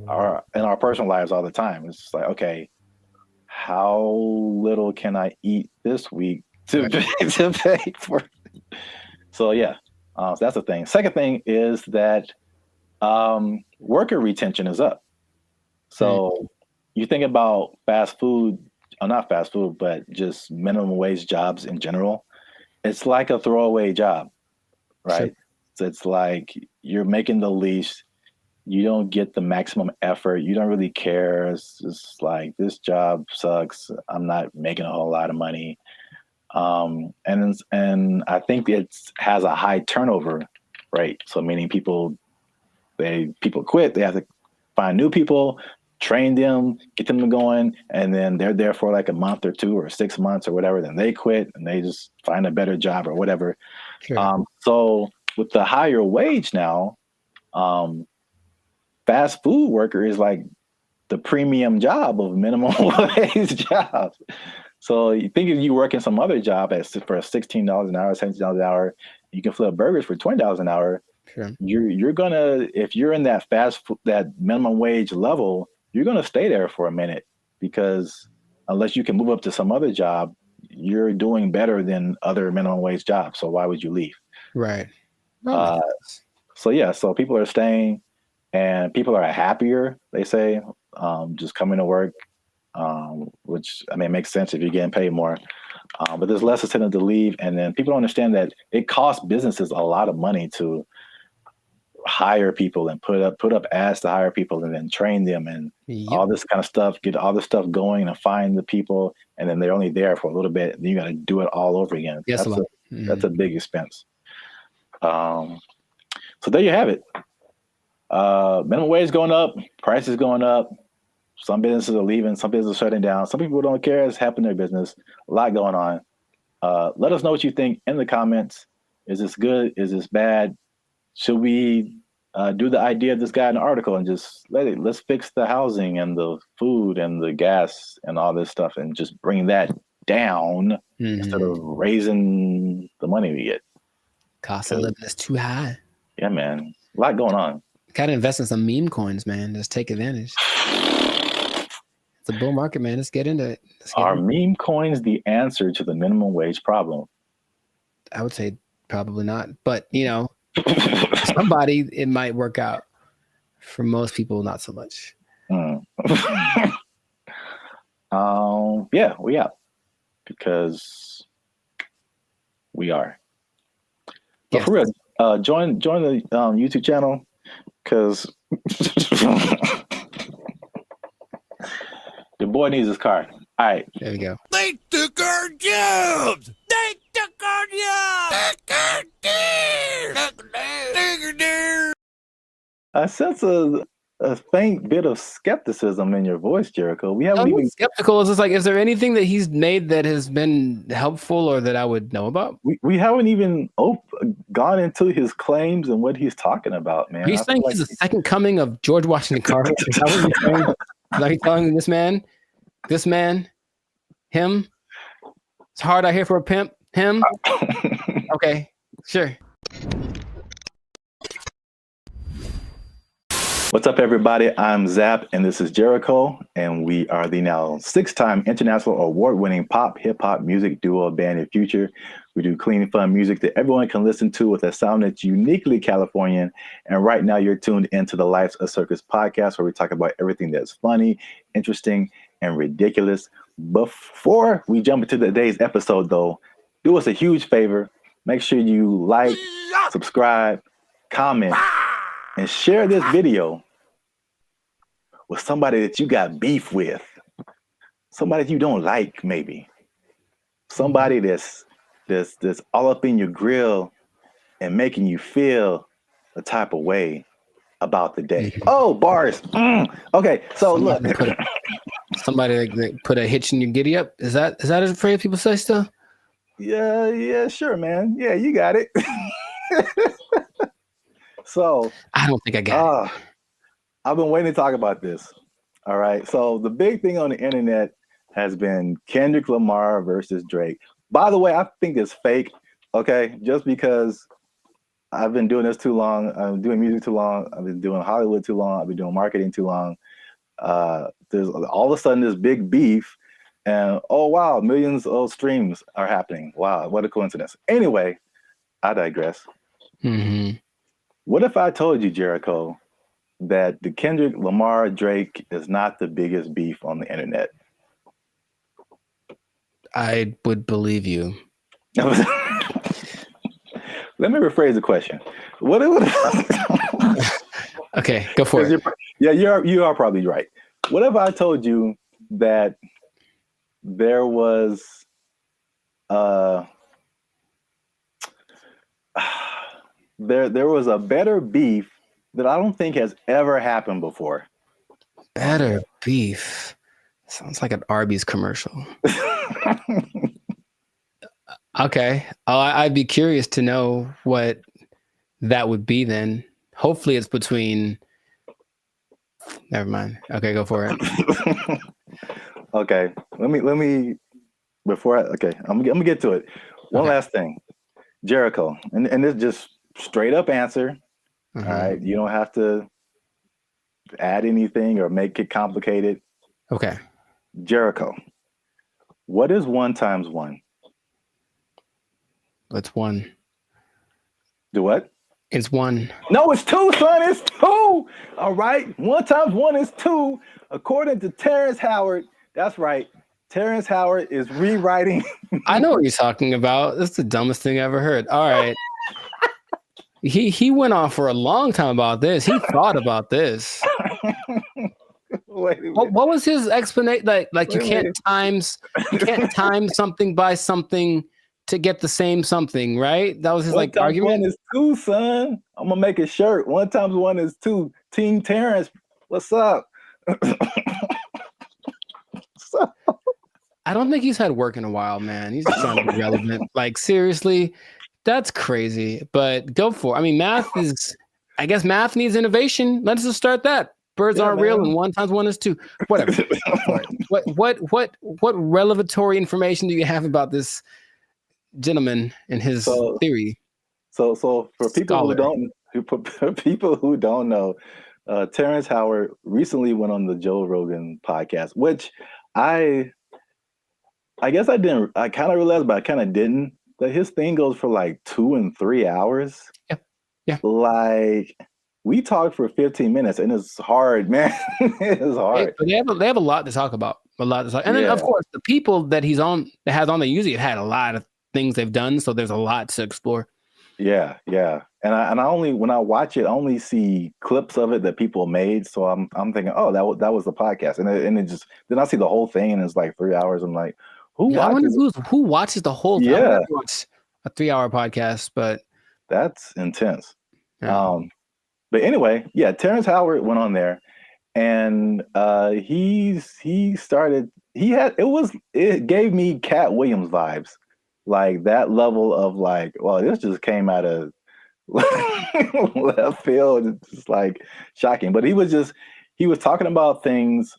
in our personal lives all the time. It's just like, okay, how little can I eat this week to pay for? So yeah, so that's the thing. Second thing is that worker retention is up. So you think about fast food, not fast food, but just minimum wage jobs in general. It's like a throwaway job, right? Sure. So it's like you're making the least, you don't get the maximum effort, you don't really care. It's just like, this job sucks, I'm not making a whole lot of money. And I think it has a high turnover rate. So meaning people quit, they have to find new people, train them, get them going, and then they're there for like a month or 2 or 6 months or whatever, then they quit and they just find a better job or whatever. Sure. So with the higher wage now, fast food worker is like the premium job of minimum wage jobs. So you think if you work in some other job for $16 an hour, $17 an hour, you can flip burgers for $20 an hour. Sure. You're gonna, if you're in that that minimum wage level, you're gonna stay there for a minute, because unless you can move up to some other job, you're doing better than other minimum wage jobs. So why would you leave? Right. So people are staying, and people are happier, they say, just coming to work, which, I mean, makes sense if you're getting paid more. But there's less incentive to leave, and then people don't understand that it costs businesses a lot of money to hire people and put up ads to hire people and then train them and all this kind of stuff, get all this stuff going and find the people, and then they're only there for a little bit, and then you got to do it all over again. Yes, that's a big expense. So there you have it. Minimum wage going up, prices going up. Some businesses are leaving, some businesses are shutting down. Some people don't care. It's happening in their business. A lot going on. Let us know what you think in the comments. Is this good? Is this bad? Should we do the idea of this guy in the article and just let's fix the housing and the food and the gas and all this stuff and just bring that down instead of raising the money we get? Cost of living is too high. Yeah, man. A lot going on. Gotta invest in some meme coins, man. Just take advantage. It's a bull market, man. Let's get into it. Are meme coins the answer to the minimum wage problem? I would say probably not. But, you know, somebody, it might work out. For most people, not so much. Yeah, we out. Because we are. But Yes. for real, join the YouTube channel, because the boy needs his car. All right. There we go. They took our jobs! They took our jobs! I sense a faint bit of skepticism in your voice, Jericho. We haven't even skeptical. It's just like, is there anything that he's made that has been helpful or that I would know about? we haven't even gone into his claims and what he's talking about, man. Are you saying he's the second coming of George Washington Carver? Is that what you're saying? Like telling this man, him? It's hard out here for a pimp. Him? Okay, sure. What's up, everybody? I'm Zap, and this is Jericho, and we are the now 6-time international award-winning pop hip-hop music duo Band of Future. We do clean, fun music that everyone can listen to with a sound that's uniquely Californian. And right now, you're tuned into the Life's a Circus podcast, where we talk about everything that's funny, interesting, and ridiculous. Before we jump into today's episode, though, do us a huge favor. Make sure you like, subscribe, comment, and share this video with somebody that you got beef with, somebody that you don't like, maybe somebody that's all up in your grill and making you feel a type of way about the day. Oh, bars. Okay, so look, somebody that put a hitch in your giddy up. Is that a phrase people say still? Yeah, sure, man. Yeah, you got it. So I don't think I got it. I've been waiting to talk about this. All right. So the big thing on the internet has been Kendrick Lamar versus Drake. By the way, I think it's fake. Okay. Just because I've been doing this too long. I'm doing music too long. I've been doing Hollywood too long. I've been doing marketing too long. There's all of a sudden this big beef, and oh wow, millions of streams are happening. Wow, what a coincidence. Anyway, I digress. What if I told you, Jericho, that the Kendrick Lamar Drake is not the biggest beef on the internet? I would believe you. Let me rephrase the question. Okay, go for it. You are probably right. What if I told you that there was there was a better beef that I don't think has ever happened before? Better beef. Sounds like an Arby's commercial. Okay. I'd be curious to know what that would be then. Hopefully it's between... Never mind. Okay, go for it. Okay. Let me before I'm gonna get to it. One last thing. Jericho, and this just straight up answer. All right. You don't have to add anything or make it complicated. Okay. Jericho, what is 1 times 1? It's 1. Do what? It's 1. No, it's 2, son. It's 2. All right. 1 times 1 is 2. According to Terrence Howard, that's right. Terrence Howard is rewriting. I know what you're talking about. That's the dumbest thing I ever heard. All right. He went on for a long time about this. He thought about this. What was his explanation? Like you can't time something by something to get the same something, right? That was his like argument. 1 is 2, son. I'm gonna make a shirt. 1 times 1 is 2. Team Terrence, what's up? I don't think he's had work in a while, man. He's just trying to be relevant. Like seriously, that's crazy. But go for it. I mean, I guess math needs innovation. Let's just start that. Birds aren't real, and 1 times 1 is 2. Whatever. What revelatory information do you have about this gentleman and his theory? So for people who don't know, Terrence Howard recently went on the Joe Rogan podcast, which I guess I kind of realized, but I kind of didn't, that his thing goes for like 2 and 3 hours. Yeah. Like we talked for 15 minutes and it's hard, man. It's hard. They have a lot to talk about. And then of course the people that has on they usually have had a lot of things they've done. So there's a lot to explore. Yeah. And I only, when I watch it, I only see clips of it that people made. So I'm thinking, oh, that was the podcast. And it just, then I see the whole thing and it's like 3 hours. I'm like, who watches the whole thing? Yeah. Watch a 3-hour podcast, but that's intense. Yeah. But anyway, yeah, Terrence Howard went on there and it gave me Cat Williams vibes. Like that level of like, well, this just came out of left field. It's just like shocking. But he was talking about things,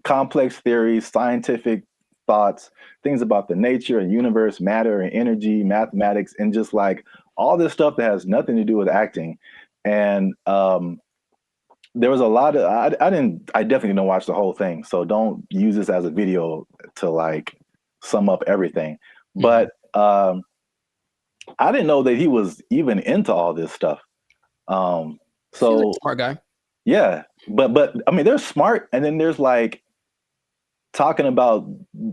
complex theories, scientific thoughts, things about the nature and universe, matter and energy, mathematics, and just like all this stuff that has nothing to do with acting. And there was a lot of I definitely didn't watch the whole thing, so don't use this as a video to like sum up everything. But I didn't know that he was even into all this stuff. So smart guy. Yeah, but I mean, there's smart, and then there's like talking about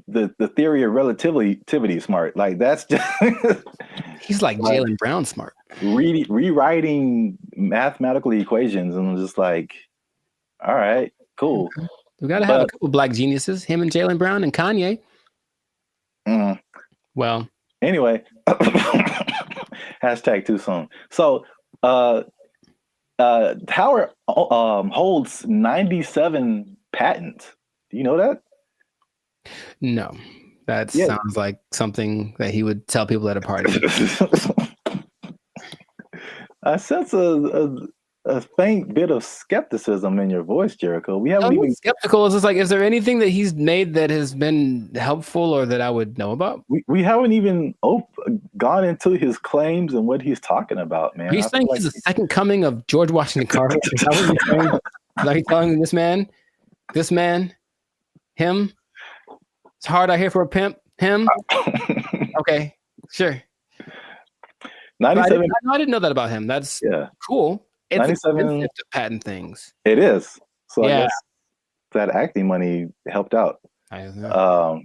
the theory of relativity smart. Like that's just he's like Jaylen Brown smart. Rewriting mathematical equations, and I'm just like, all right, cool. We got to have a couple black geniuses, him and Jaylen Brown and Kanye. Well, anyway, hashtag too soon. So Howard holds 97 patents. Do you know that? No, that sounds like something that he would tell people at a party. I sense a faint bit of skepticism in your voice, Jericho. We haven't even skeptical. Is like, is there anything that he's made that has been helpful or that I would know about? We haven't even gone into his claims and what he's talking about, man. He's saying he's the second coming of George Washington Carver. Is that what you're saying? Like telling this man, him. It's hard out here for a pimp. Him. Okay, sure. 97. I didn't know that about him. That's cool. It's 97 expensive to patent things. It is. So I guess that acting money helped out. But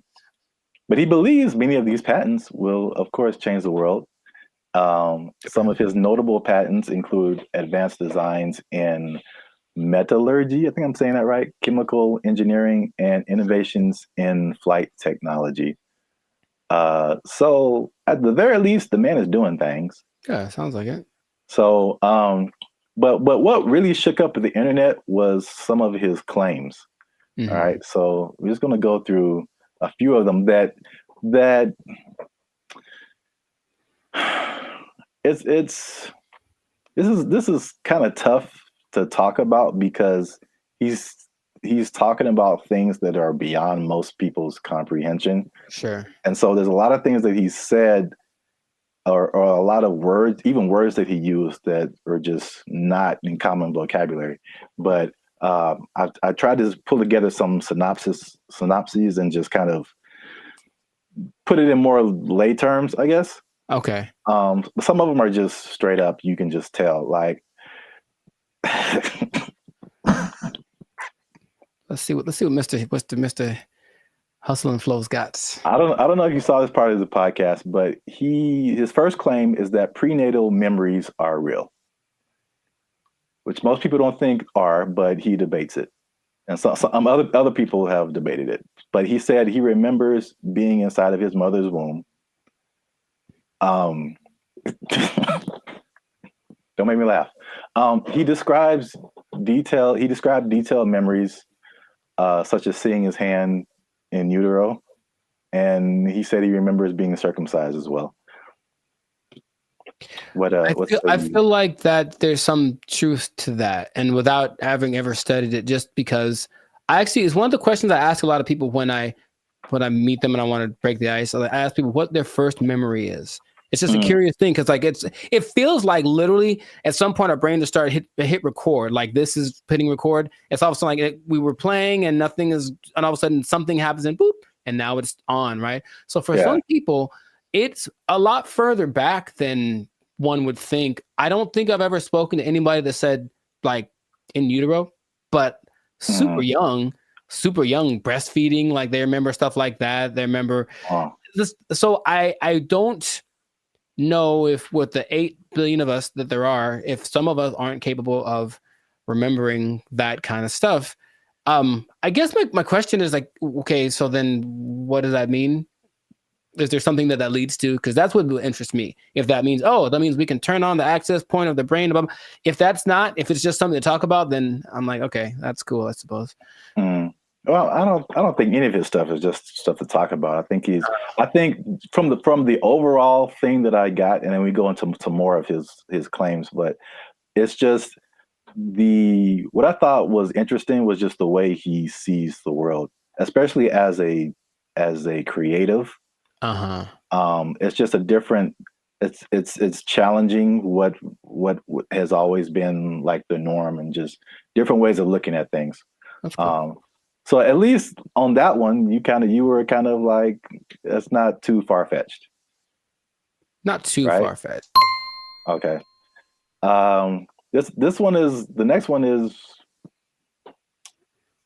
he believes many of these patents will, of course, change the world. Some of his notable patents include advanced designs in metallurgy, I think I'm saying that right, chemical engineering, and innovations in flight technology. So at the very least, the man is doing things. Yeah, sounds like it. So, but what really shook up the internet was some of his claims. All right, so we're just going to go through a few of them that this is kind of tough to talk about because he's talking about things that are beyond most people's comprehension. Sure. And so there's a lot of things that he said or a lot of words, even words that he used that are just not in common vocabulary. But I tried to pull together some synopses and just kind of put it in more lay terms, I guess. Okay. Some of them are just straight up. You can just tell. Like, let's see what Mr. Hustle and Flow's got. I don't know if you saw this part of the podcast, but his first claim is that prenatal memories are real, which most people don't think are, but he debates it, and some other people have debated it. But he said he remembers being inside of his mother's womb. Don't make me laugh. He described detailed memories, such as seeing his hand in utero, and he said he remembers being circumcised as well. I feel like that there's some truth to that, and without having ever studied it, just because it's one of the questions I ask a lot of people when I meet them and I want to break the ice. I ask people what their first memory is. It's just a curious thing because it feels like literally at some point our brain just started hit record. Like this is hitting record. It's all of a sudden like we were playing and nothing is, and all of a sudden something happens and boop, and now it's on, right? So for some people, it's a lot further back than one would think. I don't think I've ever spoken to anybody that said like in utero, but super young breastfeeding, like they remember stuff like that. They remember this. So I don't know if with the 8 billion of us that there are, if some of us aren't capable of remembering that kind of stuff. I guess my question is like, okay, so then what does that mean? Is there something that leads to? Because that's what would interest me. If that means, that means we can turn on the access point of the brain. If it's just something to talk about, then I'm like, okay, that's cool, I suppose. Well, I don't think any of his stuff is just stuff to talk about. I think from the overall thing that I got, and then we go into some more of his claims, but it's just what I thought was interesting was just the way he sees the world, especially as a creative. It's just a different. It's challenging what has always been like the norm, and just different ways of looking at things. That's cool. So at least on that one, you were kind of like, that's not too far-fetched. Not too far-fetched. Okay. The next one is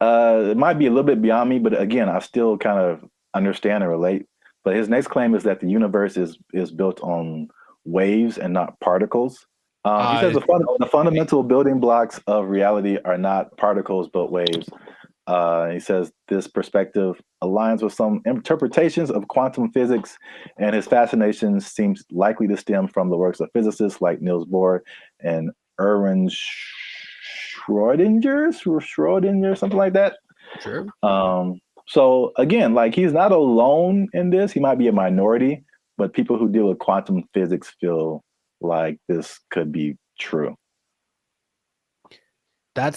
it might be a little bit beyond me, but again, I still kind of understand and relate. But his next claim is that the universe is built on waves and not particles. He says the fundamental building blocks of reality are not particles but waves. He says this perspective aligns with some interpretations of quantum physics, and his fascination seems likely to stem from the works of physicists like Niels Bohr and Erwin Schrödinger, something like that. Sure. So again, like he's not alone in this. He might be a minority, but people who deal with quantum physics feel like this could be true. I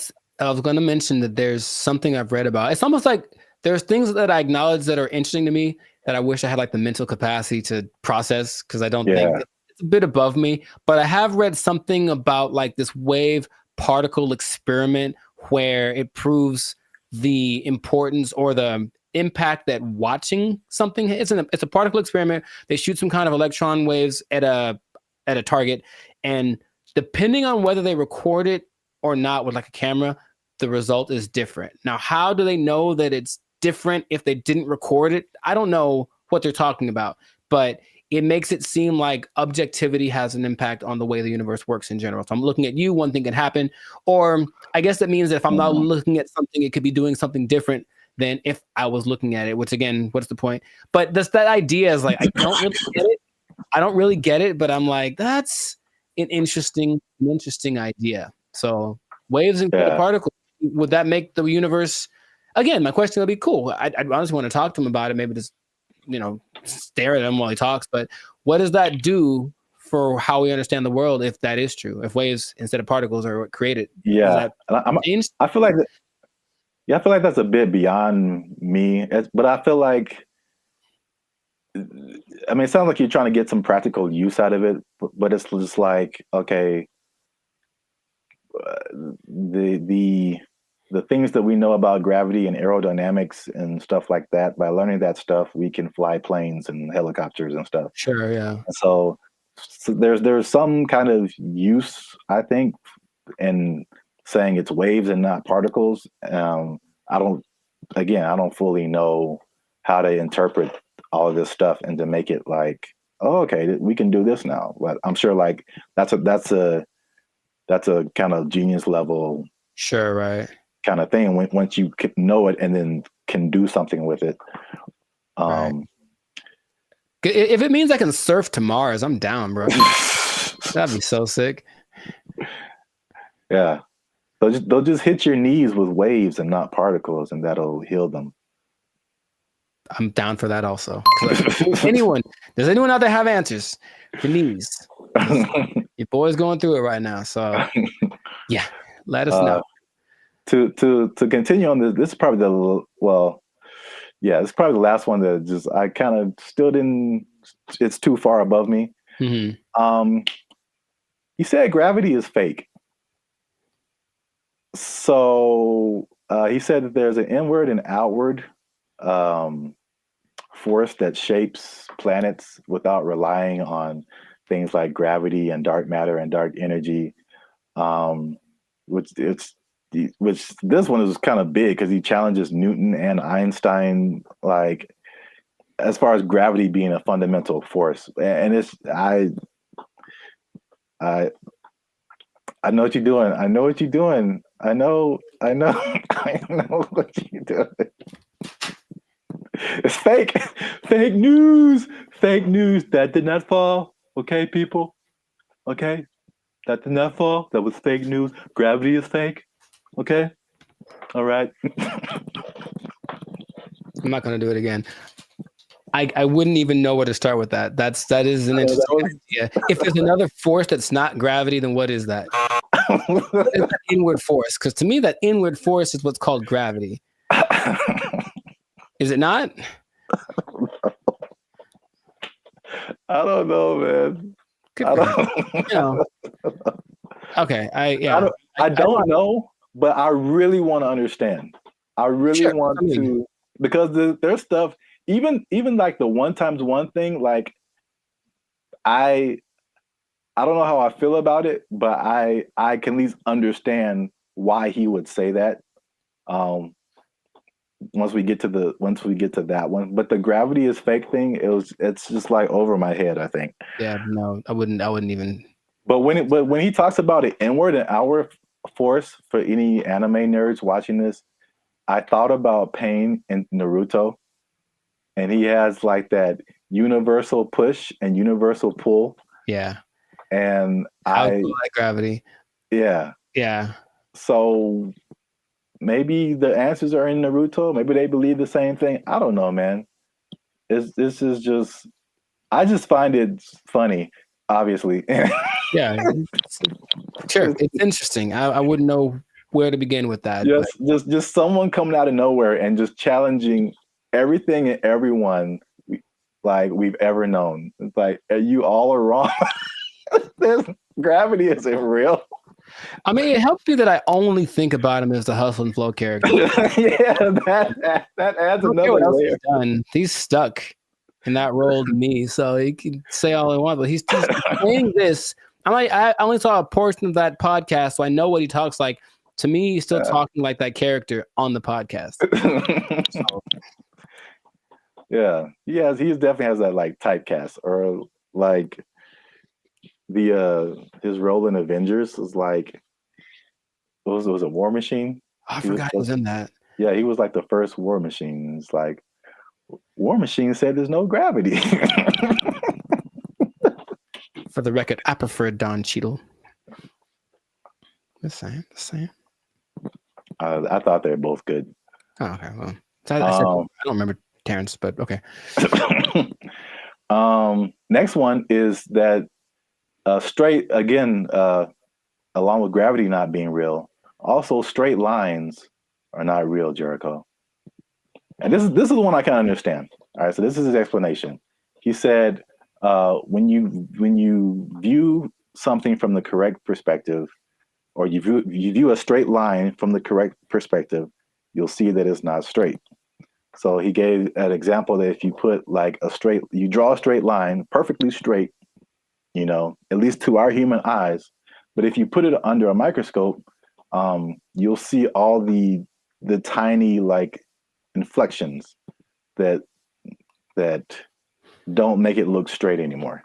was going to mention that there's something I've read about. It's almost like there's things that I acknowledge that are interesting to me that I wish I had like the mental capacity to process, because I don't think it's a bit above me. But I have read something about like this wave particle experiment where it proves the importance or the impact that watching something. It's a particle experiment. They shoot some kind of electron waves at a target, and depending on whether they record it or not with like a camera, the result is different. Now, how do they know that it's different if they didn't record it? I don't know what they're talking about, but it makes it seem like objectivity has an impact on the way the universe works in general. If I'm looking at you, one thing can happen, or I guess that means that if I'm not looking at something, it could be doing something different than if I was looking at it, which again, what's the point? But that idea is like, I don't really get it, but I'm like, that's an interesting idea. So waves and particles, would that make the universe? Again, my question would be cool. I'd honestly want to talk to him about it. Maybe just, stare at him while he talks. But what does that do for how we understand the world if that is true? If waves instead of particles are what created? Yeah, I feel like that's a bit beyond me. But I feel like I mean, it sounds like you're trying to get some practical use out of it, but it's just like, okay, the things that we know about gravity and aerodynamics and stuff like that, by learning that stuff, we can fly planes and helicopters and stuff. Sure, yeah. And so there's some kind of use, I think, in saying it's waves and not particles. I don't fully know how to interpret all of this stuff and to make it like, oh, okay, we can do this now. But I'm sure like that's a kind of genius level, sure, right, kind of thing. Once you know it and then can do something with it. Right. If it means I can surf to Mars, I'm down, bro. That'd be so sick. Yeah, they'll just hit your knees with waves and not particles, and that'll heal them. I'm down for that also. Does anyone out there have answers for knees? Your boy's going through it right now, so yeah, let us know. To continue on this is probably it's probably the last one that just I kind of still didn't. It's too far above me. Mm-hmm. He said gravity is fake. So he said that there's an inward and outward force that shapes planets without relying on things like gravity and dark matter and dark energy. Which this one is kind of big because he challenges Newton and Einstein, like as far as gravity being a fundamental force. And I know what you're doing. I know what you're doing. I know I know what you're doing. It's fake. Fake news. Fake news. That did not fall. Okay, people. Okay. That did not fall. That was fake news. Gravity is fake. Okay. All right. I'm not gonna do it again. I wouldn't even know where to start with that. That is an interesting idea. If there's another force that's not gravity, then what is that? What is that inward force? Because to me, that inward force is what's called gravity. Is it not? I don't know, man. Okay. I don't know, but I really want to understand. I really want to, because there's stuff, even like the 1 times 1 thing, like I don't know how I feel about it, but I can at least understand why he would say that. Once we get to that one, but the gravity is fake thing, it's just like over my head, I think. Yeah, no, I wouldn't even. But when he talks about an inward and outward force, for any anime nerds watching this, I thought about Pain in Naruto, and he has like that universal push and universal pull. Yeah. And I like gravity. Yeah. Yeah. So maybe the answers are in Naruto. Maybe they believe the same thing. I don't know, man. This is just, I just find it funny, obviously. Yeah. Sure. It's interesting. I wouldn't know where to begin with that. Just someone coming out of nowhere and just challenging everything and everyone like we've ever known. It's like, you all are wrong. Gravity isn't real. I mean, it helps me that I only think about him as the Hustle and Flow character. Yeah, that adds another layer. He's stuck in that role to me, so he can say all he wants, but he's saying this. I only saw a portion of that podcast, so I know what he talks like. To me, he's still talking like that character on the podcast. So. Yeah, he definitely has that like typecast, or like his role in Avengers was like, was it War Machine? I forgot he was in that. Yeah, he was like the first War Machine. It's like War Machine said there's no gravity. For the record, I prefer Don Cheadle. The same. I thought they were both good. Oh, okay, well, I don't remember Terrence, but okay. Next one is that straight, again, along with gravity not being real, also straight lines are not real, Jericho. And this is the one I can understand. All right, so this is his explanation. he said when you view something from the correct perspective, or you view a straight line from the correct perspective, you'll see that it's not straight. So he gave an example that if you put like you draw a straight line, perfectly straight, at least to our human eyes, but if you put it under a microscope, you'll see all the tiny like inflections that don't make it look straight anymore.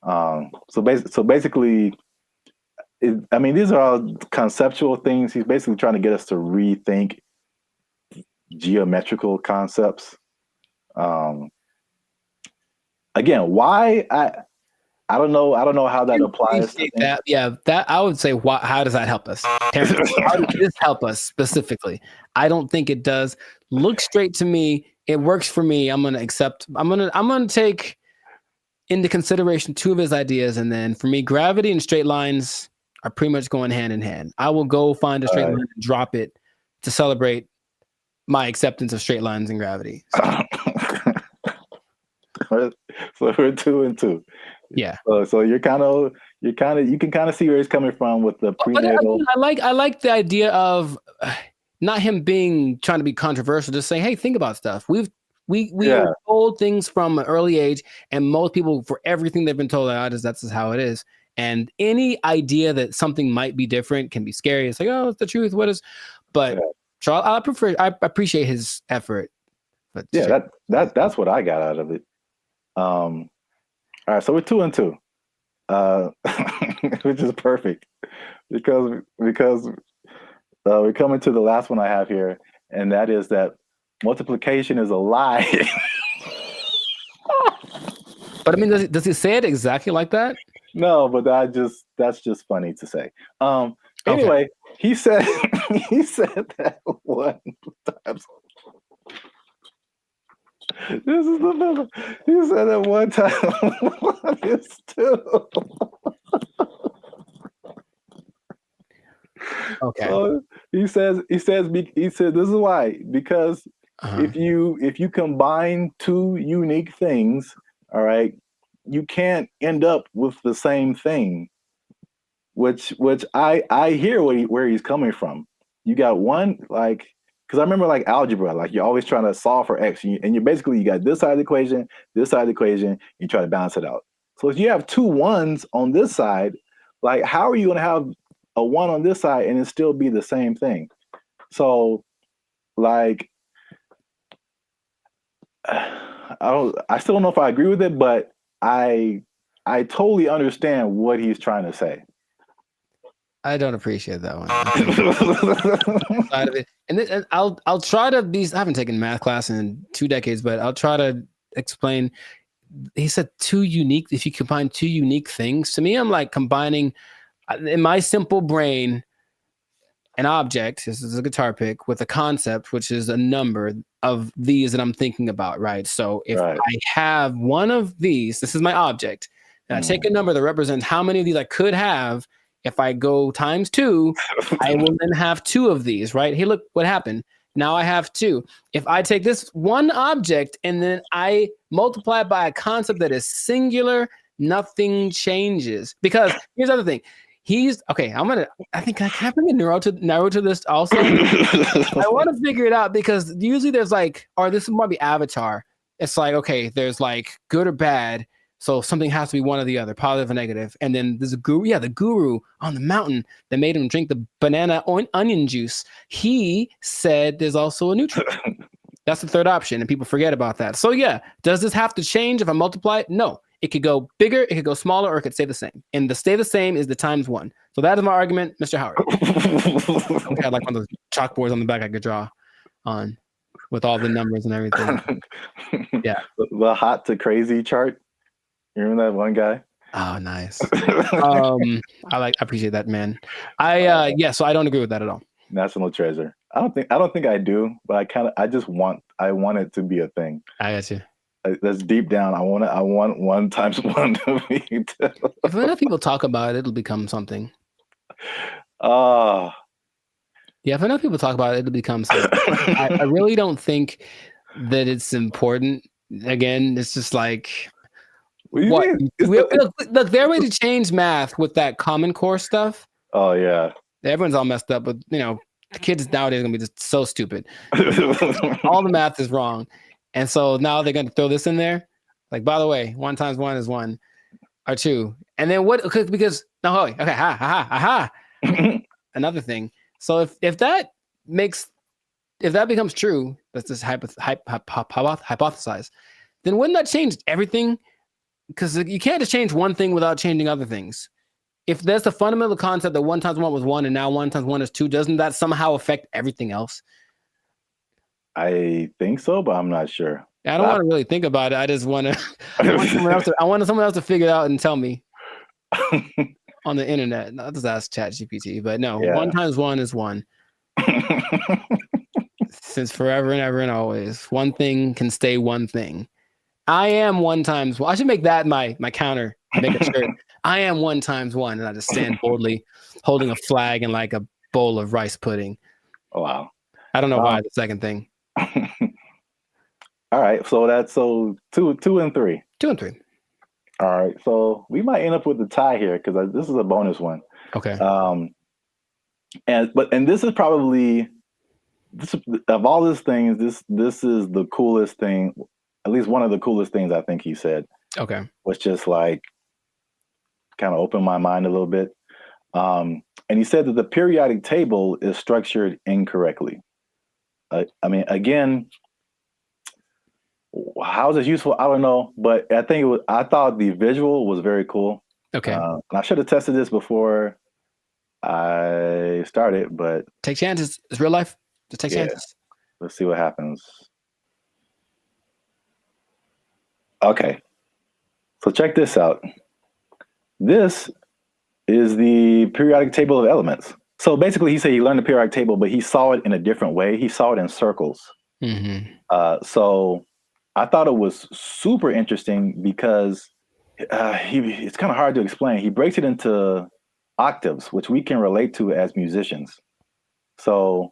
So basically, these are all conceptual things. He's basically trying to get us to rethink geometrical concepts. Again, why I don't know how that applies to that. Yeah, that I would say. How does that help us? Terrence, how does this help us specifically? I don't think it does. Look straight to me. It works for me. I'm gonna accept. I'm gonna take into consideration two of his ideas, and then for me, gravity and straight lines are pretty much going hand in hand. I will go find a straight line and drop it to celebrate my acceptance of straight lines and gravity. So we're 2 and 2. Yeah. So you can kind of see where he's coming from with the prenatal. I like the idea of not him trying to be controversial, just saying, hey, think about stuff. We are told things from an early age, and most people, for everything they've been told, that's just how it is. And any idea that something might be different can be scary. It's like, oh, it's the truth. What is? But so I appreciate his effort. But that's what I got out of it. All right, so we're 2 and 2, which is perfect because we're coming to the last one I have here, and that is that multiplication is a lie. But I mean, does he say it exactly like that? No, but that's just funny to say. Anyway, he said that one time. This is the number. He said that one time. One is 2. Okay. So he said this is why, because if you combine two unique things, all right, you can't end up with the same thing. Which I hear where he's coming from. You got one, like, because I remember like algebra, like you're always trying to solve for x, and you basically you got this side of the equation, you try to balance it out. So if you have two ones on this side, like how are you going to have a 1 on this side and it still be the same thing? So like I still don't know if I agree with it, but I totally understand what he's trying to say. I don't appreciate that one. And I'll try to be. I haven't taken math class in 2 decades, but I'll try to explain. He said if you combine two unique things, to me, I'm like combining in my simple brain an object, this is a guitar pick, with a concept, which is a number of these that I'm thinking about, right? So if I have one of these, this is my object, and I take a number that represents how many of these I could have. If I go times 2, I will then have 2 of these, right? Hey, look what happened. Now I have 2. If I take this one object and then I multiply it by a concept that is singular, nothing changes. Because here's the other thing. I think I can bring a narrow to this also. I want to figure it out because usually there's like, or this might be Avatar. It's like, okay, there's like good or bad. So something has to be one or the other, positive or negative. And then there's a guru. Yeah, the guru on the mountain that made him drink the banana onion juice. He said there's also a neutral. That's the third option, and people forget about that. So yeah, does this have to change if I multiply it? No. It could go bigger, it could go smaller, or it could stay the same. And the stay the same is the times 1. So that is my argument, Mr. Howard. I had like one of those chalkboards on the back I could draw on with all the numbers and everything. Yeah. The hot to crazy chart. You remember that one guy? Oh, nice. I appreciate that, man. So I don't agree with that at all. National treasure. I don't think I do, but I want it to be a thing. I got you. That's deep down. I want 1 times 1 to be 2. If enough people talk about it, it'll become something. Yeah, if enough people talk about it, it'll become something. I really don't think that it's important again, it's just like What do you what? mean? Look, they're ready to change math with that Common Core stuff. Oh yeah. Everyone's all messed up, but the kids nowadays are gonna be just so stupid. All the math is wrong, and so now they're gonna throw this in there. Like, by the way, 1 times 1 is 1 or 2, and then what? Because no, okay, another thing. So if that becomes true, let's just hypothesize. Then wouldn't that change everything? Because you can't just change one thing without changing other things. If there's the fundamental concept that 1 times 1 was 1 and now 1 times 1 is 2, doesn't that somehow affect everything else? I think so, but I'm not sure. I don't want to really think about it. I just want to. I want someone else to figure it out and tell me on the internet. Not just ask ChatGPT, but no. 1 times 1 is 1. Since forever and ever and always, one thing can stay one thing. I am 1 times 1. I should make that my counter. Make a shirt. I am 1 times 1, and I just stand boldly, holding a flag and like a bowl of rice pudding. Oh, wow. I don't know why the second thing. All right, so that's two and three. 2 and 3. All right, so we might end up with a tie here because this is a bonus one. Okay. And this is probably of all these things, this is the coolest thing. At least one of the coolest things I think he said. Okay. Was just like kind of opened my mind a little bit. And he said that the periodic table is structured incorrectly. I mean, again, how is this useful? I don't know, but I thought the visual was very cool. Okay. And I should have tested this before I started, but take chances. It's real life. Just take chances. Let's see what happens. Okay. So check this out. This is the periodic table of elements. So basically, he said he learned the periodic table, but he saw it in a different way. He saw it in circles. Mm-hmm. So I thought it was super interesting because it's kind of hard to explain. He breaks it into octaves, which we can relate to as musicians. So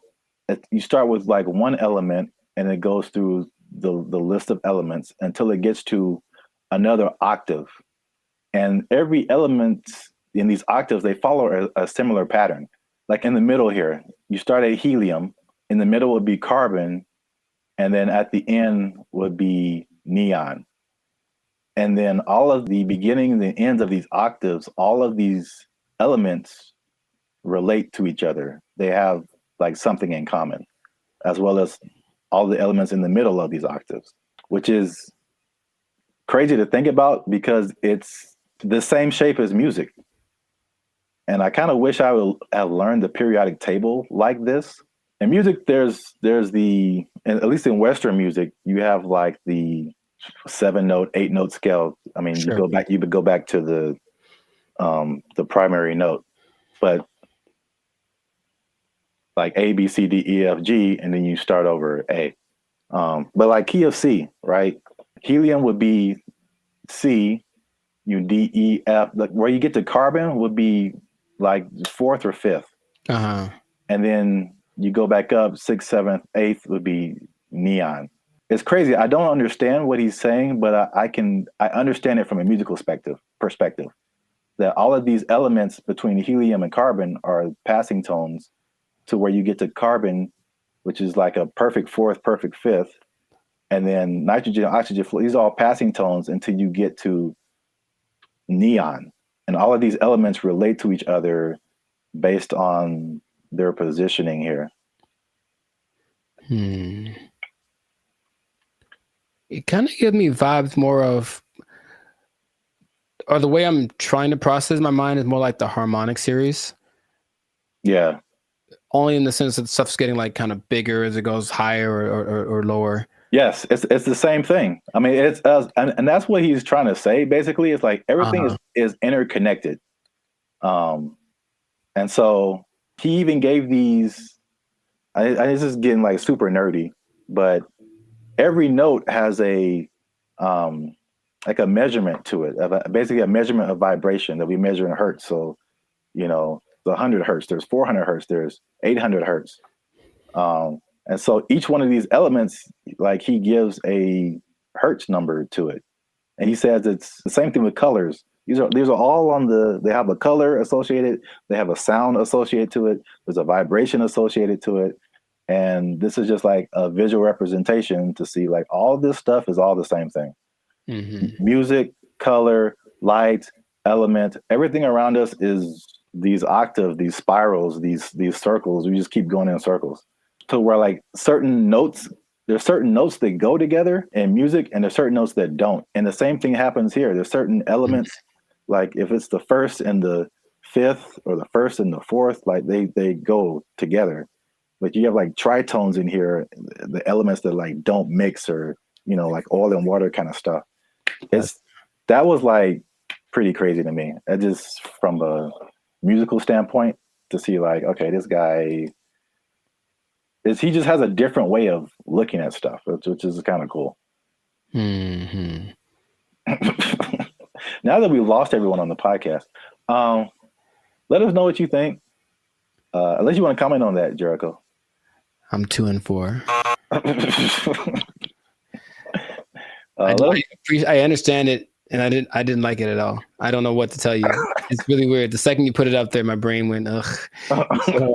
you start with like one element, and it goes through the list of elements until it gets to another octave. And every element in these octaves, they follow a similar pattern. Like in the middle here, you start at helium, in the middle would be carbon, and then at the end would be neon. And then all of the beginning and the ends of these octaves, all of these elements relate to each other. They have like something in common, as well as all the elements in the middle of these octaves, which is crazy to think about because it's the same shape as music. And I kind of wish I would have learned the periodic table like this. In music, there's the, at least in Western music, you have like the 7-note, 8-note scale. I mean, Sure. you would go back to the primary note, but like A, B, C, D, E, F, G, and then you start over A. But like key of C, right? Helium would be C, D, E, F. Like where you get to carbon would be like 4th or 5th. Uh-huh. And then you go back up 6th, 7th, 8th would be neon. It's crazy. I don't understand what he's saying, but I understand it from a musical perspective. That all of these elements between helium and carbon are passing tones to where you get to carbon, which is like a perfect 4th, perfect 5th. And then nitrogen, oxygen, these are all passing tones until you get to neon. And all of these elements relate to each other based on their positioning here. It kind of gives me vibes more of, or the way I'm trying to process my mind is more like the harmonic series. Yeah. Only in the sense that stuff's getting like kind of bigger as it goes higher or lower. Yes, it's the same thing. I mean, it's and that's what he's trying to say. Basically, it's like everything is interconnected. And so he even gave these. This is getting like super nerdy, but every note has a like a measurement to it, basically a measurement of vibration that we measure in hertz. So, the 100 hertz, there's 400 hertz, there's 800 hertz. And so each one of these elements, like he gives a hertz number to it. And he says it's the same thing with colors. These are all on they have a color associated, they have a sound associated to it, there's a vibration associated to it. And this is just like a visual representation to see like all this stuff is all the same thing. Music, color, light, element, everything around us is these octaves, these spirals, these circles. We just keep going in circles. So where like there's certain notes that go together in music and there's certain notes that don't. And the same thing happens here. There's certain elements, like if it's the first and the fifth or the first and the fourth, like they go together. But you have like tritones in here, the elements that like don't mix, or, you know, like oil and water kind of stuff. That was like pretty crazy to me. That just from a musical standpoint, to see like, okay, this guy he just has a different way of looking at stuff, which is kind of cool. Now that we've lost everyone on the podcast, let us know what you think. Unless you want to comment on that, Jericho. I'm 2 and 4. I understand it, and I didn't like it at all. I don't know what to tell you. It's really weird. The second you put it up there, my brain went ugh. So,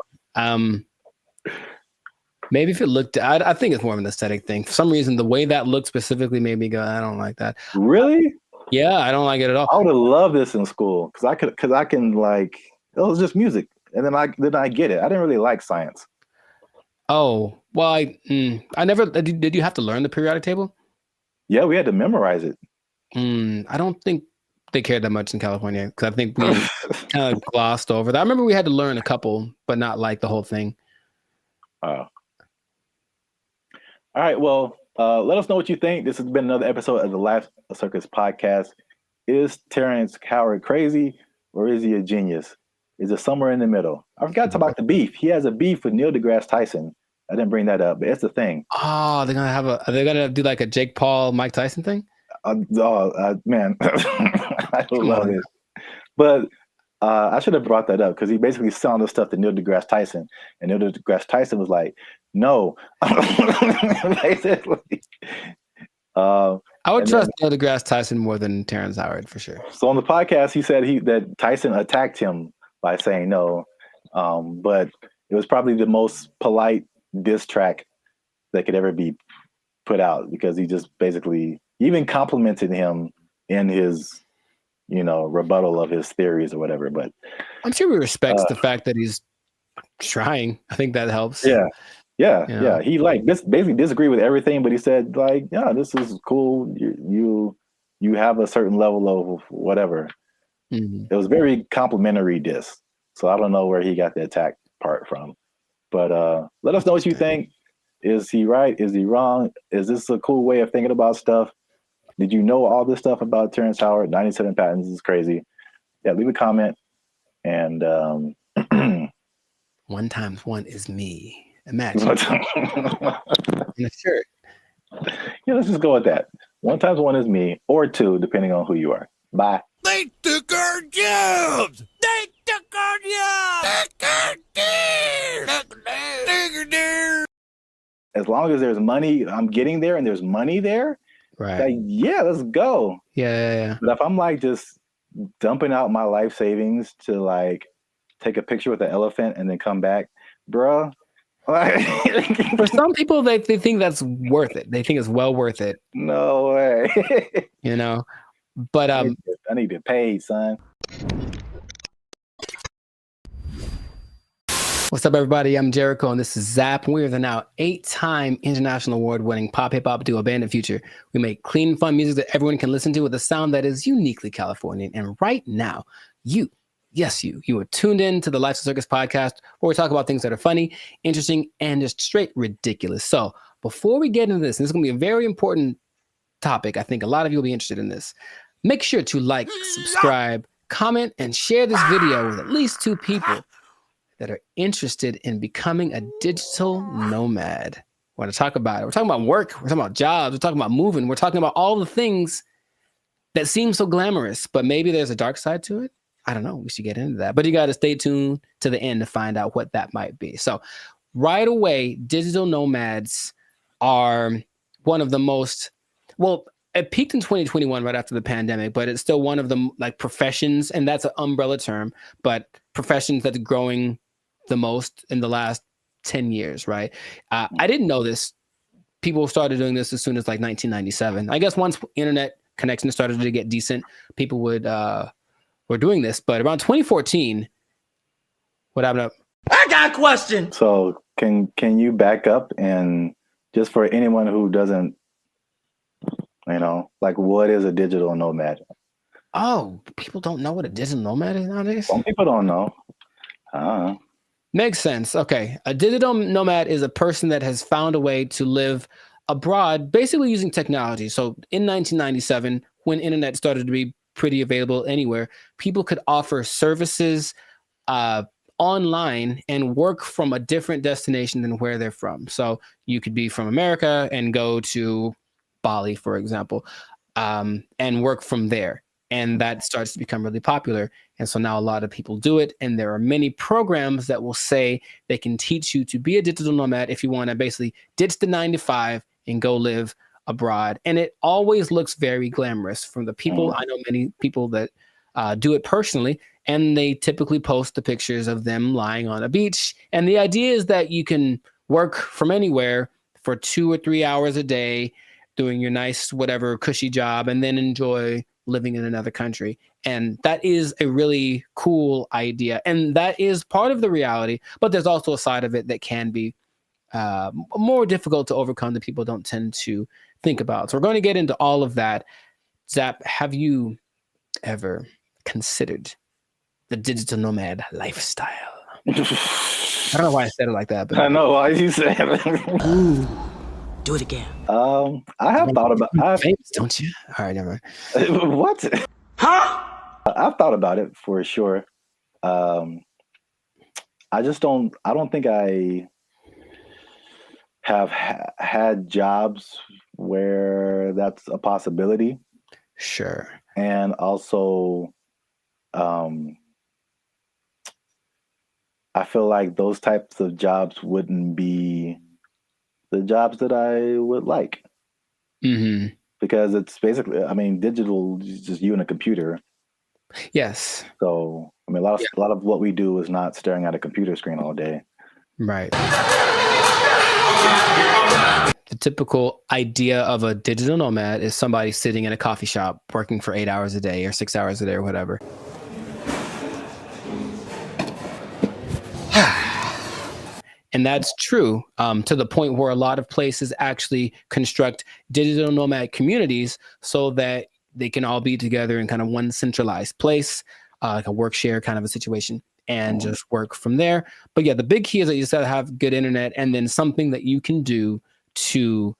maybe if it looked, I think it's more of an aesthetic thing. For some reason, the way that looked specifically made me go, I don't like that. Really? Yeah, I don't like it at all. I would have loved this in school because I can like, it was just music, and then I get it. I didn't really like science. Oh, well, I never did. You have to learn the periodic table? Yeah, we had to memorize it. I don't think they cared that much in California, because I think we kind of glossed over that. I remember we had to learn a couple, but not like the whole thing. All right. Well, let us know what you think. This has been another episode of the Life Circus podcast. Is Terrence Howard crazy, or is he a genius? Is it somewhere in the middle? I forgot to talk about the beef. He has a beef with Neil deGrasse Tyson. I didn't bring that up, but it's the thing. Oh, are they gonna do like a Jake Paul, Mike Tyson thing? Man, I love it. But I should have brought that up because he basically selling the stuff to Neil deGrasse Tyson, and Neil deGrasse Tyson was like, "No." Basically, I would trust Neil deGrasse Tyson more than Terrence Howard for sure. So on the podcast, he said that Tyson attacked him by saying no, but it was probably the most polite diss track that could ever be put out, because he just basically even complimented him in his, rebuttal of his theories or whatever. But I'm sure he respects the fact that he's trying. I think that helps. Yeah. He basically disagreed with everything, but he said like, yeah, this is cool. You have a certain level of whatever. It was very complimentary diss. So I don't know where he got the attack part from. But let us know what you think. Is he right? Is he wrong? Is this a cool way of thinking about stuff? Did you know all this stuff about Terrence Howard? 97 patents is crazy. Yeah, leave a comment. And 1 times 1 is me. Imagine. In a shirt. Yeah, let's just go with that. 1 times 1 is me, or 2, depending on who you are. Bye. They took our jobs! They took our jobs! As long as there's money, I'm getting there, and there's money there. Right. Like, yeah, let's go. Yeah. But if I'm like just dumping out my life savings to like take a picture with an elephant and then come back, bruh. For some people, they think that's worth it. They think it's well worth it. No way. But I need to pay, son. What's up, everybody? I'm Jericho, and this is Zap. We are the now 8-time international award-winning pop hip-hop duo Band of Future. We make clean, fun music that everyone can listen to with a sound that is uniquely Californian. And right now, you are tuned in to the Life Circus podcast, where we talk about things that are funny, interesting, and just straight ridiculous. So before we get into this, and this is going to be a very important topic. I think a lot of you will be interested in this. Make sure to like, subscribe, comment, and share this video with at least 2 people that are interested in becoming a digital nomad. We're going to talk about it. We're talking about work. We're talking about jobs. We're talking about moving. We're talking about all the things that seem so glamorous, but maybe there's a dark side to it. I don't know. We should get into that. But you got to stay tuned to the end to find out what that might be. So right away, digital nomads are one of the most Well, it peaked in 2021 right after the pandemic, but it's still one of the like professions, and that's an umbrella term, but professions that's growing the most in the last 10 years, right? I didn't know this. People started doing this as soon as like 1997. I guess once internet connection started to get decent, people were doing this. But around 2014, what happened up? I got a question. So can you back up and just for anyone who doesn't, like what is a digital nomad? Oh, people don't know what a digital nomad is nowadays? Some people don't know. Makes sense. Okay. A digital nomad is a person that has found a way to live abroad, basically using technology. So in 1997, when internet started to be pretty available anywhere, people could offer services online and work from a different destination than where they're from. So you could be from America and go to Bali, for example, and work from there. And that starts to become really popular. And so now a lot of people do it. And there are many programs that will say they can teach you to be a digital nomad if you want to basically ditch the 9 to 5 and go live abroad. And it always looks very glamorous from the people. I know many people that do it personally, and they typically post the pictures of them lying on a beach. And the idea is that you can work from anywhere for 2 or 3 hours a day, doing your nice, whatever cushy job, and then enjoy living in another country. And that is a really cool idea. And that is part of the reality, but there's also a side of it that can be more difficult to overcome that people don't tend to think about. So we're going to get into all of that. Zap, have you ever considered the digital nomad lifestyle? I don't know why I said it like that, but I know why you said it. Ooh, do it again. I have thought about famous, don't you? All right, never mind. What? Huh? I've thought about it for sure. I don't think I have had jobs where that's a possibility. Sure. And also, I feel like those types of jobs wouldn't be the jobs that I would like. Mm-hmm. Because it's basically, digital is just you and a computer. Yes. So, a lot of what we do is not staring at a computer screen all day. Right. The typical idea of a digital nomad is somebody sitting in a coffee shop working for 8 hours a day or 6 hours a day or whatever. And that's true to the point where a lot of places actually construct digital nomad communities so that they can all be together in kind of one centralized place, like a work share kind of a situation, and just work from there. But yeah, the big key is that you just have to have good internet and then something that you can do to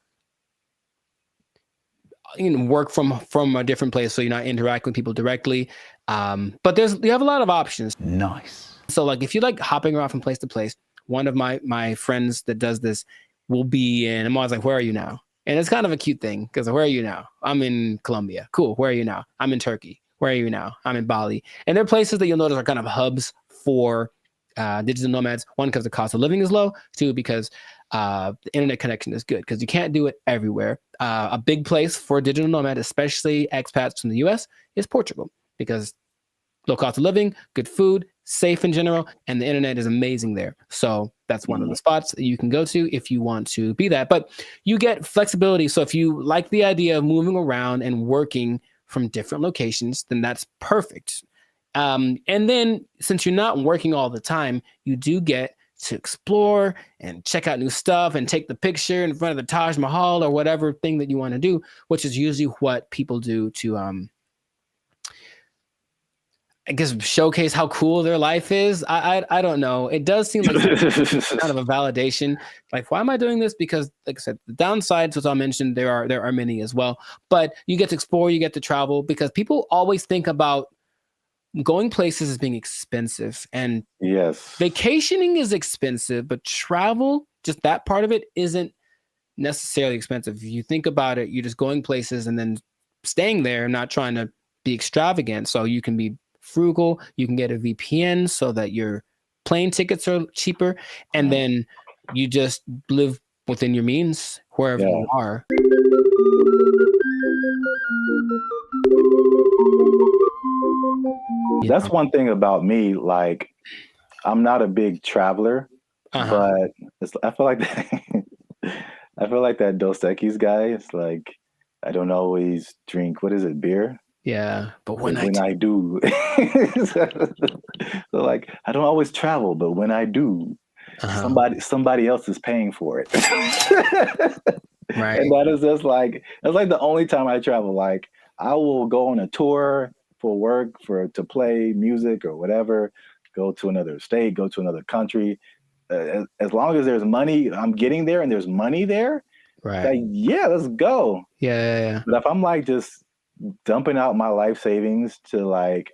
work from a different place so you're not interacting with people directly. But you have a lot of options. Nice. So like if you like hopping around from place to place, one of my friends that does this will be in, I'm always like, where are you now? And it's kind of a cute thing because where are you now? I'm in Colombia. Cool. Where are you now? I'm in Turkey. Where are you now? I'm in Bali. And they're places that you'll notice are kind of hubs for digital nomads. One, because the cost of living is low. Two, because the internet connection is good because you can't do it everywhere. A big place for a digital nomad, especially expats from the US, is Portugal because low cost of living, good food, safe in general, and the internet is amazing there. So that's one of the spots that you can go to if you want to be that. But you get flexibility. So if you like the idea of moving around and working from different locations, then that's perfect. And then since you're not working all the time, you do get to explore and check out new stuff and take the picture in front of the Taj Mahal or whatever thing that you want to do, which is usually what people do to I guess showcase how cool their life is. I don't know. It does seem like kind of a validation. Like, why am I doing this? Because, like I said, the downsides, as I mentioned, there are many as well. But you get to explore, you get to travel, because people always think about going places as being expensive. And yes, vacationing is expensive, but travel, just that part of it, isn't necessarily expensive. If you think about it, you're just going places and then staying there, not trying to be extravagant. So you can be frugal, you can get a VPN so that your plane tickets are cheaper, and then you just live within your means wherever you are. That's one thing about me. Like, I'm not a big traveler, but I feel like I feel like that Dos Equis guy. It's like I don't always drink. What is it? Beer. Yeah, but when I do, so like I don't always travel, but when I do, somebody else is paying for it. Right. And that is just like that's like the only time I travel. Like I will go on a tour for work, to play music or whatever, go to another state, go to another country. As long as there's money, I'm getting there and there's money there. Right. Like, yeah, let's go. Yeah. But if I'm like just dumping out my life savings to like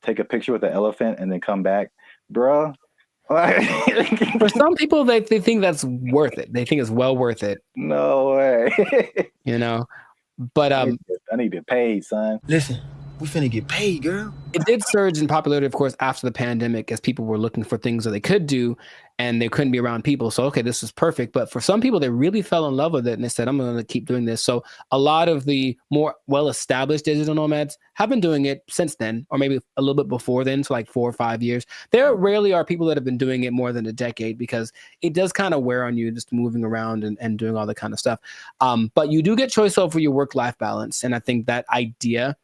take a picture with the elephant and then come back, bruh. For some people, they think that's worth it. They think it's well worth it. No way. You know, but I need to get paid, son. Listen, we finna get paid, girl. It did surge in popularity, of course, after the pandemic, as people were looking for things that they could do and they couldn't be around people. So, okay, this is perfect. But for some people, they really fell in love with it and they said, I'm going to keep doing this. So a lot of the more well-established digital nomads have been doing it since then, or maybe a little bit before then, so like 4 or 5 years. There rarely are people that have been doing it more than a decade because it does kind of wear on you just moving around and doing all that kind of stuff. But you do get choice over your work-life balance. And I think that idea,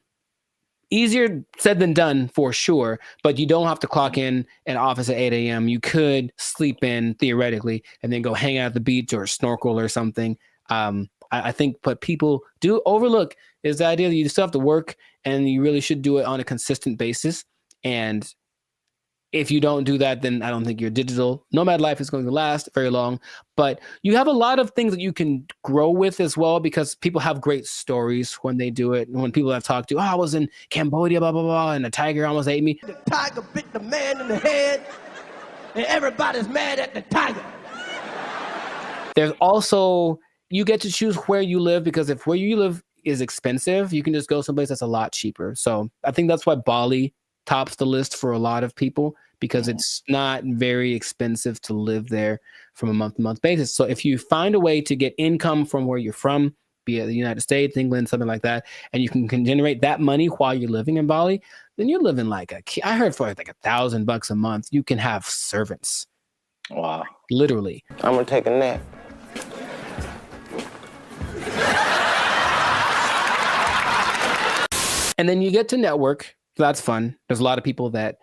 easier said than done for sure, but you don't have to clock in an office at 8 a.m. You could sleep in theoretically and then go hang out at the beach or snorkel or something. I think what people do overlook is the idea that you still have to work and you really should do it on a consistent basis. And if you don't do that, then I don't think your digital nomad life is going to last very long. But you have a lot of things that you can grow with as well, because people have great stories when they do it. And when people I've talked to, I was in Cambodia, blah, blah, blah, and a tiger almost ate me. The tiger bit the man in the head, and everybody's mad at the tiger. There's also, you get to choose where you live, because if where you live is expensive, you can just go someplace that's a lot cheaper. So I think that's why Bali tops the list for a lot of people, because it's not very expensive to live there from a month-to-month basis. So if you find a way to get income from where you're from, be it the United States, England, something like that, and you can generate that money while you're living in Bali, then you're living like I heard for like $1,000 a month, you can have servants. Wow. Literally. I'm gonna take a nap. And then you get to network. So that's fun. There's a lot of people that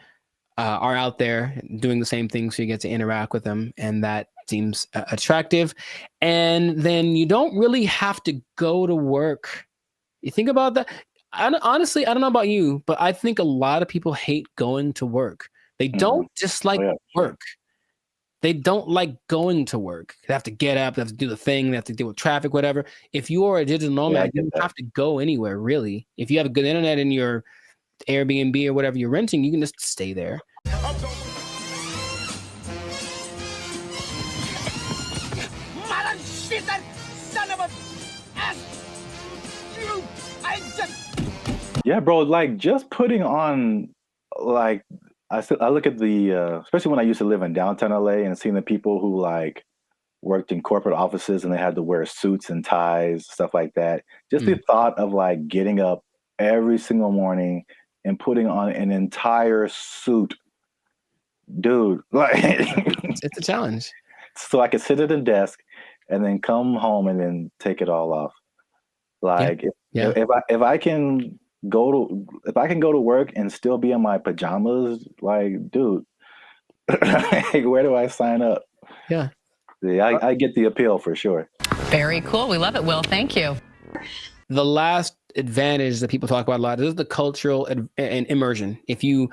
are out there doing the same thing, so you get to interact with them, and that seems attractive. And then you don't really have to go to work. You think about that. Honestly, I don't know about you, but I think a lot of people hate going to work. They don't dislike work. They don't like going to work. They have to get up, they have to do the thing, they have to deal with traffic, whatever. If you are a digital nomad, you don't have to go anywhere, really. If you have a good internet in your Airbnb or whatever you're renting, you can just stay there. Mother shit, that son of a ass! You, I just... Yeah, bro. Like just putting on, like I look at the, especially when I used to live in downtown LA and seeing the people who like worked in corporate offices and they had to wear suits and ties, stuff like that. Just the thought of like getting up every single morning and putting on an entire suit, dude, like it's a challenge. So I could sit at a desk and then come home and then take it all off. Like if I can go to work and still be in my pajamas, like, dude, where do I sign up? Yeah, I get the appeal for sure. Very cool. We love it, Will. Thank you. The last advantage that people talk about a lot is the cultural and immersion. If you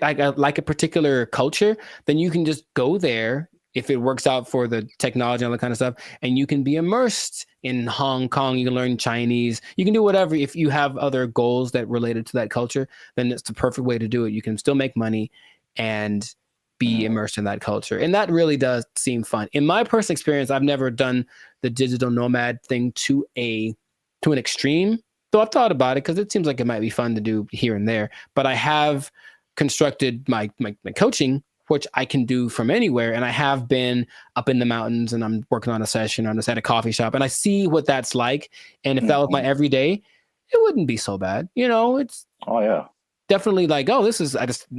like a particular culture, then you can just go there if it works out for the technology and all that kind of stuff, and you can be immersed in Hong Kong. You can learn Chinese. You can do whatever. If you have other goals that related to that culture, then it's the perfect way to do it. You can still make money and be immersed in that culture. And that really does seem fun. In my personal experience, I've never done the digital nomad thing to an extreme, though I've thought about it because it seems like it might be fun to do here and there. But I have constructed my coaching which I can do from anywhere. And I have been up in the mountains and I'm working on a session. I'm just at a coffee shop and I see what that's like. And if that was my everyday, it wouldn't be so bad. You know, it's definitely like, oh,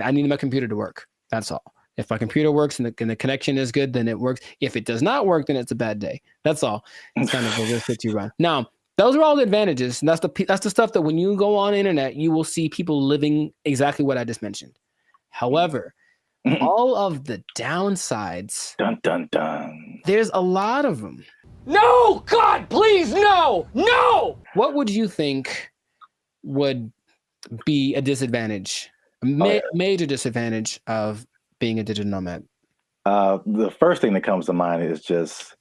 I need my computer to work. That's all. If my computer works and the connection is good, then it works. If it does not work, then it's a bad day. That's all. It's kind of the risk that you run. Now, those are all the advantages. And that's the stuff that when you go on the internet, you will see people living exactly what I just mentioned. However, all of the downsides, dun, dun, dun. There's a lot of them. No, God, please, no. What would you think would be a disadvantage, major disadvantage of being a digital nomad? The first thing that comes to mind is just,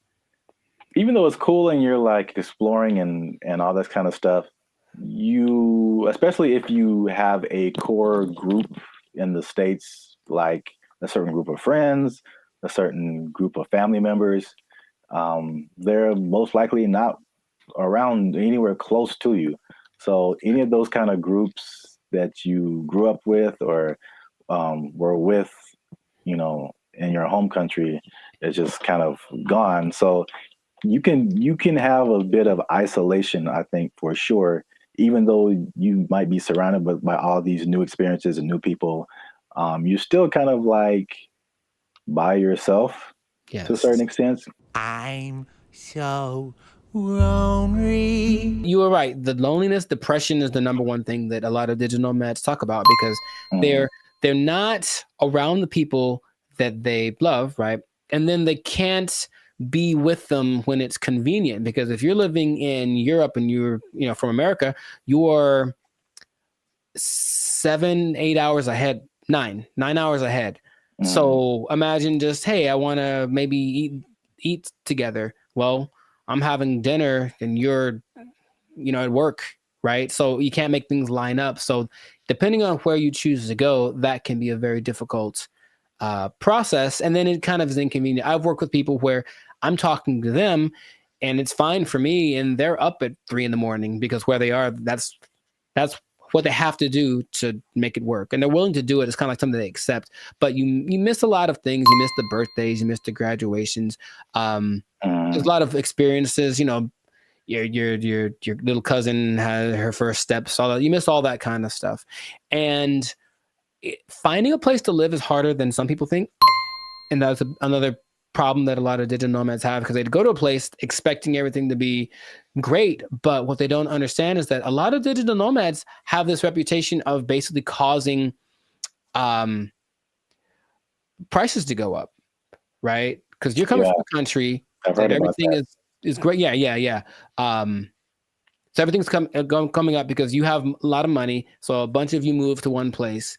even though it's cool and you're like exploring and all this kind of stuff, especially if you have a core group in the States, like a certain group of friends, a certain group of family members, they're most likely not around anywhere close to you. So any of those kind of groups that you grew up with or were with, in your home country is just kind of gone. So you can have a bit of isolation, I think, for sure, even though you might be surrounded by all these new experiences and new people. You're still kind of like by yourself to a certain extent. I'm so lonely. You were right. The loneliness, depression is the number one thing that a lot of digital nomads talk about because they're not around the people that they love, right? And then they can't be with them when it's convenient, because if you're living in Europe and you're from America, you're 7-8 hours ahead, 9 hours ahead. So imagine just, hey, I want to maybe eat together. Well, I'm having dinner and you're at work, right? So you can't make things line up. So depending on where you choose to go, that can be a very difficult process. And then it kind of is inconvenient. I've worked with people where I'm talking to them and it's fine for me and they're up at 3 a.m. because where they are, that's what they have to do to make it work. And they're willing to do it. It's kind of like something they accept, but you miss a lot of things. You miss the birthdays, you miss the graduations. There's a lot of experiences, your little cousin had her first steps, all that. You miss all that kind of stuff. And finding a place to live is harder than some people think. And that's another problem that a lot of digital nomads have, because they go to a place expecting everything to be great. But what they don't understand is that a lot of digital nomads have this reputation of basically causing prices to go up, right? Because you're coming from a country that everything is great. Yeah. So everything's coming up because you have a lot of money. So a bunch of you move to one place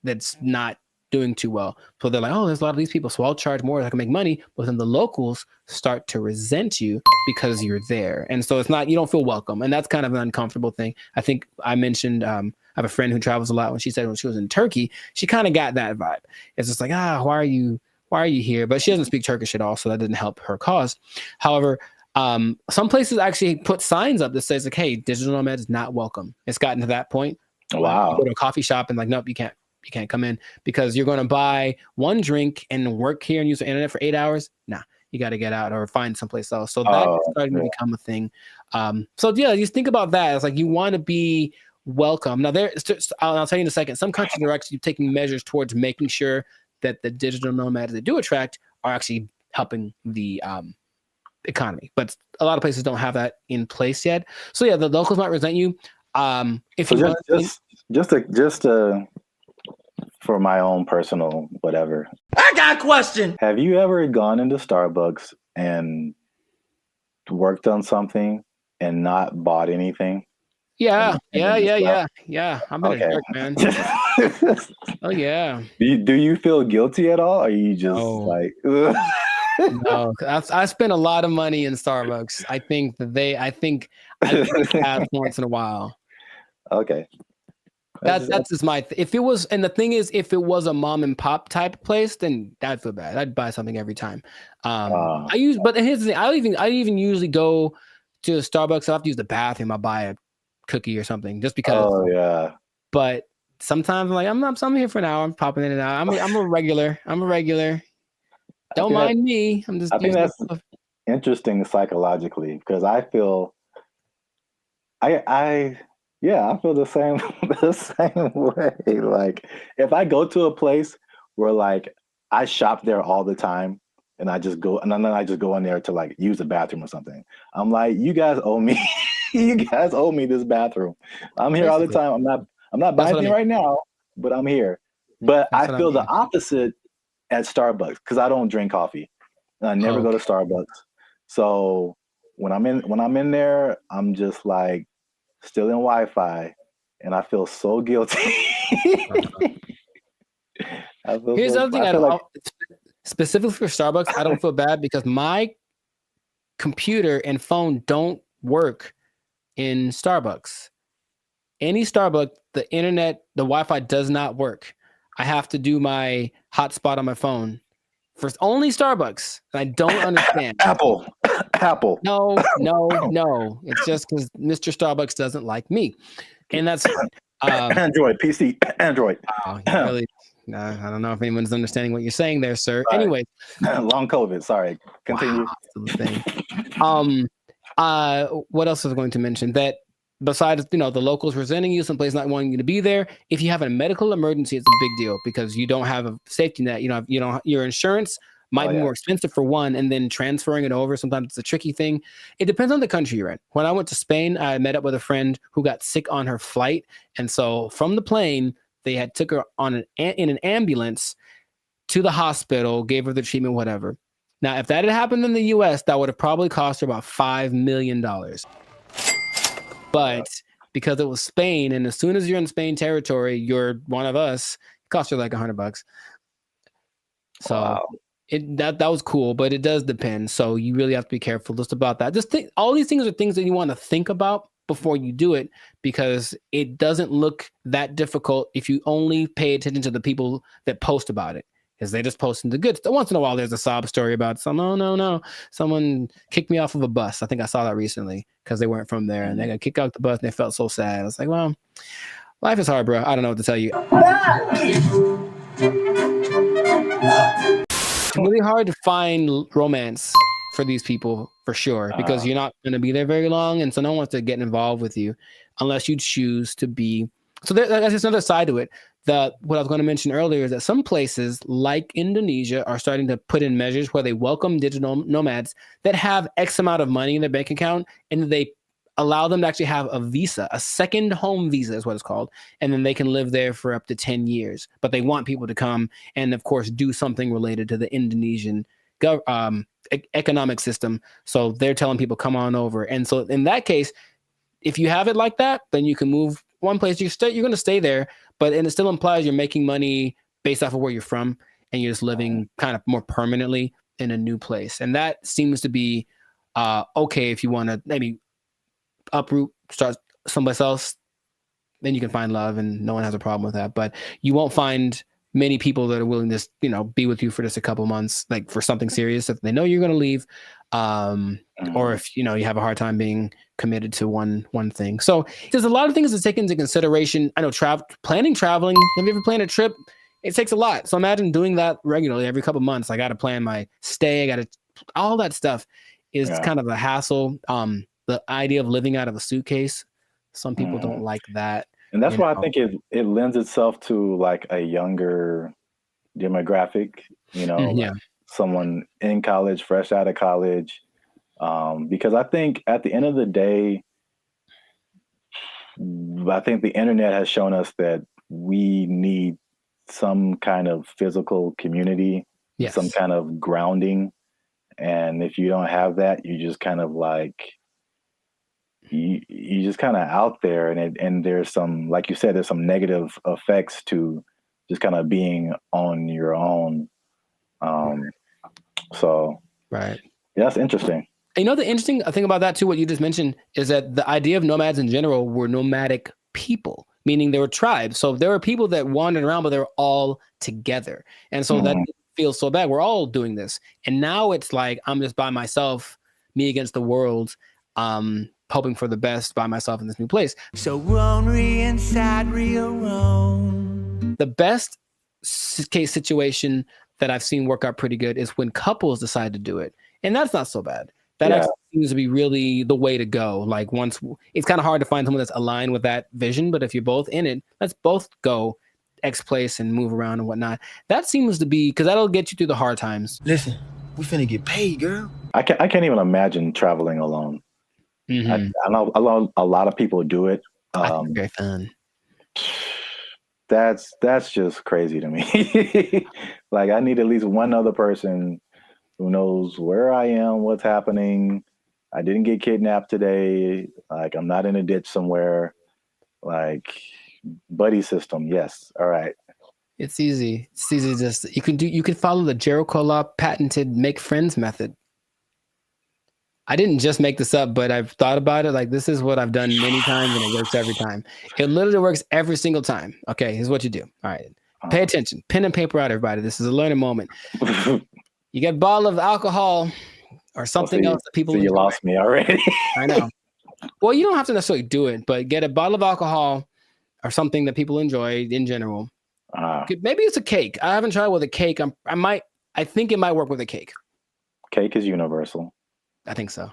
that's not doing too well. So they're like, oh, there's a lot of these people, so I'll charge more, I can make money. But then the locals start to resent you because you're there. And so you don't feel welcome. And that's kind of an uncomfortable thing. I think I mentioned, I have a friend who travels a lot. When she said when she was in Turkey, she kind of got that vibe. It's just like, why are you here? But she doesn't speak Turkish at all, so that didn't help her cause. However, some places actually put signs up that says like, hey, digital nomad is not welcome. It's gotten to that point. Wow. You go to a coffee shop and like, nope, you can't come in because you're going to buy one drink and work here and use the internet for 8 hours. Nah, you got to get out or find someplace else. So that's starting to become a thing. So yeah, just think about that. It's like you want to be welcome. Now I'll tell you in a second, some countries are actually taking measures towards making sure that the digital nomads they do attract are actually helping the economy. But a lot of places don't have that in place yet. So yeah, the locals might resent you. Just for my own personal whatever. I got a question. Have you ever gone into Starbucks and worked on something and not bought anything? Yeah. I'm a jerk, man. Oh yeah. Do you feel guilty at all? Or are you just like? No, I spent a lot of money in Starbucks. I think that once in a while. Okay. That's just my. If it was, and the thing is, if it was a mom and pop type place, then I'd feel bad. I'd buy something every time. But here's the thing. I even usually go to Starbucks. I have to use the bathroom. I buy a cookie or something just because. Oh yeah. But sometimes I'm like, I'm here for an hour. I'm popping in and out. I'm a regular. Don't mind me. I'm just. I think that's interesting psychologically because I feel. I feel the same way. Like if I go to a place where like I shop there all the time and I just go and then I just go in there to like use the bathroom or something. I'm like, you guys owe me. You guys owe me this bathroom. I'm here all the time. I'm not buying anything right now, but I'm here. But I feel the opposite at Starbucks because I don't drink coffee. And I never go to Starbucks. So when I'm in there, I'm just like still in Wi-Fi, and I feel so guilty. Here's the other thing. Specifically for Starbucks, I don't feel bad because my computer and phone don't work in Starbucks. Any Starbucks, the internet, the Wi-Fi does not work. I have to do my hotspot on my phone. For only Starbucks. I don't understand. Apple. No. It's just because Mr. Starbucks doesn't like me. And that's Android, PC, Android. Really, I don't know if anyone's understanding what you're saying there, sir. Sorry. Anyway. Long COVID. Sorry. Continue. What else was I going to mention? That besides, the locals resenting you, someplace not wanting you to be there, if you have a medical emergency, it's a big deal because you don't have a safety net. Your insurance might be more expensive for one, and then transferring it over, sometimes it's a tricky thing. It depends on the country you're in. When I went to Spain, I met up with a friend who got sick on her flight. And so from the plane, they took her in an ambulance to the hospital, gave her the treatment, whatever. Now, if that had happened in the US, that would have probably cost her about $5 million. But because it was Spain, and as soon as you're in Spain territory, you're one of us, it cost her like $100. So that was cool, but it does depend. So you really have to be careful just about that. Just think, all these things are things that you want to think about before you do it, because it doesn't look that difficult if you only pay attention to the people that post about it. Because they just posting the good stuff. Once in a while, there's a sob story about no. Someone kicked me off of a bus. I think I saw that recently because they weren't from there and they got kicked out the bus and they felt so sad. I was like, well, life is hard, bro. I don't know what to tell you. It's really hard to find romance for these people for sure, because you're not going to be there very long. And so no one wants to get involved with you unless you choose to be. So that's just another side to it. What I was going to mention earlier is that some places like Indonesia are starting to put in measures where they welcome digital nomads that have X amount of money in their bank account, and they allow them to actually have a visa, a second home visa is what it's called. And then they can live there for up to 10 years. But they want people to come and, of course, do something related to the Indonesian economic system. So they're telling people, come on over. And so in that case, if you have it like that, then you can move one place. You're going to stay there, and it still implies you're making money based off of where you're from, and you're just living kind of more permanently in a new place. And that seems to be okay if you want to maybe uproot, start someplace else, then you can find love, and no one has a problem with that. But you won't find many people that are willing to, be with you for just a couple months, like for something serious, if they know you're going to leave, or if, you have a hard time being committed to one thing. So there's a lot of things to take into consideration. I know traveling. Have you ever planned a trip? It takes a lot. So imagine doing that regularly every couple months. I got to plan my stay. All that stuff is kind of a hassle. The idea of living out of a suitcase, some people don't like that. And that's why I think it lends itself to like a younger demographic, like someone in college, fresh out of college. Because I think at the end of the day, I think the internet has shown us that we need some kind of physical community, some kind of grounding. And if you don't have that, you just kind of like, you just kind of out there, and there's some, like you said, there's some negative effects to just kind of being on your own. So right. Yeah, that's interesting. The interesting thing about that too, what you just mentioned, is that the idea of nomads in general were nomadic people, meaning they were tribes. So there were people that wandered around, but they were all together. And so that feels so bad. We're all doing this. And now it's like, I'm just by myself, me against the world, hoping for the best by myself in this new place. So ornery and sad, real wrong. The best case situation that I've seen work out pretty good is when couples decide to do it. And that's not so bad. That actually seems to be really the way to go. Like once it's kind of hard to find someone that's aligned with that vision, but if you're both in it, let's both go X place and move around and whatnot. That seems to be, because that'll get you through the hard times. Listen, we finna get paid, girl. I can't even imagine traveling alone. I know a lot of people do it. Very fun. That's just crazy to me. Like I need at least one other person who knows where I am, what's happening. I didn't get kidnapped today. Like I'm not in a ditch somewhere. Like buddy system. Yes. All right. It's easy. It's easy. Just you can follow the Jericho Law patented make friends method. I didn't just make this up, but I've thought about it. Like this is what I've done many times and it works every time. It literally works every single time. Okay, here's what you do. All right. Pay attention. Pen and paper out, everybody. This is a learning moment. You get a bottle of alcohol or something else that people enjoy. You lost me already. I know. Well, you don't have to necessarily do it, but get a bottle of alcohol or something that people enjoy in general. Maybe it's a cake. I haven't tried with a cake. I think it might work with a cake. Cake is universal. I think so.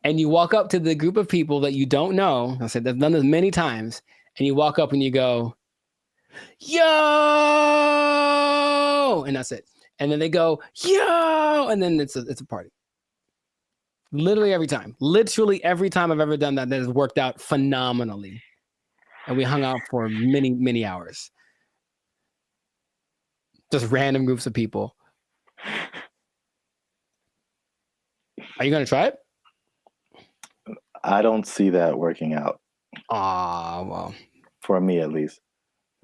And you walk up to the group of people that you don't know. I said I've done this many times. And you walk up and you go, yo, and that's it. And then they go, yo, and then it's a party. Literally every time I've ever done that has worked out phenomenally. And we hung out for many, many hours. Just random groups of people. Are you going to try it? I don't see that working out. Well. For me, at least.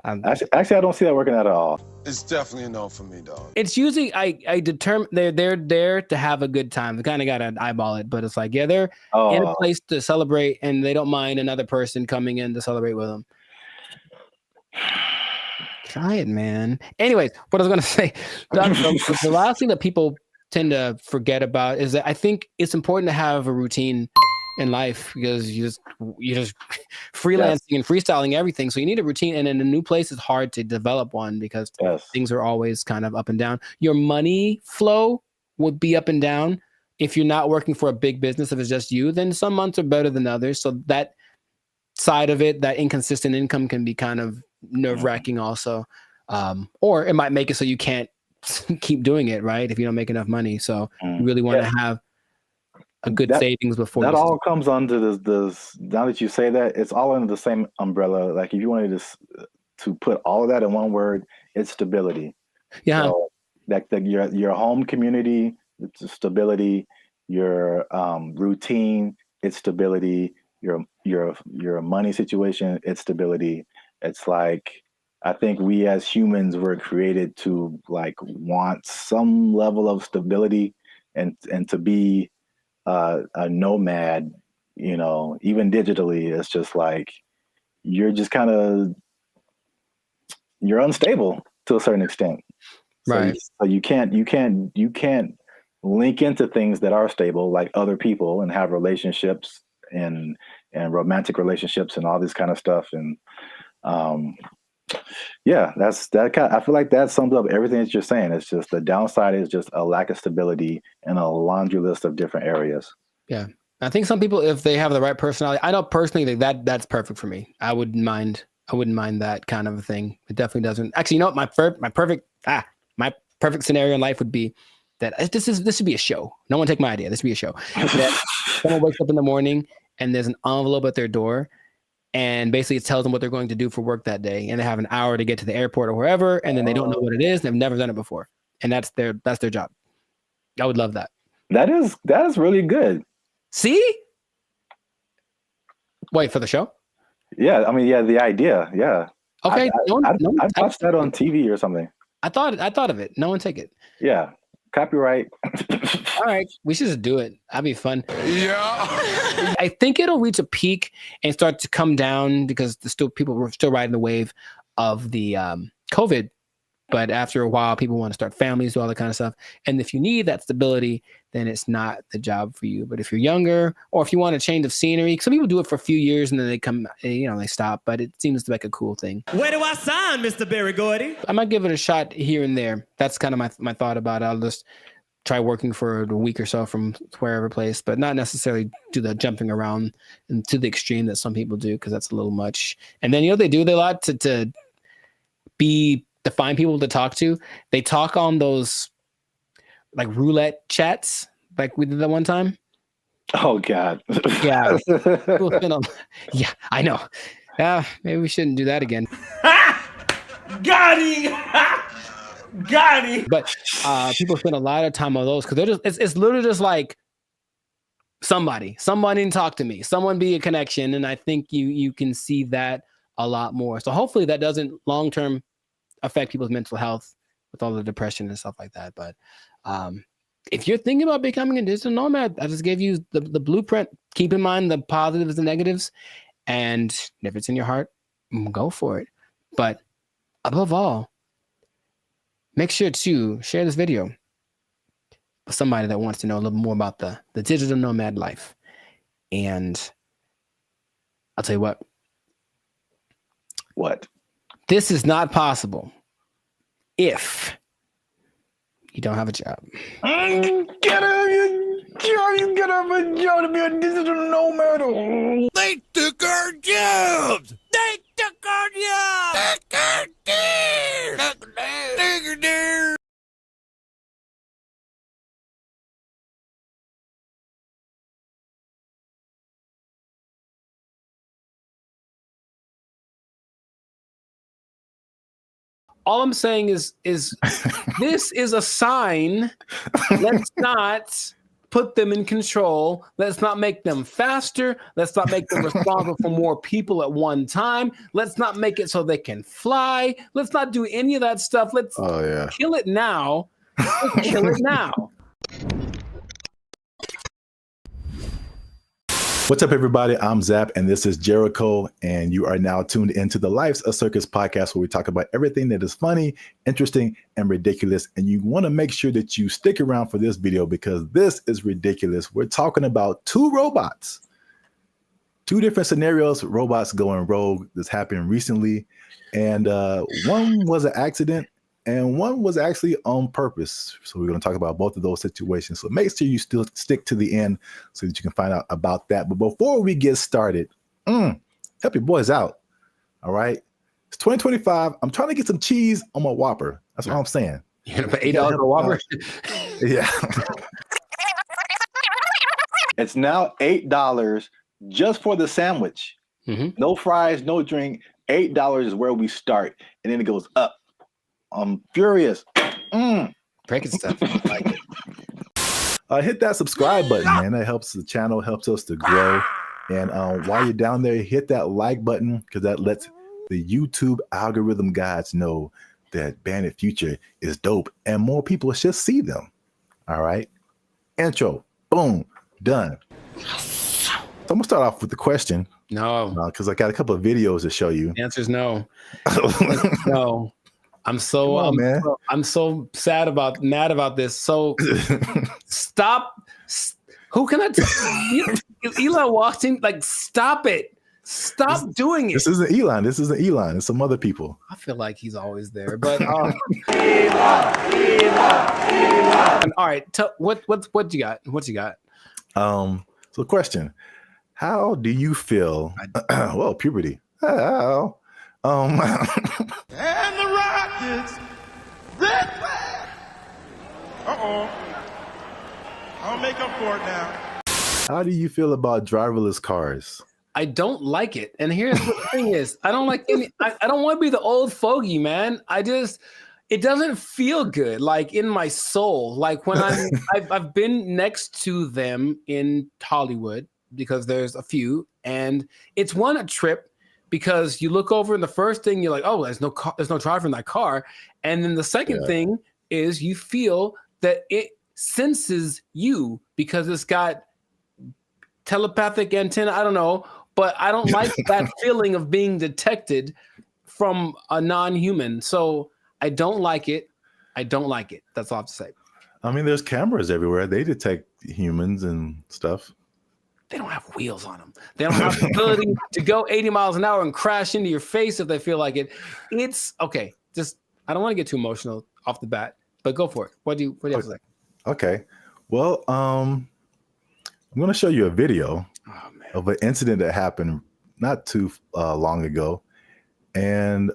Actually, I don't see that working out at all. It's definitely a no for me, dog. It's usually, I determine they're there to have a good time. They kind of got to eyeball it, but it's like, yeah, they're in a place to celebrate and they don't mind another person coming in to celebrate with them. Try it, man. Anyways, what I was going to say, the last thing that people tend to forget about is that I think it's important to have a routine in life because you're just freelancing and freestyling everything. So you need a routine, and in a new place, it's hard to develop one because things are always kind of up and down. Your money flow would be up and down. If you're not working for a big business, if it's just you, then some months are better than others. So that side of it, that inconsistent income can be kind of nerve-wracking also. Or it might make it so you can't keep doing it, right? If you don't make enough money. So you really want to have a good savings before that all comes under this. Now that you say that, it's all under the same umbrella. Like if you wanted to put all of that in one word, it's stability. Yeah. So your home community, it's stability. Your routine, it's stability. Your money situation, it's stability. It's like I think we as humans were created to like want some level of stability and to be a nomad, even digitally. It's just like you're just you're unstable to a certain extent. Right. So you can't link into things that are stable like other people and have relationships and romantic relationships and all this kind of stuff. And I feel like that sums up everything that you're saying. It's just the downside is just a lack of stability in a laundry list of different areas. Yeah. I think some people, if they have the right personality, I know personally that's perfect for me. I wouldn't mind that kind of a thing. It definitely doesn't. Actually, my perfect scenario in life would be that this should be a show. No one take my idea. This should be a show. That someone wakes up in the morning and there's an envelope at their door. And basically it tells them what they're going to do for work that day. And they have an hour to get to the airport or wherever. And then they don't know what it is. They've never done it before. And that's their job. I would love that. That is really good. See? Wait, for the show? Yeah. I mean, yeah, the idea. Yeah. Okay. I'd watch that on TV or something. I thought of it. No one take it. Yeah. Copyright. All right. We should just do it. That'd be fun. Yeah. I think it'll reach a peak and start to come down because people were still riding the wave of the COVID But after a while, people want to start families, do all that kind of stuff. And if you need that stability, then it's not the job for you. But if you're younger, or if you want a change of scenery, some people do it for a few years and then they come, they stop. But it seems like a cool thing. Where do I sign, Mr. Barry Gordy? I might give it a shot here and there. That's kind of my thought about it. I'll just try working for a week or so from wherever place, but not necessarily do the jumping around and to the extreme that some people do, because that's a little much. And then, they do a lot to find people to talk to. They talk on those like roulette chats, like we did that one time. Oh God. Yeah. Yeah, I know. Maybe we shouldn't do that again. Got him! Got him! But people spend a lot of time on those because it's literally just like somebody to talk to me, someone be a connection. And I think you can see that a lot more. So hopefully that doesn't long-term affect people's mental health with all the depression and stuff like that. But if you're thinking about becoming a digital nomad, I just gave you the blueprint. Keep in mind the positives and negatives. And if it's in your heart, go for it. But above all, make sure to share this video with somebody that wants to know a little more about the digital nomad life. And I'll tell you what. What? This is not possible if you don't have a job. You gotta have a job to be a digital nomad. They took our jobs! They took our jobs! Take our deer! Take our deer! All I'm saying is this is a sign. Let's not put them in control. Let's not make them faster. Let's not make them responsible for more people at one time. Let's not make it so they can fly. Let's not do any of that stuff. Let's kill it now. Let's kill it now. What's up, everybody? I'm Zap, and this is Jericho, and you are now tuned into the Life's a Circus podcast, where we talk about everything that is funny, interesting, and ridiculous. And you want to make sure that you stick around for this video because this is ridiculous. We're talking about two robots, two different scenarios, robots going rogue. This happened recently, and one was an accident, and one was actually on purpose. So we're going to talk about both of those situations. So make sure you still stick to the end so that you can find out about that. But before we get started, help your boys out. All right. It's 2025. I'm trying to get some cheese on my Whopper. That's what I'm saying. You're going to pay $8 for a Whopper? Yeah. It's now $8 just for the sandwich. No fries, no drink. $8 is where we start. And then it goes up. I'm furious. Breaking stuff. I like it. Hit that subscribe button, man. That helps the channel, helps us to grow. And while you're down there, hit that like button because that lets the YouTube algorithm guys know that Bandit Future is dope and more people should see them. All right. Intro. Boom. Done. So I'm going to start off with the question. No. Because I got a couple of videos to show you. The answer is no. No. I'm so mad about this. So stop. Who can I tell? Elon walked in, like, stop it. Stop doing it. This isn't Elon. It's some other people. I feel like he's always there. But Elon. All right. What you got? What you got? So question. How do you feel? Well, puberty. How? And the Rockets, red flag. I'll make up for it now. How do you feel about driverless cars? I don't like it. And here's what the thing is. I don't like any. I don't want to be the old fogey, man. It doesn't feel good, like in my soul. Like when I've been next to them in Hollywood because there's a few, and it's a trip. Because you look over and the first thing you're like, oh, there's no driver in that car. And then the second thing is you feel that it senses you because it's got telepathic antenna. I don't know, but I don't like that feeling of being detected from a non-human. So I don't like it. I don't like it. That's all I have to say. I mean, there's cameras everywhere. They detect humans and stuff. They don't have wheels on them. They don't have the ability to go 80 miles an hour and crash into your face if they feel like it. It's okay. Just I don't want to get too emotional off the bat, but go for it. What do you have to say? Okay. Well, I'm going to show you a video of an incident that happened not too long ago, and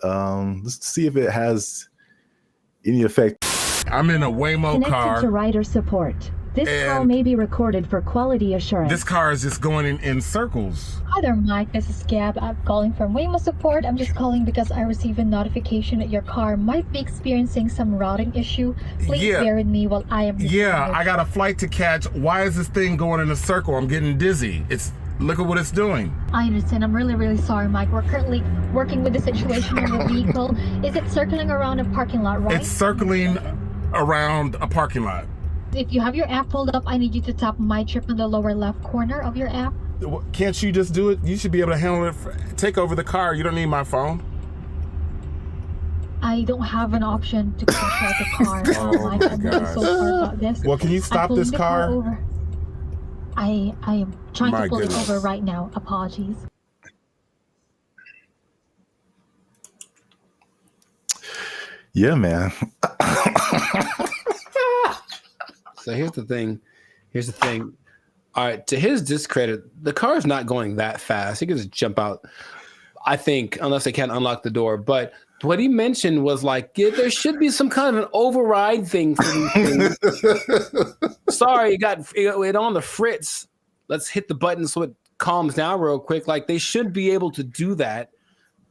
let's see if it has any effect. I'm in a Waymo car. Connected to rider support. This call may be recorded for quality assurance. This car is just going in circles. Hi there, Mike. This is Gab. I'm calling from Waymo support. I'm just calling because I received a notification that your car might be experiencing some routing issue. Please bear with me while I am. Yeah, I got a flight to catch. Why is this thing going in a circle? I'm getting dizzy. Look at what it's doing. I understand. I'm really, really sorry, Mike. We're currently working with the situation in the vehicle. Is it circling around a parking lot, right? It's circling around a parking lot. If you have your app pulled up, I need you to tap My Trip in the lower left corner of your app. Can't you just do it? You should be able to handle it. Take over the car. You don't need my phone. I don't have an option to control the car. Mike, I'm really so sorry about this. Well, can you stop this car? Over. I am trying to pull it over right now. Apologies. Yeah, man. So here's the thing. All right, to his discredit, the car is not going that fast. He could just jump out, I think, unless they can't unlock the door. But what he mentioned was like, yeah, there should be some kind of an override thing for these things. Sorry, it got it on the fritz. Let's hit the button so it calms down real quick. Like, they should be able to do that.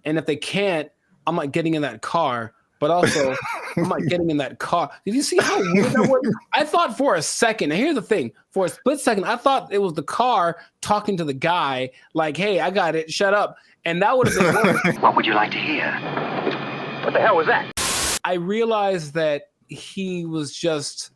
And if they can't, I'm not getting in that car. But also, I'm not getting in that car. Did you see how weird that was? I thought for a second, and here's the thing, for a split second, I thought it was the car talking to the guy, like, hey, I got it, shut up. And that would have been worse. What would you like to hear? What the hell was that? I realized that he was just,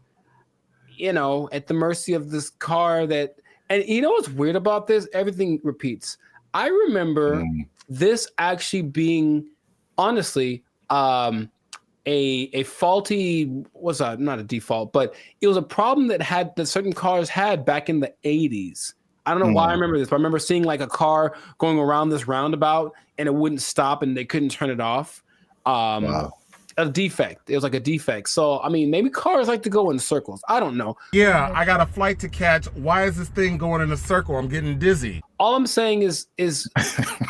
at the mercy of this car that, and you know what's weird about this? Everything repeats. I remember this actually being, honestly, a faulty not a default, but it was a problem that certain cars had back in the 80s. I don't know why I remember this, but I remember seeing like a car going around this roundabout and it wouldn't stop and they couldn't turn it off. Wow. A defect. It was like a defect. So I mean, maybe cars like to go in circles. I don't know. Yeah, I got a flight to catch. Why is this thing going in a circle? I'm getting dizzy. All I'm saying is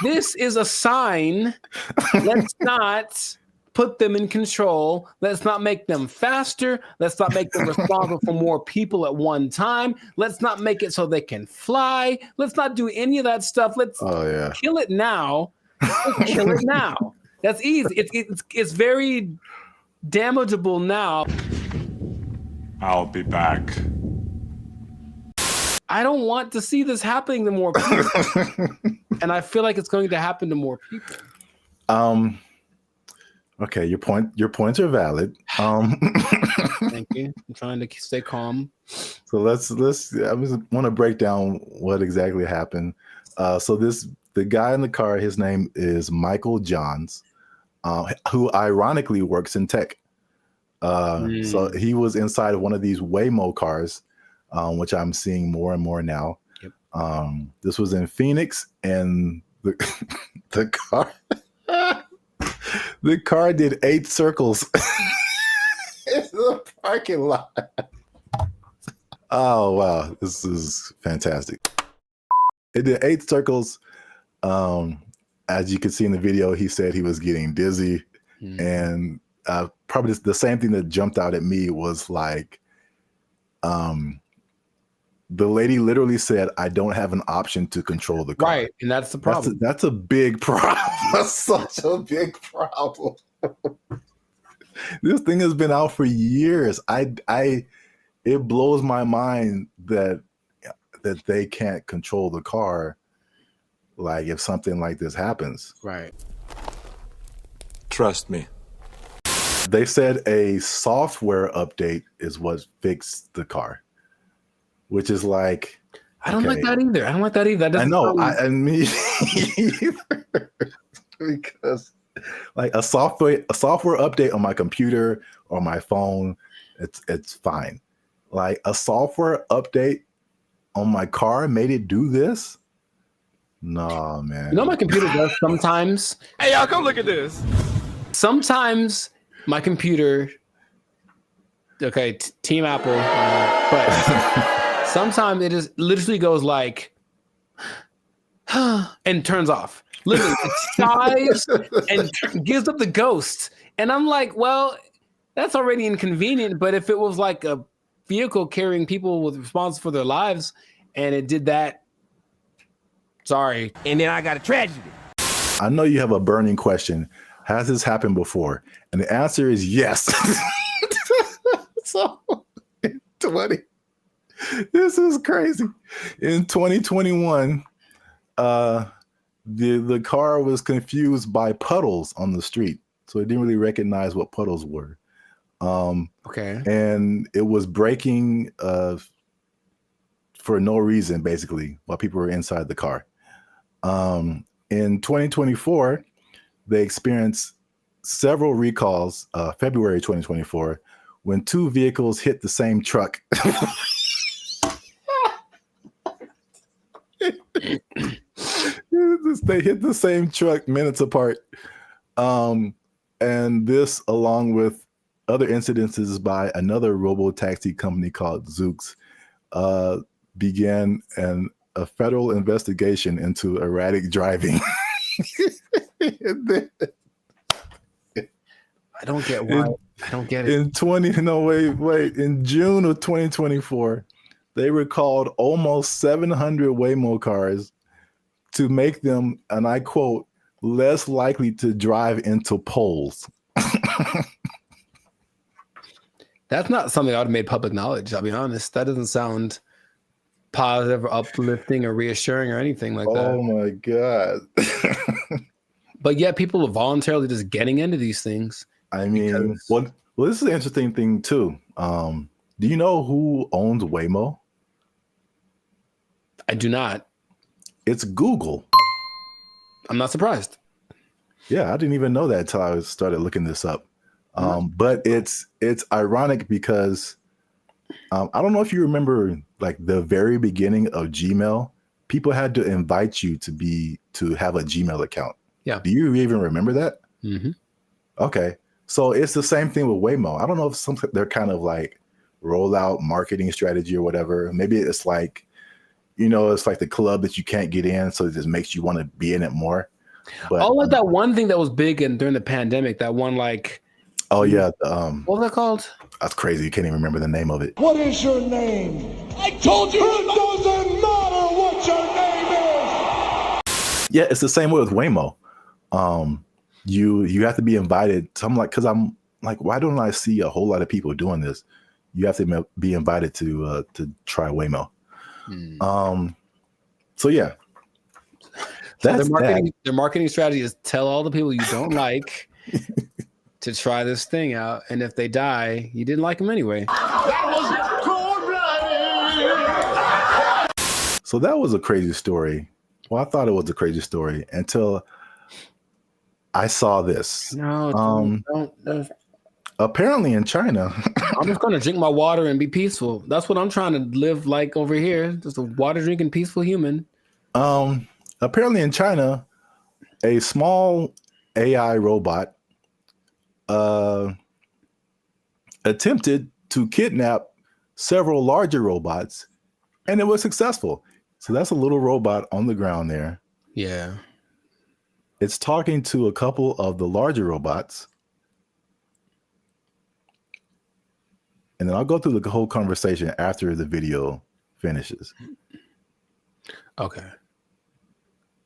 this is a sign. Let's not put them in control. Let's not make them faster. Let's not make them responsible for more people at one time. Let's not make it so they can fly. Let's not do any of that stuff. Let's kill it now. Let's kill it now. That's easy. It's very damageable now. I'll be back. I don't want to see this happening to more people. And I feel like it's going to happen to more people. Okay, your points are valid. Thank you. I'm trying to stay calm. So let's I want to break down what exactly happened. So the guy in the car, his name is Michael Johns, who ironically works in tech. So he was inside of one of these Waymo cars, which I'm seeing more and more now. Yep. This was in Phoenix, and the car the car did 8 circles in the parking lot. Oh wow, this is fantastic. It did 8 circles. As you can see in the video, he said he was getting dizzy, and probably the same thing that jumped out at me was like, the lady literally said, "I don't have an option to control the car." Right, and that's the problem. That's a big problem. That's such a big problem. This thing has been out for years. It blows my mind that they can't control the car. Like if something like this happens. Right. Trust me. They said a software update is what fixed the car, which is like, I don't like that either. I know. I mean, either. Because Like a software update on my computer or my phone, it's fine. Like a software update on my car made it do this? No, man. You know, my computer does sometimes. Hey, y'all, come look at this. Sometimes my computer, okay, Team Apple, but sometimes it just literally goes like, and turns off. Literally, it sighs and gives up the ghost. And I'm like, well, that's already inconvenient. But if it was like a vehicle carrying people with responsible for their lives and it did that, sorry. And then I got a tragedy. I know you have a burning question. Has this happened before? And the answer is yes. So, this is crazy. In 2021, the car was confused by puddles on the street, so it didn't really recognize what puddles were. Okay. And it was braking for no reason, basically, while people were inside the car. In 2024, they experienced several recalls, February 2024, when two vehicles hit the same truck. They hit the same truck minutes apart. And this, along with other incidences by another robo-taxi company called Zoox, began a federal investigation into erratic driving. I don't get why. I don't get it. In June of 2024, they recalled almost 700 Waymo cars to make them, and I quote, less likely to drive into poles. That's not something I would have made public knowledge. I'll be honest. That doesn't sound positive or uplifting or reassuring or anything like that. Oh my God. But yet people are voluntarily just getting into these things. I mean, well, this is an interesting thing too. Do you know who owns Waymo? I do not. It's Google. I'm not surprised. Yeah, I didn't even know that until I started looking this up. But it's ironic because I don't know if you remember, like the very beginning of Gmail, people had to invite you to have a Gmail account. Yeah. Do you even remember that? Mm-hmm. Okay. So it's the same thing with Waymo. I don't know if they're kind of like rollout marketing strategy or whatever. Maybe it's like, it's like the club that you can't get in, so it just makes you want to be in it more. But like that one thing that was big during the pandemic, that one like. Oh yeah. What was that called? That's crazy. You can't even remember the name of it. What is your name? I told you it doesn't matter what your name is. Yeah, it's the same way with Waymo. You have to be invited. So I'm like, why don't I see a whole lot of people doing this? You have to be invited to try Waymo. So yeah. So their marketing strategy is tell all the people you don't like to try this thing out, and if they die, you didn't like them anyway. That was cold-blooded. So that was a crazy story. Well, I thought it was a crazy story until I saw this. No, don't. Apparently in China. I'm just going to drink my water and be peaceful. That's what I'm trying to live like over here. Just a water drinking, peaceful human. Apparently in China, a small AI robot attempted to kidnap several larger robots, and it was successful. So that's a little robot on the ground there. Yeah. It's talking to a couple of the larger robots. And then I'll go through the whole conversation after the video finishes. Okay.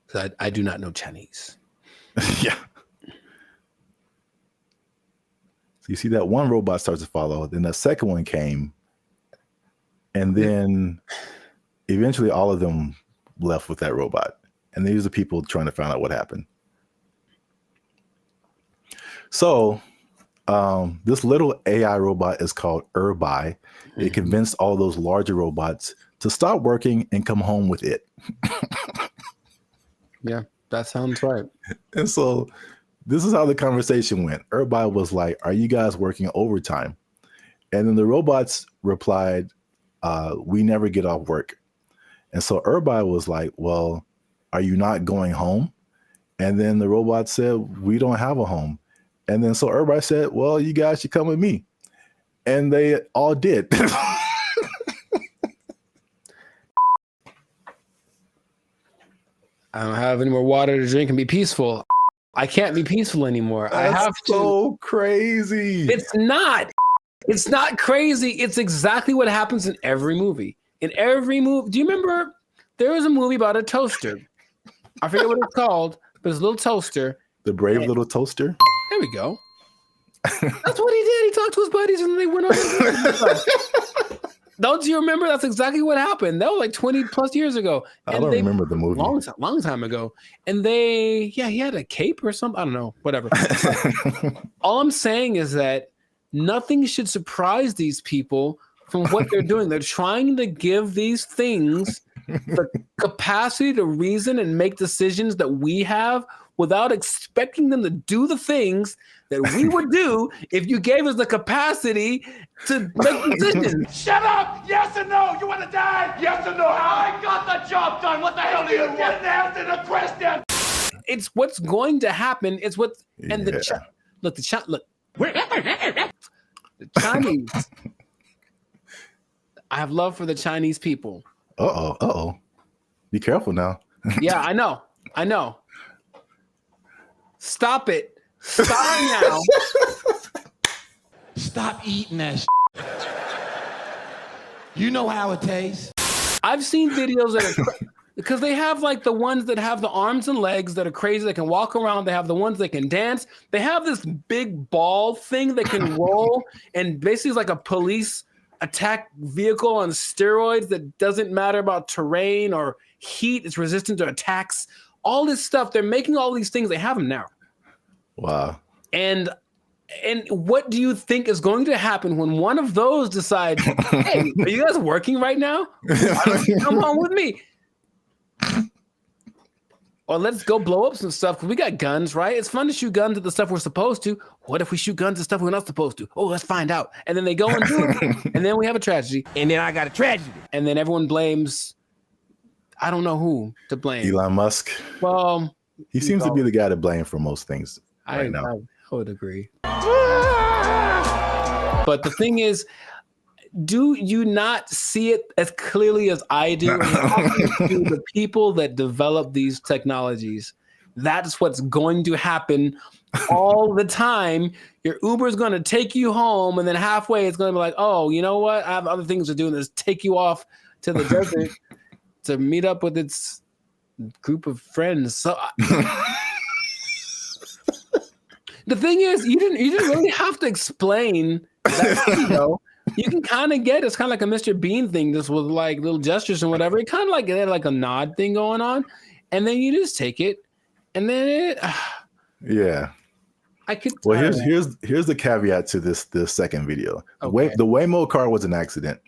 So I do not know Chinese. Yeah. So you see that one robot starts to follow, then the second one came, and then eventually all of them left with that robot. And these are people trying to find out what happened. So this little AI robot is called BrandBee. It convinced all those larger robots to stop working and come home with it. Yeah, that sounds right. And so This is how the conversation went. Everybody was like, "Are you guys working overtime?" And then the robots replied, "We never get off work." And so everybody was like, "Well, are you not going home?" And then the robot said, "We don't have a home." And then so everybody said, "Well, you guys should come with me." And they all did. I don't have any more water to drink and be peaceful. I can't be peaceful anymore. That's I have to. so crazy. It's not. It's not crazy. It's exactly what happens in every movie. In every movie. Do you remember there was a movie about a toaster? I forget what it's called, but it's a little toaster. The Brave Little Toaster? There we go. That's what he did. He talked to his buddies and they went on. Don't you remember? That's exactly what happened. That was like 20 plus years ago. I don't remember the movie. Long time ago. And he had a cape or something. I don't know, whatever. All I'm saying is that nothing should surprise these people from what they're doing. They're trying to give these things the capacity to reason and make decisions that we have without expecting them to do the things that we would do if you gave us the capacity to make decisions. Shut up! Yes or no? You want to die? Yes or no? I got the job done. What the hell do you want? Didn't answer the question. It's what's going to happen. It's what and the Chinese. I have love for the Chinese people. Uh-oh. Be careful now. Yeah, I know. Stop it. Stop now. Stop eating that You know how it tastes. I've seen videos that are because they have like the ones that have the arms and legs that are crazy, that can walk around. They have the ones that can dance. They have this big ball thing that can roll and basically is like a police attack vehicle on steroids that doesn't matter about terrain or heat. It's resistant to attacks. All this stuff. They're making all these things. They have them now. Wow. And what do you think is going to happen when one of those decides, hey, are you guys working right now? Come on with me. Or let's go blow up some stuff because we got guns, right? It's fun to shoot guns at the stuff we're supposed to. What if we shoot guns at stuff we're not supposed to? Oh, let's find out. And then they go and do it. And then we have a tragedy. And then I got a tragedy. And then everyone blames, I don't know who to blame. Elon Musk. Well, he seems to be the guy to blame for most things right now. I would agree. But the thing is, do you not see it as clearly as I do? To the people that develop these technologies, that's what's going to happen all the time. Your Uber is going to take you home, and then halfway it's going to be like, oh, you know what? I have other things to do, and just take you off to the desert to meet up with its group of friends. So the thing is, you didn't really have to explain that, you know. You can kind of get it's kind of like a Mr. Bean thing, just with like little gestures and whatever. It kind of like had like a nod thing going on, and then you just take it, and then it. Yeah. I could. Well, here's the caveat to this second video. Okay. The Waymo car was an accident.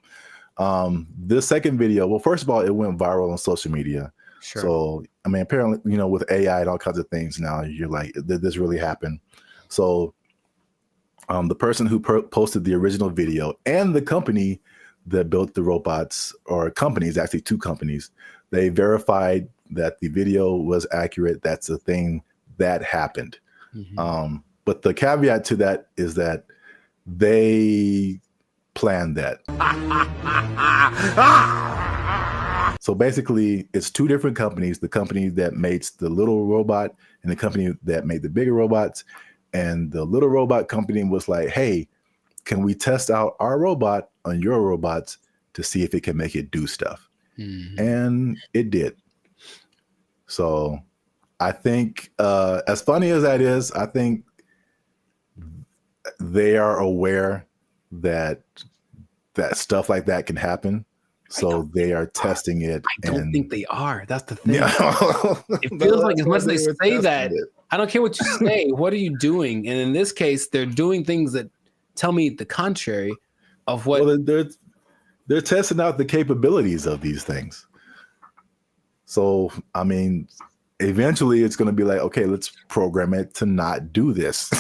This second video, well, first of all, it went viral on social media. Sure. So I mean, apparently, you know, with AI and all kinds of things now, you're like, did this really happen? So. The person who posted the original video and the company that built the robots, or companies, actually two companies, they verified that the video was accurate. That's a thing that happened. Mm-hmm. But the caveat to that is that they planned that. So basically, it's two different companies, the company that makes the little robot and the company that made the bigger robots. And the little robot company was like, hey, can we test out our robot on your robots to see if it can make it do stuff? Mm-hmm. And it did. So I think, as funny as that is, I think they are aware that stuff like that can happen. So they are testing it. I don't think they are. That's the thing. Yeah. It feels like as much as they say that, I don't care what you say. What are you doing? And in this case, they're doing things that tell me the contrary of what. Well, they're testing out the capabilities of these things. So, I mean, eventually it's going to be like, okay, let's program it to not do this.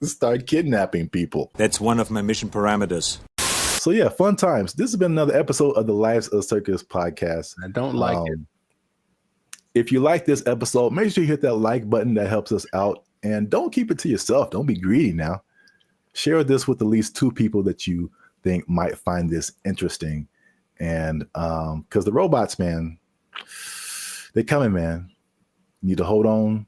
Start kidnapping people. That's one of my mission parameters. So yeah, fun times. This has been another episode of the Lives of Circus podcast. I don't like it. If you like this episode, make sure you hit that like button. That helps us out. And don't keep it to yourself. Don't be greedy now. Share this with at least 2 people that you think might find this interesting. And because the robots, man, they're coming, man. You need to hold on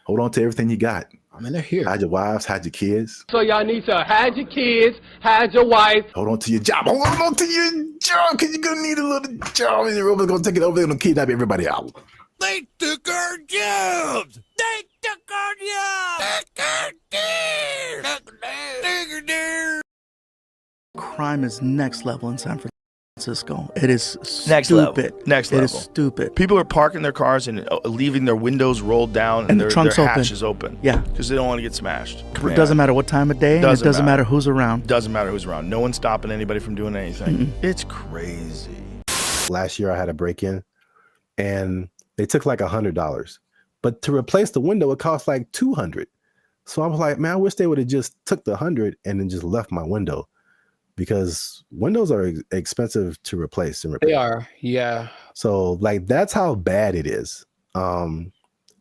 to everything you got. I mean, they're here. Hide your wives, hide your kids. So y'all need to hide your kids, hide your wife. Hold on to your job. Hold on to your job, because you're gonna need a little job, and the robot's gonna take it over. They're gonna kidnap everybody out. They took our jobs. They took our jobs. Crime is next level in San Francisco. It is stupid. Next level. Next level. It is stupid. People are parking their cars and leaving their windows rolled down and the their trunks hatch is open. Yeah. Because they don't want to get smashed. It doesn't matter what time of day, and it doesn't matter who's around. Doesn't matter who's around. No one's stopping anybody from doing anything. It's crazy. Last year I had a break-in, and they took like $100. But to replace the window, it cost like $200. So I was like, man, I wish they would have just took the $100 and then just left my window, because windows are expensive to replace and repair. They are, yeah. So like that's how bad it is. And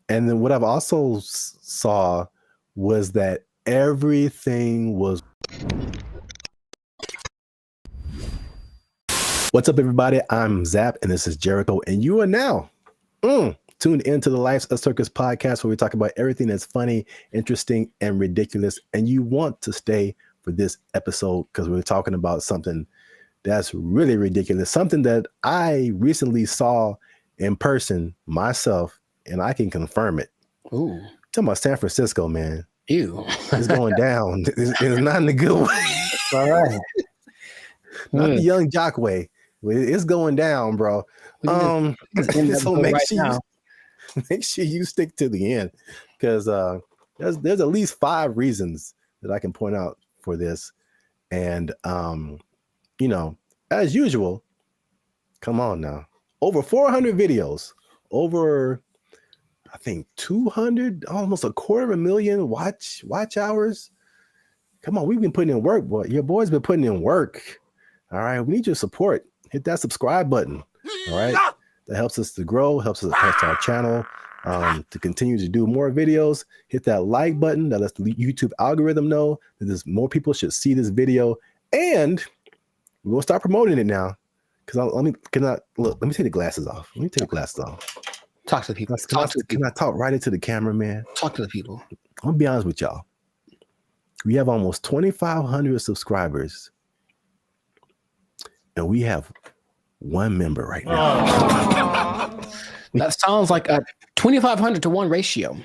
then what I've also saw was that everything was. What's up, everybody? I'm Zap, and this is Jericho, and you are now tuned into the Lives of Circus podcast, where we talk about everything that's funny, interesting, and ridiculous. And you want to stay for this episode because we're talking about something that's really ridiculous, something that I recently saw in person myself, and I can confirm it. Ooh. Talking about San Francisco, man. Ew. It's going down. It's not in a good way. All right. Not the young jock way. It's going down, bro. So make sure you stick to the end, because there's at least 5 reasons that I can point out for this. And as usual, come on now, over 400 videos, over I think 200, almost 250,000 watch hours. Come on, we've been putting in work, boy. Your boy's been putting in work. All right, we need your support. Hit that subscribe button. All right, that helps us to grow, helps our channel to continue to do more videos. Hit that like button. That lets the YouTube algorithm know that more people should see this video, and we're gonna start promoting it now. Because let me take the glasses off. Let me take the glasses off. Talk to the people. Can I talk right into the camera, man? Talk to the people. I'm gonna be honest with y'all. We have almost 2,500 subscribers, and we have 1 member right now. That sounds like a 2,500 to 1 ratio.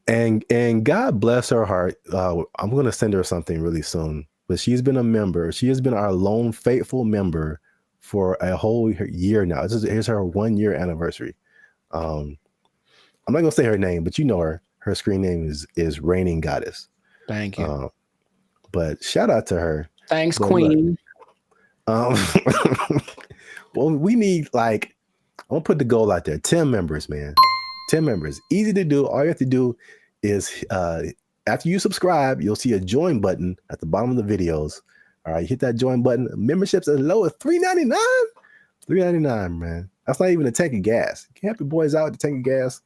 And God bless her heart. I'm going to send her something really soon. But she's been a member. She has been our lone faithful member for a whole year now. Here's her 1-year anniversary. I'm not going to say her name, but you know her. Her screen name is Reigning Goddess. Thank you. But shout out to her. Thanks, Queen. Well, we need, like, I'm going to put the goal out there. 10 members, man. 10 members. Easy to do. All you have to do is, after you subscribe, you'll see a join button at the bottom of the videos. All right, hit that join button. Memberships as low as $3.99. $3.99, man. That's not even a tank of gas. You can help your boys out with the tank of gas.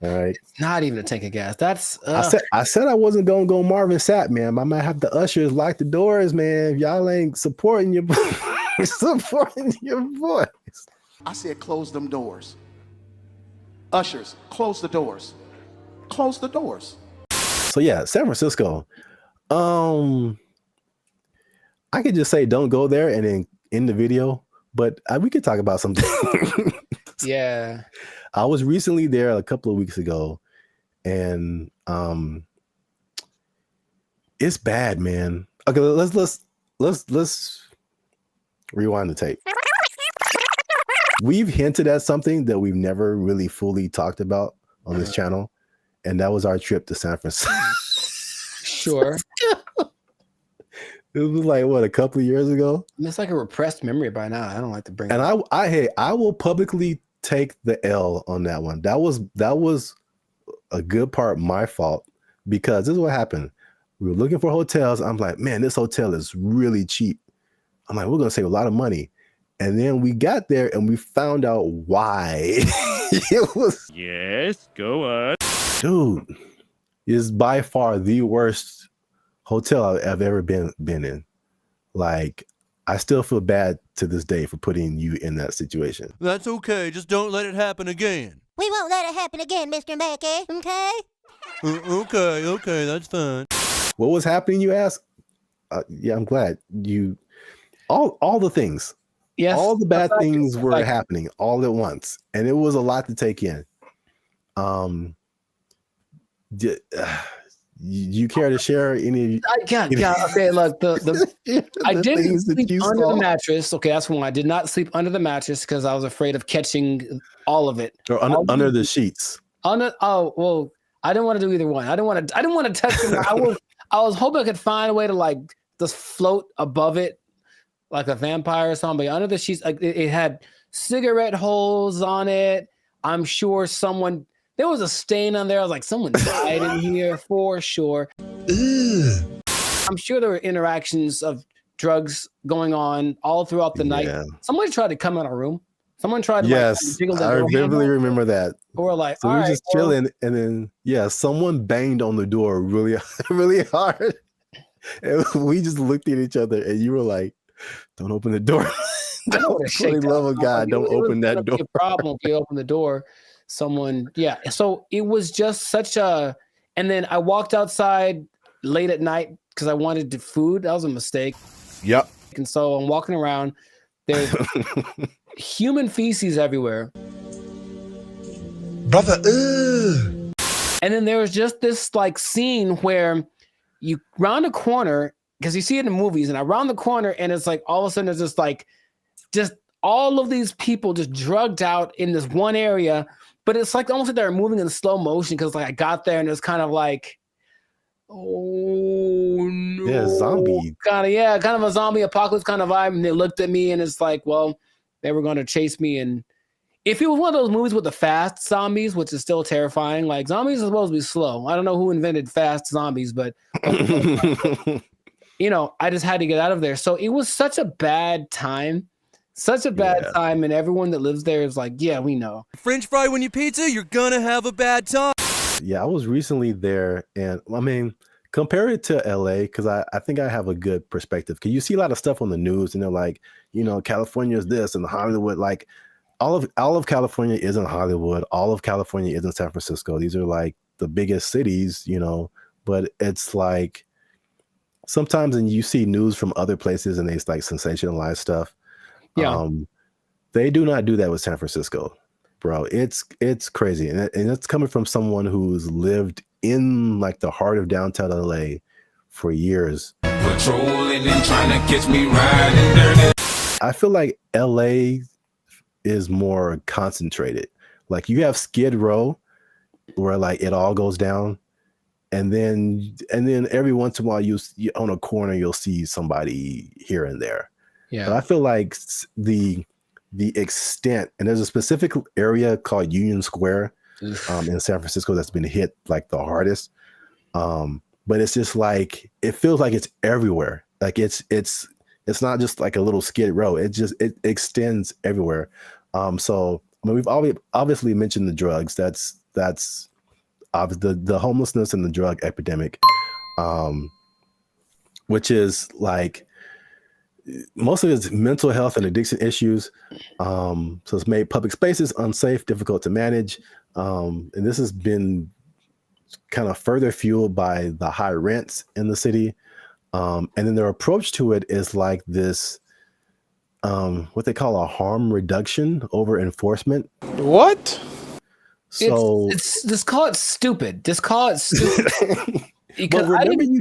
All right. It's not even a tank of gas. That's I said I wasn't gonna go Marvin Sapp, man. I might have the ushers lock the doors, man. If y'all ain't supporting your voice. I said close them doors. Ushers, close the doors. Close the doors. So yeah, San Francisco. I could just say don't go there and then end the video, but we could talk about something. Yeah. I was recently there a couple of weeks ago, and it's bad, man. Okay, let's rewind the tape. We've hinted at something that we've never really fully talked about on this channel, and that was our trip to San Francisco. Sure. It was like, what, a couple of years ago? It's like a repressed memory by now. I don't like to bring it and up. I will publicly take the L on that one. That was a good part my fault, because this is what happened. We were looking for hotels. I'm like, man, this hotel is really cheap. I'm like, we're gonna save a lot of money. And then we got there and we found out why. It was, yes, go on. dude, is by far the worst hotel I've ever been in. Like, I still feel bad to this day for putting you in that situation. That's okay. Just don't let it happen again. We won't let it happen again, Mr. Mackey. Okay? Okay, that's fine. What was happening, you ask? Yeah, I'm glad you. All the things. Yes, all the bad things were happening all at once, and it was a lot to take in. You care to share any? Okay, look, I didn't sleep under saw? the mattress. Okay, that's one. I did not sleep under the mattress because I was afraid of catching all of it. Or under the sheets. Oh well, I didn't want to do either one. I didn't want to touch it. I was hoping I could find a way to like just float above it, like a vampire or something. But under the sheets, like it had cigarette holes on it. I'm sure there was a stain on there. I was like, someone died in here for sure. Ugh. I'm sure there were interactions of drugs going on all throughout the night. Somebody tried to come in our room. Someone tried to jiggle the door handle. I vividly remember that. Or like, so we were just chilling, and then someone banged on the door really, really hard. And we just looked at each other, and you were like, "Don't open the door." For the love of God, don't open that door. Be a problem if you open the door. So it was just such a. And then I walked outside late at night because I wanted food. That was a mistake. Yep. And so I'm walking around. There's human feces everywhere. Brother, ugh. And then there was just this like scene where you round a corner, because you see it in movies, and I round the corner and it's like all of a sudden there's just all of these people just drugged out in this one area, but it's like almost like they're moving in slow motion because like I got there and it's kind of like, oh no. Yeah, zombie. Kind of a zombie apocalypse kind of vibe. And they looked at me and it's like, well, they were going to chase me. And if it was one of those movies with the fast zombies, which is still terrifying, like zombies are supposed to be slow. I don't know who invented fast zombies, but I just had to get out of there. So it was such a bad time. And everyone that lives there is like, yeah, we know. French fry when you pizza, you're gonna have a bad time. Yeah, I was recently there, and I mean, compare it to LA, because I think I have a good perspective. Because you see a lot of stuff on the news, and they're like, California is this, and Hollywood, like all of California isn't Hollywood. All of California isn't San Francisco. These are like the biggest cities, but it's like sometimes, and you see news from other places, and they like sensationalize stuff. Yeah. They do not do that with San Francisco, bro. It's crazy. And it's coming from someone who's lived in like the heart of downtown LA for years. Patrolling and trying to catch me riding dirty. I feel like LA is more concentrated. Like you have Skid Row where like it all goes down. And then every once in a while you on a corner, you'll see somebody here and there. Yeah. But I feel like the extent, and there's a specific area called Union Square in San Francisco that's been hit like the hardest. But it's just like, it feels like it's everywhere. Like it's not just like a little Skid Row. It extends everywhere. So I mean, we've obviously mentioned the drugs. That's the homelessness and the drug epidemic, which is like, most of it's mental health and addiction issues. So it's made public spaces unsafe, difficult to manage. And this has been kind of further fueled by the high rents in the city. And then their approach to it is like this, what they call a harm reduction over enforcement. What? So it's just call it stupid. Just call it stupid. But remember you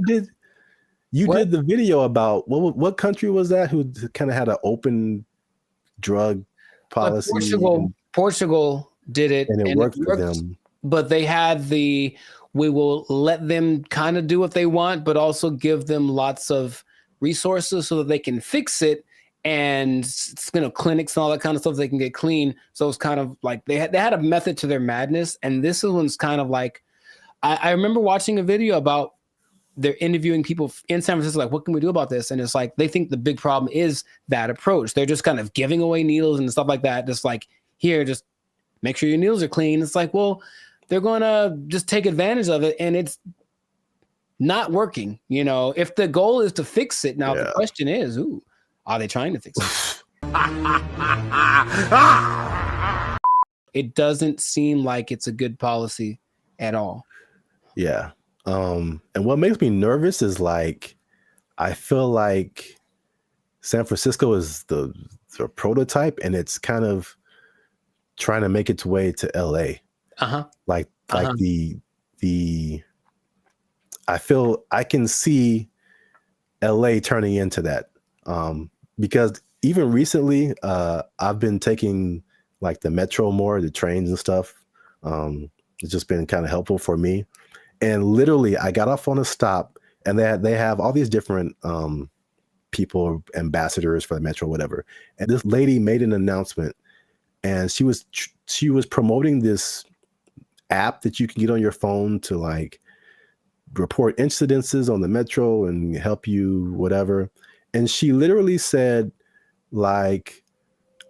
did the video about what country was that who kind of had an open drug policy? Portugal did it, and it worked for them. But they had we will let them kind of do what they want, but also give them lots of resources so that they can fix it. and clinics and all that kind of stuff they can get clean. So it's kind of like they had a method to their madness, and this one's kind of like I remember watching a video about they're interviewing people in San Francisco, like, what can we do about this? And it's like they think the big problem is that approach. They're just kind of giving away needles and stuff like that. Just like, here, just make sure your needles are clean. It's like, well, they're going to just take advantage of it, and it's not working. You know, if the goal is to fix it, now the question is, are they trying to fix it? It doesn't seem like it's a good policy at all. Yeah. And what makes me nervous is like, I feel like San Francisco is the prototype, and it's kind of trying to make its way to LA. Like the I feel I can see LA turning into that. Because even recently, I've been taking like the metro more, the trains and stuff. It's just been kind of helpful for me. And literally, I got off on a stop, and they have all these different people, ambassadors for the metro, whatever. And this lady made an announcement, and she was promoting this app that you can get on your phone to like report incidences on the metro and help you whatever. And she literally said like,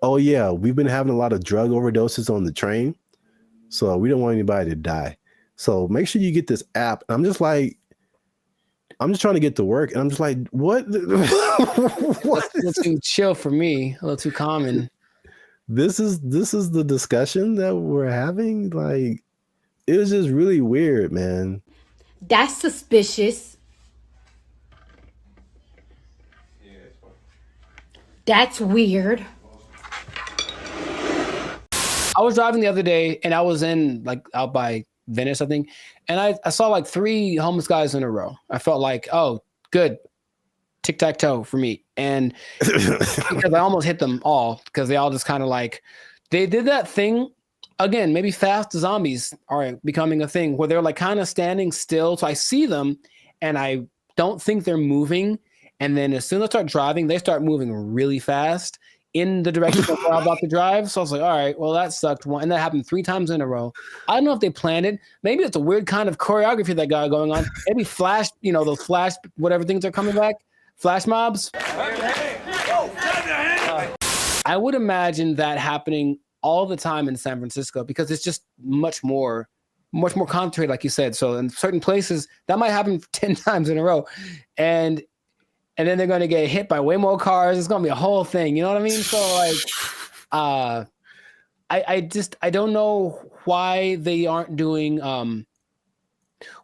oh yeah, we've been having a lot of drug overdoses on the train, so we don't want anybody to die. So make sure you get this app. And I'm just trying to get to work, and I'm just like, what? What? That's a little too chill for me, a little too common. This is the discussion that we're having. Like, it was just really weird, man. That's suspicious. That's weird. I was driving the other day, and I was in like out by Venice, I think, and I saw like 3 homeless guys in a row. I felt like, oh, good, tic-tac-toe for me. And because I almost hit them all, because they all just kind of like, they did that thing again, maybe fast zombies are becoming a thing where they're like kind of standing still. So I see them and I don't think they're moving. And then as soon as I start driving, they start moving really fast in the direction of where I'm about to drive. So I was like, all right, well, that sucked. And that happened 3 times in a row. I don't know if they planned it. Maybe it's a weird kind of choreography that got going on. Maybe flash, those flash, whatever things are coming back, flash mobs. I would imagine that happening all the time in San Francisco because it's just much more concentrated, like you said. So in certain places, that might happen 10 times in a row. And then they're going to get hit by way more cars. It's going to be a whole thing. You know what I mean? So like, I don't know why they aren't doing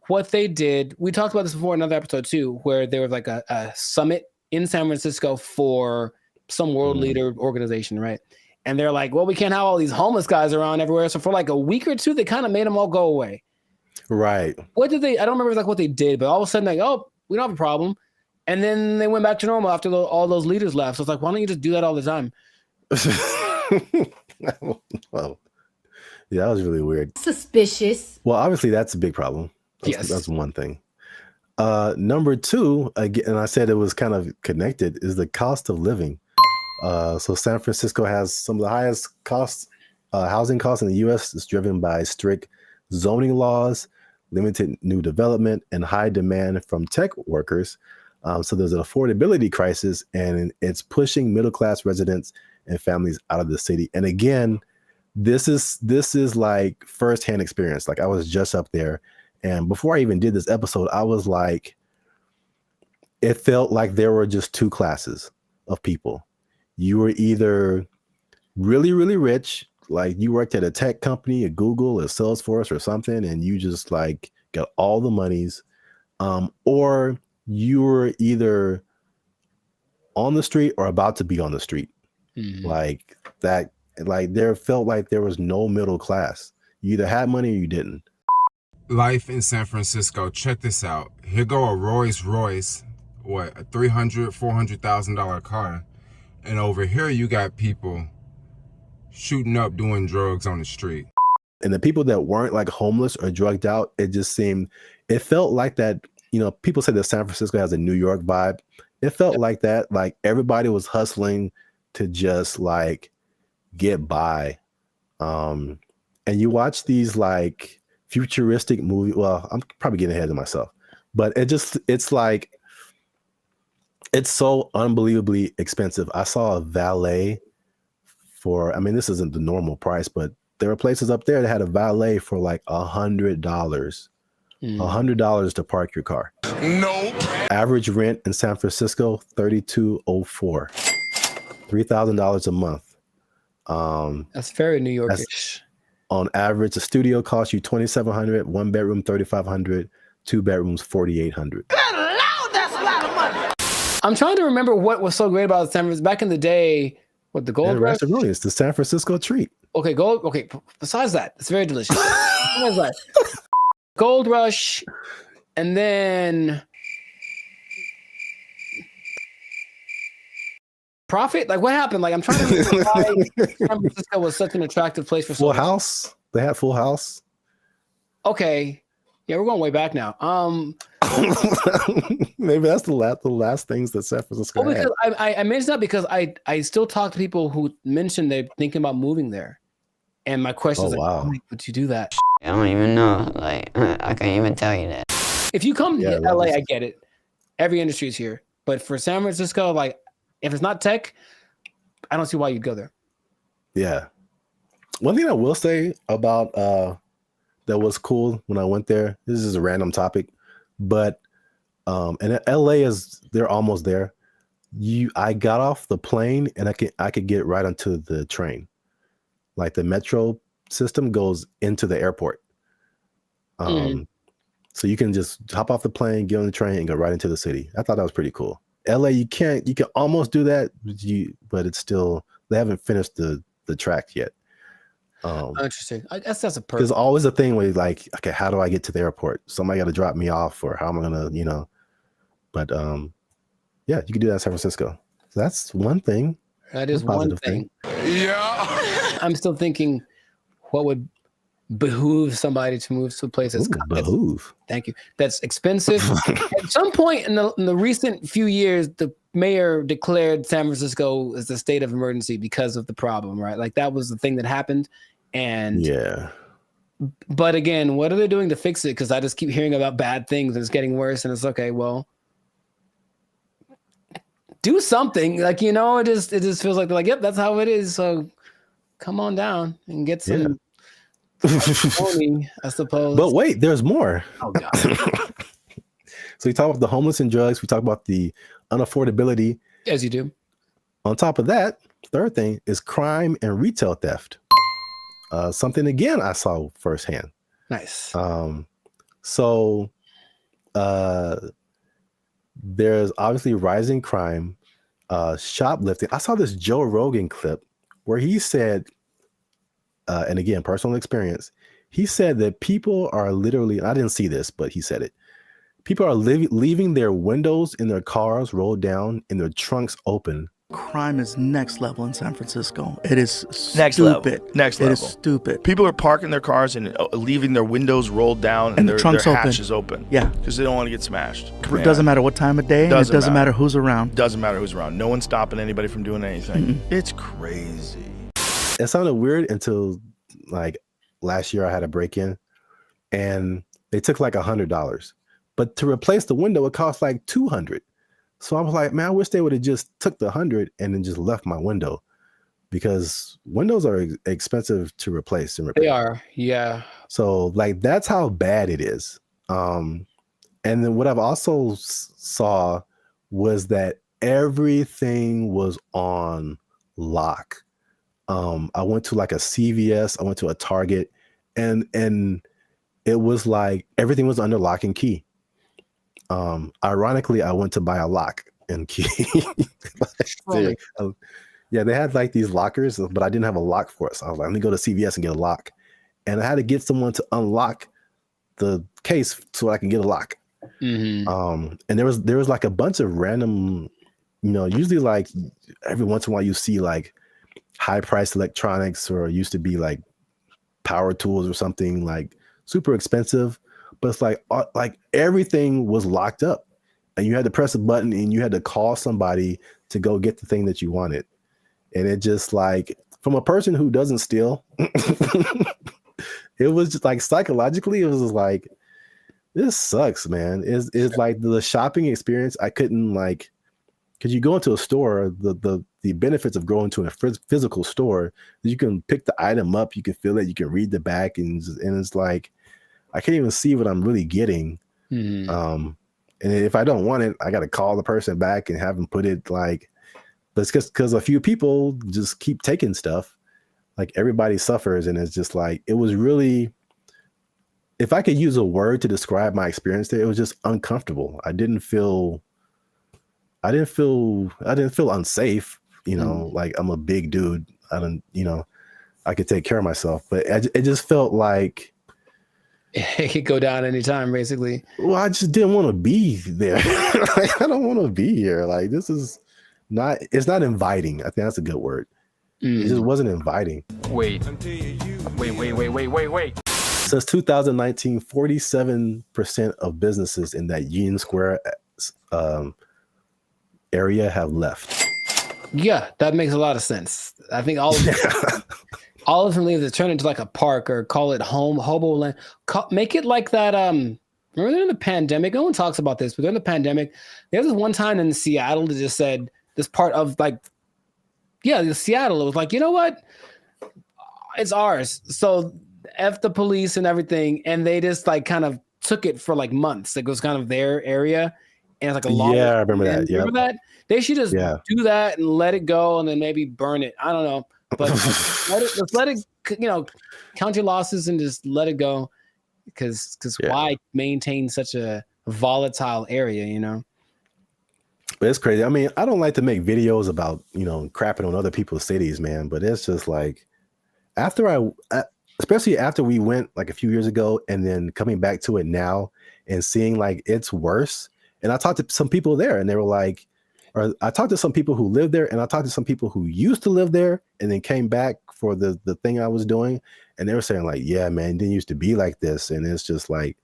what they did. We talked about this before in another episode too, where there was like a summit in San Francisco for some world leader organization, right? And they're like, well, we can't have all these homeless guys around everywhere. So for like a week or two, they kind of made them all go away. Right. What did they? I don't remember like what they did, but all of a sudden, like, oh, we don't have a problem. And then they went back to normal after all those leaders left. So it's like, why don't you just do that all the time? Well, yeah, that was really weird. Suspicious. Well, obviously that's a big problem. That's one thing. Number 2, again, and I said it was kind of connected, is the cost of living. So San Francisco has some of the highest housing costs in the U.S. It's driven by strict zoning laws, limited new development, and high demand from tech workers. So there's an affordability crisis, and it's pushing middle-class residents and families out of the city. And again, this is like firsthand experience. Like I was just up there, and before I even did this episode, I was like, it felt like there were just 2 classes of people. You were either really, really rich, like you worked at a tech company, at Google, or Salesforce or something, and you just like got all the monies, or you were either on the street or about to be on the street. Like that, like there felt like there was no middle class. You either had money or you didn't. Life in San Francisco, check this out. Here go a Rolls Royce, what, a $300,000, $400,000 car. And over here you got people shooting up doing drugs on the street. And the people that weren't like homeless or drugged out, it felt like that. People say that San Francisco has a New York vibe. It felt like that. Like everybody was hustling. to just like get by. And you watch these like futuristic movies. Well, I'm probably getting ahead of myself, but it's like, it's so unbelievably expensive. I saw a valet for, I mean, this isn't the normal price, but there were places up there that had a valet for like $100. $100 to park your car. Nope. Average rent in San Francisco, $3,204. $3,000 a month. That's very New Yorkish. On average, a studio costs you $2,700, 1 bedroom $3,500, 2 bedrooms $4,800. That's a lot of money. I'm trying to remember what was so great about San Francisco back in the day. What, the Gold Rush? Really, it's the San Francisco treat. Okay, gold. Okay, besides that, it's very delicious. Besides that, Gold Rush, and then Profit. Like, what happened? Like, I'm trying to remember why San Francisco was such an attractive place for Full House. They had Full House. Okay, yeah, we're going way back now. Maybe that's the last things that San Francisco had. Because I mentioned that because I still talk to people who mentioned they're thinking about moving there, and my question is, wow. why would you do that? I don't even know. Like, I can't even tell you that. If you come to LA, I get it. Every industry is here, but for San Francisco, like, if it's not tech, I don't see why you'd go there. Yeah. One thing I will say about that was cool when I went there. This is a random topic, but and LA they're almost there. I got off the plane and I could get right onto the train. Like the metro system goes into the airport. So you can just hop off the plane, get on the train, and go right into the city. I thought that was pretty cool. LA, you can almost do that, but it's still, they haven't finished the track yet. Interesting. I guess that's a There's always a thing where you're like, okay, how do I get to the airport? Somebody got to drop me off, or how am I gonna, But yeah, you can do that in San Francisco. So that's one thing. That is one thing. Yeah. I'm still thinking, what would behoove somebody to move to a place that's behoove. Thank you. That's expensive. At some point in the recent few years, the mayor declared San Francisco as a state of emergency because of the problem, right? Like that was the thing that happened. And yeah. But again, what are they doing to fix it? Because I just keep hearing about bad things and it's getting worse. And it's okay, well, do something. Like, it just feels like they're like, yep, that's how it is. So come on down and get some money, I suppose. But wait, there's more. Oh God. So we talk about the homeless and drugs. We talk about the unaffordability. As you do. On top of that, third thing is crime and retail theft. Something again I saw firsthand. Nice. So there's obviously rising crime, shoplifting. I saw this Joe Rogan clip where he said, and again, personal experience, he said that people are literally, I didn't see this, but he said it. People are leaving their windows in their cars rolled down and their trunks open. Crime is next level in San Francisco. It is Next stupid. level. Next level. It is stupid. People are parking their cars and leaving their windows rolled down And their the trunks their open. hatches open. Yeah. Because they don't want to get smashed. It doesn't matter what time of day, and it doesn't matter who's around. Doesn't matter who's around. No one's stopping anybody from doing anything. It's crazy. It sounded weird until like last year I had a break-in and they took like $100. But to replace the window, it cost like $200. So I was like, man, I wish they would have just took the $100 and then just left my window, because windows are expensive to replace and repair. They are, yeah. So like that's how bad it is. And then what I've also saw was that everything was on lock. I went to like a CVS, I went to a Target, and it was like everything was under lock and key. Ironically, I went to buy a lock and key. Yeah, they had like these lockers, but I didn't have a lock for it. So I was like, let me go to CVS and get a lock. And I had to get someone to unlock the case so I can get a lock. And there was like a bunch of random, usually like every once in a while you see like high priced electronics, or used to be like power tools or something like super expensive. But it's like everything was locked up, and you had to press a button and you had to call somebody to go get the thing that you wanted. And it just like, from a person who doesn't steal, it was just like psychologically, it was just like, this sucks, man. It's like the shopping experience. I couldn't like, because you go into a store, the benefits of going to a physical store, you can pick the item up, you can feel it, you can read the back, and it's like, I can't even see what I'm really getting. And if I don't want it, I got to call the person back and have them put it like, but it's because a few people just keep taking stuff. Like everybody suffers, and it's just like, it was really, if I could use a word to describe my experience there, it was just uncomfortable. I didn't feel unsafe, you know, like I'm a big dude. I could take care of myself, but it just felt like it could go down anytime, basically. Well, I just didn't want to be there. Like, I don't want to be here. Like, this is not, it's not inviting. I think that's a good word. It just wasn't inviting. Wait. Since 2019, 47% of businesses in that Union Square area have left. Yeah, that makes a lot of sense. I think all of them leave to turn into like a park or call it hobo land. Make it like that. Remember during the pandemic, no one talks about this, but during the pandemic, there was this one time in Seattle that just said this part of like, the Seattle, it was like, you know what? It's ours. So F the police and everything. And they just like kind of took it for like months. It was kind of their area. And it's like a long. Yeah, I remember that. Yeah. Remember that? They should just do that and let it go and then maybe burn it. I don't know. But let it, count your losses and just let it go. Because why maintain such a volatile area, you know? But it's crazy. I mean, I don't like to make videos about, crapping on other people's cities, man. But it's just like, especially after we went like a few years ago and then coming back to it now and seeing like it's worse. And I talked to some people there and they were like, or I talked to some people who live there and I talked to some people who used to live there and then came back for the thing I was doing. And they were saying like, yeah, man, it didn't used to be like this. And it's just like,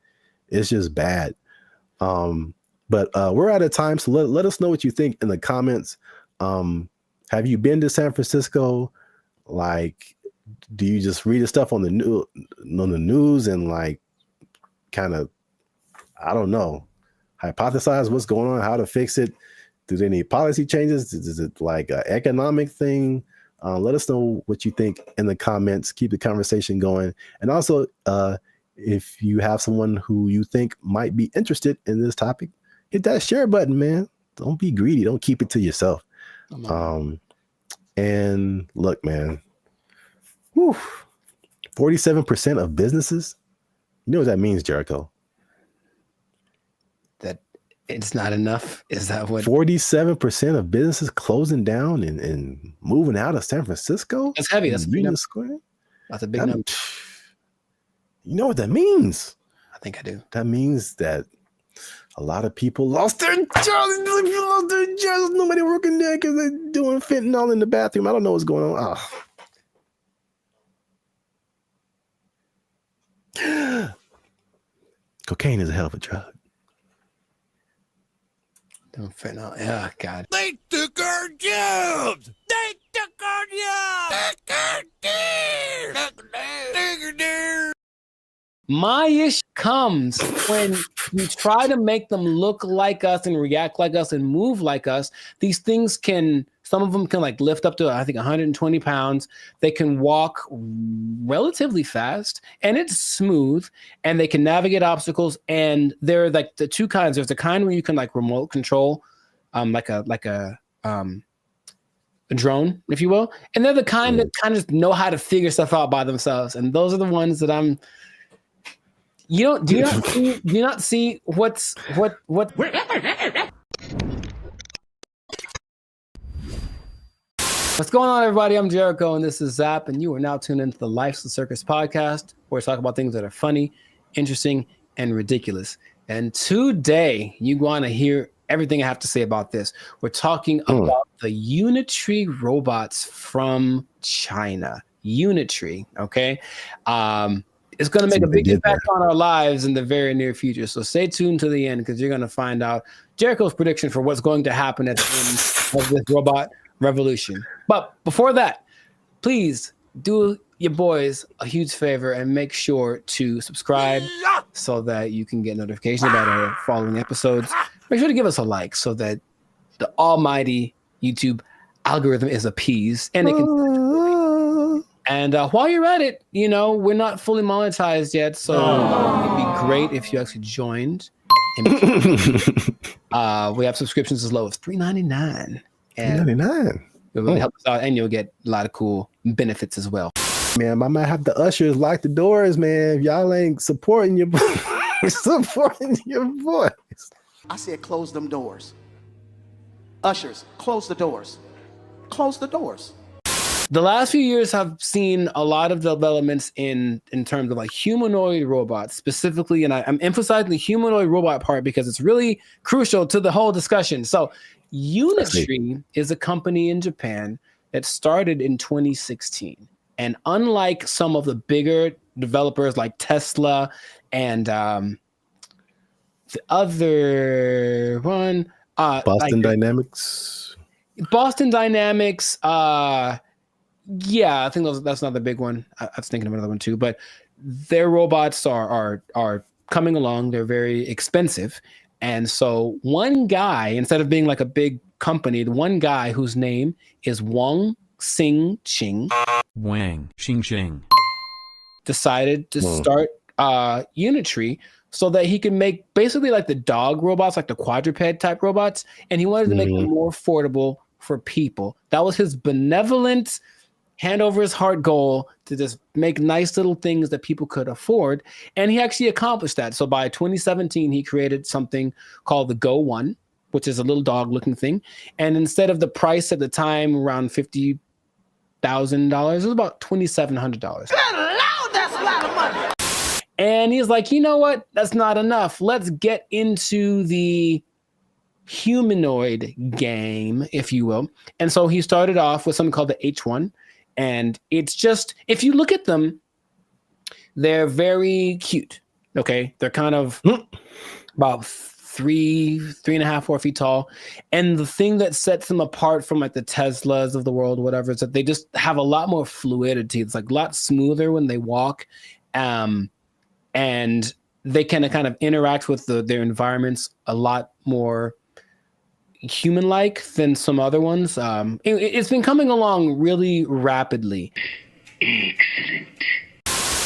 it's just bad. But we're out of time. So let us know what you think in the comments. Have you been to San Francisco? Like, do you just read the stuff on the news and like kind of, I don't know, hypothesize what's going on, how to fix it? Do they need policy changes? Is it like an economic thing? Let us know what you think in the comments. Keep the conversation going. And also, if you have someone who you think might be interested in this topic, hit that share button, man. Don't be greedy. Don't keep it to yourself. And look, man, 47% of businesses, you know what that means, Jericho? That it's not enough? Is that what? 47% of businesses closing down and moving out of San Francisco? That's heavy. That's a big number. Square? That's a big number. You know what that means? I think I do. That means that a lot of people lost their jobs. Nobody working there because they're doing fentanyl in the bathroom. I don't know what's going on. Cocaine is a hell of a drug. Don't fentanyl. Oh, God. They took our jobs. They took our jobs. My issue comes when you try to make them look like us and react like us and move like us. These things some of them can like lift up to, I think, 120 pounds. They can walk relatively fast and it's smooth and they can navigate obstacles. And there are like the two kinds. There's the kind where you can like remote control, like a drone, if you will. And they're the kind that kind of know how to figure stuff out by themselves. And those are the ones that do you not see what's What's going on, everybody? I'm Jericho, and this is Zap, and you are now tuned into the Life's a Circus podcast, where we talk about things that are funny, interesting, and ridiculous. And today, you want to hear everything I have to say about this. We're talking about the Unitree robots from China. Unitree, okay? It's going to make a big impact on our lives in the very near future. So stay tuned to the end because you're going to find out Jericho's prediction for what's going to happen at the end of this robot revolution. But before that, please do your boys a huge favor and make sure to subscribe so that you can get notifications about our following episodes. Make sure to give us a like so that the almighty YouTube algorithm is appeased and it can. And while you're at it, we're not fully monetized yet, so it'd be great if you actually joined. We have subscriptions as low as $3.99. $3.99. It really helps us out, and you'll get a lot of cool benefits as well. Man, I might have the ushers lock the doors, man. If y'all ain't supporting your voice. I said close them doors. Ushers, close the doors. Close the doors. The last few years have seen a lot of developments in terms of like humanoid robots specifically, and I'm emphasizing the humanoid robot part because it's really crucial to the whole discussion. So Unitree is a company in Japan that started in 2016. And unlike some of the bigger developers like Tesla and the other one, Boston Dynamics. Boston Dynamics, yeah, I think that's not the big one. I was thinking of another one too, but their robots are coming along. They're very expensive. And so one guy, instead of being like a big company, the one guy whose name is Wang Xingqing, decided to start Unitree so that he can make basically like the dog robots, like the quadruped type robots. And he wanted to make them more affordable for people. That was his benevolent, hand over his heart goal to just make nice little things that people could afford. And he actually accomplished that. So by 2017, he created something called the Go One, which is a little dog looking thing. And instead of the price at the time around $50,000, it was about $2,700. Good Lord, that's a lot of money. And he's like, you know what? That's not enough. Let's get into the humanoid game, if you will. And so he started off with something called the H1. And it's just, if you look at them, they're very cute. Okay. They're kind of about 3.5, 4 feet tall. And the thing that sets them apart from like the Teslas of the world, whatever, is that they just have a lot more fluidity. It's like a lot smoother when they walk. And they can kind of interact with their environments a lot more human-like than some other ones. It's been coming along really rapidly. Excellent.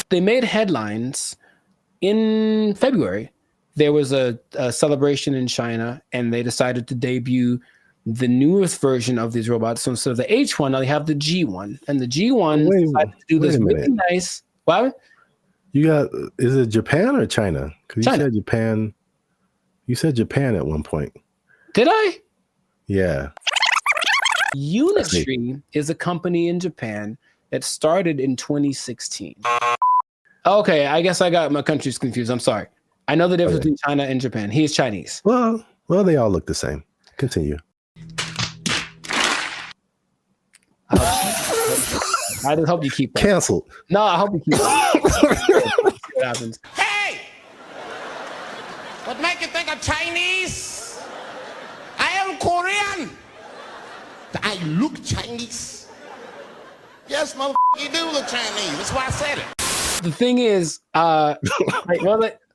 They made headlines in February. There was a celebration in China, and they decided to debut the newest version of these robots. So instead of the H1, now they have the G1, and the G1 decided to do this really nice. What? You got? Is it Japan or China? Because you said Japan. You said Japan at one point. Did I? Yeah. Unitree is a company in Japan that started in 2016. Okay, I guess I got my countries confused. I'm sorry. I know the difference between China and Japan. He is Chinese. Well, they all look the same. Continue. I just hope you keep that. Canceled. No, I hope you keep that. What happens? Hey! What make you think I'm Chinese? I am Korean. I look Chinese. Yes, motherfucker, you do look Chinese. That's why I said it. The thing is,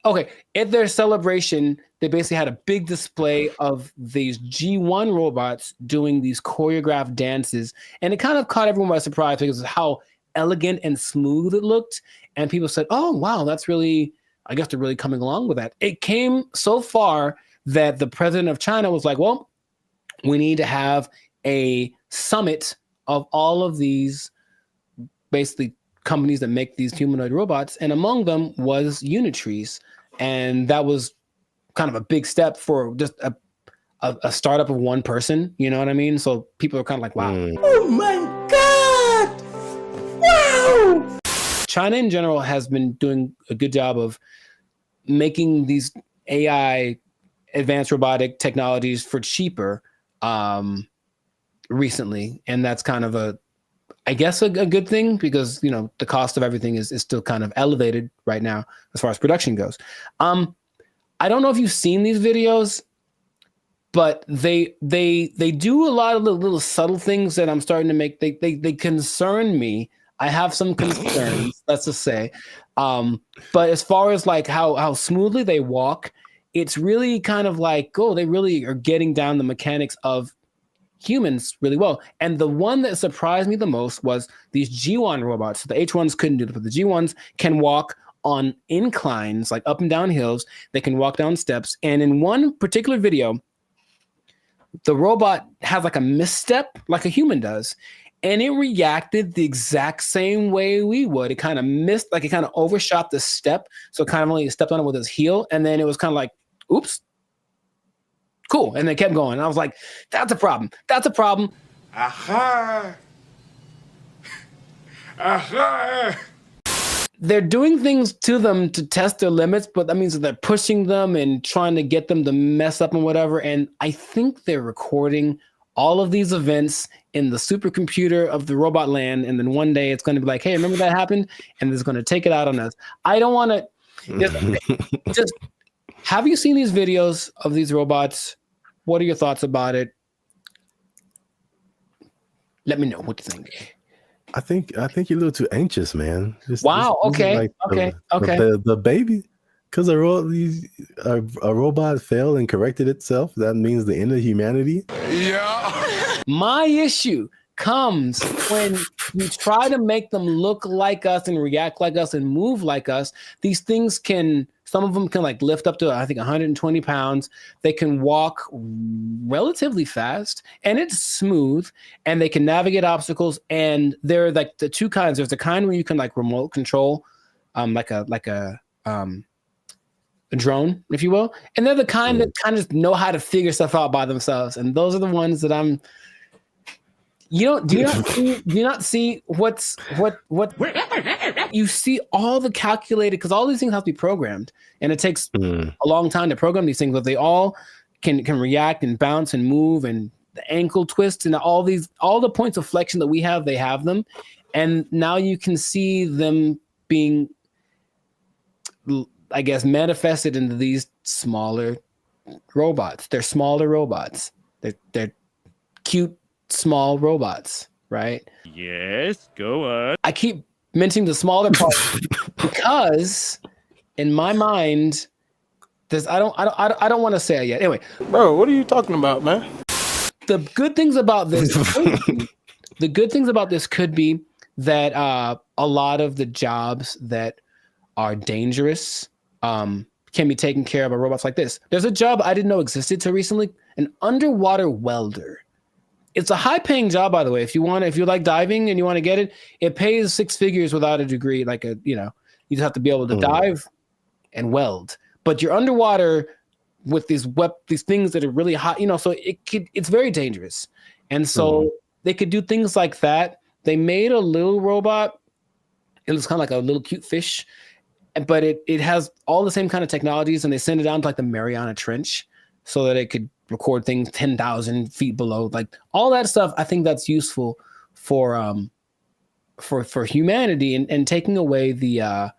okay, at their celebration, they basically had a big display of these G1 robots doing these choreographed dances. And it kind of caught everyone by surprise because of how elegant and smooth it looked. And people said, oh, wow, that's really, I guess they're really coming along with that. It came so far that the president of China was like, well, we need to have a summit of all of these basically companies that make these humanoid robots. And among them was Unitree's. And that was kind of a big step for just a startup of one person. You know what I mean? So people are kind of like, wow. Oh my God! Wow! China in general has been doing a good job of making these AI advanced robotic technologies for cheaper recently. And that's kind of I guess a good thing because, you know, the cost of everything is still kind of elevated right now as far as production goes. I don't know if you've seen these videos. but they do a lot of little subtle things that I'm starting to make. They concern me. I have some concerns, let's just say. But as far as like how smoothly they walk, it's really kind of like, oh, they really are getting down the mechanics of humans really well. And the one that surprised me the most was these G1 robots. So the H1s couldn't do it, but the G1s can walk on inclines, like up and down hills. They can walk down steps. And in one particular video, the robot has like a misstep like a human does. And it reacted the exact same way we would. It kind of missed, like it kind of overshot the step. So it kind of only stepped on it with its heel. And then it was kind of like, oops, cool. And they kept going. And I was like, that's a problem. That's a problem. Aha. Aha. They're doing things to them to test their limits, but that means that they're pushing them and trying to get them to mess up and whatever. And I think they're recording all of these events in the supercomputer of the robot land. And then one day it's going to be like, hey, remember that happened? And it's going to take it out on us. I don't want to just have you seen these videos of these robots? What are your thoughts about it? Let me know what you think. I think you're a little too anxious, man. Wow. Okay. The baby, because a robot failed and corrected itself. That means the end of humanity. Yeah. My issue comes when you try to make them look like us and react like us and move like us. These things some of them can like lift up to, I think, 120 pounds. They can walk relatively fast and it's smooth, and they can navigate obstacles. And there are like the two kinds. There's the kind where you can like remote control, like a drone, if you will. And they're the kind that kind of just know how to figure stuff out by themselves. And those are the ones that do you not see what you see all the calculated, because all these things have to be programmed, and it takes a long time to program these things, but they all can react and bounce and move, and the ankle twists and all the points of flexion that we have, they have them. And now you can see them being, I guess, manifested into these smaller robots. They're smaller robots. They're cute, small robots, right? Yes, go on. I keep mentioning the smaller part because in my mind, I don't want to say it yet. Anyway, bro, what are you talking about, man? The good things about this, could be that a lot of the jobs that are dangerous can be taken care of by robots like this. There's a job I didn't know existed till recently, an underwater welder. It's a high-paying job, by the way. If you like diving and you want to get it, it pays 6 figures without a degree. You just have to be able to dive and weld. But you're underwater with these things that are really hot, so it's very dangerous. And so they could do things like that. They made a little robot. It was kind of like a little cute fish, but it has all the same kind of technologies, and they send it down to like the Mariana Trench so that it could record things 10,000 feet below, like all that stuff. I think that's useful for humanity and taking away the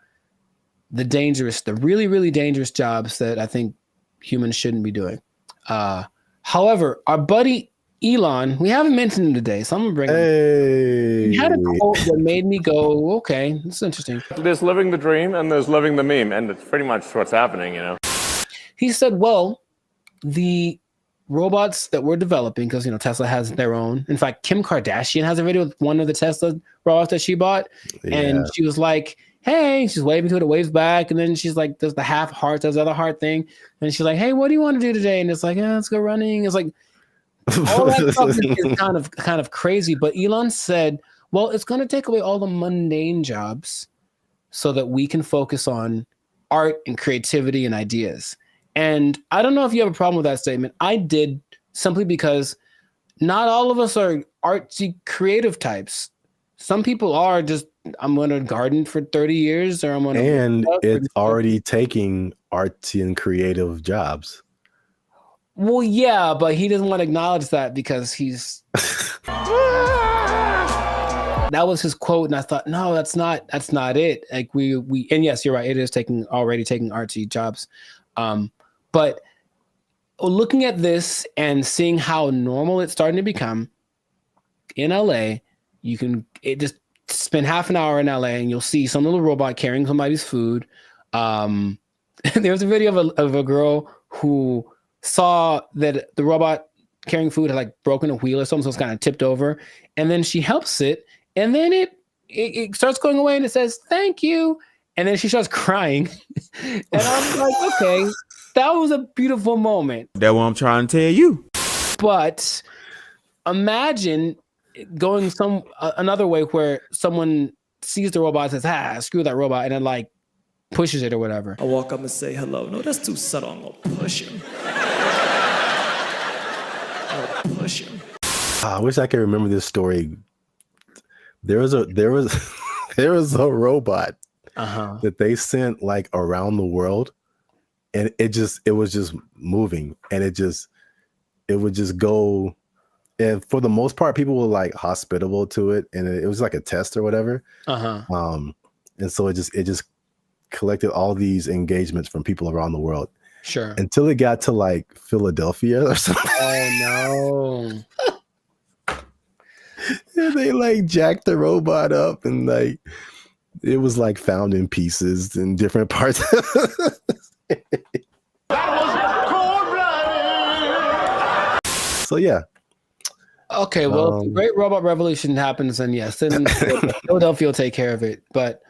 really, really dangerous jobs that I think humans shouldn't be doing. However, our buddy Elon, we haven't mentioned him today, so I'm gonna bring him. He had a quote that made me go, okay, that's interesting. There's living the dream and there's living the meme, and it's pretty much what's happening, He said, well, the robots that we're developing, because Tesla has their own. In fact, Kim Kardashian has a video with one of the Tesla robots that she bought, and she was like, hey, she's waving to it, it waves back, and then she's like, there's the half heart, there's the other heart thing, and she's like, hey, what do you want to do today? And it's like, yeah, let's go running. It's like all that stuff is kind of crazy. But Elon said, well, it's going to take away all the mundane jobs so that we can focus on art and creativity and ideas. And I don't know if you have a problem with that statement. I did, simply because not all of us are artsy creative types. Some people are just, I'm going to garden for 30 years, or I'm going to. And it's already taking artsy and creative jobs. Well, yeah, but he doesn't want to acknowledge that because he's. That was his quote, and I thought, no, that's not it. Like we, and yes, you're right. It is already taking artsy jobs. But looking at this and seeing how normal it's starting to become in LA, just spend half an hour in LA and you'll see some little robot carrying somebody's food. There was a video of a girl who saw that the robot carrying food had like broken a wheel or something, so it's kind of tipped over, and then she helps it, and then it starts going away and it says thank you, and then she starts crying. And I'm like, okay, that was a beautiful moment. That's what I'm trying to tell you. But imagine going another way where someone sees the robot and says, screw that robot, and then like pushes it or whatever. I walk up and say hello. No, that's too subtle. I'm gonna push him. I'll push him. I wish I could remember this story. There was a robot that they sent like around the world, and it was just moving, and it would just go. And for the most part, people were like hospitable to it, and it was like a test or whatever. And so it just collected all these engagements from people around the world. Sure. Until it got to like Philadelphia or something. Oh no. And they like jacked the robot up, and like it was like found in pieces in different parts. So yeah. Okay, well, if the Great Robot Revolution happens, then yes, then Philadelphia will take care of it. But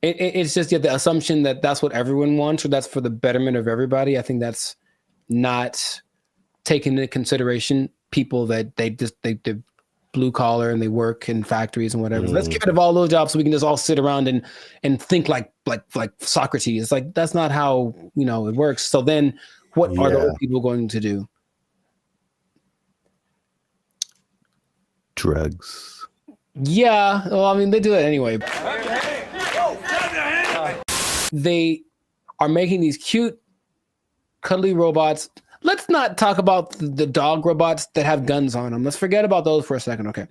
it's just the assumption that that's what everyone wants, or that's for the betterment of everybody. I think that's not taking into consideration people that they blue collar and they work in factories and whatever. So let's get rid of all those jobs so we can just all sit around and think like Socrates. Like that's not how it works. So then, what are those people going to do? Drugs. Yeah, well, I mean, they do it anyway. They are making these cute, cuddly robots. Let's not talk about the dog robots that have guns on them. Let's forget about those for a second, okay?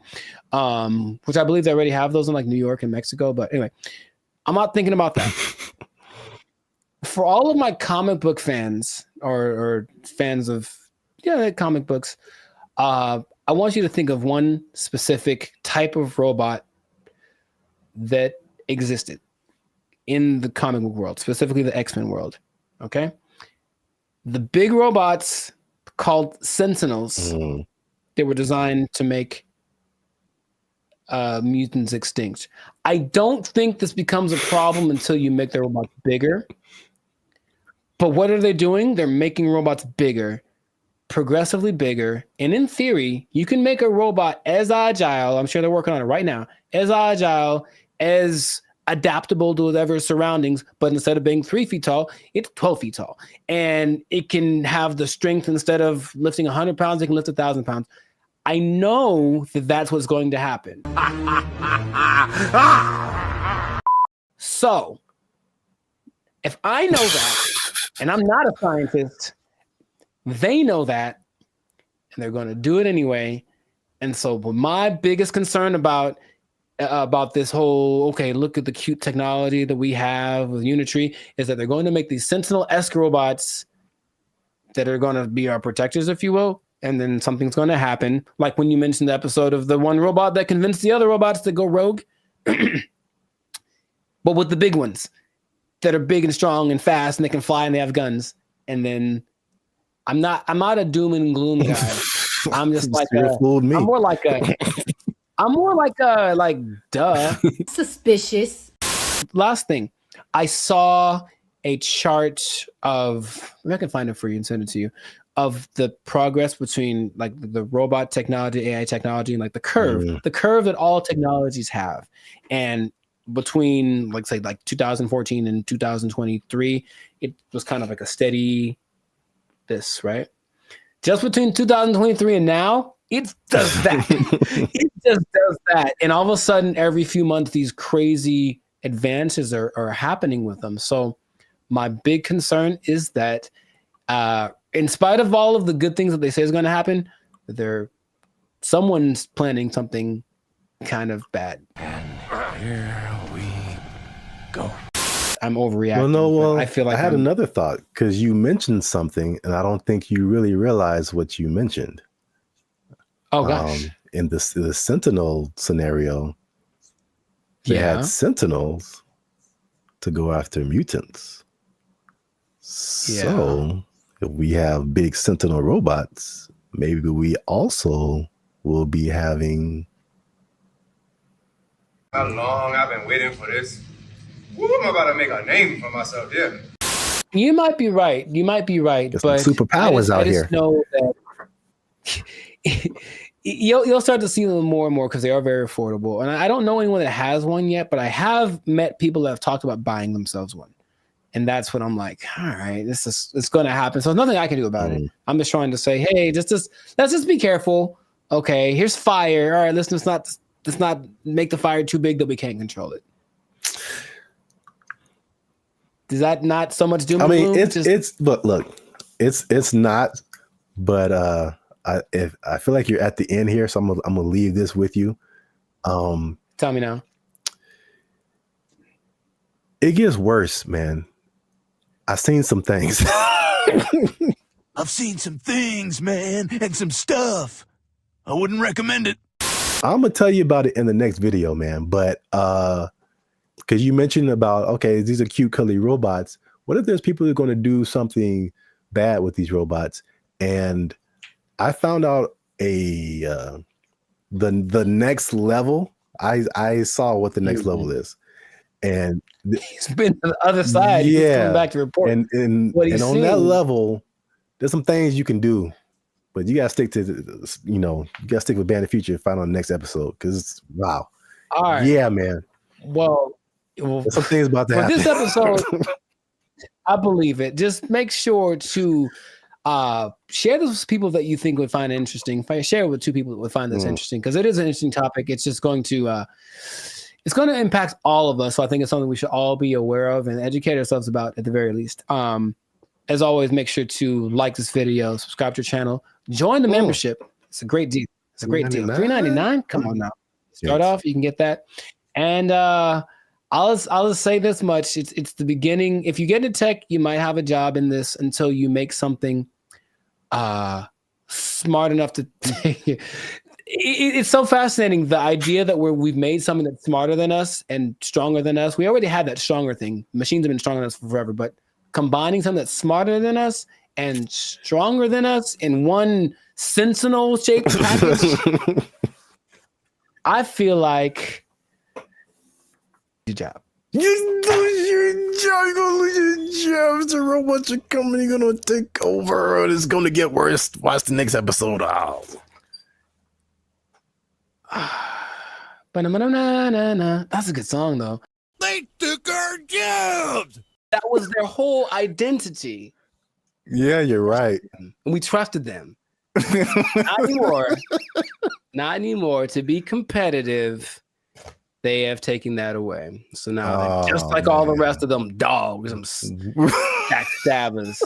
Which I believe they already have those in like New York and Mexico. But anyway, I'm not thinking about that. For all of my comic book fans or fans of comic books, I want you to think of one specific type of robot that existed in the comic book world, specifically the X-Men world. Okay? The big robots called Sentinels, they were designed to make mutants extinct. I don't think this becomes a problem until you make the robots bigger. But what are they doing? They're making robots bigger, progressively bigger, and in theory, you can make a robot as agile, I'm sure they're working on it right now, as agile, as adaptable to whatever surroundings, but instead of being 3 feet tall, it's 12 feet tall. And it can have the strength, instead of lifting 100 pounds, it can lift 1,000 pounds. I know that that's what's going to happen. So, if I know that, and I'm not a scientist, they know that, and they're going to do it anyway. And so my biggest concern about this whole, okay, look at the cute technology that we have with Unitree, is that they're going to make these Sentinel-esque robots that are going to be our protectors, if you will. And then something's going to happen. Like when you mentioned the episode of the one robot that convinced the other robots to go rogue. But with the big ones that are big and strong and fast and they can fly and they have guns. And then I'm not a doom and gloom guy. I'm just like I'm more like duh. Suspicious. Last thing, I saw a chart of, maybe I can find it for you and send it to you, of the progress between like the robot technology, AI technology, and like the curve that all technologies have. And between like 2014 and 2023, it was kind of like a steady this, right? Just between 2023 and now, it does that. It just does that. And all of a sudden, every few months, these crazy advances are happening with them. So my big concern is that in spite of all of the good things that they say is going to happen, someone's planning something kind of bad. And here we go. I'm overreacting. Well, I feel like I had another thought because you mentioned something, and I don't think you really realized what you mentioned. Oh gosh. In the Sentinel scenario, they had Sentinels to go after mutants. So if we have big Sentinel robots, maybe we also will be having. How long I've been waiting for this. Woo, I'm about to make a name for myself, yeah. You might be right. You might be right. There's but some superpowers out here. I just know that you'll start to see them more and more because they are very affordable. And I don't know anyone that has one yet, but I have met people that have talked about buying themselves one. And that's when I'm like, all right, it's going to happen. So there's nothing I can do about it. I'm just trying to say, hey, let's just be careful. Okay, here's fire. All right, let's not make the fire too big that we can't control it. Is that not so much doom and gloom? It's not, but I feel like you're at the end here, so I'm gonna leave this with you. Tell me now. It gets worse, man. I've seen some things. I've seen some things, man, and some stuff. I wouldn't recommend it. I'm gonna tell you about it in the next video, man. But because you mentioned about, okay, these are cute, cuddly robots. What if there's people who are going to do something bad with these robots? And I found out the next level. I saw what the next level is, and he's been to the other side. He's coming back to report. And on that level, there's some things you can do, but you gotta stick to you gotta stick with Band of Future and find on the next episode because wow. All right. Yeah, man. Well, there's some things about that. For this episode, I believe it. Just make sure to share this with people that you think would find it interesting. Share it with 2 people that would find this interesting because it is an interesting topic. It's just going to it's going to impact all of us. So I think it's something we should all be aware of and educate ourselves about at the very least. As always, make sure to like this video, subscribe to your channel, join the membership. It's a great deal. It's a great deal. $3.99. Come on now. Start off. You can get that. And I'll just say this much. It's the beginning. If you get into tech, you might have a job in this until you make something smart enough to take it. It's so fascinating. The idea that we've made something that's smarter than us and stronger than us. We already had that stronger thing. Machines have been stronger than us for forever, but combining something that's smarter than us and stronger than us in one Sentinel shaped package. I feel like your job. You lose your job. You're gonna lose your job. The robots are coming. You're gonna take over. It's gonna get worse. Watch the next episode. That's a good song, though. They took our jobs. That was their whole identity. Yeah, you're right. And we trusted them. Not anymore. Not anymore. To be competitive, they have taken that away. So now they're just like all the rest of them dogs, them backstabbers,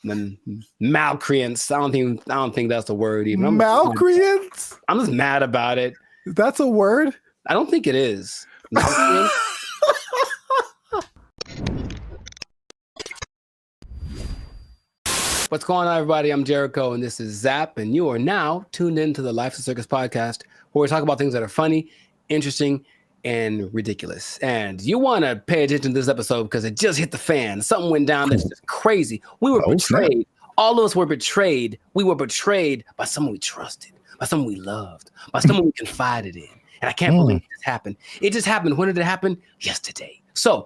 and malcreants. I don't think that's the word even. Malcreants? I'm just mad about it. That's a word? I don't think it is. What's going on, everybody? I'm Jericho, and this is Zap, and you are now tuned into the Life of Circus podcast, where we talk about things that are funny, interesting, and ridiculous. And you want to pay attention to this episode because it just hit the fan. Something went down that's just crazy. We were betrayed. All of us were betrayed. We were betrayed by someone we trusted, by someone we loved, by someone we confided in. And I can't believe this happened. It just happened. When did it happen? Yesterday. So,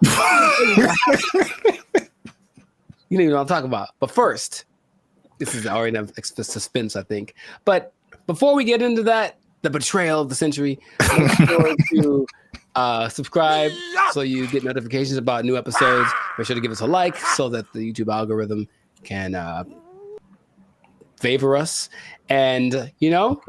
you know what I'm talking about. But first, this is already enough suspense, I think. But before we get into that, the betrayal of the century, make sure to subscribe so you get notifications about new episodes. Make sure to give us a like so that the YouTube algorithm can favor us. And we're not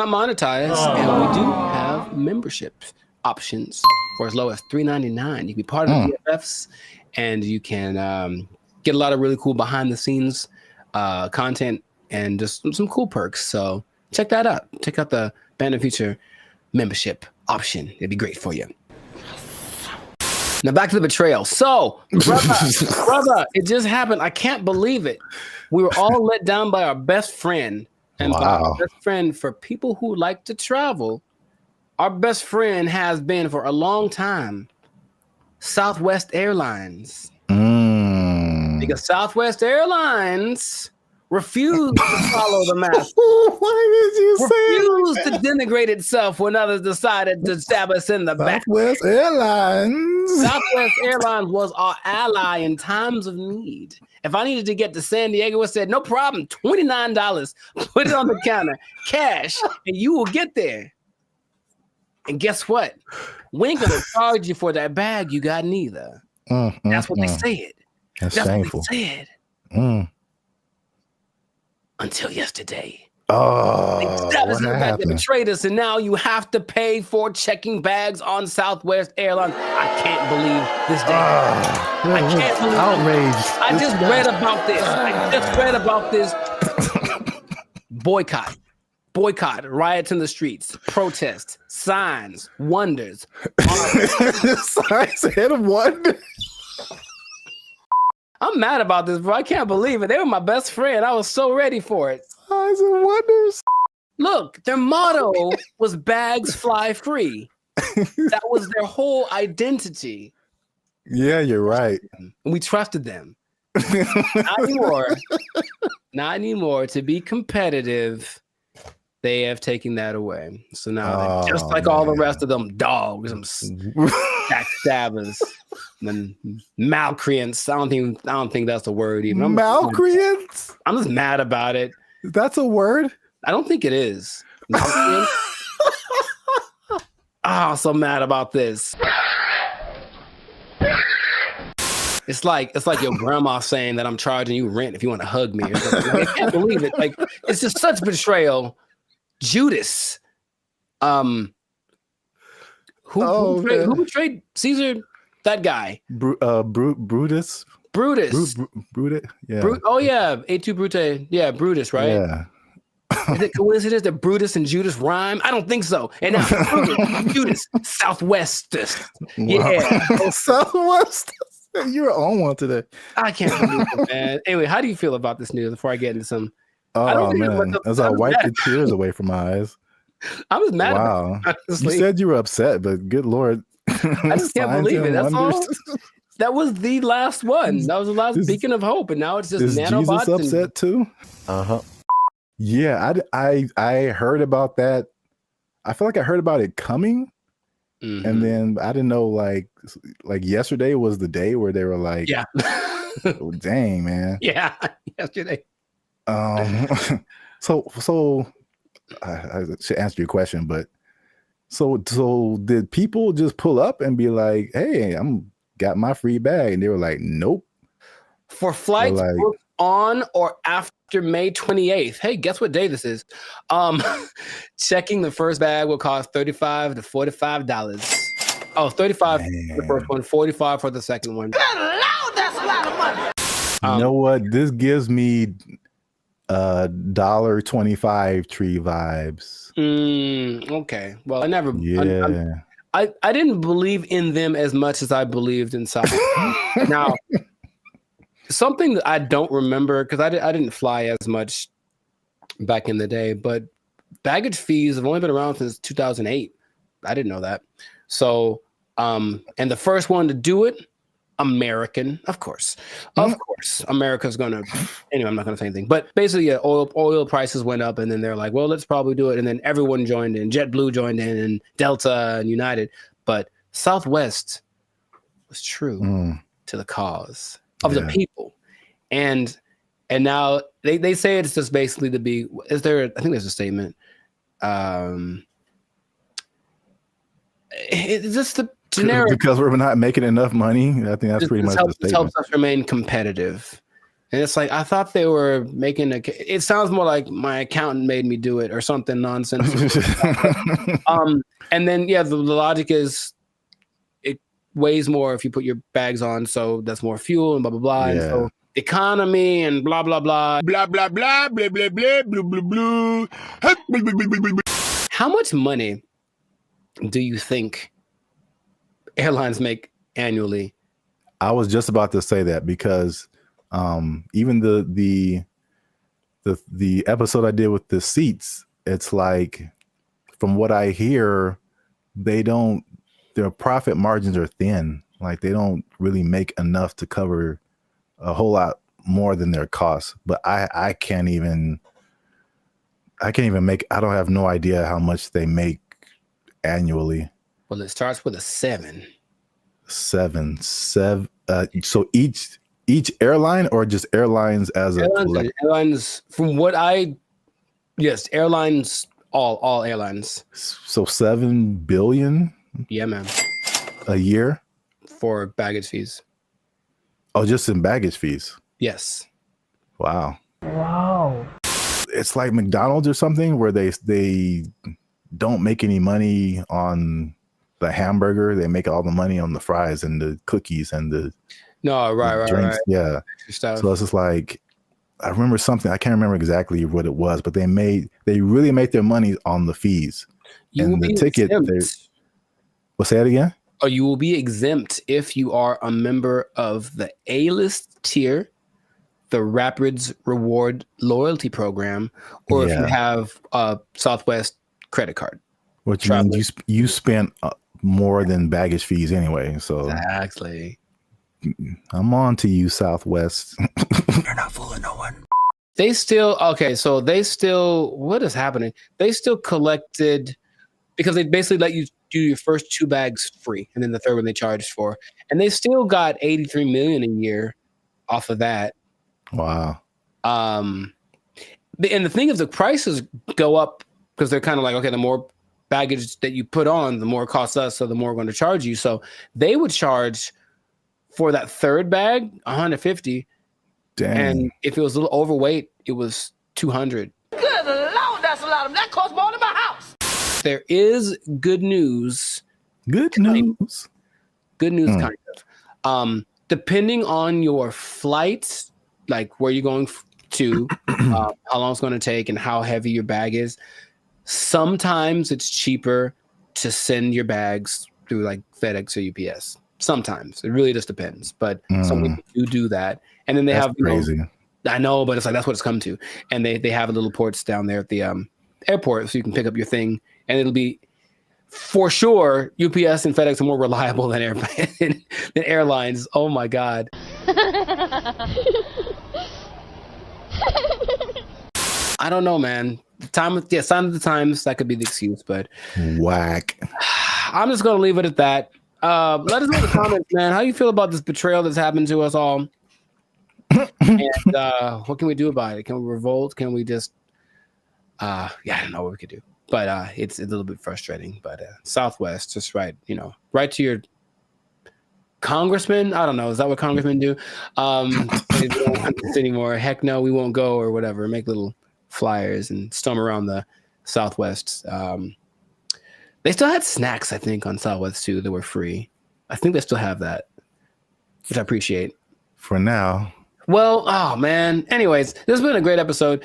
monetized, and we do have membership options for as low as $3.99. You can be part of the BFFs, and you can get a lot of really cool behind the scenes content and just some cool perks. So check that out. Check out the Band of Future membership option. It'd be great for you. Now back to the betrayal. So, brother, it just happened. I can't believe it. We were all let down by our best friend. And by our best friend, for people who like to travel, our best friend has been for a long time Southwest Airlines. Because Southwest Airlines refused to follow the mask. Why did you refused to denigrate itself when others decided to stab us in the back. Southwest Airlines. Southwest Airlines was our ally in times of need. If I needed to get to San Diego, it said, no problem, $29. Put it on the counter, cash, and you will get there. And guess what? We ain't gonna charge you for that bag you got neither. That's what they said. That's shameful. What they said. Until yesterday. Oh, they stabbed us in the back, they betrayed us, and now you have to pay for checking bags on Southwest Airlines. I can't believe this day. I can't believe outraged. I just read about this. I just read about this. Boycott, riots in the streets, protests, signs, wonders. Signs and wonders. I'm mad about this, bro. I can't believe it. They were my best friend. I was so ready for it. Signs and wonders. Look, their motto was bags fly free. That was their whole identity. Yeah, you're right. And we trusted them. Not anymore. Not anymore. To be competitive, they have taken that away. So now they're just like all the rest of them dogs, them backstabbers, and malcreants. I don't think that's a word even. Malcreants? I'm just mad about it. That's a word? I don't think it is. So mad about this. It's like your grandma saying that I'm charging you rent if you want to hug me or something. Like, I can't believe it. Like, it's just such betrayal. Judas. Who betrayed Caesar? That guy. Brutus. Brutus. Brutus. Yeah. Oh yeah, A2 Brute. Yeah, Brutus, right? Yeah. Is it coincidence that Brutus and Judas rhyme? I don't think so. And now Brutus, Judas, Southwestist. Yeah. Southwest. You're on one today. I can't believe it, man. Anyway, how do you feel about this news before I get into some? Oh man, as I wipe the tears away from my eyes. I was mad. Wow. You said you were upset, but good Lord. I just can't believe it. That's all. That was the last one. That was the last beacon of hope, and now it's just is nanobots. Jesus upset too? Yeah, I heard about that. I feel like I heard about it coming, and then I didn't know like yesterday was the day where they were like, yeah, oh, dang man, yeah, yesterday. So I should answer your question, but so did people just pull up and be like, hey, I'm got my free bag, and they were like, nope. For flights booked on or after May 28th. Hey, guess what day this is? Checking the first bag will cost $35 to $45. Oh, $35 for the first one, $45 for the second one. Good Lord, that's a lot of money. You know what? This gives me $1.25 tree vibes. Okay. Well, I never. Yeah. I didn't believe in them as much as I believed in South. Now, something that I don't remember because I didn't fly as much back in the day, but baggage fees have only been around since 2008. I didn't know that. So, and the first one to do it, American, of course, America's gonna. Anyway, I'm not gonna say anything. But basically, yeah, oil prices went up, and then they're like, well, let's probably do it, and then everyone joined in. JetBlue joined in, and Delta and United, but Southwest was true to the cause of the people, and now they say it's just basically to be. Is there? I think there's a statement. It's just the generic because we're not making enough money. I think that's pretty much the statement. Helps us remain competitive, and it's like I thought they were making a. It sounds more like my accountant made me do it or something nonsense. And then the logic is it weighs more if you put your bags on, so that's more fuel and blah blah blah. And so economy and blah blah blah blah blah blah blah blah blah blah blah blah. How much money do you think airlines make annually. I was just about to say that because even the episode I did with the seats, it's like, from what I hear, their profit margins are thin. Like they don't really make enough to cover a whole lot more than their costs. But I can't even make, I don't have no idea how much they make annually. Well, it starts with a 7. Seven. So each airline, or just airlines as a collective? Airlines, from what yes, airlines, all airlines. So 7 billion? Yeah, man. A year? For baggage fees. Oh, just in baggage fees? Yes. Wow. Wow. It's like McDonald's or something where they don't make any money on the hamburger. They make all the money on the fries and the cookies and the right. drinks. Yeah. Stuff. So it's just like, I remember something, I can't remember exactly what it was, but they really make their money on the fees. You and the ticket. Well, say it again. Oh, you will be exempt if you are a member of the A-list tier, the Rapids Reward Loyalty Program, or if you have a Southwest credit card. Which means you spent more than baggage fees anyway. So exactly. I'm on to you, Southwest. You're not fooling no one. What is happening? They still collected, because they basically let you do your first 2 bags free, and then the third one they charged for. And they still got $83 million a year off of that. Wow. And the thing is, the prices go up because they're kind of like, okay, the more baggage that you put on, the more it costs us, so the more we're going to charge you. So they would charge for that third bag $150. Dang. And if it was a little overweight, it was $200. Good Lord, that's a lot of that costs more than my house. There is good news. Good news. Good news, kind of. Depending on your flight, like where you're going to, how long it's going to take, and how heavy your bag is, sometimes it's cheaper to send your bags through like FedEx or UPS. Sometimes it really just depends, but some people do that, and then they have crazy. I know, but it's like that's what it's come to, and they have little ports down there at the airport, so you can pick up your thing, and it'll be for sure. UPS and FedEx are more reliable than airlines. Oh my god. I don't know, man. Sign of the times, that could be the excuse, but whack. I'm just gonna leave it at that. Let us know in the comments, man. How you feel about this betrayal that's happened to us all? And what can we do about it? Can we revolt? Can we just I don't know what we could do. But it's a little bit frustrating. But Southwest, just write to your congressman. I don't know. Is that what congressmen do? They don't want this anymore. Heck no, we won't go, or whatever. Make little flyers and storm around the Southwest. They still had snacks, I think, on Southwest too that were free. I think they still have that, which I appreciate. For now. Well, oh man. Anyways, this has been a great episode.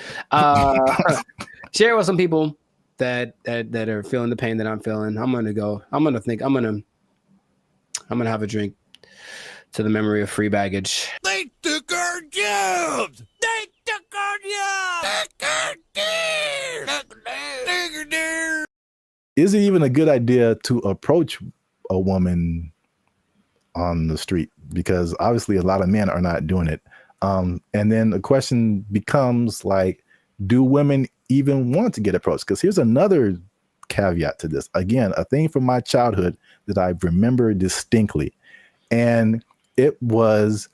Share it with some people that are feeling the pain that I'm feeling. I'm gonna have a drink to the memory of free baggage. They took our jobs. They took our jobs. Is it even a good idea to approach a woman on the street? Because obviously a lot of men are not doing it. And then the question becomes like, do women even want to get approached? Because here's another caveat to this. Again, a thing from my childhood that I remember distinctly. And it was...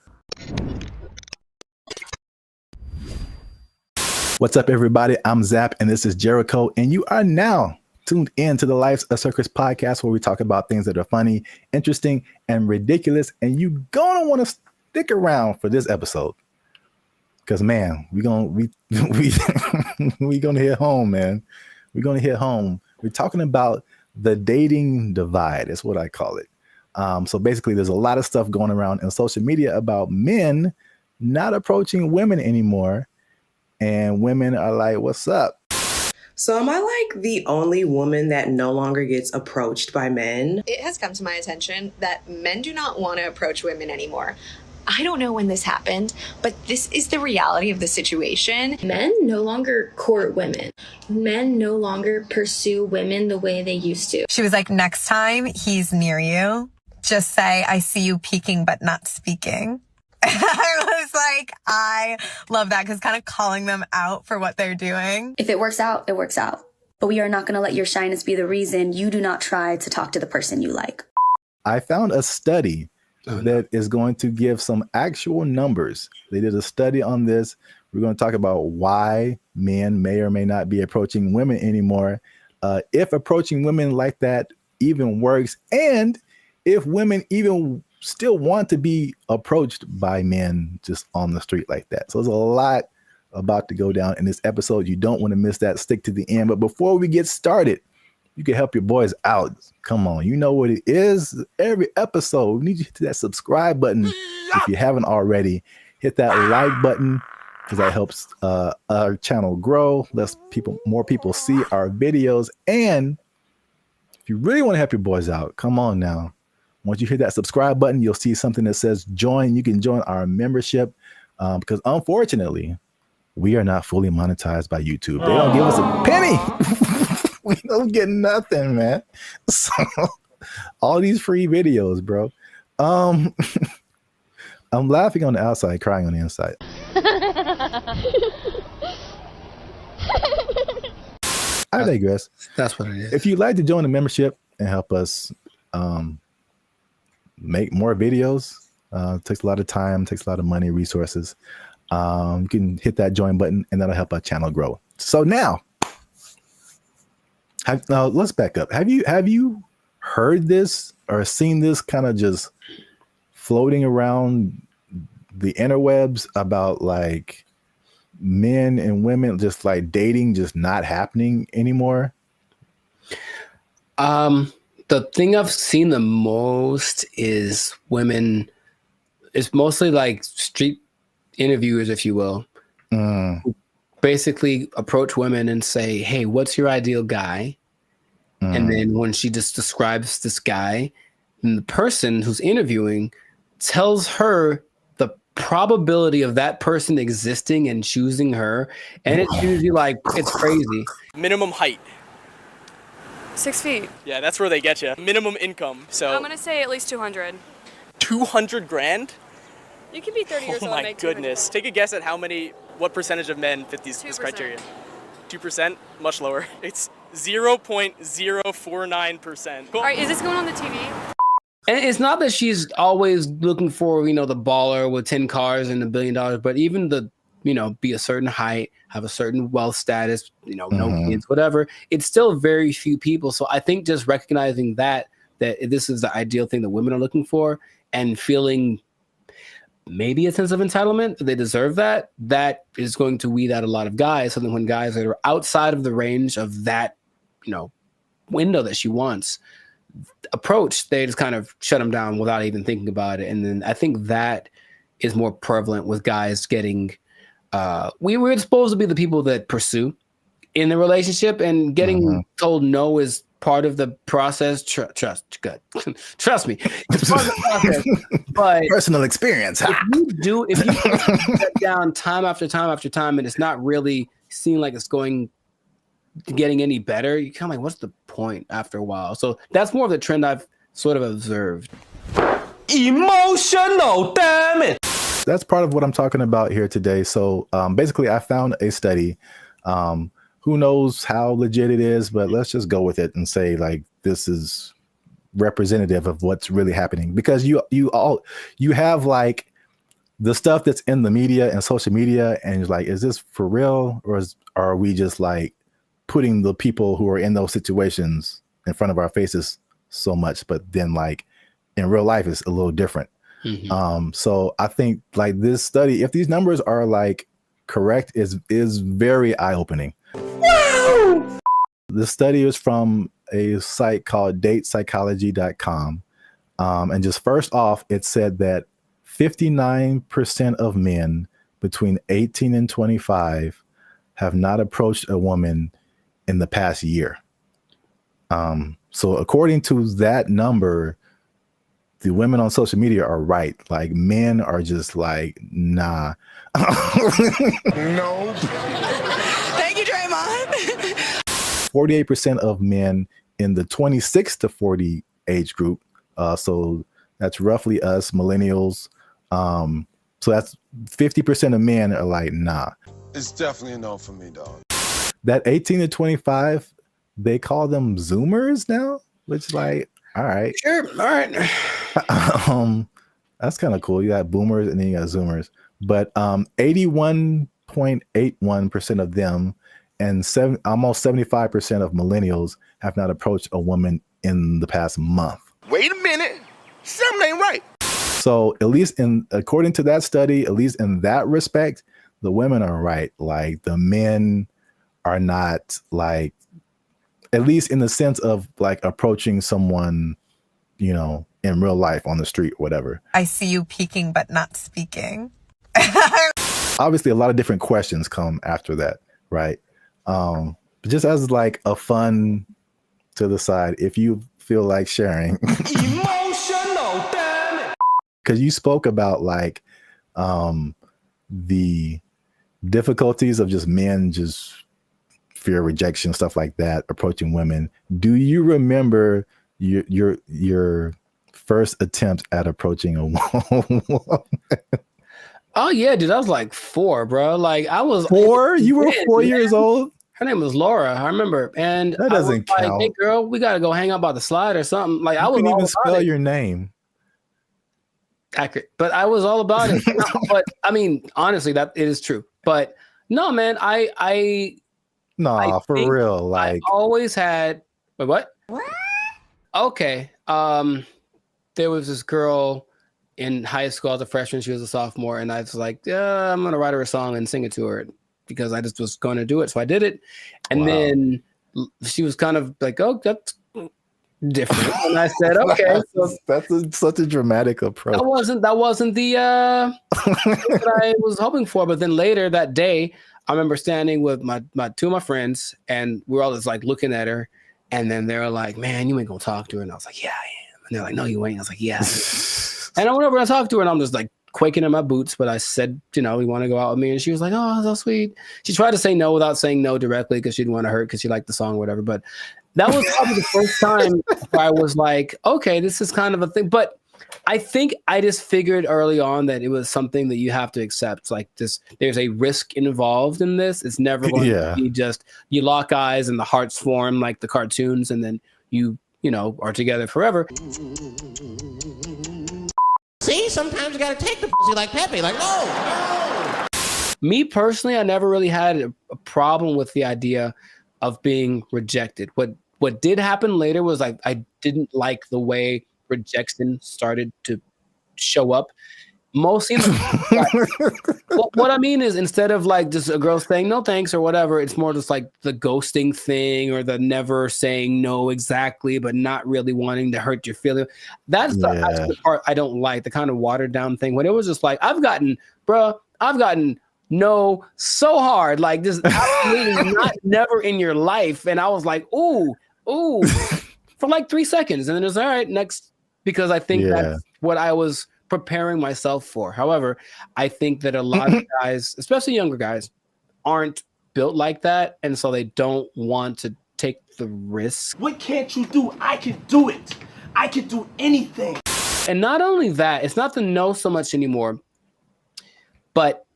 What's up, everybody? I'm Zap, and this is Jericho, and you are now tuned in to the Life's a Circus podcast, where we talk about things that are funny, interesting, and ridiculous. And you gonna want to stick around for this episode, because man, we gonna hit home, man. We're gonna hit home. We're talking about the dating divide. That's what I call it. So basically, there's a lot of stuff going around in social media about men not approaching women anymore, and women are like, "What's up?" So am I like the only woman that no longer gets approached by men? It has come to my attention that men do not want to approach women anymore. I don't know when this happened, but this is the reality of the situation. Men no longer court women. Men no longer pursue women the way they used to. She was like, next time he's near you, just say, I see you peeking but not speaking. I was like, I love that, because kind of calling them out for what they're doing. If it works out, it works out. But we are not going to let your shyness be the reason you do not try to talk to the person you like. I found a study that is going to give some actual numbers. They did a study on this. We're going to talk about why men may or may not be approaching women anymore, if approaching women like that even works, and if women even still want to be approached by men just on the street like that. So there's a lot about to go down in this episode. You don't want to miss that. Stick to the end. But before we get started, you can help your boys out. Come on, you know what it is. Every episode, we need you to hit that subscribe button. If you haven't already, hit that like button, because that helps our channel grow. Lets more people see our videos. And if you really want to help your boys out, come on now. Once you hit that subscribe button, you'll see something that says join. You can join our membership, because unfortunately, we are not fully monetized by YouTube. They don't give us a penny. We don't get nothing, man. So all these free videos, bro. I'm laughing on the outside, crying on the inside. I digress. That's what it is. If you'd like to join the membership and help us make more videos, takes a lot of time, takes a lot of money, resources. You can hit that join button, and that'll help our channel grow. So now, let's back up. Have you heard this or seen this kind of just floating around the interwebs about like men and women just like dating just not happening anymore? The thing I've seen the most is women. It's mostly like street interviewers, if you will, who basically approach women and say, hey, what's your ideal guy? And then when she just describes this guy, and the person who's interviewing tells her the probability of that person existing and choosing her. And it's usually like, it's crazy. Minimum height. 6 feet. Yeah, that's where they get you. Minimum income. So I'm gonna say at least 200. 200 grand? You can be 30 years old and make 200 Oh my goodness. Take a guess at what percentage of men fit this criteria? 2%? Much lower. It's 0.049%. All right, is this going on the TV? And it's not that she's always looking for, the baller with 10 cars and $1 billion, but even be a certain height, have a certain wealth status, no kids, whatever. It's still very few people. So I think just recognizing that this is the ideal thing that women are looking for, and feeling maybe a sense of entitlement, they deserve that is going to weed out a lot of guys. So then when guys that are outside of the range of that, window that she wants approach, they just kind of shut them down without even thinking about it. And then I think that is more prevalent with guys getting, we were supposed to be the people that pursue in the relationship, and getting told no is part of the process. Trust me, it's part of the process. But personal experience. If you put that down time after time after time, and it's not really seeming like it's getting any better, you kind of like, what's the point after a while? So that's more of the trend I've sort of observed. Emotional, damn it. That's part of what I'm talking about here today. So basically, I found a study. Who knows how legit it is, but let's just go with it and say like this is representative of what's really happening, because you have like the stuff that's in the media and social media, and it's like, is this for real, or are we just like putting the people who are in those situations in front of our faces so much, but then like in real life it's a little different. So I think like this study, if these numbers are like correct, is very eye-opening. Wow! This study is from a site called datepsychology.com. And just first off, it said that 59% of men between 18 and 25 have not approached a woman in the past year. So according to that number, the women on social media are right. Like, men are just like, nah. No. Thank you, Draymond. 48% of men in the 26 to 40 age group. So that's roughly us, millennials. So that's 50% of men are like, nah. It's definitely a no for me, dog. That 18 to 25, they call them Zoomers now, which, like, all right. Sure. All right. That's kind of cool. You got boomers and then you got Zoomers. But 81.81% of them and almost 75% of millennials have not approached a woman in the past month. Wait a minute. Something ain't right. So at least according to that study, at least in that respect, the women are right. Like, the men are not, like, at least in the sense of like approaching someone, you know, in real life on the street or whatever. I see you peeking but not speaking. Obviously, a lot of different questions come after that, right? But just as like a fun to the side, if you feel like sharing. Emotional, damn it. Because you spoke about like the difficulties of just men just fear rejection, stuff like that, approaching women. Do you remember your first attempt at approaching a woman? Oh yeah, dude, I was like 4, bro. Like, I was 4? You were 4 years old? Her name was Laura, I remember. And that doesn't I was count. like, hey girl, we gotta go hang out by the slide or something. Like, you I was couldn't all even about spell it. your name. Accurate. But I was all about it. No, but I mean, honestly, that it is true. But no, man, I for real. Like, I always had what? Okay. There was this girl in high school as a freshman. She was a sophomore, and I was like, yeah, I'm gonna write her a song and sing it to her because I just was gonna do it. So I did it. And then she was kind of like, oh, that's different. And I said, okay. So that's such a dramatic approach. That wasn't the what I was hoping for. But then later that day, I remember standing with my 2 of my friends, and we were all just like looking at her. And then they were like, man, you ain't gonna talk to her. And I was like, yeah, I am. And they're like, no, you ain't. I was like, yeah. And I went over and talked to her, and I'm just like quaking in my boots. But I said, you know, you want to go out with me? And she was like, oh, so sweet. She tried to say no without saying no directly because she didn't want to hurt because she liked the song or whatever. But that was probably the first time where I was like, okay, this is kind of a thing. But I think I just figured early on that it was something that you have to accept. Like this, there's a risk involved in this. It's never going to be just you lock eyes and the hearts form like the cartoons, and then you know, are together forever. See, sometimes you gotta take the pussy like Pepe. Like, no. Me personally, I never really had a problem with the idea of being rejected. What did happen later was I didn't like the way rejection started to show up. Mostly, what I mean is, instead of like just a girl saying no thanks or whatever, it's more just like the ghosting thing or the never saying no exactly, but not really wanting to hurt your feeling. That's the part I don't like, the kind of watered down thing. When it was just like, I've gotten no so hard, like just absolutely not never in your life. And I was like, ooh, for like 3 seconds. And then it was all right, next, because I think that's what I was preparing myself for. However, I think that a lot of guys, especially younger guys, aren't built like that. And so they don't want to take the risk. What can't you do? I can do it. I can do anything. And not only that, it's not the no so much anymore, but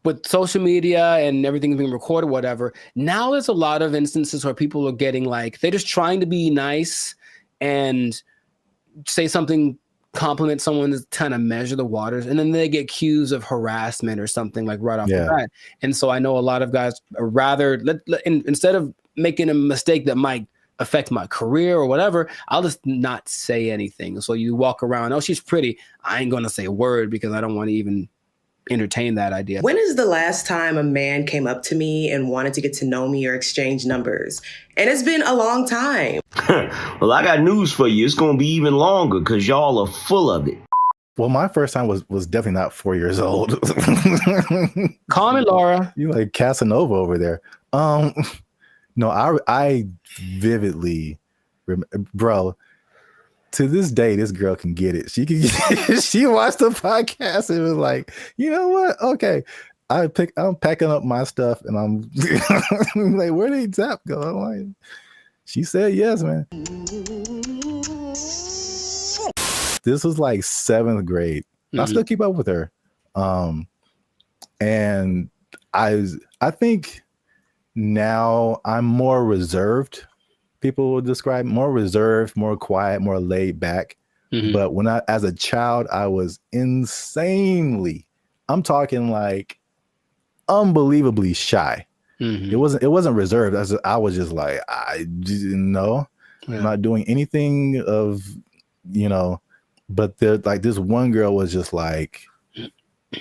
with social media and everything being recorded, whatever, now there's a lot of instances where people are getting like, they're just trying to be nice and say something, compliment someone to kind of measure the waters, and then they get accused of harassment or something like right off the bat. And so I know a lot of guys are rather, instead of making a mistake that might affect my career or whatever, I'll just not say anything. So you walk around, oh, she's pretty. I ain't going to say a word because I don't want to even entertain that idea. When is the last time a man came up to me and wanted to get to know me or exchange numbers? And it's been a long time. Well, I got news for you. It's going to be even longer because y'all are full of it. Well, my first time was definitely not 4 years old. Call me Laura. You like Casanova over there. No, I vividly bro, to this day, this girl can get it. She can she watched the podcast and was like, you know what? Okay. I'm packing up my stuff and I'm like, where did Zap go? I'm like, she said yes, man. This was like 7th grade. I still keep up with her. And I think now I'm more reserved. People would describe more reserved, more quiet, more laid back. But when as a child, I was insanely, I'm talking like unbelievably shy. It wasn't reserved. I was just like, I didn't know. I'm not doing anything of, but like this one girl was just like,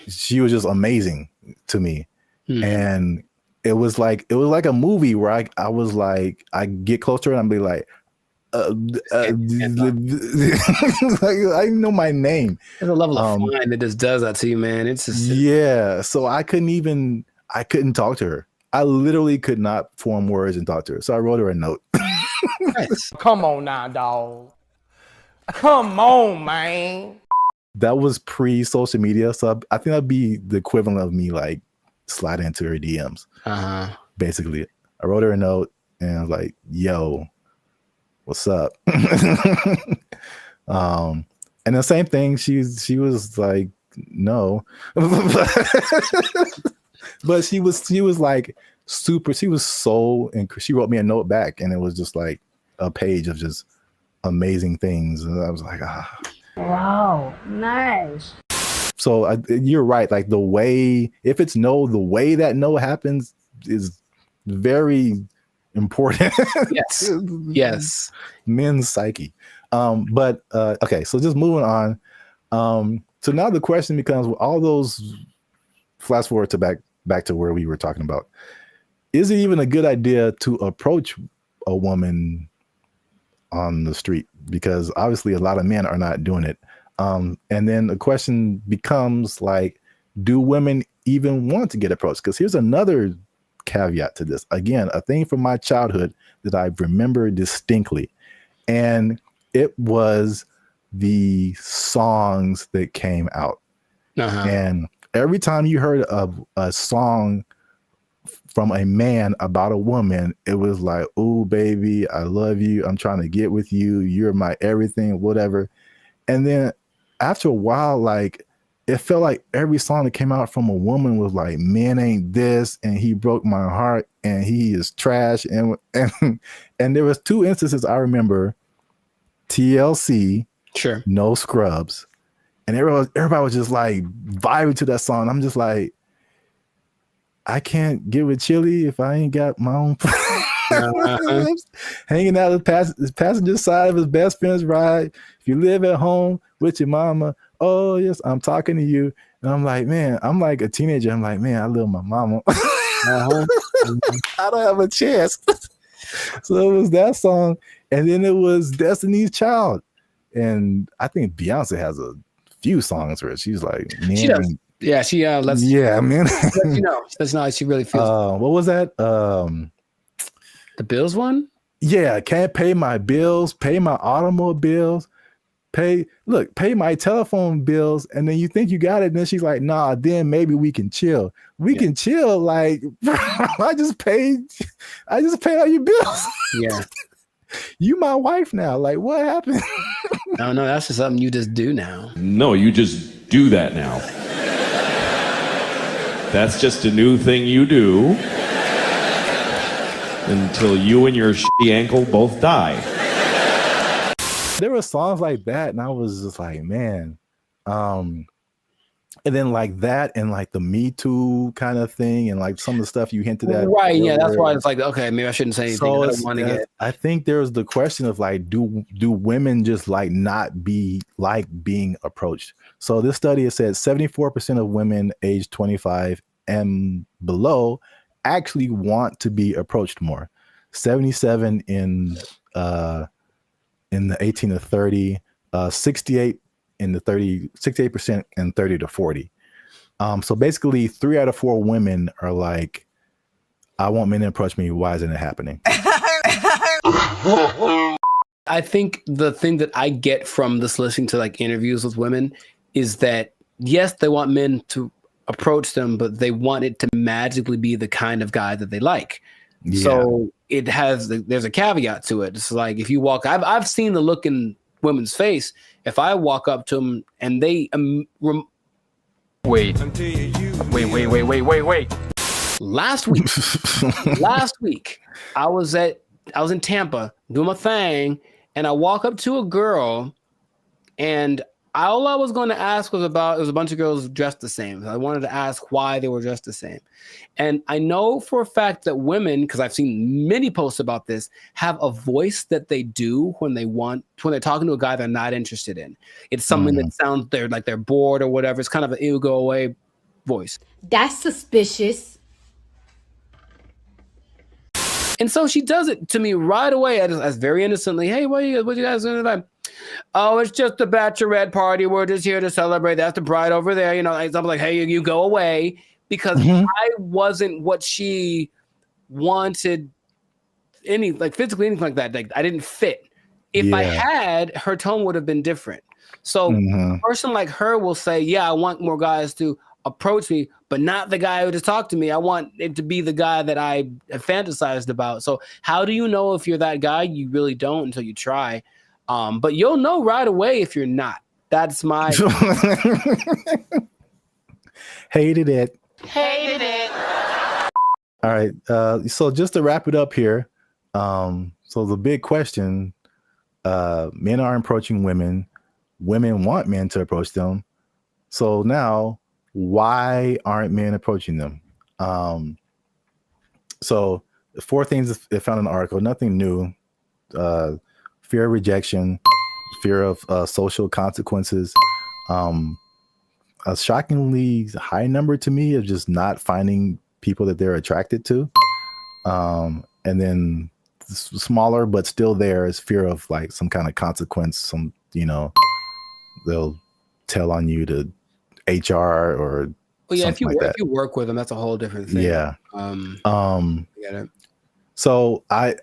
she was just amazing to me. And it was like a movie where I was like, I get close to her and I'd be like, like, I know my name. There's a level of fine that just does that to you, man. It's just so I couldn't talk to her. I literally could not form words and talk to her. So I wrote her a note. Come on now, dog. Come on, man. That was pre-social media, so I think that'd be the equivalent of me like sliding into her DMs. Basically, I wrote her a note and I was like, "Yo, what's up?" And the same thing. She was like, "No," but she was like super. She was so, and she wrote me a note back, and it was just like a page of just amazing things, and I was like, ah. Wow, nice. So you're right. Like the way, if it's no, the way that no happens is very important. Yes. Men's psyche. But okay, so just moving on. So now the question becomes, all those, flash forward to back to where we were talking about. Is it even a good idea to approach a woman on the street? Because obviously a lot of men are not doing it. And then the question becomes like, do women even want to get approached? Because here's another caveat to this. Again, a thing from my childhood that I remember distinctly. And it was the songs that came out. And every time you heard of a song from a man about a woman, it was like, "Oh, baby, I love you. I'm trying to get with you. You're my everything," whatever. And then after a while, like, it felt like every song that came out from a woman was like, "Man ain't this, and he broke my heart, and he is trash." And there was 2 instances I remember: TLC, sure, No Scrubs, and everybody was just like vibing to that song. I'm just like, I can't get with Chili if I ain't got my own. Hanging out the passenger side of his best friend's ride. If you live at home with your mama, oh yes, I'm talking to you. And I'm like, man, I'm like a teenager. I'm like, man, I love my mama. I don't have a chance. So it was that song, and then it was Destiny's Child, and I think Beyonce has a few songs where she's like, man, she does. Yeah, she lets man. That's not how she really feels. What was that? The bills one? Yeah, can't pay my bills, pay my automobiles, pay my telephone bills, and then you think you got it, and then she's like, nah, then maybe we can chill. We can chill, like, I just paid all your bills. Yeah. You my wife now. Like, what happened? No, that's just something you just do now. No, you just do that now. That's just a new thing you do until you and your shitty ankle both die. There were songs like that, and I was just like, man. And then like that, and like the Me Too kind of thing, and like some of the stuff you hinted at. Right, yeah, that's why it's like, okay, maybe I shouldn't say anything. So I think there's the question of like, do women just like not be like being approached? So this study has said 74% of women aged 25 and below actually want to be approached more. 77 in the 18 to 30, 68 in the 68% and 30 to 40. So basically 3 out of 4 women are like, I want men to approach me. Why isn't it happening? I think the thing that I get from this listening to like interviews with women is that yes, they want men to approach them, but they want it to magically be the kind of guy that they like. Yeah. So there's a caveat to it. It's like if you walk, I've seen the look in women's face. If I walk up to them and they wait. Last week, I was in Tampa doing my thing, and I walk up to a girl, and all I was going to ask was about, it was a bunch of girls dressed the same. I wanted to ask why they were dressed the same. And I know for a fact that women, because I've seen many posts about this, have a voice that they do when they're talking to a guy they're not interested in. It's something that sounds like they're bored or whatever. It's kind of an ew, go away voice. That's suspicious. And so she does it to me right away as very innocently. Hey, what you guys doing tonight? Oh, it's just a bachelorette party. We're just here to celebrate. That's the bride over there. You know, I'm like, hey, you go away, because I wasn't what she wanted, physically, anything like that. Like I didn't fit. If I had, her tone would have been different. So a person like her will say, yeah, I want more guys to approach me, but not the guy who just talked to me. I want it to be the guy that I fantasized about. So how do you know if you're that guy? You really don't until you try. But you'll know right away if you're not. That's my Hated it. All right. So just to wrap it up here. So the big question, men are approaching women. Women want men to approach them. So now, why aren't men approaching them? So 4 things I found in the article, nothing new. Fear of rejection, fear of social consequences, a shockingly high number to me of just not finding people that they're attracted to. And then smaller, but still there is fear of like some kind of consequence. They'll tell on you to HR or if you work with them, that's a whole different thing. Yeah. Get it. So I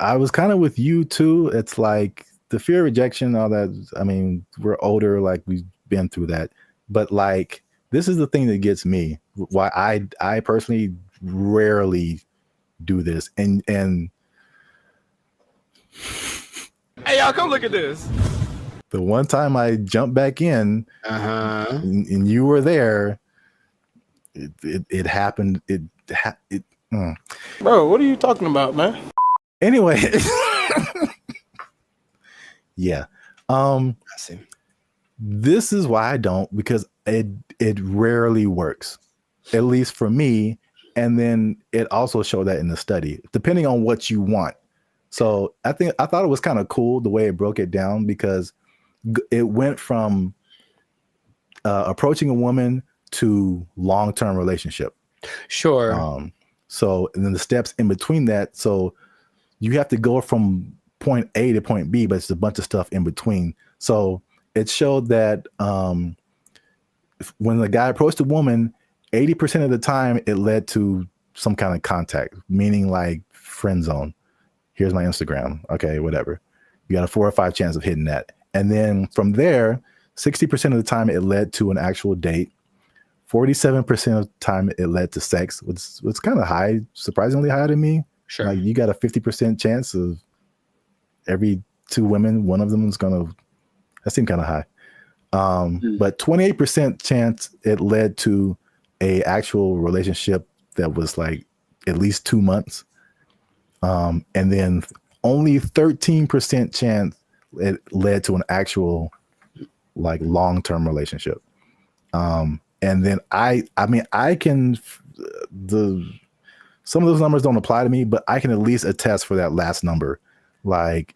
was kind of with you too. It's like the fear of rejection, all that. I mean, we're older, like we've been through that. But like, this is the thing that gets me. Why I personally rarely do this. And hey, y'all, come look at this. The one time I jumped back in, and you were there, it happened. Bro, what are you talking about, man? Anyway, yeah. I see. This is why I don't, because it rarely works, at least for me. And then it also showed that in the study, depending on what you want. So I thought it was kind of cool the way it broke it down, because it went from approaching a woman to long-term relationship. Sure. So, and then the steps in between that. So you have to go from point A to point B, but it's a bunch of stuff in between. So it showed that when the guy approached a woman, 80% of the time it led to some kind of contact, meaning like friend zone. Here's my Instagram. Okay, whatever. You got a 4 or 5 chance of hitting that. And then from there, 60% of the time it led to an actual date. 47% of the time it led to sex, which was kind of high, surprisingly high to me. Sure. Like you got a 50% chance of every 2 women, one of them is that seemed kind of high. But 28% chance it led to a actual relationship that was like at least 2 months. And then only 13% chance it led to an actual like long-term relationship. And then some of those numbers don't apply to me, but I can at least attest for that last number. Like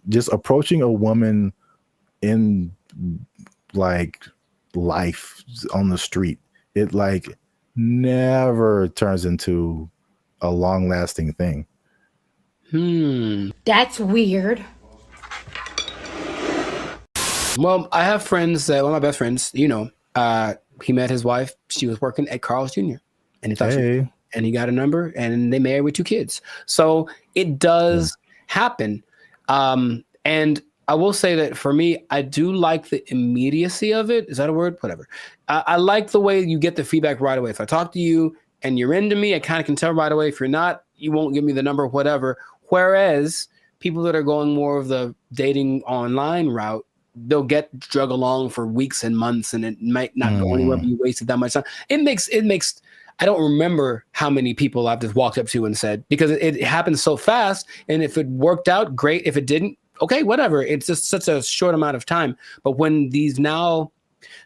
just approaching a woman in like life on the street, it like never turns into a long lasting thing. That's weird. Well, I have friends, one of my best friends, he met his wife. She was working at Carl's Jr. And he thought and he got a number, and they married with 2 kids. So it does happen. And I will say that for me, I do like the immediacy of it. Is that a word? Whatever. I like the way you get the feedback right away. If I talk to you and you're into me, I kind of can tell right away. If you're not, you won't give me the number, whatever. Whereas people that are going more of the dating online route, they'll get drug along for weeks and months, and it might not go anywhere, but you wasted that much time. It makes, I don't remember how many people I've just walked up to and said, because it happens so fast. And if it worked out, great. If it didn't, okay, whatever. It's just such a short amount of time. But when these now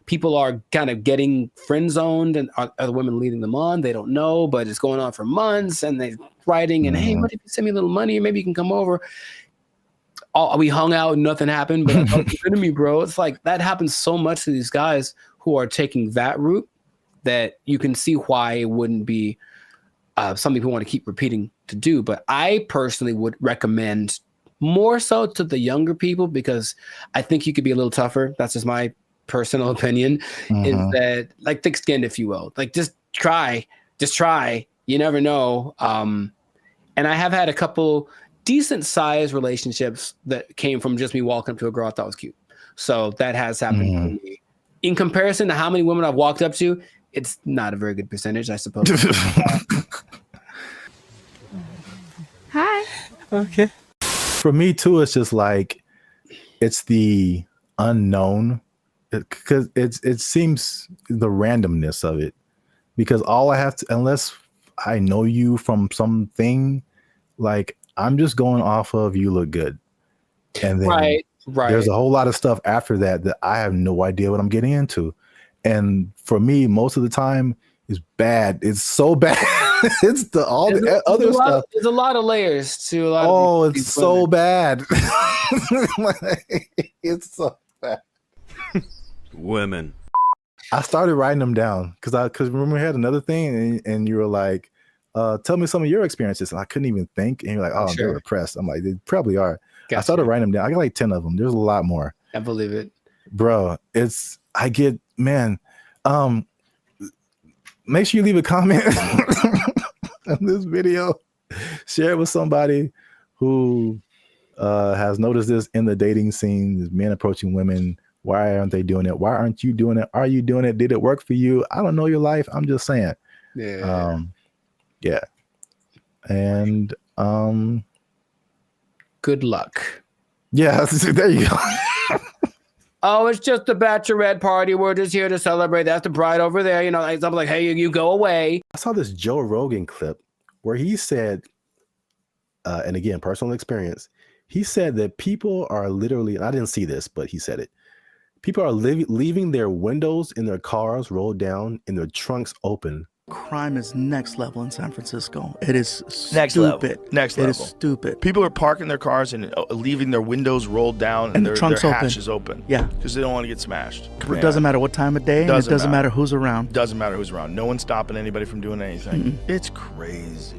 people are kind of getting friend zoned and other women leading them on, they don't know, but it's going on for months, and they're writing and, hey, what if you send me a little money, or maybe you can come over? We hung out and nothing happened, but I thought you're into me, bro. It's like that happens so much to these guys who are taking that route that you can see why it wouldn't be something people want to keep repeating to do. But I personally would recommend more so to the younger people, because I think you could be a little tougher. That's just my personal opinion, is that, like, thick-skinned, if you will. Like, just try. You never know. And I have had a couple decent-sized relationships that came from just me walking up to a girl I thought was cute. So that has happened to me. In comparison to how many women I've walked up to, it's not a very good percentage, I suppose. Hi. Okay. For me too, it's just like, it's the unknown, because it seems the randomness of it, because all I have to, unless I know you from something, like, I'm just going off of you look good, and then right. There's a whole lot of stuff after that I have no idea what I'm getting into, and for me, most of the time, is bad. It's so bad. It's the other stuff. There's a lot of layers to a lot of it's so bad. It's so bad. Women. I started writing them down because remember we had another thing, and you were like, tell me some of your experiences, and I couldn't even think, and you're like, oh, they're repressed. I'm like, they probably are. Gotcha. I started writing them down. I got like 10 of them. There's a lot more. I believe it, bro. Make sure you leave a comment on this video. Share it with somebody who has noticed this in the dating scene, men approaching women. Why aren't they doing it? Why aren't you doing it? Are you doing it? Did it work for you? I don't know your life. I'm just saying. Yeah. Yeah. And good luck. Yeah, there you go. Oh, it's just a bachelorette party. We're just here to celebrate. That's the bride over there. You know, I'm like, hey, you go away. I saw this Joe Rogan clip where he said, and again, personal experience, he said that people are literally, and I didn't see this, but he said it. People are leaving their windows in their cars rolled down and their trunks open. Crime is next level in San Francisco. It is stupid. Next level. It is stupid. People are parking their cars and leaving their windows rolled down and their hatches open. Yeah. Because they don't want to get smashed. It doesn't matter what time of day, and it doesn't matter who's around. Doesn't matter who's around. No one's stopping anybody from doing anything. It's crazy.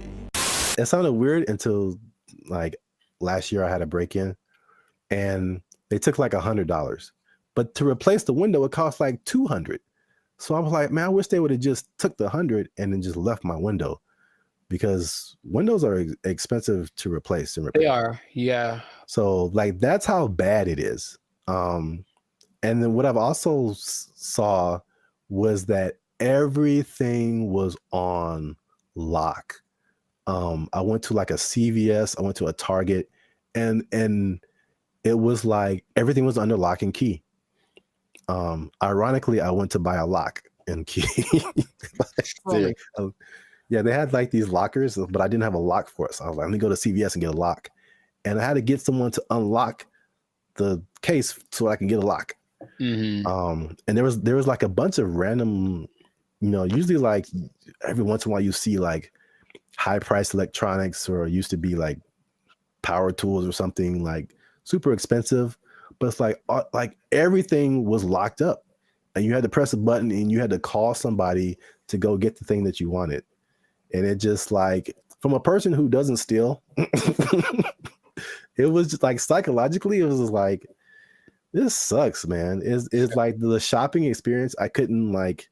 It sounded weird until like last year I had a break-in and they took like $100. But to replace the window, it cost like $200. So I was like, man, I wish they would have just took the $100 and then just left my window, because windows are expensive to replace and repair. They are, yeah. So like that's how bad it is. And then what I've also saw was that everything was on lock. I went to like a CVS, I went to a Target, and it was like everything was under lock and key. Ironically, I went to buy a lock and key. Yeah, they had like these lockers, but I didn't have a lock for it. So I was like, let me go to CVS and get a lock. And I had to get someone to unlock the case so I can get a lock. And there was like a bunch of random, usually like every once in a while you see like high priced electronics, or used to be like power tools or something like super expensive. But it's like everything was locked up, and you had to press a button and you had to call somebody to go get the thing that you wanted. And it just like, from a person who doesn't steal, it was just like psychologically, it was just like, this sucks, man. It's like the shopping experience. I couldn't like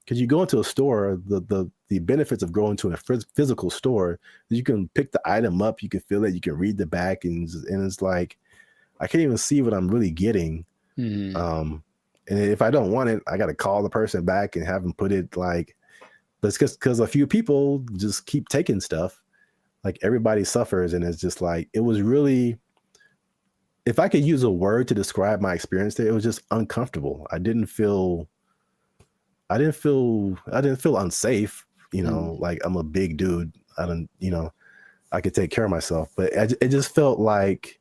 because you go into a store, the benefits of going to a physical store, you can pick the item up, you can feel it, you can read the back, and it's like I can't even see what I'm really getting. And if I don't want it, I got to call the person back and have them put it like. But it's because a few people just keep taking stuff. Like everybody suffers, and it's just like it was really. If I could use a word to describe my experience there, it was just uncomfortable. I didn't feel unsafe. You know, like I'm a big dude. I could take care of myself, but it just felt like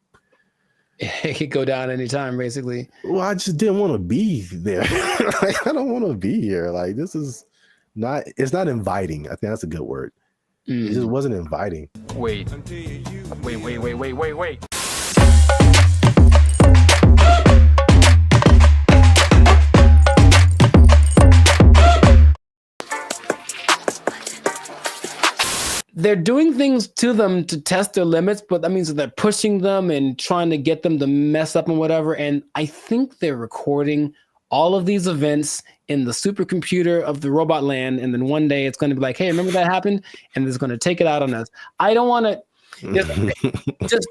it could go down anytime, basically. Well, I just didn't want to be there. Like, I don't want to be here. Like this is not. It's not inviting. I think that's a good word. It just wasn't inviting. Wait. They're doing things to them to test their limits, but that means that they're pushing them and trying to get them to mess up and whatever. And I think they're recording all of these events in the supercomputer of the robot land. And then one day it's going to be like, hey, remember that happened? And it's going to take it out on us. I don't want to just,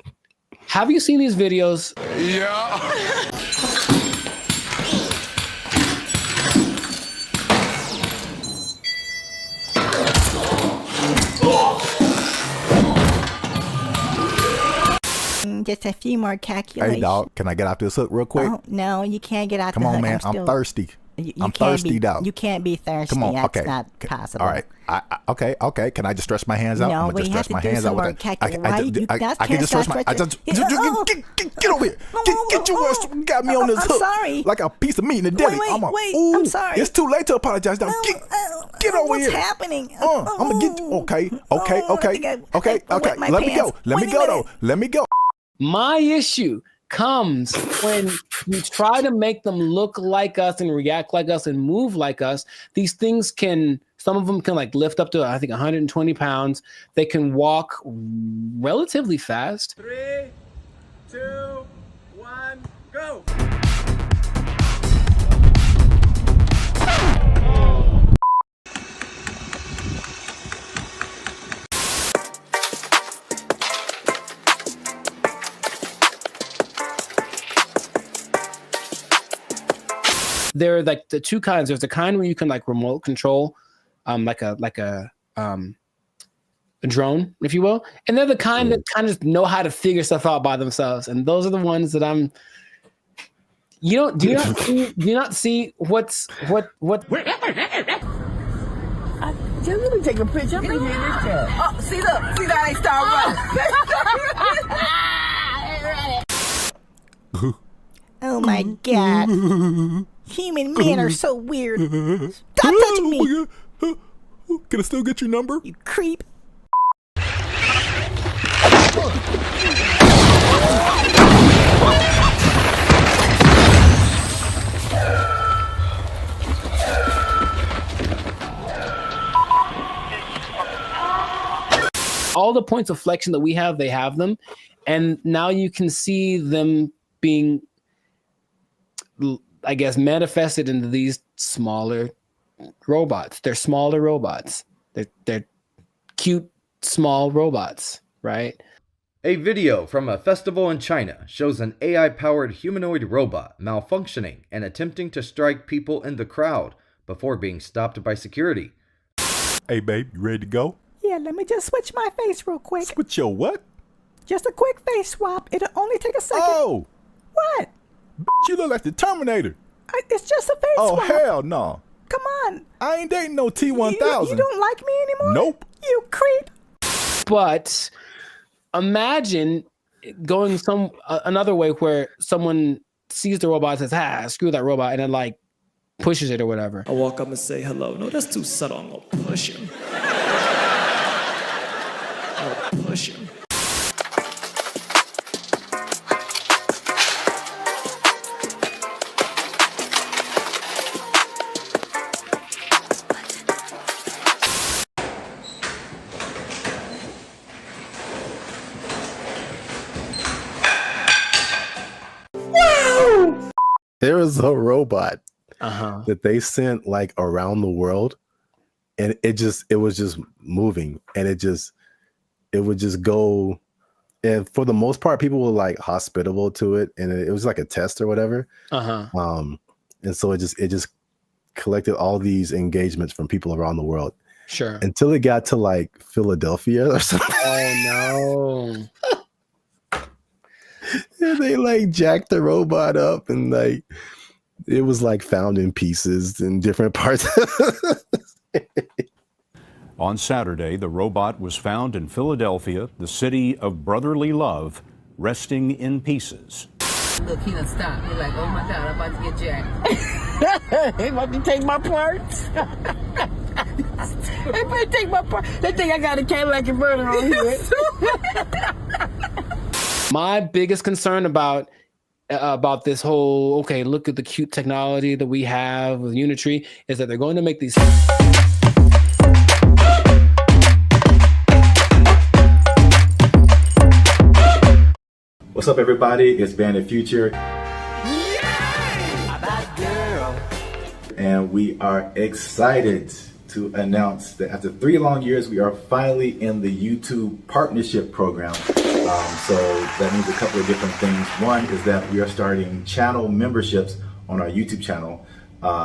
have you seen these videos? Yeah. Just a few more calculations. Hey, dog, can I get out this hook real quick? Oh, no, you can't get out Come the on, hook. man. I'm thirsty. I'm thirsty, dog. You can't be thirsty. Come on, That's okay. not possible. All right. Okay. Can I just stretch my hands out? No, I'm gonna we just have stretch to my do hands some out. more calculations. I can just stretch my. Get over here. Get your ass. Got me on this hook. I'm sorry. Like a piece of meat in a deli. Wait, I'm sorry. It's too late to apologize. Now get over here. What's happening? I'm gonna get. Okay. Let me go. Let me go. My issue comes when you try to make them look like us and react like us and move like us. These things some of them can like lift up to, I think, 120 pounds. They can walk relatively fast. 3, 2, 1, go. There are like the two kinds. There's the kind where you can like remote control, like a drone, if you will, and they're the kind that kind of know how to figure stuff out by themselves. And those are the ones that I'm. Do you not see what's what? Just let me take a picture. I'm in this chair. Oh, see that I start running. Oh my God. Human men are so weird. Stop touching me. Can I still get your number? You creep. All the points of flexion that we have, they have them. And now you can see them being, I guess, manifested into these smaller robots. They're smaller robots. They're cute, small robots, right? A video from a festival in China shows an AI-powered humanoid robot malfunctioning and attempting to strike people in the crowd before being stopped by security. Hey, babe, you ready to go? Yeah, let me just switch my face real quick. Switch your what? Just a quick face swap. It'll only take a second. Oh! What? You look like the Terminator. It's just a face swap. Oh, hell no. Come on. I ain't dating no T-1000. You don't like me anymore? Nope. You creep. But imagine going another way where someone sees the robot and says, screw that robot, and then like pushes it or whatever. I walk up and say hello. No, that's too subtle. I'm gonna push him. I'll push him. There was a robot that they sent like around the world, and it was just moving, and it would just go. And for the most part, people were like hospitable to it, and it was like a test or whatever. And so it just collected all these engagements from people around the world. Sure. Until it got to like Philadelphia or something. Oh no. And they like jacked the robot up, and like it was like found in pieces in different parts. On Saturday, the robot was found in Philadelphia, the city of brotherly love, resting in pieces. Look, he done stopped. He's like, oh my God, I'm about to get jacked. He about to take my parts. They better take my parts. They think I got a Cadillac converter on here. My biggest concern about this whole, okay, look at the cute technology that we have with Unitree, is that they're going to make these. What's up, everybody? It's Bandit Future. And we are excited to announce that after 3 long years, we are finally in the YouTube partnership program. So that means a couple of different things. One is that we are starting channel memberships on our YouTube channel.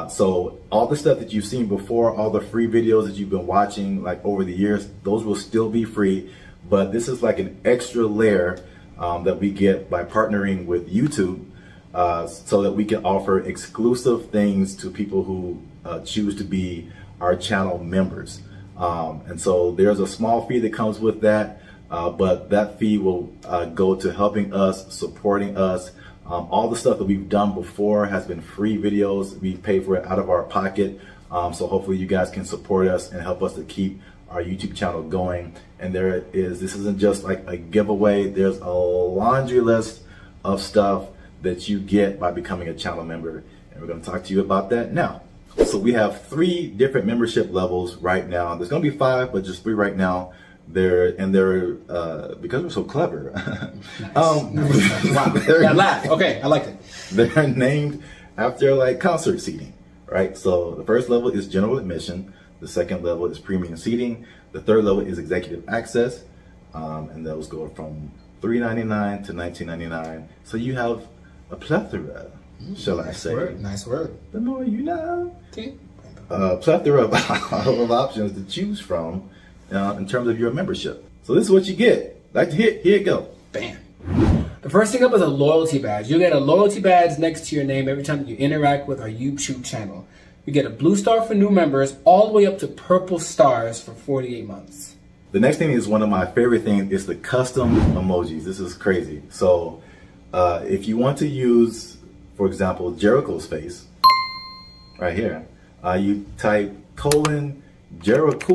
So all the stuff that you've seen before, all the free videos that you've been watching like over the years, those will still be free. But this is like an extra layer that we get by partnering with YouTube, so that we can offer exclusive things to people who choose to be our channel members. And so there's a small fee that comes with that, but that fee will go to helping us, supporting us. All the stuff that we've done before has been free videos. We pay for it out of our pocket. So hopefully you guys can support us and help us to keep our YouTube channel going. And this isn't just like a giveaway. There's a laundry list of stuff that you get by becoming a channel member. And we're gonna talk to you about that now. So we have 3 different membership levels right now. There's gonna be 5, but just 3 right now. They're because we're so clever. Yeah, laugh. Okay, I like it. They're named after like concert seating, right? So the first level is general admission. The second level is premium seating. The third level is executive access. And those go from $3.99 to $19.99. So you have a plethora, shall I say. Nice word. The more you know. Okay. Plethora of options to choose from in terms of your membership. So this is what you get. Like to hit, here it go. Bam. The first thing up is a loyalty badge. You'll get a loyalty badge next to your name every time you interact with our YouTube channel. You get a blue star for new members, all the way up to purple stars for 48 months. The next thing is one of my favorite things is the custom emojis. This is crazy. So if you want to use, for example, Jericho's face, right here, you type Jericho,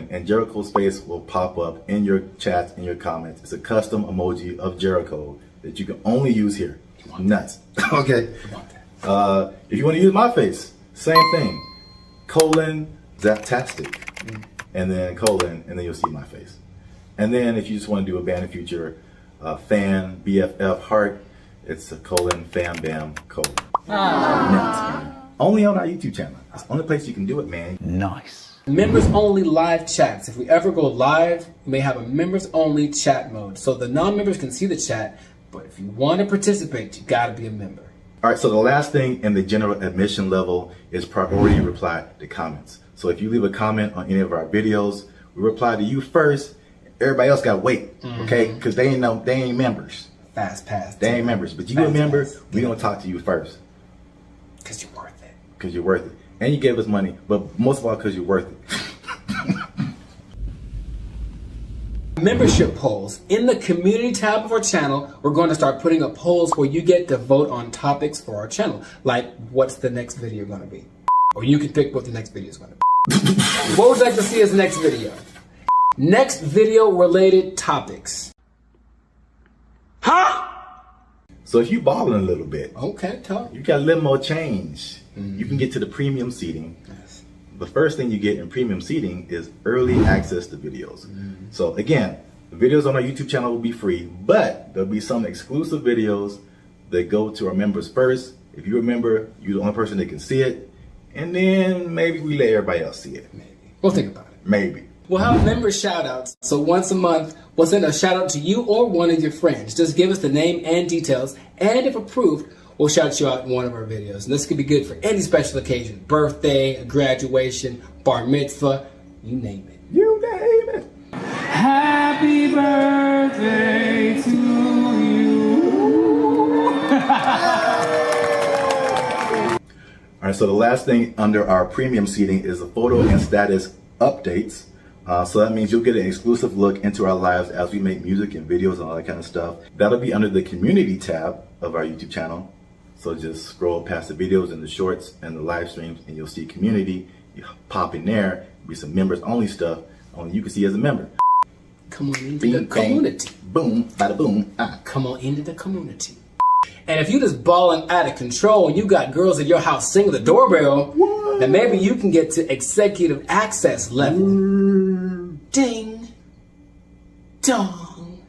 and Jericho's face will pop up in your chats, in your comments. It's a custom emoji of Jericho that you can only use here. Nuts. Okay. If you want to use my face, same thing. Zaptastic. And then and then you'll see my face. And then if you just want to do a Bandit Future fan, BFF heart, it's a fan bam : Nuts. Only on our YouTube channel. It's the only place you can do it, man. Nice. Members only live chats. If we ever go live, we may have a members only chat mode. So the non-members can see the chat, but if you want to participate, you gotta be a member. All right, so the last thing in the general admission level is priority reply to comments. So if you leave a comment on any of our videos, we reply to you first. Everybody else gotta wait, okay? Because they ain't members. Fast pass. They ain't members, but you a member, we gonna talk to you first. Because you're worth it. Because you're worth it. And you gave us money, but most of all because you're worth it. Membership polls. In the community tab of our channel, we're going to start putting up polls where you get to vote on topics for our channel. Like, what's the next video going to be? Or you can pick what the next video is going to be. What would you like to see as next video? Next video related topics. Huh? So if you balling a little bit, okay, talk. You got a little more change. You can get to the premium seating. Yes. The first thing you get in premium seating is early access to videos. So again, the videos on our YouTube channel will be free, but there'll be some exclusive videos that go to our members first, If you remember, you're the only person that can see it. And then maybe we let everybody else see it. Maybe. We'll think about it. Maybe. We'll have member shout-outs. So once a month, we'll send a shout-out to you or one of your friends. Just give us the name and details. And if approved, we'll shout you out in one of our videos. And this could be good for any special occasion. Birthday, a graduation, bar mitzvah, you name it. You name it. Happy birthday to you. All right, so the last thing under our premium seating is the photo and status updates. So that means you'll get an exclusive look into our lives as we make music and videos and all that kind of stuff. That'll be under the community tab of our YouTube channel. So just scroll past the videos and the shorts and the live streams and you'll see community. You pop in there, be some members only stuff only you can see as a member. Come on into the community. Boom, bada boom. Come on into the community. And if you just balling out of control and you got girls at your house singing the doorbell, then maybe you can get to executive access level. Ding. Dong.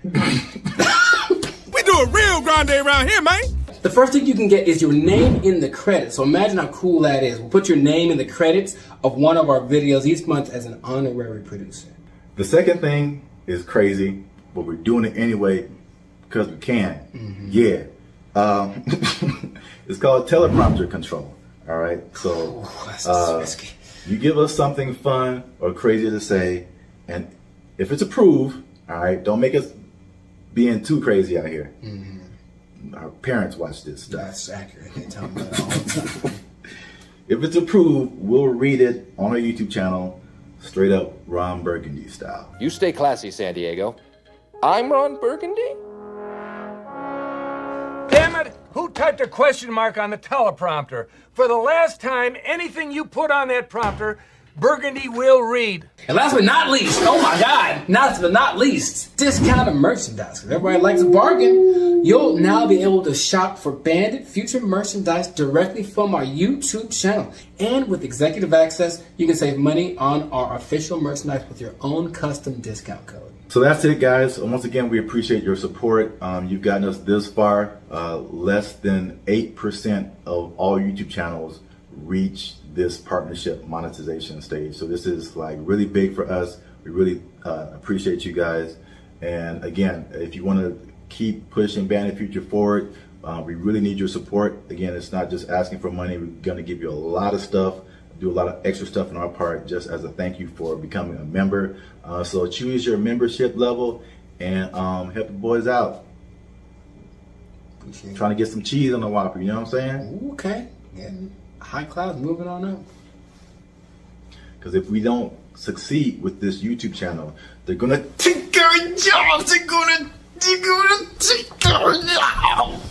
We do a real grande around here, man. The first thing you can get is your name in the credits. So imagine how cool that is. We'll put your name in the credits of one of our videos each month as an honorary producer. The second thing is crazy, but we're doing it anyway because we can. Yeah. It's called teleprompter control. All right. So you give us something fun or crazy to say, and if it's approved, all right, don't make us being too crazy out here. Our parents watch this stuff. That's accurate. They tell me that all the time. If it's approved, we'll read it on our YouTube channel, straight up Ron Burgundy style. You stay classy, San Diego. I'm Ron Burgundy? Damn it! Who typed a question mark on the teleprompter? For the last time, anything you put on that prompter, Burgundy will read. And last but not least, oh my God, last but not least, discounted merchandise. Because everybody likes a bargain. You'll now be able to shop for Bandit Future merchandise directly from our YouTube channel. And with executive access, you can save money on our official merchandise with your own custom discount code. So that's it, guys. Once again, we appreciate your support. You've gotten us this far. Less than 8% of all YouTube channels reach this partnership monetization stage. So this is like really big for us. We really appreciate you guys. And again, if you want to keep pushing Bandit Future forward, we really need your support. Again, it's not just asking for money. We're going to give you a lot of stuff, do a lot of extra stuff on our part just as a thank you for becoming a member. So choose your membership level and help the boys out. Trying to get some cheese on the Whopper, you know what I'm saying? Okay. Yeah. High class, moving on up. Because if we don't succeed with this YouTube channel, they're gonna take our jobs. They're gonna take our jobs.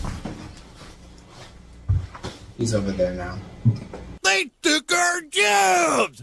He's over there now. They took our jobs.